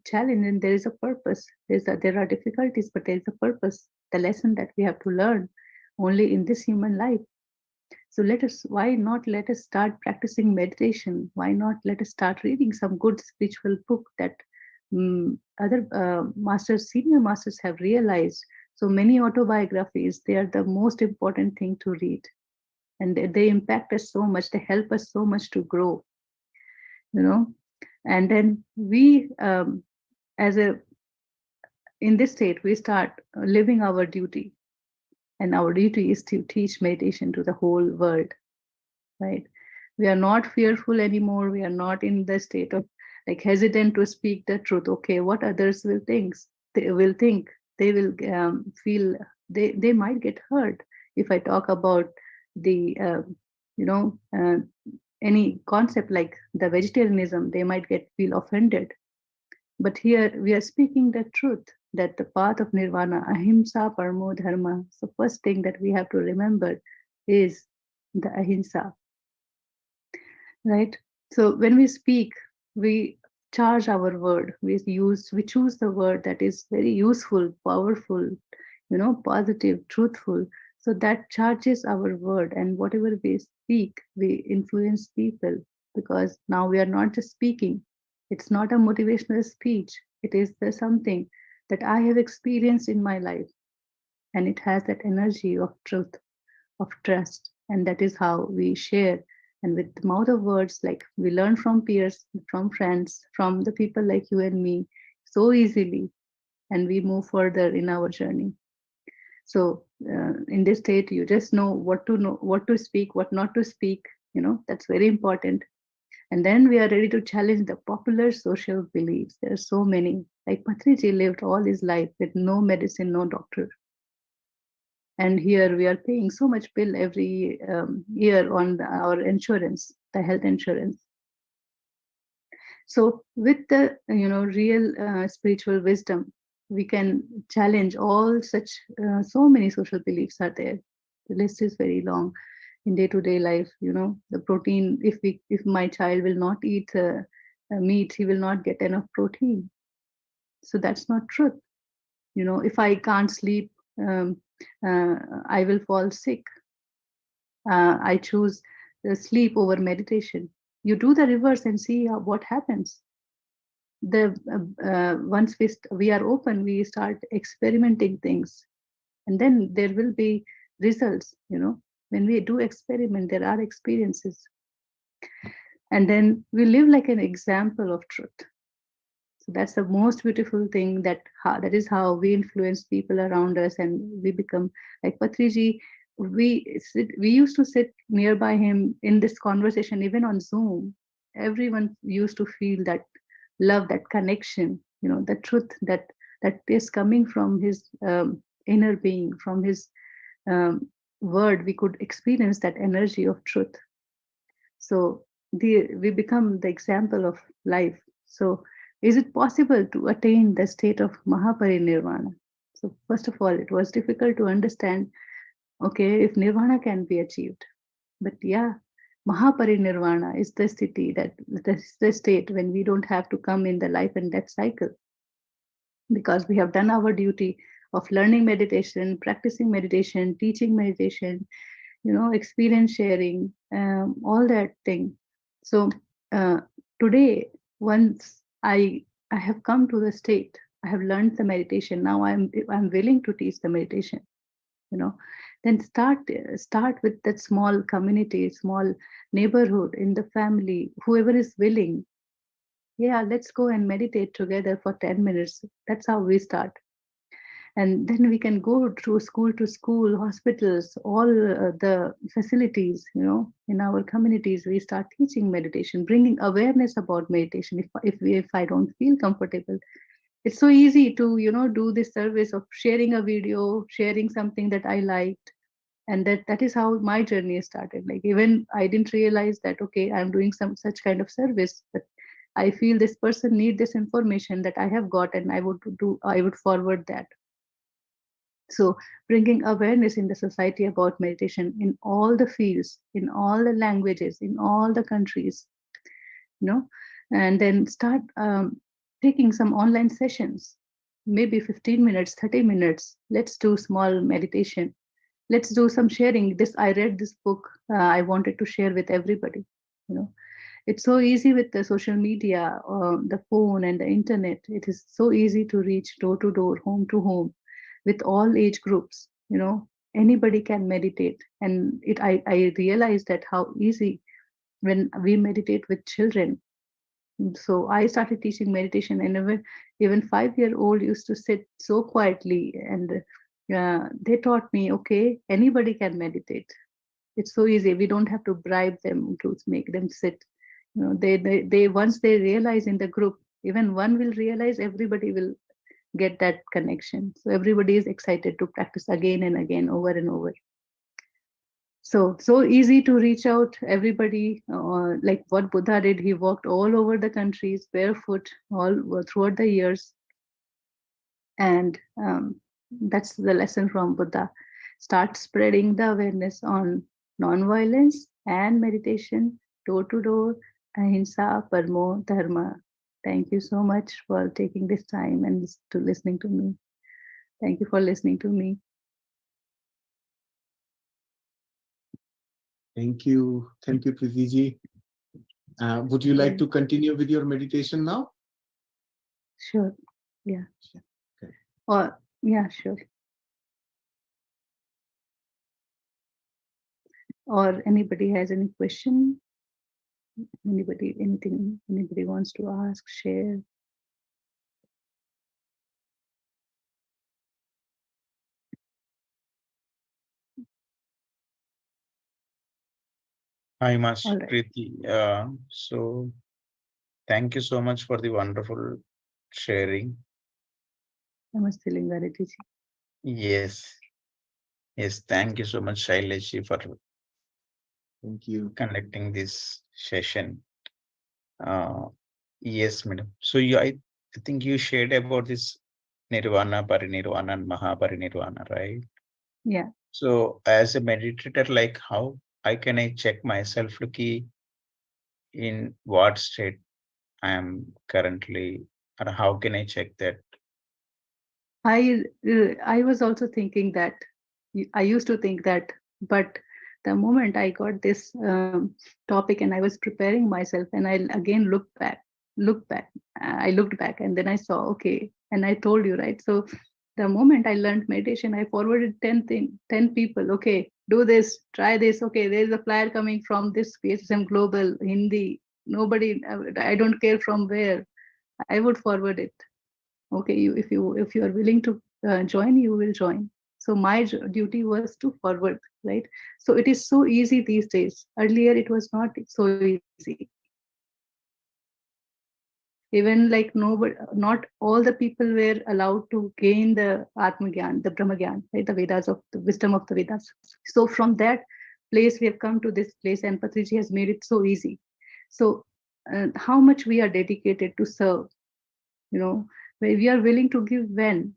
challenge, and there is a purpose. There are difficulties, but there is a purpose. The lesson that we have to learn only in this human life. So why not let us start practicing meditation? Why not let us start reading some good spiritual book that other senior masters have realized. So many autobiographies, they are the most important thing to read. And they impact us so much, they help us so much to grow, And then we, in this state, we start living our duty. And our duty is to teach meditation to the whole world, right? We are not fearful anymore. We are not in the state of like hesitant to speak the truth. Okay, what others will think? They will feel they might get hurt if I talk about the any concept like the vegetarianism. They might feel offended. But here we are speaking the truth, that the path of nirvana, ahimsa paramo dharma. So first thing that we have to remember is the ahimsa, right? So when we speak, we charge our word. We choose the word that is very useful, powerful, positive, truthful. So that charges our word, and whatever we speak, we influence people, because now we are not just speaking. It's not a motivational speech. It is something that I have experienced in my life, and it has that energy of truth, of trust, and that is how we share. And with the mouth of words, like we learn from peers, from friends, from the people like you and me, so easily, and we move further in our journey. So in this state, you just know, what to speak, what not to speak. That's very important. And then we are ready to challenge the popular social beliefs. There are so many. Like Patriji lived all his life with no medicine, no doctor. And here we are paying so much bill every year on our insurance, the health insurance. So with the real spiritual wisdom, we can challenge all such so many social beliefs are there. The list is very long in day-to-day life. The protein. If my child will not eat meat, he will not get enough protein. So that's not truth. If I can't sleep, I will fall sick. I choose sleep over meditation. You do the reverse and see what happens. Once we are open, we start experimenting things, and then there will be results. When we do experiment, there are experiences, and then we live like an example of truth. So that's the most beautiful thing. That is how we influence people around us, and we become like Patriji. We used to sit nearby him in this conversation, even on Zoom. Everyone used to feel that love, that connection, the truth that is coming from his inner being, from his word. We could experience that energy of truth. So we become the example of life. So is it possible to attain the state of Mahaparinirvana? So first of all, it was difficult to understand, okay, if nirvana can be achieved. But yeah, Mahaparinirvana is the state when we don't have to come in the life and death cycle, because we have done our duty of learning meditation, practicing meditation, teaching meditation, experience sharing, all that thing. So today, once I have come to the state, I have learned the meditation. Now I'm willing to teach the meditation. Then start with that small community, small neighborhood, in the family, whoever is willing. Yeah, let's go and meditate together for 10 minutes. That's how we start. And then we can go through school to school, hospitals, all the facilities, in our communities. We start teaching meditation, bringing awareness about meditation. If I don't feel comfortable, it's so easy to do this service of sharing a video, sharing something that I liked. And that is how my journey started. Like, even I didn't realize that, okay, I'm doing some such kind of service, but I feel this person need this information that I have got, and I would forward that. So bringing awareness in the society about meditation in all the fields, in all the languages, in all the countries, and then start taking some online sessions, maybe 15 minutes, 30 minutes. Let's do small meditation. Let's do some sharing. I read this book. I wanted to share with everybody. It's so easy with the social media, the phone and the internet. It is so easy to reach door to door, home to home, with all age groups. Anybody can meditate. And I realized that how easy when we meditate with children. So I started teaching meditation, and even 5-year-old used to sit so quietly, and they taught me, okay, anybody can meditate. It's so easy. We don't have to bribe them to make them sit. They once they realize in the group, even one will realize, everybody will get that connection. So everybody is excited to practice again and again, over and over. So easy to reach out everybody. Like what Buddha did, he walked all over the countries barefoot all throughout the years. And that's the lesson from Buddha. Start spreading the awareness on non-violence and meditation, door to door, ahimsa parmo dharma. Thank you so much for taking this time and to listening to me. Thank you for listening to me. Thank you, Preeti ji. Would you like to continue with your meditation now? Sure. Yeah. Okay. Or yeah, sure. Or anybody has any question? Anything anybody wants to ask, share? Hi, Master All right. Preeti. So thank you so much for the wonderful sharing. Namaste Lingarati ji. Yes. Yes, thank you so much, Shailesh, for Thank you conducting this session. Yes, madam. So I think you shared about this nirvana, parinirvana, and mahaparinirvana, right? Yeah. So as a meditator, like how can I check myself, Luki, in what state I am currently, or how can I check that? I was also thinking that. I used to think that, but the moment I got this topic and I was preparing myself, and I again looked back. I looked back, and then I saw, okay, and I told you, right? So the moment I learned meditation, I forwarded 10 people. Okay, do this, try this. Okay, there is a flyer coming from this PSM Global Hindi. Nobody, I don't care from where. I would forward it. Okay, if you are willing to join, you will join. So my duty was to forward, right? So it is so easy these days. Earlier it was not so easy. Even like nobody, not all the people were allowed to gain the Atma Gyan, the Brahma Gyan, right? The Vedas, of the wisdom of the Vedas. So from that place we have come to this place, and Patriji has made it so easy. So how much we are dedicated to serve, we are willing to give. When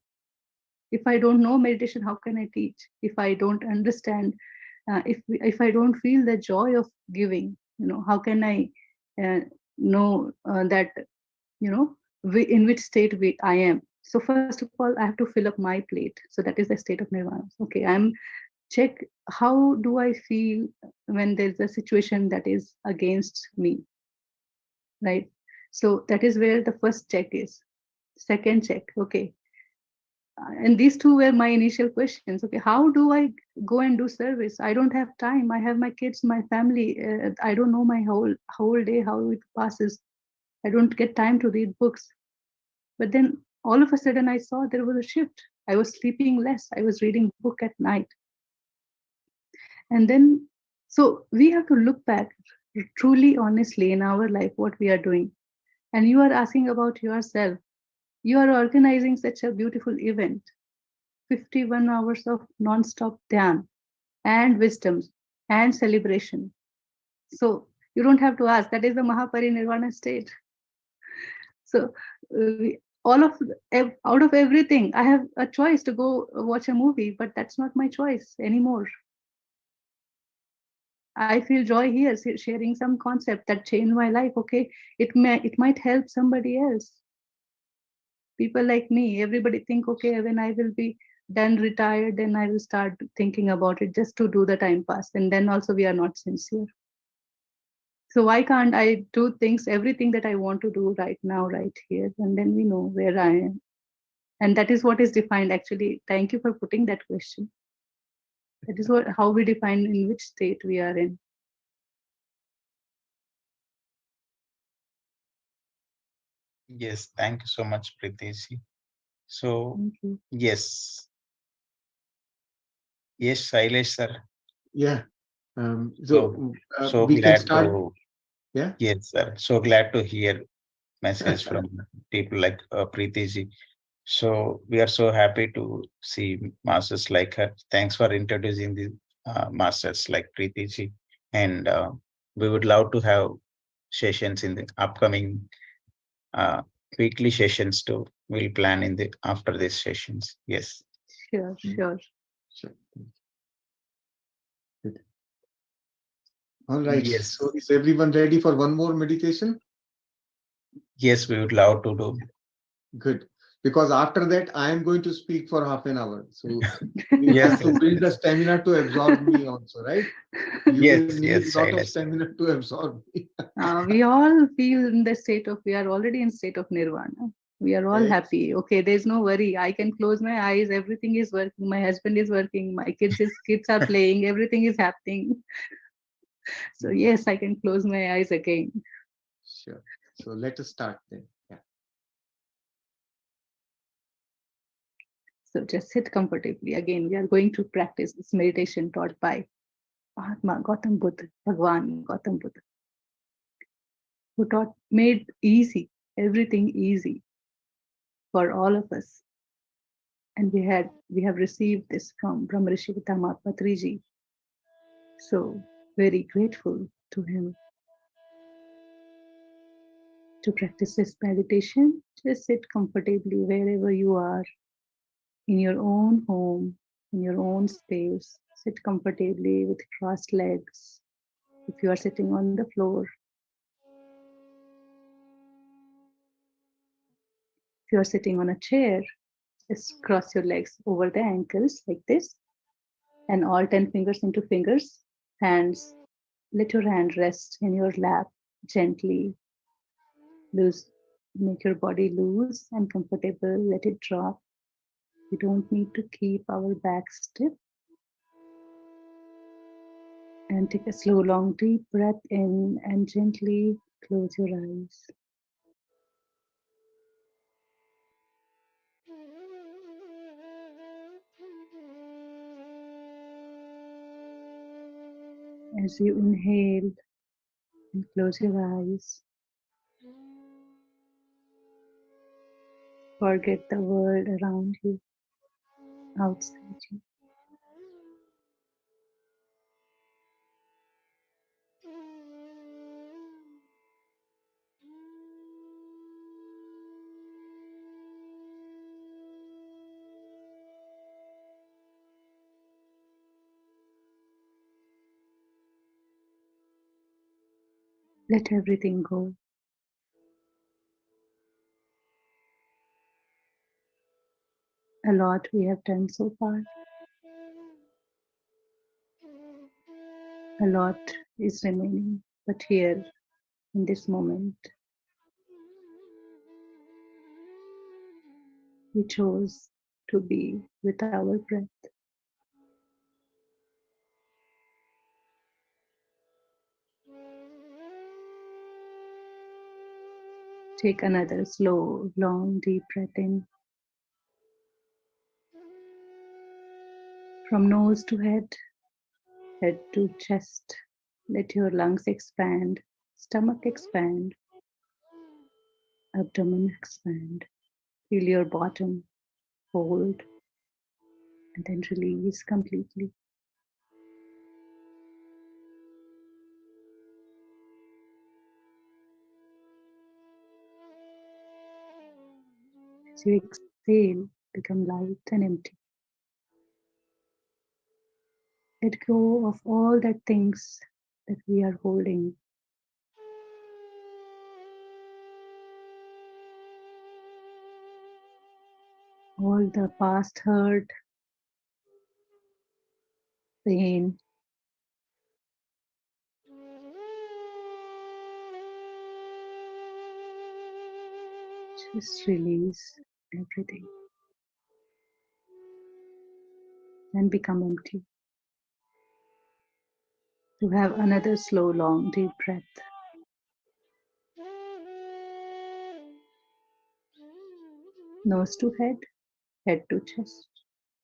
if I don't know meditation, how can I teach? If I don't understand, if I don't feel the joy of giving, how can I know that in which state I am? So first of all, I have to fill up my plate. So that is the state of nirvana. Okay, I'm check how do I feel when there's a situation that is against me, right? So that is where the first check is. Second check, okay. And these two were my initial questions. Okay, how do I go and do service? I don't have time. I have my kids, my family. I don't know my whole day how it passes. I don't get time to read books. But then all of a sudden I saw there was a shift. I was sleeping less. I was reading book at night. And then, so we have to look back truly honestly in our life, what we are doing. And you are asking about yourself. You are organizing such a beautiful event, 51 hours of non-stop dhyan and wisdom and celebration. So you don't have to ask, that is the Mahaparinirvana state. So all of out of everything, I have a choice to go watch a movie, but that's not my choice anymore. I feel joy here, sharing some concept that changed my life. Okay, it might help somebody else. People like me, everybody think, okay, when I will be done retired, then I will start thinking about it just to do the time pass. And then also we are not sincere. So why can't I do things, everything that I want to do right now, right here, and then we know where I am. And that is what is defined actually. Thank you for putting that question. That is what how we define in which state we are in. Yes, thank you so much, Priteshi. So, yes. Yes, Shailesh sir. Yeah. So We can glad start. to, Yeah. yes, sir. So glad to hear message from people like Preeti. So we are so happy to see masters like her. Thanks for introducing the masters like Preeti. And we would love to have sessions in the upcoming uh, weekly sessions too. We'll plan in the after these sessions. Yes. Sure, sure. Sure. Good. All right. Yes. So is everyone ready for one more meditation? Yes, we would love to do. Good. Because after that, I am going to speak for half an hour. So you Yes, have to yes, build the yes. stamina to absorb me also, right? You will Yes, need yes, a lot of Shailesh. stamina to absorb me. We all feel in the state of, we are already in state of nirvana. We are all Yes. happy. Okay, there's no worry. I can close my eyes. Everything is working. My husband is working. My kids are playing. Everything is happening. So yes, I can close my eyes again. Sure. So let us start then. Yeah. So just sit comfortably. Again, we are going to practice this meditation taught by Mahatma Gautam Buddha, Bhagwan Gautam Buddha, who made easy, everything easy for all of us. And we have received this from Brahmarishi Pitama Patriji. So very grateful to him. To practice this meditation, just sit comfortably wherever you are, in your own home, in your own space. Sit comfortably with crossed legs. If you are sitting on the floor, if you are sitting on a chair, just cross your legs over the ankles like this, and all 10 fingers into fingers, hands. Let your hand rest in your lap gently. Loose, make your body loose and comfortable. Let it drop. We don't need to keep our back stiff. And take a slow, long, deep breath in and gently close your eyes. As you inhale and close your eyes, forget the world around you, outside you. Let everything go. A lot we have done so far. A lot is remaining, but here in this moment, we chose to be with our breath. Take another slow, long, deep breath in. From nose to head to chest. Let your lungs expand, stomach expand, abdomen expand. Feel your bottom hold and then release completely. As you exhale, become light and empty. Let go of all that things that we are holding. All the past hurt, pain, just release everything and become empty. To have another slow, long, deep breath. Nose to head to chest,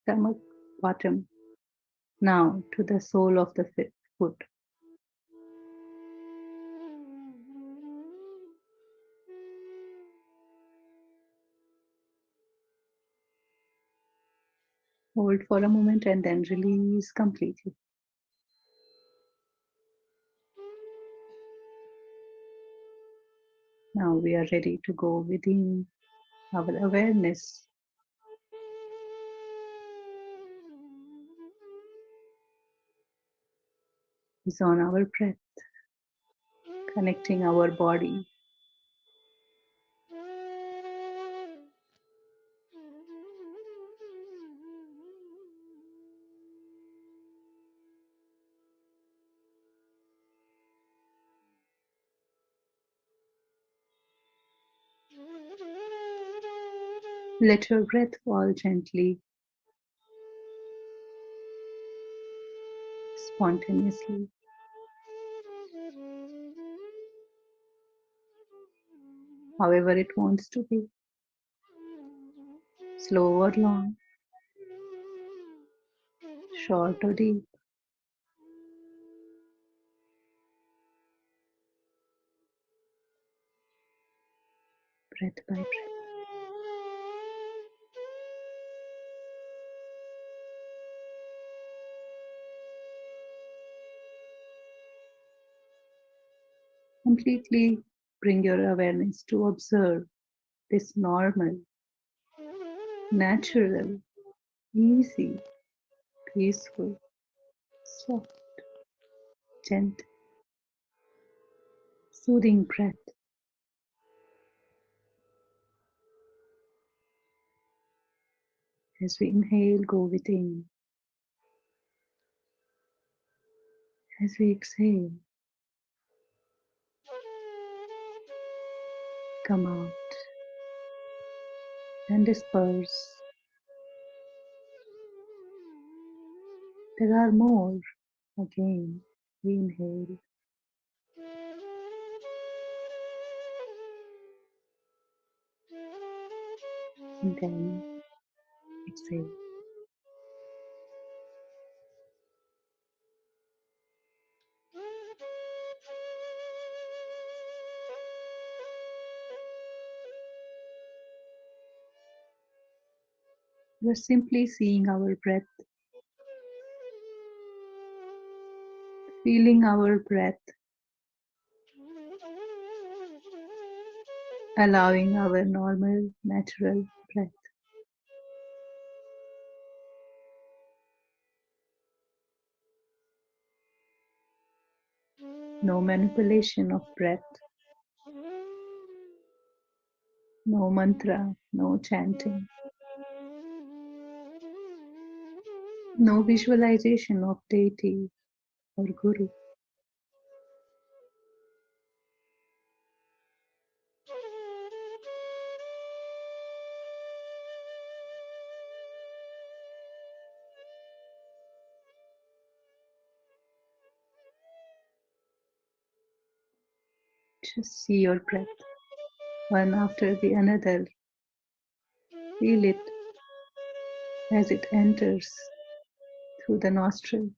stomach, bottom. Now to the sole of the foot. Hold for a moment and then release completely. Now we are ready to go within. Our awareness is on our breath, connecting our body Let your breath fall gently, spontaneously. However it wants to be, slow or long, short or deep. Breath by breath. Completely bring your awareness to observe this normal, natural, easy, peaceful, soft, gentle, soothing breath. As we inhale, go within. As we exhale, come out and disperse. There are more. Again, we inhale. And then exhale. We're simply seeing our breath, feeling our breath, allowing our normal, natural breath. No manipulation of breath, no mantra, no chanting. No visualization of deity or guru. Just see your breath, one after the another. Feel it as it enters through the nostril.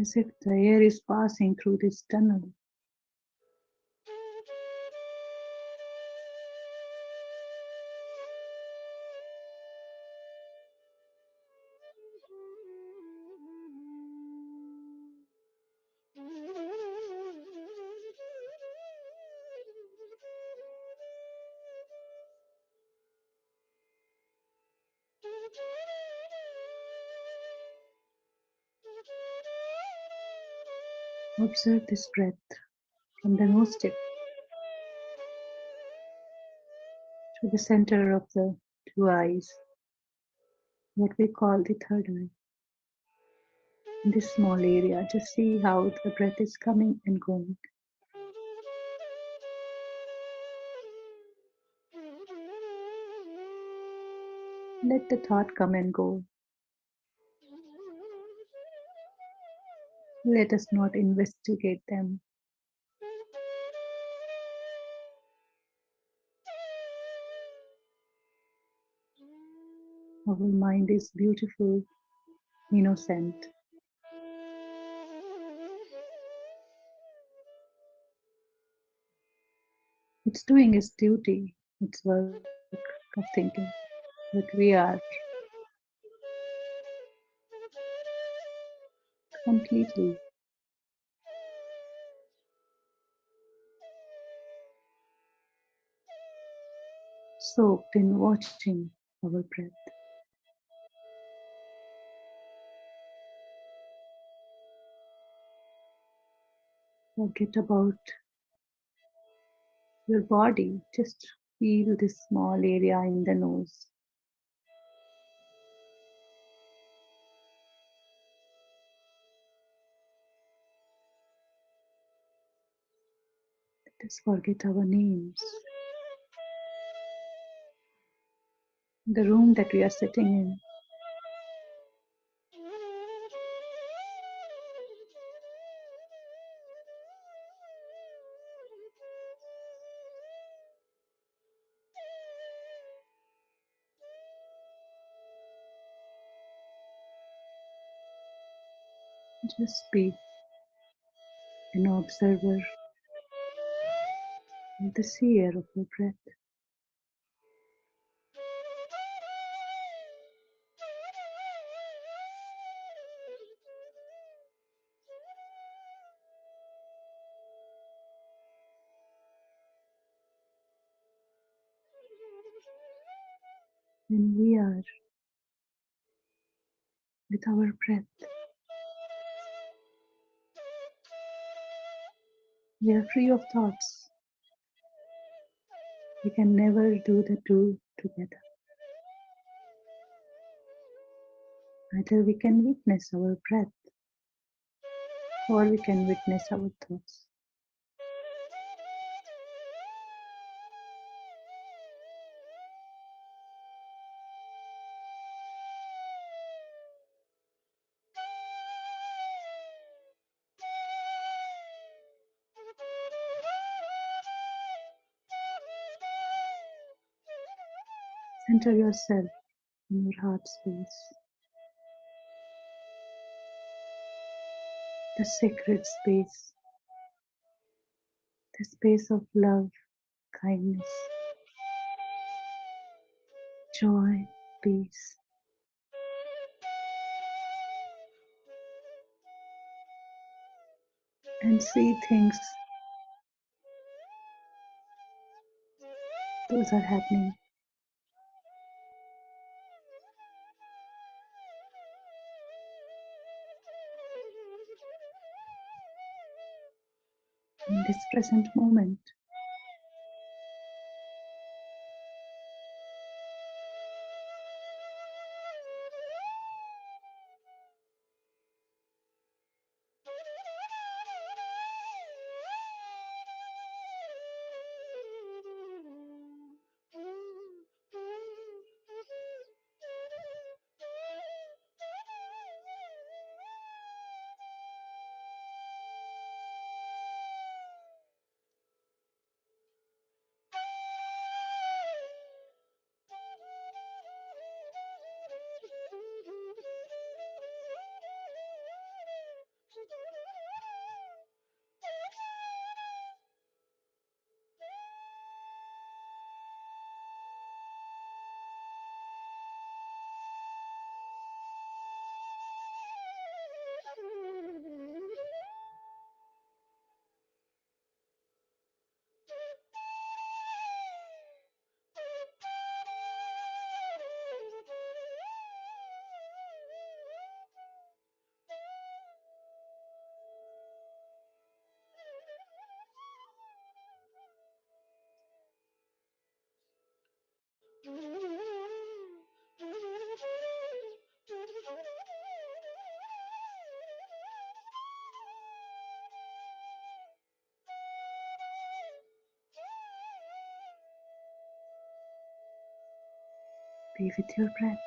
As if the air is passing through this tunnel. Observe this breath from the nose tip to the center of the two eyes, what we call the third eye. In this small area, just see how the breath is coming and going. Let the thought come and go. Let us not investigate them. Our mind is beautiful, innocent. It's doing its duty, its work of thinking. But we are completely soaked in watching our breath. Forget about your body, just feel this small area in the nose. Let us forget our names. The room that we are sitting in. Just be an observer and the seer of your breath. And we are with our breath. We are free of thoughts. We can never do the two together. Either we can witness our breath or we can witness our thoughts. Center yourself in your heart space, the sacred space, the space of love, kindness, joy, peace. And see things Those are happening. In this present moment. Be with your breath.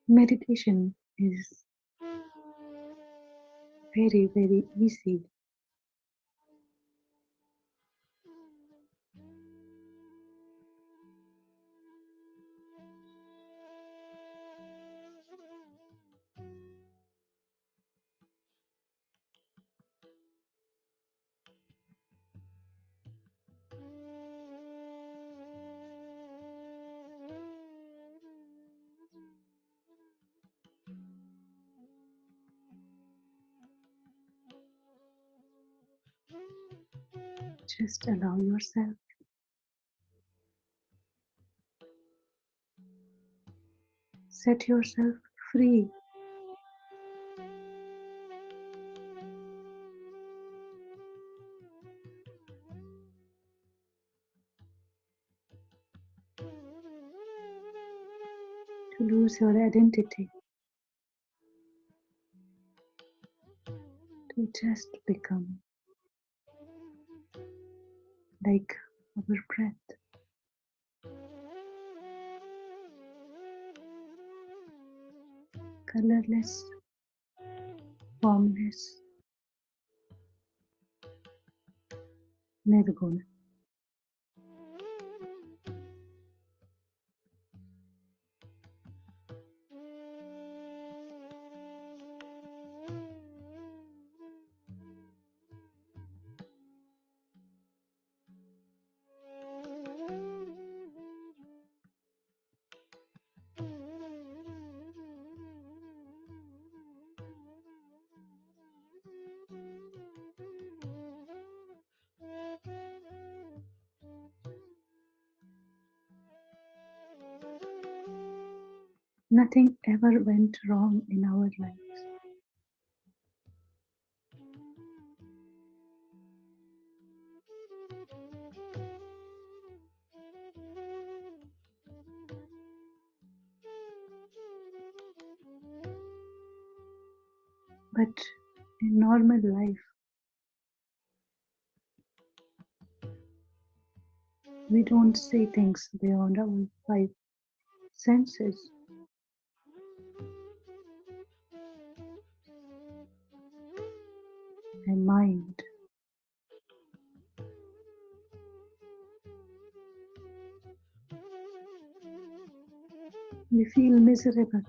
Meditation is very, very easy. Just allow yourself. Set yourself free. To lose your identity. To just become like our breath. Colorless, formless, nirguna. Nothing ever went wrong in our lives. But in normal life, We don't see things beyond our five senses. And mind. We feel miserable.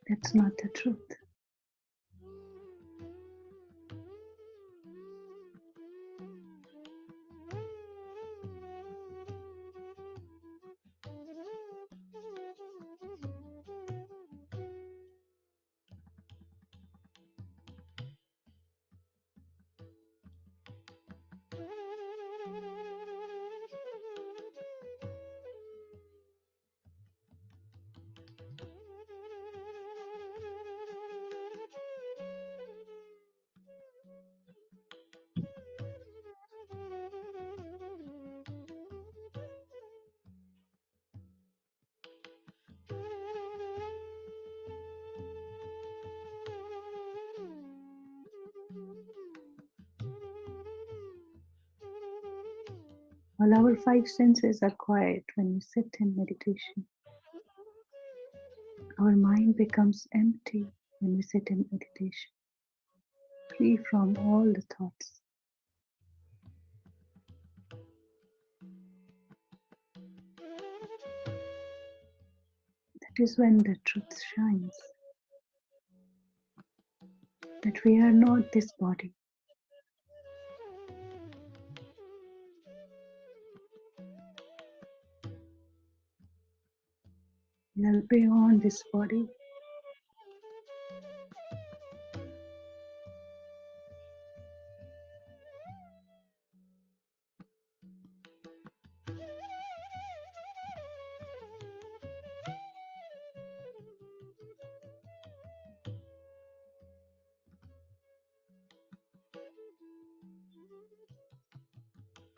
That's not the truth. All our five senses are quiet when we sit in meditation. Our mind becomes empty when we sit in meditation, free from all the thoughts. That is when the truth shines, that we are not this body. We are beyond this body.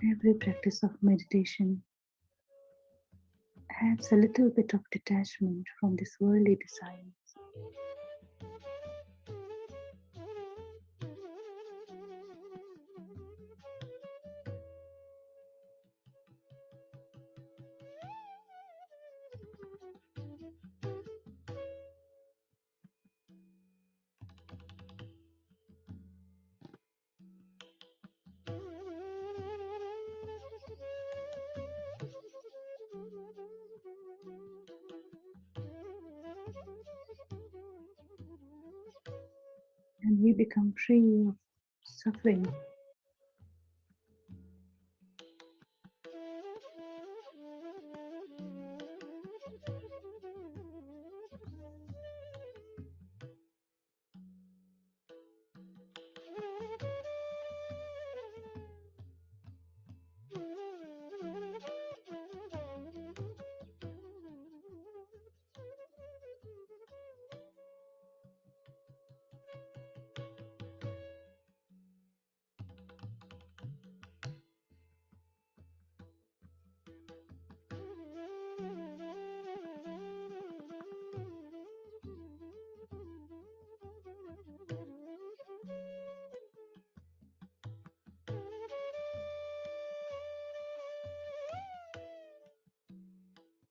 Every practice of meditation adds a little bit of detachment from this worldly desires. And we become free of suffering.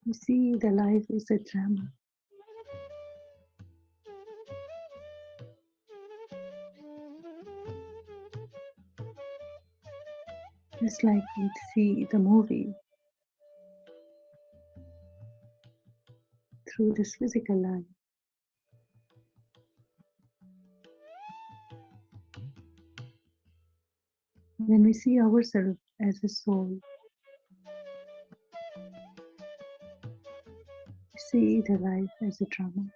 You see, the life is a drama. Just like we see the movie through this physical life. When we see ourselves as a soul, we see the life as a drama.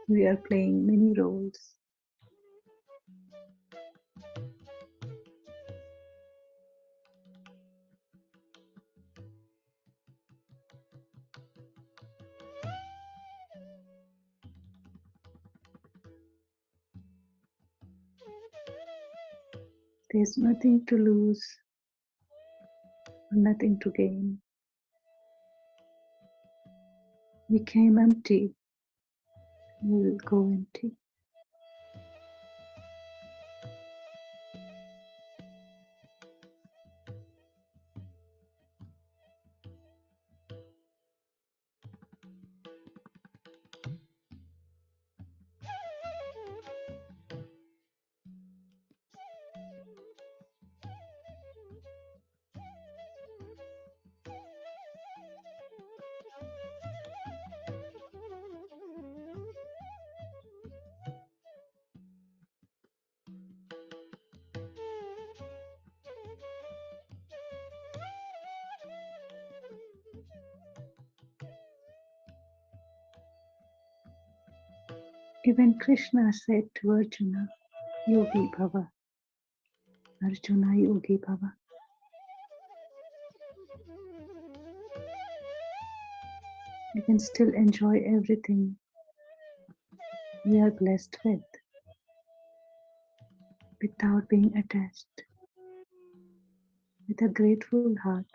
We are playing many roles. There's nothing to lose, nothing to gain. We came empty, we will go empty. Even Krishna said to Arjuna, Yogi Bhava. Arjuna Yogi Bhava. You can still enjoy everything we are blessed with without being attached, with a grateful heart.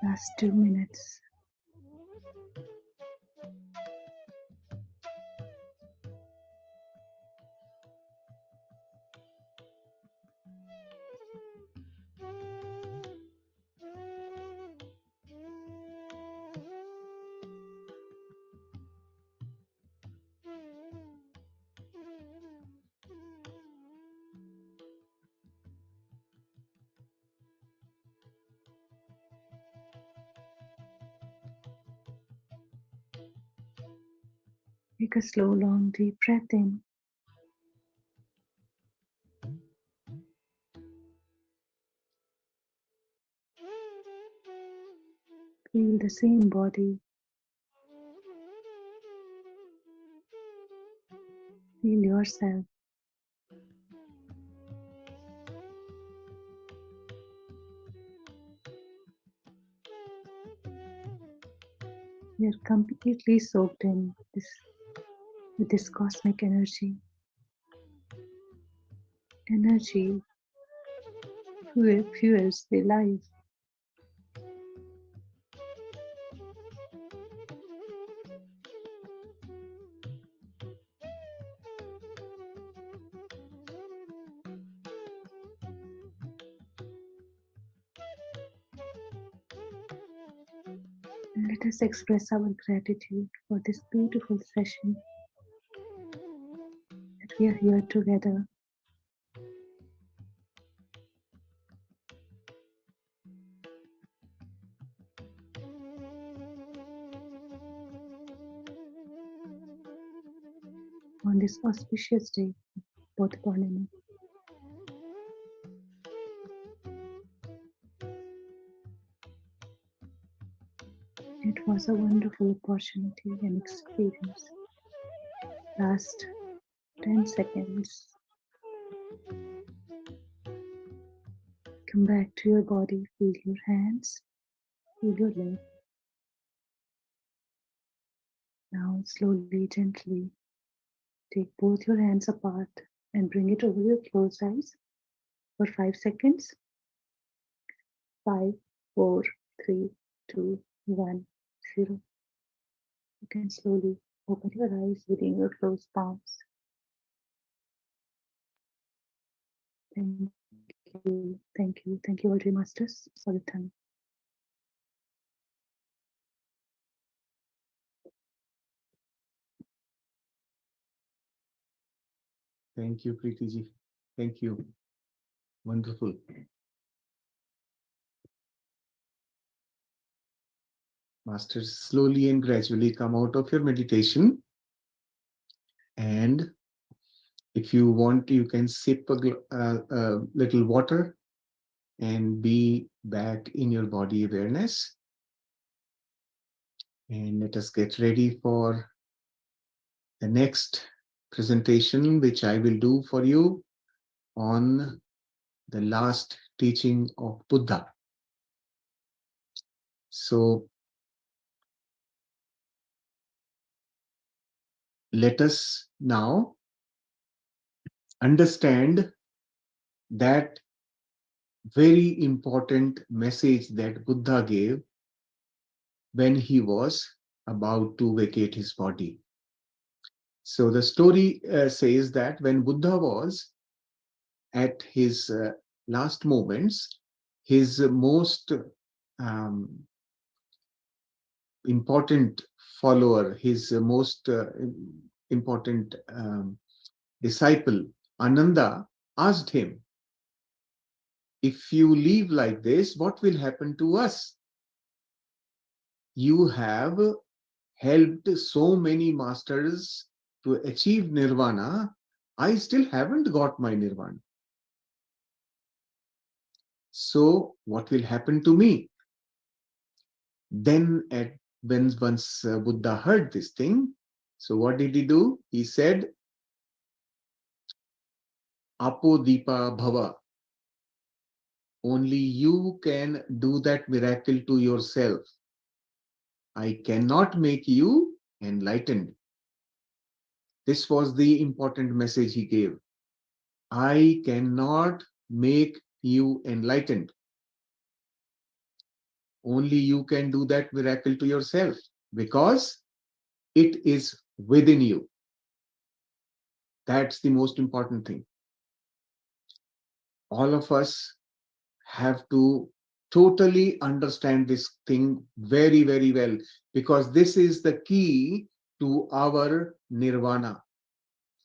Last 2 minutes. Take a slow, long, deep breath in. Feel the same body. Feel yourself. You're completely soaked in this with this cosmic energy. Energy fuels the life. And let us express our gratitude for this beautiful session that we are here together. On this auspicious day, Buddha Puurnima. It was a wonderful opportunity and experience. Last 10 seconds. Come back to your body, feel your hands, feel your leg. Now slowly, gently, take both your hands apart and bring it over your closed eyes for 5 seconds. 5, 4, 3, 2, 1, 0. You can slowly open your eyes within your closed palms. Thank you all three masters for the time. Thank you, Preeti ji. Thank you. Wonderful. Masters, slowly and gradually come out of your meditation. And if you want, you can sip a little water and be back in your body awareness. And let us get ready for the next presentation, which I will do for you on the last teaching of Buddha. So let us now understand that very important message that Buddha gave when he was about to vacate his body. So the story says that when Buddha was at his last moments, his most um, important follower, his most important disciple, Ananda, asked him, if you leave like this, what will happen to us? You have helped so many masters to achieve nirvana. I still haven't got my nirvana. So what will happen to me? Then once Buddha heard this thing, so what did he do? He said, Apodipa bhava. Only you can do that miracle to yourself. I cannot make you enlightened. This was the important message he gave. I cannot make you enlightened. Only you can do that miracle to yourself because it is within you. That's the most important thing. All of us have to totally understand this thing very, very well, because this is the key to our nirvana,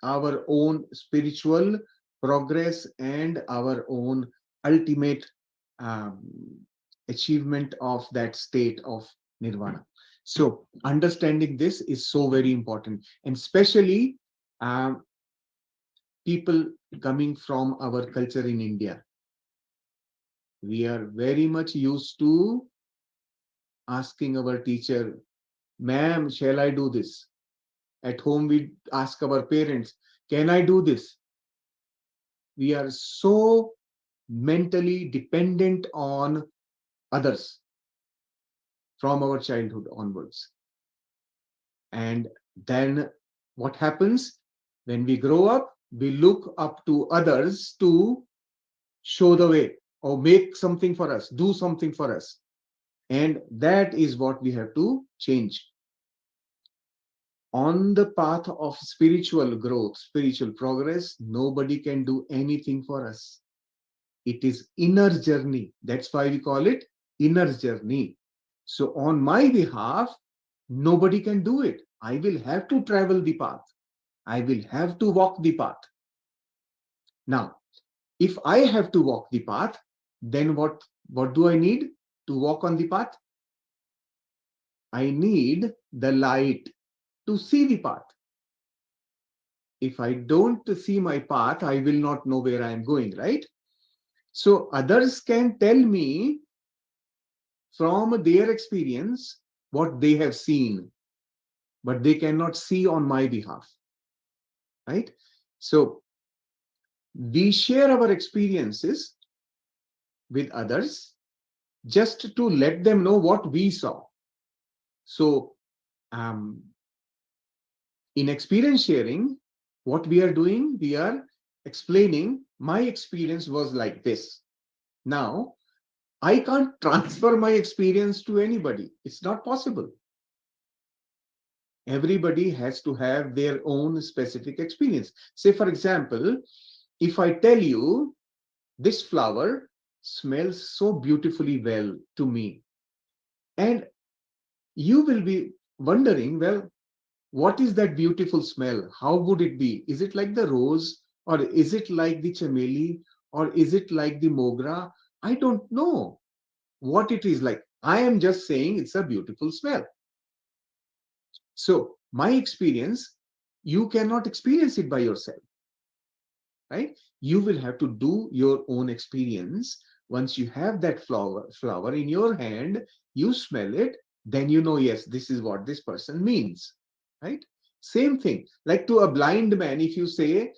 our own spiritual progress, and our own ultimate um, achievement of that state of nirvana. So understanding this is so very important, and especially people coming from our culture in India. We are very much used to asking our teacher, ma'am, shall I do this? At home, we ask our parents, can I do this? We are so mentally dependent on others from our childhood onwards. And then what happens? When we grow up, we look up to others to show the way or make something for us, do something for us. And that is what we have to change. On the path of spiritual growth, spiritual progress, nobody can do anything for us. It is inner journey. That's why we call it inner journey. So on my behalf, nobody can do it. I will have to travel the path. I will have to walk the path. Now, if I have to walk the path, then what do I need to walk on the path? I need the light to see the path. If I don't see my path, I will not know where I am going, right? So others can tell me from their experience what they have seen, but they cannot see on my behalf, right? So we share our experiences with others just to let them know what we saw. So in experience sharing, what we are doing, we are explaining my experience was like this. Now, I can't transfer my experience to anybody. It's not possible. Everybody has to have their own specific experience. Say, for example, if I tell you this flower smells so beautifully well to me, and you will be wondering, well, what is that beautiful smell? How would it be? Is it like the rose, or is it like the chameli, or is it like the mogra? I don't know what it is like. I am just saying it's a beautiful smell. So my experience, you cannot experience it by yourself, right? You will have to do your own experience. Once you have that flower in your hand, you smell it, then you know, yes, this is what this person means, right? Same thing, like to a blind man, if you say,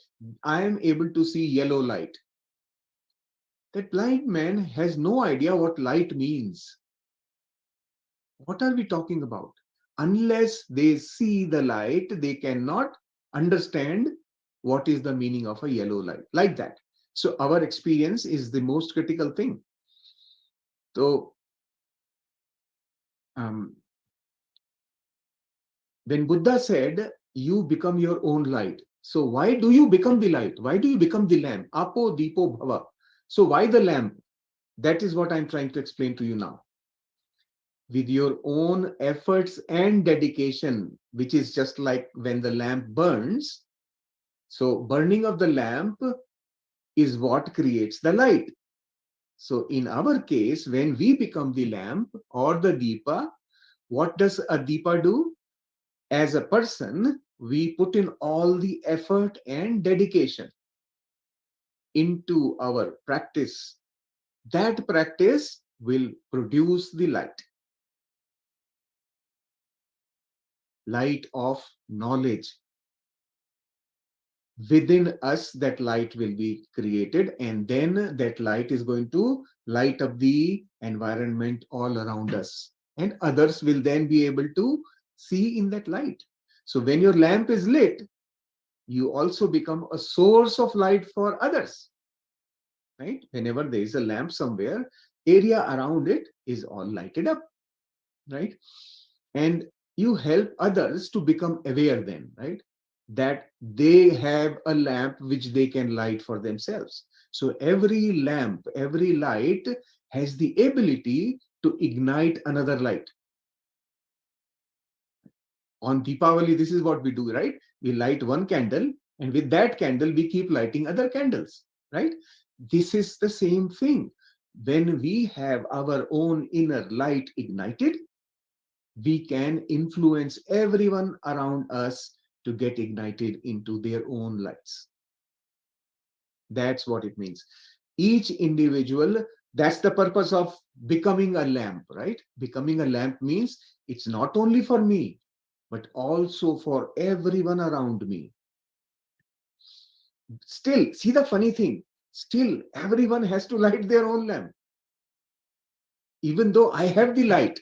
I am able to see yellow light, that blind man has no idea what light means. What are we talking about? Unless they see the light, they cannot understand what is the meaning of a yellow light, like that. So our experience is the most critical thing. So when Buddha said, you become your own light. So why do you become the light? Why do you become the lamp? Apo Deepo Bhava. So why the lamp? That is what I'm trying to explain to you now. With your own efforts and dedication, which is just like when the lamp burns. So burning of the lamp is what creates the light. So in our case, when we become the lamp or the deepa, what does a deepa do? As a person, we put in all the effort and dedication into our practice. That practice will produce the light of knowledge. Within us, that light will be created, and then that light is going to light up the environment all around us. And others will then be able to see in that light. So when your lamp is lit, you also become a source of light for others. Right? Whenever there is a lamp somewhere, area around it is all lighted up. Right? And you help others to become aware then, right? That they have a lamp which they can light for themselves. So every lamp, every light has the ability to ignite another light. On Deepavali, this is what we do, right? We light one candle, and with that candle, we keep lighting other candles, right? This is the same thing. When we have our own inner light ignited, we can influence everyone around us to get ignited into their own lights. That's what it means. Each individual, that's the purpose of becoming a lamp, right? Becoming a lamp means it's not only for me, but also for everyone around me. Still, see the funny thing, still everyone has to light their own lamp. Even though I have the light,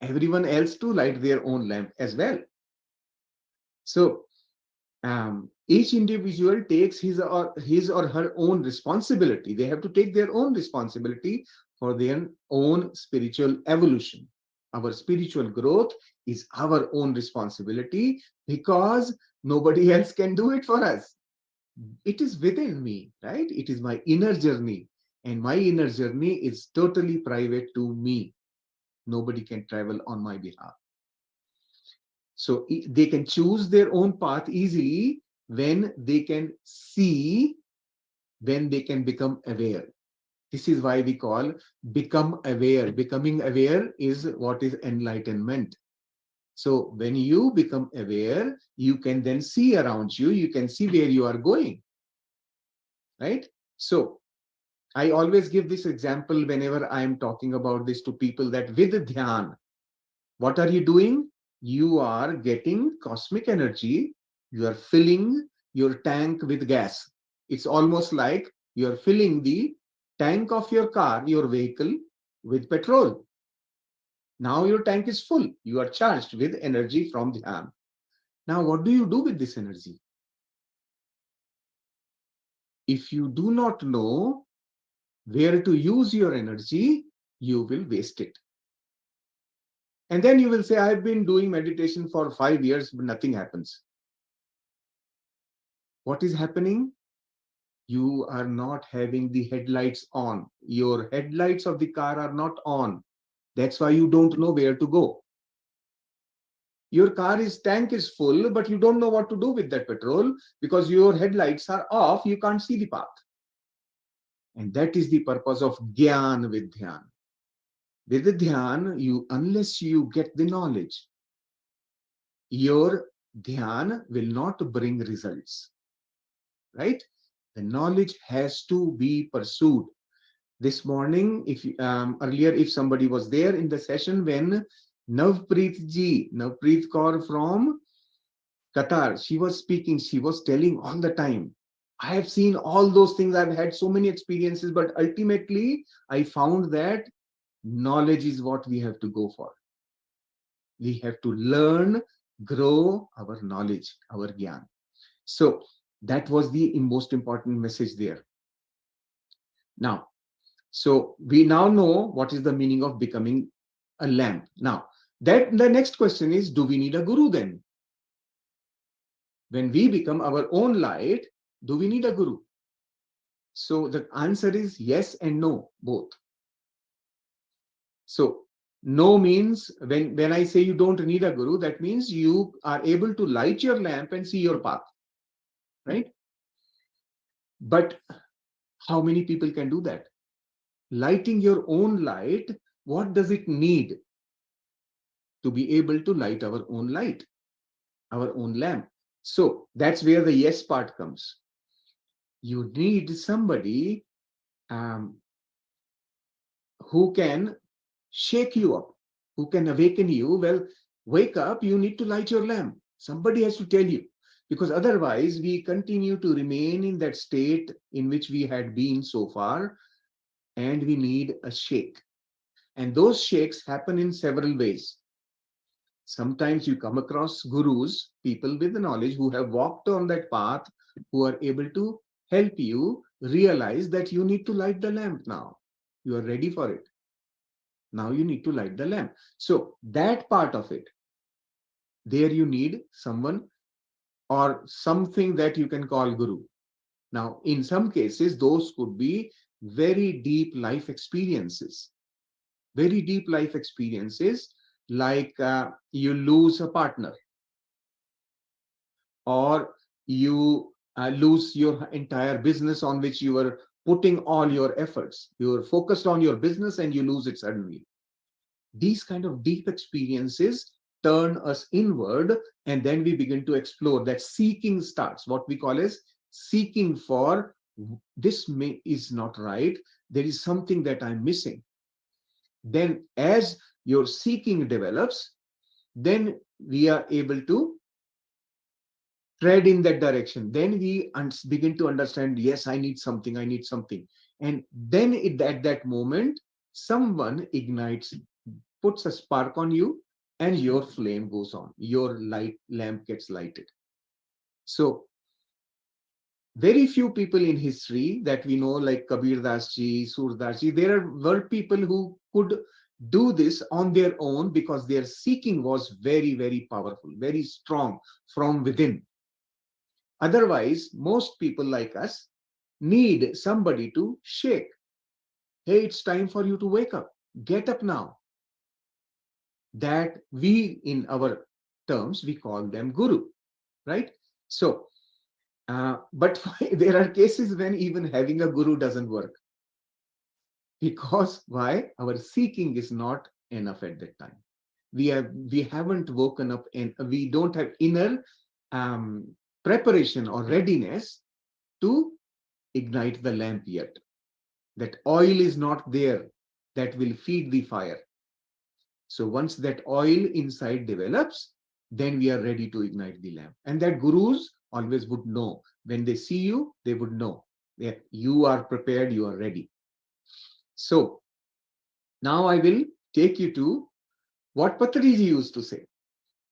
everyone else to light their own lamp as well. So each individual takes his or her own responsibility. They have to take their own responsibility for their own spiritual evolution. Our spiritual growth is our own responsibility because nobody else can do it for us. It is within me, right? It is my inner journey, and my inner journey is totally private to me. Nobody can travel on my behalf. So they can choose their own path easily when they can see, when they can become aware. This is why we call become aware. Becoming aware is what is enlightenment. So when you become aware, you can then see around you, you can see where you are going. Right? So I always give this example whenever I am talking about this to people, that with dhyan, what are you doing? You are getting cosmic energy. You are filling your tank with gas. It's almost like you are filling the tank of your car, your vehicle, with petrol. Now your tank is full. You are charged with energy from dhyan. Now, what do you do with this energy? If you do not know where to use your energy, you will waste it. And then you will say, I've been doing meditation for 5 years, but nothing happens. What is happening? You are not having the headlights on. Your headlights of the car are not on. That's why you don't know where to go. Your tank is full, but you don't know what to do with that petrol because your headlights are off. You can't see the path. And that is the purpose of Gyan with Dhyan. With the Dhyan, unless you get the knowledge, your Dhyan will not bring results. Right? The knowledge has to be pursued. This morning, earlier, if somebody was there in the session when Navpreet Kaur from Qatar, she was speaking, she was telling all the time, I have seen all those things, I've had so many experiences, but ultimately I found that knowledge is what we have to go for. We have to learn, grow our knowledge, our gyan. So that was the most important message there. Now, so we now know what is the meaning of becoming a lamp. Now, that the next question is, do we need a guru then? When we become our own light, do we need a guru? So the answer is yes and no, both. So no means when I say you don't need a guru, that means you are able to light your lamp and see your path, right? But how many people can do that? Lighting your own light, what does it need to be able to light our own light, our own lamp? So that's where the yes part comes. You need somebody who can shake you up, who can awaken you. Well, wake up, you need to light your lamp. Somebody has to tell you, because otherwise we continue to remain in that state in which we had been so far, and we need a shake. And those shakes happen in several ways. Sometimes you come across gurus, people with the knowledge who have walked on that path, who are able to help you realize that you need to light the lamp now. You are ready for it. Now you need to light the lamp. So that part of it, there you need someone or something that you can call guru. Now, in some cases, those could be very deep life experiences. Very deep life experiences, like you lose a partner, or you lose your entire business on which you were putting all your efforts. You were focused on your business and you lose it suddenly. These kind of deep experiences turn us inward, and then we begin to explore. That seeking starts, what we call as seeking for this is not right. There is something that I'm missing. Then as your seeking develops, then we are able to tread in that direction. Then we begin to understand, yes, I need something, I need something. And then at that moment, someone ignites, puts a spark on you, and your flame goes on. Your lamp gets lighted. So very few people in history that we know, like Kabir Das ji, Surdas ji, were people who could do this on their own because their seeking was very, very powerful, very strong from within. Otherwise, most people like us need somebody to shake. Hey, it's time for you to wake up. Get up now. That we, in our terms, we call them guru, right? So, but there are cases when even having a guru doesn't work. Because why? Our seeking is not enough at that time. We haven't woken up, and we don't have inner preparation or readiness to ignite the lamp yet. That oil is not there that will feed the fire. So once that oil inside develops, then we are ready to ignite the lamp. And that gurus always would know. When they see you, they would know that you are prepared, you are ready. So now I will take you to what Patriji used to say.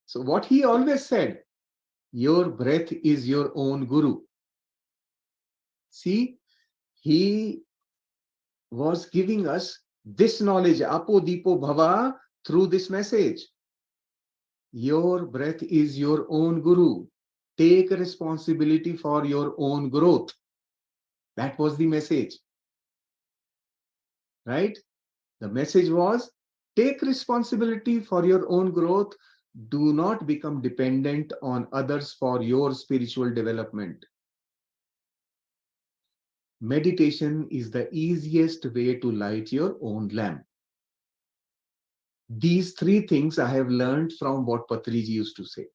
So what he always said, your breath is your own guru. See, he was giving us this knowledge, Apo Dipo Bhava, through this message. Your breath is your own guru. Take responsibility for your own growth. That was the message. Right? The message was, take responsibility for your own growth. Do not become dependent on others for your spiritual development. Meditation is the easiest way to light your own lamp. These three things I have learned from what Patriji used to say.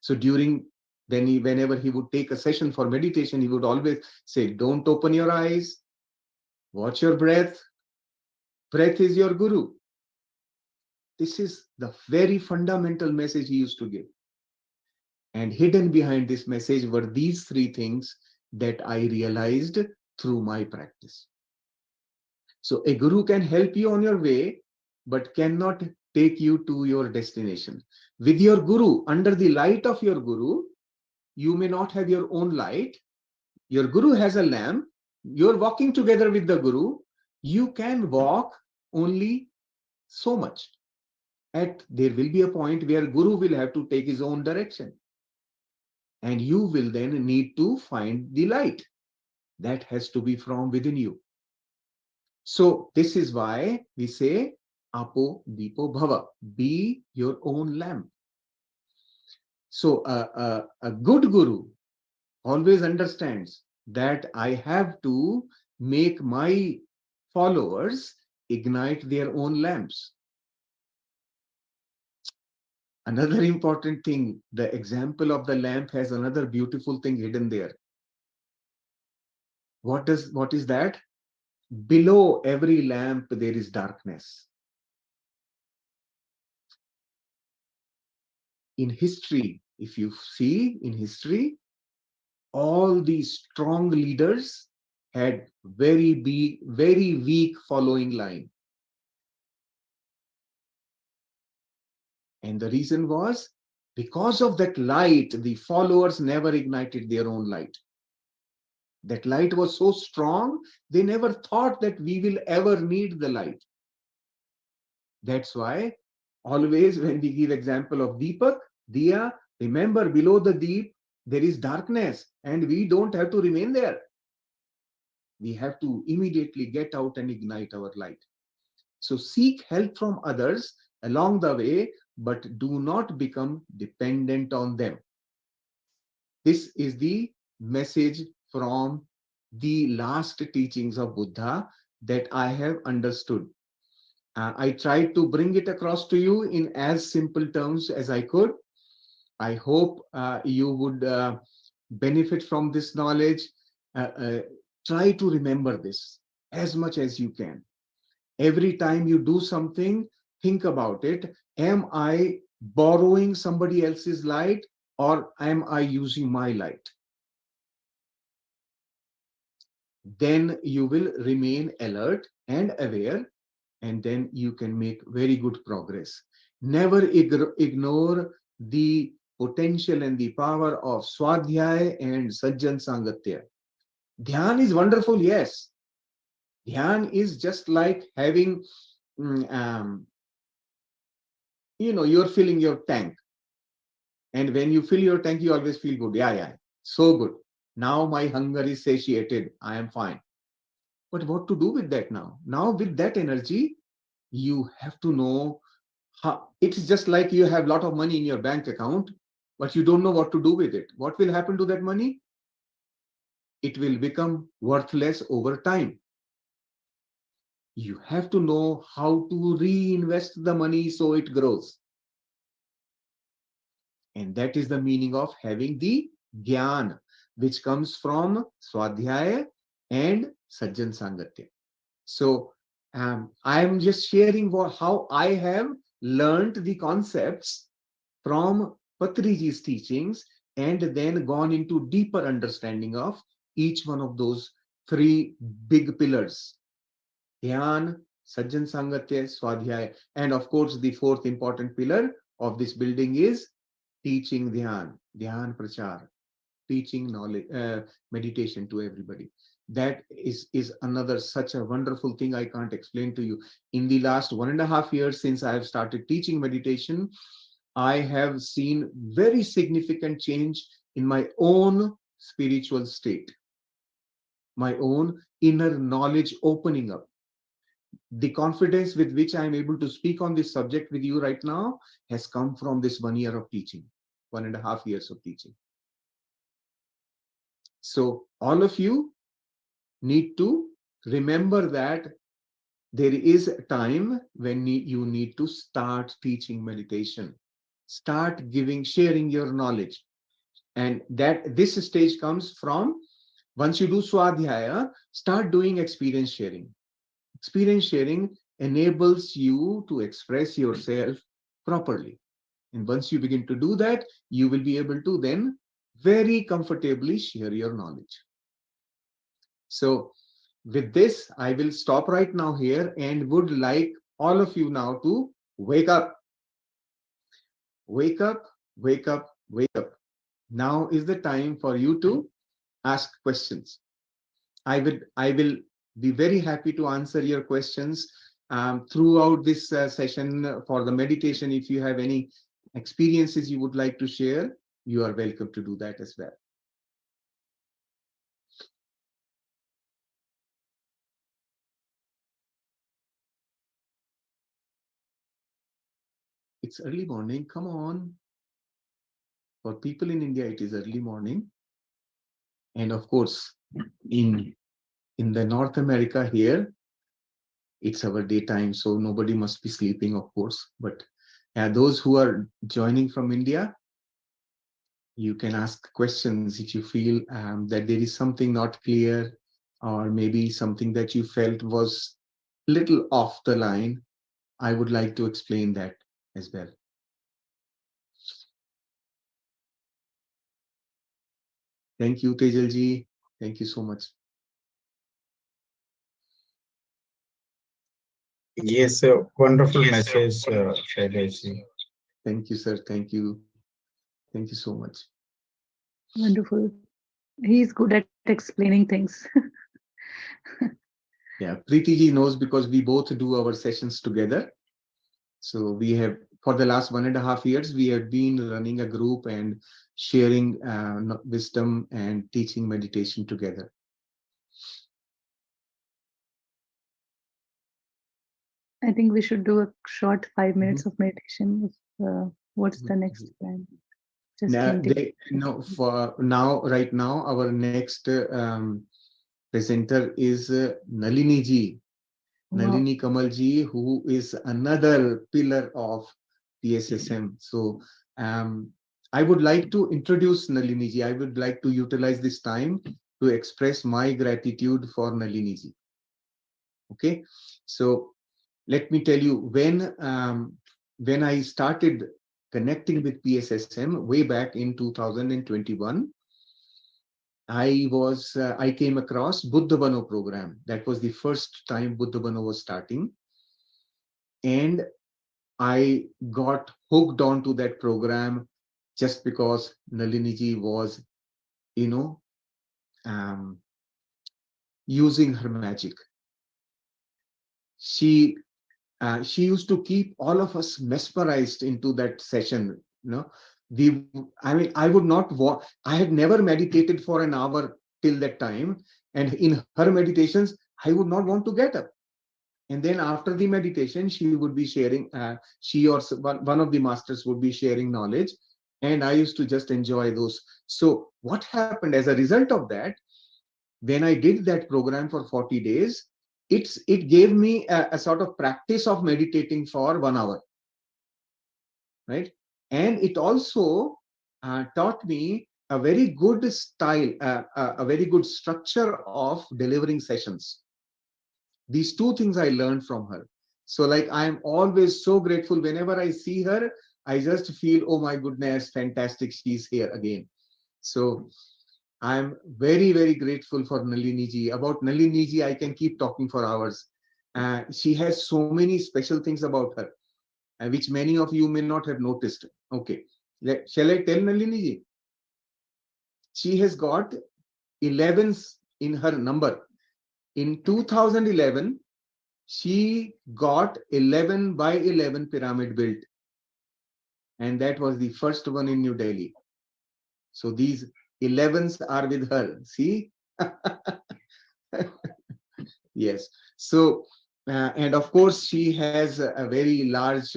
So whenever he would take a session for meditation, he would always say, don't open your eyes, watch your breath. Breath is your guru. This is the very fundamental message he used to give. And hidden behind this message were these three things that I realized through my practice. So a guru can help you on your way, but cannot take you to your destination. With your guru, under the light of your guru, you may not have your own light. Your guru has a lamp. You're walking together with the guru. You can walk only so much. There will be a point where guru will have to take his own direction. And you will then need to find the light. That has to be from within you. So this is why we say, Apo Deepo Bhava. Be your own lamp. So a good guru always understands that I have to make my followers ignite their own lamps. Another important thing, the example of the lamp has another beautiful thing hidden there. What is that? Below every lamp there is darkness. In history, if you see in history, all these strong leaders had very weak following line. And the reason was, because of that light, the followers never ignited their own light. That light was so strong, they never thought that we will ever need the light. That's why always when we give example of Deepak, Diya, remember below the deep, there is darkness and we don't have to remain there. We have to immediately get out and ignite our light. So seek help from others along the way, but do not become dependent on them. This is the message from the last teachings of Buddha that I have understood. I tried to bring it across to you in as simple terms as I could. I hope you would benefit from this knowledge. Try to remember this as much as you can. Every time you do something, think about it. Am I borrowing somebody else's light or am I using my light? Then you will remain alert and aware, and then you can make very good progress. Never ignore the potential and the power of Swadhyaya and Sajjan Sangatya. Dhyan is wonderful, yes. Dhyan is just like having, you're filling your tank. And when you fill your tank, you always feel good. Yeah, so good. Now my hunger is satiated. I am fine. But what to do with that now? Now with that energy, you have to know how. It's just like you have a lot of money in your bank account, but you don't know what to do with it. What will happen to that money? It will become worthless over time. You have to know how to reinvest the money so it grows. And that is the meaning of having the Gyan, which comes from Swadhyaya and Sajjan Sangatya. So I am just sharing how I have learned the concepts from Patriji's teachings and then gone into deeper understanding of each one of those three big pillars. Dhyan, Sajjan Sangatya, Swadhyaya, and of course the fourth important pillar of this building is teaching Dhyan, Dhyan Prachar, teaching knowledge, meditation to everybody. That is another such a wonderful thing I can't explain to you. In the last 1.5 years since I have started teaching meditation, I have seen very significant change in my own spiritual state, my own inner knowledge opening up. The confidence with which I am able to speak on this subject with you right now has come from this 1 year of teaching, 1.5 years of teaching. So all of you need to remember that there is a time when you need to start teaching meditation, start sharing your knowledge. And that this stage comes from, once you do Swadhyaya, start doing experience sharing. Experience sharing enables you to express yourself properly. And once you begin to do that, you will be able to then very comfortably share your knowledge. So with this, I will stop right now here and would like all of you now to Wake up, wake up, wake up, wake up. Now is the time for you to ask questions. I will be very happy to answer your questions throughout this session for the meditation. If you have any experiences you would like to share, you are welcome to do that as well. It's early morning. Come on. For people in India, it is early morning. And of course, in the North America here, it's our daytime, so nobody must be sleeping, of course. But those who are joining from India, you can ask questions if you feel that there is something not clear, or maybe something that you felt was little off the line. I would like to explain that as well. Thank you, Tejalji. Thank you so much. Yes, a wonderful message, Shaileshji. Thank you, sir. Thank you. Thank you so much. Wonderful. He's good at explaining things. Yeah, Preeti ji knows because we both do our sessions together. So we have, for the last 1.5 years, we have been running a group and sharing wisdom and teaching meditation together. I think we should do a short 5 minutes of meditation. What's the next plan? Just Now, can for now, right now, our next presenter is Nalini ji. Nalini Kamal ji, who is another pillar of PSSM. So I would like to introduce Nalini ji. I would like to utilize this time to express my gratitude for Nalini ji. Okay, so let me tell you, when I started connecting with PSSM way back in 2021, I came across Buddha Bano program. That was the first time Buddha Bano was starting. And I got hooked onto that program just because Nalini ji was, using her magic. She used to keep all of us mesmerized into that session. I would not walk. I had never meditated for an hour till that time, and in her meditations, I would not want to get up. And then after the meditation, she would be sharing. She or one of the masters would be sharing knowledge, and I used to just enjoy those. So what happened as a result of that? When I did that program for 40 days, it gave me a sort of practice of meditating for 1 hour, right? And it also taught me a very good style, a very good structure of delivering sessions. These two things I learned from her. So like, I am always so grateful whenever I see her. I just feel, oh my goodness, fantastic, she's here again. So I'm very, very grateful for Nalini ji. About Nalini ji, I can keep talking for hours. She has so many special things about her, which many of you may not have noticed. Okay, shall I tell Nalini ji? She has got 11s in her number. In 2011, she got 11 by 11 pyramid built. And that was the first one in New Delhi. So these 11s are with her. See? Yes. So, and of course, she has a very large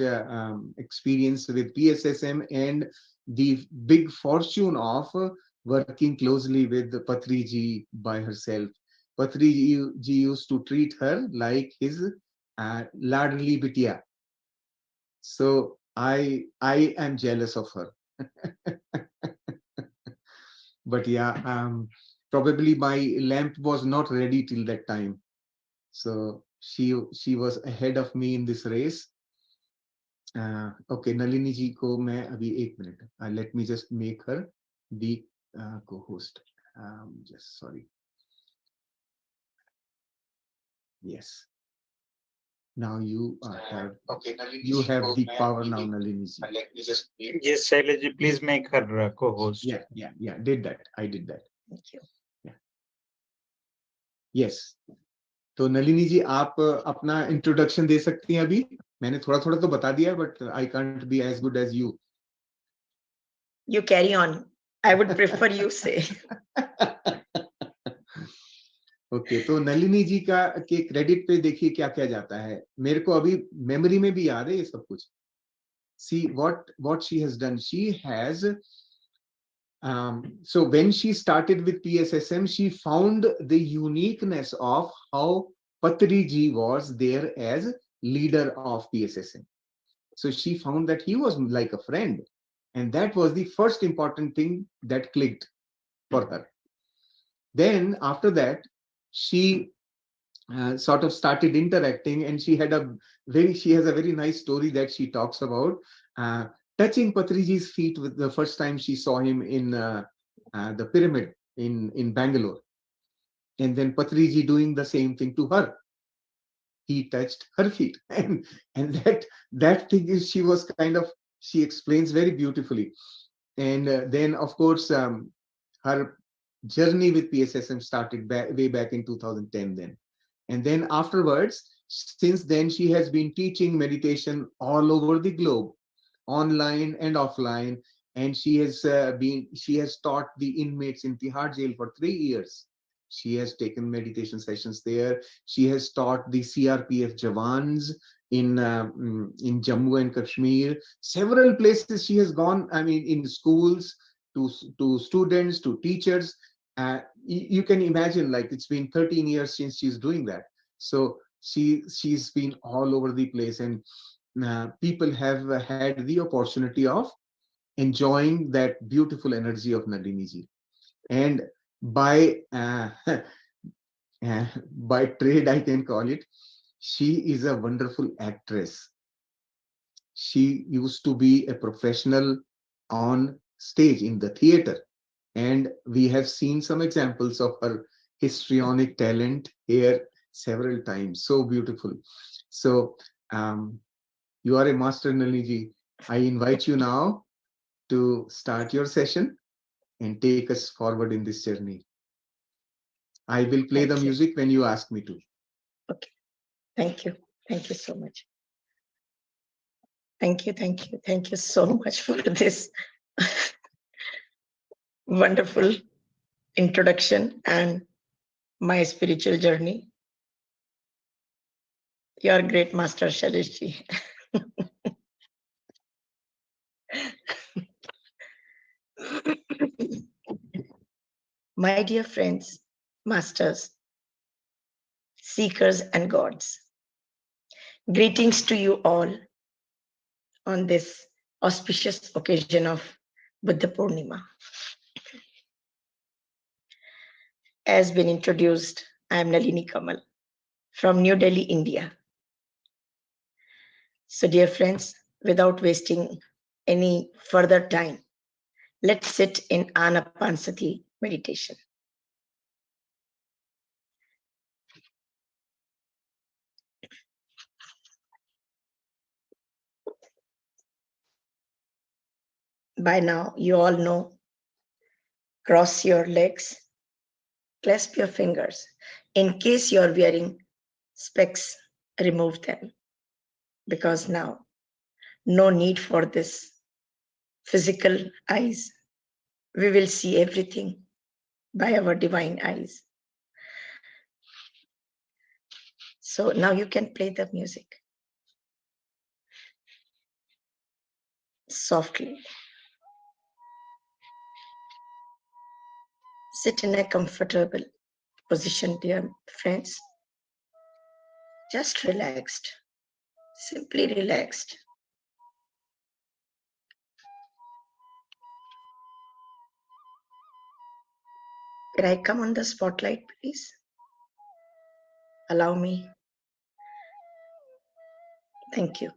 experience with PSSM and the big fortune of working closely with Patri ji by herself. Patri ji used to treat her like his ladli bitia. So I am jealous of her. But yeah, probably my lamp was not ready till that time. So she was ahead of me in this race. Okay, Nalini ji ko main abhi 1 minute. Let me just make her the co-host. Just sorry. Yes. Now you have you have the power now, Nalini ji. Yes, Shailaji, please make her co-host. Yeah. Did that. I did that. Thank you. Yeah. Yes. तो नलिनी जी आप अपना introduction दे सकती हैं अभी मैंने थोड़ा थोड़ा तो बता दिया but I can't be as good as you You carry on. I would prefer you say. Okay तो नलिनी जी का के क्रेडिट पे देखिए क्या क्या जाता है मेरे को अभी मेमोरी में भी याद है ये सब कुछ see what she has done she has so when she started with PSSM she found the uniqueness of how Patri ji was there as leader of PSSM so she found that he was like a friend and that was the first important thing that clicked for her then after that she sort of started interacting and she has a very nice story that she talks about touching Patriji's feet with the first time she saw him in the pyramid in Bangalore and then Patriji doing the same thing to her he touched her feet and that thing is she explains very beautifully and then of course her journey with PSSM started way back in 2010 then and then afterwards since then she has been teaching meditation all over the globe online and offline and she has taught the inmates in Tihar jail for 3 years she has taken meditation sessions there she has taught the CRPF Jawans in Jammu and Kashmir several places she has gone I mean in schools to students to teachers you can imagine like it's been 13 years since she's doing that so she's been all over the place and people have had the opportunity of enjoying that beautiful energy of Nalini ji and by by trade I can call it she is a wonderful actress she used to be a professional on stage in the theater and we have seen some examples of her histrionic talent here several times so beautiful so you are a master Nalini ji I invite you now to start your session and take us forward in this journey I will play the music when you ask me to Okay. Thank you. Thank you so much. Thank you so much for this wonderful introduction and my spiritual journey. You are great, Master Shalish. My dear friends, masters, seekers, and gods, greetings to you all on this auspicious occasion of Buddha Purnima. As been introduced, I am Nalini Kamal from New Delhi, India. So, dear friends, without wasting any further time, let's sit in Anapanasati meditation. By now, you all know, cross your legs, clasp your fingers. In case you're wearing specs, remove them. Because now, no need for this physical eyes. We will see everything by our divine eyes. So now you can play the music softly. Sit in a comfortable position, dear friends. Just relaxed, simply relaxed. Can I come on the spotlight, please? Allow me. Thank you.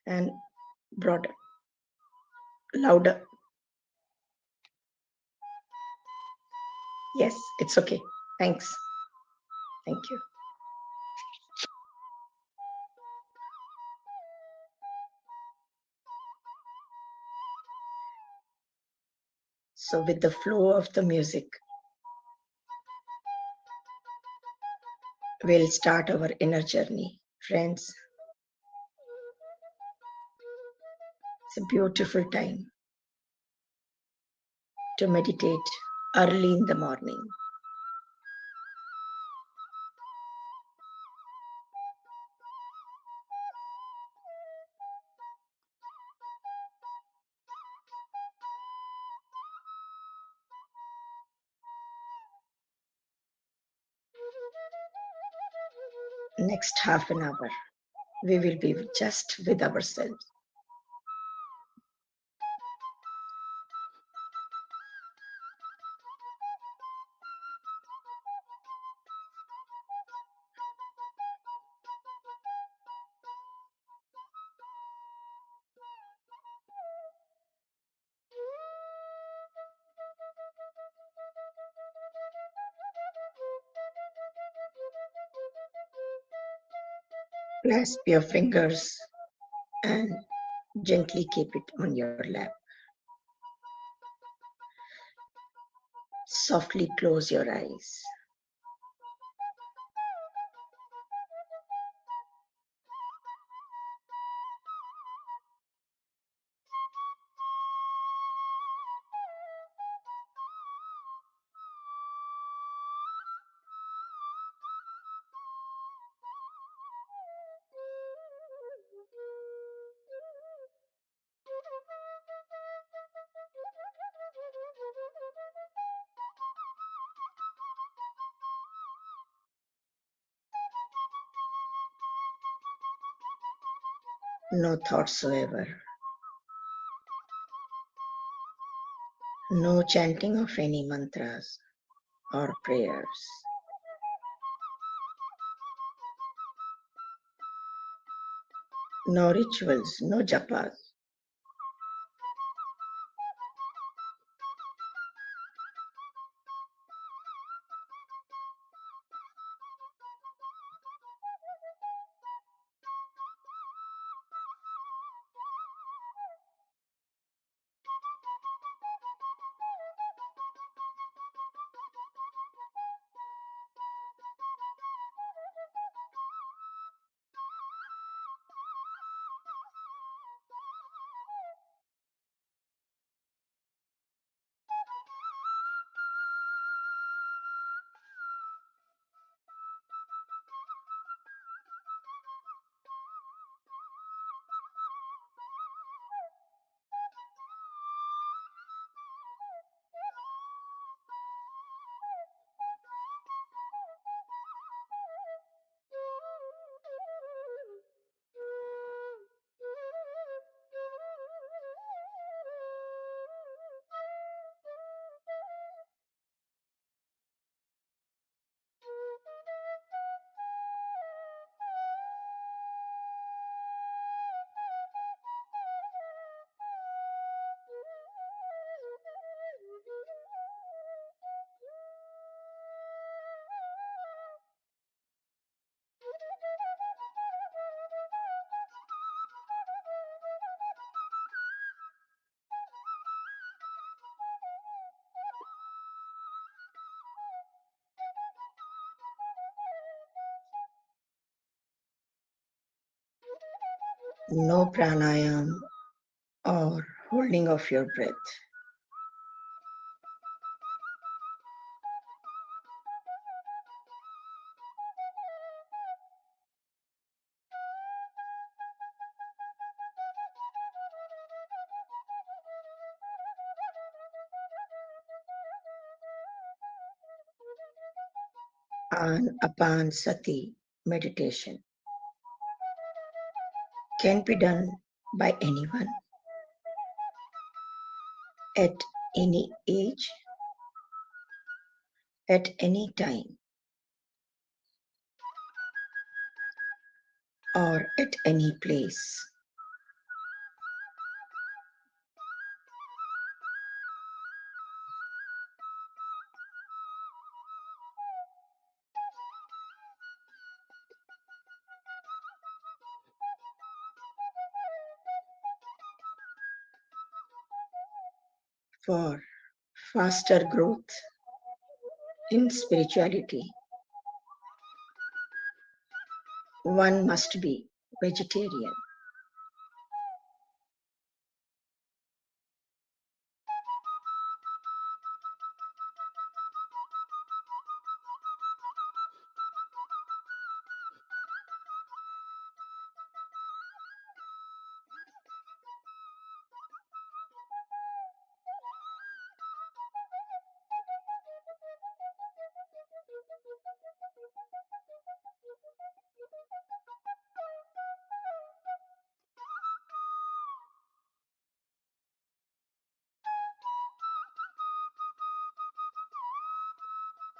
And broader, louder. Yes, it's okay. Thanks. Thank you. So, with the flow of the music, we'll start our inner journey. Friends, it's a beautiful time to meditate early in the morning. Next half an hour, we will be just with ourselves. Clasp your fingers and gently keep it on your lap. Softly close your eyes. No thoughts whatsoever. No chanting of any mantras or prayers. No rituals, no japas. No pranayam or holding of your breath. Anapanasati meditation can be done by anyone at any age, at any time, or at any place. For faster growth in spirituality, one must be vegetarian.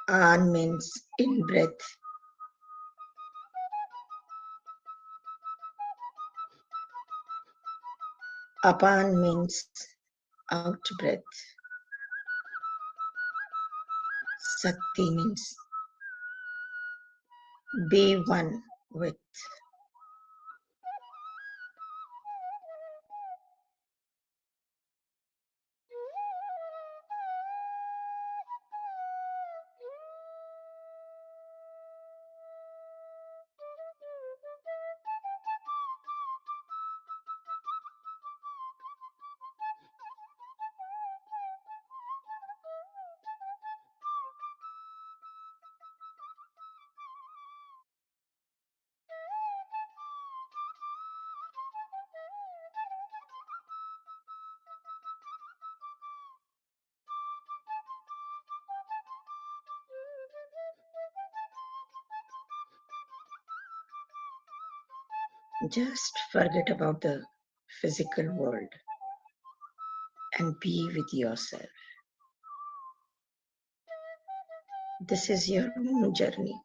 An means in breath. Apan means out breath. Sakti means be one with. Just forget about the physical world and be with yourself. This is your own journey.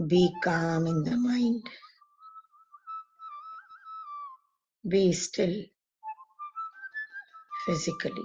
Be calm in the mind. Be still physically.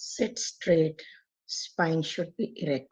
Sit straight, spine should be erect.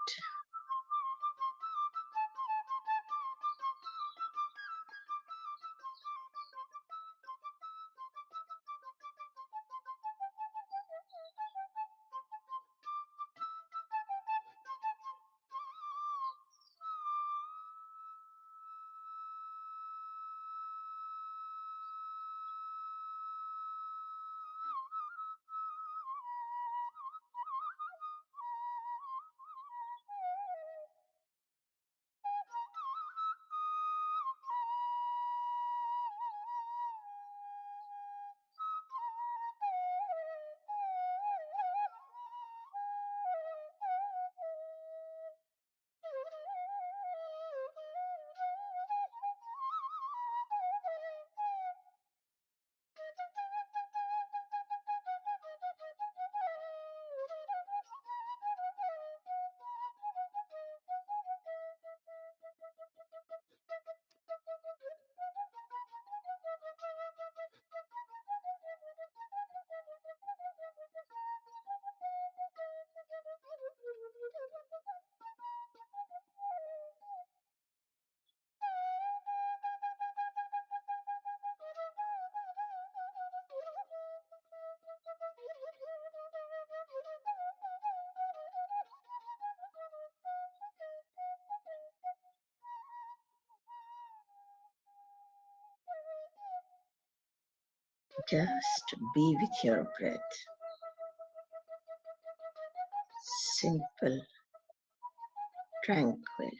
Just be with your breath. Simple, tranquil,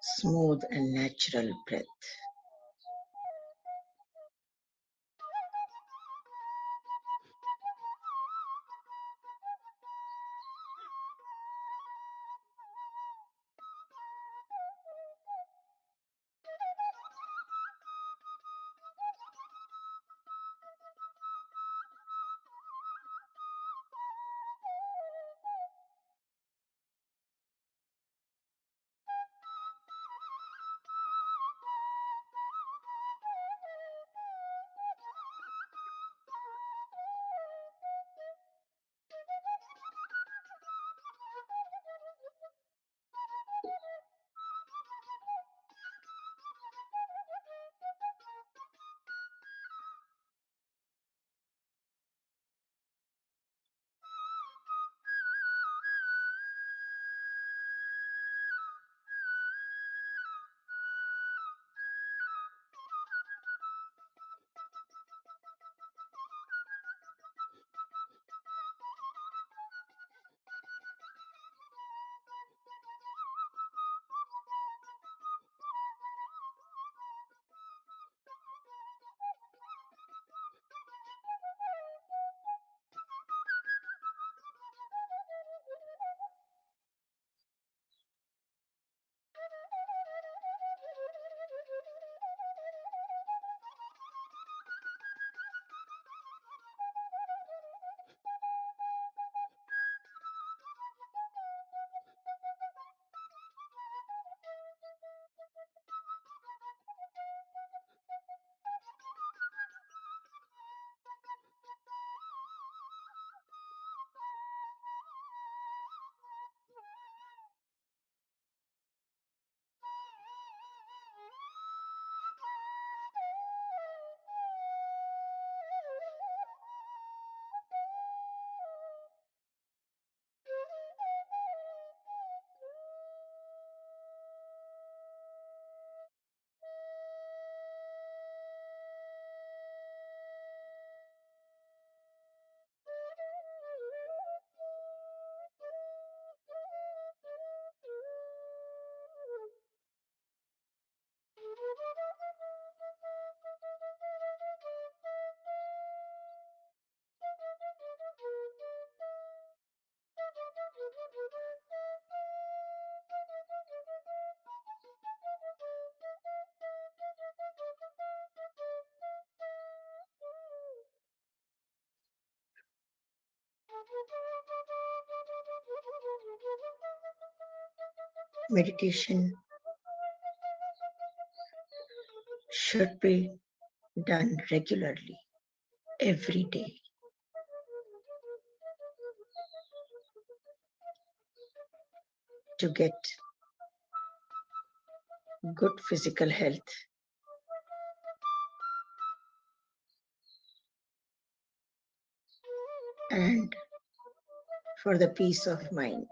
smooth and natural breath. Meditation should be done regularly, every day. to get good physical health. And for the peace of mind.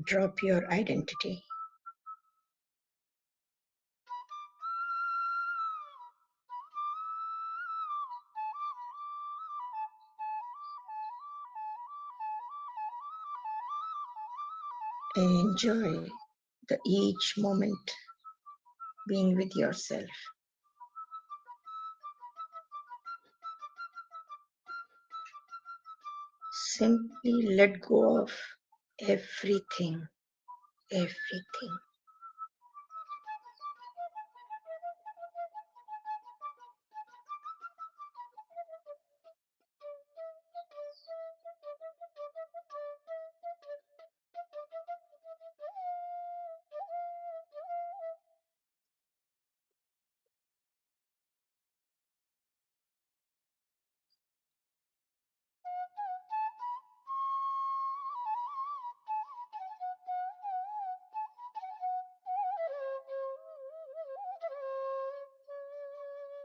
Drop your identity. And enjoy each moment being with yourself. Simply let go of everything, everything.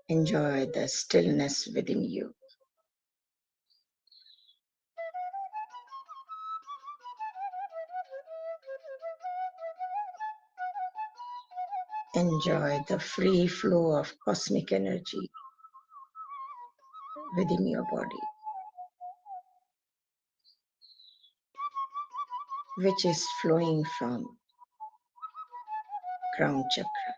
Enjoy the stillness within you. Enjoy the free flow of cosmic energy within your body, which is flowing from crown chakra.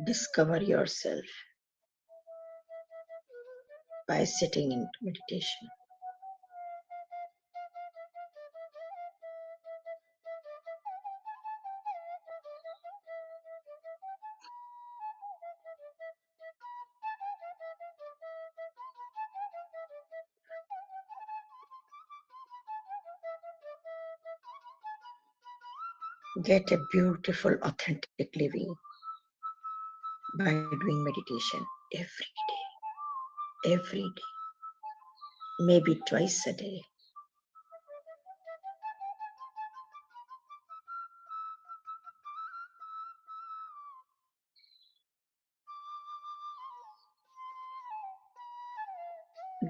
Discover yourself by sitting into meditation. Get a beautiful, authentic living by doing meditation every day, maybe twice a day.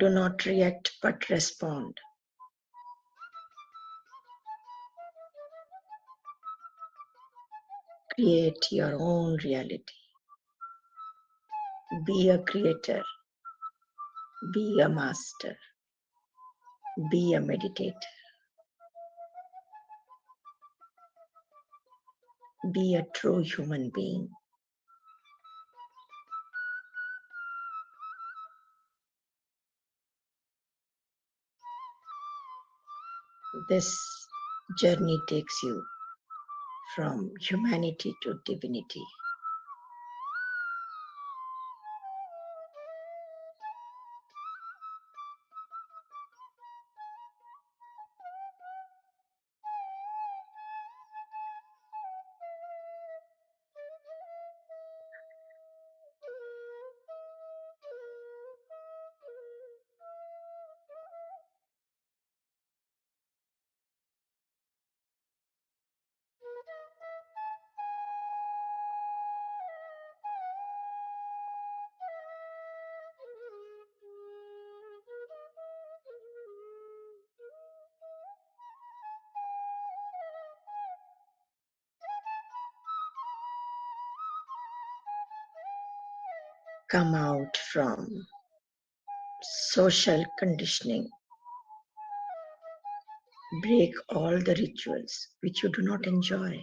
Do not react but respond. Create your own reality. Be a creator. Be a master. Be a meditator. Be a true human being. This journey takes you from humanity to divinity. Come out from social conditioning. Break all the rituals which you do not enjoy.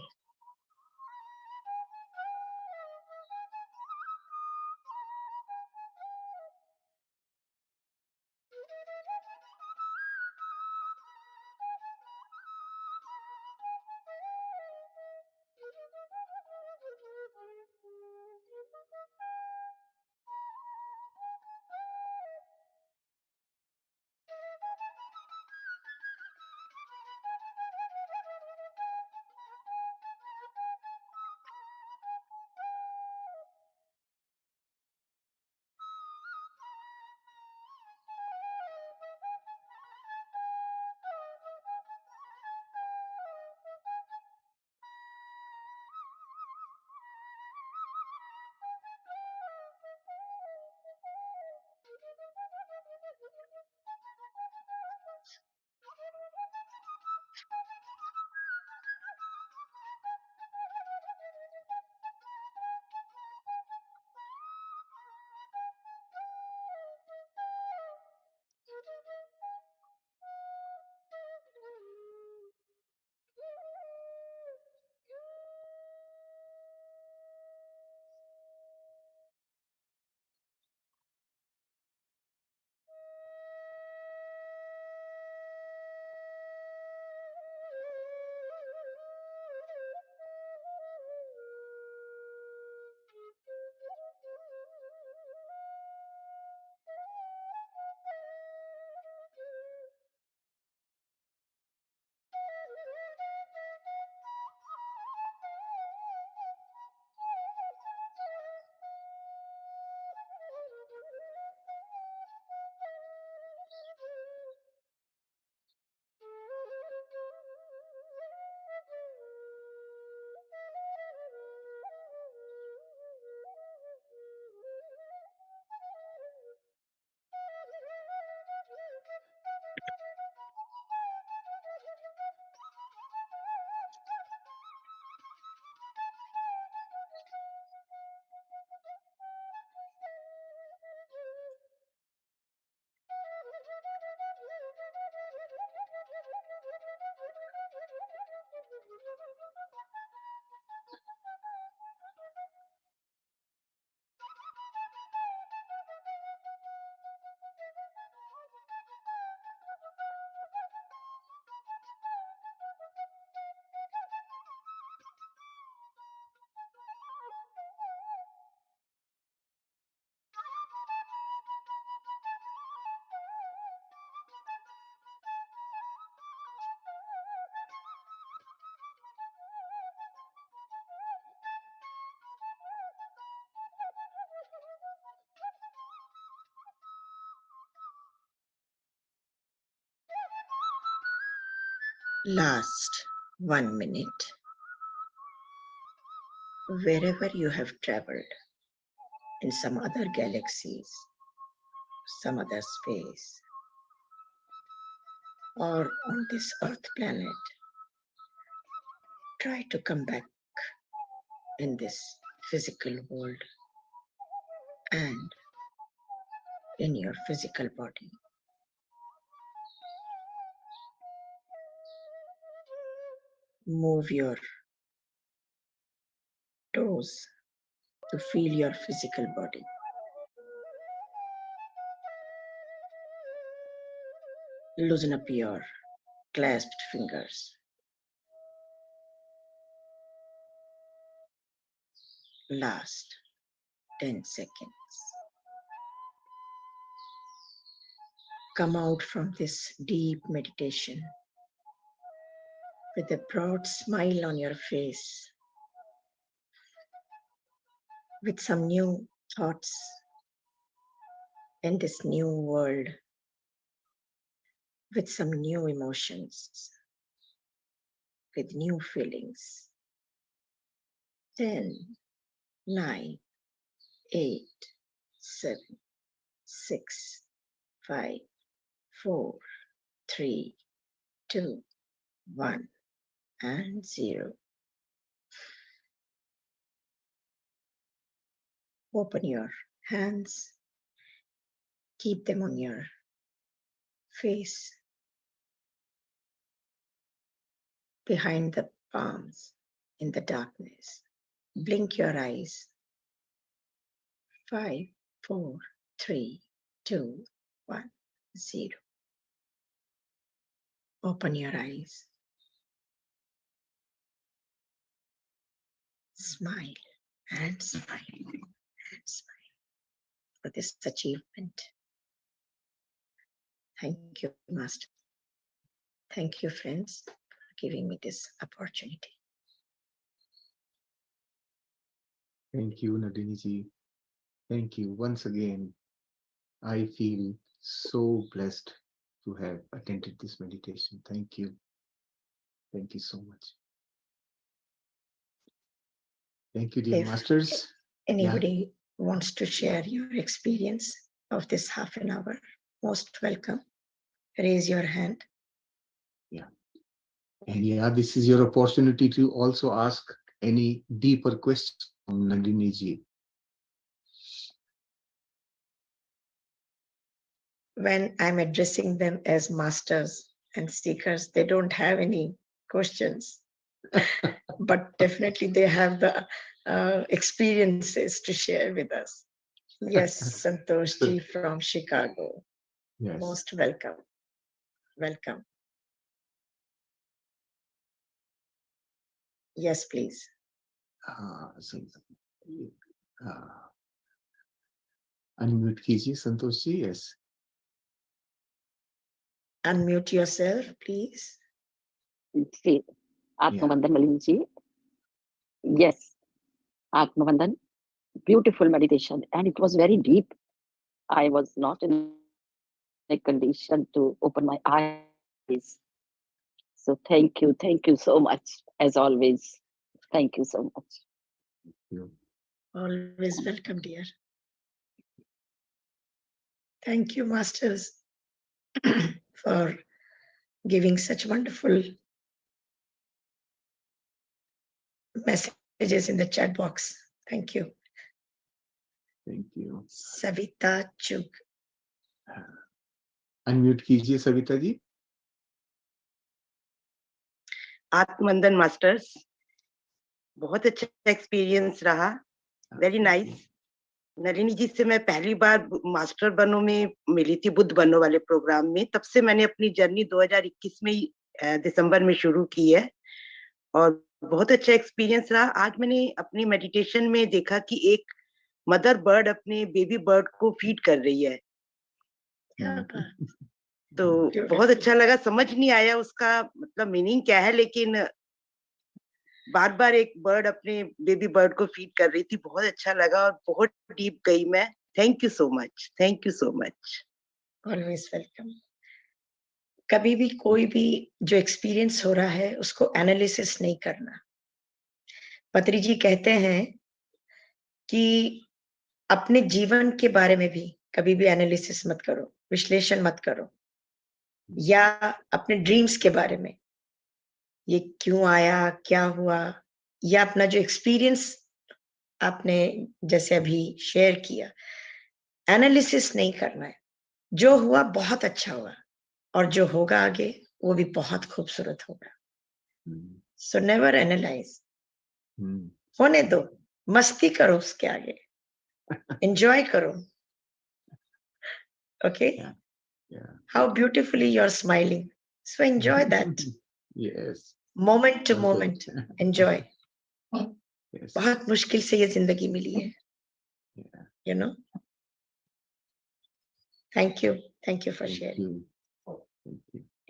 Last 1 minute. Wherever you have traveled in some other galaxies, some other space, or on this Earth planet, try to come back in this physical world and in your physical body. Move your toes to feel your physical body. Loosen up your clasped fingers. Last 10 seconds. Come out from this deep meditation with a broad smile on your face, with some new thoughts in this new world, with some new emotions, with new feelings. 10, 9, 8, 7, 6, 5, 4, 3, 2, 1, and 0. Open your hands, keep them on your face, behind the palms, in the darkness. Blink your eyes. 5, 4, 3, 2, 1, 0. Open your eyes. Smile and smile and smile for this achievement. Thank you, Master. Thank you, friends, for giving me this opportunity. Thank you, Nadini. Thank you once again. I feel so blessed to have attended this meditation. Thank you. Thank you so much. Thank you, dear If masters. anybody wants to share your experience of this half an hour, most welcome. Raise your hand. And yeah, this is your opportunity to also ask any deeper questions from Nandini ji. When I'm addressing them as masters and seekers, they don't have any questions, but definitely they have the experiences to share with us. Yes, Santosh ji from Chicago. Yes. Most welcome. Welcome. Yes, please. Unmute कीजिए Santosh ji. Yes. Unmute yourself, please. See, Atmavandan Malinji. Yes, Atmavandan. Beautiful meditation. And it was very deep. I was not in a condition to open my eyes. So thank you so much, as always. Thank you so much. Always welcome, dear. Thank you, masters, for giving such wonderful messages in the chat box. Thank you. Thank you. Savita Chug. Unmute कीजिए Savita ji. आत्मवंदन masters, बहुत अच्छा experience रहा. Very nice. Nalini जी से मैं पहली बार master बनो में मिली थी, बुद्ध बनो वाले प्रोग्राम में. तब से मैंने अपनी जर्नी 2021 में दिसंबर में शुरू की है और बहुत अच्छा एक्सपीरियंस रहा. आज मैंने अपनी मेडिटेशन में देखा कि एक मदर बर्ड अपने बेबी बर्ड को फीड कर रही है. तो बहुत अच्छा लगा. समझ नहीं आया उसका मतलब मीनिंग क्या है, लेकिन बार बार एक बर्ड अपने बेबी बर्ड को फीड कर रही थी. बहुत अच्छा लगा और बहुत डीप गई मैं. Thank you so much. Thank you so much. Always welcome. कभी भी कोई भी जो एक्सपीरियंस हो रहा है उसको एनालिसिस नहीं करना। पत्री जी कहते हैं कि अपने जीवन के बारे में भी कभी भी एनालिसिस मत करो, विश्लेषण मत करो, या अपने ड्रीम्स के बारे में, ये क्यों आया, क्या हुआ, या अपना जो एक्सपीरियंस आपने जैसे अभी शेयर किया, एनालिसिस नहीं करना है। जो हुआ बहुत अच्छा हुआ, और जो होगा आगे वो भी बहुत खूबसूरत होगा। सो नेवर एनालाइज, होने दो, मस्ती करो उसके आगे, एंजॉय करो। Okay, how beautifully you are smiling, so enjoy that Yes. Moment to Okay. Moment, enjoy. Yes. बहुत मुश्किल से ये जिंदगी मिली है, you know. Thank you for sharing.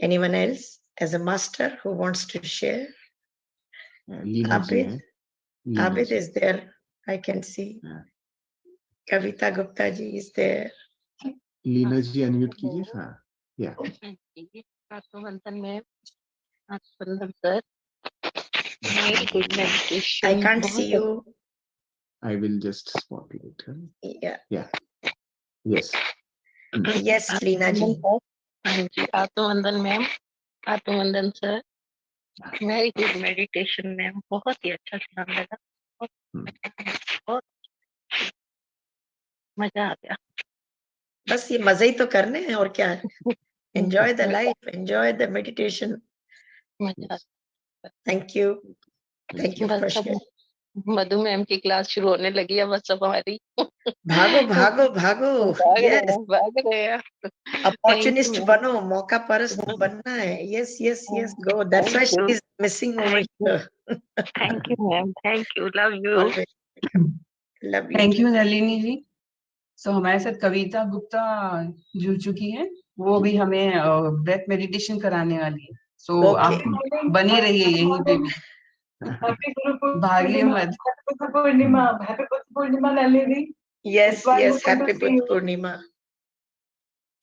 Anyone else as a master who wants to share? Leena ji Abid, hai. Leena Abid ji. is there. I can see. Kavita Gupta ji is there. Leena ji unmute कीजिए. हाँ. Yeah. आत्ममंथन में आत्मबंधन sir, very good meditation. I can't see you. I will just spotlight her. Yeah. Yeah. Yes. Yes, Leena ji. हाँ जी, Atmabandhan ma'am, Atmabandhan sir, very good meditation ma'am, बहुत ही अच्छा ध्यान लगा, बहुत मजा आ गया। बस ये मजे ही तो करने हैं, और क्या है। Enjoy the life, enjoy the meditation. Thank you for sharing. Madhu ma'am की क्लास शुरू होने लगी है बस अब हमारी। भागो भागो भागो। Yes. भाग रहे हैं। Opportunist बनो, मौका परस्त बनना है। Yes, yes, yes, go. That's why she is missing over here. Thank you ma'am, thank you, love you. Love you. Thank you Nalini ji. So हमारे साथ कविता गुप्ता जुड़ चुकी है, वो भी हमें ब्रेथ मेडिटेशन कराने वाली है। सो आप बने रहिए यहीं पे भी, भागिए मत। Happy Puurnima, Nalini. Yes, yes, happy Buddha Purnima.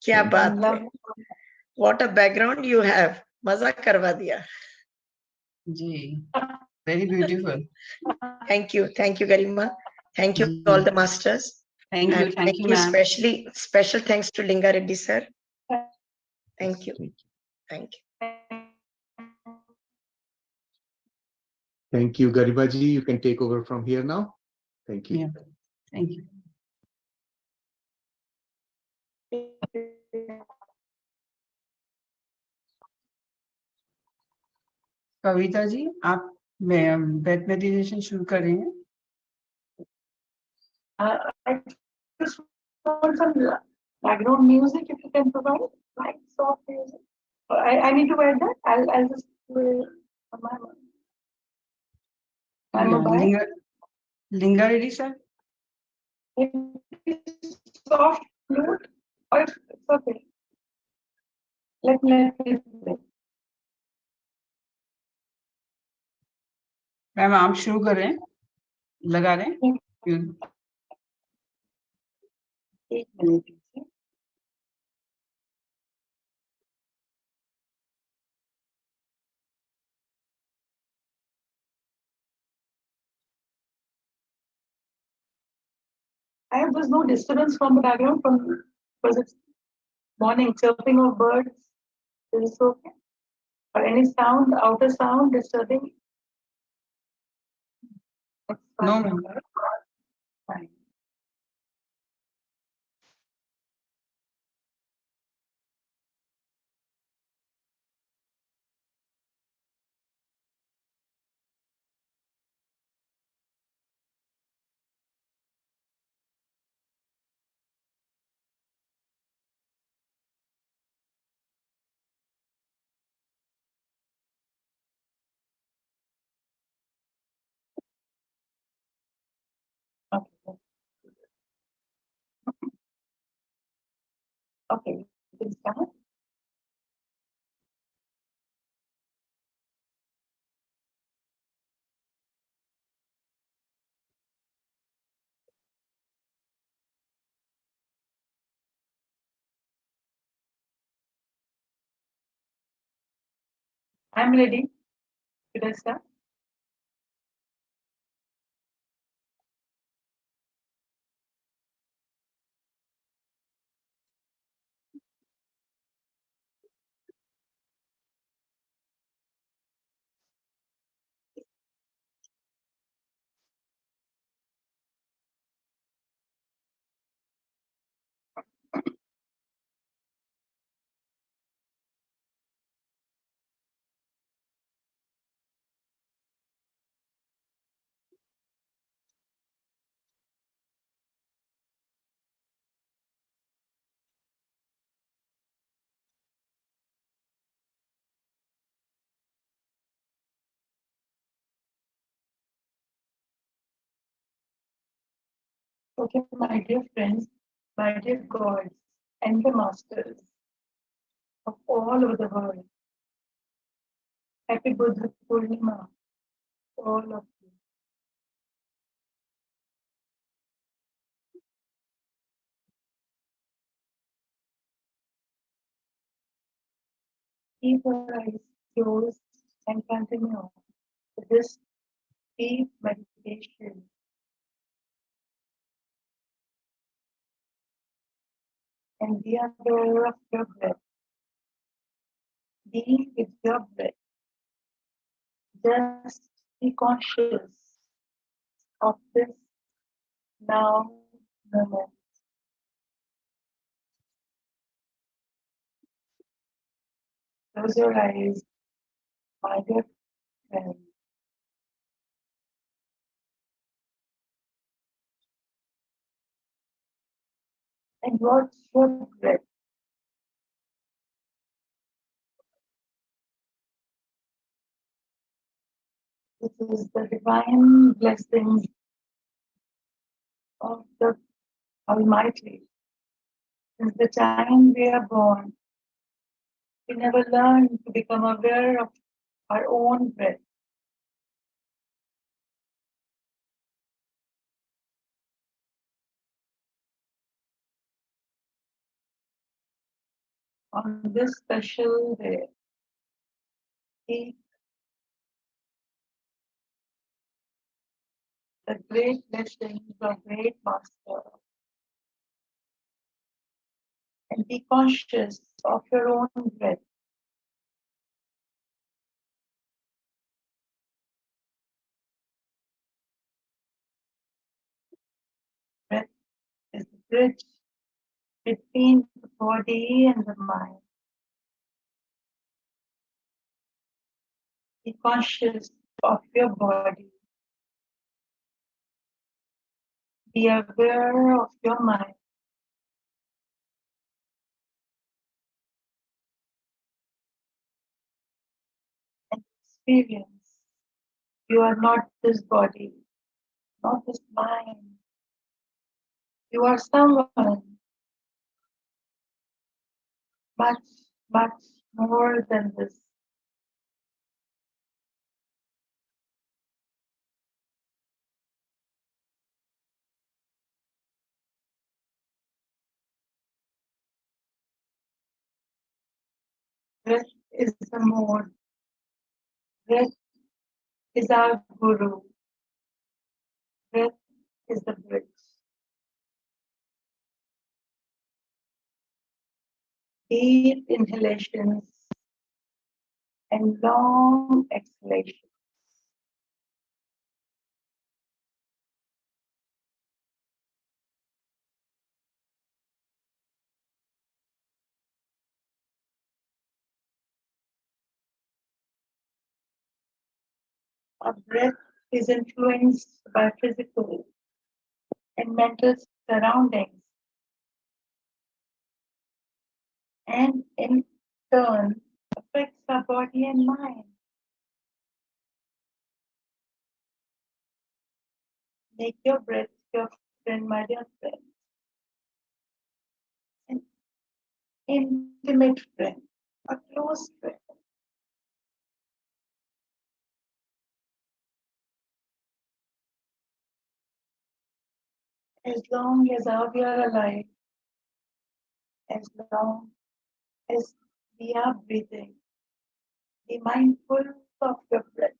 क्या बात है, what a background you have, मजा करवा दिया। जी, very beautiful. Thank you, Garima. Thank you all the masters. Thank you, Thank you, ma'am. special thanks to Linga Reddy sir. Thank you. Thank you, Gariba ji. You can take over from here now. Thank you. Yeah. Thank you. Kavita ji, आप breath meditation शुरू कर रहे हैं। I just want some background music if you can provide, like soft music. I need to wear that. I'll just do it on my mobile. Linga Reddy sir, Soft flute, or it's okay. Let me. Ma'am आप शुरू कर रहे हैं, लगा रहे हैं। एक minute. I have there's no disturbance from the background because it's morning chirping of birds. Is this okay? Or any sound, outer sound disturbing? No, ma'am. Fine. Okay, please start. I'm ready. Should I start? Okay, my dear friends, my dear gods, and the masters of all over the world. Happy Buddha Purnima to all of you. Keep your eyes closed and continue with this deep meditation. And be aware of your breath. Be with your breath. Just be conscious of this now moment. Close your eyes, my dear friend. And watch your breath. This is the divine blessings of the Almighty. Since the time we are born, we never learn to become aware of our own breath. On this special day, seek the great blessings of Great Master and be conscious of your own breath. Breath is the bridge between the body and the mind. Be conscious of your body. Be aware of your mind. And experience you are not this body, not this mind. You are someone much, much more than this. Breath is the mode. Breath is our guru. Breath is the bridge. Deep inhalations and long exhalations. Our breath is influenced by physical and mental surroundings, and in turn affects our body and mind. Make your breath your friend, my dear friend, an intimate friend, a close friend. As long as we are alive, as long as we are breathing, Be mindful of your breath.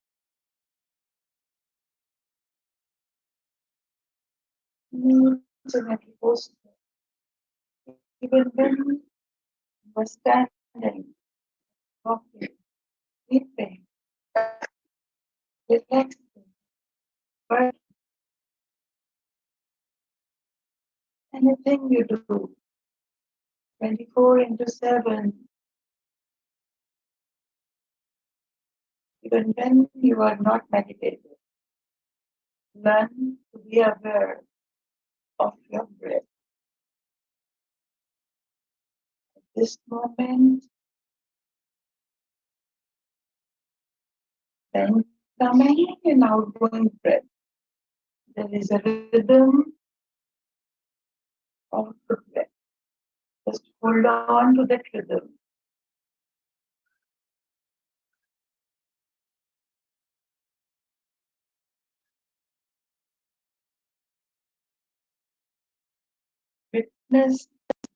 Each and every posture, even when you are standing, walking, sleeping, relaxing, working, anything you do, 24/7, even when you are not meditating, learn to be aware of your breath. At this moment, the incoming and outgoing breath, there is a rhythm of the breath. Just hold on to that rhythm. Witness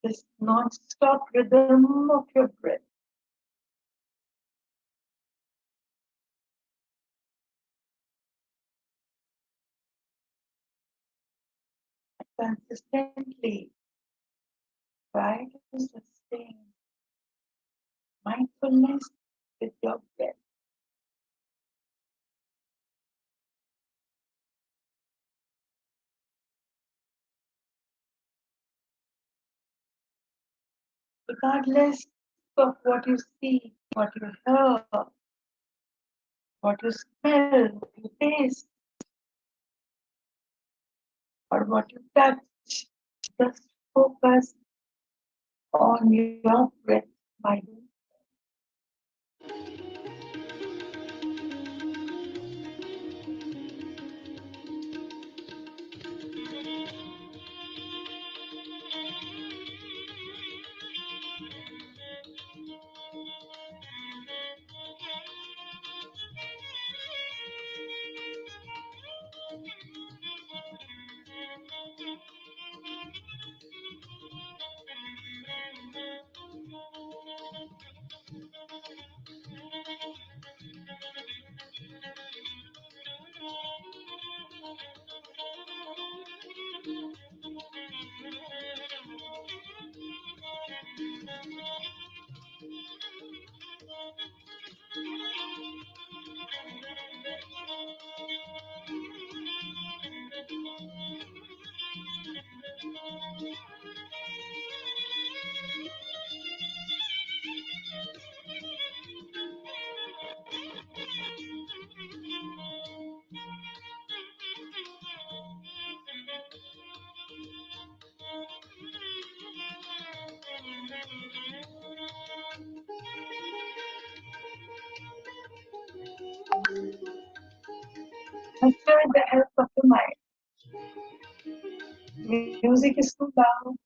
this non-stop rhythm of your breath. Consistently try to sustain mindfulness with your breath. Regardless of what you see, what you hear, what you smell, what you taste, or what you touch, just focus on your breath by doing. Master the help of the mind. Music is too loud.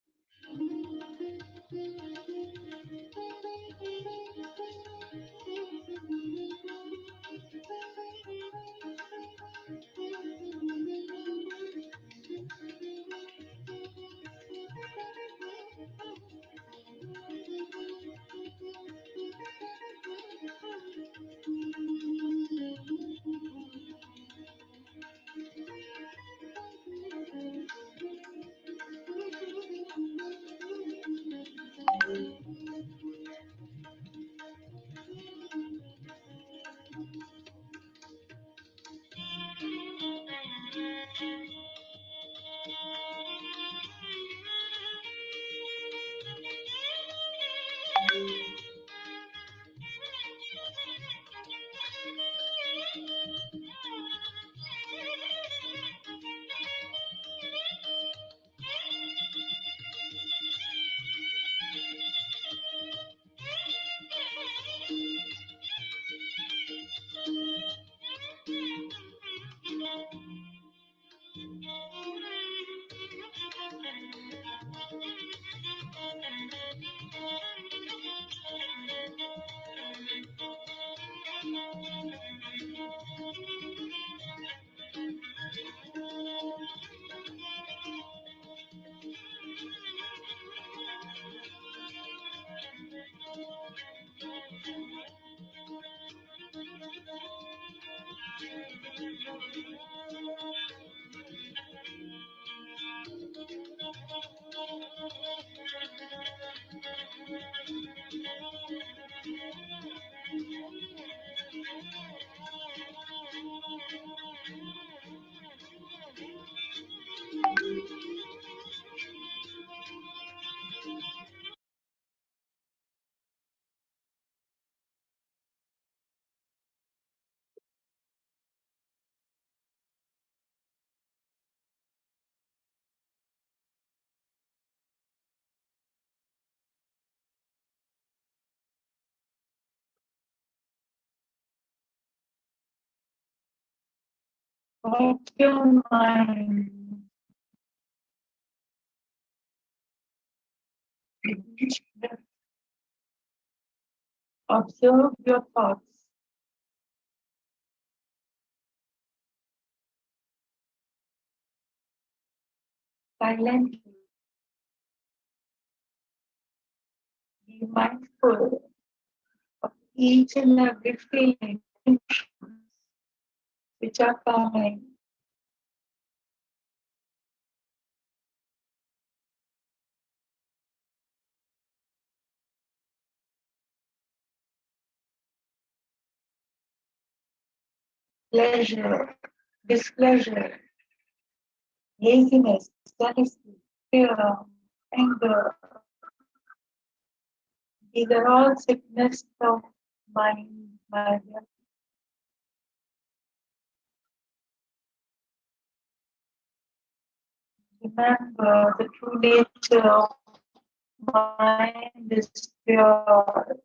Watch your mind. With each breath, observe your thoughts. Silently, be mindful of each and every feeling which are coming. Pleasure, displeasure, laziness, jealousy, fear, anger. These are all sickness of mind, my dear. Remember, the true nature of mind is pure.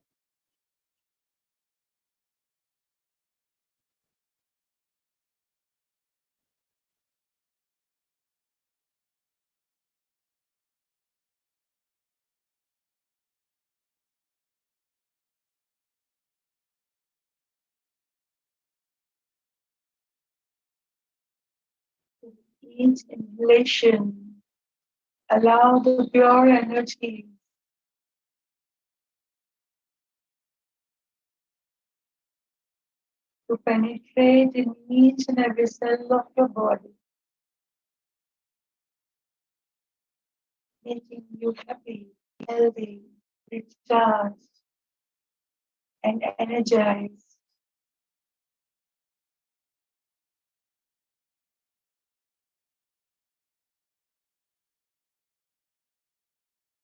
Each inhalation, allow the pure energy to penetrate in each and every cell of your body, making you happy, healthy, recharged, and energized.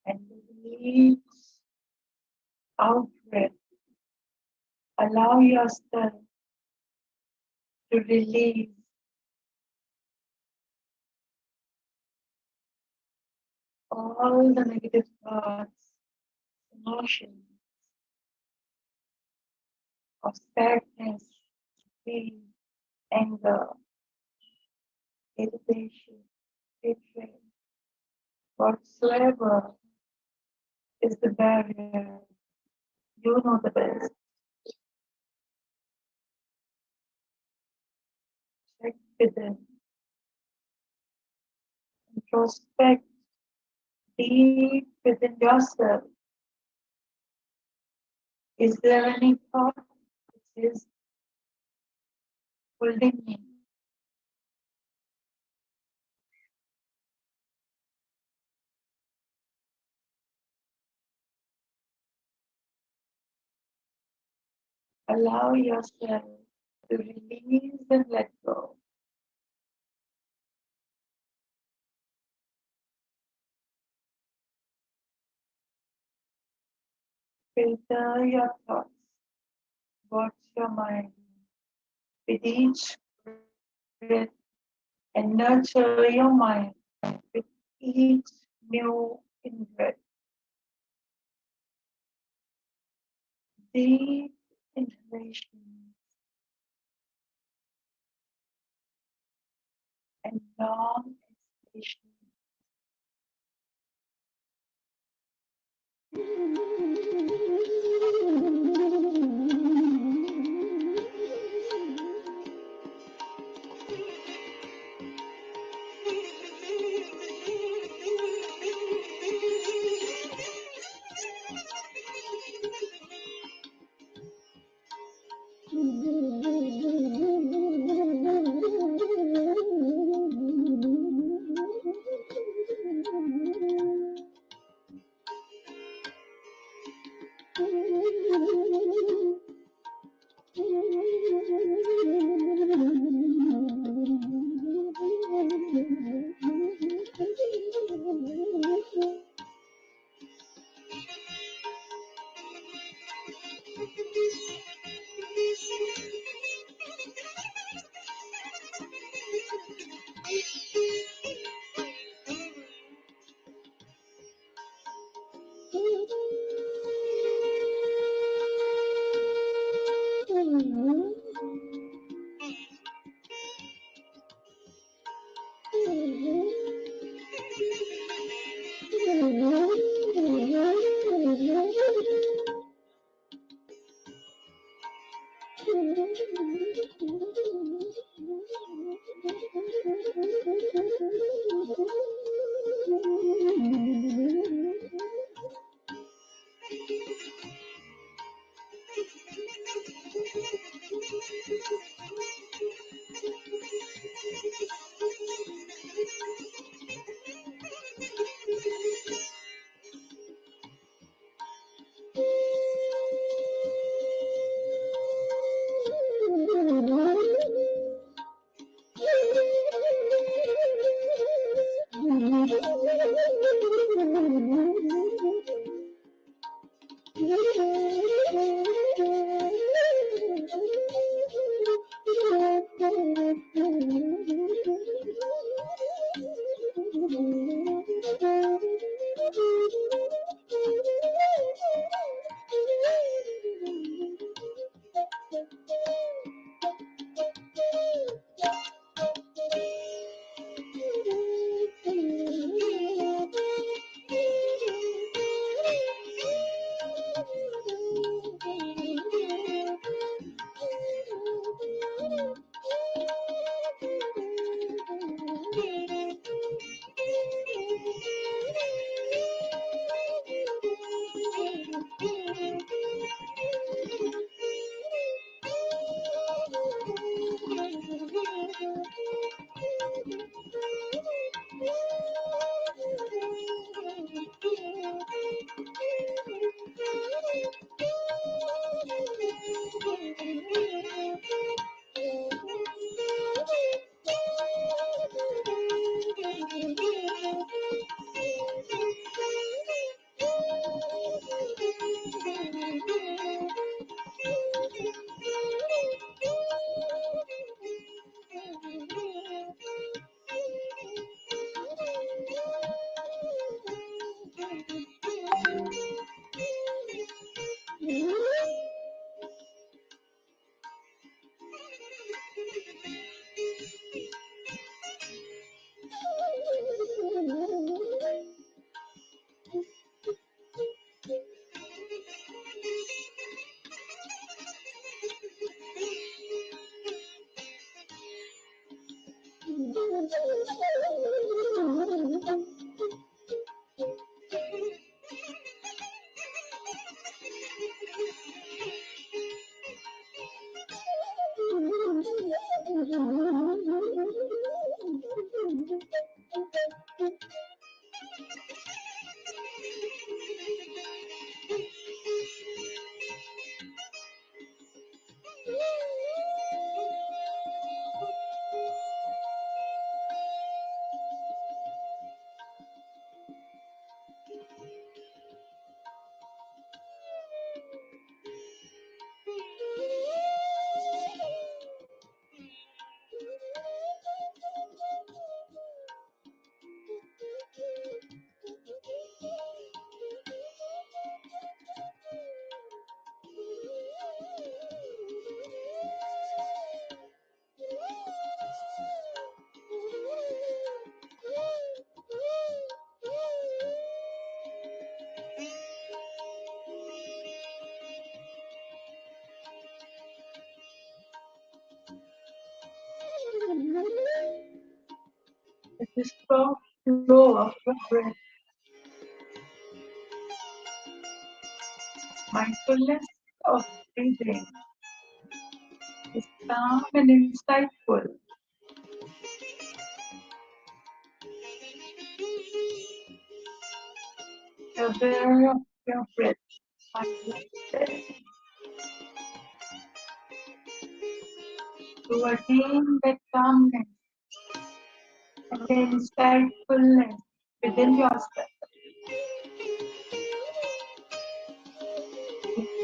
And release out breath. Allow yourself to release all the negative thoughts, emotions of sadness, grief, anger, irritation, hatred, whatsoever is the barrier. You know the best. Check within, introspect deep within yourself. Is there any thought which is holding me? Allow yourself to release and let go. Filter your thoughts, watch your mind with each breath and nurture your mind with each new in-breath. Deep inhalation and long exhalation. The soft flow of your breath, mindfulness of breathing is calm and insightful. You're aware of your breath, mindfulness to attain that calmness and the insightfulness within yourself.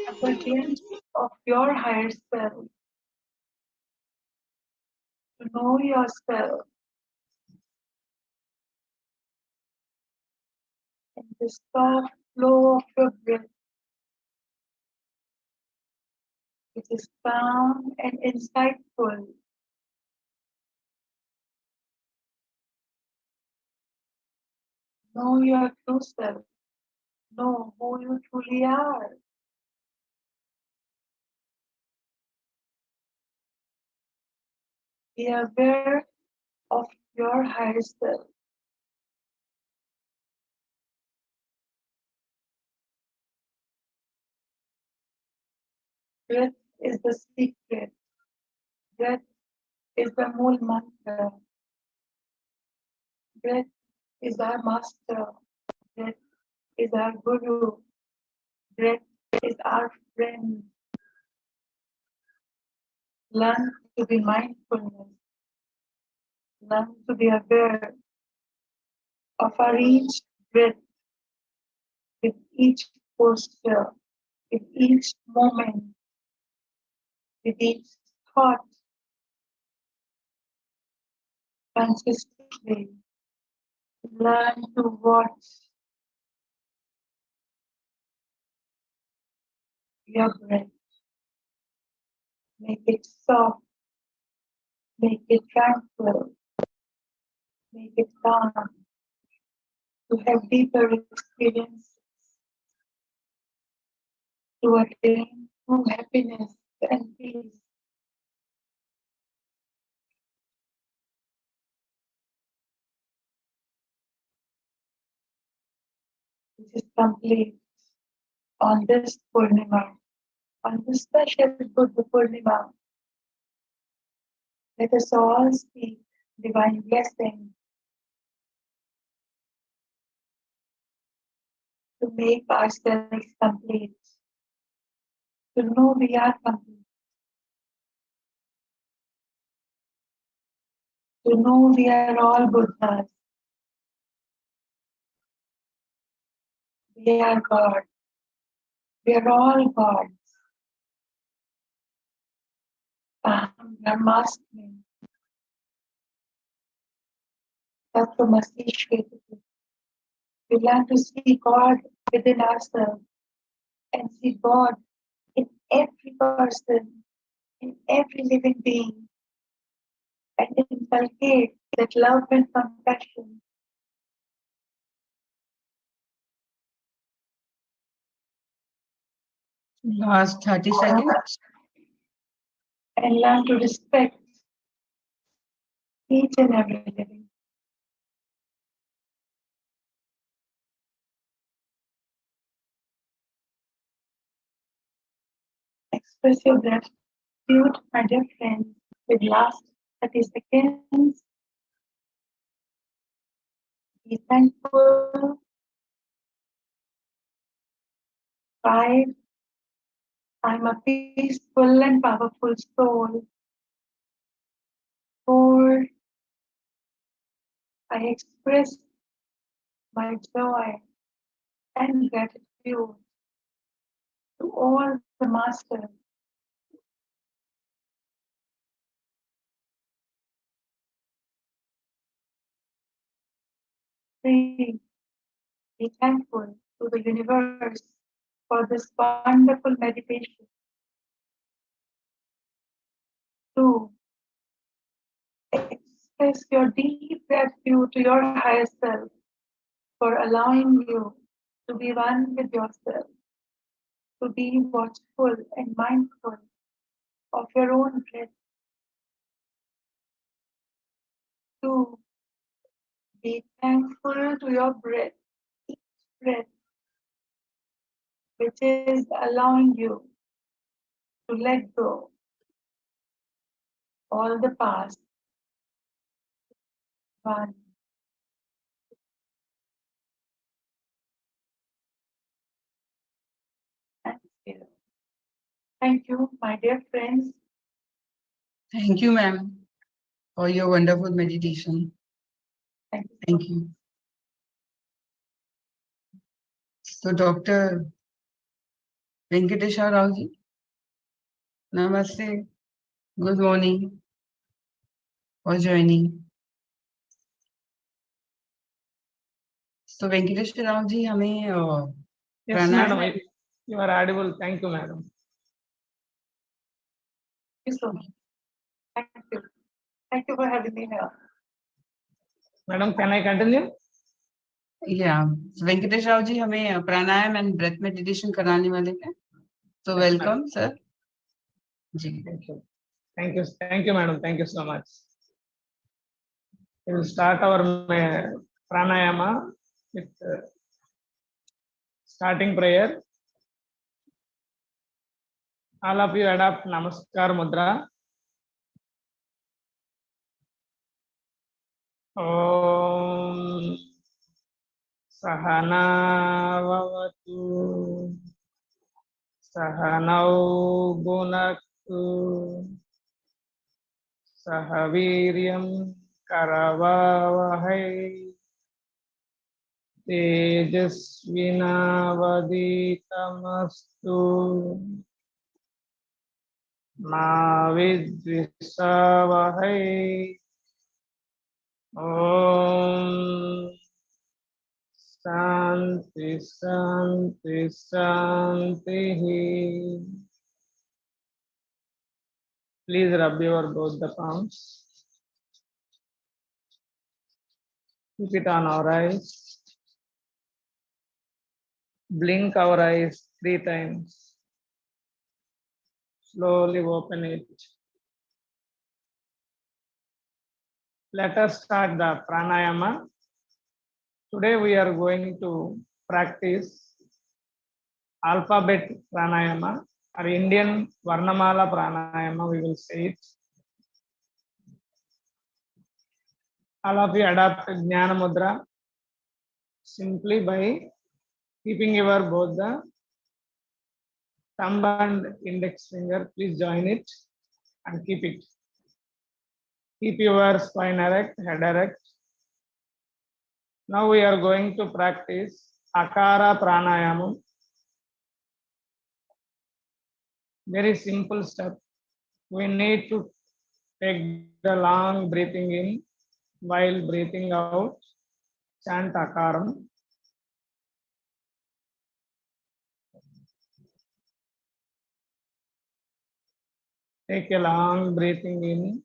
Have a glimpse of your higher self, to know yourself in the soft flow of your breath. It is calm and insightful. Know your true self. Know who you truly are. Be aware of your higher self. Breath is the secret. Breath is the Mool Mantra. Breath is our master. Breath is our guru. Breath is our friend. Learn to be mindfulness. Learn to be aware of our each breath, with each posture, with each moment, with each thought, consistently. Learn to watch your breath. Make it soft, make it tranquil, make it calm, to have deeper experiences, to attain true happiness and peace. This is complete on this Puurnima, on this special Buddha Puurnima. Let us all speak divine blessing to make ourselves complete, to know we are complete, to know we are all Buddhas, we are God, we are all gods. Aham Brahmasmi, Tattvamasi Shvetati. We learn to see God within ourselves and see God in every person, in every living being, and inculcate that love and compassion. Last 30 seconds. And learn to respect each and every living. Express your gratitude, my dear friends, with last 30 seconds. Be thankful. 5. I'm a peaceful and powerful soul. 4. I express my joy and gratitude to all the masters. 3. Be thankful to the universe for this wonderful meditation. 2. Express your deep gratitude to your higher self for allowing you to be one with yourself, to be watchful and mindful of your own breath. 2. Be thankful to your breath, each breath, which is allowing you to let go all the past. 1. And 0. Thank you, my dear friends. Thank you, ma'am, for your wonderful meditation. Thank you. So, Dr. Venkatesha Raoji, namaste. Good morning for joining. So, Venkatesha Raoji, हमें Yes, madam. You are audible. Thank you, madam. Thank you so much. Thank you. Thank you for having me here. Madam, can I continue? Yeah, so Venkatesh Rao ji हमें प्राणायाम and breath meditation कराने वाले हैं. So welcome, sir. Ji. Thank you. Thank you. Thank you, madam. Thank you so much. We will start our pranayama with starting prayer. All of you adopt Namaskar Mudra. Om Sahana Vavatu Sahanau Bhunaktu Sahaviryam Karavavahai Tejasvinavaditamastu Ma Vidvisavahai. Om Shanti Shanti Shanti. Please rub your both the palms. Keep it on our eyes. Blink our eyes 3 times. Slowly open it. Let us start the pranayama. Today we are going to practice alphabet pranayama or Indian Varnamala pranayama, we will say it. All of you adopt Jnana Mudra simply by keeping your both the thumb and index finger. Please join it and keep it. Keep your spine erect, head erect. Now we are going to practice Akara Pranayama. Very simple step. We need to take the long breathing in while breathing out. Chant Akaram. Take a long breathing in.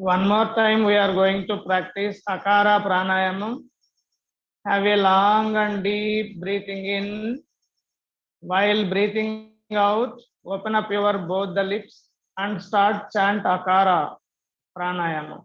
One more time we are going to practice Akara Pranayama. Have a long and deep breathing in. While breathing out, open up your both the lips and start chant Akara Pranayama.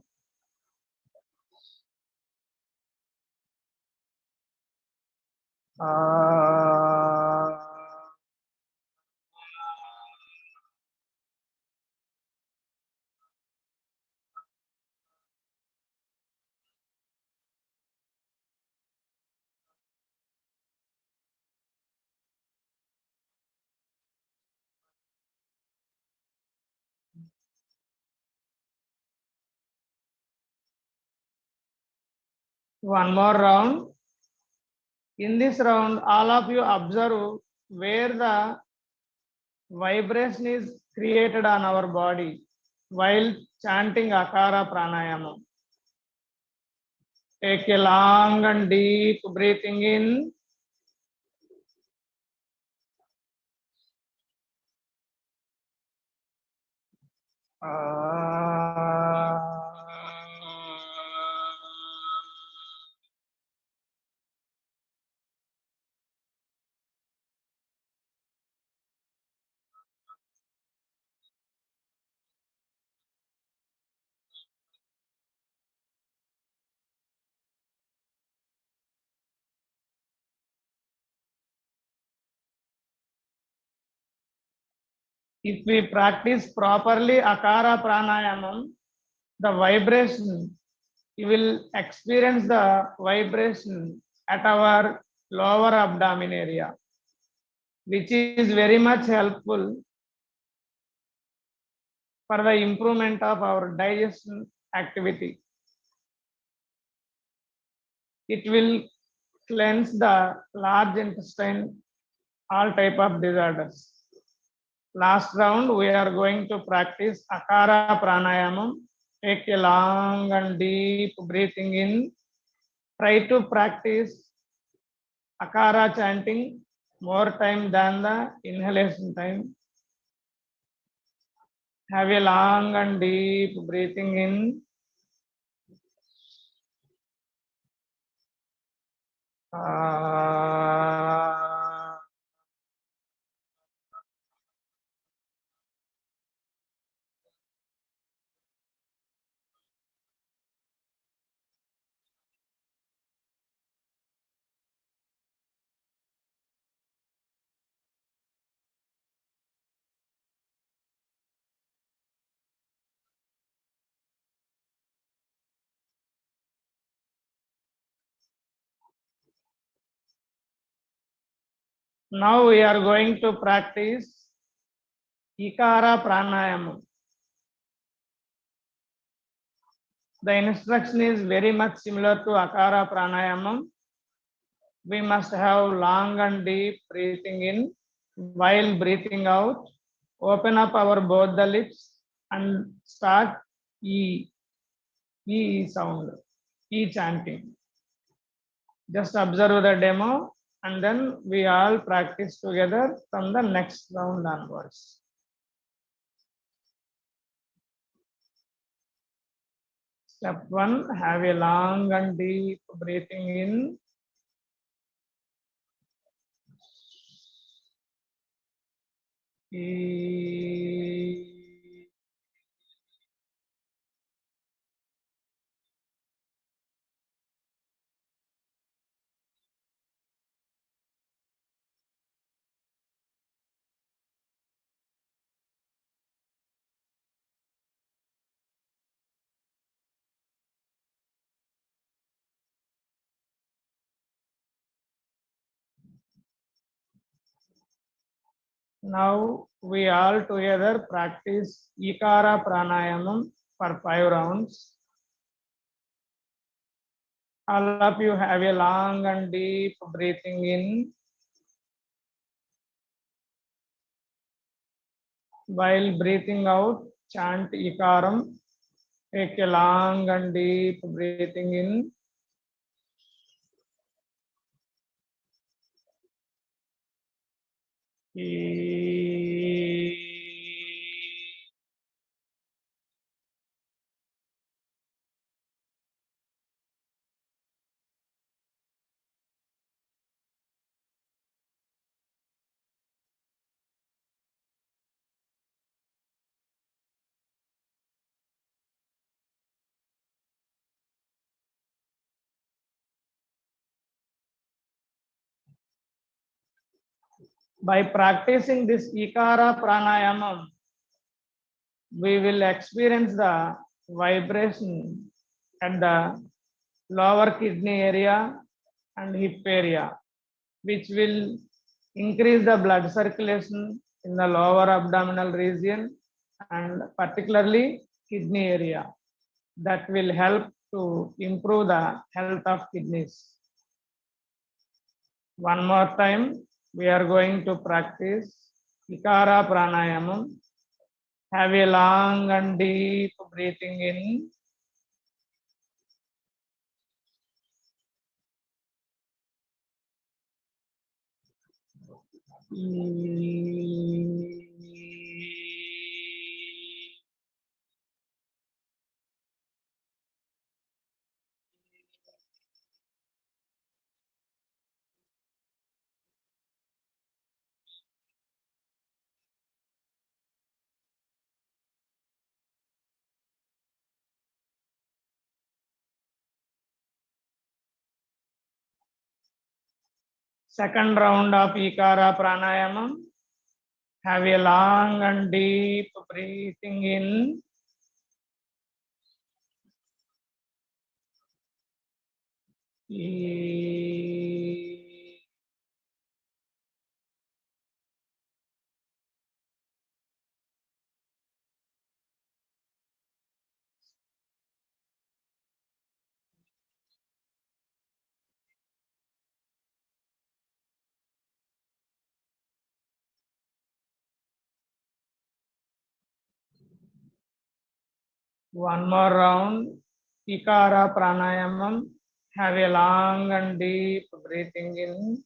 One more round. In this round, all of you observe where the vibration is created on our body while chanting Akara Pranayama. Take a long and deep breathing in. If we practice properly Akara Pranayama, the vibration, you will experience the vibration at our lower abdomen area, which is very much helpful for the improvement of our digestion activity. It will cleanse the large intestine, all type of disorders. Last round, we are going to practice Akara Pranayama. Take a long and deep breathing in. Try to practice Akara chanting more time than the inhalation time. Have a long and deep breathing in. Now we are going to practice Ikara Pranayama. The instruction is very much similar to Akara Pranayama. We must have long and deep breathing in while breathing out. Open up our both the lips and start E sound, E chanting. Just observe the demo and then we all practice together from the next round onwards. Step 1, have a long and deep breathing in. Now we all together practice Ikara Pranayamam for 5 rounds. All of you have a long and deep breathing in. While breathing out, chant Ikaram. Take a long and deep breathing in. By practicing this Ikara Pranayamam, we will experience the vibration at the lower kidney area and hip area, which will increase the blood circulation in the lower abdominal region and particularly kidney area. That will help to improve the health of kidneys. One more time, we are going to practice Ikara Pranayamam. Have a long and deep breathing in. Second round of Ikara Pranayamam. Have a long and deep breathing in. One more round. Ikara pranayamam. Have a long and deep breathing in.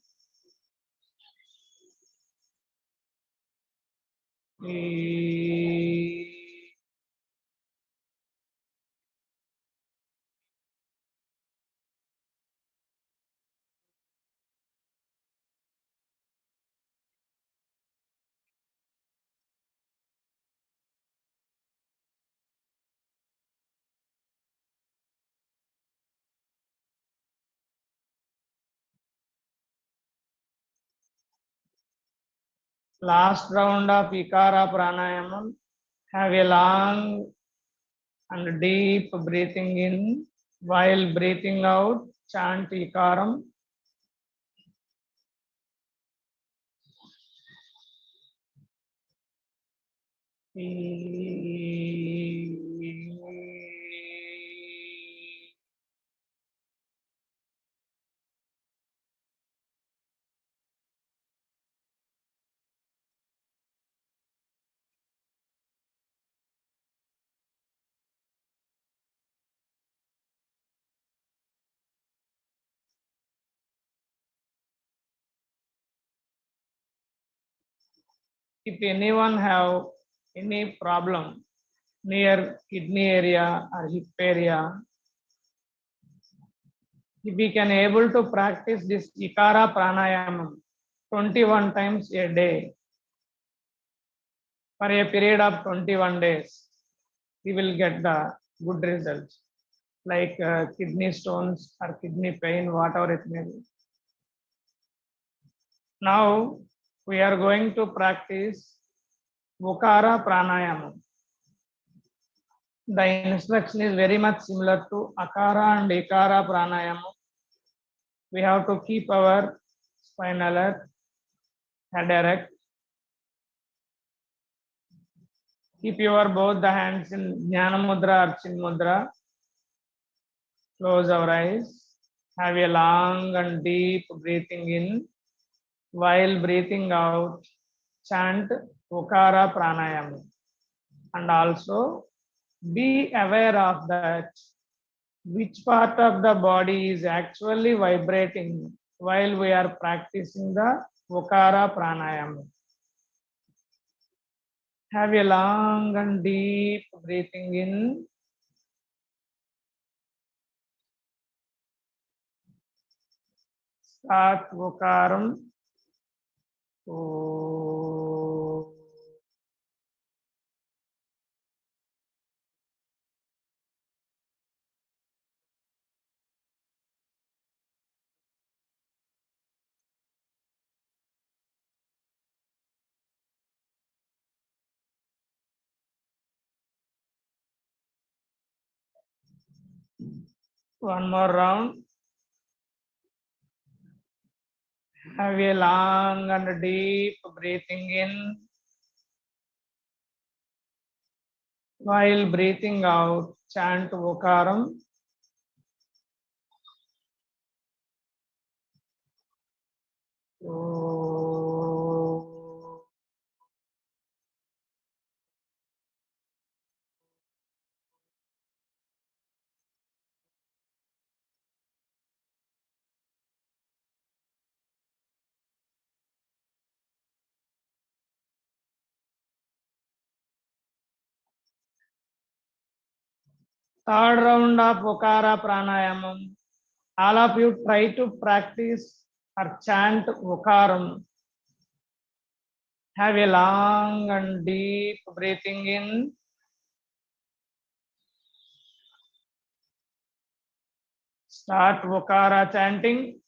Last round of Ikara pranayamam. Have a long and deep breathing in. While breathing out, chant Ikaram. If anyone have any problem near kidney area or hip area, if we can able to practice this Ikara pranayamam 21 times a day for a period of 21 days, we will get the good results like kidney stones or kidney pain, whatever it may be. Now we are going to practice Vukara pranayamam. The instruction is very much similar to Akara and Ikara pranayamam. We have to keep our spine alert, head erect. Keep your both the hands in Jnana Mudra or Chin Mudra. Close our eyes. Have a long and deep breathing in. While breathing out, chant Vukara pranayamam. And also be aware of that which part of the body is actually vibrating while we are practicing the Vukara pranayamam. Have a long and deep breathing in. Start Vukaram. One more round. Have a long and deep breathing in. While breathing out, chant Vokaram. Third round of Vokara pranayamam. All of you try to practice or chant Vokaram. Have a long and deep breathing in. Start Vokara chanting.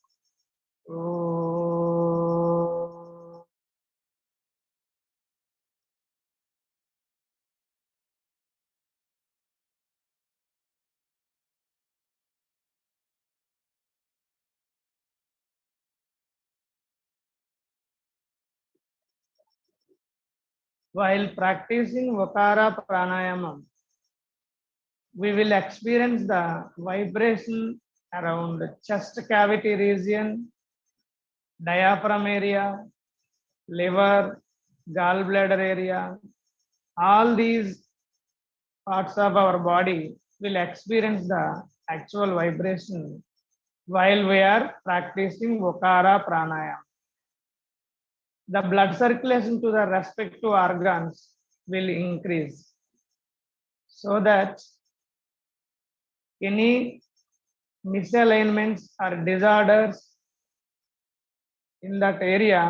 While practicing Vokara pranayamam, we will experience the vibration around the chest cavity region, diaphragm area, liver, gallbladder area. All these parts of our body will experience the actual vibration while we are practicing Vokara Pranayama. The blood circulation to the respective organs will increase so that any misalignments or disorders in that area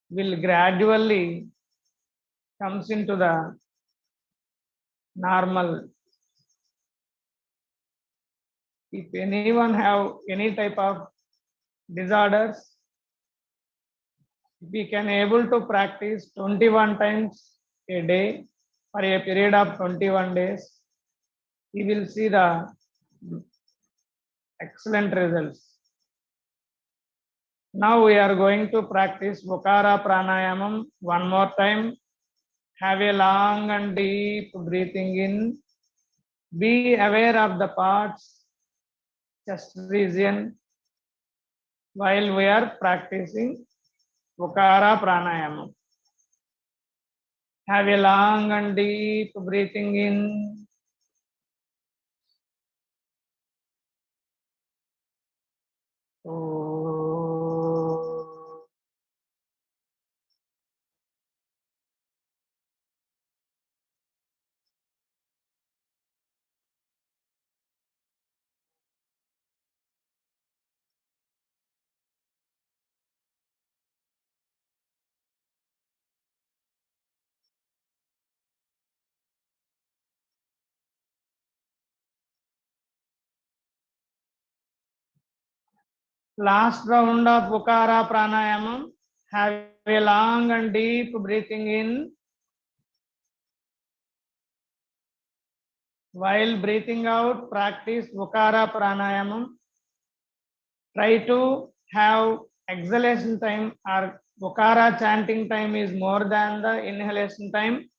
will gradually comes into the normal. If anyone have any type of disorders, we can able to practice 21 times a day for a period of 21 days. We will see the excellent results. Now we are going to practice Vokara Pranayamam one more time. Have a long and deep breathing in. Be aware of the parts, chest region, while we are practicing Vokara Pranayamam. Have a long and deep breathing in. Last round of Vokara Pranayamam. Have a long and deep breathing in. While breathing out, practice Vokara Pranayamam. Try to have exhalation time or Vokara chanting time is more than the inhalation time.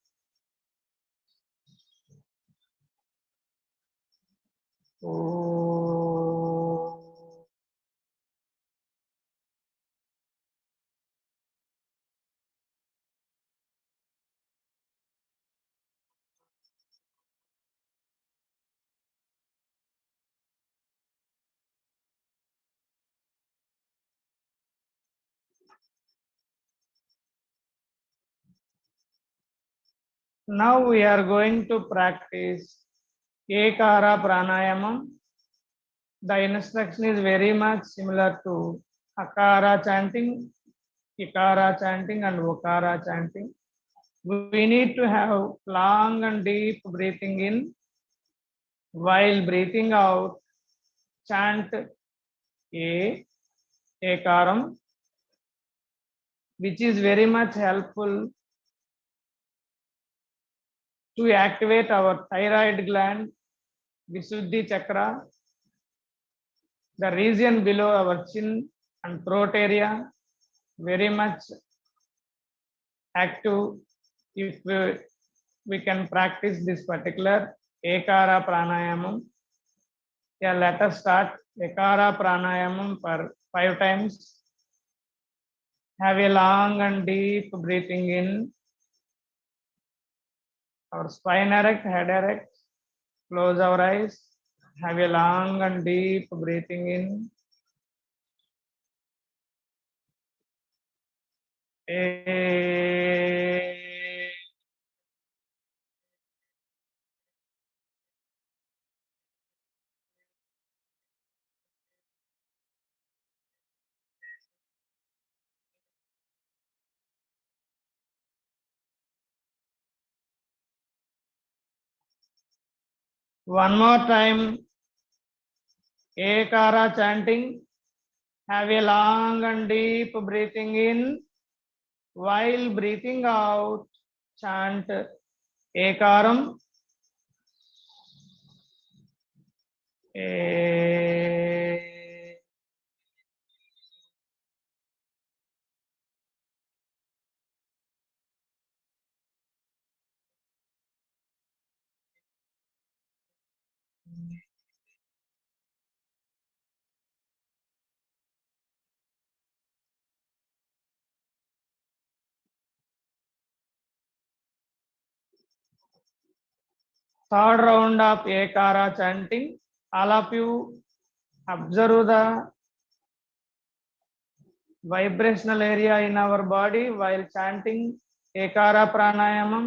Now we are going to practice Ekara Pranayamam. The instruction is very much similar to Akara chanting, Ikara chanting, and Vokara chanting. We need to have long and deep breathing in. While breathing out, chant Ekaram, which is very much helpful to activate our thyroid gland, Visuddhi Chakra, the region below our chin and throat area, very much active. If we can practice this particular Ekara Pranayamam. Yeah, let us start Ekara Pranayamam for 5 times. Have a long and deep breathing in. Our spine erect, head erect. Close our eyes. Have a long and deep breathing in. One more time, Ekara chanting. Have a long and deep breathing in. While breathing out, chant Ekaram. third round of Ekara chanting. All of you observe the vibrational area in our body while chanting Ekara pranayamam.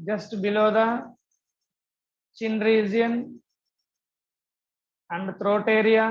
Just below the chin region and throat area.